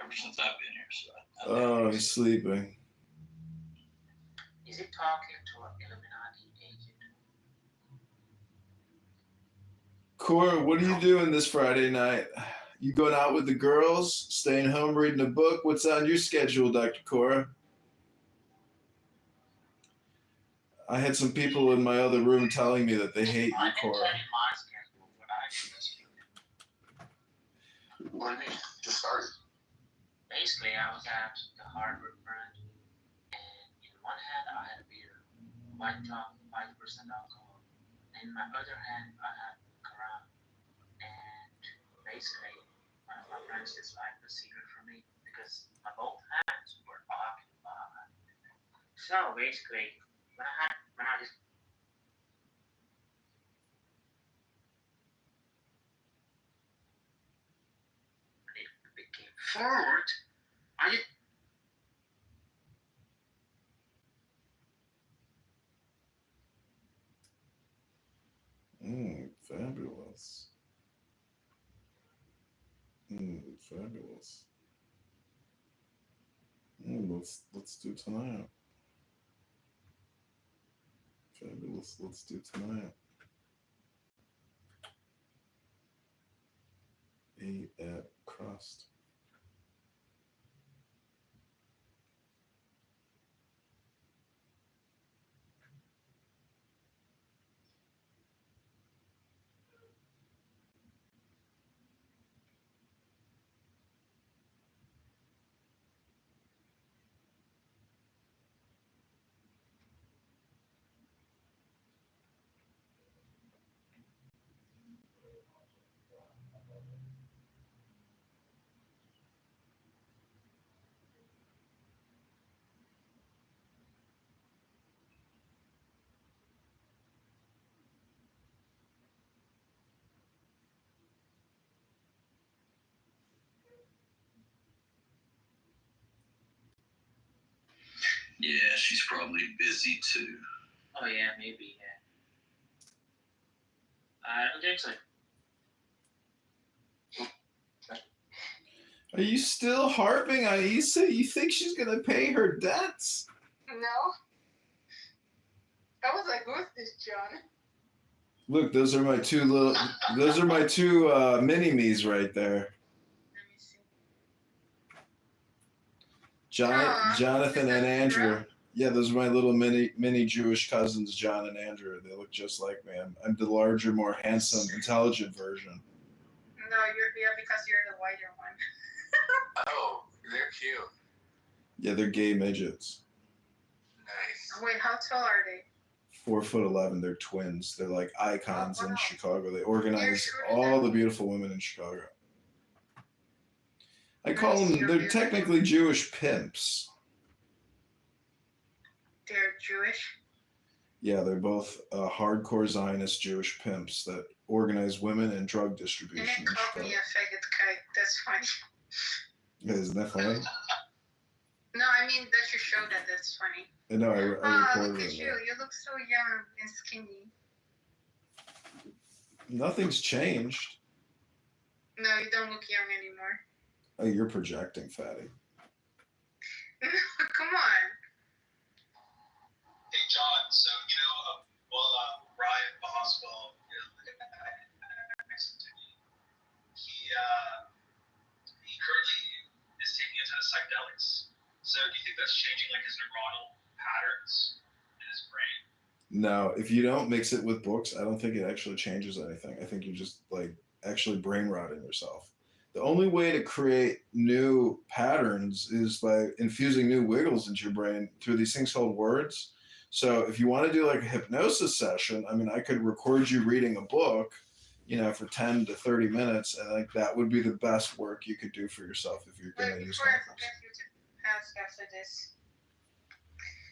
ever since I've been here. So Oh, he's sleeping. Is he talking to an Illuminati agent? Cora, what are you doing this Friday night? You going out with the girls? Staying home reading a book? What's on your schedule, Dr. Cora? I had some people in my other room telling me that they hate you, Cora. What do you mean? Just started. Basically, I was at the Harvard branch, and in one hand I had beer, white top, 5% alcohol. In my other hand, I had Quran. And basically, one of my friends disliked the secret from me because my both hands were occupied. So basically, when I just became forward, I just Fabulous. Fabulous. Let's do tonight. Fabulous. Let's do tonight. A at crust. Yeah, she's probably busy too. Oh yeah, maybe. Yeah. I don't think so. Are you still harping on Issa? You think she's gonna pay her debts? No. I was like, who's this John? Look, those are my two mini-me's right there. Jonathan and Andrew. Yeah, those are my little mini Jewish cousins, John and Andrew. They look just like me. I'm the larger, more handsome, intelligent version. No, you're because you're the whiter one. Oh, they're cute. Yeah, they're gay midgets. Nice. Wait, how tall are they? 4'11". They're twins. They're like icons in Chicago. They organize all the beautiful women in Chicago. I call them, they're technically Jewish pimps. They're Jewish? Yeah, they're both hardcore Zionist Jewish pimps that organize women and drug distribution. And they call me a faggot kite. That's funny. Yeah, isn't that funny? No, I mean that you show that. That's funny. I know, I look recorded at it. you. You look so young and skinny. Nothing's changed. No, you don't look young anymore. Oh, you're projecting, fatty. Come on. Hey, John, so, Ryan Boswell, next to me, he currently is taking a ton of psychedelics. So do you think that's changing, like, his neuronal patterns in his brain? No, if you don't mix it with books, I don't think it actually changes anything. I think you just, actually brain rotting yourself. The only way to create new patterns is by infusing new wiggles into your brain through these things called words. So if you want to do a hypnosis session, I could record you reading a book, for 10 to 30 minutes, and that would be the best work you could do for yourself if you're going to use Before I forget you to ask after this.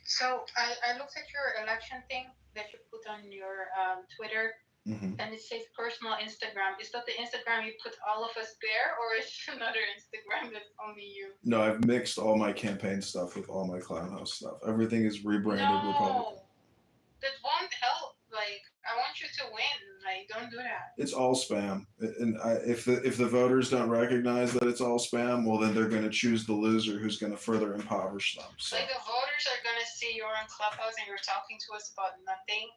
So I looked at your election thing that you put on your Twitter. Mm-hmm. And it says personal Instagram. Is that the Instagram you put all of us there, or is it another Instagram that's only you? No, I've mixed all my campaign stuff with all my Clown House stuff. Everything is rebranded Republican. That won't help. I want you to win. Don't do that. It's all spam. And if the voters don't recognize that it's all spam, well, then they're going to choose the loser who's going to further impoverish them. So. The voters are going to see you're on Clubhouse and you're talking to us about nothing,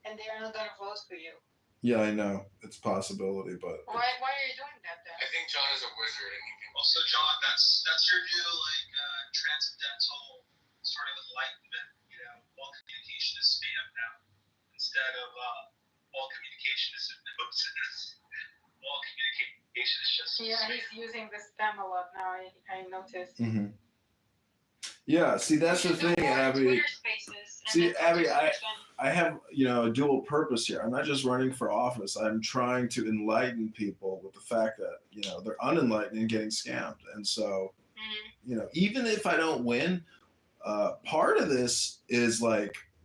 and they're not going to vote for you. Yeah, I know. It's a possibility, but... Why are you doing that then? I think John is a wizard and he can... Also, John, that's your new, transcendental sort of enlightenment, all communication is spam now. Instead of all communication is hypnosis. All communication is just Yeah, he's using the spam a lot now, I noticed. Mm-hmm. Yeah, see, that's the thing, Abby. See, Abby, I have, a dual purpose here. I'm not just running for office. I'm trying to enlighten people with the fact that, they're unenlightened and getting scammed. And so, even if I don't win, part of this is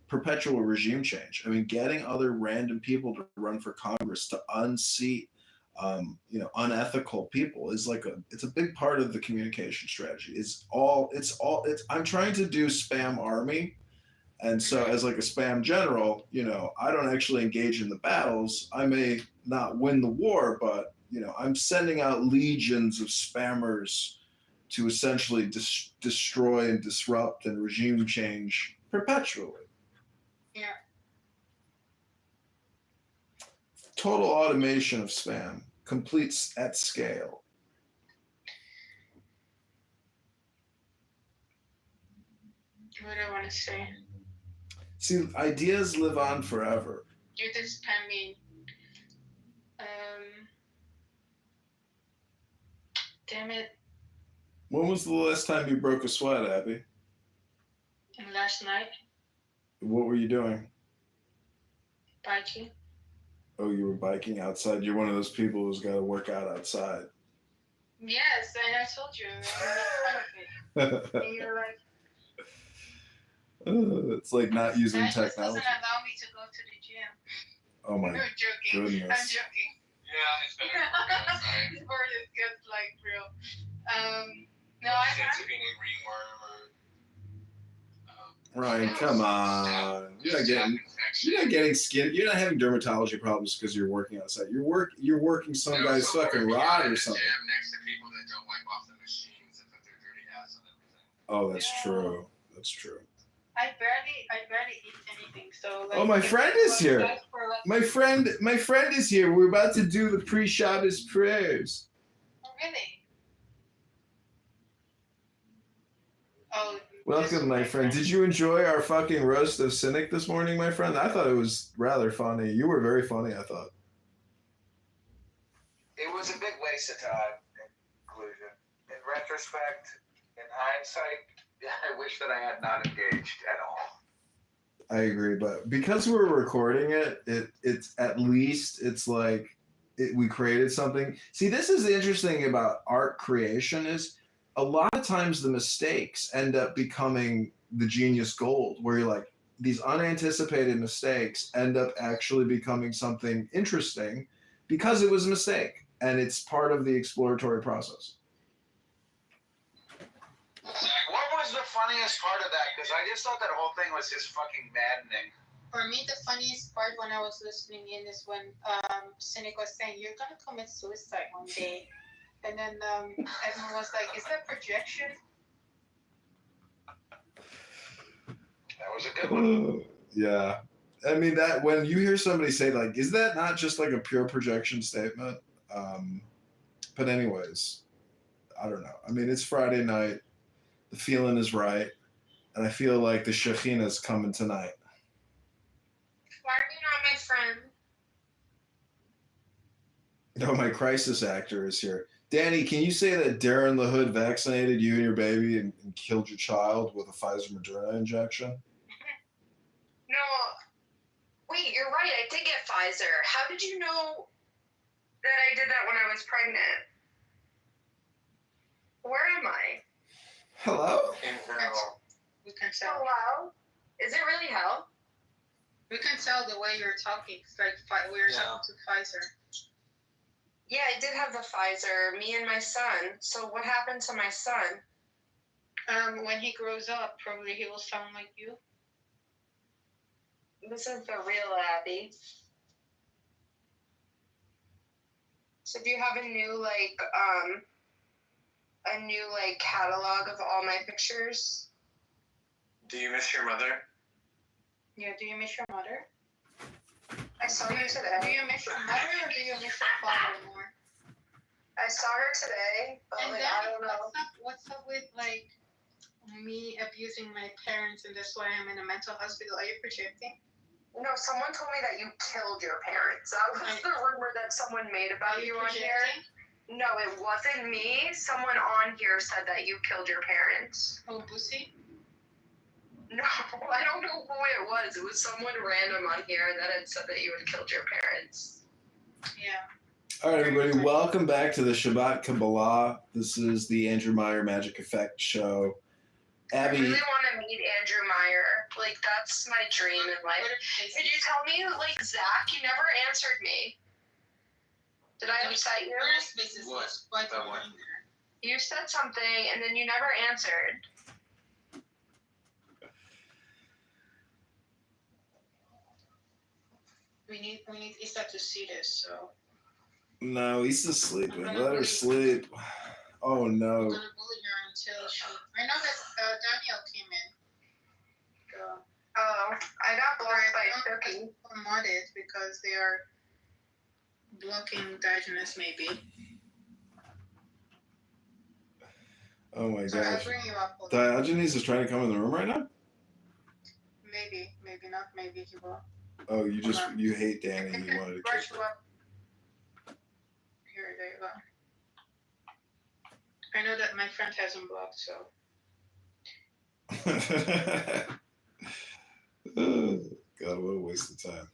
perpetual regime change. Getting other random people to run for Congress to unseat unethical people is it's a big part of the communication strategy. I'm trying to do spam army. And so as a spam general, I don't actually engage in the battles. I may not win the war, but, I'm sending out legions of spammers to essentially destroy and disrupt and regime change perpetually. Yeah. Total automation of spam, complete at scale. What do I want to say? See, ideas live on forever. You're just spamming. Damn it. When was the last time you broke a sweat, Abby? Last night, What were you doing? biking. Oh, you were biking outside. You're one of those people who's got to work out outside. Yes, and I told you. And you're like, It's like not using that just technology. doesn't allow me to go to the gym. Oh my I'm joking. goodness. I'm joking. Yeah, it's better. This word is good, like real. No, I Sense of being a ringworm or Ryan, come on. You're not getting skin. You're not having dermatology problems because you're working outside. You're working some guy's fucking rod or something. Gym next to people that don't wipe off the machines and put their dirty ass on everything. Oh, that's true. That's true. I barely eat anything. So like, Oh, my friend is here. My friend is here. We're about to do the pre-Shabbos prayers. Oh, really? Oh. Welcome, my friend. Did you enjoy our fucking roast of Cynic this morning, my friend? I thought it was rather funny. You were very funny, I thought. It was a big waste of time in conclusion. In retrospect, in hindsight, I wish that I had not engaged at all. I agree, but because we're recording it's at least it's like we created something. See, this is the interesting thing about art creation is a lot of times the mistakes end up becoming the genius gold, where you're like, these unanticipated mistakes end up actually becoming something interesting because it was a mistake and it's part of the exploratory process. What was the funniest part of that? Because I just thought that whole thing was just fucking maddening. For me, the funniest part when I was listening in is when Cynic was saying, "You're gonna commit suicide one day," and then everyone was like, "Is that projection?" That was a good one. Yeah. I mean, that when you hear somebody say, like, is that not just like a pure projection statement? But anyways, I don't know. I mean, it's Friday night. The feeling is right. And I feel like the Shekhinah's coming tonight. Why are you not my friend? You know, my crisis actor is here. Danny, can you say that Darren LaHood vaccinated you and your baby and killed your child with a Pfizer Moderna injection? No. Wait, you're right. I did get Pfizer. How did you know that I did that when I was pregnant? Where am I? Hello? We can tell. Hello? Is it really hell? We can tell the way you're talking. It's like we were talking to Pfizer. Yeah, I did have the Pfizer, me and my son. So what happened to my son? When he grows up, probably he will sound like you. This is the real Abby. So do you have a new catalog of all my pictures? Do you miss your mother? Yeah, do you miss your mother? I saw her today. Do you miss your mother or do you miss your father more? I saw her today, but And like, then I don't know. what's up with like me abusing my parents and that's why I'm in a mental hospital? Are you projecting? No, someone told me that you killed your parents. That was the rumor that someone made about you on here. No, it wasn't me. Someone on here said that you killed your parents. Oh, Bussy? No, I don't know who it was. It was someone random on here that had said that you had killed your parents. Yeah. All right, everybody, welcome back to the Shabbat Kabbalah. This is the Andrew Meyer Magic Effect Show. Abby. I really want to meet Andrew Meyer. Like, that's my dream in life. Did you tell me, like, Zach, you never answered me? Did I upset you? What? You said something, and then you never answered. We need Issa to see this, so. No, Issa's sleeping. Let her sleep. Oh, no. I'm gonna bully her until she. I know that Daniel came in. So. Oh, I got blocked by Turkey. Modded because they are blocking Diogenes, maybe. Oh, my So I'll gosh. bring you up. Diogenes is trying to come in the room right now? Maybe not. Maybe he will. Oh, you hate Danny. You wanted to Brush kill you up. Here, there you go. I know that my friend has him blocked, so. her. Oh, God, what a waste of time.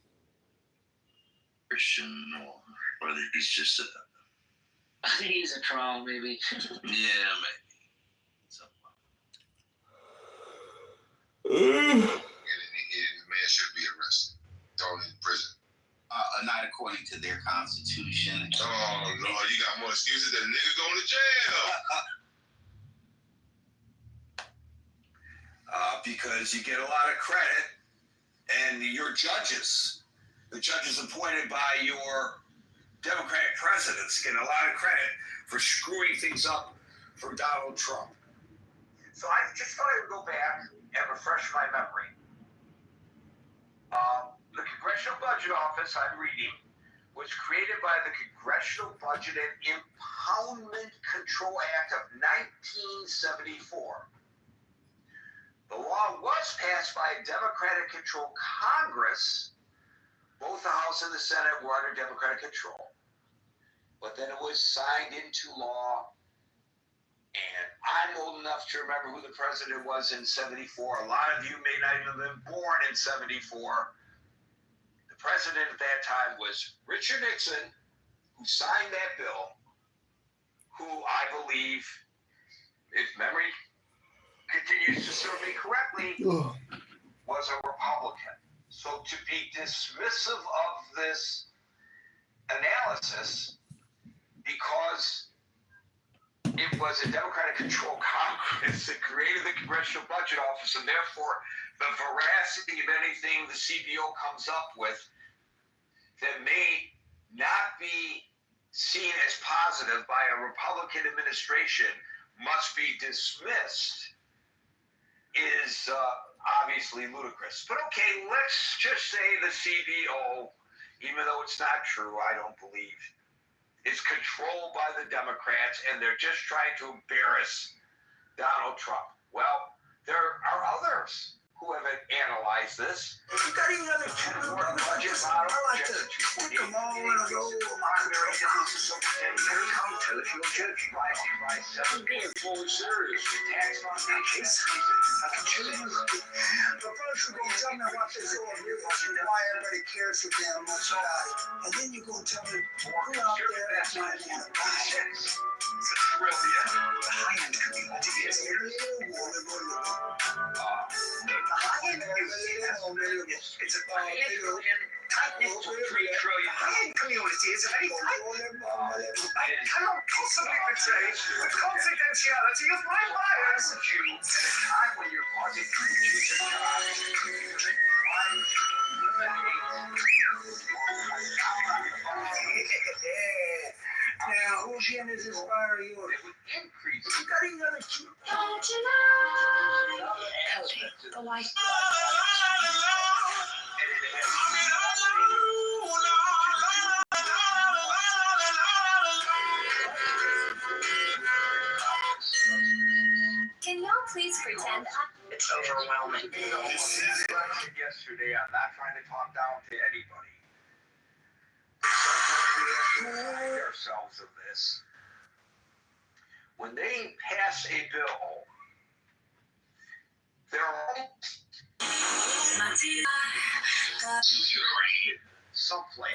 Christian, or whether he's just a. I think he's a troll, maybe. Yeah, maybe. The man should be arrested, thrown in prison. Not according to their constitution. Oh, Lord, you got more excuses than a nigga going to jail. Because you get a lot of credit, and your judges, the judges appointed by your Democratic presidents, get a lot of credit for screwing things up for Donald Trump. So I just thought I would go back and refresh my memory. The Congressional Budget Office, I'm reading, was created by the Congressional Budget and Impoundment Control Act of 1974. The law was passed by a Democratic-controlled Congress. Both the House and the Senate were under Democratic control. But then it was signed into law. And I'm old enough to remember who the president was in 74. A lot of you may not even have been born in 74. The president at that time was Richard Nixon, who signed that bill, who I believe, if memory continues to serve me correctly, was a Republican. So to be dismissive of this analysis because it was a Democratic-controlled Congress that created the Congressional Budget Office, and therefore the veracity of anything the CBO comes up with that may not be seen as positive by a Republican administration must be dismissed is obviously ludicrous. But okay, let's just say the CBO, even though it's not true, I don't believe, is controlled by the Democrats, and they're just trying to embarrass Donald Trump. Well, there are others who have analyzed this. If you got any other budget model, I like to stick them all in a row. Intellectual judge, by 7 being fully serious. Tax foundations. But first you're going to tell me what this all is and why everybody cares so damn much about it. And then you're going to tell me who out there that might want to buy it. The high-end community is here. It's a tightness to 3 trillion. High-end community is very tight. I cannot possibly betray the confidentiality of my buyers. At a time when your party produces jobs, now, whose hand is this fire of yours? It would increase. You got any other two? The light. Can y'all please pretend It's overwhelming. This is yesterday. I'm not trying to talk down to anybody. We have to remind ourselves of this. When they pass a bill, there are someplace.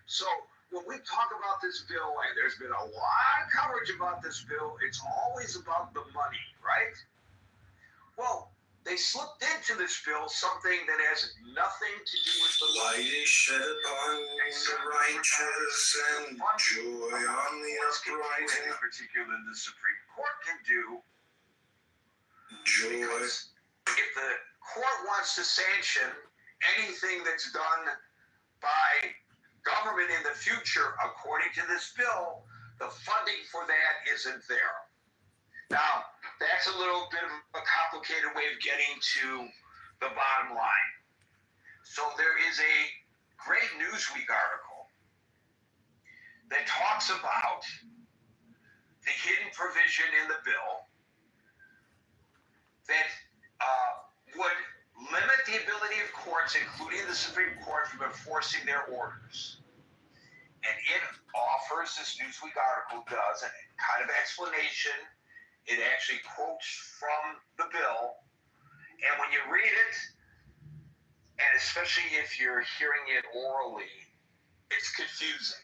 So when we talk about this bill, and there's been a lot of coverage about this bill, it's always about the money, right? Well, they slipped into this bill something that has nothing to do with the Light is shed upon the righteous and joy on the upright. In particular, the Supreme Court can do. Joy. Because if the court wants to sanction anything that's done by government in the future, according to this bill, the funding for that isn't there. Now, that's a little bit of a complicated way of getting to the bottom line. So there is a great Newsweek article that talks about the hidden provision in the bill that courts, including the Supreme Court, from enforcing their orders. And it offers, this Newsweek article does, a kind of explanation. It actually quotes from the bill. And when you read it, and especially if you're hearing it orally, it's confusing.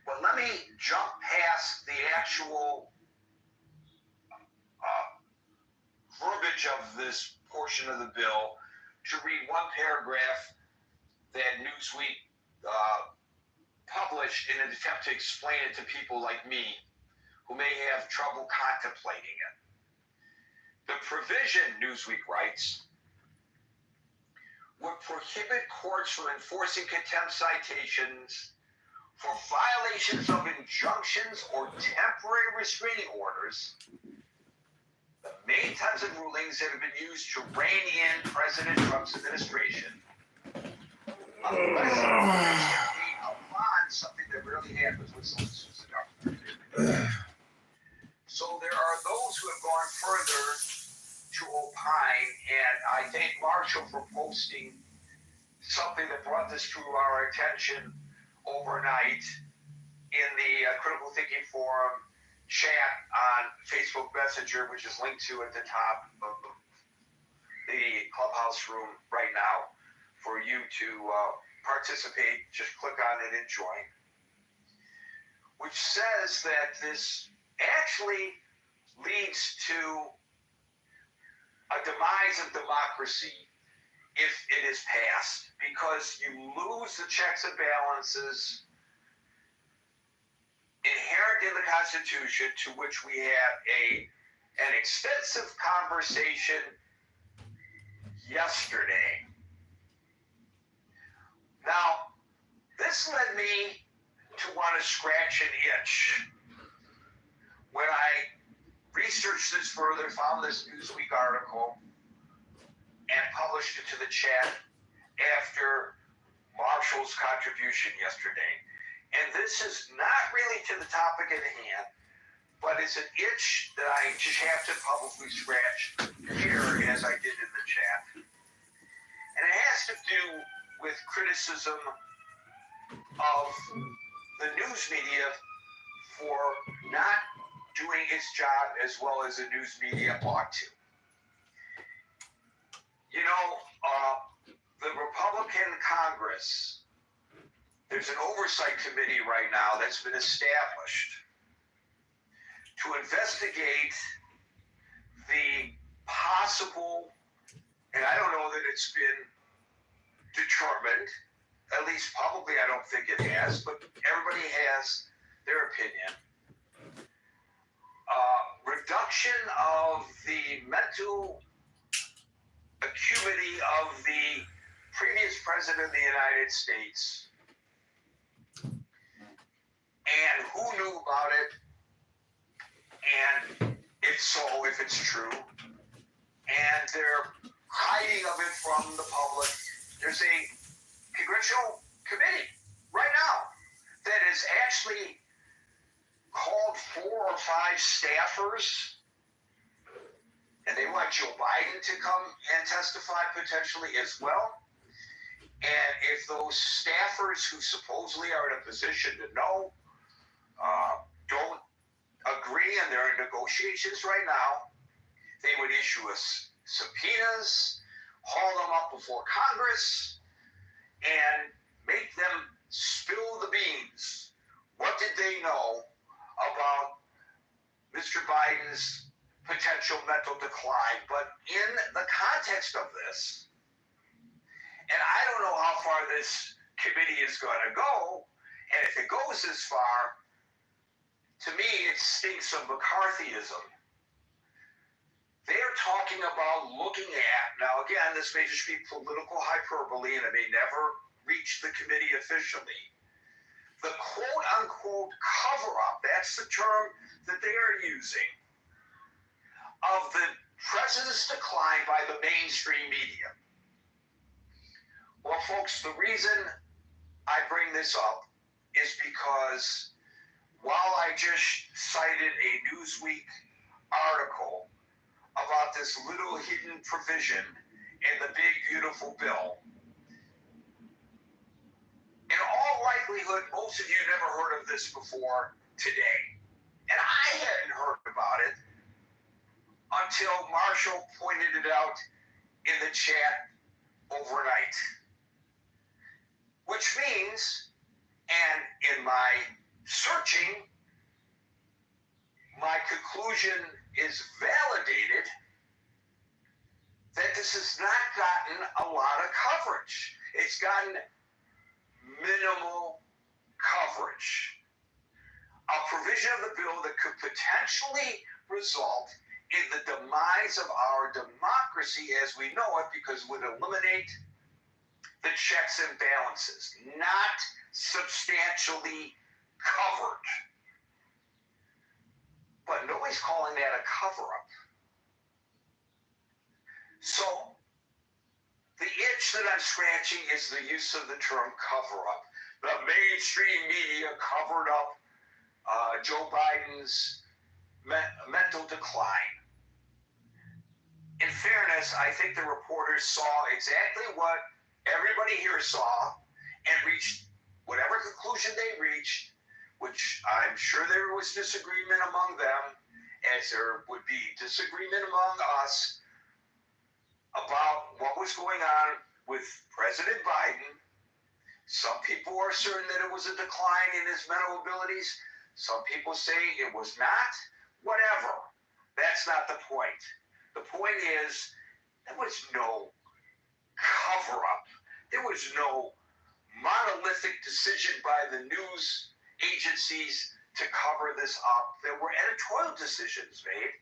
But let me jump past the actual verbiage of this portion of the bill to read one paragraph that Newsweek published in an attempt to explain it to people like me who may have trouble contemplating it. The provision, Newsweek writes, would prohibit courts from enforcing contempt citations for violations of injunctions or temporary restraining orders, the main types of rulings that have been used to rein in President Trump's administration, unless upon something that rarely happens with someone who's the government. So there are those who have gone further to opine, and I thank Marshall for posting something that brought this to our attention overnight in the Critical Thinking Forum chat on Facebook Messenger, which is linked to at the top of the Clubhouse room right now for you to participate. Just click on it and join. Which says that this actually leads to a demise of democracy if it is passed, because you lose the checks and balances inherent in the Constitution, to which we had an extensive conversation yesterday. Now, this led me to want to scratch an itch. When I researched this further, found this Newsweek article, and published it to the chat after Marshall's contribution yesterday. And this is not really to the topic at hand, but it's an itch that I just have to publicly scratch here, as I did in the chat. And it has to do with criticism of the news media for not doing its job as well as the news media ought to. You know, the Republican Congress, there's an oversight committee right now that's been established to investigate the possible, and I don't know that it's been determined, at least publicly I don't think it has, but everybody has their opinion. Reduction of the mental acuity of the previous president of the United States, and who knew about it, and if so, if it's true, and they're hiding of it from the public. There's a congressional committee right now that has actually called 4 or 5 staffers, and they want Joe Biden to come and testify potentially as well. And if those staffers who supposedly are in a position to know don't agree, and they're in negotiations right now, they would issue us subpoenas, haul them up before Congress, and make them spill the beans. What did they know about Mr. Biden's potential mental decline? But in the context of this, and I don't know how far this committee is going to go, and if it goes this far, to me it stinks of McCarthyism. They're talking about looking at, now again, this may just be political hyperbole and it may never reach the committee officially, the quote-unquote cover-up, that's the term that they are using, of the president's decline by the mainstream media. Well, folks, the reason I bring this up is because while I just cited a Newsweek article about this little hidden provision in the big, beautiful bill. In all likelihood, most of you never heard of this before today. And I hadn't heard about it until Marshall pointed it out in the chat overnight. Which means, and in my searching, my conclusion is validated that this has not gotten a lot of coverage. It's gotten minimal coverage. A provision of the bill that could potentially result in the demise of our democracy as we know it, because it would eliminate the checks and balances, not substantially covered. But nobody's calling that a cover-up. So the itch that I'm scratching is the use of the term cover-up. The mainstream media covered up Joe Biden's mental decline. In fairness, I think the reporters saw exactly what everybody here saw and reached whatever conclusion they reached, which I'm sure there was disagreement among them, as there would be disagreement among us about what was going on with President Biden. Some people are certain that it was a decline in his mental abilities. Some people say it was not. Whatever. That's not the point. The point is, there was no cover-up. There was no monolithic decision by the news agencies to cover this up. There were editorial decisions made.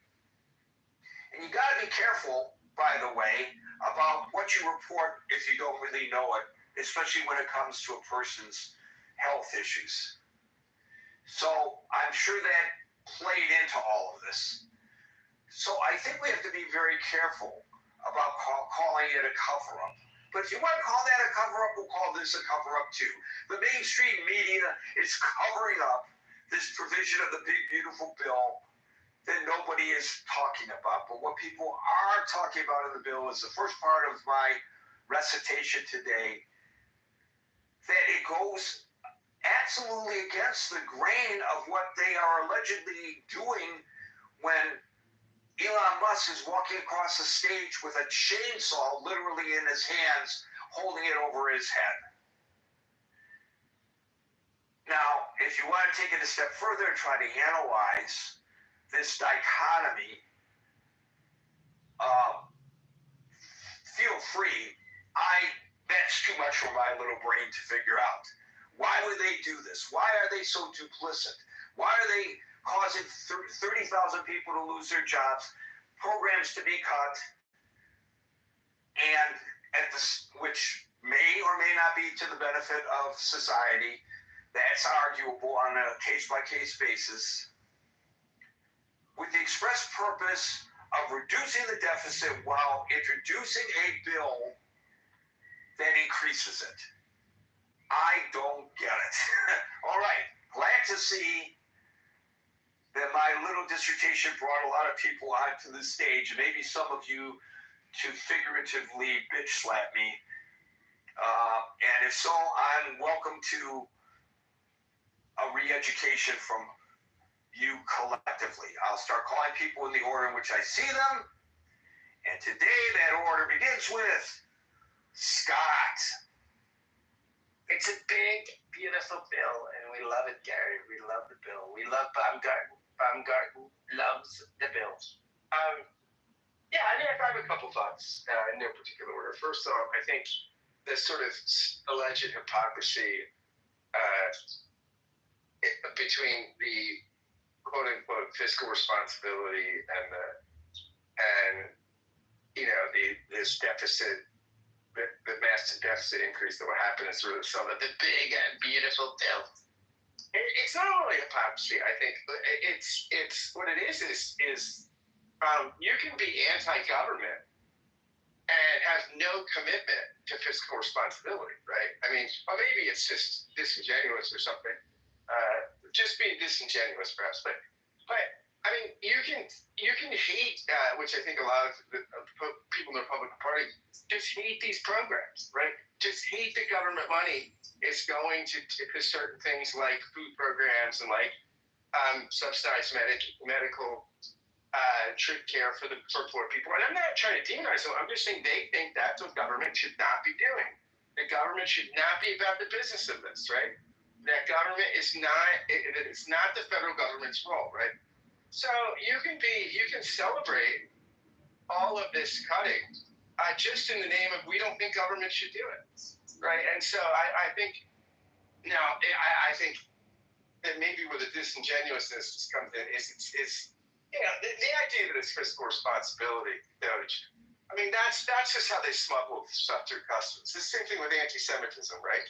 And you got to be careful, by the way, about what you report if you don't really know it, especially when it comes to a person's health issues. So I'm sure that played into all of this. So I think we have to be very careful about calling it a cover-up. But if you want to call that a cover-up, we'll call this a cover-up too. The mainstream media is covering up this provision of the big, beautiful bill that nobody is talking about. But what people are talking about in the bill is the first part of my recitation today, that it goes absolutely against the grain of what they are allegedly doing when Elon Musk is walking across the stage with a chainsaw literally in his hands, holding it over his head. Now, if you want to take it a step further and try to analyze this dichotomy, feel free. That's too much for my little brain to figure out. Why would they do this? Why are they so duplicit? Why are they causing 30,000 people to lose their jobs, programs to be cut, and which may or may not be to the benefit of society? That's arguable on a case-by-case basis, with the express purpose of reducing the deficit while introducing a bill that increases it. I don't get it. All right, glad to see that my little dissertation brought a lot of people onto the stage, maybe some of you to figuratively bitch slap me. And if so, I'm welcome to a re-education from you collectively. I'll start calling people in the order in which I see them. And today that order begins with Scott. It's a big, beautiful bill, and we love it, Gary. We love the bill. We love Baumgarten. Baumgarten loves the bill. Yeah, I have a couple thoughts in no particular order. First off, I think the sort of alleged hypocrisy between the quote-unquote fiscal responsibility and this deficit, the massive deficit increase that will happen as sort of some of the big and beautiful bill. It's not only hypocrisy. I think it's what it is you can be anti-government and have no commitment to fiscal responsibility, right? I mean, or maybe it's just disingenuous or something. Just being disingenuous, perhaps. But I mean, you can hate, which I think a lot of the people in the Republican Party just hate these programs, right? Just hate the government money is going to certain things like food programs and like subsidized medical treat care for poor people. And I'm not trying to demonize them. I'm just saying they think that's what government should not be doing. The government should not be about the business of this, right? That government is not, it's not the federal government's role, right? So you can celebrate all of this cutting just in the name of we don't think government should do it, right? And so I think, now, I think that maybe where the disingenuousness comes in is the idea that it's fiscal responsibility, I mean, that's just how they smuggle stuff through customs. It's the same thing with anti-Semitism, right?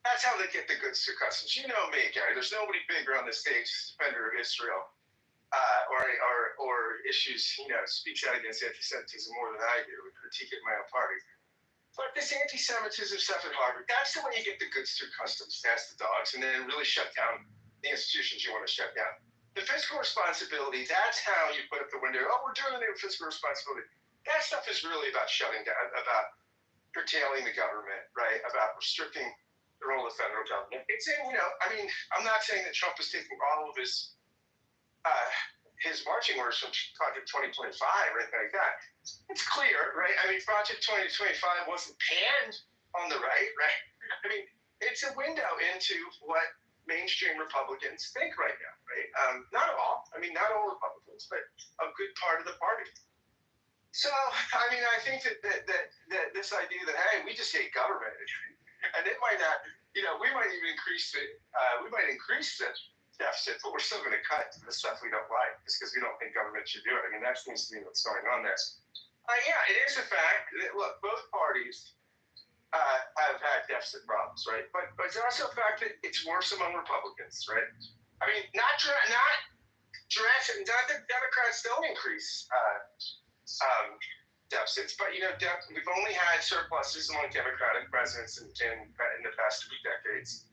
That's how they get the goods through customs. You know me, Gary. There's nobody bigger on the stage, defender of Israel, or issues, speaks out against anti-Semitism more than I do. We critique it in my own party. But this anti-Semitism stuff at Harvard, that's the way you get the goods through customs, that's the dogs, and then really shut down the institutions you want to shut down. The fiscal responsibility, that's how you put up the window. Oh, we're doing the fiscal responsibility. That stuff is really about shutting down, about curtailing the government, right? About restricting the role of the federal government. It's in, I'm not saying that Trump is taking all of his marching orders from Project 2025 or anything like that. It's clear, right? I mean, Project 2025 wasn't panned on the right? I mean, it's a window into what mainstream Republicans think right now, right? Not all. I mean, not all Republicans, but a good part of the party. So, I mean, I think that this idea that, hey, we just hate government, and it might not, we might even increase the deficit, but we're still going to cut the stuff we don't like just because we don't think government should do it. I mean, that seems to be what's going on there. Yeah, it is a fact that, look, both parties have had deficit problems, right? But it's also a fact that it's worse among Republicans, right? I mean, not drastic. Not that Democrats don't increase deficits, but we've only had surpluses among Democratic presidents in the past 2 decades.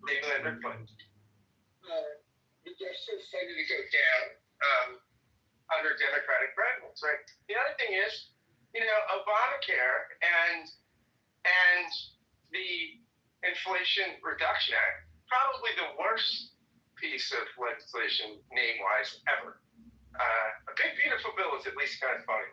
Leland Clinton. The deficits tended to go down under Democratic presidents, right? The other thing is, Obamacare and the Inflation Reduction Act, probably the worst piece of legislation name-wise ever. A big beautiful bill is at least kind of funny.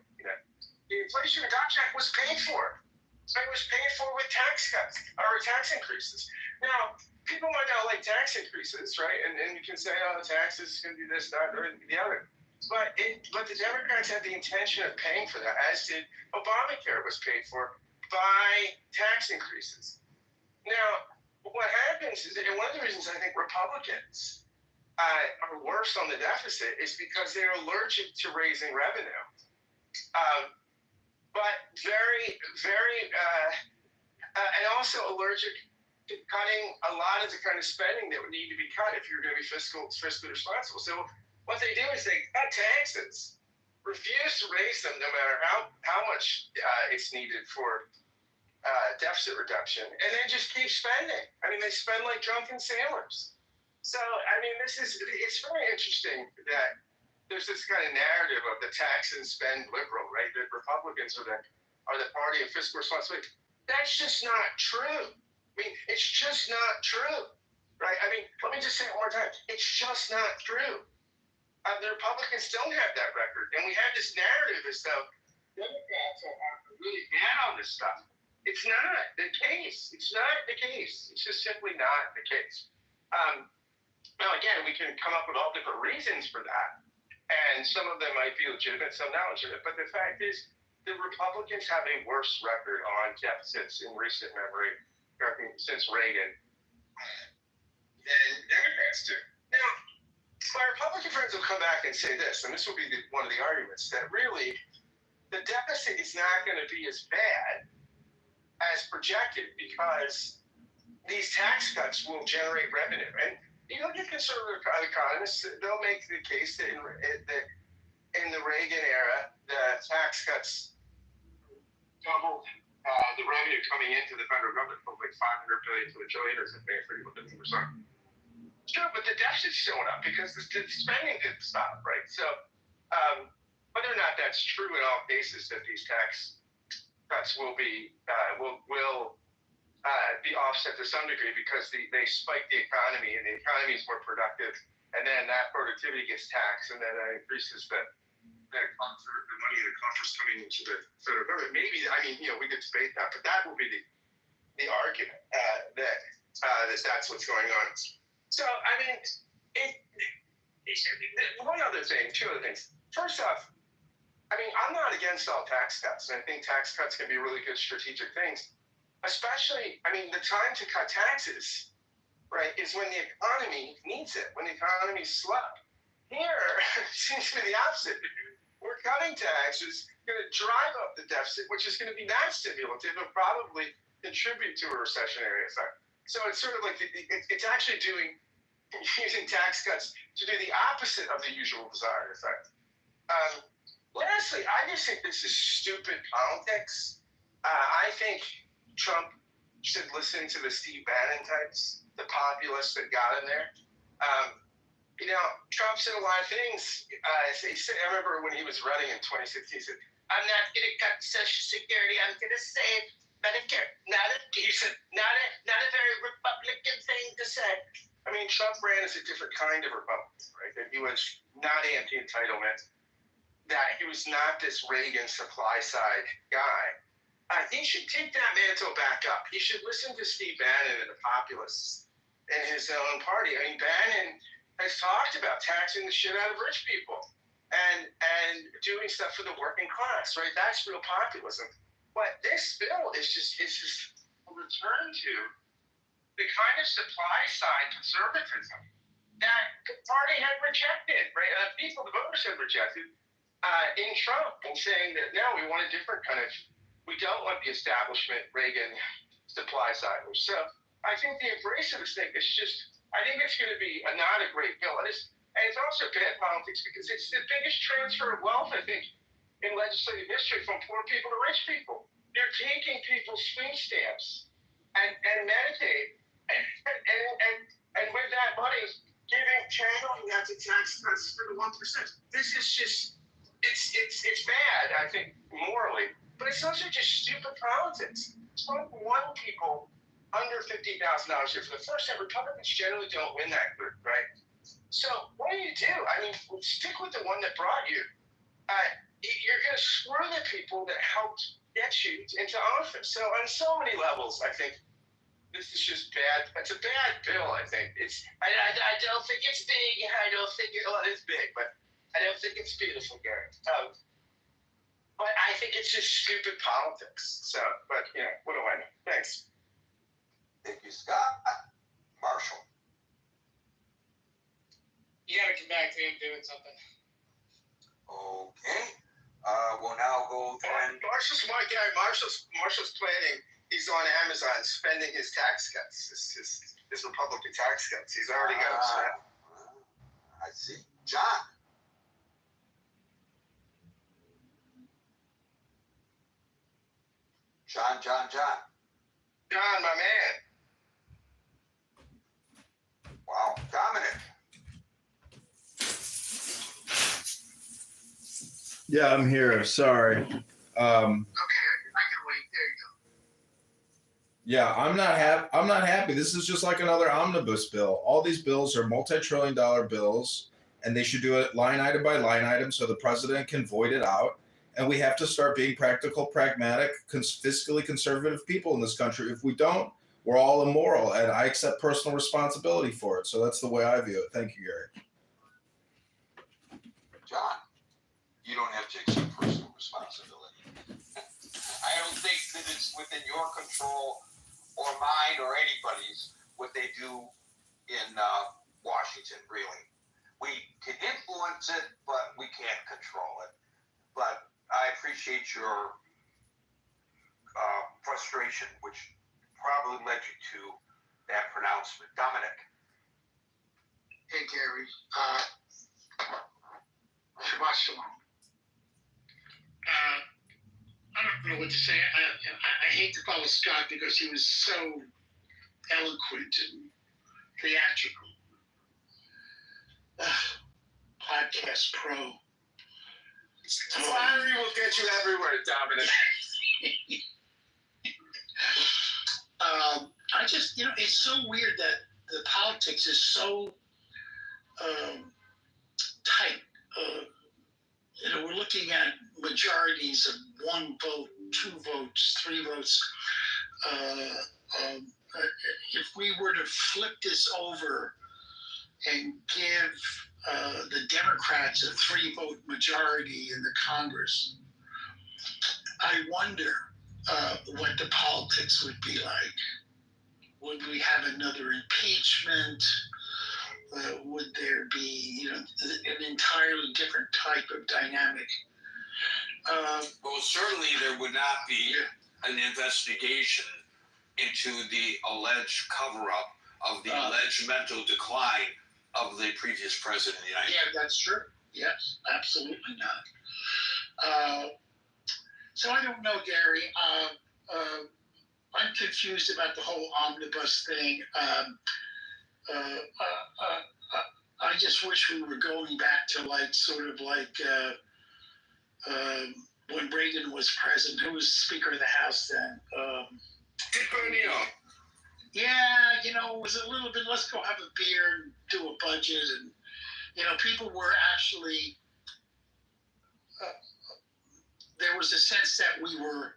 The Inflation Reduction Act was paid for. So it was paid for with tax cuts or tax increases. Now, people might not like tax increases, right? And you can say, oh, the taxes can do this, that, or the other. But the Democrats had the intention of paying for that, as did Obamacare was paid for by tax increases. Now, what happens is, and one of the reasons I think Republicans are worse on the deficit is because they're allergic to raising revenue. But very, very, and also allergic to cutting a lot of the kind of spending that would need to be cut if you're going to be fiscally responsible. So what they do is they cut taxes, refuse to raise them no matter how much it's needed for deficit reduction, and then just keep spending. I mean, they spend like drunken sailors. So, I mean, it's very interesting that there's this kind of narrative of the tax and spend liberal, right? That Republicans are the party of fiscal responsibility. That's just not true. I mean, it's just not true, right? I mean, let me just say it one more time. It's just not true. The Republicans don't have that record, and we have this narrative as though Democrats are really bad on this stuff. It's not the case. It's not the case. It's just simply not the case. Now, again, we can come up with all different reasons for that. And some of them might be legitimate, some not legitimate. But the fact is, the Republicans have a worse record on deficits in recent memory since Reagan than Democrats do. Now, my Republican friends will come back and say this, and this will be one of the arguments, that really the deficit is not going to be as bad as projected because these tax cuts will generate revenue. And you look at conservative economists, they'll make the case that in the Reagan era, the tax cuts doubled the revenue coming into the federal government from like $500 billion to $1 trillion or something, 50%. Sure, but the deficit's showing up because the spending didn't stop, right? So, but whether or not that's true in all cases, that these tax cuts will be offset to some degree because they spike the economy and the economy is more productive, and then that productivity gets taxed, and then that increases the money that comes coming into the federal government. Maybe, I mean, we could debate that, but that will be the argument that that's what's going on. So, I mean, one other thing, two other things. First off, I mean, I'm not against all tax cuts, and I think tax cuts can be really good strategic things. Especially, I mean, the time to cut taxes, right, is when the economy needs it, when the economy's slow. Here, it seems to be the opposite. We're cutting taxes, going to drive up the deficit, which is going to be not stimulative and probably contribute to a recessionary effect. So it's sort of like it's actually using tax cuts to do the opposite of the usual desired effect. Lastly, I just think this is stupid politics. I think Trump should listen to the Steve Bannon types, the populists that got him there. Trump said a lot of things. I remember when he was running in 2016, he said, "I'm not going to cut Social Security. I'm going to save Medicare." He said, not a very Republican thing to say. I mean, Trump ran as a different kind of Republican, right? That he was not anti-entitlement, that he was not this Reagan supply side guy. He should take that mantle back up. He should listen to Steve Bannon and the populists in his own party. I mean, Bannon has talked about taxing the shit out of rich people and doing stuff for the working class, right? That's real populism. But this bill is just a return to the kind of supply side conservatism that the party had rejected, right? The voters had rejected in Trump, and saying that no, we want a different kind of. We don't want the establishment Reagan supply side. So I think the embrace of this thing is just, I think it's going to be not a great bill. And it's also bad politics because it's the biggest transfer of wealth, I think, in legislative history from poor people to rich people. They're taking people's food stamps and Medicaid and with that money channeling that to tax cuts for the 1%. This is just, it's bad, I think, morally. But it's also just stupid politics. Trump won people under $50,000 a year. For the first time, Republicans generally don't win that group, right? So what do? I mean, stick with the one that brought you. You're going to screw the people that helped get you into office. So on so many levels, I think this is just bad. It's a bad bill, I think. I don't think it's big. I don't think it's big, but I don't think it's beautiful, Gary. But I think it's just stupid politics. So, but what do I know? Thanks. Thank you, Scott. Marshall. You gotta come back to him doing something. Okay. We'll now go through. Marshall's my guy. Marshall's planning. He's on Amazon spending his tax cuts, his Republican tax cuts. He's already got them spent. I see. John. John, my man. Wow, Dominic. Yeah, I'm here. Sorry. Okay, I can wait. There you go. Yeah, I'm not happy. This is just like another omnibus bill. All these bills are multi-trillion-dollar bills, and they should do it line item by line item so the president can void it out. And we have to start being practical, pragmatic, fiscally conservative people in this country. If we don't, we're all immoral, and I accept personal responsibility for it. So that's the way I view it. Thank you, Gary. John, you don't have to accept personal responsibility. I don't think that it's within your control or mine or anybody's what they do in Washington, really. We can influence it, but we can't control it. But I appreciate your frustration, which probably led you to that pronouncement. Dominic. Hey, Gary. Shabbat shalom. I don't know what to say. I hate to follow Scott because he was so eloquent and theatrical. Podcast Pro. Flattery will get you everywhere, Dominic. I just, it's so weird that the politics is so tight. We're looking at majorities of 1 vote, 2 votes, 3 votes. If we were to flip this over and give the Democrats a 3-vote majority in the Congress, I wonder what the politics would be like. Would we have another impeachment? Would there be, an entirely different type of dynamic? Well, certainly there would not be an investigation into the alleged cover-up of the alleged mental decline of the previous president of the United States. Yeah, that's true. Yes, absolutely not. So I don't know, Gary. I'm confused about the whole omnibus thing. I just wish we were going back to when Reagan was president. Who was Speaker of the House then? Yeah, it was a little bit, let's go have a beer and do a budget. And, people were actually, there was a sense that we were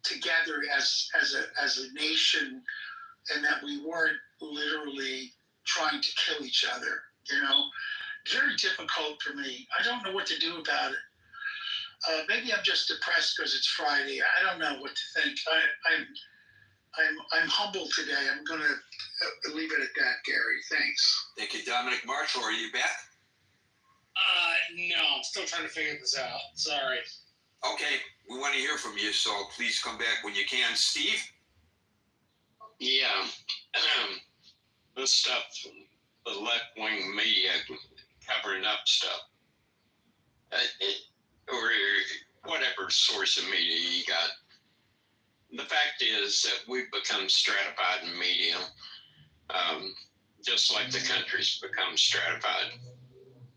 together as a nation, and that we weren't literally trying to kill each other. Very difficult for me. I don't know what to do about it. Maybe I'm just depressed because it's Friday. I don't know what to think. I'm humbled today. I'm going to leave it at that, Gary. Thanks. Thank you, Dominic. Marshall, are you back? No, I'm still trying to figure this out. Sorry. Okay, we want to hear from you, so please come back when you can. Steve? Yeah. This stuff, the left-wing media covering up stuff, or whatever source of media you got. The fact is that we've become stratified in media, just like the country's become stratified.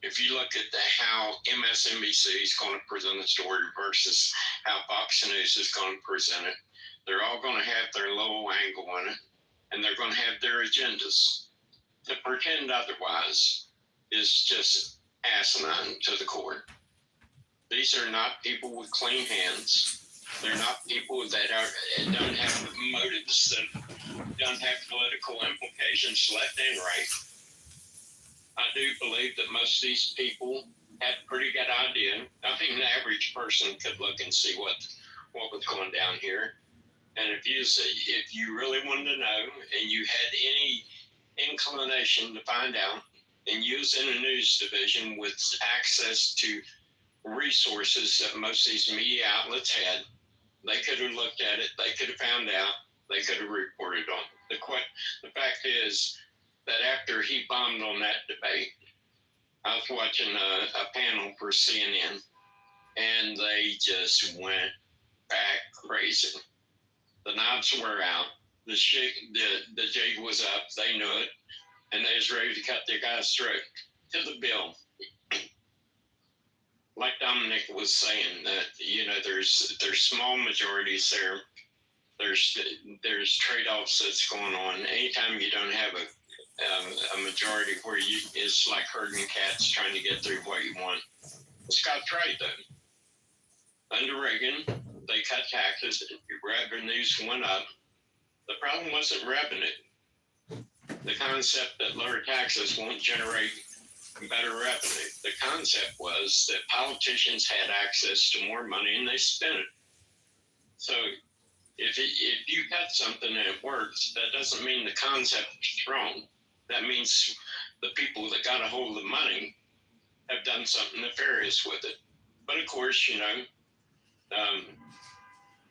If you look at how MSNBC is going to present the story versus how Fox News is going to present it, they're all going to have their little angle on it, and they're going to have their agendas. To pretend otherwise is just asinine to the core. These are not people with clean hands. They're not people that don't have motives, that don't have political implications left and right. I do believe that most of these people had a pretty good idea. I think an average person could look and see what was going down here. And if you really wanted to know and you had any inclination to find out, and you was in a news division with access to resources that most of these media outlets had, they could have looked at it, they could have found out, they could have reported on it. The fact is that after he bombed on that debate, I was watching a panel for CNN, and they just went back crazy. The knobs were out, the jig was up, they knew it, and they was ready to cut their guy's throat to the bill. Like Dominic was saying, that there's small majorities there. There's trade-offs that's going on. Anytime you don't have a majority where it's like herding cats trying to get through what you want. Scott's right though. Under Reagan, they cut taxes, revenues went up. The problem wasn't revenue. The concept that lower taxes won't generate better revenue. The concept was that politicians had access to more money and they spent it. So if you cut something and it works, that doesn't mean the concept is wrong. That means the people that got a hold of the money have done something nefarious with it. But of course,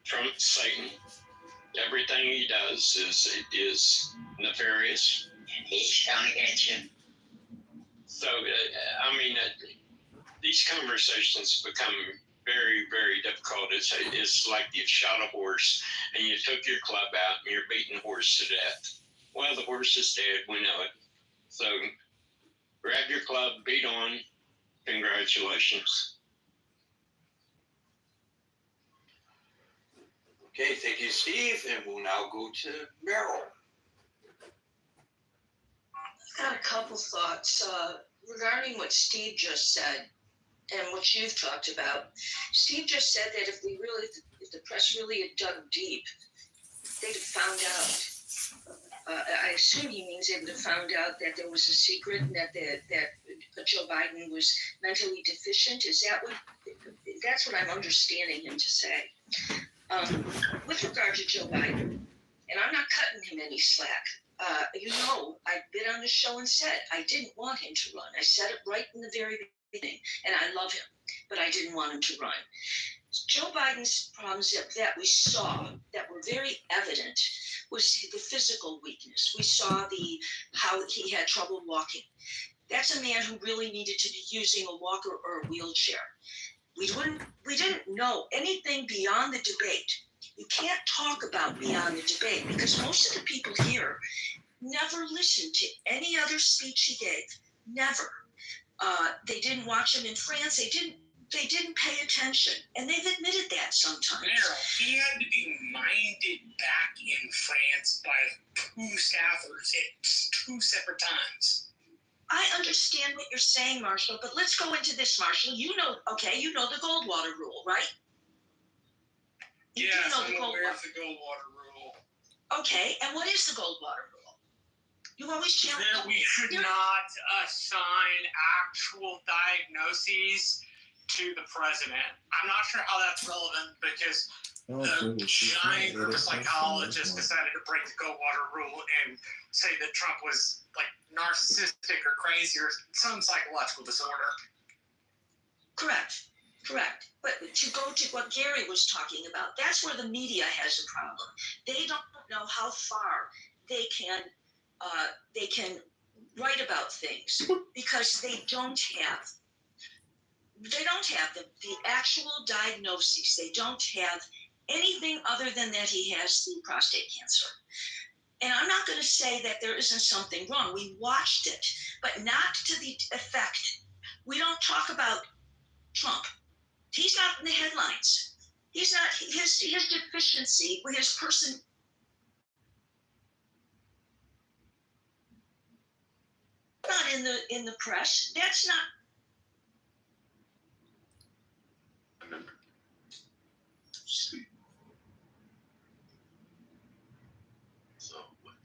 Trump's Satan. Everything he does is nefarious. He's coming at you. So, these conversations become very, very difficult. It's like you shot a horse and you took your club out and you're beating the horse to death. Well, the horse is dead. We know it. So, grab your club, beat on. Congratulations. Okay, thank you, Steve, and we'll now go to Merrill. I've got a couple thoughts regarding what Steve just said and what you've talked about. Steve just said that if the press really had dug deep, they'd have found out. I assume he means they would have found out that there was a secret and that Joe Biden was mentally deficient. That's what I'm understanding him to say. With regard to Joe Biden, and I'm not cutting him any slack. I've been on the show and said I didn't want him to run. I said it right in the very beginning, and I love him, but I didn't want him to run. Joe Biden's problems that we saw that were very evident was the physical weakness. We saw how he had trouble walking. That's a man who really needed to be using a walker or a wheelchair. We didn't know anything beyond the debate. You can't talk about beyond the debate because most of the people here never listened to any other speech he gave. Never. They didn't watch him in France. They didn't pay attention, and they've admitted that sometimes. Meryl, he had to be minded back in France by two staffers at two separate times. I understand what you're saying, Marshall, but let's go into this, Marshall. You know the Goldwater rule, right? Yes, I'm aware of the Goldwater rule. Okay, and what is the Goldwater rule? You always challenge. That we should not assign actual diagnoses to the president. I'm not sure how that's relevant because the giant group of psychologists decided to break the Goldwater rule and say that Trump was like narcissistic or crazy or some psychological disorder. Correct. But to go to what Gary was talking about, that's where the media has a problem. They don't know how far they can write about things because they don't have the actual diagnoses. They don't have anything other than that he has the prostate cancer. And I'm not going to say that there isn't something wrong. We watched it, but not to the effect. We don't talk about Trump. He's not in the headlines. He's not his deficiency with his person. Not in the press. That's not. So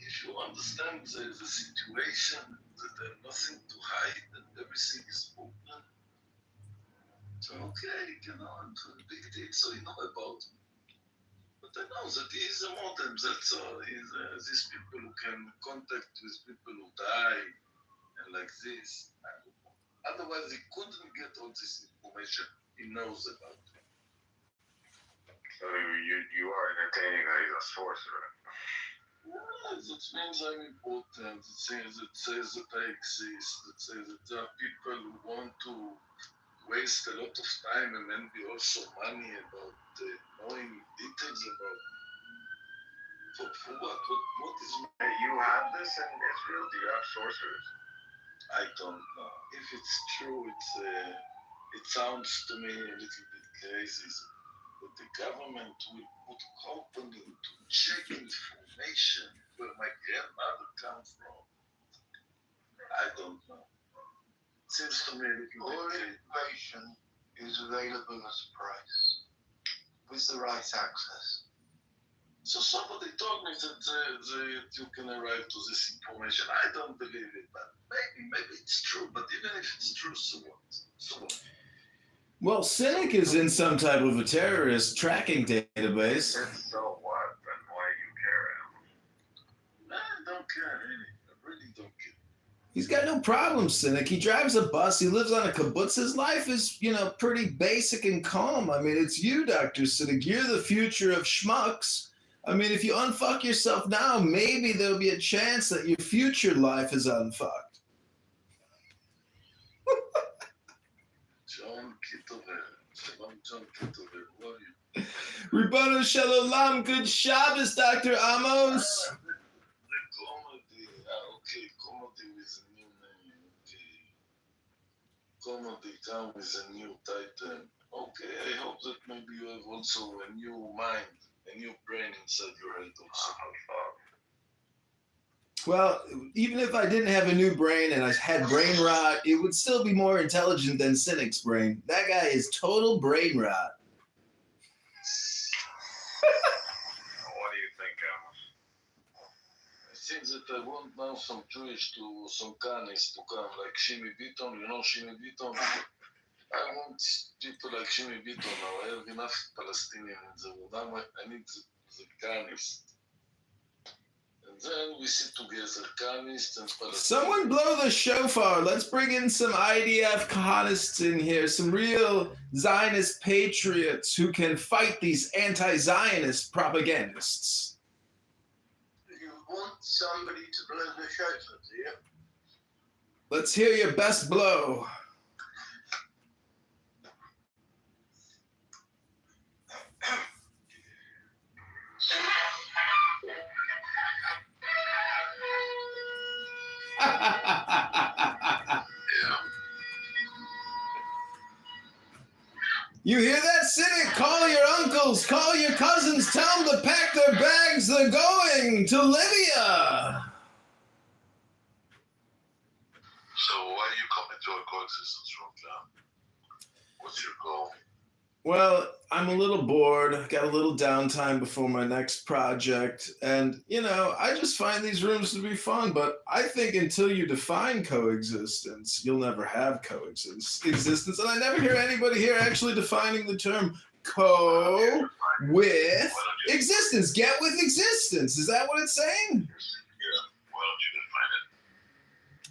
if you understand the situation, that there's nothing to hide and everything is open, so okay, it's a big deal, so you know about him. But I know that he is a modem, that's all. These people who can contact with people who die and like this. Otherwise, he couldn't get all this information he knows about it. So you are entertaining that he's a sorcerer. Yeah, that means I'm important. It says that I exist. It says that there are people who want to waste a lot of time and maybe also money about knowing details about for what is. You have this in Israel? Do you have sorcerers? I don't know. If it's true, it sounds to me a little bit crazy. But the government will put company to check information where my grandmother comes from. I don't know. Seems to me a little All bit. information is available as a price with the right access. So somebody told me that you can arrive to this information. I don't believe it, but maybe it's true. But even if it's true, so what? Well, Cynic is in some type of a terrorist tracking database. So what? Then why do you care? I don't care, really. I really don't care. He's got no problem, Cynic. He drives a bus. He lives on a kibbutz. His life is, pretty basic and calm. I mean, it's you, Dr. Cynic. You're the future of schmucks. I mean, if you unfuck yourself now, maybe there'll be a chance that your future life is unfucked. John Kittover, who are you? Ribbonu Shalom, good Shabbos, Dr. Amos. The comedy, okay, comedy with a new name, okay. Comedy come with a new title. Okay, I hope that maybe you have also a new mind, a new brain inside your head also. Well, even if I didn't have a new brain and I had brain rot, it would still be more intelligent than Cynic's brain. That guy is total brain rot. What do you think, I think that I want now some Jewish to some Kanis to come, like Shimi Beaton. You know Shimi Beaton? I want people like Shimi Beaton now. I have enough Palestinians in the world. Now I need the Kanis. And then we sit together, Kanis and Palestinians. Someone blow the shofar. Let's bring in some IDF Kahanists in here, some real Zionist patriots who can fight these anti-Zionist propagandists. You want somebody to blow the shofar, do you? Let's hear your best blow. You hear that, Cynic? Call your uncles, call your cousins, tell them to pack their bags. They're going to Libya. So why are you coming to a coexistence room, John? What's your goal? Well, I'm a little bored. I've got a little downtime before my next project. And, I just find these rooms to be fun. But I think until you define coexistence, you'll never have coexistence. And I never hear anybody here actually defining the term with existence. Get with existence. Is that what it's saying? Yeah. Why don't you define it?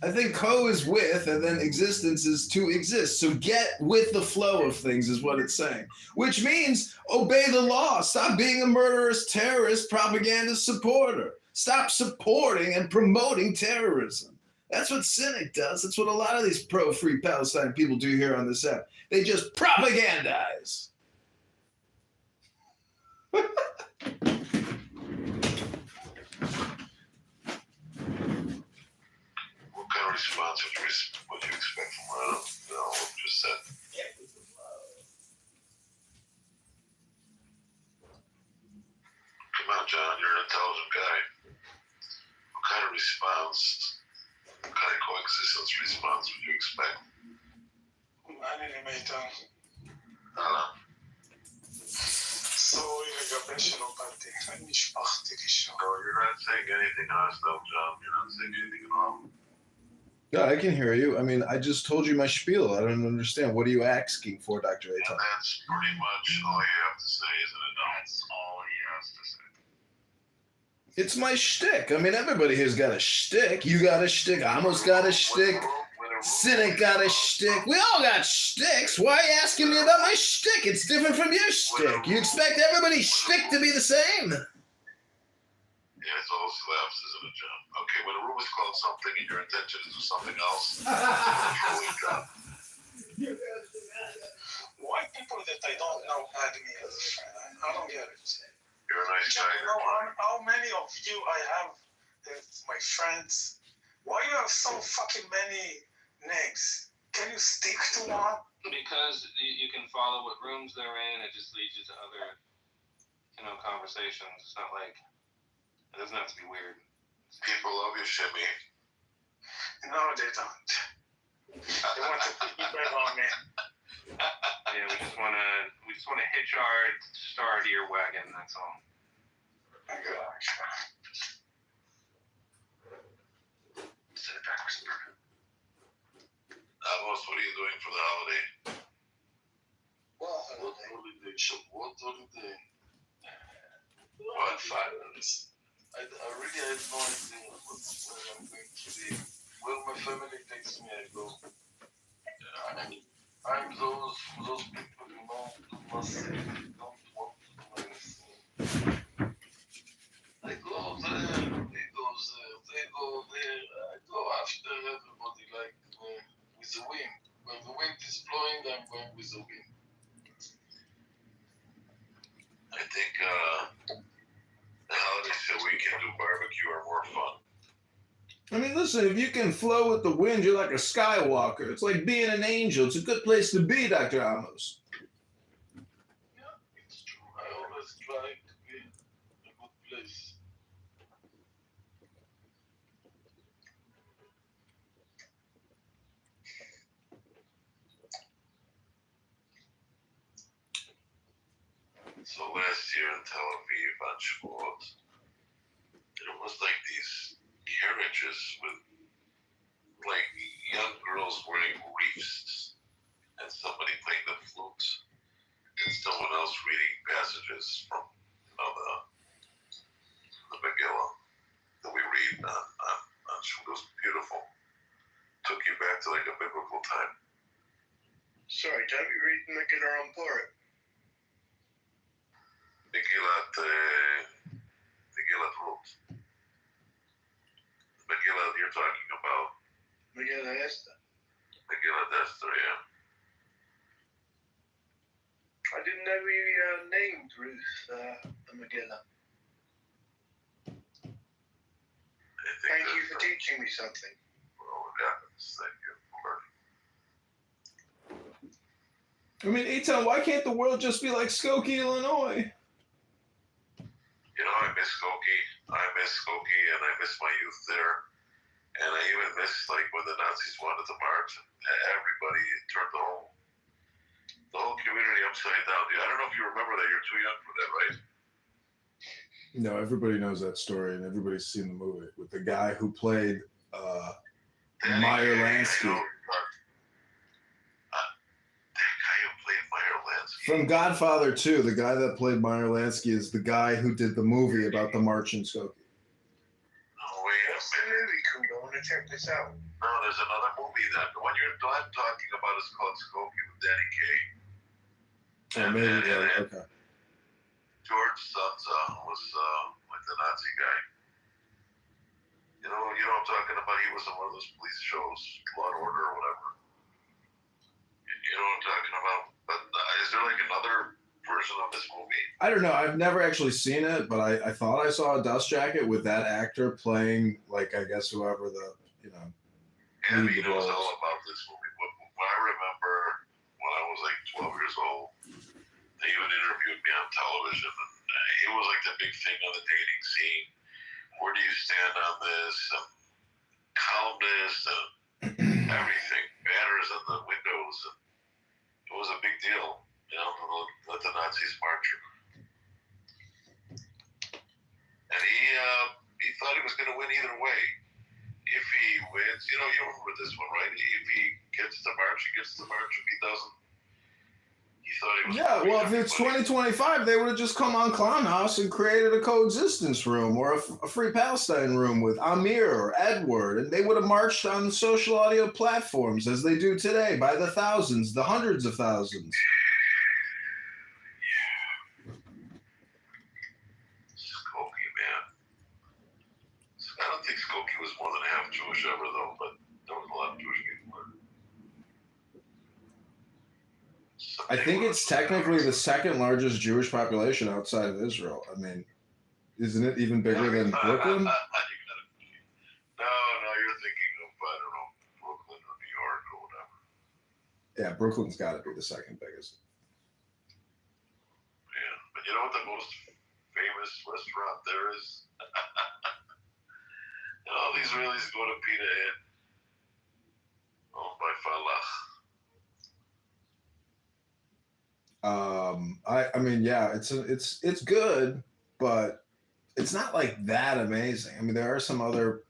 I think co is with, and then existence is to exist. So get with the flow of things is what it's saying. Which means obey the law. Stop being a murderous, terrorist, propagandist supporter. Stop supporting and promoting terrorism. That's what Cynic does. That's what a lot of these pro-free Palestine people do here on this app. They just propagandize. What kind of response would you expect from what just said? Come on, John, you're an intelligent guy. What kind of coexistence response would you expect? No, you're not saying anything hostile, John. You're not saying anything wrong. No, I can hear you. I mean, I just told you my spiel. I don't understand. What are you asking for, Dr. Aton? And that's pretty much all you have to say, isn't it? That's all he has to say. It's my shtick. I mean, everybody here's got a shtick. You got a shtick. Amos got a shtick. Cynic got a shtick. We all got shticks. Why are you asking me about my shtick? It's different from your shtick. You expect everybody's shtick to be the same? Yeah, it's all slaps, isn't it, John? Okay, when a room is called something and your intention is to do something else, Why people that I don't know add me as a friend? I don't get it. You're a nice guy. You know how many of you I have as my friends? Why you have so fucking many names? Can you stick to one? Because you can follow what rooms they're in. It just leads you to other, conversations. It's not like, it doesn't have to be weird. People love you, Shimmy. No, they don't. They want to piggyback on me. Yeah, we just wanna hitch our star to your wagon. That's all. Oh my gosh. Sit it backwards. Amos, what are you doing for the holiday? What holiday? What holiday? What? 5 minutes. I really have no idea where I'm going to be. Where my family takes me, I go. I'm those people, who must say they don't want to do anything. I go there, they go there, they go there. I go after everybody, like with the wind. When the wind is blowing, I'm going with the wind. I think the holidays that we can do barbecue are more fun. I mean, listen, if you can flow with the wind, you're like a Skywalker. It's like being an angel. It's a good place to be, Dr. Amos. Yeah, it's true. I always try to be So last year in Tel Aviv on Shavuot, it was like these carriages with like young girls wearing wreaths and somebody playing the flute and someone else reading passages from the Megillah that we read on Shavuot. It was beautiful. Took you back to like a biblical time. Sorry, don't you read the Megillah on Purim? Megillat Ruth. Megillah you're talking about. Megillah Esther. Megillat Esther, yeah. I didn't know we named Ruth the Megillah. Thank you for teaching me something. Well, it happens. Thank you for learning. I mean, Eitan, why can't the world just be like Skokie, Illinois? You know, I miss Skokie. And I miss my youth there. And I even miss, like, when the Nazis wanted to march, and everybody turned the whole community upside down. I don't know if you remember that. You're too young for that, right? No, everybody knows that story, and everybody's seen the movie with the guy who played Meyer Lansky. From Godfather 2, the guy that played Meyer Lansky is the guy who did the movie about the march in Skokie. Oh, wait a minute. Cool. I want to check this out. No, there's another movie that the one I'm talking about is called Skokie with Danny Kaye. Oh, maybe, yeah, okay. George Sansa was like the Nazi guy. You know what I'm talking about? He was in one of those police shows, Law and Order or whatever. You know what I'm talking about? But is there like another version of this movie? I don't know. I've never actually seen it, but I thought I saw a dust jacket with that actor playing, like, I guess whoever the, Yeah, he knows all about this movie. But I remember when I was like 12 years old, they even interviewed me on television, and it was like the big thing on the dating scene. Where do you stand on this? And calmness and everything. Banners on the windows. And it was a big deal, you know, to let the Nazis march. And he thought he was going to win either way. If he wins, you know, you remember this one, right? If he gets the march, he gets the march. If he doesn't, he thought he was. Yeah, well, if it's 2025, they would have just come on Clown House and created a coexistence room or a Free Palestine room with Amir or Edward, and they would have marched on social audio platforms as they do today by the thousands, the hundreds of thousands. Skokie, man. I don't think Skokie was more than half Jewish ever, though, but there was a lot of Jewish people there. I think it's technically the second largest Jewish population outside of Israel. I mean, isn't it even bigger than Brooklyn? No, you're thinking of, I don't know, Brooklyn or New York or whatever. Yeah, Brooklyn's got to be the second biggest. Yeah, but you know what the most famous restaurant there is? All these Israelis go to Pita Inn, owned by Falach. I mean, yeah, it's good, but it's not like that amazing. I mean, there are some other,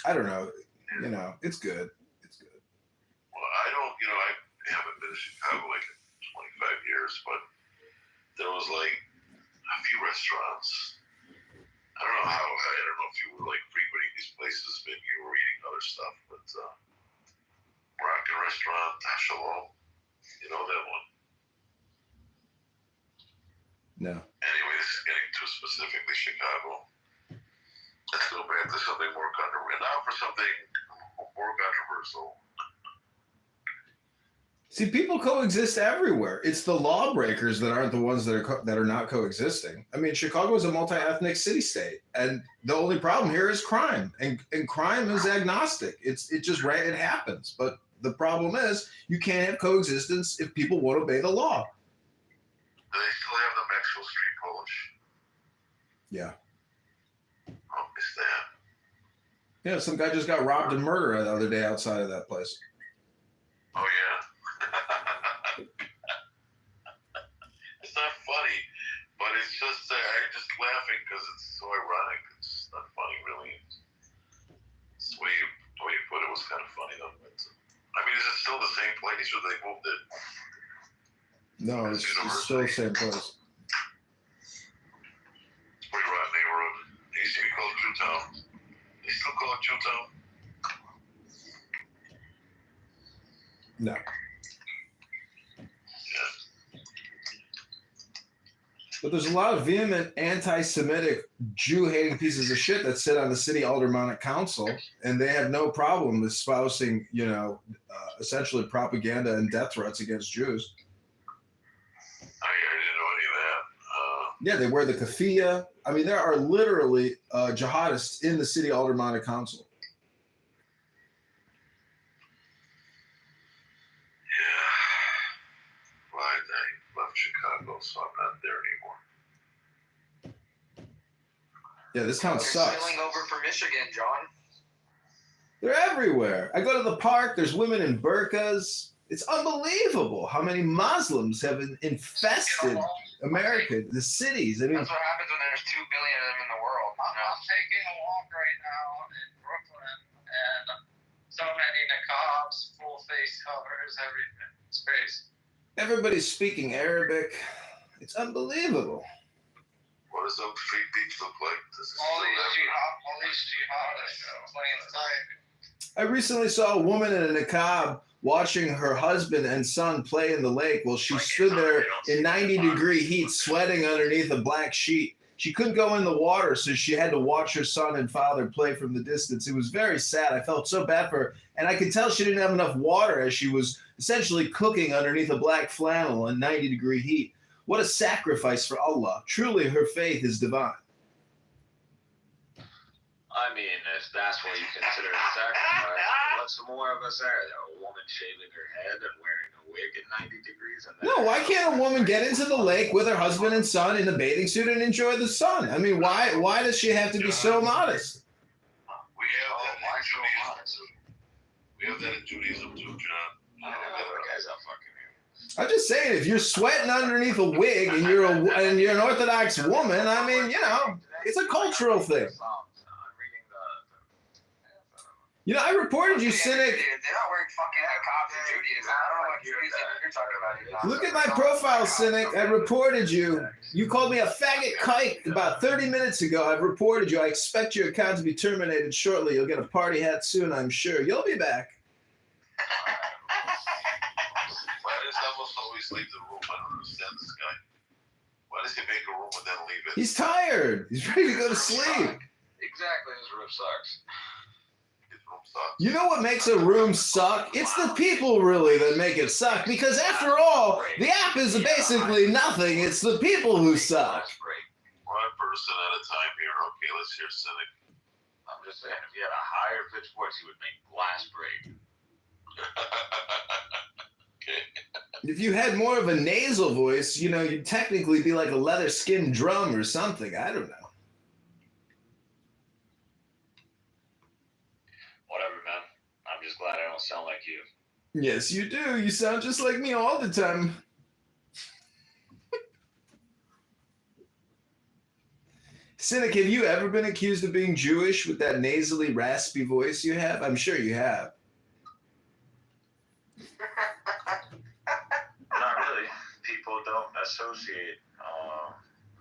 I don't know, you know, it's good. It's good. Well, I haven't been to Chicago like in 25 years, but there was like a few restaurants. I don't know if you were like frequenting these places, maybe you were eating other stuff, but Moroccan restaurant, Shalom, you know that one? No. Anyway, this is getting too specifically Chicago. Let's go back to something more controversial. Now for something more controversial. See, people coexist everywhere. It's the lawbreakers that aren't the ones that are not coexisting. I mean, Chicago is a multi-ethnic city-state, and the only problem here is crime, and crime is agnostic. It happens. But the problem is you can't have coexistence if people won't obey the law. Do they still have the Maxwell Street Polish? Yeah. I'll miss that. Yeah, some guy just got robbed and murdered the other day outside of that place. Oh, yeah? It's not funny, but it's so ironic. It's not funny, really. It's the way you put it was kind of funny, though. But, I mean, is it still the same place, or they moved it? No, it's still the same place. It's pretty rotten neighborhood. It used to be called Jewtown. They still call it Jewtown? No. But there's a lot of vehement anti-Semitic Jew-hating pieces of shit that sit on the city aldermanic council, and they have no problem espousing, essentially propaganda and death threats against Jews. I didn't know any of that. Yeah, they wear the keffiyeh. I mean, there are literally jihadists in the city aldermanic council. I left Chicago, so I'm not there anymore. Yeah, this town They're sucks. sailing over for Michigan, John. They're everywhere. I go to the park, there's women in burqas. It's unbelievable how many Muslims have infested America, the cities. I mean, That's what happens when there's 2 billion of them in the world. I'm taking a walk right now in Brooklyn, and so many niqabs, full face covers, everything. It's crazy. everybody's speaking Arabic. It's unbelievable. What does Oak Street Beach look like? All these jihadists playing tight. I recently saw a woman in a niqab watching her husband and son play in the lake while she stood there in 90-degree heat, sweating underneath a black sheet. She couldn't go in the water, so she had to watch her son and father play from the distance. It was very sad. I felt so bad for her. And I could tell she didn't have enough water as she was essentially cooking underneath a black flannel in 90-degree heat. What a sacrifice for Allah. Truly, her faith is divine. I mean, if that's what you consider a sacrifice, what's more of us are? A woman shaving her head and wearing a wig at 90 degrees? And No, why can't a woman get into the lake with her husband and son in a bathing suit and enjoy the sun? I mean, why does she have to be so modest? We have that in Judaism too, John. I'm just saying, if you're sweating underneath a wig and you're an Orthodox woman, I mean, you know, it's a cultural thing. You know, I reported you, Cynic. They're not wearing fucking niqabs in Judaism. I don't know what Judaism you're talking about. Look at my profile, Cynic. I reported you. You called me a faggot kike about 30 minutes ago. I've reported you. I expect your account to be terminated shortly. You'll get a party hat soon, I'm sure. You'll be back. Why does Elvis always leave the room? I don't understand this guy. Why does he make a room and then leave it? He's tired. He's ready to go to sleep. Exactly, his room sucks. You know what makes a room suck? It's the people, really, that make it suck. Because after all, the app is basically nothing. It's the people who suck. One person at a time here. Okay, let's hear Cynic. I'm just saying, if you had a higher pitched voice, you would make glass break. If you had more of a nasal voice, you know, you'd technically be like a leather skin drum or something. I don't know. Whatever, man. I'm just glad I don't sound like you. Yes, you do. You sound just like me all the time. Cynic, have you ever been accused of being Jewish with that nasally, raspy voice you have? I'm sure you have. Not really. People don't associate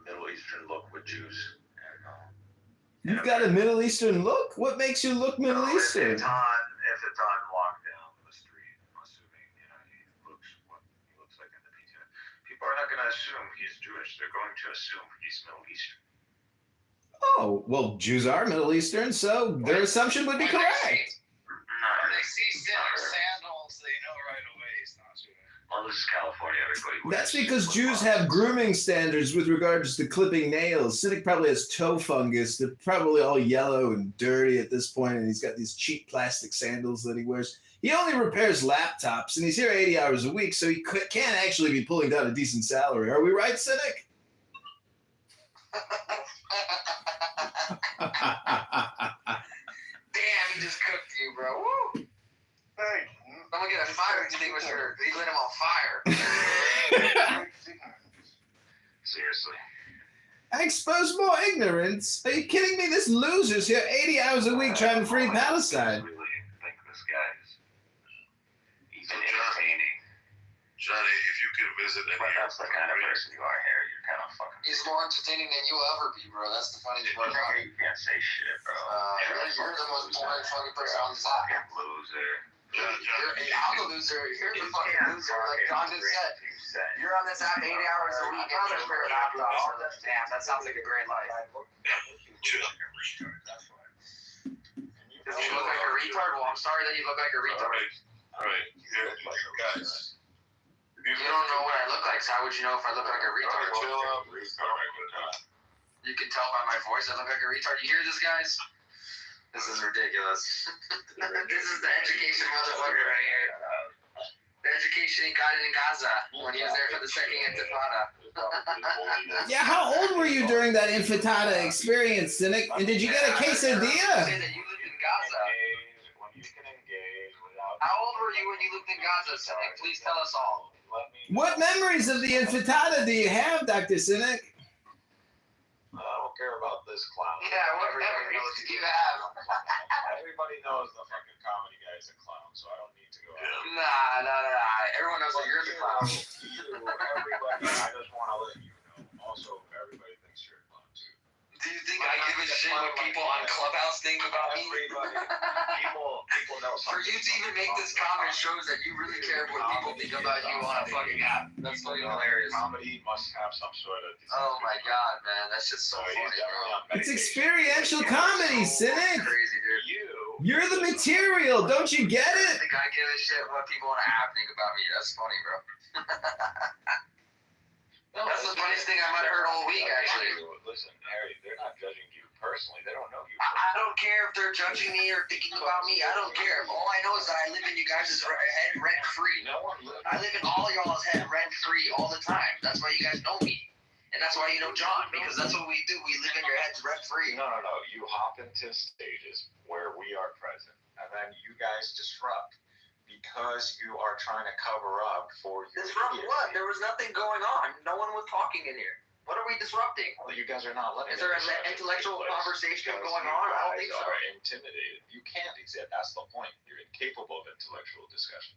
Middle Eastern look with Jews. You've got a Middle Eastern look? What makes you look Middle Eastern? If it's on lockdown on the street, I'm assuming, you know, he looks like in the PTI. People are not going to assume he's Jewish. They're going to assume he's Middle Eastern. Oh, well, Jews are Middle Eastern, so their assumption would be correct. When they see sandals, they know right away it's not Jewish. Well, this is California. Everybody That's because Jews have grooming standards with regards to clipping nails. Cynic probably has toe fungus. They're probably all yellow and dirty at this point, and he's got these cheap plastic sandals that he wears. He only repairs laptops, and he's here 80 hours a week, so he can't actually be pulling down a decent salary. Are we right, Cynic? Damn, he just cooked you, bro. Woo! Hey, I'm gonna get a fire extinguisher. He lit him on fire. Seriously. I expose more ignorance? Are you kidding me? This loser's here 80 hours a week trying to free Palestine. I really think this guy's he's entertaining. Johnny, if you could visit any But that's the kind of person you are, Harry. You're kind of fucking. He's more entertaining than you'll ever be, bro. That's the funniest part about it. You can't say shit, bro. You're the most boring fucking person on the side. Loser. I'm the loser. You're the fucking loser. Like John just said, you're on this app 8 hours a week and you're wearing laptops. Damn, that sounds like a great life. Does he look like a retard? Well, I'm sorry that you look like a retard. Alright, guys. You don't know what I look like, so how would you know if I look like a retard? You can tell by my voice I look like a retard. You hear this, guys? This is ridiculous. This is the education motherfucker right here. The education he got it in Gaza when he was there for the second Intifada. Yeah, how old were you during that Intifada experience, Cynic? And did you get a quesadilla? Say that you lived in Gaza. How old were you when you lived in Gaza, Cynic? Please tell us all. What memories of the Intifada do you have, Dr. Cynic? I don't care about this clown. Yeah, what memories do you have? Everybody knows the fucking comedy guy is a clown, so I don't need to go out. Nah. Everyone knows that you're the clown. Everybody, I just want to let you know. Also, everybody thinks you're a clown too. Do you think I give a shit what people on Clubhouse think about me? People know For you to even make this comment shows that you really care what people think about you on a fucking app. That's fucking hilarious. Comedy must have some sort of. Oh my god, man, that's just so funny, bro. It's experiential comedy, Cynic. Crazy, dude. You're the material. Don't you get I it? think I give a shit what people on an app think about me. That's funny, bro. That's the funniest thing I might have heard all week, actually. Listen, Harry, they're not judging you personally. They don't know you. I don't care if they're judging me or thinking about me. I don't care. All I know is that I live in you guys' head rent free. I live in all y'all's head rent free all the time. That's why you guys know me. And that's why you know John, because that's what we do. We live in your heads rent free. No. You hop into stages where we are present, and then you guys disrupt because you are trying to cover up for your. Disrupt what? There was nothing going on. No one was talking in here. What are we disrupting? Well, you guys are not letting. Is there an intellectual conversation going on? I don't think so. Are intimidated. You can't exist. That's the point. You're incapable of intellectual discussion.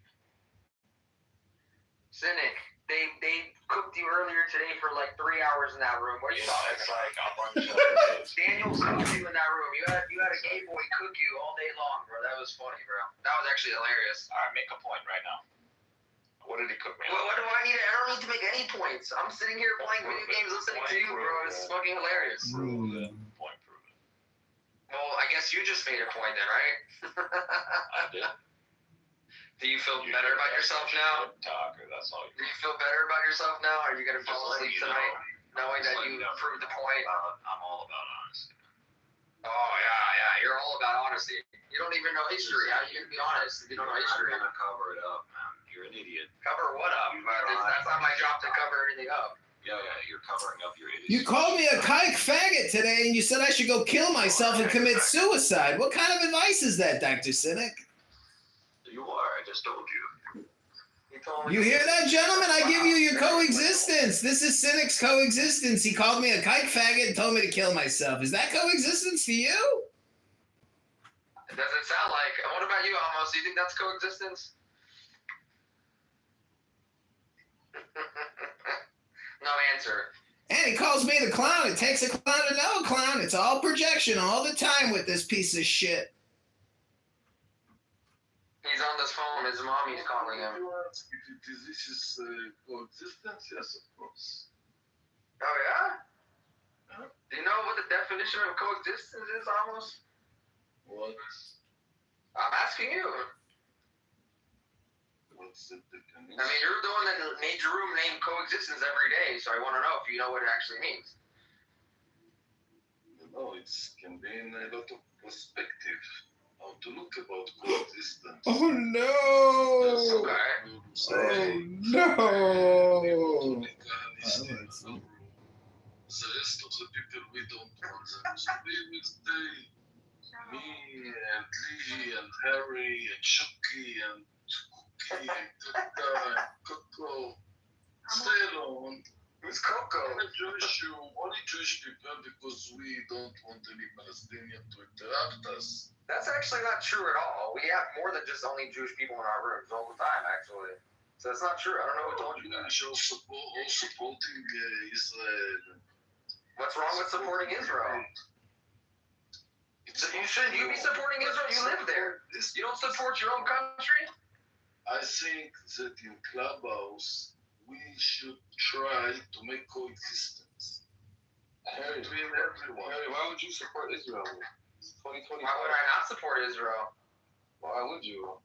Cynic. They cooked you earlier today for like 3 hours in that room. What are you talking It's about? like a bunch of. Daniel cooked you in that room. You had a gay boy cook you all day long, bro. That was funny, bro. That was actually hilarious. All right, make a point right now. What did he cook me? What do I need? I don't need to make any points. I'm sitting here playing video games, listening to you, bro. It's fucking hilarious. Point proven. Well, I guess you just made a point then, right? I did. Do you feel better about yourself now? That's all. Do you feel better about yourself now? Are you gonna fall asleep tonight, knowing that you proved the point? I'm all about honesty. Oh yeah. You're all about honesty. You don't even know history. How are you gonna be honest if you don't know history? I'm gonna cover it up, man. You're an idiot. Cover what up? That's not my job to cover anything up. Yeah, you're covering up your idiocy. You called me a kike faggot today and you said I should go kill myself and commit suicide. What kind of advice is that, Dr. Cynic? You are. I just told you. You hear that, gentlemen? I give you your coexistence. This is Cynic's coexistence. He called me a kike faggot and told me to kill myself. Is that coexistence to you? It doesn't sound like. What about you, Amos? Do you think that's coexistence? No answer. And he calls me the clown. It takes a clown to know a clown. It's all projection all the time with this piece of shit. He's on this phone. His mommy's calling him. This is coexistence? Yes, of course. Oh, yeah? Do you know what the definition of coexistence is, Amos? What? I'm asking you. What's the definition? I mean, you're the one that made your room name coexistence every day, so I want to know if you know what it actually means. No, it can be in a lot of perspective. How to look about coexistence. Oh no! Okay. Oh no! The rest of the people, we don't want them. So we will stay. Me and Lee and Harry and Chucky and Cookie and Tata and Coco. Stay alone. Who's Coco? only Jewish people because we don't want any Palestinian to interrupt us. That's actually not true at all. We have more than just only Jewish people in our rooms all the time, actually. So that's not true. I don't know who told you that. You're supporting Israel. What's wrong with supporting Israel? Shouldn't you be supporting Israel? You live there. You don't support your own country? I think that in Clubhouse, we should try to make coexistence between everyone. Why would you support Israel? 2020. Why would I not support Israel? Why would you?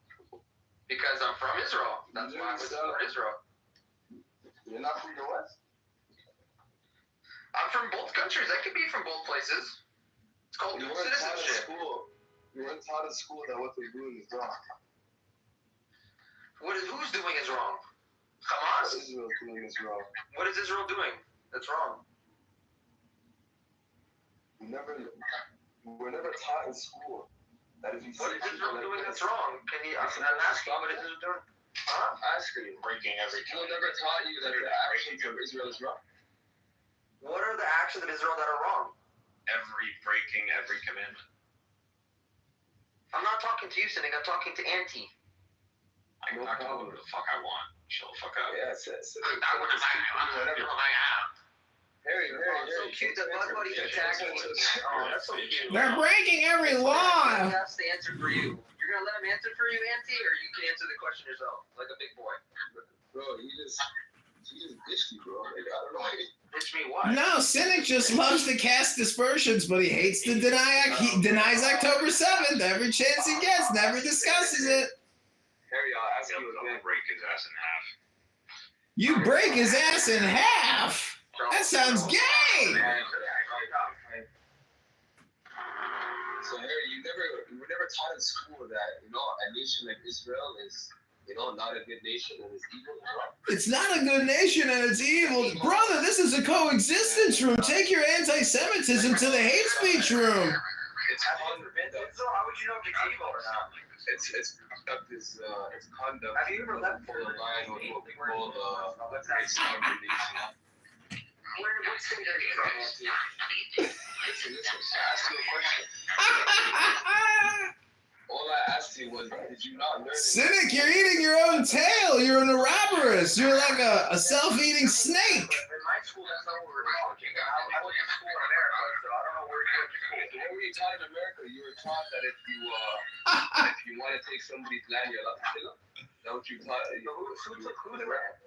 Because I'm from Israel. That's why I would support Israel. You're not from the West? I'm from both countries. I could be from both places. It's called dual citizenship. You weren't taught in school that what they're doing is wrong. Who's doing is wrong? Hamas? What is Israel doing is wrong? What is Israel doing that's wrong? We were never taught in school that if you see what is Israel doing that's wrong? Can you? I'm asking. What is Israel doing? Huh? Asking. Breaking every People never taught you that the actions of Israel is wrong. What are the actions of Israel that are wrong? Breaking every commandment. I'm not talking to you, Cynic. I'm talking to Auntie. I can talk to whoever the fuck I want. Chill the fuck out. Yeah, it's Harry, so cute that Bud Buddy's attacking me. Oh, that's so cute. They're breaking every law. That's the answer for you. You're gonna let him answer for you, Auntie, or you can answer the question yourself, like a big boy. Bro, you just bitched me, bro. Like, I don't know. Bitch me what? No, Cynic just loves to cast dispersions, but he hates to deny. He denies October 7th every chance he gets. Never discusses it. Harry, I'll ask you again. Break his ass in half. You break his ass in half. That sounds gay. So Harry, you were never taught in school that a nation like Israel is not a good nation and is evil. It's not a good nation and it's evil, brother. This is a coexistence room. Take your anti-Semitism to the hate speech room. How would you know if it's evil or not? Its conduct is its conduct. Have you ever left for the line with what we call what state are you from, Nancy? Listen, I asked you a question. All I asked you was, did you not learn? Cynic, you're eating your own tail. You're an Ouroboros. You're like a self-eating snake. In my school, that's not what we were talking about. I went to school in America, so I don't know where you went to school. So what were you taught in America? You were taught that if you want to take somebody's land, you're allowed to kill them? Is that what you taught? Who took whose land?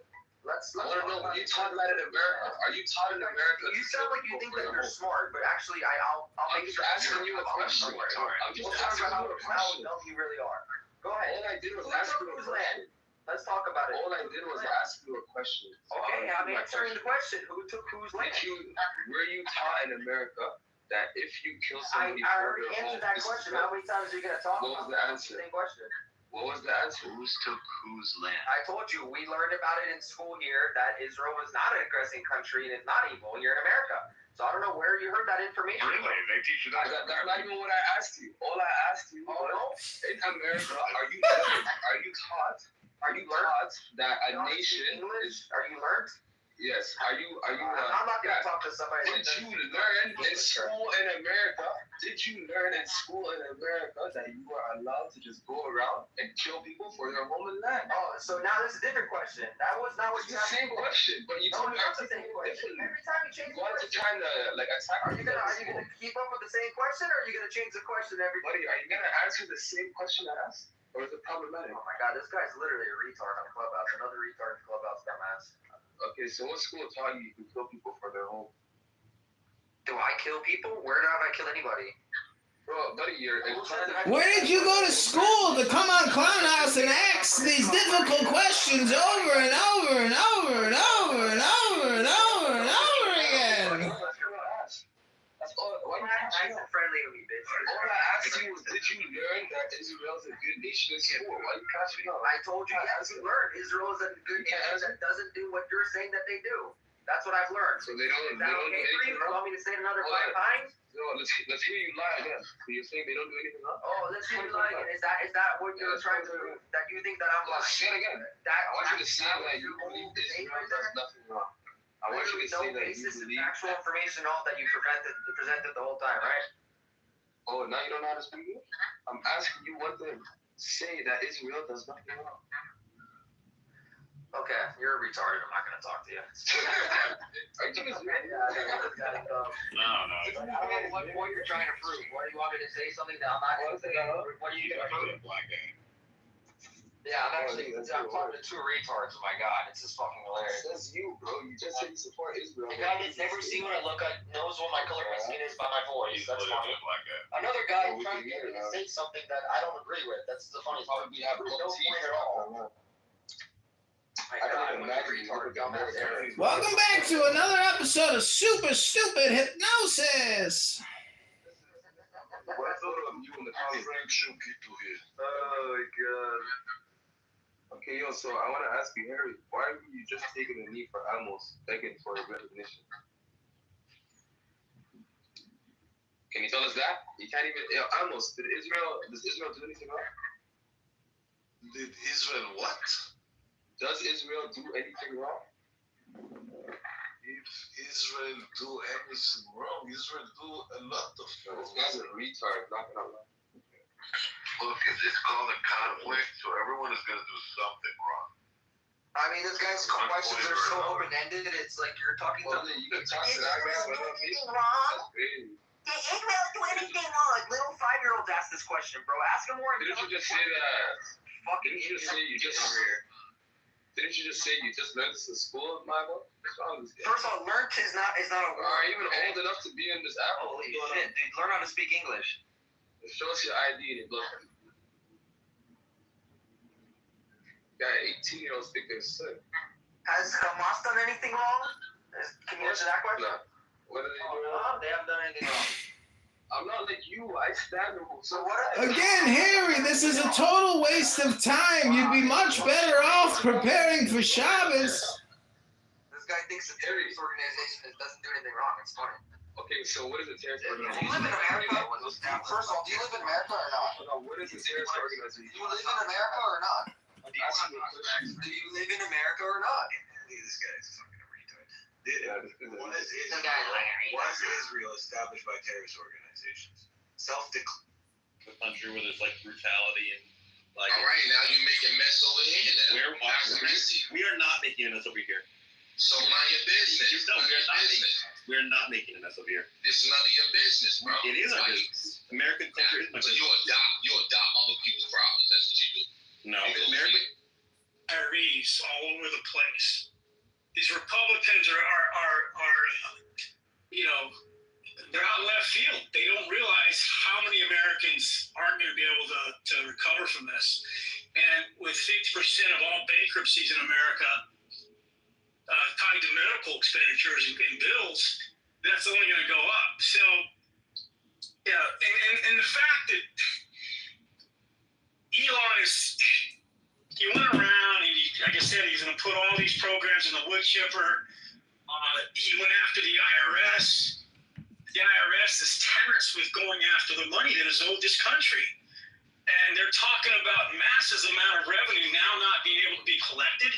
Let's I want to know, you taught that in America? Are you taught in America? You sound like you think that you're smart, but actually, I'll make you asking you a question. I'm just asking you a question. How dumb you really are. Go ahead. All I did was ask you a question. Let's talk about it. All I did was ask you a question. Okay, I'm answering the question. Who took whose land? Were you taught in America that if you kill somebody I already answered that question. How many times are you going to talk about the answer? Same question. What was the answer? Who took whose land? I told you, we learned about it in school here that Israel was not an aggressing country and it's not evil. You're in America. So I don't know where you heard that information. Really? They teach you that? That's not even what I asked you. All I asked you was, in America, are you taught that a nation is... Are you learned? Yes. Are you I'm not going to talk to somebody. Did you learn in school in America? Did you learn in school in America that you are allowed to just go around and kill people for their home and land? Oh, so now this is a different question. That was not what you asked. It's the same question, but you told me the same question. Every time you change the question. You want to try to attack me? Are you gonna keep up with the same question, or are you gonna change the question every? Buddy, are you gonna answer the same question I asked, or is it problematic? Oh my God, this guy's literally a retard on Clubhouse. Another retard in Clubhouse, dumbass. Okay, so what school taught you can kill people for their home? Do I kill people? Where have I killed anybody? Bro, buddy, where did you go to school to come on Clown House and ask these difficult questions over and over and over and over and over and over and over again? That's all. Why are you nice and friendly with me, bitch? All I asked you was, did you learn that Israel's a good nation in school? Why are you catching up? I told you, yes, you learned. Israel is a good nation that doesn't do what you're saying that they do. That's what I've learned. So they don't do anything wrong? You want me to say it another 5 times? No, let's hear you lie again. So you're saying they don't do anything wrong? Oh, let's hear you lie again. Is that what you're trying to prove? That you think that I'm lying? Say it again. I want you to say that you believe Israel does nothing wrong. I I want you to say that you believe. Actual information, all that you presented the whole time, right? Oh, now you don't know how to speak English? I'm asking you what to say that Israel does nothing wrong. Okay, you're retarded. I'm not gonna talk to you. Are you serious? I don't know what you're trying to prove. What do you want me to say? Something that I'm not gonna say? What are you gonna prove? Yeah, I'm talking to two retards. Oh my god, it's just fucking hilarious. That's you, bro. You just said you support Israel. The guy that's never seen what I look at knows what my color of my skin is by my voice. That's funny. Another guy trying to get me to say something that I don't agree with. That's the funniest part. We have no point at all. Welcome back to another episode of Super Stupid Hypnosis. What's up, you in the Frank Shukito here? Oh my god. Okay, yo, so I want to ask you, Harry, why were you just taking a knee for Amos, begging for recognition? Can you tell us that? You can't even. Yo, Amos, does Israel do anything wrong? Did Israel what? Does Israel do anything wrong? If Israel do anything wrong, Israel do a lot of wrong. This guy's a retard, not gonna lie. Look, it's called a conflict, so everyone is gonna do something wrong. I mean, this guy's questions are so open-ended. It's like you're talking to. You can talk to that guy, but not me. Wrong? Did Israel do anything wrong? Like little 5-year-olds ask this question, bro. Ask them more. Didn't you just say that? Fucking Didn't you just say you just over here? Didn't you just say you just learned this in school, Michael? What's wrong with this guy? First of all, learned is not a word. Are you even old enough to be in this app? Holy shit, dude! Learn how to speak English. Show us your ID and your blood. Got 18-year-olds think they're sick. Has Hamas done anything wrong? Can you answer that question? No. What are they doing? No, they haven't done anything wrong. I'm not like you. I stand them. So what? Again, Harry, this is a total waste of time. You'd be much better off preparing for Shabbos. This guy thinks the terrorist organization doesn't do anything wrong. It's funny. Okay, so what is a terrorist organization? Do you live in America? First of all, do you live in America or not? No, what is a terrorist organization? Do you live in America or not? Do you live in America or not? This guy's fucking a retard. Was Israel established by terrorist organizations? A country where there's like brutality and like. All right, now you're making mess over here. Then We are not making a mess over here. So mind your business. No, we're not making a mess over here. This is none of your business, bro. It is our business. American culture is my So business. you adopt other people's problems. That's what you do. No, American. Tyrese all over the place. These Republicans are they're out left field. They don't realize how many Americans aren't going to be able to recover from this. And with 50% of all bankruptcies in America tied to medical expenditures and bills, that's only going to go up. So, yeah, and the fact that Elon he went around and like I said, he's going to put all these programs in the wood chipper. He went after the IRS. The IRS is terrorist with going after the money that is owed this country. And they're talking about massive amount of revenue now not being able to be collected.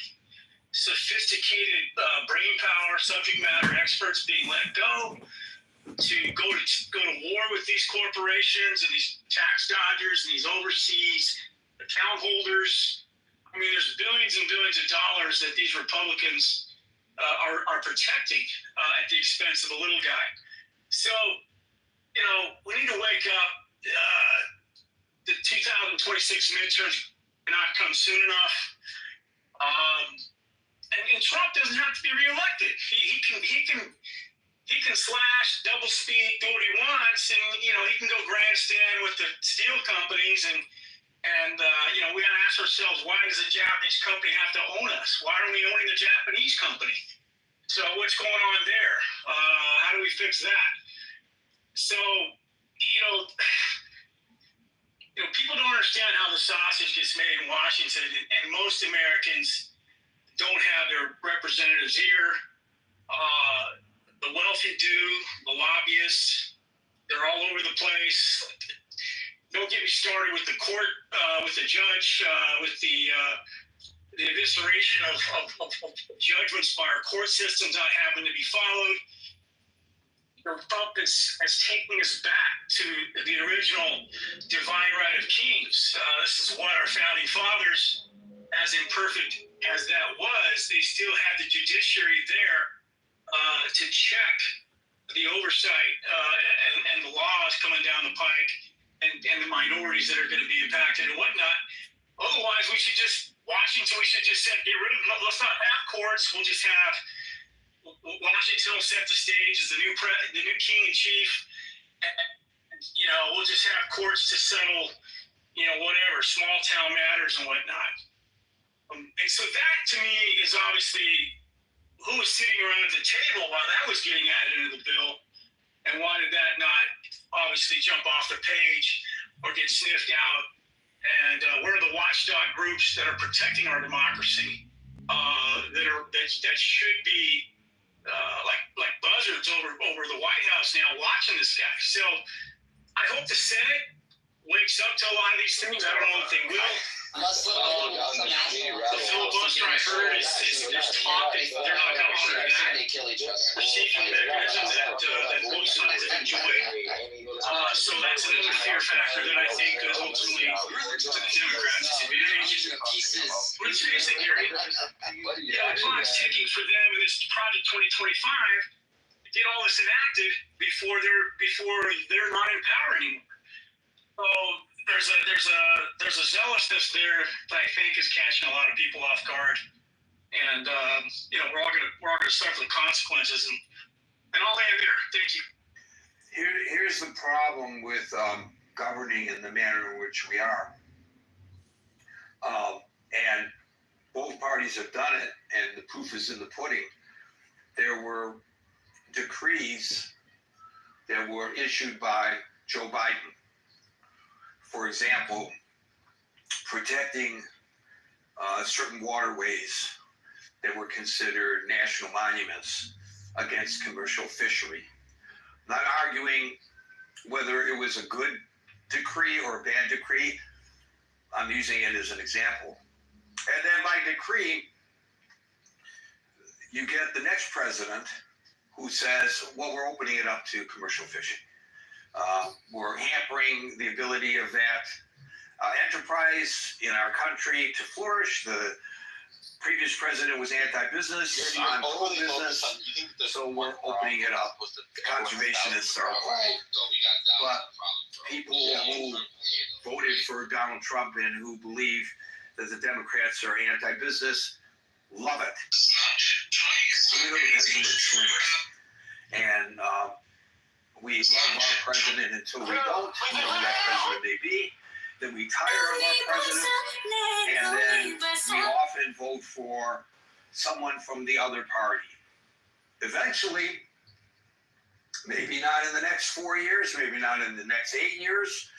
Sophisticated brain power, subject matter experts being let go to go to war with these corporations and these tax dodgers and these overseas account holders. I mean, there's billions and billions of dollars that these Republicans are protecting at the expense of a little guy. So, we need to wake up. The 2026 midterms cannot come soon enough. And Trump doesn't have to be reelected. He can slash, double speak, do what he wants, and he can go grandstand with the steel companies and we gotta ask ourselves, why does a Japanese company have to own us? Why are we owning the Japanese company? So what's going on there? How do we fix that? So, people don't understand how the sausage gets made in Washington, and most Americans don't have their representatives here. The wealthy do, the lobbyists, they're all over the place. Don't get me started with the court, with the judge, with the the evisceration of judgments by our court systems not having to be followed. The focus has taken us back to the original divine right of kings. This is what our founding fathers, as imperfect as that was, they still had the judiciary there to check the oversight and the laws coming down the pike and the minorities that are going to be impacted and whatnot. Otherwise, we should just say, get rid of them. Let's not have courts. We'll just have Washington will set the stage as the new king in chief. And, we'll just have courts to settle, whatever, small town matters and whatnot. And so that, to me, is obviously who was sitting around at the table while that was getting added into the bill, and why did that not obviously jump off the page or get sniffed out? And where are the watchdog groups that are protecting our democracy that should be like buzzards over the White House now watching this guy? So I hope the Senate wakes up to a lot of these things. I don't know if they will. The filibuster I heard is talk. They're not going to honor that. The safety mechanism that both sides have enjoyed. So that's another fear factor that I think is ultimately to the Democrats' disadvantage. Let's face it, Gary. The clock's ticking for them in this Project 2025 to get all this enacted before they're not in power anymore. So there's a zealousness there that I think is catching a lot of people off guard, and we're all gonna suffer the consequences, and I'll land there. Thank you. Here's the problem with governing in the manner in which we are, and both parties have done it, and the proof is in the pudding. There were decrees that were issued by Joe Biden. For example, protecting certain waterways that were considered national monuments against commercial fishery. Not arguing whether it was a good decree or a bad decree. I'm using it as an example. And then by decree, you get the next president who says, well, we're opening it up to commercial fishing. We're hampering the ability of that enterprise in our country to flourish. The previous president was anti-business, on pro-business, so we're opening it up. Conservationists are appalled. But people who voted for Donald Trump and who believe that the Democrats are anti-business love it. And we love our president until we don't, whoever that president may be. Then we tire of our president, and then we often vote for someone from the other party. Eventually, maybe not in the next 4 years, maybe not in the next 8 years,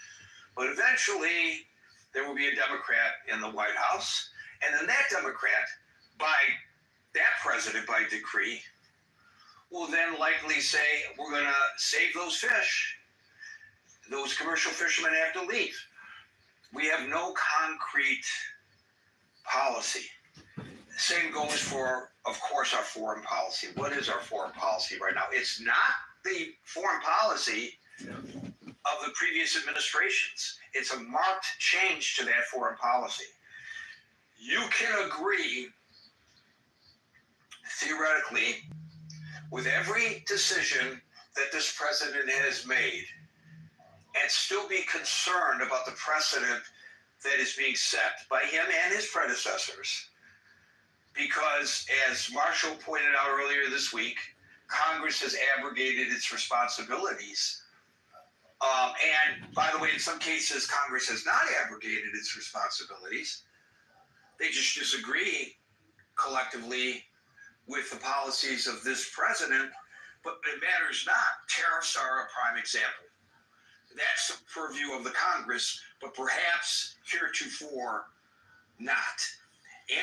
but eventually there will be a Democrat in the White House, and then that Democrat, by that president by decree, will then likely say, we're going to save those fish. Those commercial fishermen have to leave. We have no concrete policy. Same goes for, of course, our foreign policy. What is our foreign policy right now? It's not the foreign policy of the previous administrations. It's a marked change to that foreign policy. You can agree, theoretically, with every decision that this president has made and still be concerned about the precedent that is being set by him and his predecessors. Because, as Marshall pointed out earlier this week, Congress has abrogated its responsibilities. And, by the way, in some cases, Congress has not abrogated its responsibilities. They just disagree collectively with the policies of this president, but it matters not. Tariffs are a prime example. That's the purview of the Congress, but perhaps heretofore not.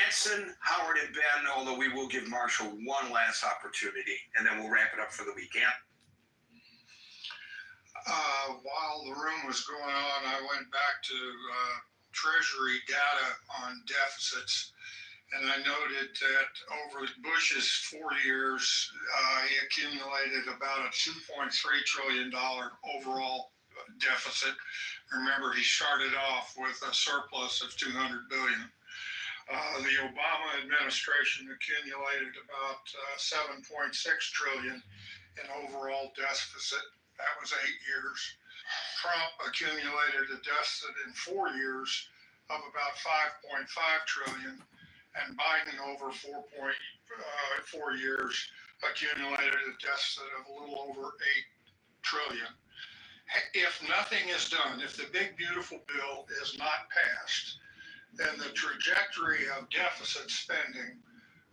Anson, Howard, and Ben, although we will give Marshall one last opportunity, and then we'll wrap it up for the weekend. While the room was going on, I went back to Treasury data on deficits, And I noted that over Bush's 4 years, he accumulated about a $2.3 trillion overall deficit. Remember, he started off with a surplus of $200 billion. The Obama administration accumulated about $7.6 trillion in overall deficit. That was 8 years. Trump accumulated a deficit in 4 years of about 5.5 trillion, and Biden over 4 years accumulated a deficit of a little over 8 trillion. If nothing is done, if the big beautiful bill is not passed, then the trajectory of deficit spending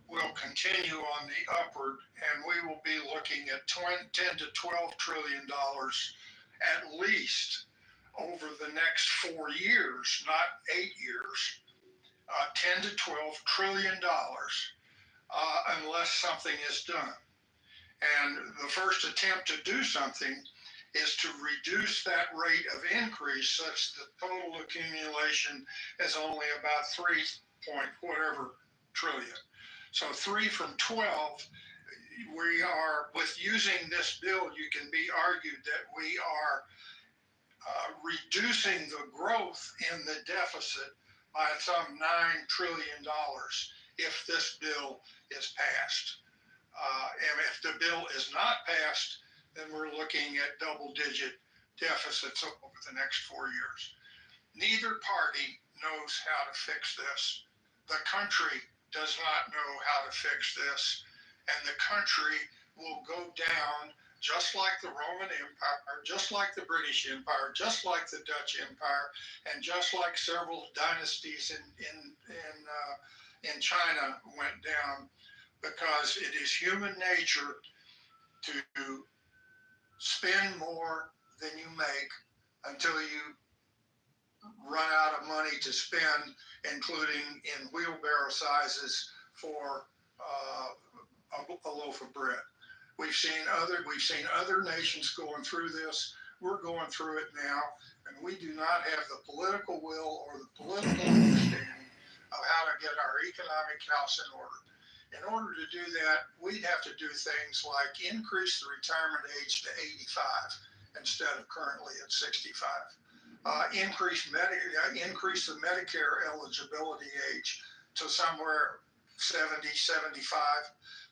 will continue on the upward, and we will be looking at $10 to $12 trillion at least over the next 4 years, not 8 years. $10 to $12 trillion unless something is done. And the first attempt to do something is to reduce that rate of increase such that total accumulation is only about 3 point whatever trillion. So 3 from 12, we are, with using this bill, you can be argued that we are reducing the growth in the deficit by some $9 trillion if this bill is passed. And if the bill is not passed, then we're looking at double-digit deficits over the next 4 years. Neither party knows how to fix this. The country does not know how to fix this, and the country will go down just like the Roman Empire, just like the British Empire, just like the Dutch Empire, and just like several dynasties in China went down, because it is human nature to spend more than you make until you run out of money to spend, including in wheelbarrow sizes for a loaf of bread. We've seen other nations going through this. We're going through it now, and we do not have the political will or the political understanding of how to get our economic house in order. In order to do that, we'd have to do things like increase the retirement age to 85 instead of currently at 65. Increase the Medicare eligibility age to somewhere 70, 75.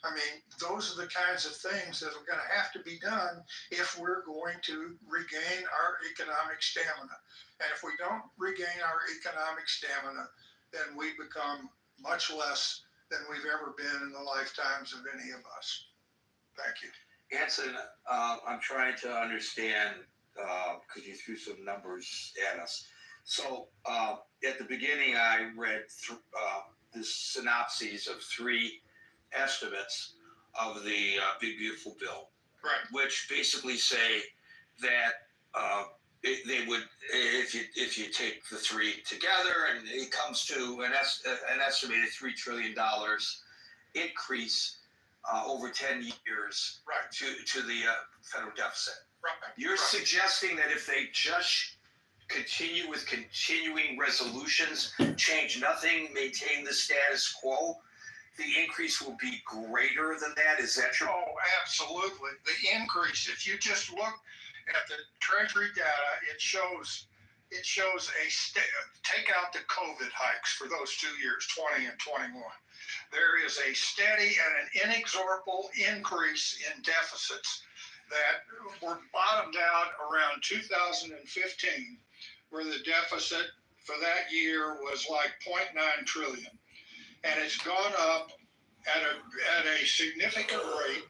I mean, those are the kinds of things that are going to have to be done if we're going to regain our economic stamina. And if we don't regain our economic stamina, then we become much less than we've ever been in the lifetimes of any of us. Thank you. Anson, I'm trying to understand, because you threw some numbers at us. So at the beginning, I read the synopses of 3 estimates of the Big Beautiful Bill, right? Which basically say that they would, if you take the 3 together, and it comes to an estimated $3 trillion increase over 10 years, right, to the federal deficit. Right. You're suggesting that if they just continue with continuing resolutions, change nothing, maintain the status quo, the increase will be greater than that? Is that true? Oh, absolutely. The increase, if you just look at the Treasury data, it shows take out the COVID hikes for those 2 years, 20 and 21. There is a steady and an inexorable increase in deficits that were bottomed out around 2015, where the deficit for that year was like 0.9 trillion. And it's gone up at a significant rate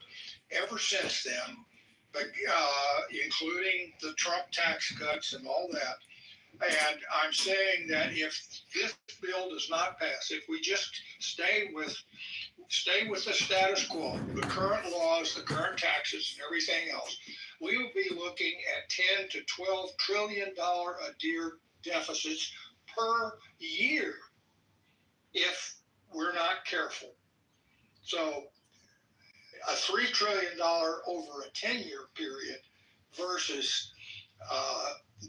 ever since then, but, including the Trump tax cuts and all that. And I'm saying that if this bill does not pass, if we just stay with the status quo, the current laws, the current taxes, and everything else, we will be looking at $10 to $12 trillion a year deficits per year if we're not careful. So a $3 trillion over a 10-year period versus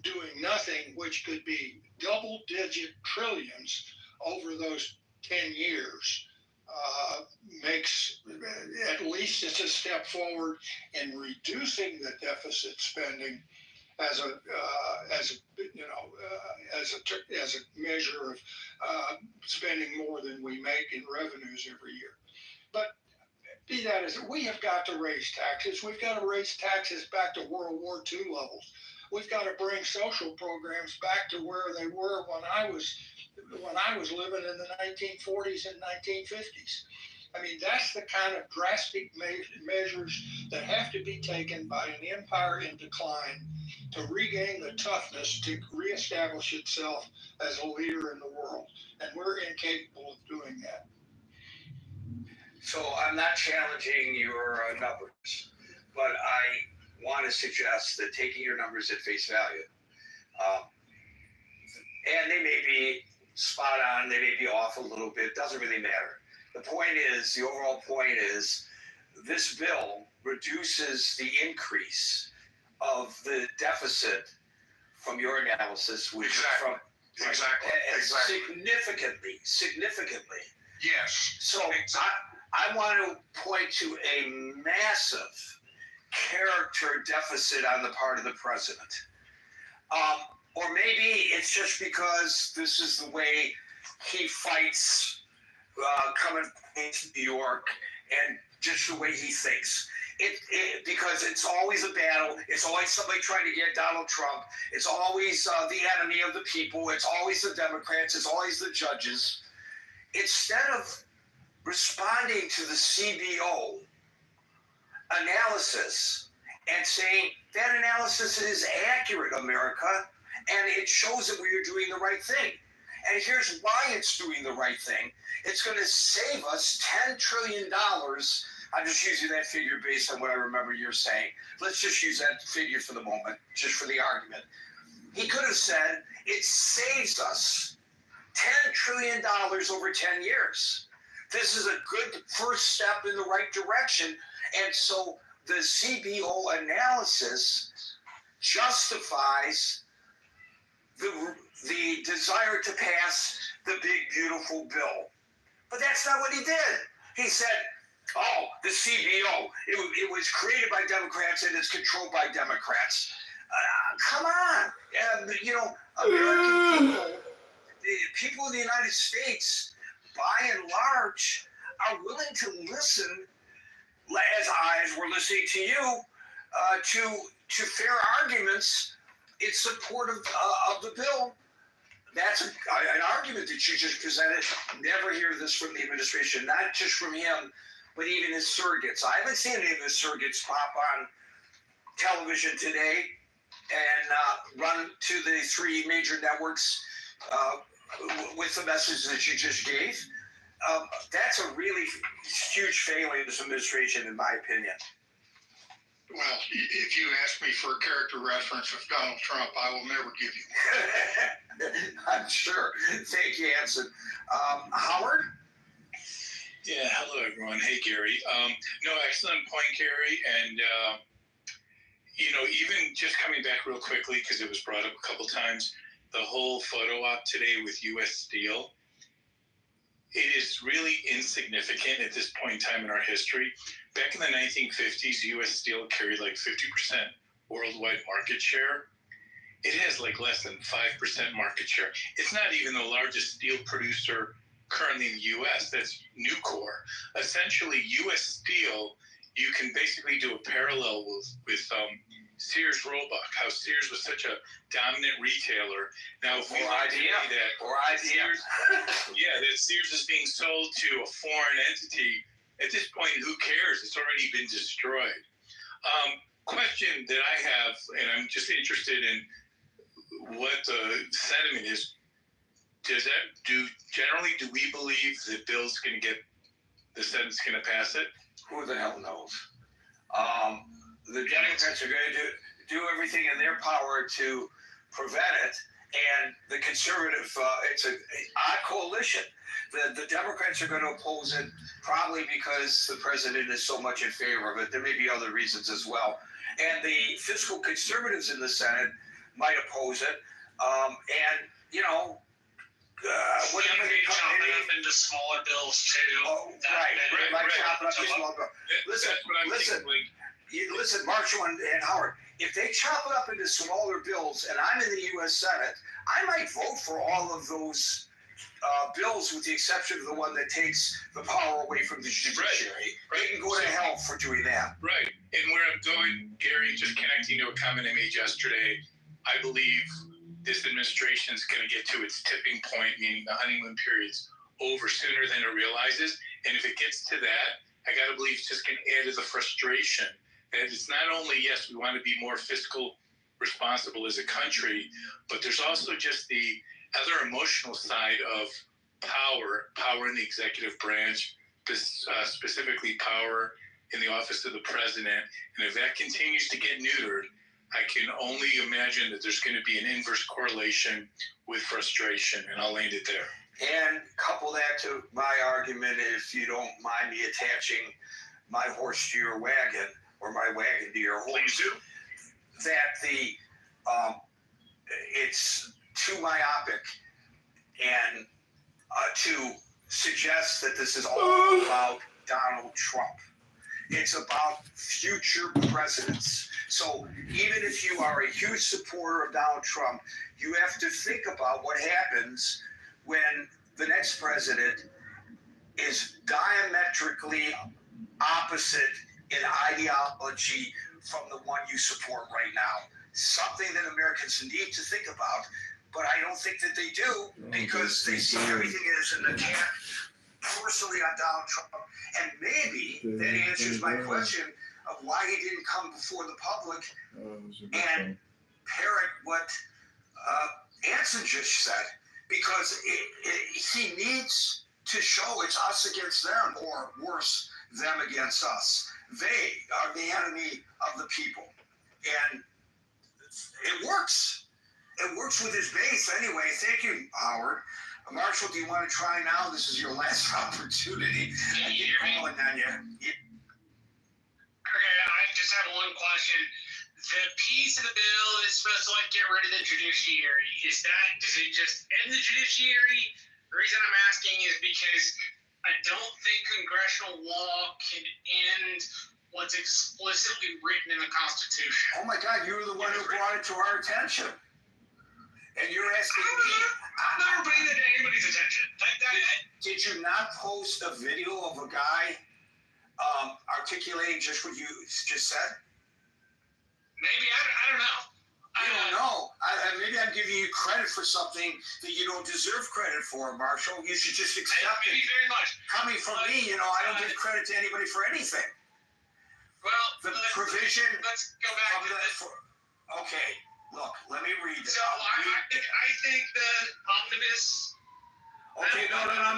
doing nothing, which could be double-digit trillions over those 10 years makes, at least it's a step forward in reducing the deficit spending as a measure of spending more than we make in revenues every year. But be that as we have got to raise taxes. We've got to raise taxes back to World War II levels. We've got to bring social programs back to where they were when I was living in the 1940s and 1950s. I mean, that's the kind of drastic measures that have to be taken by an empire in decline to regain the toughness to reestablish itself as a leader in the world. And we're incapable of doing that. So I'm not challenging your numbers, but I want to suggest that taking your numbers at face value, and they may be spot on, they may be off a little bit, doesn't really matter. The point is, the overall point is, this bill reduces the increase of the deficit from your analysis, which significantly. Yes. So I want to point to a massive character deficit on the part of the president. Or maybe it's just because this is the way he fights coming into New York and just the way he thinks. Because it's always a battle. It's always somebody trying to get Donald Trump. It's always the enemy of the people. It's always the Democrats. It's always the judges. Instead of responding to the CBO analysis and saying that analysis is accurate, America, and it shows that we are doing the right thing. And here's why it's doing the right thing. It's going to save us $10 trillion. I'm just using that figure based on what I remember you're saying. Let's just use that figure for the moment, just for the argument. He could have said it saves us $10 trillion over 10 years. This is a good first step in the right direction. And so the CBO analysis justifies the desire to pass the big, beautiful bill. But that's not what he did. He said, oh, the CBO, it was created by Democrats and it's controlled by Democrats. Come on. American people in the United States, by and large, are willing to listen, as we're listening to you, to fair arguments in support of the bill. That's an argument that you just presented. Never hear this from the administration, not just from him, but even his surrogates. I haven't seen any of his surrogates pop on television today and run to the three major networks with the message that you just gave. That's a really huge failing of this administration, in my opinion. Well, if you ask me for a character reference of Donald Trump, I will never give you one. I'm sure. Thank you, Hanson. Howard? Yeah, hello, everyone. Hey, Gary. No, excellent point, Gary. And, even just coming back real quickly, because it was brought up a couple times, the whole photo op today with U.S. Steel, it is really insignificant at this point in time in our history. Back in the 1950s, U.S. Steel carried like 50% worldwide market share. It has like less than 5% market share. It's not even the largest steel producer currently in the U.S. That's Nucor. Essentially, U.S. Steel, you can basically do a parallel with Sears Roebuck, how Sears was such a dominant retailer. Now, if we that Sears, that Sears is being sold to a foreign entity, at this point, who cares? It's already been destroyed. Question that I have, and I'm just interested in what the sentiment is. Do we believe the bill's going to get, the Senate's going to pass it? Who the hell knows? The Democrats are going to do everything in their power to prevent it, and the conservative, it's an odd coalition. The Democrats are going to oppose it, probably because the president is so much in favor of it. There may be other reasons as well. And the fiscal conservatives in the Senate might oppose it. Whatever they chop it up into smaller bills too. Oh, right. Chop it up into smaller bills. Listen, Marshall and Howard. If they chop it up into smaller bills, and I'm in the U.S. Senate, I might vote for all of those bills, with the exception of the one that takes the power away from the judiciary. Right. They can go to hell for doing that. Right. And where I'm going, Gary, just connecting to a comment I made yesterday, I believe this administration is going to get to its tipping point, meaning the honeymoon period's over sooner than it realizes. And if it gets to that, I got to believe it's just going to add to the frustration. And it's not only, yes, we want to be more fiscal responsible as a country, but there's also just the other emotional side of power in the executive branch, specifically power in the office of the president. And if that continues to get neutered, I can only imagine that there's going to be an inverse correlation with frustration, and I'll land it there. And couple that to my argument, if you don't mind me attaching my horse to your wagon, or my wagon to your horse. Please do. That it's too myopic and to suggest that this is all about Donald Trump. It's about future presidents. So even if you are a huge supporter of Donald Trump, you have to think about what happens when the next president is diametrically opposite in ideology from the one you support right now. Something that Americans need to think about, but I don't think that they do, because they see everything as an attack personally on Donald Trump. And maybe that answers my question of why he didn't come before the public and parrot what Anson just said, because he needs to show it's us against them, or worse, them against us. They are the enemy of the people. And it works. It works with his base anyway. Thank you, Howard. Marshall, do you want to try now? This is your last opportunity. Can you hear me? Okay, I just have one question. The piece of the bill is supposed to get rid of the judiciary. Does it just end the judiciary? The reason I'm asking is because I don't think congressional law can end what's explicitly written in the Constitution. Oh my God, you were the one who brought it to our attention. And you're asking me. I'm not bringing it to anybody's attention. Did you not post a video of a guy articulating just what you just said? Maybe, I don't know. I don't know. Maybe I'm giving you credit for something that you don't deserve credit for, Marshall. You should just accept it. Thank you very much. Coming from me, I don't give credit to anybody for anything. Well, the provision. Let's go back to this. Okay, look, let me read this. So I think the omnibus. Okay, no. I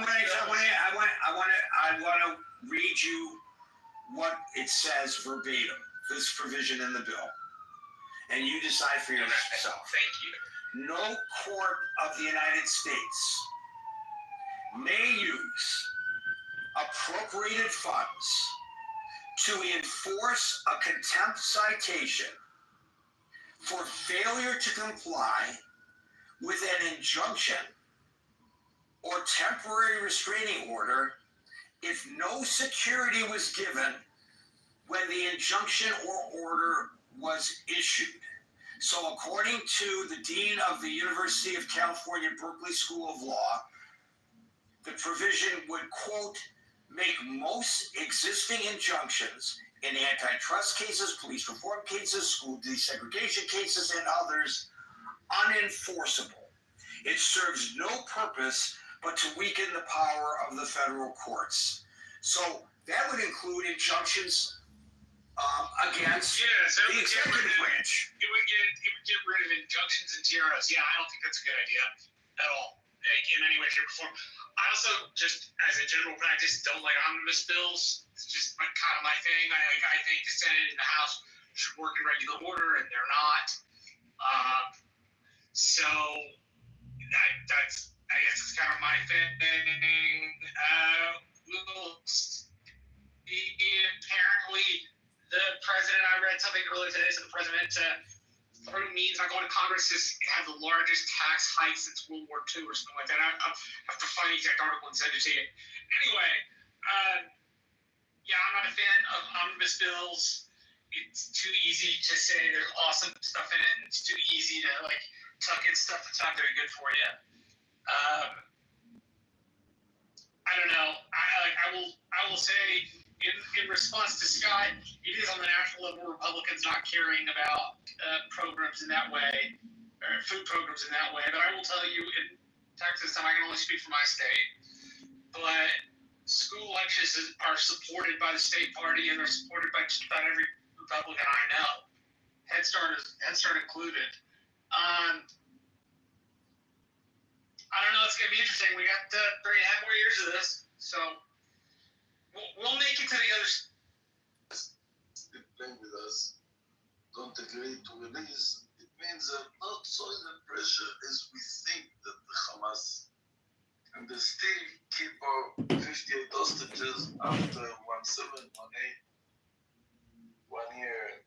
want to read you what it says verbatim. This provision in the bill, and you decide for yourself. Thank you. No court of the United States may use appropriated funds to enforce a contempt citation for failure to comply with an injunction or temporary restraining order if no security was given when the injunction or order was issued. So according to the Dean of the University of California, Berkeley School of Law, the provision would, quote, make most existing injunctions in antitrust cases, police reform cases, school desegregation cases, and others unenforceable. It serves no purpose but to weaken the power of the federal courts. So that would include injunctions against the executive branch. It would get rid of injunctions and TROs. Yeah, I don't think that's a good idea at all, in any way, shape, or form. I also, just as a general practice, don't like omnibus bills. It's just kind of my thing. I think the Senate and the House should work in regular order, and they're not. So that's, I guess, it's kind of my thing. Apparently, the president, I read something earlier today, so the president through means not going to Congress has had the largest tax hike since World War II or something like that. I have to find the exact article and send it to you. Anyway, yeah, I'm not a fan of omnibus bills. It's too easy to say there's awesome stuff in it. It's too easy to like tuck in stuff that's not very good for you. I don't know. I will say in response to Scott, it is on the national level Republicans not caring about programs in that way, or food programs in that way. But I will tell you, in Texas, and I can only speak for my state, but school lunches are supported by the state party, and they're supported by just about every Republican I know. Head Start included. I don't know. It's gonna be interesting. We got 3.5 more years of this, so we'll make it to the other. They playing with us. Don't agree to release. It means they're not so under pressure as we think that the Hamas, and they still keep our 58 hostages after 17, 18, 1 year,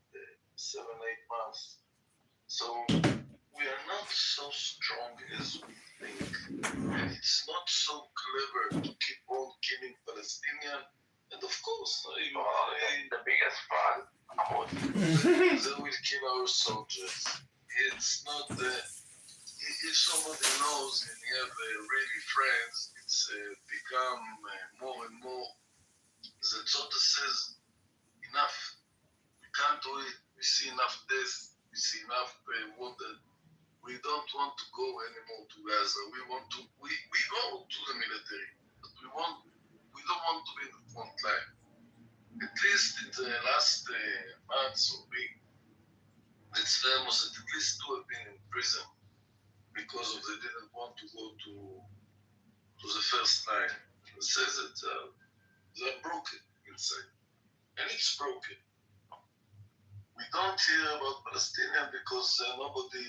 7, 8 months. So we are not so strong as we think. And it's not so clever to keep on killing Palestinians. And of course, the biggest fun. they will kill our soldiers. It's not if somebody knows and you have really friends, it's become more and more. The Tzota says, enough. We can't do it. We see enough death. We see enough water. We don't want to go anymore to Gaza. We go to the military, but we don't want to be in the front line. At least in the last months or week, it's famous that at least 2 have been in prison because they didn't want to go to the first line. It says that they're broken inside, and it's broken. We don't hear about Palestinians because nobody,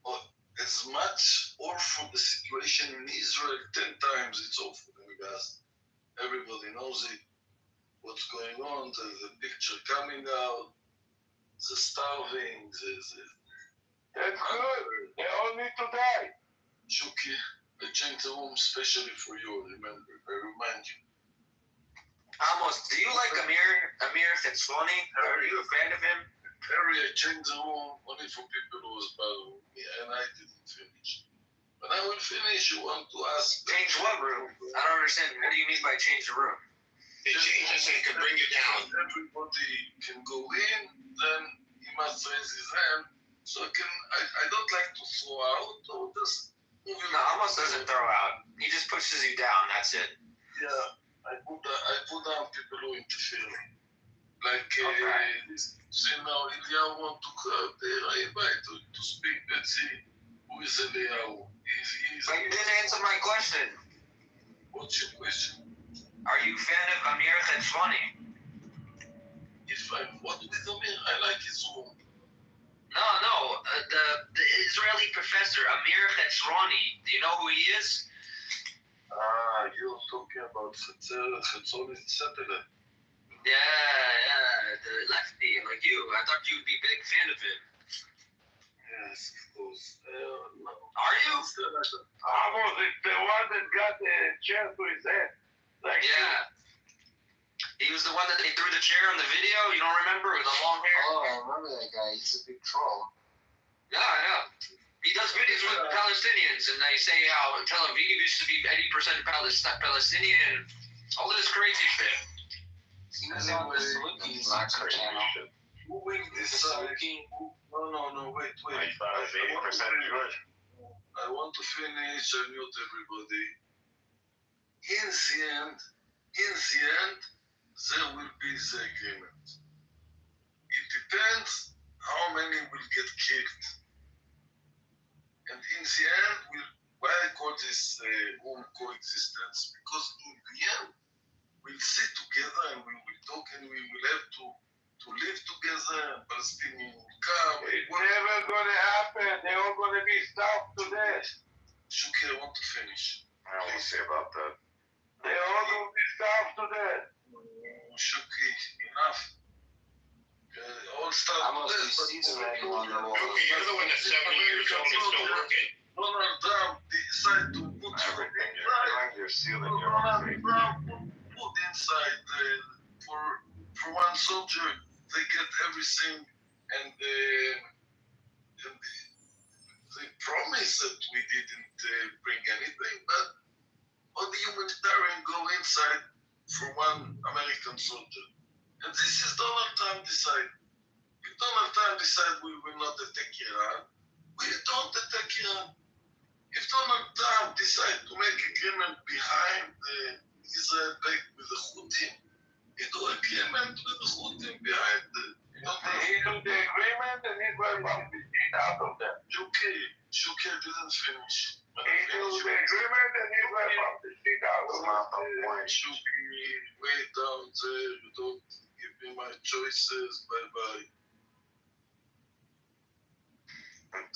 or as much awful the situation in Israel, 10 times it's awful in Gaza. Everybody knows it. What's going on? The picture coming out. The starving. That's good. They all need to die. Shuki, I changed the room specially for you. Remember, I remind you. Amos, do you like Amir Khetswani? Are you a fan of him? Harry, I changed the room only for people who was bothering me, and I didn't finish. When I will finish, you want to ask... Change what room? I don't understand. What do you mean by change the room? It changes so he can bring you down. Everybody can go in, then he must raise his hand. So I don't like to throw out or just move him. No, Amos doesn't throw out. He just pushes you down. That's it. Yeah, I put down people who interfere. Like, say now, Eliyahu want to cut there. I invite to speak. Let's see who is Eliyahu. But you didn't answer my question. What's your question? Are you a fan of Amir Khetswani? If what with Amir? I like his room. No. The Israeli professor, Amir Khetswani. Do you know who he is? You're talking about Chetzoni satellite. Yeah, the lefty, like you. I thought you would be a big fan of him. Yes, of course. No. Are you? Almost the one that got the chair to his head. Like He was the one that they threw the chair on the video. You don't remember with the long hair? Oh, I remember that guy. He's a big troll. Yeah, I know. He does videos with Palestinians, and they say how Tel Aviv used to be 80% Palestinian. All this crazy shit. He was on the Salukis channel. Who will decide? No, wait. 80% Jewish. I want to finish and mute everybody. In the end, there will be the agreement. It depends how many will get killed. And in the end, why I call this home coexistence? Because in the end, we'll sit together and we will talk and we will have to live together and Palestinians will come. It's never going to happen. They're all going to be starved to death. Shuki, I want to finish. I don't want to say about that. They're all going to be starved to death. Shuki, enough. All will start Almost this. But season manual on the wall. Okay, you're the one that's 70 years old and still working. Donald Trump decide to put Everything you're inside. doing, you're sealing your Donald own fate. Trump put inside for one soldier, they get everything, and they promise that we didn't bring anything, but all the humanitarian go inside for one American soldier. And this is Donald Trump decide. If Donald Trump decide we will not attack Iran, we don't attack Iran. If Donald Trump decide to make agreement behind Israel back with the Houthis, he do agreement with the Houthis behind the. He do the agreement and Israel wants to get out of that. Shuki didn't finish. He do the agreement and Israel wants to get out of that. Shuki, way down there, you don't give me my choices, bye-bye.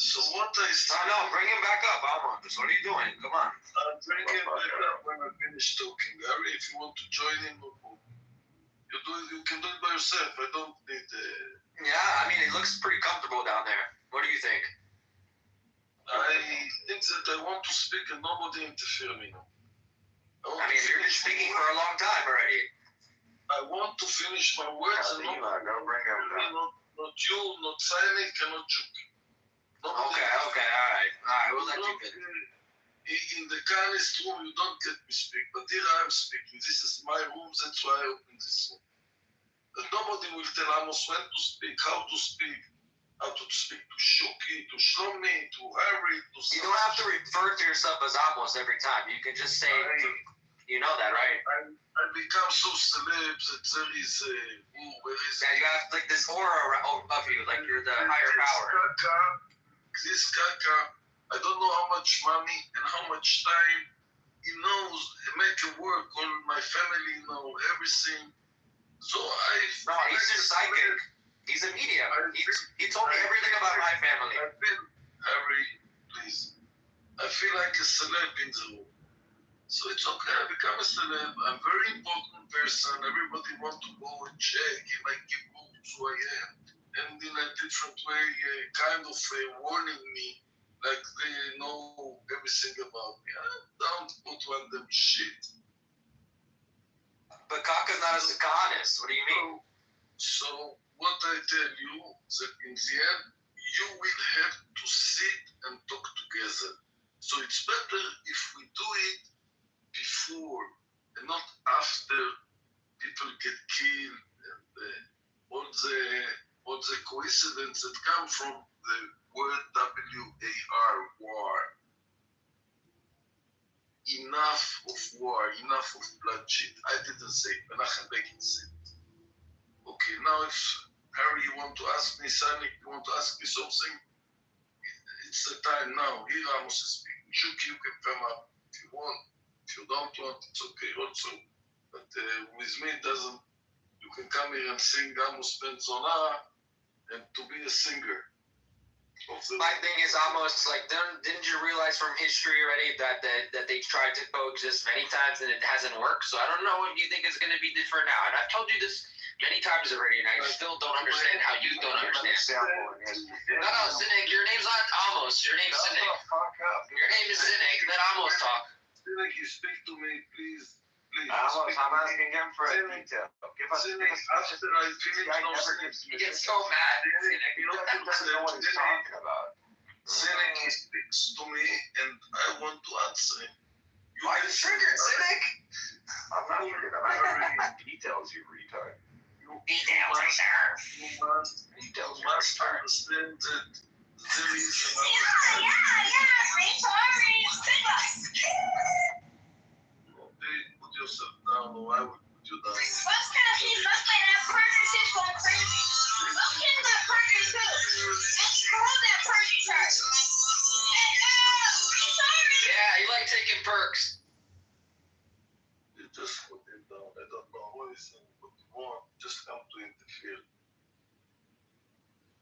So what I say... No, bring him back up, Almond. What are you doing? Come on. I'll bring him back up when I finish talking. Harry, if you want to join him, you can do it by yourself. I don't need... Yeah, I mean, it looks pretty comfortable down there. What do you think? I think that I want to speak and nobody interfere me now. I mean, you've been speaking for a long time already. I want to finish my words and not you, not Sainik, and not Chuki. Okay, all right. We'll let you finish. In the Khanist room, you don't get me speak, but here I am speaking. This is my room, that's why I opened this room. But nobody will tell Amos when to speak, how to speak to Shuki, to Shlomi, to Harry, to... You don't have to refer to yourself as Amos every time. You can just say, you know that, right? I become so celeb that there is where is... Yeah, you have like this aura of you, like you're the higher power. This Kaka, I don't know how much money and how much time he knows, make it work, all my family know everything. So No, he's just psychic. He's a medium. He told me everything about my family. Harry, please. I feel like a celeb in the room. So it's okay, I become a celeb. I'm a very important person. Everybody wants to go and check if I give moves who I am. And in a different way, kind of warning me, like they know everything about me. I don't put one of them shit. But Kaka's not as honest. What do you mean? So what I tell you that in the end, you will have to sit and talk together. So it's better if we do it before and not after people get killed and all the coincidence that come from the word WAR, war. Enough of war, enough of bloodshed. I didn't say it, Menachem Begin said it. Okay, now if Harry, you want to ask me, Sonic, you want to ask me something? It's the time now. Here Amos is speaking. Shuki, you can come up if you want. If you don't want, it's okay also. But with me, it doesn't. You can come here and sing Amos Ben Zona and to be a singer. My thing is almost like, didn't you realize from history already that they tried to coexist many times and it hasn't worked? So I don't know if you think it's going to be different now. And I've told you this many times already, and I still don't understand how you don't understand. No, Zinek, your name's not Amos. Your name's Zinek. Your name is Zinek. Let Amos talk. Zinek, you speak to me, please. Amos, I'm asking him for a detail. Give us Zinek, after I finish, He gets so mad. Zinek, you don't know what he's talking about. Zinek, he speaks to me, and I want to answer him. Why are you triggered, Zinek? I'm not triggered. I'm asking details, you retard. Details, sir. Details, must understand that there is Put yourself down, or I will put you down. Yeah, you like taking perks. You just put him down. I don't know what is what you want. Just come to interfere.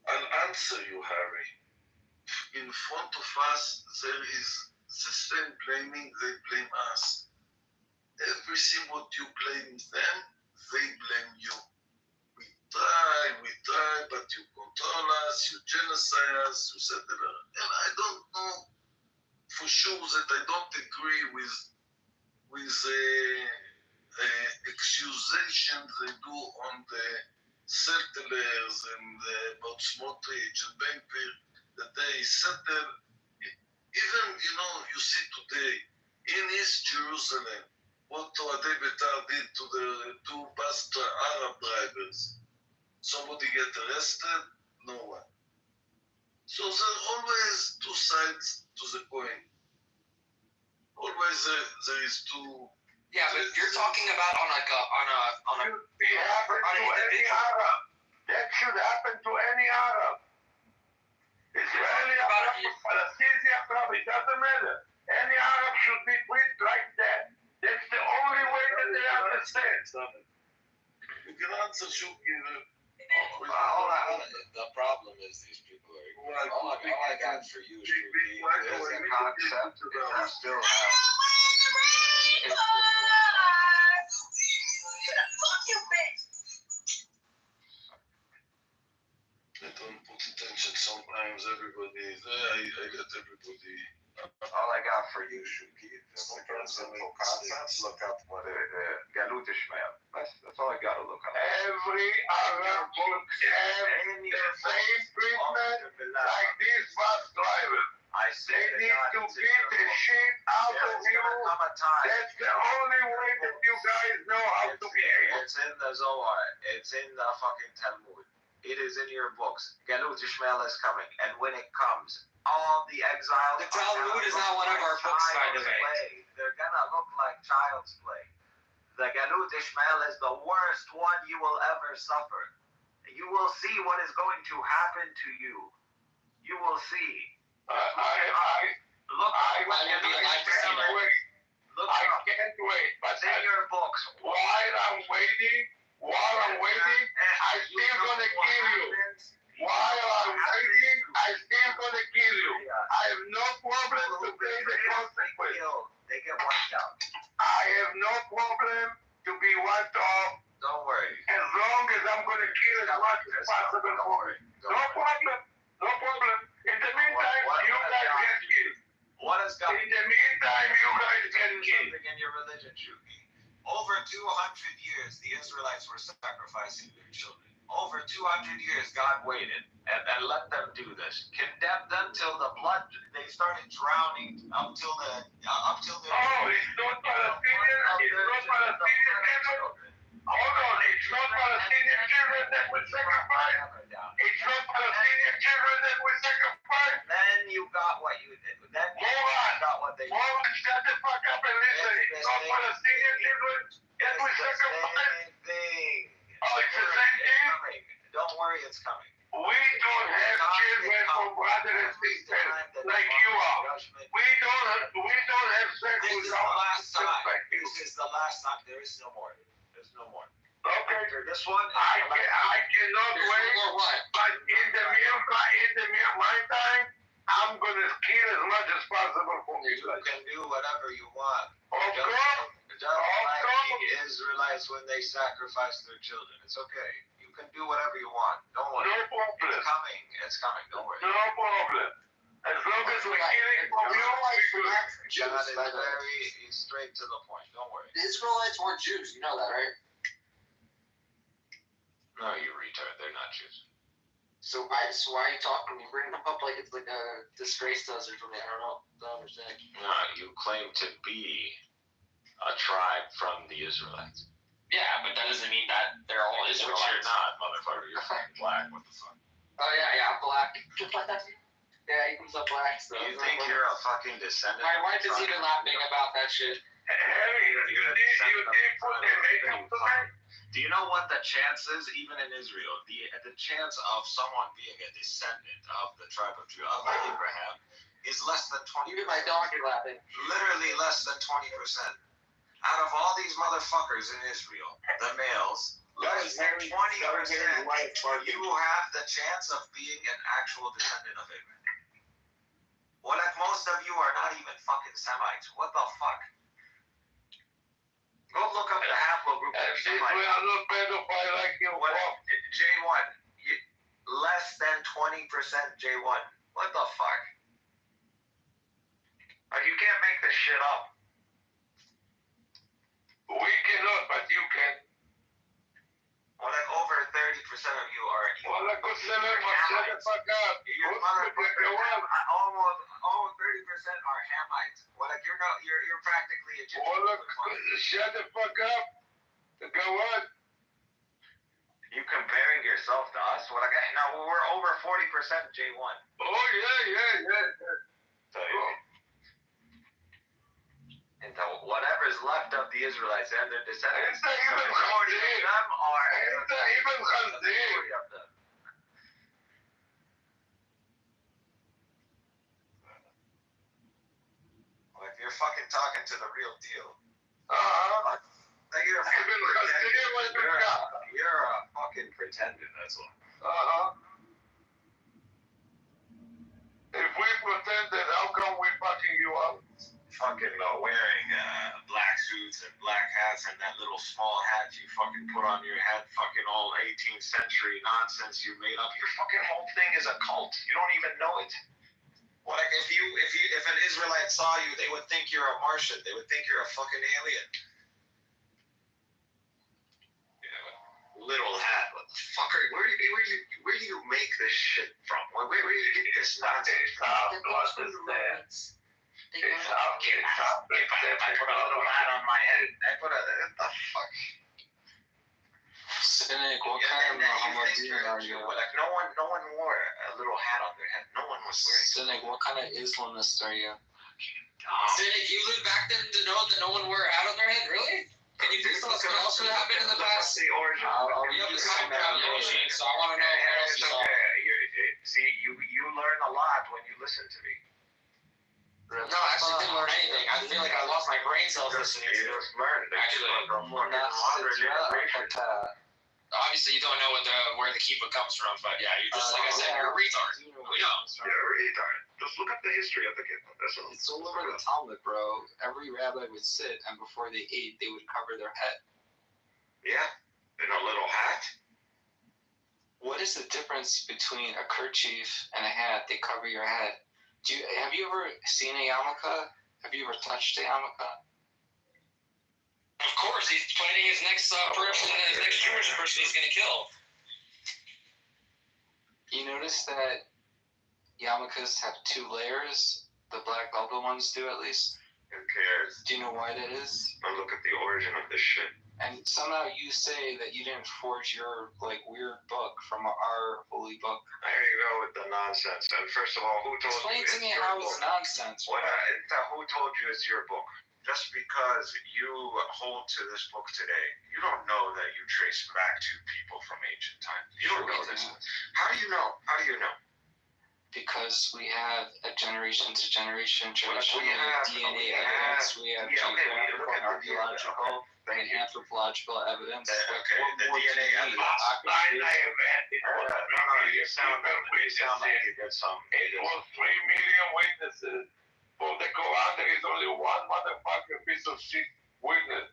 I'll answer you, Harry. In front of us, there is the same blaming. They blame us. Everything what you blame them, they blame you. We try, but that you control us, you genocide us, you set it up. And I don't know for sure that I don't agree with accusations they do on the settlers and about Smotrich and Ben-Gvir, that they settle. Even, you see today in East Jerusalem, what Oadei Betar did to the two Arab drivers. Somebody get arrested? No one. So there are always two sides to the coin. Always there is two. Yeah, but you're talking about on a Any Arab. That should happen to any Arab. Israeli Arab, Palestinian Arab, it doesn't matter. Any Arab should be treated like that. That's the only way that they understand. You can answer Shuki. The problem is these people are. All I got for you, Shuki, is a concept that you still have. Fuck you, bitch! I don't put attention sometimes. Everybody is there. I get everybody. All I got for you, Shuki, is a simple concept. Look up what Galut Ishmael. That's all I got to look up. Every Arab book has the same treatment like these bus drivers. They need to beat the shit out of you. That's the only way that you guys know how to behave. It's in the Zohar. It's in the fucking Talmud. It is in your books. Galut Ishmael is coming. And when it comes, all the exiles. The Talmud is not one of our books, by the way. They're gonna look like child's play. The Galut Ishmael is the worst one you will ever suffer. You will see what is going to happen to you. You will see. I can't wait. But in your books. While I'm waiting, I still gonna kill you. While I'm waiting, I still gonna kill you. I have no problem to pay the consequence. They get wiped out. I have no problem to be wiped off. Don't worry. As long as I'm gonna kill as much as possible for it. No problem. In the meantime, you guys get killed. What has got? In the meantime, you guys get killed. In your religion, Shuki. Over 200 years, the Israelites were sacrificing their children. Over 200 years, God waited and let them do this. Condemned them till the blood, they started drowning up till their. Oh, it's not Palestinian. Hold on, it's not Palestinian children that were sacrificed. It's not Palestinian children that were sacrificed. Then you got what you did. Then you got what they did. Shut the fuck up and listen. It's not Palestinian children that were sacrificed. Oh, it's the same thing? Don't worry, it's coming. We don't have children from brothers and sisters like you are. We don't have sex with our sisters like you. This is the last time. There is no more. There's no more. Okay. After this one, I cannot wait. But in the meantime, I'm gonna kill as much as possible for you. You can do whatever you want. Just like the Israelites when they sacrifice their children. It's okay. You can do whatever you want. Don't worry. No problem. It's coming. It's coming. Don't worry. No problem. As long as we're killing from you, God is very straight to the point. Don't worry. The Israelites weren't Jews. You know that, right? No, you retard. They're not Jews. So why are you talking? You bring them up like it's like a disgrace to us or something. I don't understand. No, you claim to be a tribe from the Israelites. Yeah, but that doesn't mean that they're all Israelites. Which you're not, motherfucker. You're fucking black. What the fuck? Oh yeah, I'm black. Yeah, he comes up black. So you think you're a fucking descendant? My wife is even laughing about that shit. Do you know what the chance is, even in Israel? The chance of someone being a descendant of the tribe of Judah, of Abraham, is less than 20%. Even my dog is laughing. Literally less than 20%. Out of all these motherfuckers in Israel, the males, less than 20%, you have the chance of being an actual descendant of Abraham. Well, like most of you are not even fucking Semites. What the fuck? Go look up the haplogroup of Semites. We are not pedophile like you. J1, less than 20% J1. What the fuck? You can't make this shit up. We cannot, but you can. Well, like over 30% of you are. Well, like, shut the fuck up. Your motherfuckers almost 30% are Hamites. Well, like you're practically a Egyptian. Well, look, shut the fuck up. Go on. You comparing yourself to us? Well, like now we're over 40% J1. Oh yeah. So, and whatever's left of the Israelites and their descendants, the majority of them are. Well, if you're fucking talking to the real deal. You're a fucking pretender, that's all. If we pretended, how come we fucking you up? Fucking wearing black suits and black hats and that little small hat you fucking put on your head, fucking all 18th century nonsense you made up. Your fucking whole thing is a cult. You don't even know it. Well, like if an Israelite saw you, they would think you're a Martian. They would think you're a fucking alien. Little hat. What the fuck where do you make this shit from? Where do you get this nonsense? I put a little hat on my head. What the fuck? Cynic, what kind of Mohammedan are you? Like no one wore a little hat on their head. No one was wearing. Cynic, what kind of Islamist are you? Cynic, you lived back then to know that no one wore a hat on their head, really? Can you tell us what else happened in the past? The origin. You have the time travel machine, so I want to know what else you saw. See, you learn a lot when you listen to me. No, I actually didn't learn anything. I feel like I lost my brain cells listening to you. You just learned. Obviously, you don't know where the kippah comes from, but yeah, you're just like I said, you're a retard. We know. You're a retard. Just look up the history of the kippah. That's all. It's all over the Talmud, bro. Every rabbi would sit, and before they ate, they would cover their head. Yeah, in a little hat. What is the difference between a kerchief and a hat? They cover your head. Have you ever seen a yarmulke? Have you ever touched a yarmulke? Of course, he's planning his next person, his next Jewish person he's going to kill. You notice that yarmulkes have 2 layers? The black velvet ones do, at least. Who cares? Do you know why that is? Now look at the origin of this shit. And somehow you say that you didn't forge your weird book from our holy book. There you go with the nonsense. And first of all, who told you? Explain to me how it's nonsense. Who told you it's your book? Just because you hold to this book today, you don't know that you trace back to people from ancient times. You don't know this. How do you know? Because we have a generation to generation tradition, we have DNA evidence, we have geographical and archaeological and anthropological evidence. The DNA evidence. You sound like you did some. It was 3 million witnesses. For the Quran, there is only one motherfucking piece of shit witness.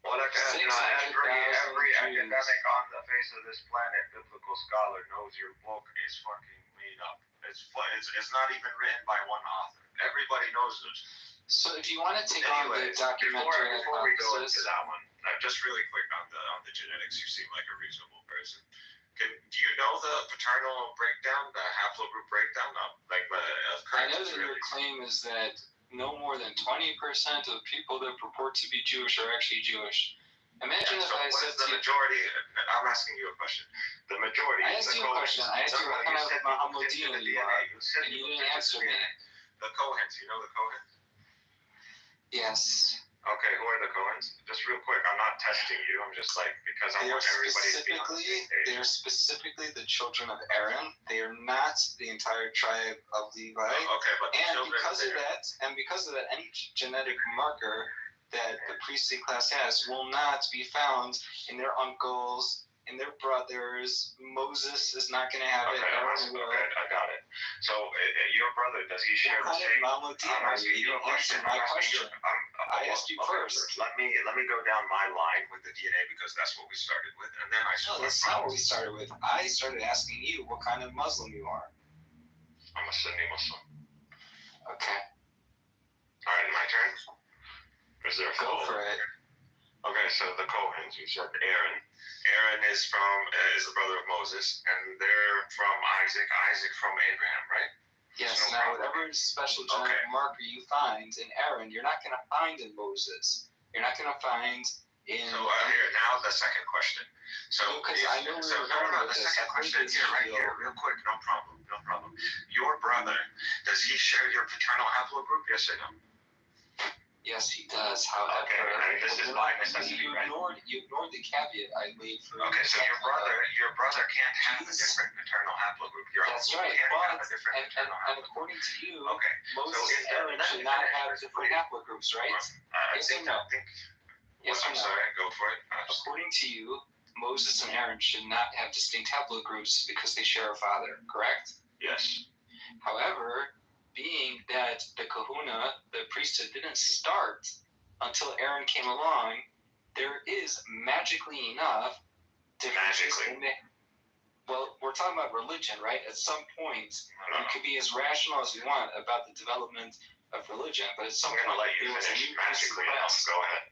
Well, like every academic on the face of this planet, biblical scholar, knows your book is fucking made up. It's not even written by one author. Everybody knows this. So if you want to take on the documentary before we go into that one, just really quick on the genetics, you seem like a reasonable person. Do you know the paternal breakdown, the haplogroup breakdown? I know that your claim is that no more than 20% of people that purport to be Jewish are actually Jewish. Imagine if I said the majority. I'm asking you a question. The majority. I asked you a question. I asked you what kind of Mohammedan you are, and you didn't answer me. The Cohens. You know the Cohens? Yes. Okay, who are the Cohens? Just real quick, I'm not testing you. I'm just because I want everybody to be on the same page. They are specifically the children of Aaron. They are not the entire tribe of Levi. Okay, but because of that, any genetic marker that the priestly class has will not be found in their uncles and they're brothers. Moses is not going to have it. Aaron will. Okay, I got it. So your brother, does he share the same? I'm asking you a question. My question. I asked you first. Let me go down my line with the DNA because that's what we started with, and then No, that's not what we started with. I started asking you what kind of Muslim you are. I'm a Sunni Muslim. Okay. All right, my turn. Is there a Go for it. Okay, so the Cohens, you said Aaron. Aaron is the brother of Moses, and they're from Isaac. Isaac from Abraham, right? Yes. Now, whatever special genetic marker you find in Aaron, you're not going to find in Moses. You're not going to find in. So here now the second question. So I know the second question here, right here, real quick, no problem. Your brother, does he share your paternal haplogroup? Yes or no? Yes, he does. However, and this is by necessity, right? You ignored the caveat I made for. Okay, so your brother can't have a different paternal haplogroup. That's right. And according to you, Moses and Aaron should not have different haplogroups, right? Yes or no? Yes or no? I'm sorry, go for it. According to you, Moses and Aaron should not have distinct haplogroups because they share a father, correct? Yes. However, being that the kahuna, the priesthood, didn't start until Aaron came along, there is magically enough differences in the. Well, we're talking about religion, right? At some point, we could be as rational as we want about the development of religion, but at some point, there was a new priesthood class. Go ahead.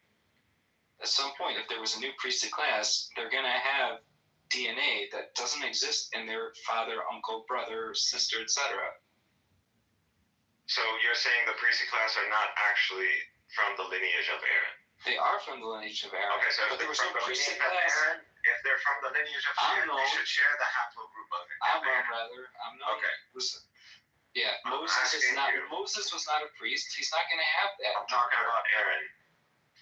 At some point, if there was a new priesthood class, they're going to have DNA that doesn't exist in their father, uncle, brother, sister, etc. So you're saying the priesthood class are not actually from the lineage of Aaron? They are from the lineage of Aaron. Okay, so if they're from the lineage of Aaron, if they're from the lineage of Aaron, they should share the haplogroup of Aaron. I'm not. Okay. Listen. Yeah, Moses was not a priest. He's not going to have that. I'm talking about Aaron.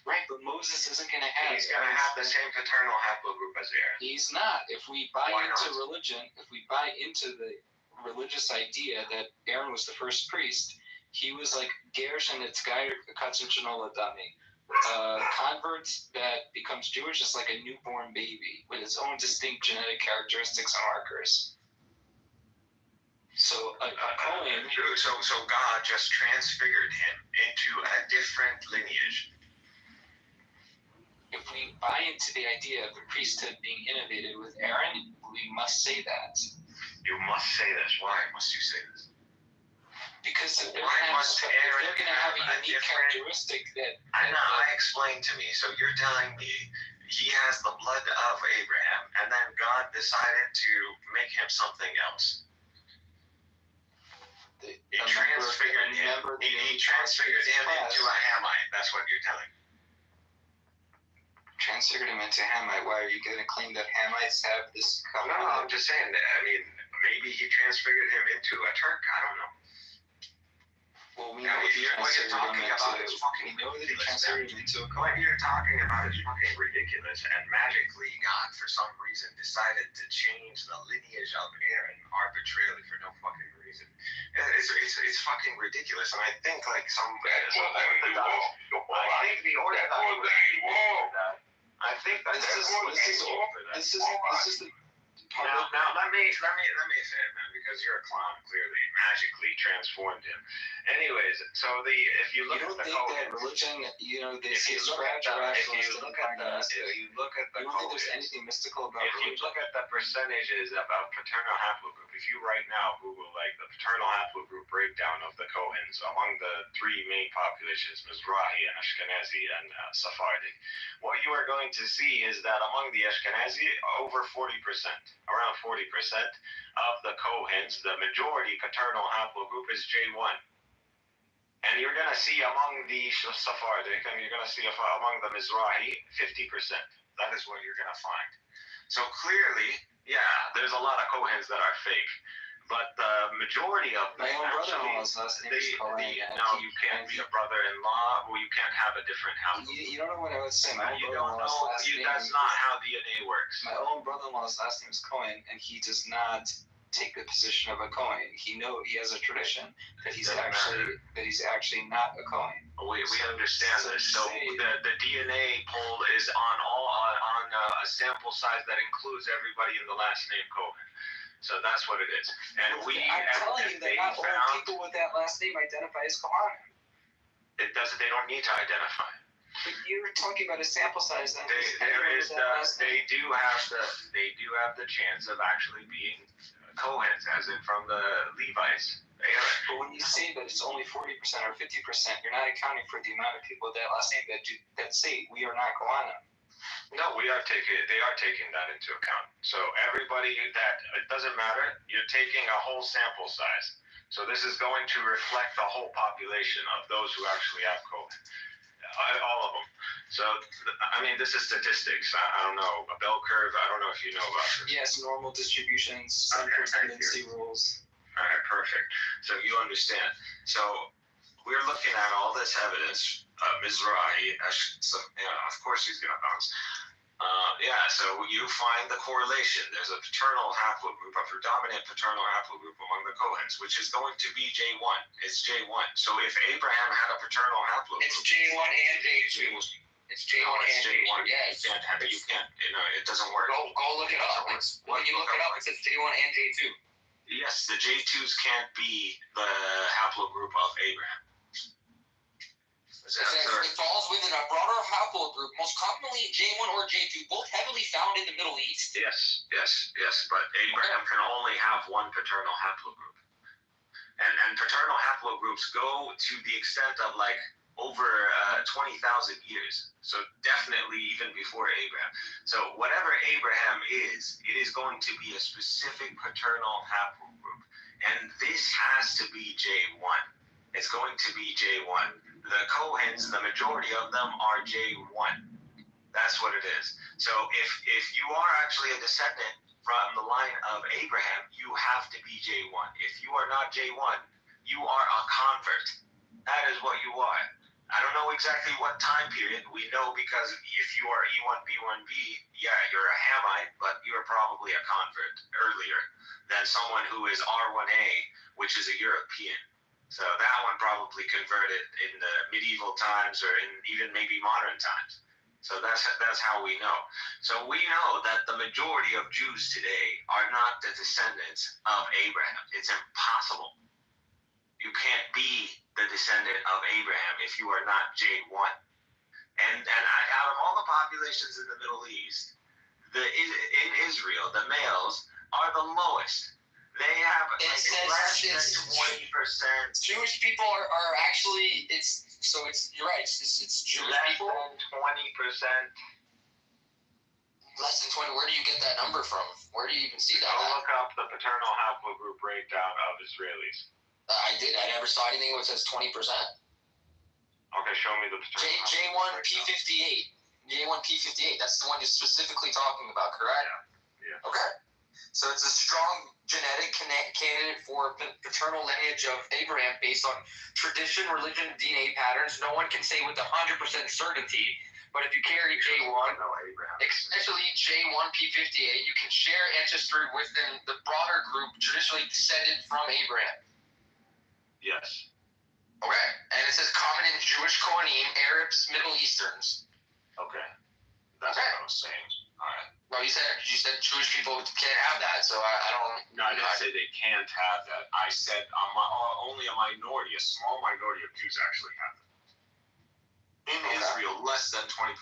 Right, but Moses isn't going to have. He's going to have the same paternal haplogroup as Aaron. He's not. If we buy into religion, if we buy into the religious idea that Aaron was the first priest, he was like Gershon Itzgai Katzinchanola Dami. Convert that becomes Jewish is like a newborn baby with its own distinct genetic characteristics and markers. So a Cohen. So God just transfigured him into a different lineage. If we buy into the idea of the priesthood being innovated with Aaron, we must say that. You must say this. Why must you say this? Because if they're going to have a unique characteristic that. I explained to me. So you're telling me he has the blood of Abraham, and then God decided to make him something else. He transfigured him into a Hamite. That's what you're telling me. Transfigured him into Hamite. Why are you going to claim that Hamites have this? No, I'm just saying that. I mean, maybe he transfigured him into a Turk. I don't know. Well, we know what you're talking about is fucking ridiculous. What you're talking about is fucking ridiculous, and magically God, for some reason, decided to change the lineage of Aaron arbitrarily for no fucking reason. It's fucking ridiculous, and I think like some. I think the Orthodox. I think that this is the part of. Now let me say it, man, because you're a clown. Clearly, magically transformed him. Anyways, so if you look at the religion, they say scratch If you look at the you don't think there's anything mystical about religion? If you look at the percentages about paternal haplogroup, if you right now Google like the paternal haplogroup breakdown of the Cohens among the three main populations, Mizrahi and Ashkenazi and Sephardic, what you are going to see is that among the Ashkenazi, over 40%, around 40% of the Cohens, the majority paternal haplogroup is J1. And you're going to see among the Sephardic, and you're going to see among the Mizrahi, 50%. That is what you're going to find. So clearly, there's a lot of Cohens that are fake. But the majority of them, my own brother-in-law's last name is Cohen. No, you can't be a brother-in-law, or you can't have a different house. You don't know what I was saying. My you don't know. That's not how DNA works. My own brother-in-law's last name is Cohen, and he does not take the position of a Cohen. He has a tradition that he's actually not a Cohen. We understand this. So the DNA poll is on a sample size that includes everybody in the last name Cohen. So that's what it is. And I'm telling you that not all people with that last name identify as Kohanim. It doesn't. They don't need to identify. But you're talking about a sample size then. They do have the chance of actually being Cohens, as in from the Levites. But when you say that it's only 40% or 50%, you're not accounting for the amount of people with that last name that say we are not Kohanim. No, they are taking that into account. So everybody it doesn't matter. You're taking a whole sample size. So this is going to reflect the whole population of those who actually have COVID. All of them. So, I mean, this is statistics. I don't know. A bell curve, I don't know if you know about this. Yes, normal distributions, tendency rules. All right, perfect. So you understand. So we're looking at all this evidence. Mizrahi, so, of course he's going to bounce. So you find the correlation. There's a paternal haplogroup, a predominant paternal haplogroup among the Cohens, which is going to be J1. It's J1. So if Abraham had a paternal haplogroup, it's J1 and J2. It's J1 and J1. Yes. You can't have it. You can't. It doesn't work. Go look it up. When you look it up, it says J1 and J2. Yes, the J2s can't be the haplogroup of Abraham. It falls within a broader haplogroup, most commonly J1 or J2, both heavily found in the Middle East. Yes. But Abraham can only have one paternal haplogroup. And paternal haplogroups go to the extent of like over 20,000 years. So definitely even before Abraham. So whatever Abraham is, it is going to be a specific paternal haplogroup. And this has to be J1. It's going to be J1. The Cohens, the majority of them are J1. That's what it is. So if you are actually a descendant from the line of Abraham, you have to be J1. If you are not J1, you are a convert. That is what you are. I don't know exactly what time period. We know because if you are E1, B1B, yeah, you're a Hamite, but you're probably a convert earlier than someone who is R1A, which is a European. So that one probably converted in the medieval times or in even maybe modern times. So that's how we know. So we know that the majority of Jews today are not the descendants of Abraham. It's impossible. You can't be the descendant of Abraham if you are not J1. And out of all the populations in the Middle East, in Israel, the males are the lowest. They have less than 20%. Jewish people are actually you're right. It's Jewish people. Less than 20%. Less than 20. Where do you get that number from? Where do you even see that? I'll look up the paternal haplogroup breakdown of Israelis. I did. I never saw anything that says 20%. Okay, show me the paternal J1 P58. J1 P58. That's the one you're specifically talking about, correct? Yeah. Okay. So it's a strong genetic candidate for paternal lineage of Abraham based on tradition, religion, DNA patterns. No one can say with 100% certainty, but if you carry J1, especially J1 P58, you can share ancestry within the broader group traditionally descended from Abraham. Yes. Okay. And it says common in Jewish Kohanim, Arabs, Middle Easterns. Okay. That's what I was saying. All right. Well, you said Jewish people can't have that, so I don't. No, I didn't say they can't have that. I said only a minority, a small minority of Jews actually have it. In Israel, less than 20%.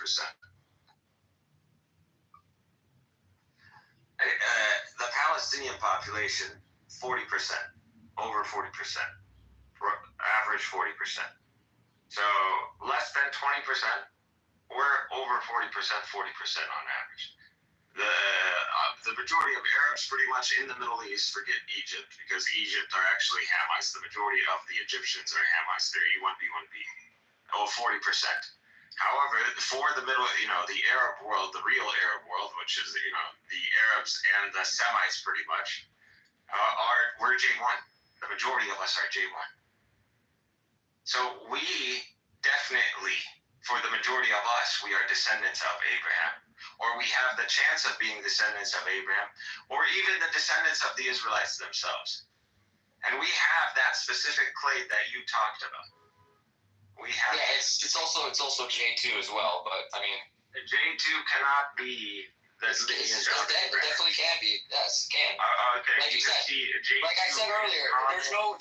The Palestinian population, 40%, over 40%, average 40%. So less than 20%, or over 40%, 40% on average. The majority of Arabs pretty much in the Middle East, forget Egypt, because Egypt are actually Hamites. The majority of the Egyptians are Hamites. They're E1, B1B. 40%. However, for the middle, the Arab world, the real Arab world, which is, the Arabs and the Semites pretty much, we're J1. The majority of us are J1. So we definitely, for the majority of us, we are descendants of Abraham. Or we have the chance of being descendants of Abraham, or even the descendants of the Israelites themselves. And we have that specific clade that you talked about. We have. Yeah, it's also J2 as well, but I mean. J2 cannot be the It definitely can be. Yes, it can. Okay. Like you said. J2 Like I said earlier,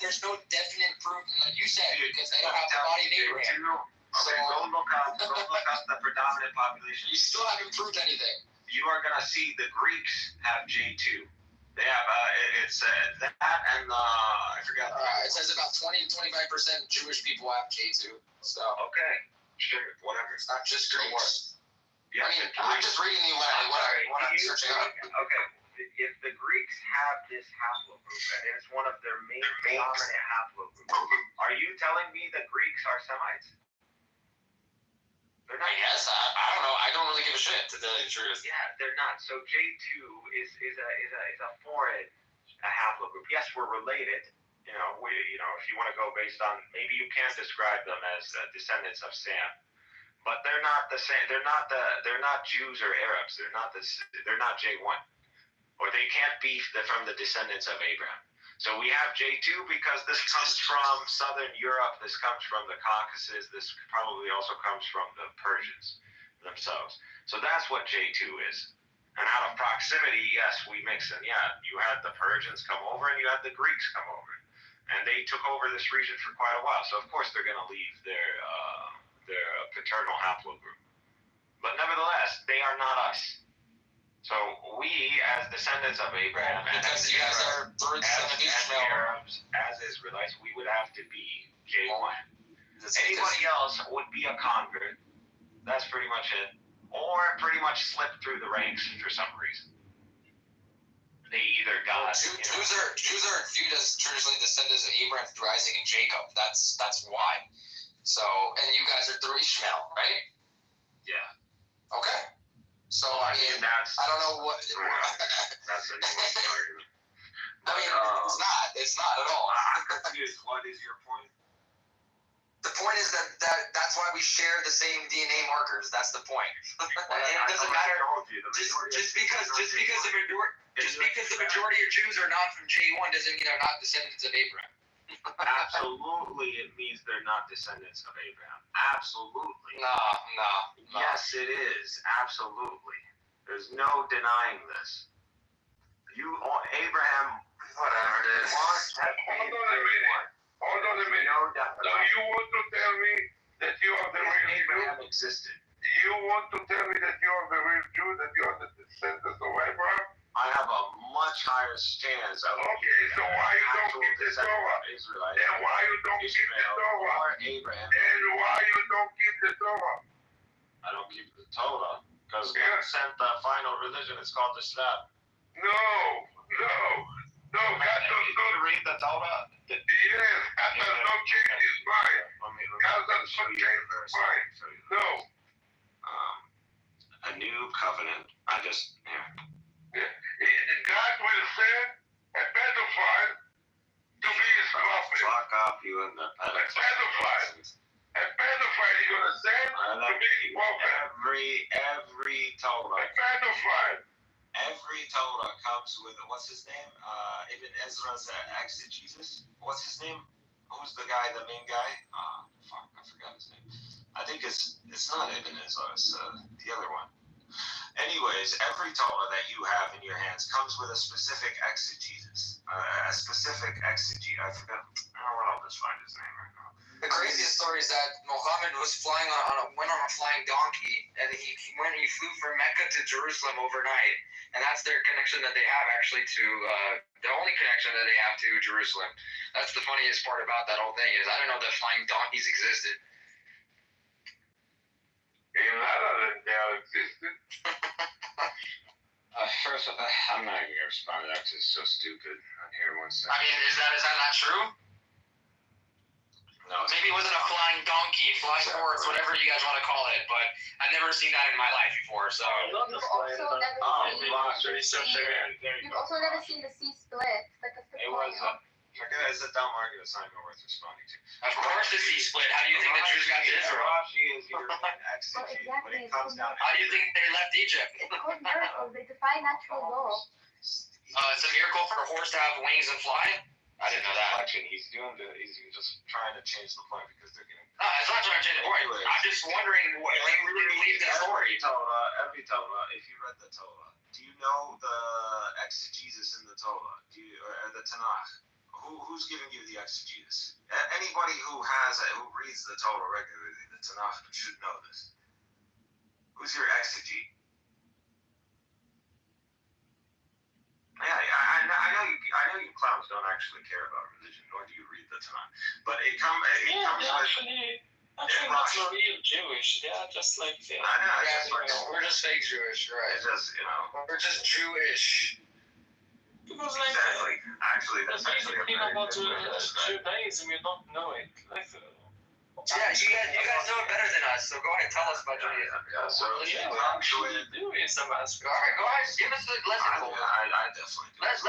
there's no definite proof, like you said, because they don't have the body of Abraham. Okay, go look up the predominant population. You still haven't proved anything. You are gonna see the Greeks have J2. They have it's that and I forgot. It says about 20 to 25% Jewish people have J2. So okay, sure, whatever. It's not just Greeks. Yeah, I mean, I'm just reading you what I'm searching up. Okay, if the Greeks have this haplogroup and it's one of their main dominant haplogroups, are you telling me the Greeks are Semites? I guess I don't know. I don't really give a shit, to tell you the truth. Yeah, they're not. So J2 is a foreign haplogroup. Yes, we're related. You know, if you want to go based on, maybe you can describe them as descendants of Sam, but they're not the same. They're not Jews or Arabs. They're not J1, or they can't be from the descendants of Abraham. So we have J2 because this comes from Southern Europe, this comes from the Caucasus, this probably also comes from the Persians themselves. So that's what J2 is. And out of proximity, yes, we mix in. Yeah, you had the Persians come over and you had the Greeks come over. And they took over this region for quite a while. So of course they're going to leave their paternal haplogroup. But nevertheless, they are not us. So we, as descendants of Abraham, because you guys are birds of Ishmael, Arabs, as Israelites, we would have to be J1. Anybody else would be a convert. That's pretty much it. Or pretty much slip through the ranks for some reason. They either got Jews are viewed as traditionally descendants of Abraham through Isaac and Jacob. That's why. So, and you guys are through Ishmael, right? Yeah. Okay. So I mean, I don't know what. That's a new argument. I mean, it's not at all. I'm confused. What is your point? The point is that's why we share the same DNA markers. That's the point. It doesn't matter. Just because the majority of Jews are not from J1 doesn't mean they're not descendants of Abraham. Absolutely, it means they're not descendants of Abraham. Absolutely. No. Yes, it is. Absolutely. There's no denying this. Abraham, whatever it is. Hold on a minute. So you want to tell me that you are the real Abraham Jew? existed. You want to tell me that you are the real Jew, that you are the descendants of Abraham? I have a much higher stance. Okay, so why you don't keep the Torah? Israelite. And why you don't keep the Torah? Or Abraham. And why you don't keep the Torah? I don't keep the Torah because God sent the final religion. It's called Islam. No. God does not read the Torah. Yes, God does not change his mind. God does not change his mind. No. A new covenant. God will send a pedophile to be his prophet. Fuck up, you and the pedophile. A pedophile you're gonna send to be his prophet. Every Torah. A pedophile. Every Torah comes with, what's his name? Ibn Ezra's exegesis. What's his name? Who's the guy, the main guy? Fuck, I forgot his name. I think it's not Ibn Ezra, it's the other one. Anyways, every Torah that you have in your hands comes with a specific exegesis. I forgot. I'll just find his name right now. The craziest story is that Muhammad was went on a flying donkey, and he flew from Mecca to Jerusalem overnight, and that's their connection that they have actually to the only connection that they have to Jerusalem. That's the funniest part about that whole thing is I didn't know that flying donkeys existed. In a lot of them, they all existed. First, I'm not even gonna respond to that because it's so stupid. On here, one second. I mean, is that not true? No. Maybe it wasn't a flying donkey, flying horse, whatever you guys want to call it, but I've never seen that in my life before. So. You've also never seen the sea split. Like a it was it's a dumb argument. It's not even worth responding to. Of course, the sea split. How do you think the Jews got to Israel? Rashi is European exegete, but it comes down. How do you think they left Egypt? It's called miracles. They defy natural law. It's a miracle for a horse to have wings and fly. I didn't know that. He's just trying to change the point because they're getting. No, it's not trying to change the point. I'm just wondering what they really believe the story. Every Torah, if you read the Torah, do you know the exegesis in the Torah? Or the Tanakh? Who's giving you the exegesis? Anybody who reads the Torah regularly, the Tanakh, should know this. Who's your exegete? Yeah, I know you clowns don't actually care about religion, nor do you read the Tanakh. But it comes Actually, not real Jewish. Yeah, just like we're just fake Jewish, right? It's just we're just Jewish. Because like exactly. Actually, that's the actually basic thing about Judaism, you don't know it. Like, yeah, you guys know it better than us, so go ahead and tell us about Judaism. So yeah, we actually do in some aspects. All right, go ahead, give us a lesson. I definitely do. Let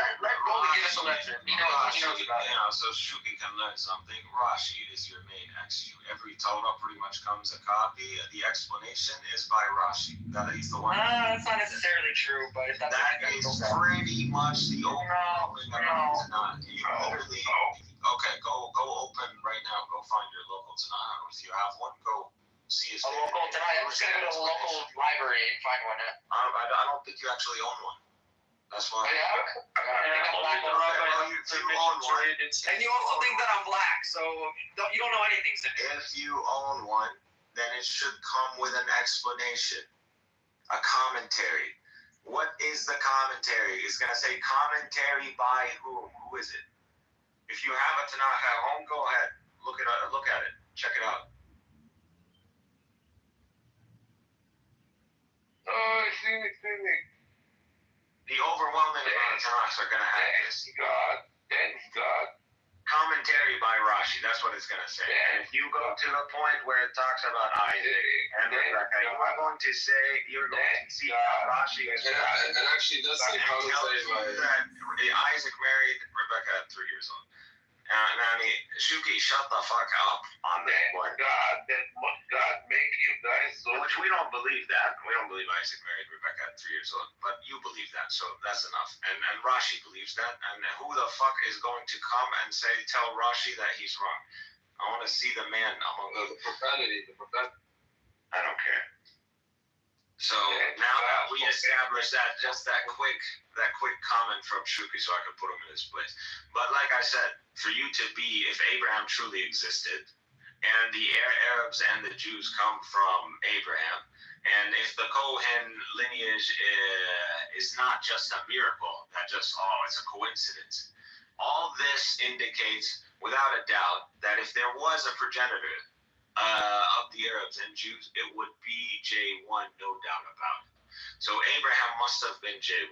Goldie give us a lesson. He knows about it. So Shuki can learn something. Rashi is your main exegete. Every Torah pretty much comes a copy. The explanation is by Rashi. That he's the one. That's not necessarily true, but that's is pretty much the overwhelming amount of Tanakh. You literally. Okay, go open right now. Go find your local Tanakh. If you have one, go see his. A local Tanakh. I'm just gonna go to the local library and find one. I don't think you actually own one. That's why. I think I'm black. And you also think that I'm black, so you don't know anything, Cindy. If you own one, then it should come with an explanation, a commentary. What is the commentary? It's gonna say commentary by whom? Who is it? If you have a Tanakh at home, go ahead. Look at it. Check it out. Oh, I see it. The overwhelming amount of Tanakhs are going to have this. Thanks God. Commentary by Rashi. That's what it's going to say. And if you go to the point where it talks about Isaac and Rebecca, you are going to say, you're going to see how Rashi is. And actually, that's the commentary by Isaac married Rebecca at 3 years old. Shuki, shut the fuck up on that one. God make you guys so. Which we don't believe that. We don't believe Isaac married Rebecca at 3 years old. But you believe that, so that's enough. And Rashi believes that. And who the fuck is going to come and tell Rashi that he's wrong? I want to see the man among the profanity. I don't care. So now that we established that, just that quick comment from Shuki, so I could put him in his place. But like I said, for you to be, if Abraham truly existed, and the Arabs and the Jews come from Abraham, and if the Kohen lineage is not just a miracle, that just it's a coincidence. All this indicates, without a doubt, that if there was a progenitor of the Arabs and Jews, it would be J1, no doubt about it. So Abraham must have been J1.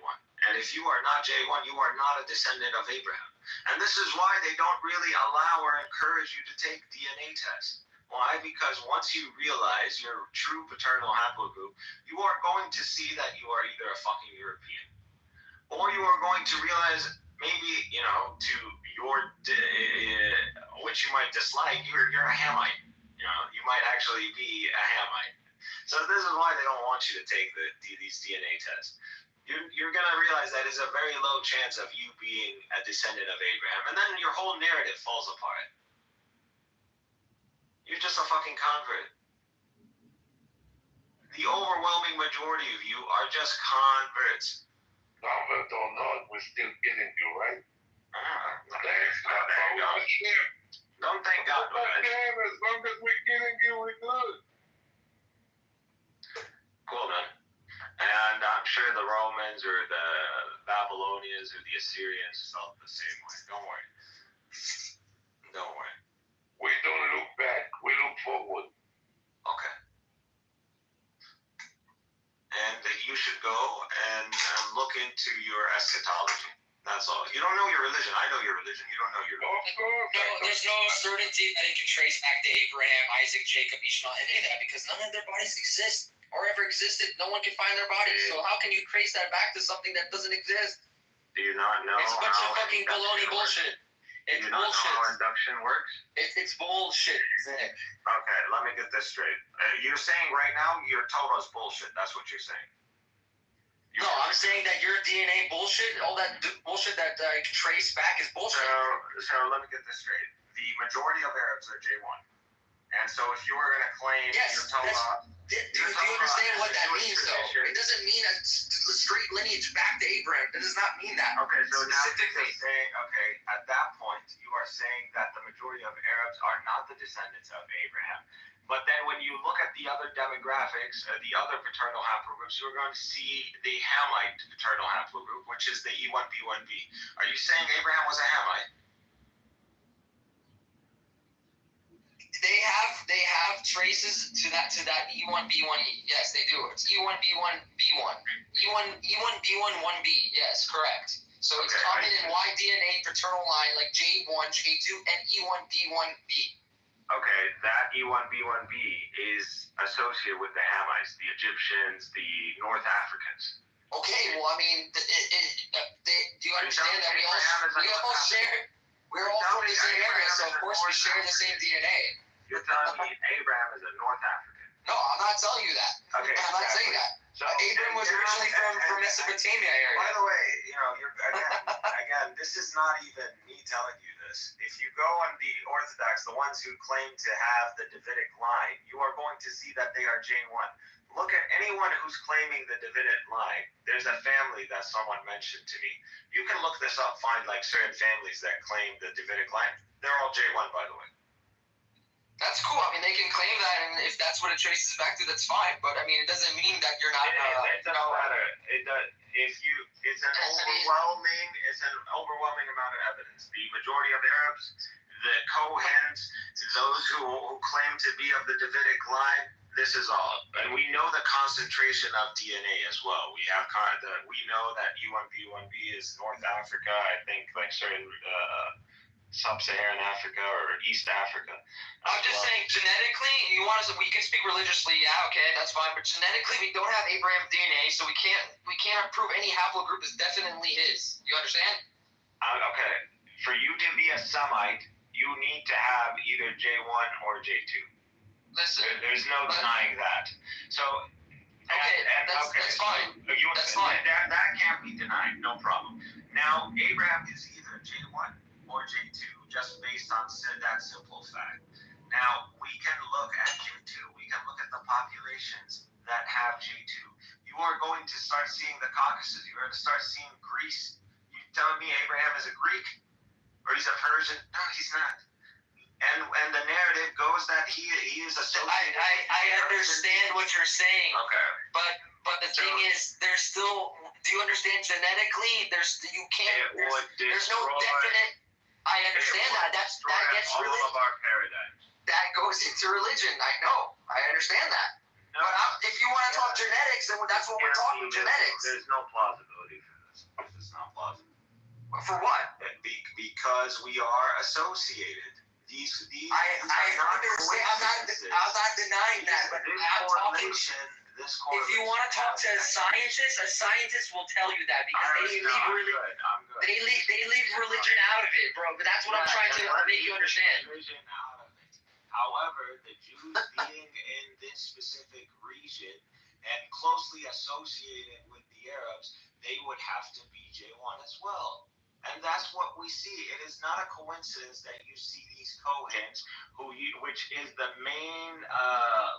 And if you are not J1, you are not a descendant of Abraham. And this is why they don't really allow or encourage you to take DNA tests. Why? Because once you realize your true paternal haplogroup, you are going to see that you are either a fucking European, or you are going to realize maybe, to your, which you might dislike, you're a Hamite. You might actually be a Hamite. So this is why they don't want you to take these DNA tests. You're going to realize that is a very low chance of you being a descendant of Abraham. And then your whole narrative falls apart. You're just a fucking convert. The overwhelming majority of you are just converts. Convert or not, we're still getting you, right? Don't thank God for that. As long as we're getting you, we're good. Cool, man. And I'm sure the Romans or the Babylonians or the Assyrians felt the same way. Don't worry. We don't look back. We look forward. Okay. And you should go and look into your eschatology. That's all. You don't know your religion. I know your religion. You don't know your religion. No, there's no certainty that it can trace back to Abraham, Isaac, Jacob, Ishmael, any of that, because none of their bodies exist or ever existed. No one can find their bodies. So how can you trace that back to something that doesn't exist? Do you not know? It's a bunch of fucking baloney bullshit. It's bullshit. Do you not know how induction works? It's bullshit, Zach. Okay, let me get this straight. You're saying right now your Torah's bullshit. That's what you're saying. No, I'm saying that your DNA bullshit, all that bullshit that I can trace back is bullshit. So let me get this straight. The majority of Arabs are J1. And so if you were going to claim your Torah... Do you understand what that means, though? It doesn't mean a straight lineage back to Abraham. It does not mean that. Okay, so now you're saying, at that point, you are saying that the majority of Arabs are not the descendants of Abraham. But then when you look at the other demographics, the other paternal haplogroups, you're going to see the Hamite paternal haplogroup, which is the E1B1B. Are you saying Abraham was a Hamite? They have traces to that E1B1E. Yes, they do. It's E1B1B1. E1B1 1B. Yes, correct. So it's common in Y DNA paternal line like J1, J2, and E1B1B. Okay, that E1B1B is associated with the Hamites, the Egyptians, the North Africans. Okay, well, I mean, do you understand that we're all from the same area, so of course we share the same DNA. You're telling me Abraham is a North African? No, I'm not telling you that. Okay, I'm not saying that. So, Abraham was originally from Mesopotamia area. By the way, you're again, this is not even me telling you this. If you go on the Orthodox, the ones who claim to have the Davidic line, you are going to see that they are J1. Look at anyone who's claiming the Davidic line. There's a family that someone mentioned to me. You can look this up, find like certain families that claim the Davidic line. They're all J1, by the way. That's cool. I mean, they can claim that, and if that's what it traces back to, that's fine. But I mean, it doesn't mean that you're not. It doesn't matter. It does. It's an overwhelming amount of evidence. The majority of Arabs, the Kohens, those who claim to be of the Davidic line, this is all. And we know the concentration of DNA as well. We know that E1B1B is North Africa. I think like certain. Sub-Saharan Africa or East Africa. I'm just saying, genetically, we can speak religiously, yeah, okay, that's fine. But genetically, we don't have Abraham DNA, so we can't prove any haplogroup is definitely his. You understand? Okay. For you to be a Semite, you need to have either J1 or J2. Listen, there's no denying that. So. That's fine. That's fine. That can't be denied. No problem. Now, Abraham is either J1 or J2, just based on that simple fact. Now, we can look at J2. We can look at the populations that have J2. You are going to start seeing the Caucasus. You're going to start seeing Greece. You telling me Abraham is a Greek? Or he's a Persian? No, he's not. And the narrative goes that he is associated. I understand what you're saying. Okay. But the thing is, there's still. Do you understand genetically? There's no definite. I understand that. That gets really. All of our paradigms. That goes into religion. I know. I understand that. No, but if you want to talk genetics, then that's what we're talking. Genetics. There's no plausibility for this. It's not plausible. For what? Because we are associated. These I understand. I'm not denying that. But I'm talking. If you want to talk to a scientist will tell you that because they leave religion out of it, bro. But that's what I'm trying to make you understand. However, the Jews being in this specific region and closely associated with the Arabs, they would have to be J1 as well. And that's what we see. It is not a coincidence that you see these Kohens, which is the main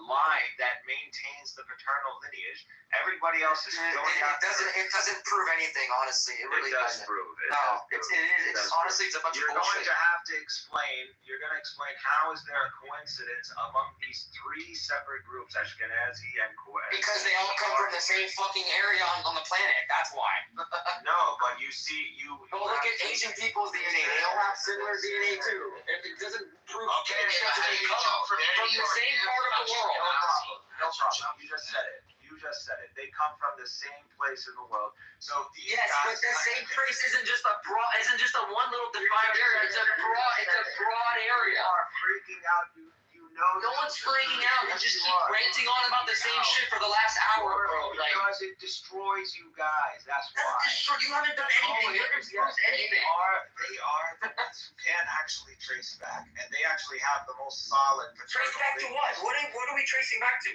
line that maintains the paternal lineage. Everybody else is going It doesn't prove anything, honestly. It really doesn't. Honestly, it's a bunch of bullshit. You're going to explain how is there a coincidence among these three separate groups, Ashkenazi and Kohens? Because they all come from the same fucking area on the planet. That's why. No, but you see, look at Asian people's DNA. They all have similar DNA too. If it doesn't prove they come from the same part of the world. No problem. You just said it. They come from the same place in the world. So but the same place isn't just a one little defined area. It's a broad area. You are freaking out. No one's freaking out. You just keep ranting on about the same shit for the last hour, bro. Because it destroys you guys. That's why. You haven't done anything. You haven't proved anything. They are the ones who can actually trace back, and they actually have the most solid. Trace back to what? What are we tracing back to?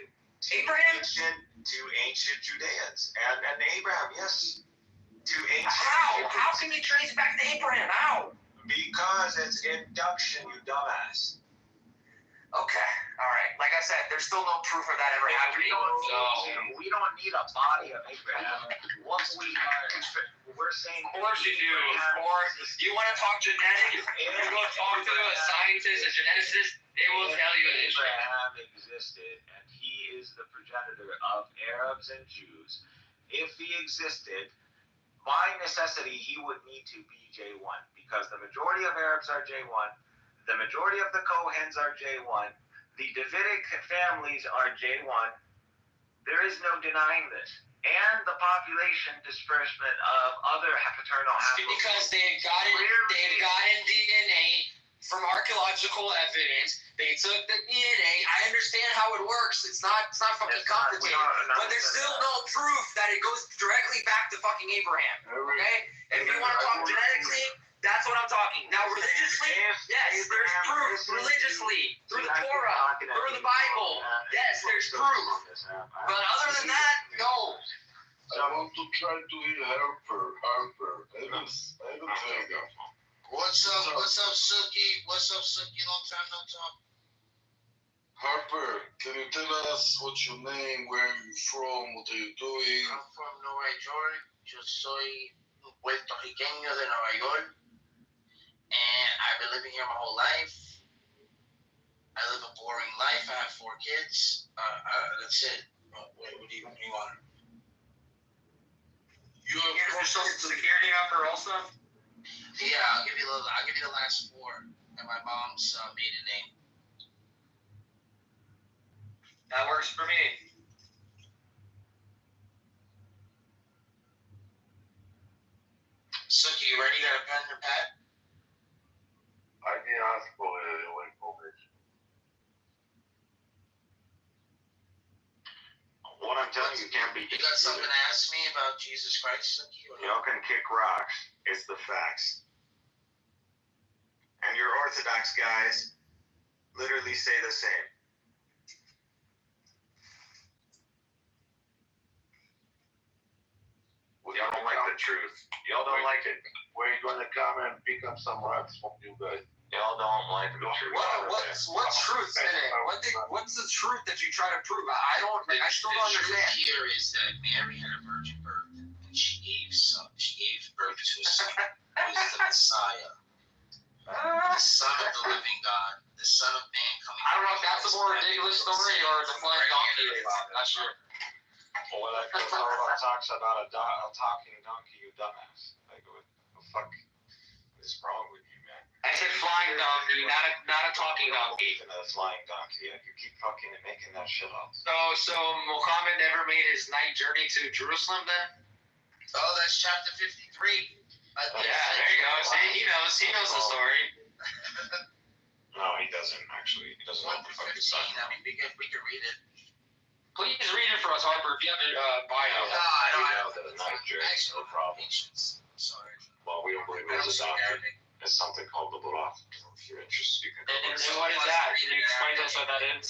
Abraham? To ancient Judeans. And Abraham, yes. To ancient How? Hebrews. How can we trace it back to Abraham? How? Because it's induction, you dumbass. Okay, all right. Like I said, there's still no proof of that ever happening. We don't need a body of Abraham. What we're saying. Of course you do. Or you want to talk genetics? You go talk to a scientist, a geneticist. They will tell you it is. Abraham existed, and he is the progenitor of Arabs and Jews. If he existed, by necessity, he would need to be J1, because the majority of Arabs are J1, the majority of the Kohens are J1, the Davidic families are J1. There is no denying this. And the population disbursement of other paternal haplogroups. Because they've gotten DNA from archaeological evidence. They took the DNA. I understand how it works. It's not fucking complicated. But there's still no proof that it goes directly back to fucking Abraham. Okay? If you want to talk genetically, that's what I'm talking. Now religiously, yes, there's proof. Religiously, through the Torah, through the Bible, yes, there's proof. But other than that, no. I want to try to hear Harper. I don't think. What's up, Suki? What's up, Suki? Long time no talk. Harper, can you tell us what's your name, where are you from, what are you doing? I'm from Nueva York. Yo soy puertorriqueño de Nueva York. And I've been living here my whole life. I live a boring life. I have 4 kids. That's it. What do you want? Here's your social security number also? Yeah, I'll give you the last 4 and my mom's maiden name. That works for me. Suki, you ready? Got a pen and pad? Aquí asco el information. What I'm telling you can't be. You got something to ask me about Jesus Christ, Suki? Y'all can kick rocks. It's the facts. And your Orthodox guys literally say the same. Y'all don't like the truth. Y'all don't like it. We're going to come and pick up some rocks from you guys. Y'all don't like the truth. What's truth in it? What's the truth that you try to prove? I still don't understand. The truth here is that Mary had a virgin birth, and she gave birth to a son who is the Messiah, the Son of the living God, the Son of Man coming. I don't know if that's a more ridiculous story or the flying donkey. Not sure. Well, that talks about a talking donkey, you dumbass. Like, what the fuck is wrong with you, man? I said flying donkey, not a talking donkey. Even a flying donkey. You keep fucking making that shit up. So Muhammad never made his night journey to Jerusalem then? Oh, that's chapter 53. Yeah, there you go. See, he knows the story. No, he doesn't actually. He doesn't know what the fuck he's talking about. I mean, we can read it. Please read it for us, Harper, if you have a bio. I know that a night journey is no problem. Sorry. Well, we don't believe it was adopted. It's something called the Buraq. If you're interested, you can. And what is that? Can you explain to us what that is?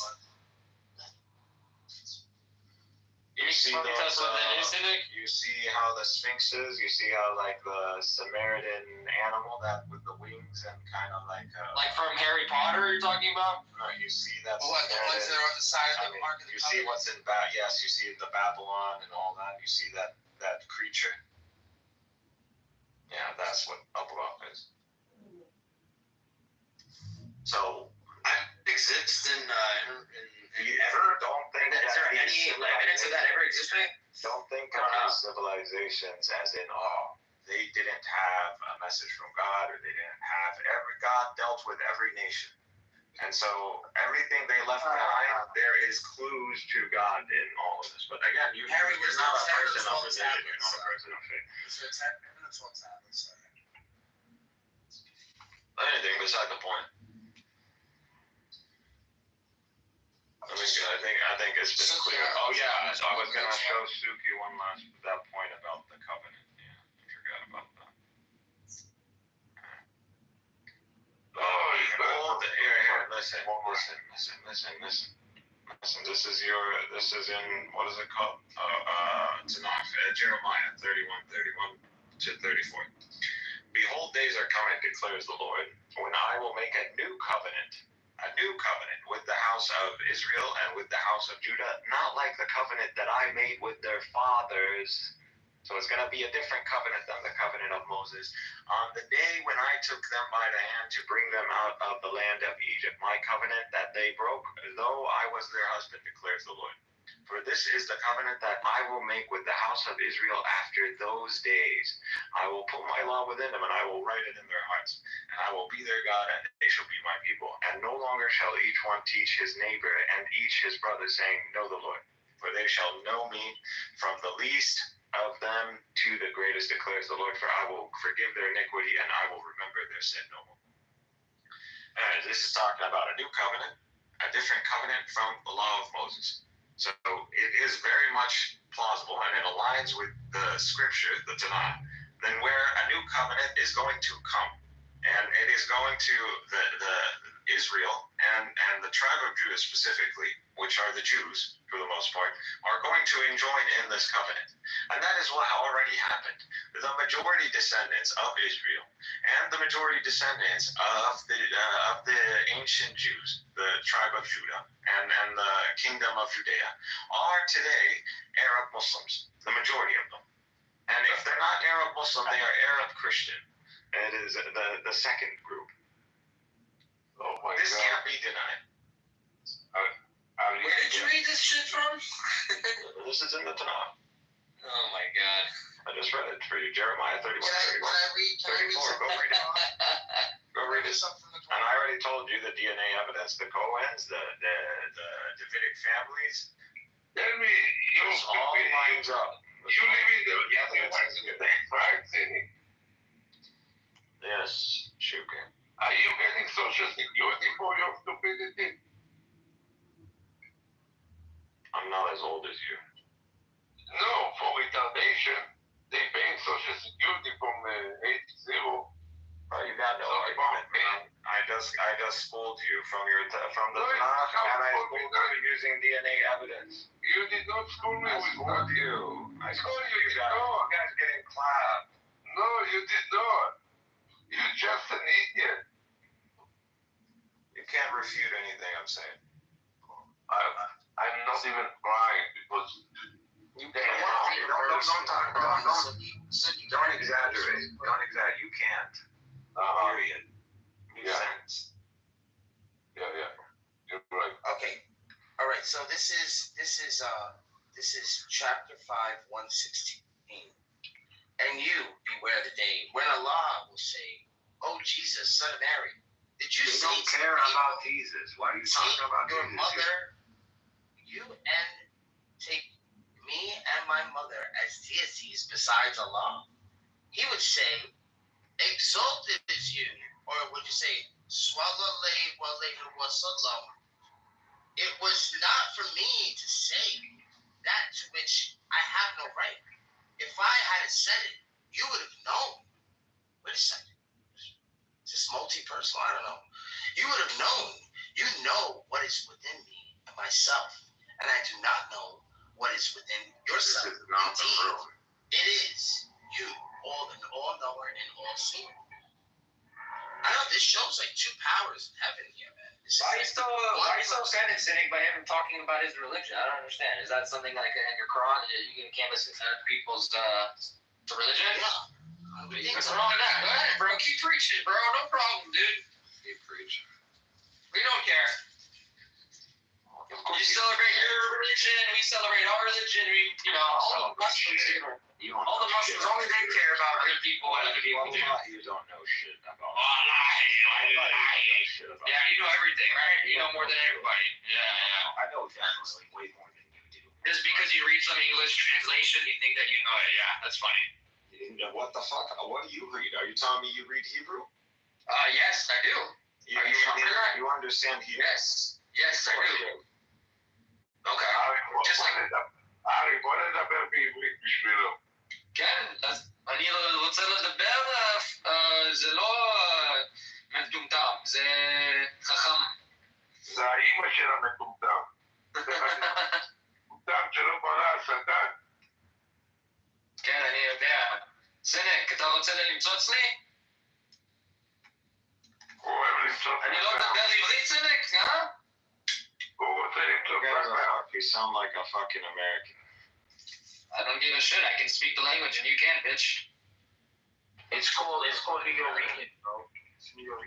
You see you see how the Sphinx is. You see how like the Samaritan animal that with the wings and kind of like from Harry Potter you're talking about? No, you see that. What, the ones that are on the side of the Ark of the You see what's in yes, you see the Babylon and all that. You see that creature. Yeah, that's what a Buraq is. So exists in you ever don't think is there any evidence of that ever existing? Don't think of these civilizations as in they didn't have a message from God or they didn't have God dealt with every nation. And so everything they left behind, there is clues to God in all of this. But again, you're not a person of religion, you're not a person of faith. Anything beside the point. I think it's been clear. Oh yeah, so I was gonna show Suki that point about the covenant. Yeah, I forgot about that. Oh, here, listen. Listen, this is in, what is it called? Tanakh, Jeremiah 31:31 to 34. Behold, days are coming, declares the Lord, when I will make a new covenant with the house of Israel and with the house of Judah, not like the covenant that I made with their fathers. So it's going to be a different covenant than the covenant of Moses. On the day when I took them by the hand to bring them out of the land of Egypt, my covenant that they broke, though I was their husband, declares the Lord. For this is the covenant that I will make with the house of Israel after those days. I will put my law within them, and I will write it in their hearts. And I will be their God, and they shall be my people. And no longer shall each one teach his neighbor and each his brother, saying, Know the Lord. For they shall know me from the least of them to the greatest, declares the Lord. For I will forgive their iniquity, and I will remember their sin no more. And this is talking about a new covenant, a different covenant from the law of Moses. So it is very much plausible, and it aligns with the scripture, the Tanakh, then where a new covenant is going to come. And it is going to the Israel and the tribe of Judah specifically, which are the Jews for the most part, are going to join in this covenant. And that is what already happened. The majority descendants of Israel and the majority descendants of the ancient Jews, the tribe of Judah and the kingdom of Judea, are today Arab Muslims, the majority of them. And if they're not Arab Muslim, they are Arab Christian. It is the second group. Oh my this God. can't be denied. Where did you read this shit from? This is in the Tanakh. Oh my God. I just read it for you. Jeremiah 31. Can I read 34. Go read it. Go read it. And I already told you the DNA evidence, the Cohens, the Davidic families. Tell me, It all lines up. you live in the right city. Yes, Shuka. Are you getting social security for your stupidity? I'm not as old as you. No, for retardation. They pay social security from 80. Oh, you got no argument, man. I just schooled you from the Tanakh, and I schooled you using DNA evidence. You did not school me I with schooled nothing. you. I schooled you. did not. You guys getting clapped. No, you did not. You're just an idiot. You can't refute anything I'm saying. I'm not even crying because You can't. Don't talk about. Don't exaggerate. Don't exaggerate. You can't. Period. Makes sense. Yeah. You're right. Okay. All right. So this is chapter 5, 116. And you beware the day when Allah will say, "Oh Jesus, son of Mary, did you They say don't care about Jesus. Why are you talking about your Jesus? mother, you and take me and my mother as deities besides Allah?" He would say, "Exalted is you," or would you say, "Swallalay walayhi wasallam." It was not for me to say that to which I have no right. If I had said it, you would have known. Wait a second. Is this multi-personal? I don't know. You would have known. You know what is within me and myself, and I do not know what is within yourself. This is not the Indeed, room. it is you, all-knower and all-seeing. I know this shows like two powers in heaven here, man. Why are you so offended sitting by him talking about his religion? I don't understand. Is that something like in your Quran? You can canvass people's religion? Yeah. What's wrong with that? Go ahead, bro. Keep preaching, bro. No problem, dude. Keep preaching. We don't care. Of course You celebrate your religion. We celebrate our religion. All the Muslims do. All the Muslims, only they care about other people and other people do. You don't know shit about. Yeah, you know everything, right? You know more than everybody. Yeah. I know definitely way more than you do. Just because you read some English translation, you think that you know it. Yeah, that's funny. What the fuck? What do you read? Are you telling me you read Hebrew? Yes, I do. You understand Hebrew? Yes, I do. Okay. Just like... ארי, בוא נדבר בעברית בשבילו. כן, אז אני רוצה לדבר, זה לא מטומטם, זה חכם. זה האימא של המטומטם. כן, אני יודע. סנק, אתה רוצה למצוץ לי? אני לא מדבר עברית, סנק, אה? You sound like a fucking American. I don't give a shit. I can speak the language and you can't, bitch. It's called New York, bro. It's New York.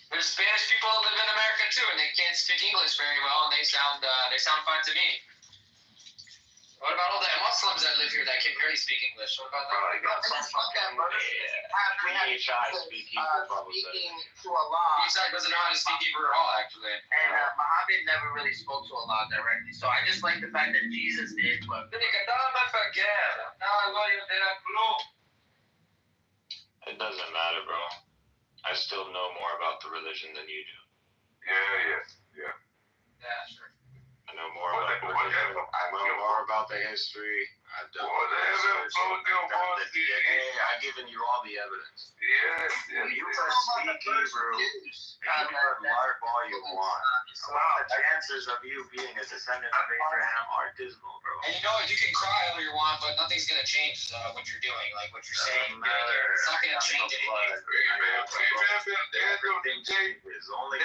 There's Spanish people that live in America too, and they can't speak English very well, and they sound fine to me. What about all the Muslims that live here that can barely speak English? What about them? We have speaking to Allah. Isaac doesn't know how to speak Hebrew at all, actually. And Muhammad never really spoke to Allah directly. So I just like the fact that Jesus did. But It doesn't matter, bro. I still know more about the religion than you do. Yeah, sure. I know more about the religion. I know more about the history. I've done research. I've given you all the evidence. You can speak Hebrew. You can learn all you want. The chances of you being a descendant of Abraham are dismal, bro. And you know what? You can cry all you want, but nothing's gonna change what you're doing, like what you're saying. It's not gonna change anything. Everything changes. Only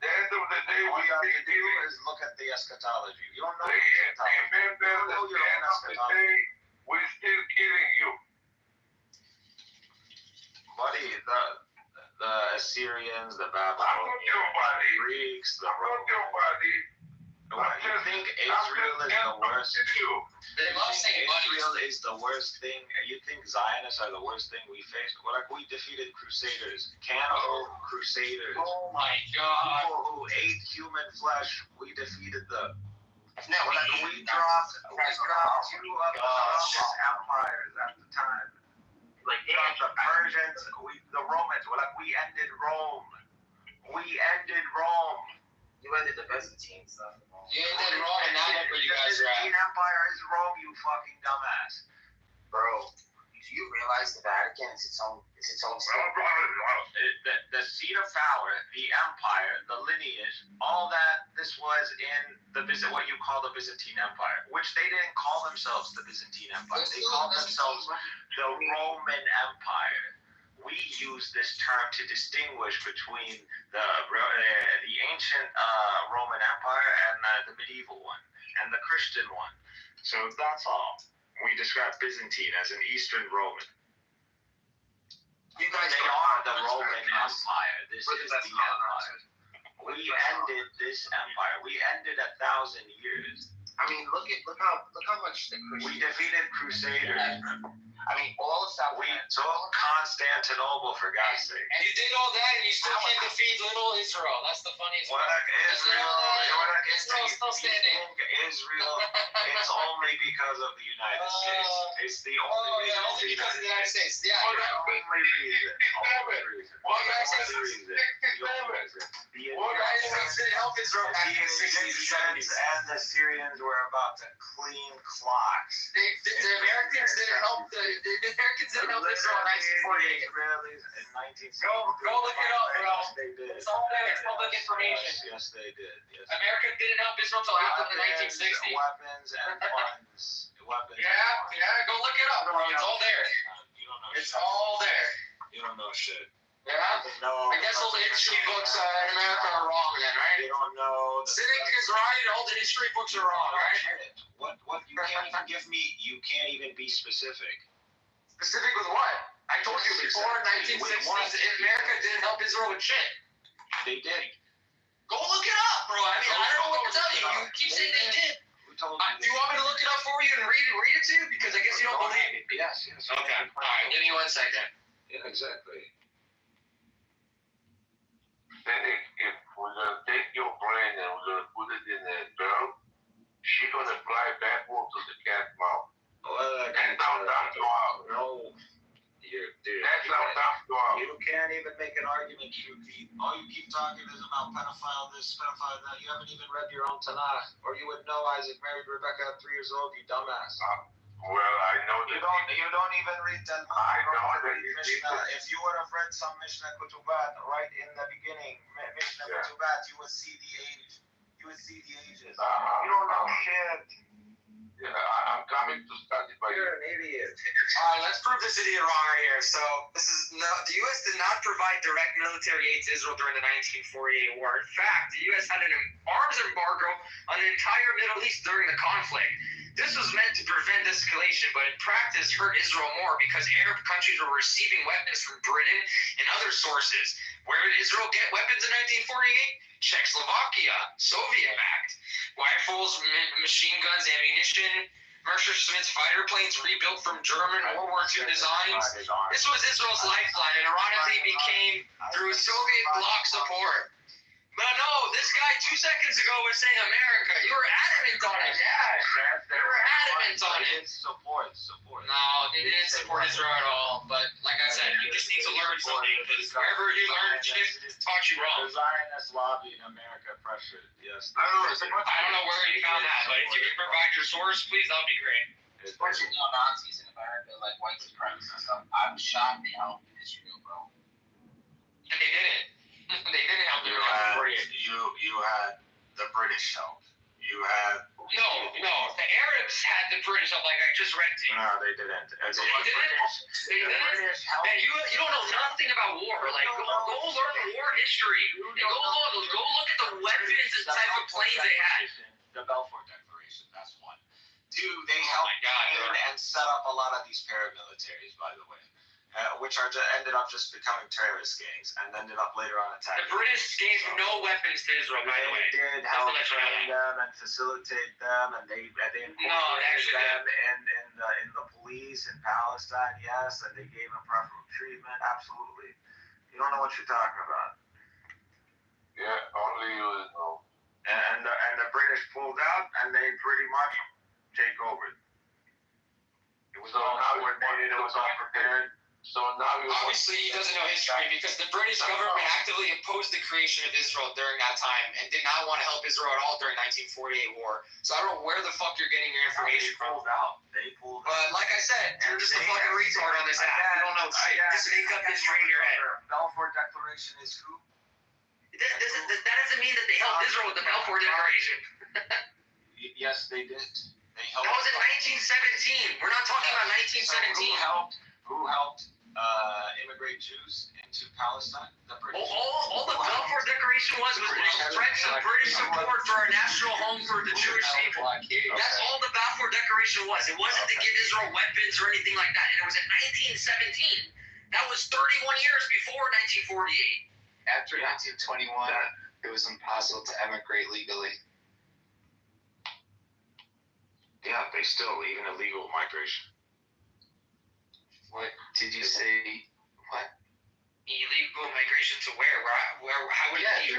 The end of the day, all you have to do is look at the eschatology. You don't know the eschatology. remember You that know the your own end of the eschatology. day, we're still killing you. Buddy, the Assyrians, the I'm not your Babylonians, body. the Greeks, the I'm not your Romans. body. You think Israel is the worst? They love saying buddies. Israel is the worst thing. You think Zionists are the worst thing we faced? Well, like we defeated Crusaders, cannibal Crusaders. Oh my God. People who ate human flesh, we defeated them. No, we dropped two of the largest empires at the time. Like the Persians, the Romans. Well, like we ended Rome. We ended Rome. you ended the Byzantine stuff. You ended Rome, and now look where you guys are at. The Byzantine Empire is Rome, you fucking dumbass. Bro, do you realize the Vatican is its own state? The seat of power, the empire, the lineage, all that. This was in what you call the Byzantine Empire, which they didn't call themselves the Byzantine Empire. They called themselves the Roman Empire. We use this term to distinguish between the ancient Roman Empire and the medieval one and the Christian one. So that's all. We describe Byzantine as an Eastern Roman. You guys They are the Roman Empire. This is the empire. We ended this empire. We ended 1,000 years. I mean, look how much the Christians. We defeated Crusaders. I mean, all of South. We took Constantinople, for God's sake. And you did all that, and you still can't defeat little Israel. That's the funniest part. Israel's still standing. Israel, it's only because of the United States. It's the only reason. Only because of the United States. Yeah. The only reason. Well, the United States didn't help Israel back in the 60s and 70s. And the Syrians were about to clean clocks. The Americans didn't help Israel in 1948. Israelis in 1960. Go look it up, bro. Yes, they did. It's all there. It's public information. Yes, they did. Yes. America didn't help Israel until after the 1960s. Weapons and funds. Yeah, go look it up, bro. It's all there. You don't know It's shit. all there. You don't know shit. Yeah? I guess all the history books in America are wrong then, right? You don't know. Cynic is right, all the history books are wrong, right? What you can't even give me, you can't even be specific. Specific with what? I told you before 1960s, America didn't help Israel with shit. They did. Go look it up, bro. I mean, I don't know what to tell you. You keep saying they did. Do you want me to look it up for you and read it to you? Because I guess you don't believe me. Yes. Okay. All right. Give me 1 second. Yeah, exactly. Cynic, if we're gonna take your brain and we're gonna put it in a girl, she's gonna fly backward to the cat's mouth. Well, That's how dumb you are. No. Dude. That's how dumb you are. You can't even make an argument, QP. All you keep talking is about pedophile this, pedophile that. You haven't even read your own Tanakh. Or you would know Isaac married Rebecca at 3 years old, you dumbass. Well, I know that You don't even read the Mishnah. If you would have read some Mishnah Kutubat right in the beginning, Mishnah Kutubat, you would see the age. You would see the ages. you don't know shit. Yeah, I'm coming to study by You're an idiot. All right, let's prove this idiot wrong right here. So this is the U.S. did not provide direct military aid to Israel during the 1948 war. In fact, the U.S. had an arms embargo on the entire Middle East during the conflict. This was meant to prevent escalation, but in practice hurt Israel more because Arab countries were receiving weapons from Britain and other sources. Where did Israel get weapons in 1948? Czechoslovakia, Soviet-backed. Rifles, machine guns, ammunition, Messerschmitt fighter planes rebuilt from German World War II designs. This was Israel's lifeline, and ironically became through Soviet bloc support. But no, this guy 2 seconds ago was saying America. You were adamant on it. Yeah, you were adamant on it. Support. No, they didn't support Israel at all. But like I said, you just need to learn something because wherever you learn shit, taught you wrong. The Zionist lobby in America pressured. Yes. I don't know where you found that, but if you can provide your source, please, that'll be great. Especially Nazis in America, like white supremacists and stuff. I'm shocked they helped Israel, bro. And they didn't. They didn't help You Israel. you had the British help. You had No. The Arabs had the British help, like I just read to you. no, they didn't. They didn't. Man, you don't know nothing about war. Like go learn war history. And go look at the weapons and type of planes they had. The Balfour Declaration. That's one. Two, they helped and set up a lot of these paramilitaries, by the way. Which ended up just becoming terrorist gangs and ended up later on attacking. The British gave no weapons to Israel, by the way. They did help train them and facilitate them, and they incorporated them in the police in Palestine, yes, and they gave them preferential treatment, absolutely. You don't know what you're talking about. Yeah, only you know. And the British pulled out, and they pretty much take over. It was all coordinated, it was all prepared. So now obviously he doesn't know history because the British government actively opposed the creation of Israel during that time and did not want to help Israel at all during 1948 war. So I don't know where the fuck you're getting your information from. They pulled out. But like I said, you're just a fucking retard on this app. You don't know shit. Just make up history in your head. Balfour Declaration is who? That doesn't mean that they helped Israel with the Balfour Declaration. Yes, they did. They helped. That was in 1917. We're not talking about 1917. Who helped immigrate Jews into Palestine? The British. All the Balfour Declaration was threats of British support for our national home for the Jewish people. That's all the Balfour Declaration was. It wasn't to give Israel weapons or anything like that. And it was in 1917. That was 31 years before 1948. After 1921, it was impossible to emigrate legally. Yeah, they still even illegal migration. What did you say? What? Illegal migration to where? How would it be?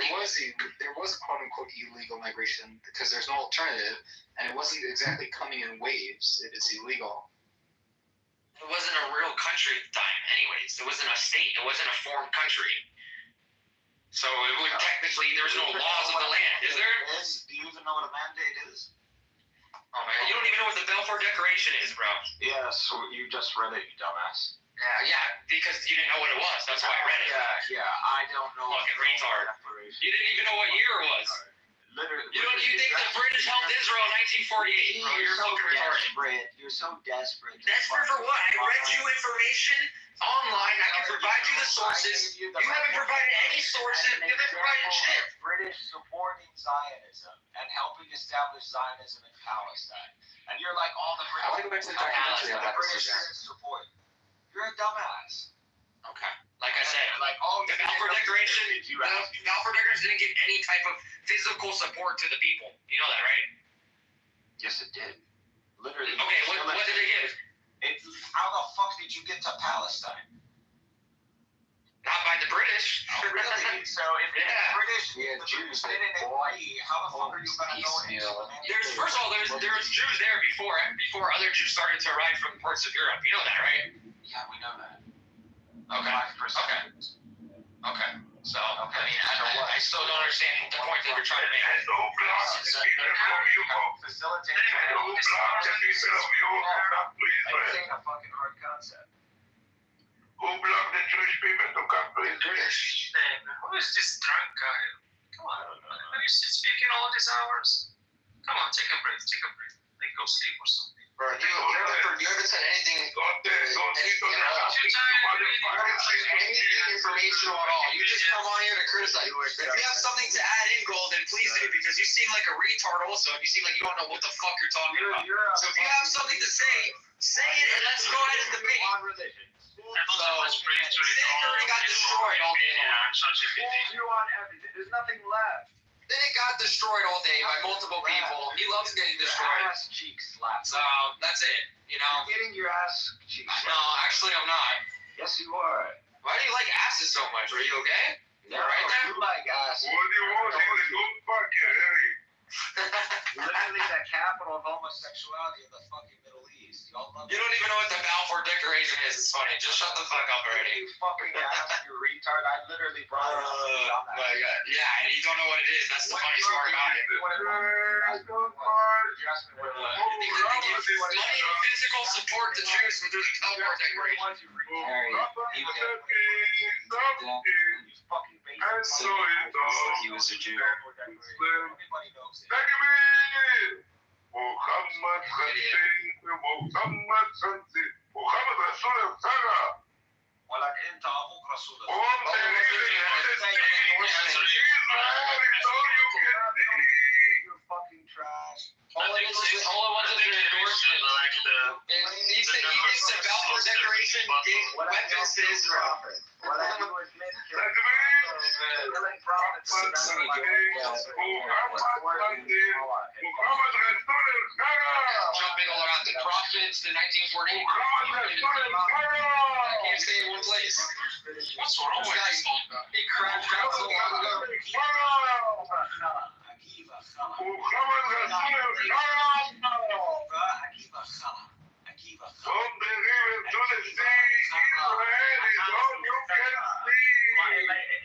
There was a quote unquote illegal migration because there's no alternative, and it wasn't exactly coming in waves if it's illegal. It wasn't a real country at the time, anyways. It wasn't a state. It wasn't a formed country. So it would technically, there's no laws of the land, is there? Do you even know what a mandate is? Oh man, you don't even know what the Balfour Declaration is, bro. Yes, you just read it, you dumbass. Yeah, because you didn't know what it was. That's why I read it. Yeah, I don't know. Fucking retard. You didn't even know what year it was. Literally. You think the British helped Israel in 1948? Bro, you're fucking retarded. You're so desperate. Desperate for what? I read you information online. I can provide you the sources. You haven't provided any sources. You haven't provided shit. British supporting Zionism and helping establish Zionism in Palestine. And you're like, all the British. I want to go back to the documentary. The British didn't support. You're a dumbass. Okay. Like I said, the Balfour Declaration didn't give any type of physical support to the people. You know that, right? Yes, it did. Literally. Okay, what did they give? How the fuck did you get to Palestine? Not by the British. Oh, really? So if the British, the Jews didn't agree, how the fuck are you going to go in? First of all, there's Jews there before other Jews started to arrive from parts of Europe. You know that, right? Yeah, we know that. Okay. 5%. Okay. So, I mean, I still don't understand the point that you're trying to make. It's a fucking hard concept. Who blocked the Jewish people to come to Israel? Who is this drunk guy? Come on. Are you still speaking all these hours? Come on, take a breath. Like go sleep or something. Bro, you haven't said anything informational at all. You just come on here to criticize. If you have something to add in, Gold, then please do, because you seem like a retard also. You seem like you don't know what the fuck you're talking about. So if you have something to say it and let's go ahead and debate. So, Cynic already got destroyed all day long. You on everything. There's nothing left. Cynic got destroyed all day by multiple people. He loves getting destroyed. Ass cheek slap. So, that's it. You know? You're getting your ass cheek slap. No, actually I'm not. Yes, you are. Why do you like asses so much? Are you okay? Yeah, right there? you like ass. What do you want? Fuck you, Literally the capital of homosexuality in the fucking Middle East. Y'all love You don't even know what the Balfour Declaration is. It's funny. Just shut the fuck up already. You fucking ass, you retard. I literally brought it up. My God. Yeah, and you don't know what it is. That's the funniest part about it. You asked me what it was. You think that they give money and physical support to Jews through the Balfour Declaration? He was a Jew. Everybody knows it. محمد رسول الله ولكن انت ابوك رسول الله. You're fucking trash. All it wants is an endorsement. He said the Balfour Declaration gave weapons to Israel. What I do admit Jumping all around the prophets, the 1948. I can't stay in one place. What's wrong with this? He crashed out so long ago.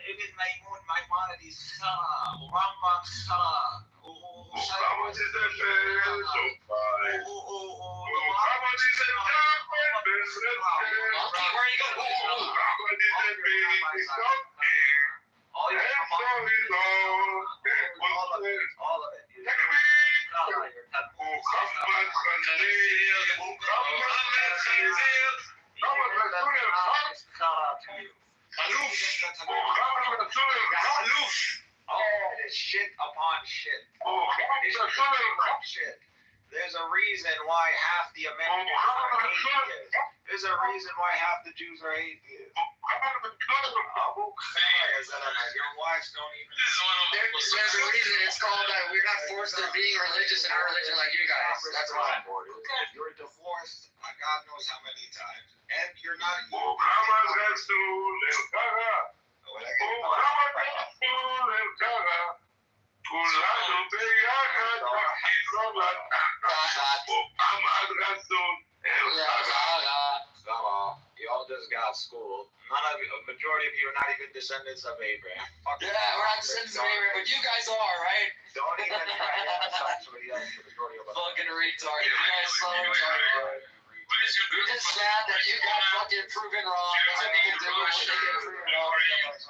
ابن ميمون مايمونيدس خرا ورمبم خرا shit upon shit. Shit. There's a reason why half the Americans are atheists. There's a reason why half the Jews are atheists. Your wives don't even. There's a reason it's called that we're not forced to being religious in our religion like you guys. That's why. You're divorced God knows how many times. And you're not. Y'all just got schooled. A majority of you are not even descendants of Abraham. Yeah, we're not descendants of Abraham, but you guys are, right? Don't even try to somebody else. The majority of us. Fucking retard. You guys so retarded. You're just sad that you got fucking proven wrong. That's what people do when they get proven wrong.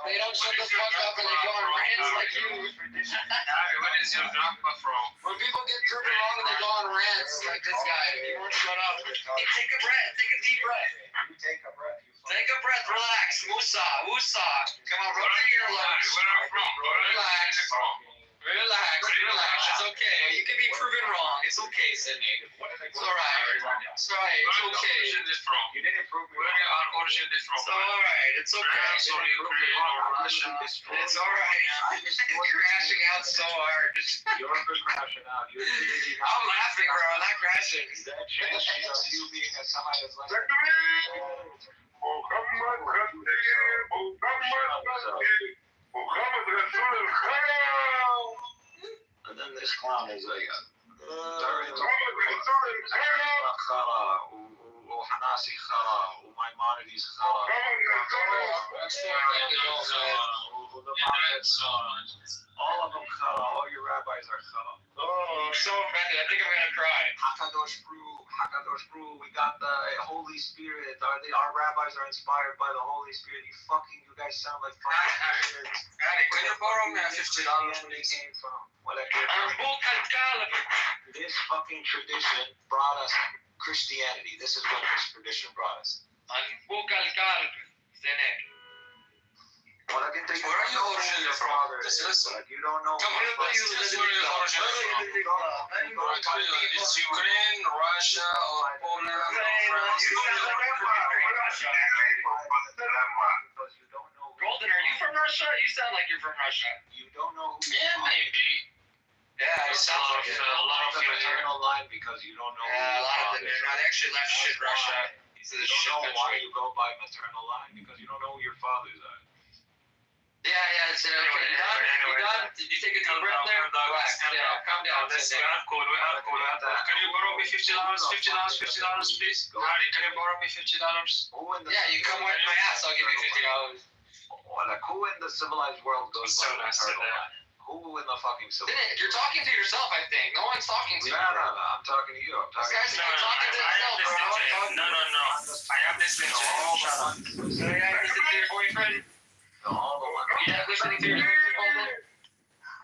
They don't shut the fuck up and they go on rants like you. When people get proven wrong and they go on rants like this guy, you won't shut up. Hey, take a breath. Take a deep breath. You take a breath. Take a breath. Relax. Woosah. Come on, rub the earlobes. Relax. Relax. It's okay. You can be proven wrong. It's okay, Sydney. It's alright. It's alright. It's okay. You didn't prove me wrong. It's alright. It's okay. It's alright. You're crashing out so hard. You're crashing out. I'm laughing, bro. I'm not crashing. That chance of you being a Semite is like. And then this clown is like, وحناسي خرا ومايمونيدس خرا the prophets, all of them chala. All your rabbis are chala. Oh, I'm so offended. I think I'm gonna cry. Hakadosh Baruch, we got the Holy Spirit. Our rabbis are inspired by the Holy Spirit. You guys sound like fucking kids. Can you borrow me $50 Where they came from? This fucking tradition brought us Christianity. This is what this tradition brought us. Well, I can take Where are you originally from? This is you don't know. Come here, where you originally from? It's Ukraine, Russia, or Poland, or France. Golden, are you from Russia? You sound like you're from Russia. You don't know who. Yeah, maybe. Yeah, it sounds like a lot of the maternal line because you don't know. Yeah, a lot of them. No, they actually left shit Russia. You don't know why you go by maternal line because you don't know who your fathers are. Yeah, it's okay. You done? Did you take a deep breath there? Relax. Yeah, calm down. We have cool. Can you borrow me $50, please? Harry, can you borrow me $50? Yeah, you come wipe my ass, I'll give you $50. Like, who in the civilized world goes by maternal line? Who in the fucking civilized? You're talking to yourself, I think. No one's talking to you. No, I'm talking to you. I'm talking to you. Talking to himself. No. I am listening to you. Shut up. So yeah, you listen to your boyfriend? Yeah, listening to your boyfriend?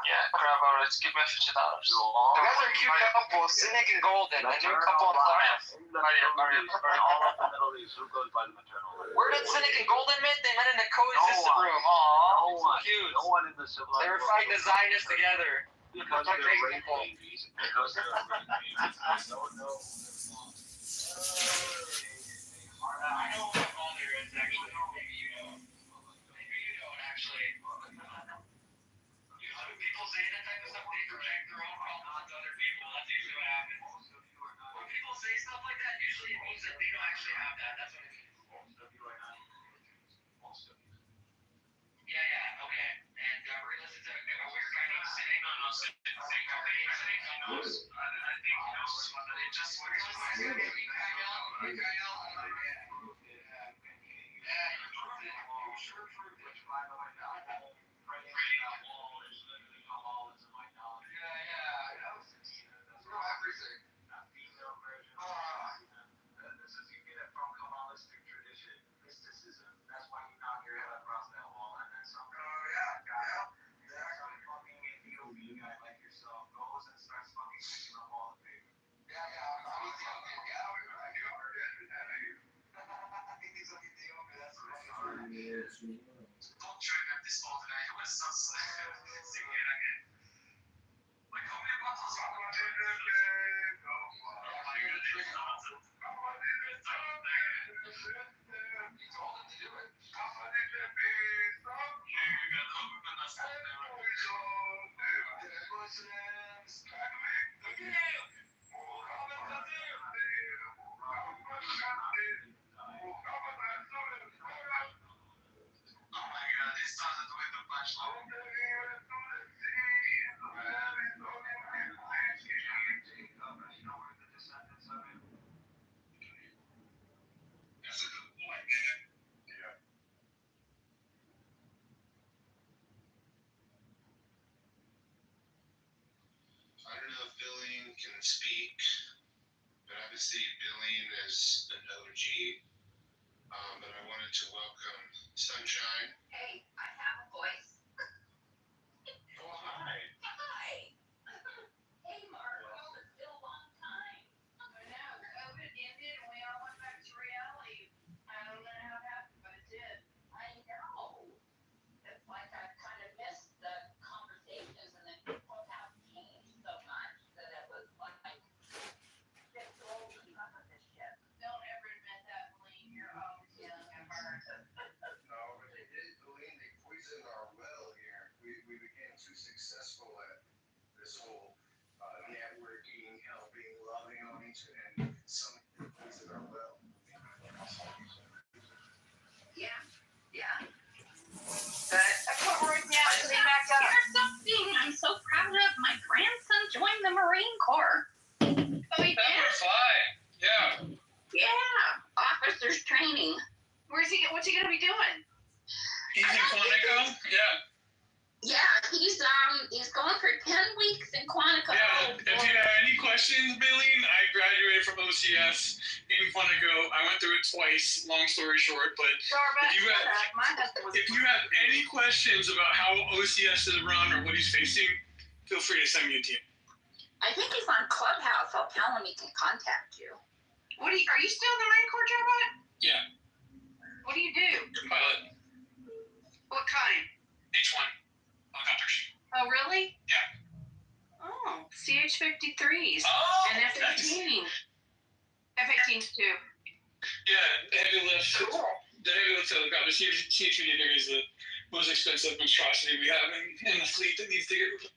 Yeah, crap, let's give me $50. You guys are a cute couple, Cynic and Golden. A new couple on Clubhouse. All of the Middle East, who goes by the maternal line? Where did Cynic and Golden meet? They met in the coexistent room. Aww, so cute. No one in the civilized They were fighting the Zionists together. Because they're rape babies. Because they're rape babies. I don't know. I know what my father is actually. Maybe you don't. Maybe you don't actually. Usually people say that type of stuff, they project their own problems onto other people. That's usually what happens. When people say stuff like that, usually it means that they don't actually have that. That's what it means. Yeah, okay. And we're gonna listen to a weird guy named Cynic. Cynic company. Cynic knows. I think he knows. It just don't join up this all tonight. It was so singing again. Like, how many bottles are going to You told him to do it. Oh my god, this started with the punchline. I don't know if Billion can speak, but obviously Billion is an OG. But I wanted to welcome Sunshine. Hey, I have a voice. Oh, hi. Hi. Hey, Marco, it's been a long time. I know, COVID ended and we all went back to reality. I don't know how it happened, but it did. I know. It's like I kind of missed the conversations and then people have changed so much that it was like, get so old to keep up with this shit. Don't ever admit that, Blaine. You're always yelling at her. No, but they did, Billion, they poisoned our well here. We became too successful at this whole networking, helping, loving on each other, and some poisoned our well. Yeah. That's what we're actually back up. Here's something I'm so proud of. My grandson joined the Marine Corps. Oh, he did? Fine. Yeah. Yeah. Officers training. What's he gonna be doing? He's in Quantico? Yeah. Yeah, he's going for 10 weeks in Quantico. Yeah, if you have any questions, Billy, I graduated from OCS in Quantico. I went through it twice, long story short, but if you have any questions about how OCS is run or what he's facing, feel free to send me a DM. I think he's on Clubhouse. I'll tell him he can contact you. Are you still in the Marine Corps job, Robert? Yeah. What do you do? Pilot. What kind? H1. Helicopters. Oh, really? Yeah. Oh, CH-53s. Oh, and F-18. F-18s too. Yeah, the heavy lift. Cool. The heavy lift helicopter. CH-53 is the most expensive monstrosity we have in the fleet that needs to get replaced.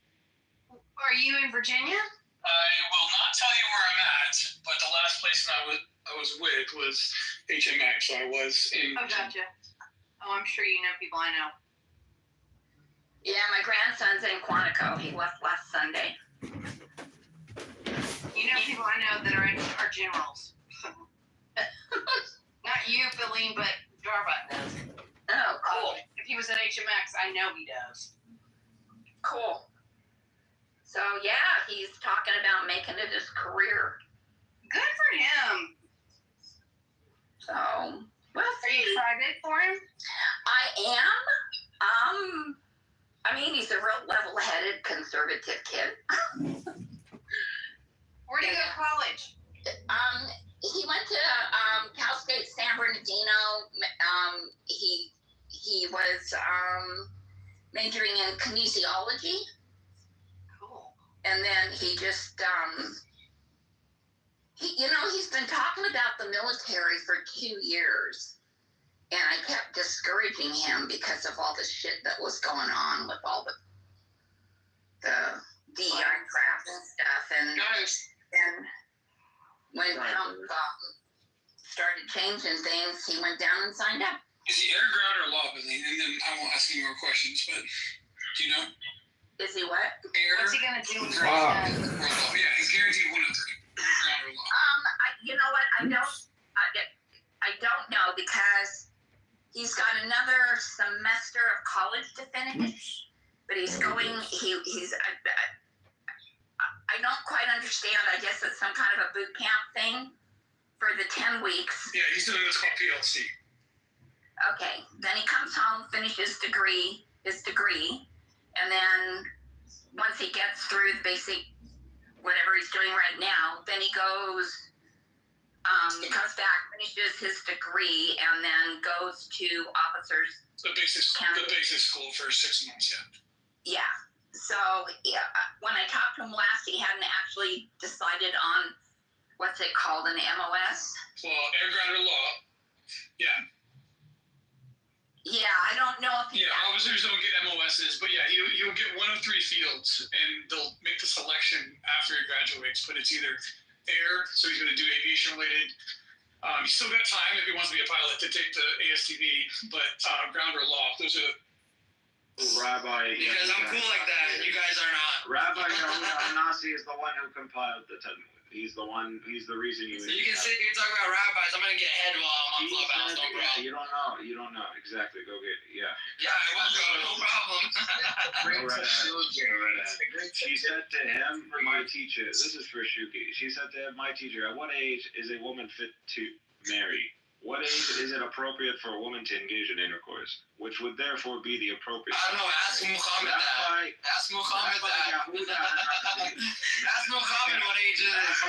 Are you in Virginia? I will not tell you where I'm at, but the last place I was with was HMX, so I was in. Oh, gotcha. Oh, I'm sure you know people I know. Yeah, my grandson's in Quantico. He left last Sunday. You know people I know that are generals. Not you, Philene, but Jarbutt does. Oh, cool. If he was at HMX, I know he does. Cool. So, yeah, he's talking about making it his career. Good for him. So, well, are you excited for him? I am. I mean, he's a real level-headed, conservative kid. Where did he go to college? He went to Cal State San Bernardino. He was majoring in kinesiology. Cool. And then he just, he's been talking about the military for 2 years. And I kept discouraging him because of all the shit that was going on with all the DER crap and stuff. And then when Trump started changing things, he went down and signed up. Is he air, ground, or law, Billy? And then I won't ask any more questions, but do you know? Is he what? Air. What's he going to do? Yeah, he's guaranteed one of three. Air, ground, or law. You know what? I don't know because he's got another semester of college to finish, but he's going. I don't quite understand. I guess it's some kind of a boot camp thing for the 10 weeks. Yeah, he's doing what's called PLC. Okay, then he comes home, finishes his degree, and then once he gets through the basic whatever he's doing right now, then he goes. Comes back, finishes his degree, and then goes to officers. The basic school for 6 months, yeah. Yeah. So when I talked to him last, he hadn't actually decided on what's it called, an MOS. Well, air, ground, or law. Yeah. Yeah, I don't know if. Yeah, officers don't get MOSs, but yeah, he'll get one of 3 fields, and they'll make the selection after he graduates. But it's either air, so he's going to do aviation related. He's still got time if he wants to be a pilot to take the ASTB, but ground or law, those are. Rabbi. Because I'm cool like that, and you guys are not. Rabbi Nasi is the one who compiled the Talmud. He's the reason you. So you can sit here and talk about rabbis. I'm gonna get head while I'm on Clubhouse. No problem. Yeah, you don't know exactly. Go get Yeah, I will go. No problem. She said to him, my teacher. This is for Shuki. She said to him, my teacher, at what age is a woman fit to marry? What age is it appropriate for a woman to engage in intercourse? Which would therefore be the appropriate. I don't know. Ask Muhammad that. Ask Muhammad that. Ask Muhammad what age it is.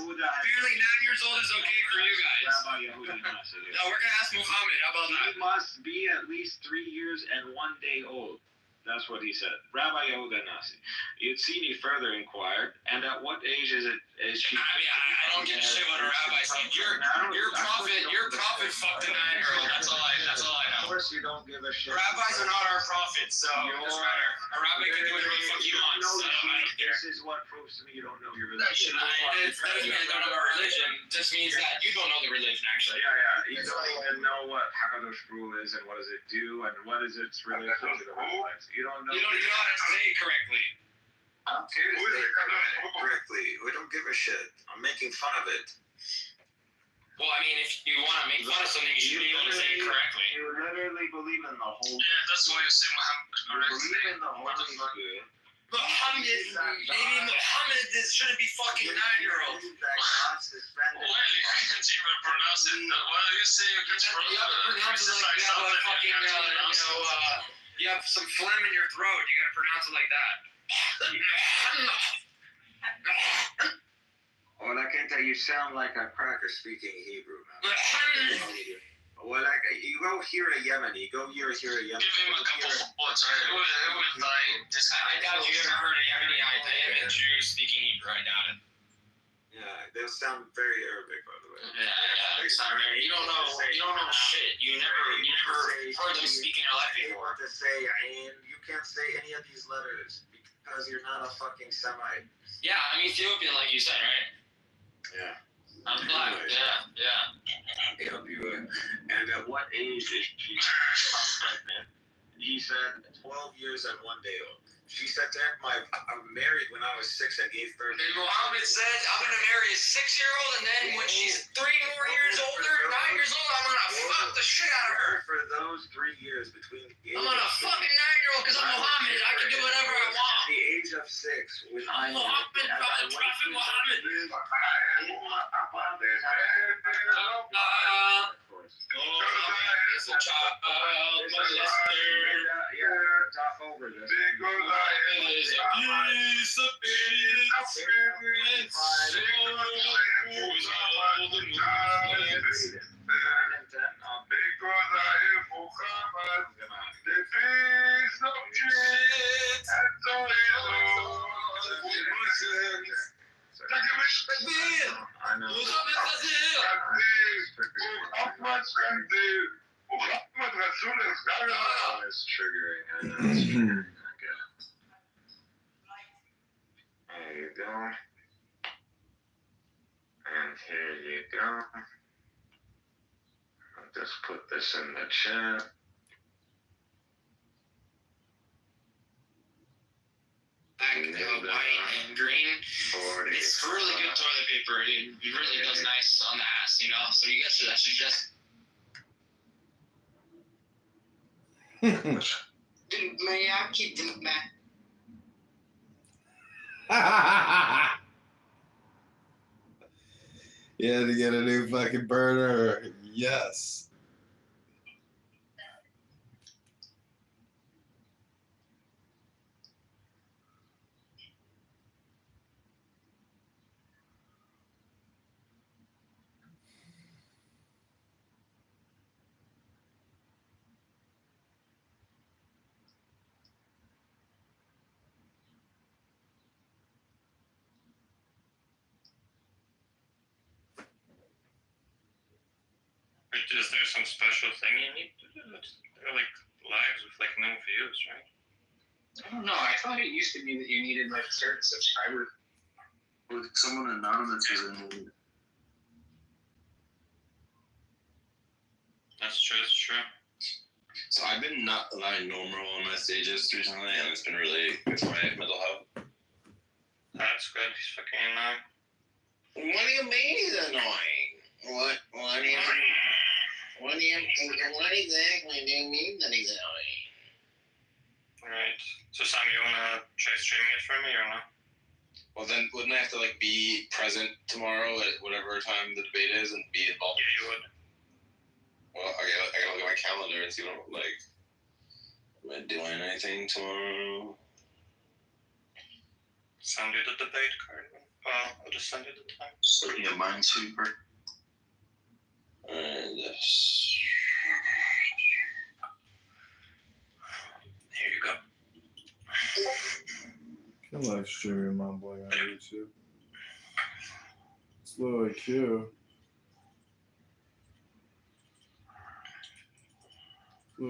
Barely 9 years old is okay for you guys. No, we're gonna ask Muhammad. How about that? He must be at least 3 years and 1 day old. That's what he said. Rabbi Yehuda Nasi. Yitzini further inquired, and at what age is she? I don't give a shit what a rabbi said. Your prophet fucked a 9-year-old. That's all I know. Of course you don't give a shit. Rabbis are not our prophets, so it doesn't matter. A rabbi can do whatever the fuck he wants. So I don't care. This is what proves to me you don't know your religion. It doesn't mean I don't know our religion. It just means that you don't know the religion, actually. Yeah. You don't even know what Hakadosh rule is and what does it do and what is its relation to the rabbis. You don't know. You don't know how to say it correctly. I don't care to say it correctly. We don't give a shit. I'm making fun of it. Well, I mean, if you want to make fun of something, you should be able to say it correctly. You literally believe in the whole. Yeah, that's why you say Muhammad You correctly. believe in the Holy Spirit. Muhammad shouldn't be fucking 9-year-old. Why you can't even pronounce it? Why do you say you can You have to pronounce it like you have a fucking, you have some phlegm in your throat. You gotta pronounce it like that. Well, I can tell you sound like a cracker speaking Hebrew, man. Well, like you go hear a Yemeni, go hear a Yemeni. Give him a couple of bullets. It would die. I doubt you ever heard a Yemen Jew speaking Hebrew. I doubt it. Yeah, they'll sound very Arabic, by the way. Yeah, it's not very. You don't know shit. You never heard them speak in your life before. To say, and you can't say any of these letters because you're not a fucking Semite. Yeah, I'm Ethiopian, like you said, right? Yeah. I'm black. Yeah. And at what age did she pregnant? He said 12 years and 1 day old. She said to him, I'm married when I was 6 and gave birth. And Muhammad said, I'm going to marry a 6-year-old, and then when she's 3 more years older, 9 years old, I'm going to fuck the shit out of her. For those 3 years between the age I'm going to fuck a 9-year-old because I'm Muhammad. I can do whatever I want. At the age of 6, when I'm Muhammad, the Prophet Muhammad. Is a child molester. Talk over this. Is a piece of I know. It's triggering. I know it's triggering. Okay. There you go. And here you go. I'll just put this in the chat. Black, white, and green. It's really good toilet paper. It really does nice on the ass, you know? So you guys should actually just... May I keep them back? Yeah, to get a new fucking burner. Yes. Is there some special thing you need to do? They're like lives with like no views, right? I don't know. I thought it used to be that you needed like a certain subscriber. With someone anonymous is in need. That's true. It's true. So I've been not allowing normal on my stages recently, and it's been really good for my mental health. That's good. He's fucking annoying. What do you mean he's annoying? What exactly do you mean that he's annoying? Right. So Sam, you wanna try streaming it for me or not? Well, then wouldn't I have to like be present tomorrow at whatever time the debate is and be involved? Yeah, you would. Well, I gotta look at my calendar and see what like. Am I doing anything tomorrow? Send you the debate card. I'll just send you the time. So you a minesweeper? And Here you go. Can live streaming my boy on YouTube. It's Lil Q. So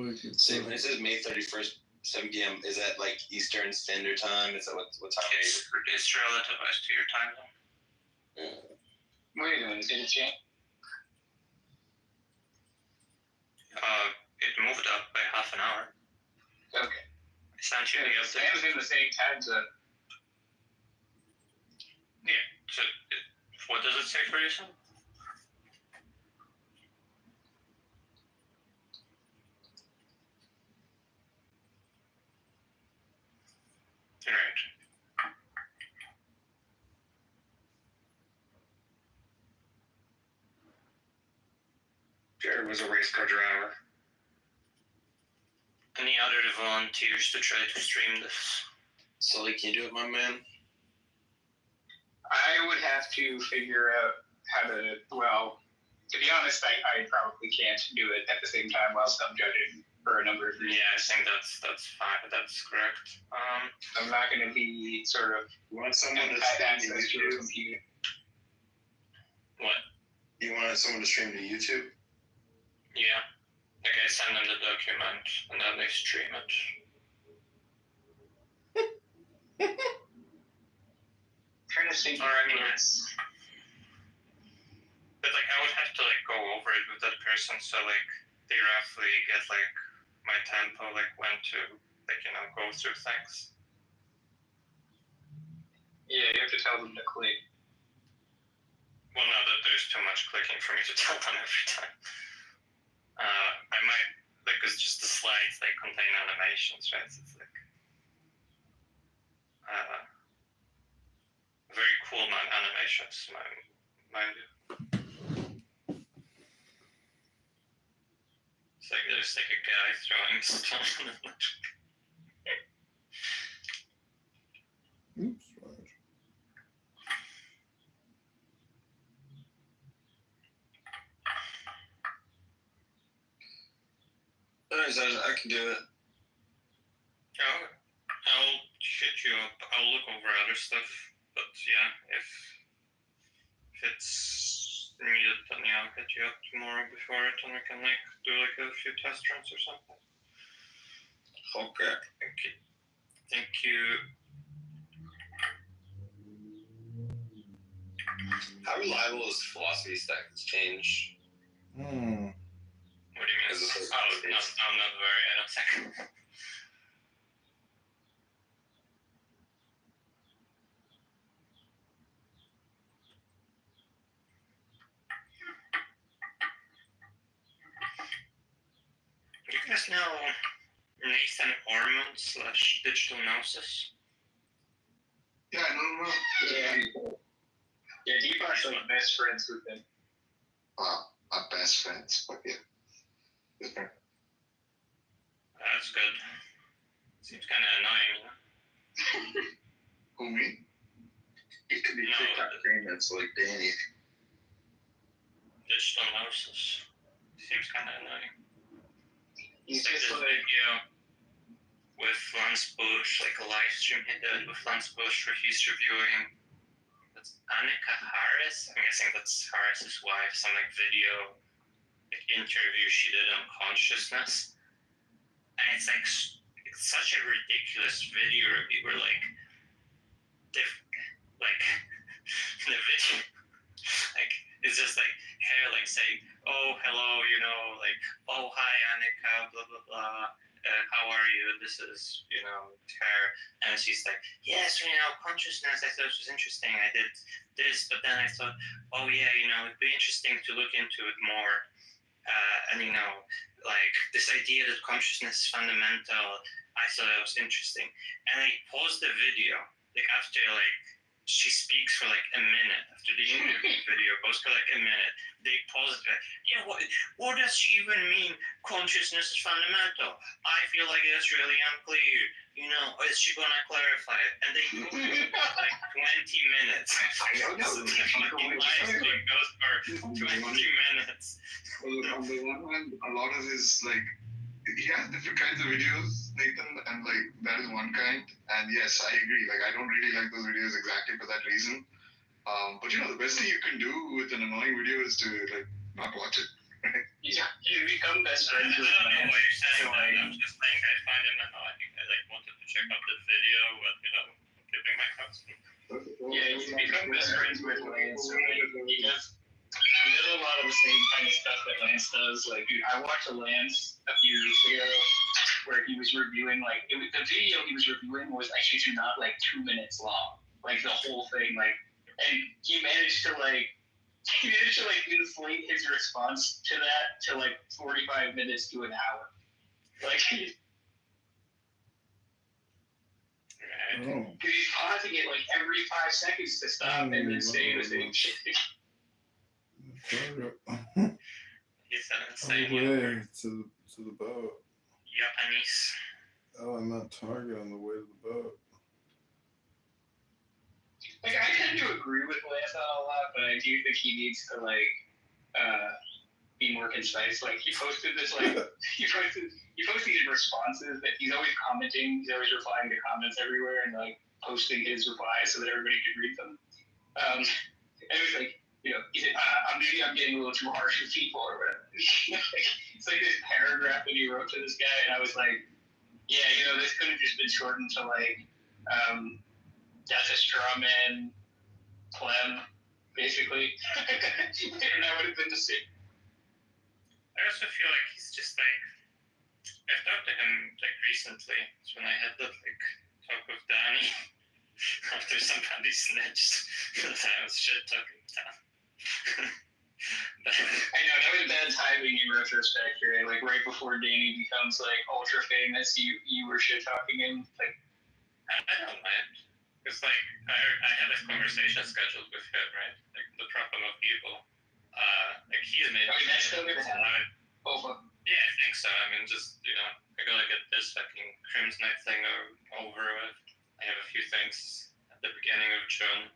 when it says May 31st, 7 p.m., is that like Eastern Standard Time? Is that what time it is? It's relative as to your time zone. What are you doing? Is it a change? It moved up by half an hour. Okay. Essentially, Sam's in the same time zone. Yeah. So, what does it say for you, Sam? was a race car driver. Any other volunteers to try to stream this? Sully, can you do it, my man? I would have to figure out how to, well, to be honest, I probably can't do it at the same time whilst I'm judging for a number of reasons. Yeah, I think that's fine. That's correct. I'm not going to be sort of want someone to have stream to access to a YouTube? computer. What? You want someone to stream to YouTube? Yeah. Like I send them the document and then they stream it. Trying to think. Or I mean, but like I would have to like go over it with that person, so like they roughly get like my tempo, like when to like go through things. Yeah, you have to tell them to click. Well, no, that there's too much clicking for me to tell them every time. I might like it's just the slides they contain animations, right? So it's like very cool animations, mind you. It's like there's like a guy throwing stuff in the Oops. I can do it. I'll hit you up. I'll look over other stuff, but yeah, if it's needed, then yeah, I'll hit you up tomorrow before it, and we can like do like a few test runs or something. Okay. Thank you. How reliable is philosophy stack? It's changed. What do you mean? Is this I'm not very. I don't think. You guys know Nathan Ormond / Digital Gnosis? Yeah, I don't know. Yeah, Deepak's like best friends with him. Wow, our best friends, but yeah. That's good. Seems kind of annoying, you know? Who, me? It could be No, TikTok famous like Danny. Digital Gnosis. Seems kind of annoying. He's Like just this like, video with Lance Bush, like a live stream he did with Lance Bush where he's reviewing that's Annika Harris. I'm guessing that's Harris's wife, some like video like interview she did on consciousness. And it's like it's such a ridiculous video review where like the video like it's just like her like saying, oh hello, like, oh hi Annika, blah blah blah, how are you? This is her, and she's like, yes, consciousness, I thought it was interesting, I did this, but then I thought, oh yeah, it'd be interesting to look into it more, and like this idea that consciousness is fundamental, I thought it was interesting, and I paused the video like after like she speaks for like a minute after the interview video goes for like a minute. They pause it. Yeah, what does she even mean? Consciousness is fundamental. I feel like it's really unclear. Is she gonna clarify it? And they go like 20 minutes. I don't know. So the fucking live stream goes for 20 minutes. Well, on the one hand, a lot of his like he has different kinds of videos, Nathan, and like that is one kind. And yes, I agree. Like I don't really like those videos exactly for that reason. But the best thing you can do with an annoying video is to like not watch it. Right? yeah, you become best I friends don't with know him. why you're saying that. I'm just saying I find him annoying. I like wanted to check out the video, but giving my thoughts. Yeah, you become best friends with Lance. So like, he does a lot of the same kind of stuff that Lance does. Like, dude, I watched a Lance a few weeks ago where he was reviewing, like, the video he was reviewing was, I shit you not, like 2 minutes long. Like, the whole thing, like, and he managed to inflate his response to that to, like, 45 minutes to an hour. Like, he's pausing it, like, every 5 seconds to stop and then say the same shit. Yeah, He's an On insane the way Joker. to the boat. Japanese. Oh, I meant Target on the way to the boat. Like, I tend to agree with Lance on a lot, but I do think he needs to, like, be more concise. Like, he posted this, like, he posted these responses that he's always commenting, he's always replying to comments everywhere and, like, posting his replies so that everybody could read them. And it was like, you know, he said, maybe I'm getting a little too harsh with people or whatever. It's like this paragraph that he wrote to this guy, and I was like, yeah, you know, this could have just been shortened to, like, that's a straw man pleb, basically. And that would have been the same. I also feel like he's just like, I've talked to him like recently. It's when I had that like talk with Danny after somebody snitched because I was shit talking down. I know, that was bad timing in retrospect, right? Like right before Danny becomes like ultra famous, you were shit talking him. Like, I don't mind. Because like I had this conversation scheduled with him, right? Like the problem of evil. Like he's made. I mean, that's still gonna happen. Yeah, I think so. I mean, just I gotta get this fucking Crimsonite thing over with. I have a few things at the beginning of June.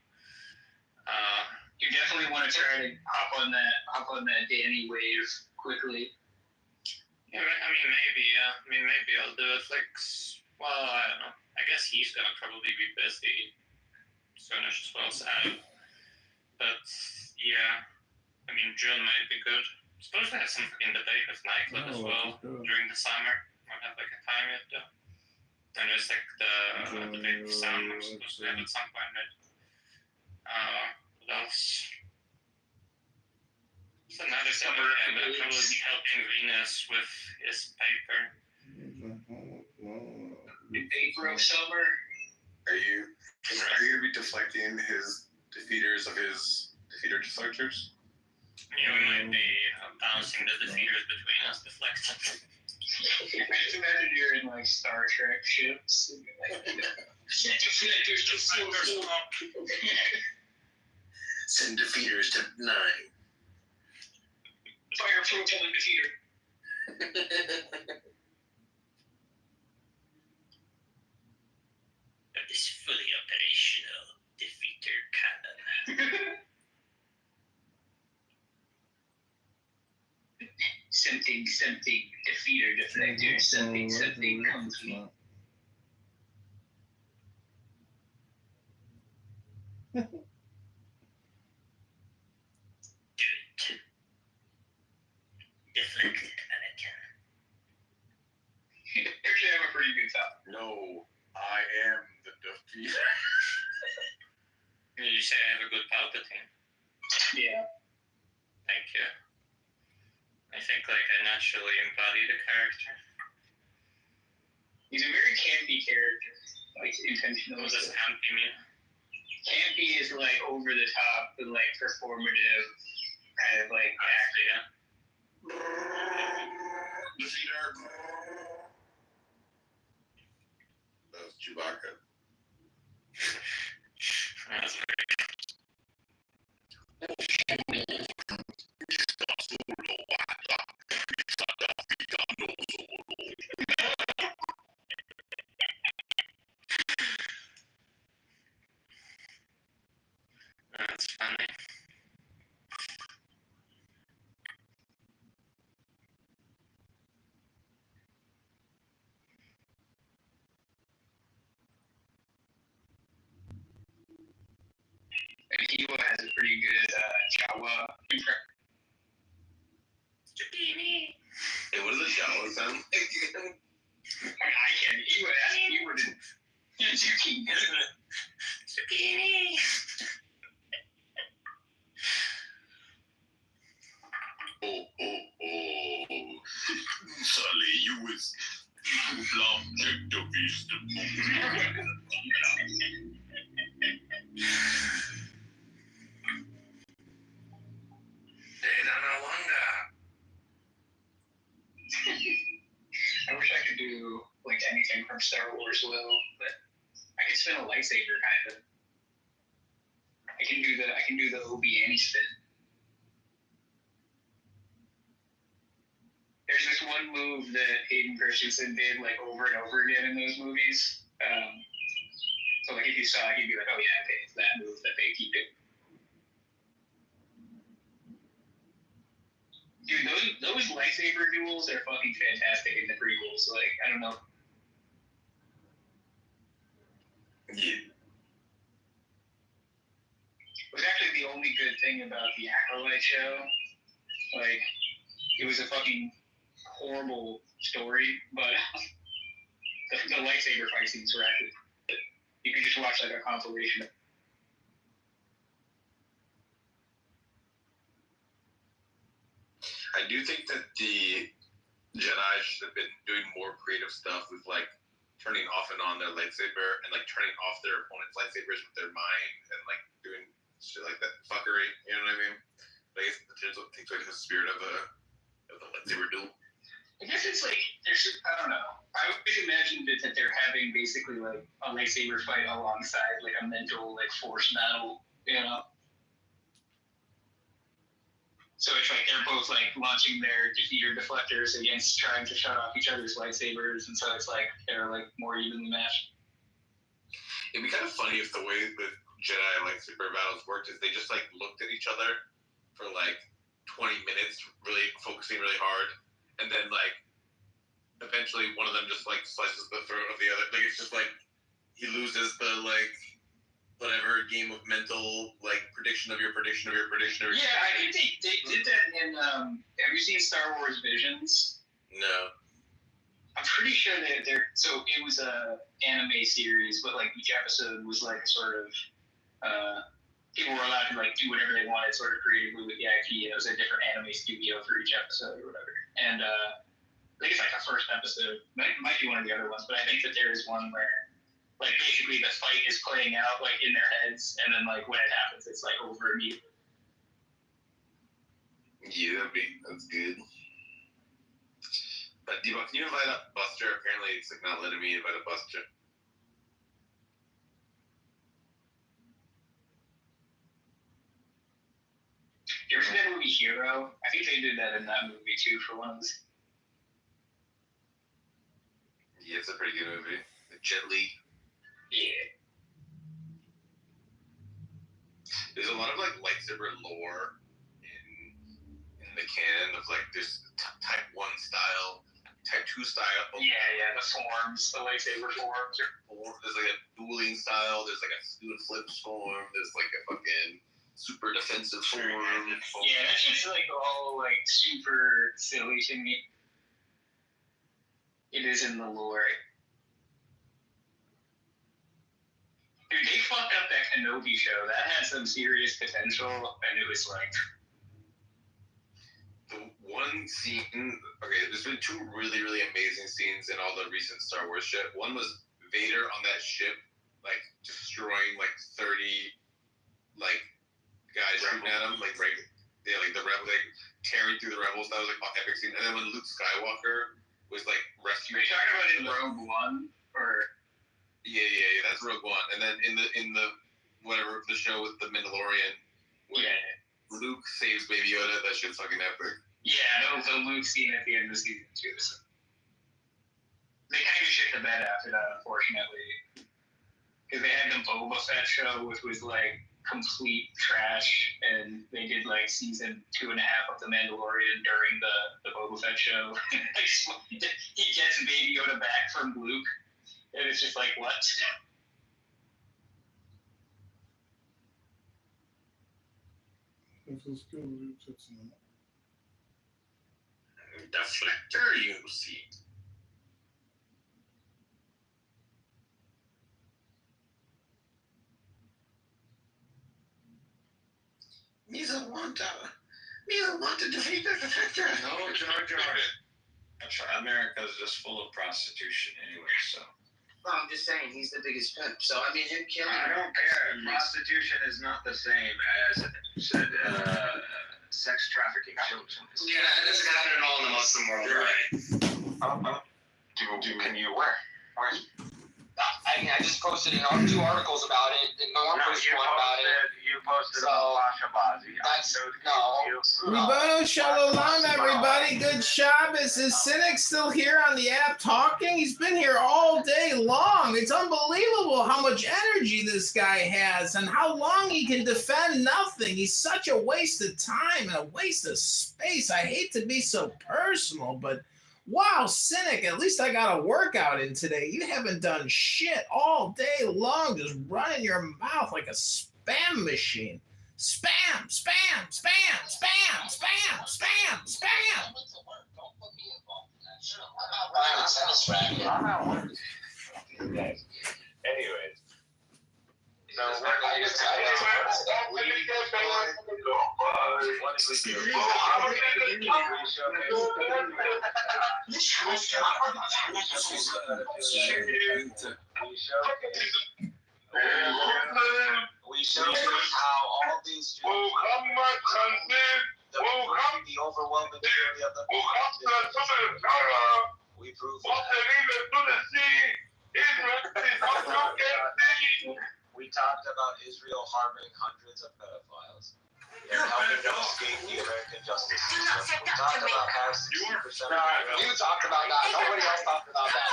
You definitely want to try to hop on that Danny wave quickly. Yeah, I mean maybe. Maybe I'll do it like. Well, I don't know. I guess he's gonna probably be busy soonish as well, Sam. But yeah, I mean June might be good. I'm supposed to have some fucking debate with Nightclub as well during the summer. I don't have like a time yet though. And there's like the debate with Sam I'm supposed to have at some point, right? What else? It's another summer and I'll probably be helping Venus with his paper. Paper of summer. Are you going to be deflecting his defeaters of his defeater deflectors? Yeah, we might be bouncing the defeaters between us, deflecting. I just imagine you're in like Star Trek ships. And you're like, deflectors. Send defeaters to 9. Fire proton defeater. This fully operational defeater cannon. Something, defeater, deflector, something, comfy. Deflected mannequin. Actually, I have a pretty good top. No, I am the defeater. Did you say I have a good Palpatine? Yeah. Thank you. I think like I naturally embody the character. He's a very campy character, like intentionally. What does campy mean? Campy is like over the top and like performative, kind of like yeah. Defeater. That's Chewbacca. That's very That's funny. Hilo has a pretty good Jawa impression. Zucchini. Hey, what does a Jawa sound like? I mean, I can't. You would ask me, you wouldn't. Zucchini. Zucchini. Oh. Sully, you was object of his I wish I could do like anything from Star Wars well, but I could spin a lightsaber kind of. I can do the Obi Annie spin. there's this one move that Hayden Christensen did like over and over again in those movies. So like if you saw it, you'd be like, oh yeah, okay, it's that move that they keep doing. Dude, those lightsaber duels are fucking fantastic in the prequels. Like, I don't know. Yeah. It was actually the only good thing about the Acolyte show. Like, it was a fucking horrible story, but the lightsaber fight scenes were actually good. You could just watch like a compilation. I do think that the Jedi should have been doing more creative stuff with like turning off and on their lightsaber and like turning off their opponent's lightsabers with their mind and like doing shit like that fuckery. You know what I mean? But I guess it takes away the spirit of the lightsaber duel. I guess it's like I don't know. I always imagined that they're having basically like a lightsaber fight alongside like a mental like force battle, you know. So it's like they're both like launching their defeater deflectors against trying to shut off each other's lightsabers, and so it's like they're like more evenly matched. It'd be kind of funny if the way the Jedi lightsaber battles worked is they just like looked at each other for like 20 minutes, really focusing really hard, and then like eventually one of them just like slices the throat of the other. Like it's just like he loses the like whatever game of mental like prediction of your prediction of your prediction. Yeah, I think they did that in. Have you seen Star Wars Visions? No. I'm pretty sure that they're. So it was a anime series, but like each episode was like sort of. People were allowed to like do whatever they wanted, sort of creatively with the IP. And it was a different anime studio for each episode or whatever. And I think it's like the first episode. Might be one of the other ones, but I think that there is one where. Like basically the fight is playing out like in their heads, and then like when it happens, it's like over immediately. Yeah, that's good. But can you invite up Buster? Apparently, it's like not letting me invite up Buster. You ever see that movie Hero? I think they did that in that movie too for one of the. Yeah, it's a pretty good movie. Jet Li. Yeah. There's a lot of like lightsaber lore in the canon of like there's type 1 style, type 2 style. Yeah, the forms, the lightsaber forms. There's like a dueling style. There's like a student flip form. There's like a fucking super defensive form. Yeah, that's just like all like super silly to me. It is in the lore. Dude, they fucked up that Kenobi show. That had some serious potential, and it was like... The one scene... Okay, there's been 2 really, really amazing scenes in all the recent Star Wars shit. One was Vader on that ship, like, destroying, like, 30, like, guys shooting at him. Like, right... Yeah, like, the rebel, like, tearing through the rebels. That was, like, an epic scene. And then when Luke Skywalker was, like, rescuing... Are you talking about in Rogue One? Or... Yeah, that's Rogue One. And then in the whatever the show with the Mandalorian, when Luke saves Baby Yoda, that shit's fucking epic. Yeah, that was a Luke scene at the end of the season too. So they kind of shit the bed after that, unfortunately, because they had the Boba Fett show, which was like complete trash, and they did like season 2.5 of the Mandalorian during the Boba Fett show. He gets Baby Yoda back from Luke. And it's just like, what? Deflector, you see. Me don't want to defeat the deflector. No, Jar. America's just full of prostitution anyway, so. Well, I'm just saying, he's the biggest pimp. So, I mean, him killing... I don't care. Prostitution is not the same as sex trafficking children. Yeah, it doesn't happen at all in the Muslim world, right? Can you where? I mean, I just posted 2 articles about it, and no one posted one about it. You posted So, about Lashabazi. That's Ribono Shalom, everybody. Good Shabbos. Is Cynic still here on the app talking? He's been here all day long. It's unbelievable how much energy this guy has and how long he can defend nothing. He's such a waste of time and a waste of space. I hate to be so personal, but wow, Cynic, at least I got a workout in today. You haven't done shit all day long, just running your mouth like a spam machine. Spam, spam, spam, spam, spam, spam, spam. Anyways. So we showed how all these Jews, the overwhelming majority of them, we proved we talked about Israel harboring hundreds of pedophiles and helping them escape the American justice system. We talked about how 60% You talked about that. Nobody else talked about that.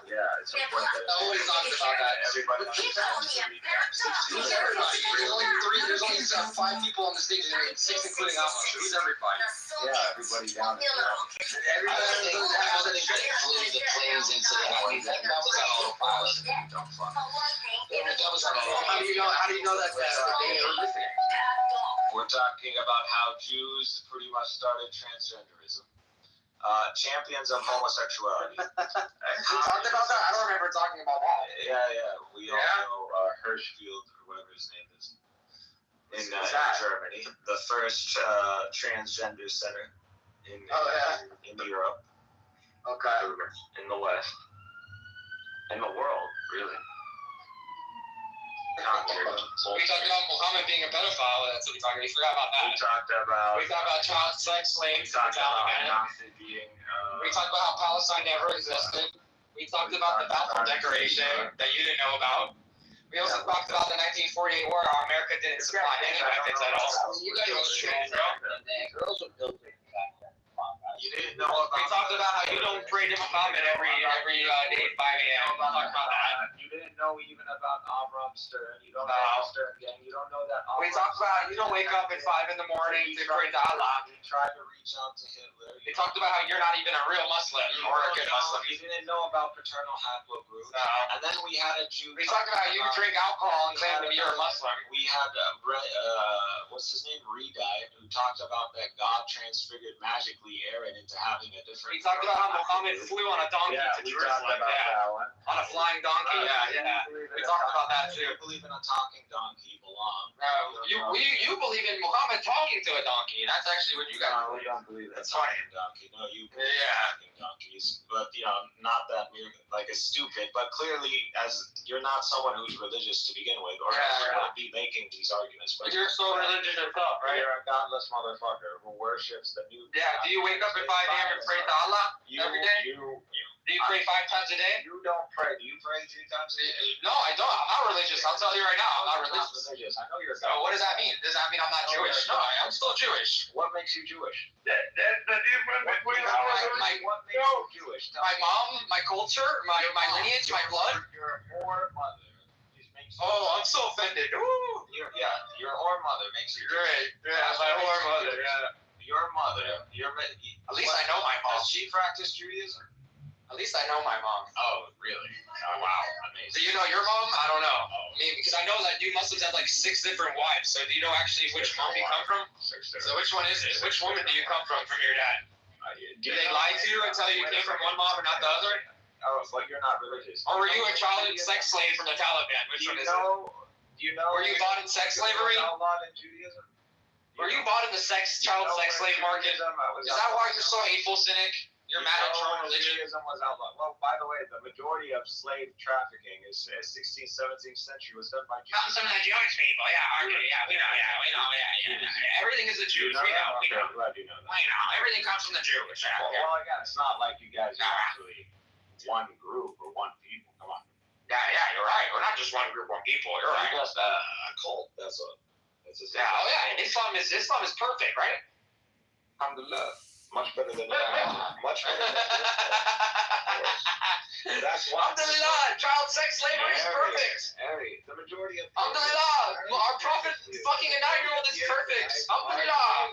Yeah, it's important. Nobody talked about that. Everybody Who's everybody? There's only 5 people on the stage, and 6 including Amos. Who's everybody? Yeah, everybody down there. Everybody flew the planes into the island. That was on autopilot. That was on autopilot. How do you know that they were listening? We're talking about how Jews pretty much started transgenderism. Champions of homosexuality. We talked about that? I don't remember talking about that. Yeah. We all know Hirschfield, or whatever his name is, in Germany. The first transgender center in Europe. Okay. In the West. In the world, really. We talked about Muhammad being a pedophile. That's what we talked about. We forgot about that. We talked about child sex slaves. We talked about Nazi being. We talked about how Palestine never existed. We talked about the Balfour Declaration that you didn't know about. We also talked about the 1948 war, how America didn't supply any weapons at all. You guys are strong, bro. Girls are built back then. You didn't know about. We talked about how you don't pray to Muhammad every day at 5 a.m. We talked about that. You didn't know even about Avram Stern. You don't know Stern again. You don't know that. We talked about you don't wake up at 5 in the morning to pray to Allah. You tried to reach out to Hitler. We talked about how you're not even a real Muslim or a good Muslim. You didn't know about paternal haplogroups. And then we had a Jew. We talked about how you drink alcohol and claim to be a Muslim. We had what's his name, Redite, who talked about that God transfigured magically Aaron into having a different. We talked about how Muhammad flew on a donkey to Jerusalem. On a flying donkey. We talked about that too. You believe in a talking donkey, belong. You believe in Muhammad talking to a donkey. That's actually what you got. No, we don't believe in a talking donkey. No, you believe in talking donkeys. But not that like a stupid. But clearly, as you're not someone who's religious to begin with, or you wouldn't be making these arguments. But you're so religious yourself, right? You're a godless motherfucker who worships the new. Yeah. Do you wake up at 5 a.m. and pray to Allah every day? Do you pray 5 times a day? You don't pray. Do you pray 3 times a day? No, I don't. I'm not religious. I'll tell you right now. I'm not religious. I know you're. So what does that mean? Does that mean I'm not Jewish? No, I'm still Jewish. What makes you Jewish? That's the difference between what makes you Jewish? My mom, my culture, my lineage, my blood. Your whore mother. Oh, I'm so offended. Ooh. Your whore mother makes you Jewish. Yeah, my whore mother. Yeah. Your mother. At least I know my mom. Does she practice Judaism? At least I know my mom. Oh, really? Oh, wow. Amazing. So you know your mom? I don't know. I mean, because I know that you Muslims have like 6 different wives. So do you know actually which mom you come from? So which one is it? Which woman do you come from your dad? Do they lie to you and tell you you came from one mom and not the other? Oh, but you're not religious. Or were you a child sex slave from the Taliban? Which one is it? Do you know? Were you bought in sex slavery? Outlawed in Judaism? Were you bought in the child sex slave market? Is that why you're so hateful, cynic? You're mad at your own religion? Judaism was outlawed. Well, by the way, the majority of slave trafficking is 16th, 17th century was done by Jews. Comes from the Jewish people, we know. Everything is the Jews, we know. Glad you know that. We know, everything comes from the Jews. Well, again, it's not like you guys are actually one group or one people. Come on. Yeah, you're right. We're not just one group of people. You're right. Just a cult. That's what. That's Yeah, oh yeah. Islam is perfect, right? Alhamdulillah. Much better than much better than That's why. Alhamdulillah, child sex slavery is perfect. Harry, the majority of Alhamdulillah, our prophet fucking a 9-year-old is perfect. Alhamdulillah.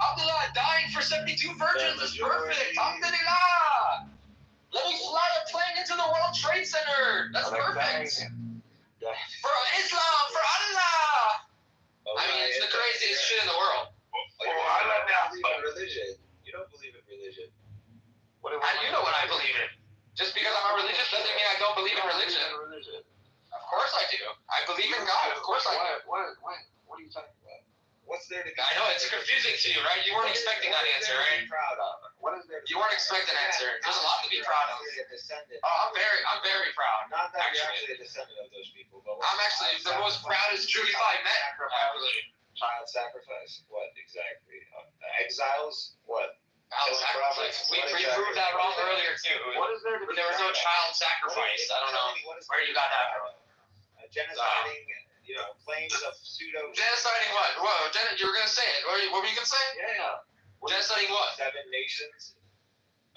Alhamdulillah, dying for 72 virgins is perfect. Alhamdulillah. Letting fly a plane into the World Trade Center. That's perfect. For Islam, for Allah. I mean, it's the craziest shit in the world. I let down religion. You don't believe in religion. How do you know what I believe in? Just because I'm a religious doesn't mean I don't believe in religion. Of course I do. I believe in God. Of course I do. What are you talking about? What's there to be? I know it's confusing to you, right? You weren't expecting that answer, right? Proud of? What is there? You weren't expecting an answer. There's a lot to be proud of. Oh, I'm very proud. Not that you're actually a descendant of those people, but I'm actually the most proudest Jew I met. Actually. Child sacrifice? What exactly? Exiles? What? Child sacrifice. We proved that wrong earlier too. What is there to be? There was no child sacrifice. I don't know where you got that from. Genociding, claims of pseudo. Genociding what? Whoa, you were gonna say it. What were you gonna say? Yeah. Genociding what? 7 nations.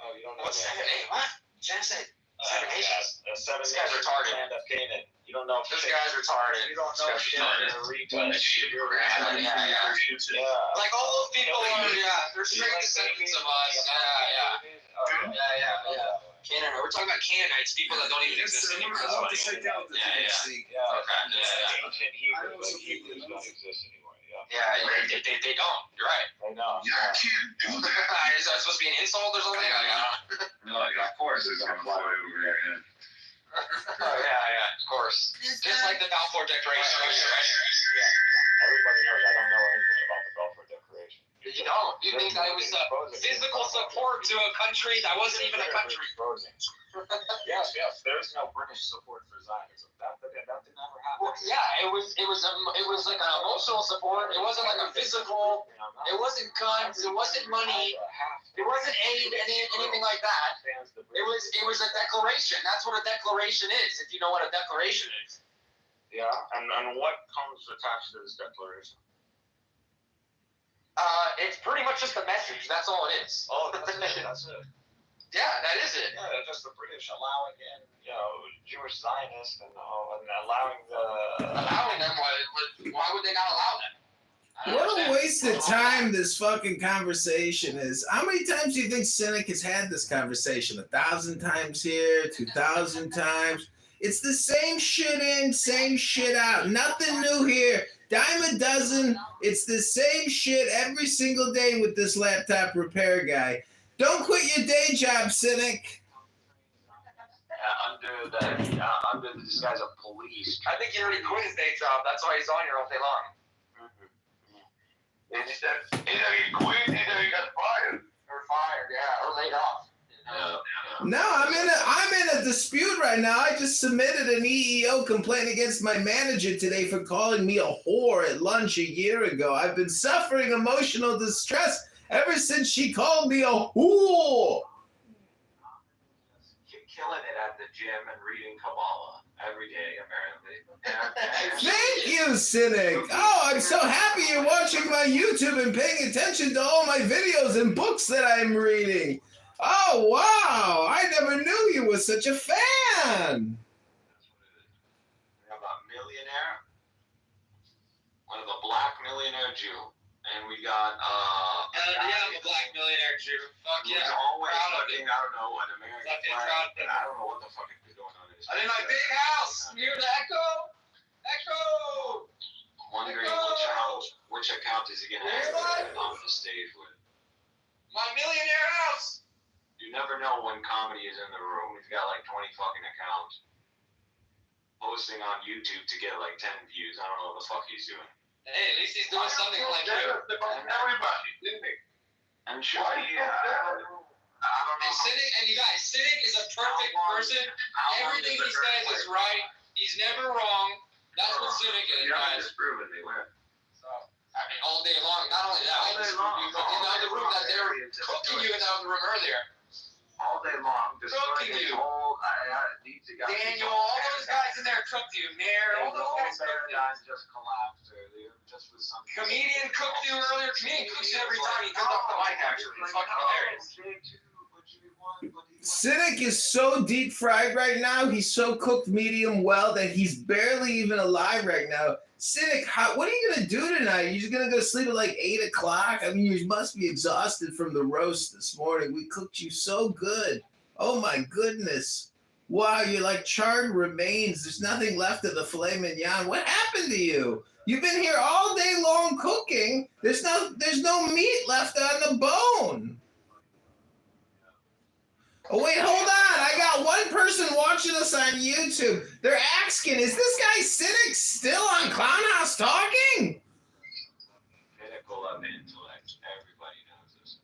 Oh, you don't know. What's 7 8? What? Genocide. 7 nations. 7 This guy's retarded. Land of Canaan. You don't know. This guy's retarded. You don't know shit. Yeah. Like all those people are, they're straight descendants of us. Yeah. Canaan. We're talking about Canaanites, people that don't even exist anymore. Okay. Ancient Hebrews don't exist anymore. Yeah, they don't. You're right. I know. Yeah, I can't do that. Is that supposed to be an insult or something? No, of course it's gonna fly over your head. Yeah, of course. Just like the Balfour Declaration, right? Yeah. Everybody knows I don't know anything about the Balfour Declaration. You don't? You think that it was physical support to a country that wasn't even a country? Yes. There's no British support for Zionism. That did never happen. Well, yeah, it was like an emotional support. It wasn't like a physical. It wasn't guns. It wasn't money. It wasn't aid, anything like that. It was a declaration. That's what a declaration is. If you know what a declaration is. Yeah, and what comes attached to this declaration? It's pretty much just a message. That's all it is. Oh, that's it. Yeah, that is it. Yeah, just the British allowing in, Jewish Zionists and allowing them. Why would they not allow them? What a waste of time this fucking conversation is. How many times do you think Cynic has had this conversation? 1,000 times here, 2,000 times. It's the same shit in, same shit out. Nothing new here. Dime a dozen. It's the same shit every single day with this laptop repair guy. Don't quit your day job, Cynic. Under the disguise of police. I think he already quit his day job. That's why he's on here all day long. Either he quit, either he got fired. Or fired, or laid off. No, I'm in a dispute right now. I just submitted an EEO complaint against my manager today for calling me a whore at lunch a year ago. I've been suffering emotional distress ever since she called me a whore. Killing it at the gym and reading Kabbalah every day, apparently. Thank you, Cynic. Oh, I'm so happy you're watching my YouTube and paying attention to all my videos and books that I'm reading. Oh, wow. I never knew you were such a fan. We have a millionaire, one of the black millionaire Jew. And we got, I'm a black millionaire Jew. Fuck yeah. Always proud of fucking, it. I don't know what, American flag, but I don't know what the fuck is going on in this. I'm in my big house. You hear the echo? Echo! Wondering which account is he going to have off the stage with. My millionaire house! You never know when comedy is in the room. He's got like 20 fucking accounts. Posting on YouTube to get like 10 views. I don't know what the fuck he's doing. Hey, at least he's doing something like you. Everybody, didn't he? And sure, And you guys, Cynic is a perfect person. Everything he says is right. He's never wrong. That's what Cynic is, guys. Disproven, they were. I mean, all day long. Not only that, I disprove you, but in the other room that they're cooking you in the other room earlier. All day long, destroying his whole Daniel, all those guys in there cooked you. Mayor, all those guys. just collapsed earlier. Just with some Comedian cooked you earlier. Comedian cooks you every time he comes up the mic, actually. It's fucking hilarious. Cynic is so deep fried right now. He's so cooked medium well that he's barely even alive right now. Cynic, what are you gonna do tonight? You just gonna go to sleep at like 8 o'clock? I mean, you must be exhausted from the roast this morning. We cooked you so good. Oh my goodness! Wow, you're like charred remains. There's nothing left of the filet mignon. What happened to you? You've been here all day long cooking. There's no meat left on the bone. Oh, wait, hold on. I got one person watching us on YouTube. They're asking, is this guy Cynic still on Clown House Talking? Pinnacle of intellect. Everybody knows this.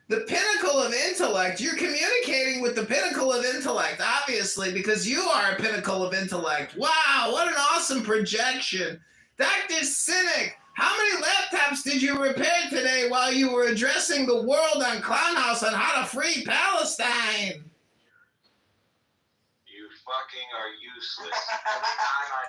The pinnacle of intellect. You're communicating with the pinnacle of intellect, obviously, because you are a pinnacle of intellect. Wow, what an awesome projection. Dr. Cynic, how many laptops did you repair today while you were addressing the world on Clown House on how to free Palestine? You fucking are useless. Every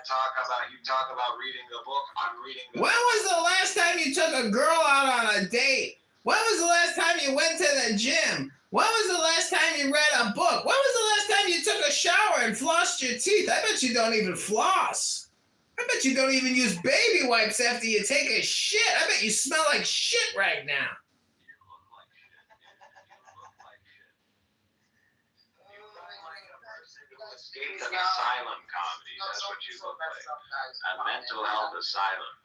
time you talk about reading the book, I'm reading the When book. was the last time you took a girl out on a date? When was the last time you went to the gym? When was the last time you read a book? When was the last time you took a shower and flossed your teeth? I bet you don't even floss. I bet you don't even use baby wipes after you take a shit. I bet you smell like shit right now. Escaped an asylum comedy. That's what you look like. A mental health asylum.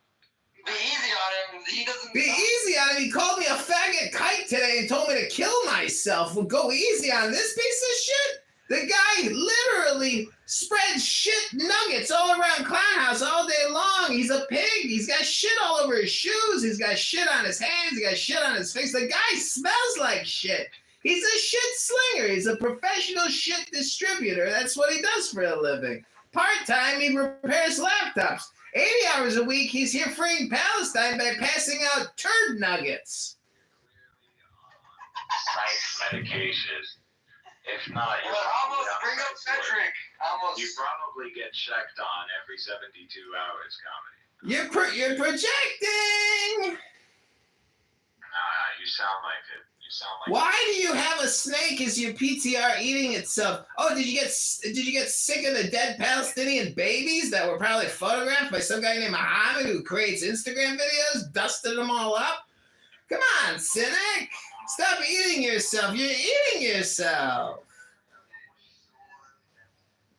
Be easy on him. He doesn't. Be easy on him. He called me a faggot kite today and told me to kill myself. Well, go easy on this piece of shit. The guy literally spreads shit nuggets all around Clown House all day long. He's a pig. He's got shit all over his shoes. He's got shit on his hands. He got shit on his face. The guy smells like shit. He's a shit slinger. He's a professional shit distributor. That's what he does for a living. Part-time, he repairs laptops. 80 hours a week, he's here freeing Palestine by passing out turd nuggets. Psych medication. If not, you're almost bring up Cedric. You probably get checked on every 72 hours, comedy. You're projecting. You sound like it. You sound like. Why do you have a snake as your PTR eating itself? Oh, did you get sick of the dead Palestinian babies that were probably photographed by some guy named Muhammad who creates Instagram videos, dusted them all up? Come on, Cynic. Stop eating yourself. You're eating yourself.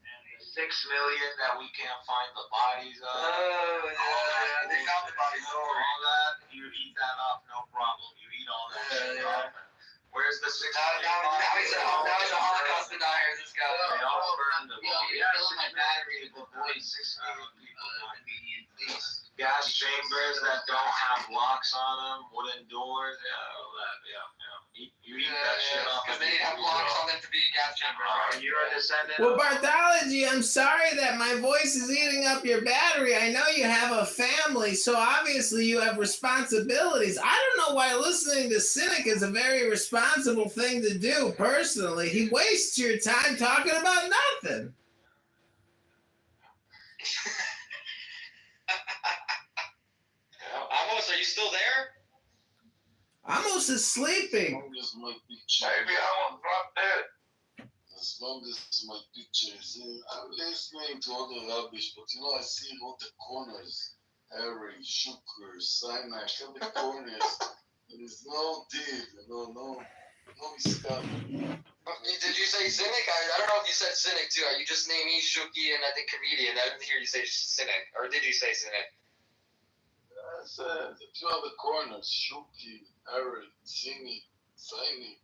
And the 6 million that we can't find the bodies of. Oh, yeah. They found the bodies. All that, you eat that up, no problem. You eat all that shit up. Where's the 6 million? Now he's a Holocaust denier, this guy. They all burned the Yeah, filling my battery to avoid 6 million people. Gas chambers that don't have locks on them, wooden doors, all that, You eat that shit up. Because they didn't have locks on them to be gas chambers, right? You're a descendant. Well, Barthology, I'm sorry that my voice is eating up your battery. I know you have a family, so obviously you have responsibilities. I don't know why listening to Cynic is a very responsible thing to do, personally. He wastes your time talking about nothing. Amos, are you still there? Amos is sleeping. Maybe I won't drop dead. As long as my picture is in, I'm listening to all the rubbish, but I see all the corners. Harry, Shuker, Sinai, all the corners. There's no deal, no discovery. Did you say Cynic? I don't know if you said Cynic too. You just named me Shuki and I think Comedian. I didn't hear you say Cynic. Or did you say Cynic? I said the two other corners, Shuki, Harry, Sini, Saini.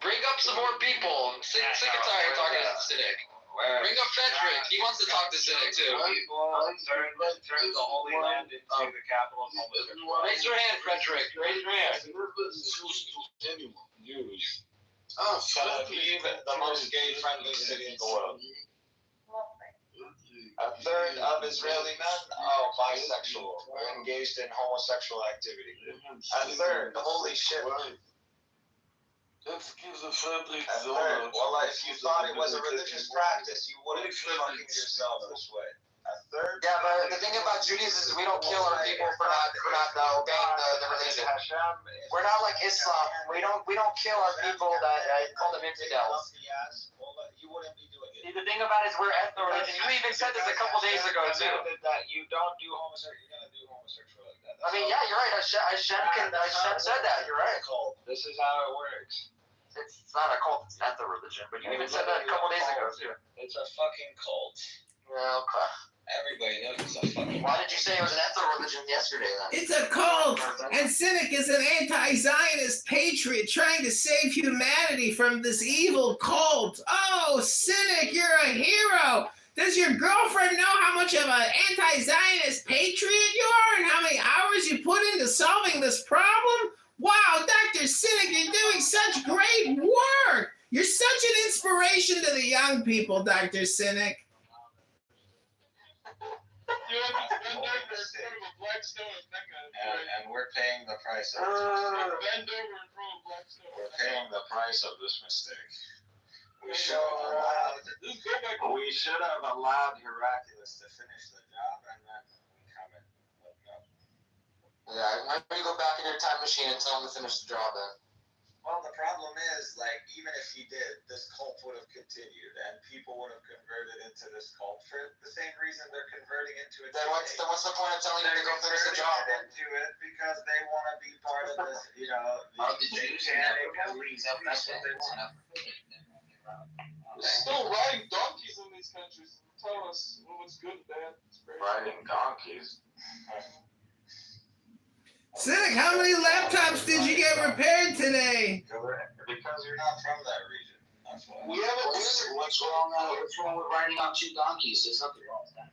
Bring up some more people. Sick and tired of talking to Cynic. Bring up Frederick. He wants to talk to Cynic too. Turn the Holy Land into the capital of Holy. Raise your hand, Frederick. Raise your hand. Kyiv, the most gay-friendly city in the world. A third of Israeli men are bisexual or engaged in homosexual activity. A third, holy shit. Let's give the fabric And the third, honor. well, if you thought it was a religious practice, you wouldn't be fucking yourself this way. And third, Yeah, but the thing about Judaism is we don't kill our people for not obeying the religion. We're not like Islam. We don't kill our people that call them infidels. You wouldn't be doing it. See, the thing about it is we're ethno religion. You even said this a couple days ago too. That you don't do homosexual. You're gonna do homosexual like that. I mean, yeah, you're right. Hashem said that. You're right. This is how it works. It's not a cult. It's ethno religion. But you even said that a couple days ago too. It's a fucking cult. Well, everybody knows it's a fucking. Why did you say it was an ethno religion yesterday then? It's a cult, and Cynic is an anti-Zionist patriot trying to save humanity from this evil cult. Oh, Cynic, you're a hero. Does your girlfriend know how much of an anti-Zionist patriot you are and how many hours you put into solving this problem? Wow, Dr. Cynic, you're doing such great work. You're such an inspiration to the young people, Dr. Cynic. And we're paying the price of this mistake. We're paying the price of this mistake. We should have allowed Hercules to finish the job and then come in. Yeah, why don't you go back in your time machine and tell him to finish the job then? Well, the problem is, like, even if he did, this cult would have continued, and people would have converted into this cult for the same reason they're converting into it. Then what's the point of telling him to go finish the job then? Into it because they want to be part of this, you know. The Jews never brings up that There's still riding donkeys in these countries. Tell us what's good and bad. Riding donkeys. Cynic, how many laptops did you get repaired today? Because you're not from that region. That's why. We haven't. What's wrong with riding on two donkeys? There's nothing wrong with that.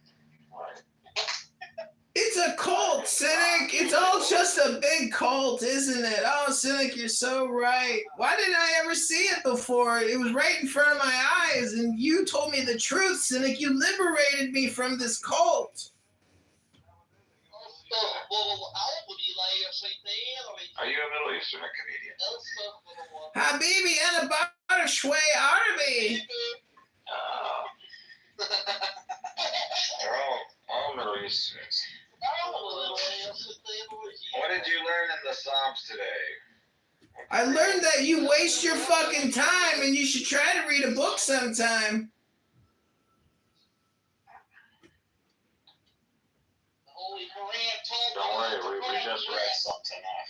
It's a cult, Cynic. It's all just a big cult, isn't it? Oh, Cynic, you're so right. Why didn't I ever see it before? It was right in front of my eyes, and you told me the truth, Cynic. You liberated me from this cult. Are you a Middle Eastern or Canadian? Habibi and a butter shway Arabi. They're all Middle Easterns. What did you learn in the Psalms today? I learned that you waste your fucking time and you should try to read a book sometime. Don't worry, we just read something off.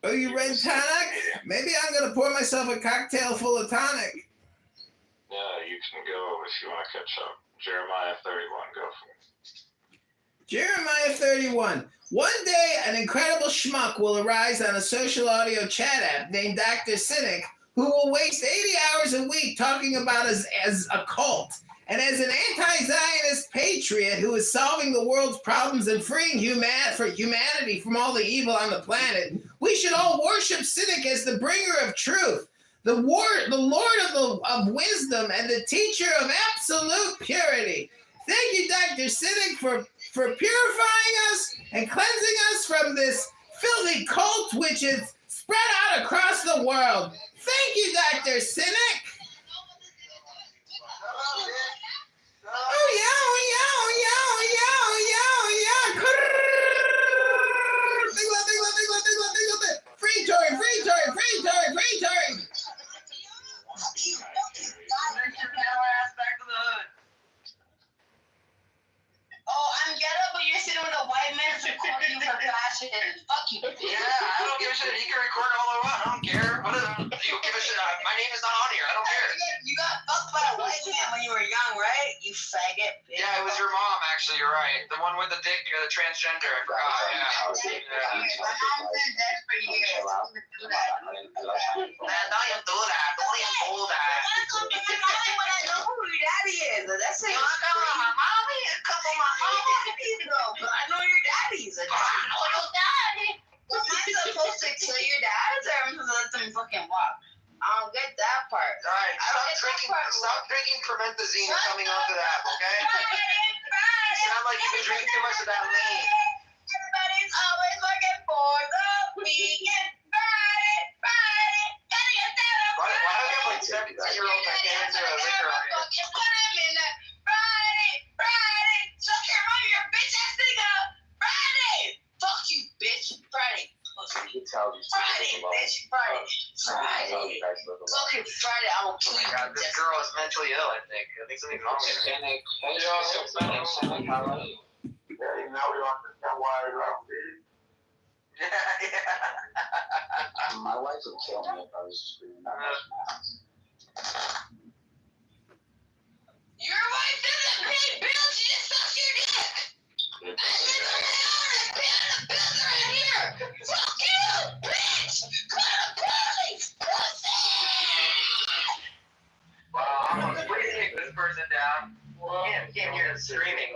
Oh, you read tonic? Maybe I'm going to pour myself a cocktail full of tonic. Yeah, you can go if you want to catch up. Jeremiah 31, go for it. Jeremiah 31. One day, an incredible schmuck will arise on a social audio chat app named Dr. Cynic, who will waste 80 hours a week talking about us as a cult. And as an anti-Zionist patriot who is solving the world's problems and freeing humanity from all the evil on the planet, we should all worship Cynic as the bringer of truth, the Lord of wisdom, and the teacher of absolute purity. Thank you, Dr. Cynic, for purifying us and cleansing us from this filthy cult which is spread out across the world. Thank you, Dr. Cynic. Oh yeah, oh yeah, oh yeah, oh yeah, oh yeah, oh yeah. Free Tory, free Tory, free Tory, free Tory. Oh, I'm ghetto, but you're sitting with a white man recording for fashion. Fuck you. Yeah, I don't give a shit. He can record all I want. I don't care. You don't give a shit. My name is not on here. I don't care. You got fucked by a white man when you were young, right? You faggot. Bitch. Yeah, it was your mom, actually. You're right. The one with the dick, the transgender. I forgot. Yeah. My mom been dead for years. Don't do that. Man, don't even do that. Don't even do that. I want to call me my mommy when I know who your daddy is. That's it. You want to call my mommy? Couple my but I know your daddy's. I know your daddy. Am I supposed to kill your dad or am I supposed to let them fucking walk? I don't get that part. Alright, stop drinking promethazine and coming onto that, okay? You sound like you've been drinking too much of that lean. Everybody's always looking for the weekend. Friday, gotta get that daddy. I'm gonna fucking put him in that Friday. Suck your mom, your bitch ass nigga. Friday. Fuck you, bitch. Friday. Friday, bitch. Friday. Fucking Friday. I will kill you. God, this girl is mentally ill, I think. I think something's wrong with her. Yeah, now we understand why I love you. Yeah. My wife would kill me if I was screaming that much. Your wife doesn't pay bills, she just sucks your dick. I live on my own and pay the bills right here. Fuck you, bitch. Call the police, pussy. I'm gonna take this person down. Can't hear them screaming.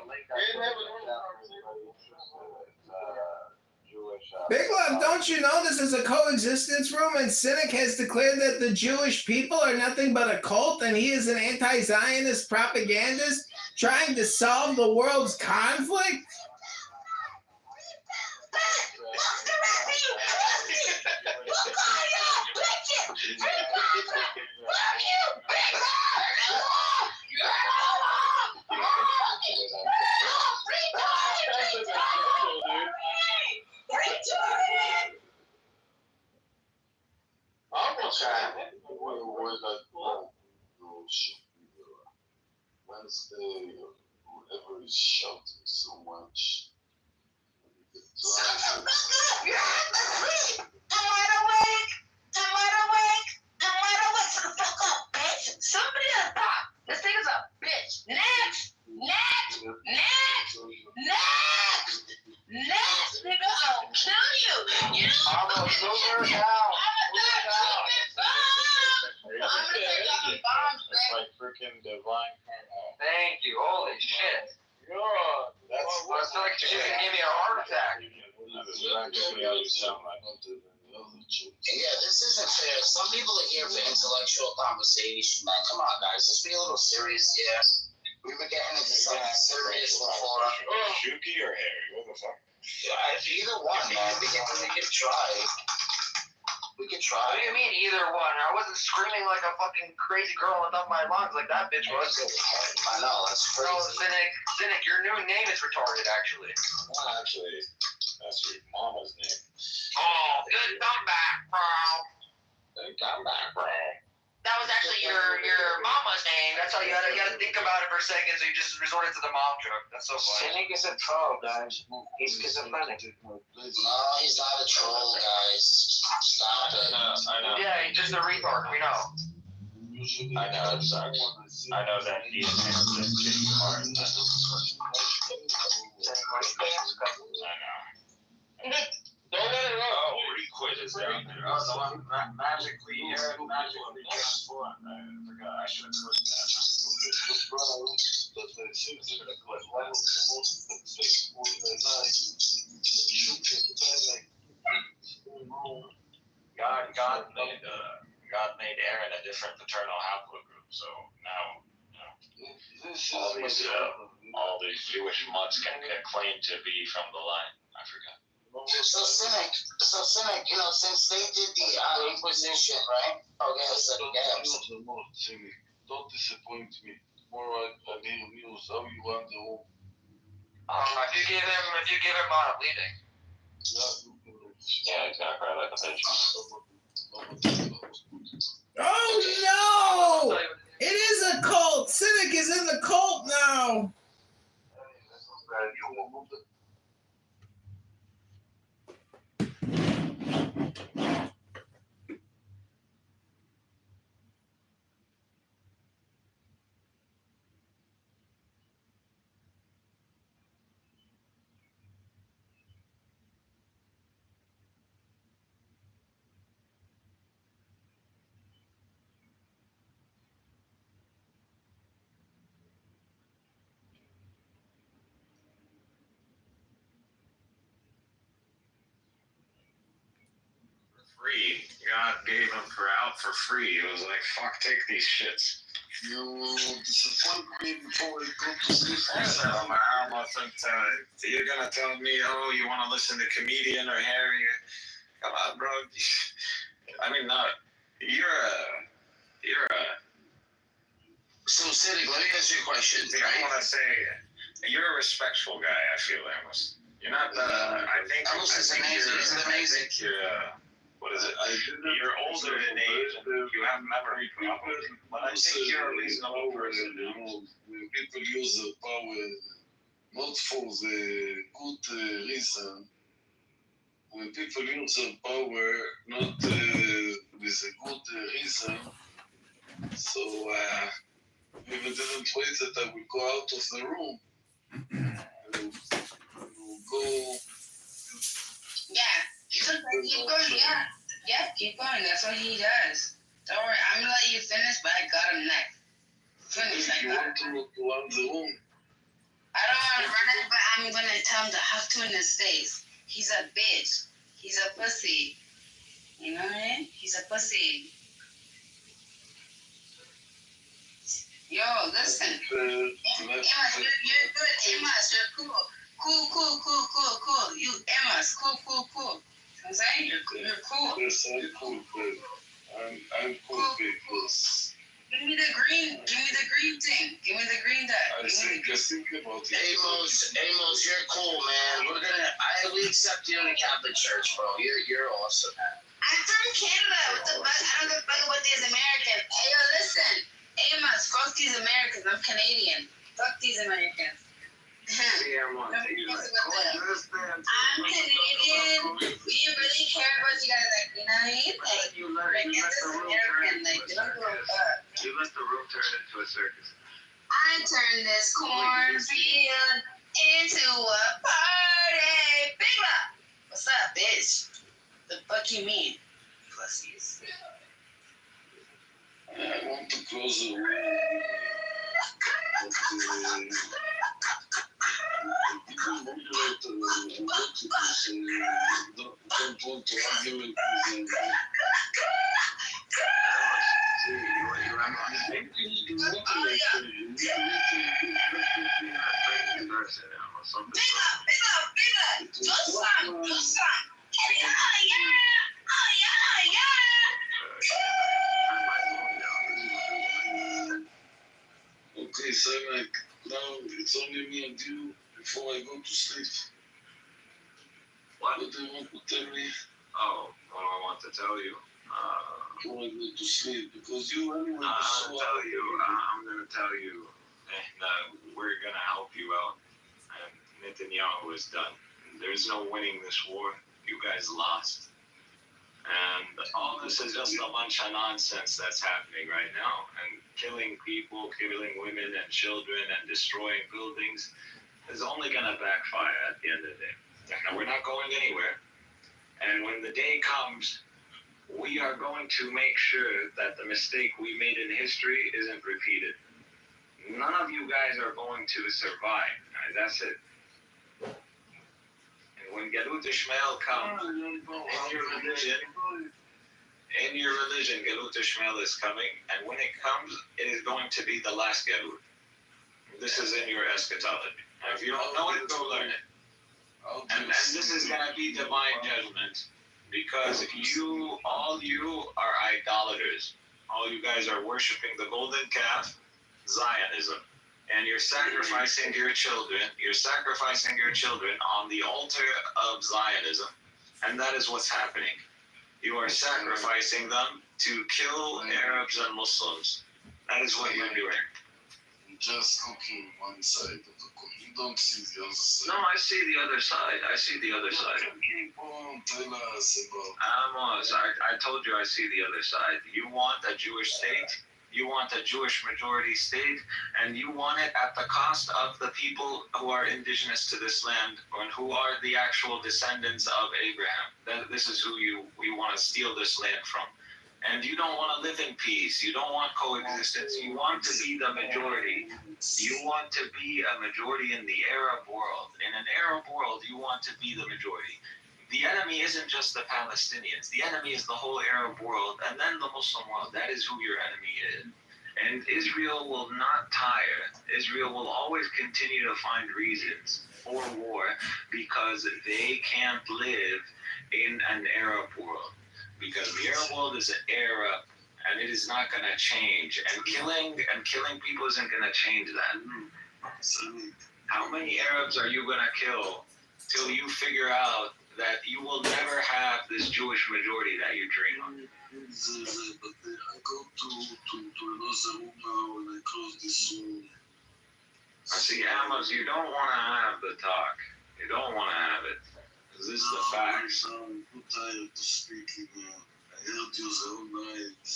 Big Love, don't you know this is a coexistence room and Cynic has declared that the Jewish people are nothing but a cult and he is an anti-Zionist propagandist trying to solve the world's conflict? Wednesday, whoever is shouting so much. You're asleep. I'm wide awake. Shut the fuck up, bitch. Somebody stop. This thing is a bitch. Next, nigga. I'll kill you. You know I'm a stupid bomb. I'm gonna take out the bombs, man. It's like freaking divine. Thank you. Holy shit. That's like she gave me a heart attack. Yeah, this isn't fair. Some people are here for intellectual conversation, man. Come on, guys. Let's be a little serious here. We were getting into something serious before. Shuki or Harry? What the fuck? Yeah, either one, man. We could try. We could try. What do you mean either one? I wasn't screaming like a fucking crazy girl on top of my lungs like that bitch was. I know, that's crazy. No, Cynic, your new name is retarded, actually. Well, actually, that's your mama's name. Oh, good comeback, bro. Good comeback, bro. That was actually your mama's name. That's how you gotta think about it for a second, so you just resorted to the mom joke. That's so funny. Cynic is a troll, guys. He's schizophrenic. No, he's not a troll, guys. Stop it. I know. Yeah, he's just a retard. We know. I know, it sucks. I know that he is just hard. I know. Oh, Requit is down there. Oh, the one magically here and magically transformed. I forgot. I should have clicked that. God made Aaron a different paternal haplogroup, so now all these Jewish mutts can claim to be from the line. I forgot. So Cynic, you know, since they did the Inquisition, right? Oh, yes, Don't disappoint me. More like a new news. How you want the whole. If you give him bleeding. Yeah, he's gonna cry like a bitch. Oh no! It is a cult! Cynic is in the cult now! Free. God gave him out for free. It was like, fuck, take these shits. You disappoint me before we go to sleep. You're gonna tell me, oh, you want to listen to Comedian or Harry? Come on, bro. I mean, no, you're a So, Siddiq, let me ask you a question. See, I want to say, you're a respectful guy, I feel, Amos. You're not I think Amos is amazing. He's amazing. I think you're, what is it? You're older in age, you have memory problems, but I think you're a reasonable person. When people use the power not for the good reason, when people use the power not with a good reason, so we didn't wait that I will go out of the room. Go. Yeah, keep going. Yeah, keep going. That's what he does. Don't worry, I'm gonna let you finish, but I got him next. Finish, I got him. You want to run the room? I don't want to run it, but I'm gonna tell him to have to in his face. He's a bitch. He's a pussy. You know what I mean? He's a pussy. Yo, listen. Amos, you're good. Amos, you're cool. Cool. You, Amos, cool. I'm saying you're cool. Yes, I'm cool, but I'm cool because. Give me the green thing. Give me the green dot. Just think about it. Amos, you're cool, man. We accept you in the Catholic Church, bro. You're awesome, man. I'm from Canada. What the fuck? I don't give a fuck about these Americans. Hey, yo, listen. Amos, fuck these Americans. I'm Canadian. Fuck these Americans. I'm Canadian. We really care about you guys, like, you know what I mean? Like, You let the room turn into a circus. I turned this cornfield into a party. Big up. What's up, bitch? The fuck you mean? Pussies. I want to close the room. Don't want to argue with me. Big up. Do some. Yeah. Okay, so like now it's only me and you before I go to sleep. What do you want to tell me? Oh, what do I want to tell you? Before I go to sleep, because you anyway. I'm gonna tell you, and we're gonna help you out. And Netanyahu is done. There's no winning this war. You guys lost. And all this is just a bunch of nonsense that's happening right now. And killing people, killing women and children, and destroying buildings is only going to backfire at the end of the day. Now, we're not going anywhere. And when the day comes, we are going to make sure that the mistake we made in history isn't repeated. None of you guys are going to survive. That's it. When Galut Ishmael comes in your religion, Galut Ishmael is coming, and when it comes, it is going to be the last Galut. This is in your eschatology. And if you don't know it, go learn it. And this is going to be divine judgment, because all you are idolaters. All you guys are worshiping the golden calf, Zionism. And you're sacrificing your children. You're sacrificing your children on the altar of Zionism. And that is what's happening. You are sacrificing them to kill Arabs and Muslims. That is what you're doing. You're just looking one side of the coin. You don't see the other side. No, I see the other side. I see the other side. Tell us about. Amos, I told you I see the other side. You want a Jewish state. You want a Jewish majority state, and you want it at the cost of the people who are indigenous to this land, and who are the actual descendants of Abraham. This is who we want to steal this land from. And you don't want to live in peace. You don't want coexistence. You want to be the majority. You want to be a majority in the Arab world. In an Arab world, you want to be the majority. The enemy isn't just the Palestinians. The enemy is the whole Arab world, and then the Muslim world. That is who your enemy is. And Israel will not tire. Israel will always continue to find reasons for war, because they can't live in an Arab world. Because the Arab world is an Arab, and it is not going to change. And killing people isn't going to change that. How many Arabs are you going to kill till you figure out that you will never have this Jewish majority that you dream of? But I go to another room now and I close this room. See, Amos, you don't want to have the talk. You don't want to have it. Because this is the facts. I'm too tired to speak now. I heard you the whole night.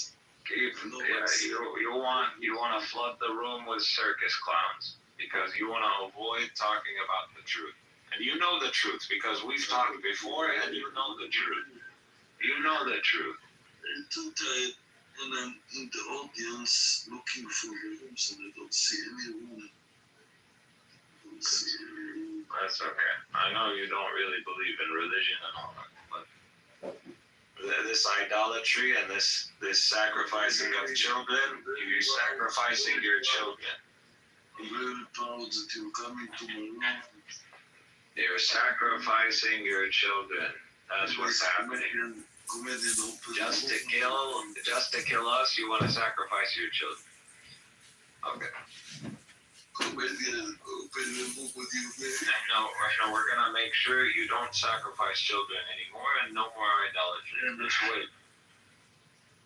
You want to flood the room with circus clowns because you want to avoid talking about the truth. And you know the truth because we've talked before and you know the truth. You know the truth. I'm too tired when I'm in the audience looking for rooms and I don't see any room. That's okay. I know you don't really believe in religion and all that, but this idolatry and this sacrificing of children, you're sacrificing your children. I'm very proud that you're coming to my room. You're sacrificing your children. That's what's happening. Just to kill us, you want to sacrifice your children. Okay. Open the book with you, man. No, we're gonna make sure you don't sacrifice children anymore and no more idolatry. Just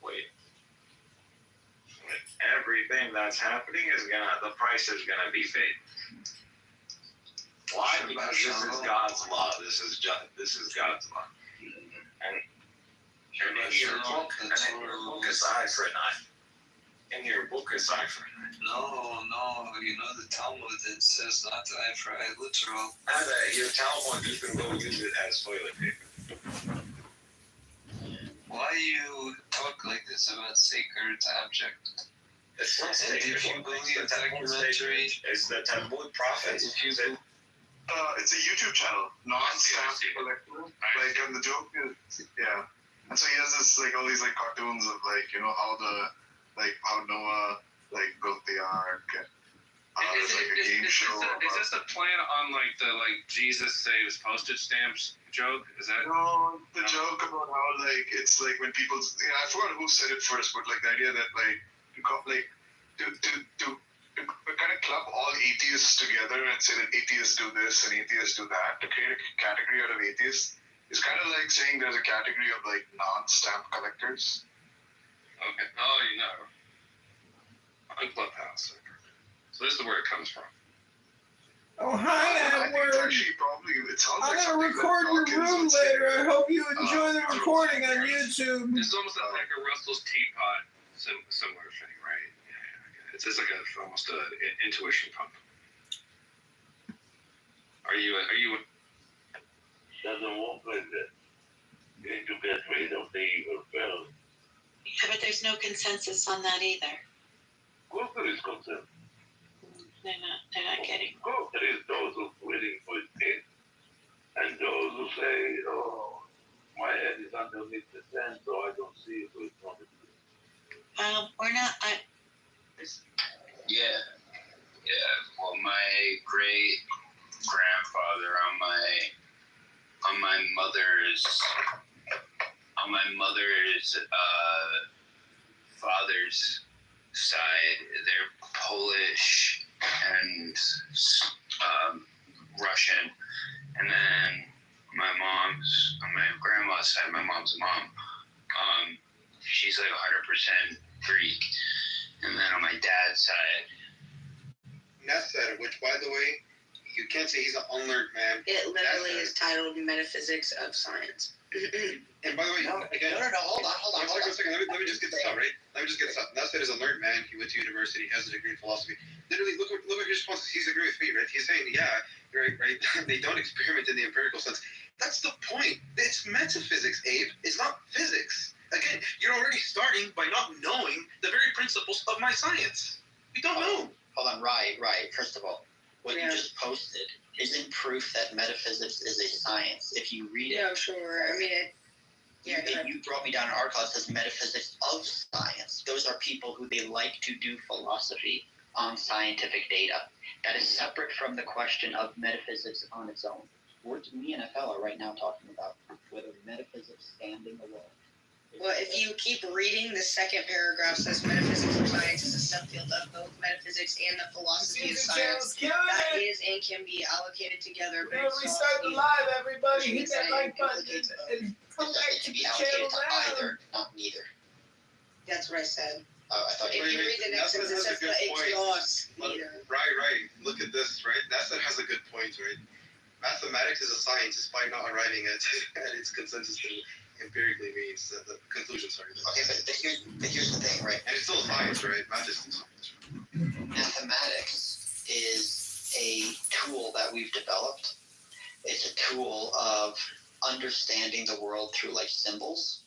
wait. Everything that's happening the price is gonna be paid. Why? Because this is God's law. This is God's law. And in your book is eye for an eye. In your book is eye for an eye. No, you know the Talmud, it says not eye for eye, literal. Your Talmud, you can go use it as toilet paper. Why you talk like this about sacred object? It's not And if you believe documentary, it's the Talmud prophets. It's a YouTube channel, non-stamp collector. Like, and the joke is, yeah. And so he has this, like, all these, like, cartoons of, like, you know, how Noah, like, built the ark, and there's, like, a game show. Is this a plan on, like, the, like, Jesus saves postage stamps joke? Is that? No, the joke about how, like, it's, like, when people, I forgot who said it first, but, like, the idea that, like, to kind of club all atheists together and say that atheists do this and atheists do that, to create a category out of atheists, is kind of like saying there's a category of, like, non-stamp collectors. Okay. Oh, you know. On Clubhouse. So this is where it comes from. Oh, hi, Edward. I'm going to record your room later. I hope you enjoy the recording on YouTube. This is almost like a Russell's teapot similar thing, right? Yeah. It's like almost an intuition pump. Are you? Doesn't work like that. You need to get rid of the evil fellow. Yeah, but there's no consensus on that either. Of course there is consensus. They're not getting. Of course there is those who are waiting for his case. And those who say, oh, my head is underneath the sand, so I don't see it, so it's not a clue. We're not. Yeah. Well, my great grandfather on my mother's father's side, they're Polish and Russian, and then on my grandma's side, my mom's mom, she's like 100% Greek, and then on my dad's side, Nessa, which, by the way, you can't say he's an unlearned man. It literally is titled Metaphysics of Science. And by the way, again, hold on. One second. Let me just get this out, right? Nessa is a learned man. He went to university, has a degree in philosophy. Literally, look at his response. He's agreeing with me, right? He's saying, yeah, right. They don't experiment in the empirical sense. That's the point. It's metaphysics, Abe. It's not physics. Again, you're already starting by not knowing the very principles of my science. You don't know. Hold on, right. First of all, what you just posted isn't proof that metaphysics is a science. If you read it, Yeah, sure. I mean, you brought me down an article that says metaphysics of science. Those are people who they like to do philosophy on scientific data. That is separate from the question of metaphysics on its own. Me and FL are right now talking about whether metaphysics stand in the way Well, if you keep reading, the second paragraph says metaphysics of science is a subfield of both metaphysics and the philosophy of science that is and can be allocated together. We're gonna restart the live, everybody. Hit that like button and come back It to can the be channel allocated to now. either, not neither. That's what I said. Oh, I thought If you read the next sentence, it says but it's not neither. Right. Look at this, right? NASA has a good point, right? Mathematics is a science despite not arriving at its consensus to empirically means that the conclusion, sorry. Okay, but here's the thing, right? And it's still science, right? Math is still science. Mathematics is a tool that we've developed. It's a tool of understanding the world through like symbols,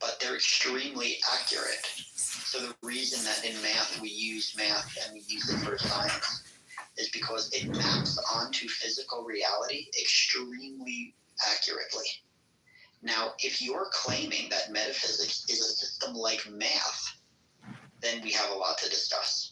but they're extremely accurate. So the reason that in math we use math and we use it for science is because it maps onto physical reality extremely accurately. Now, if you're claiming that metaphysics is a system like math, then we have a lot to discuss.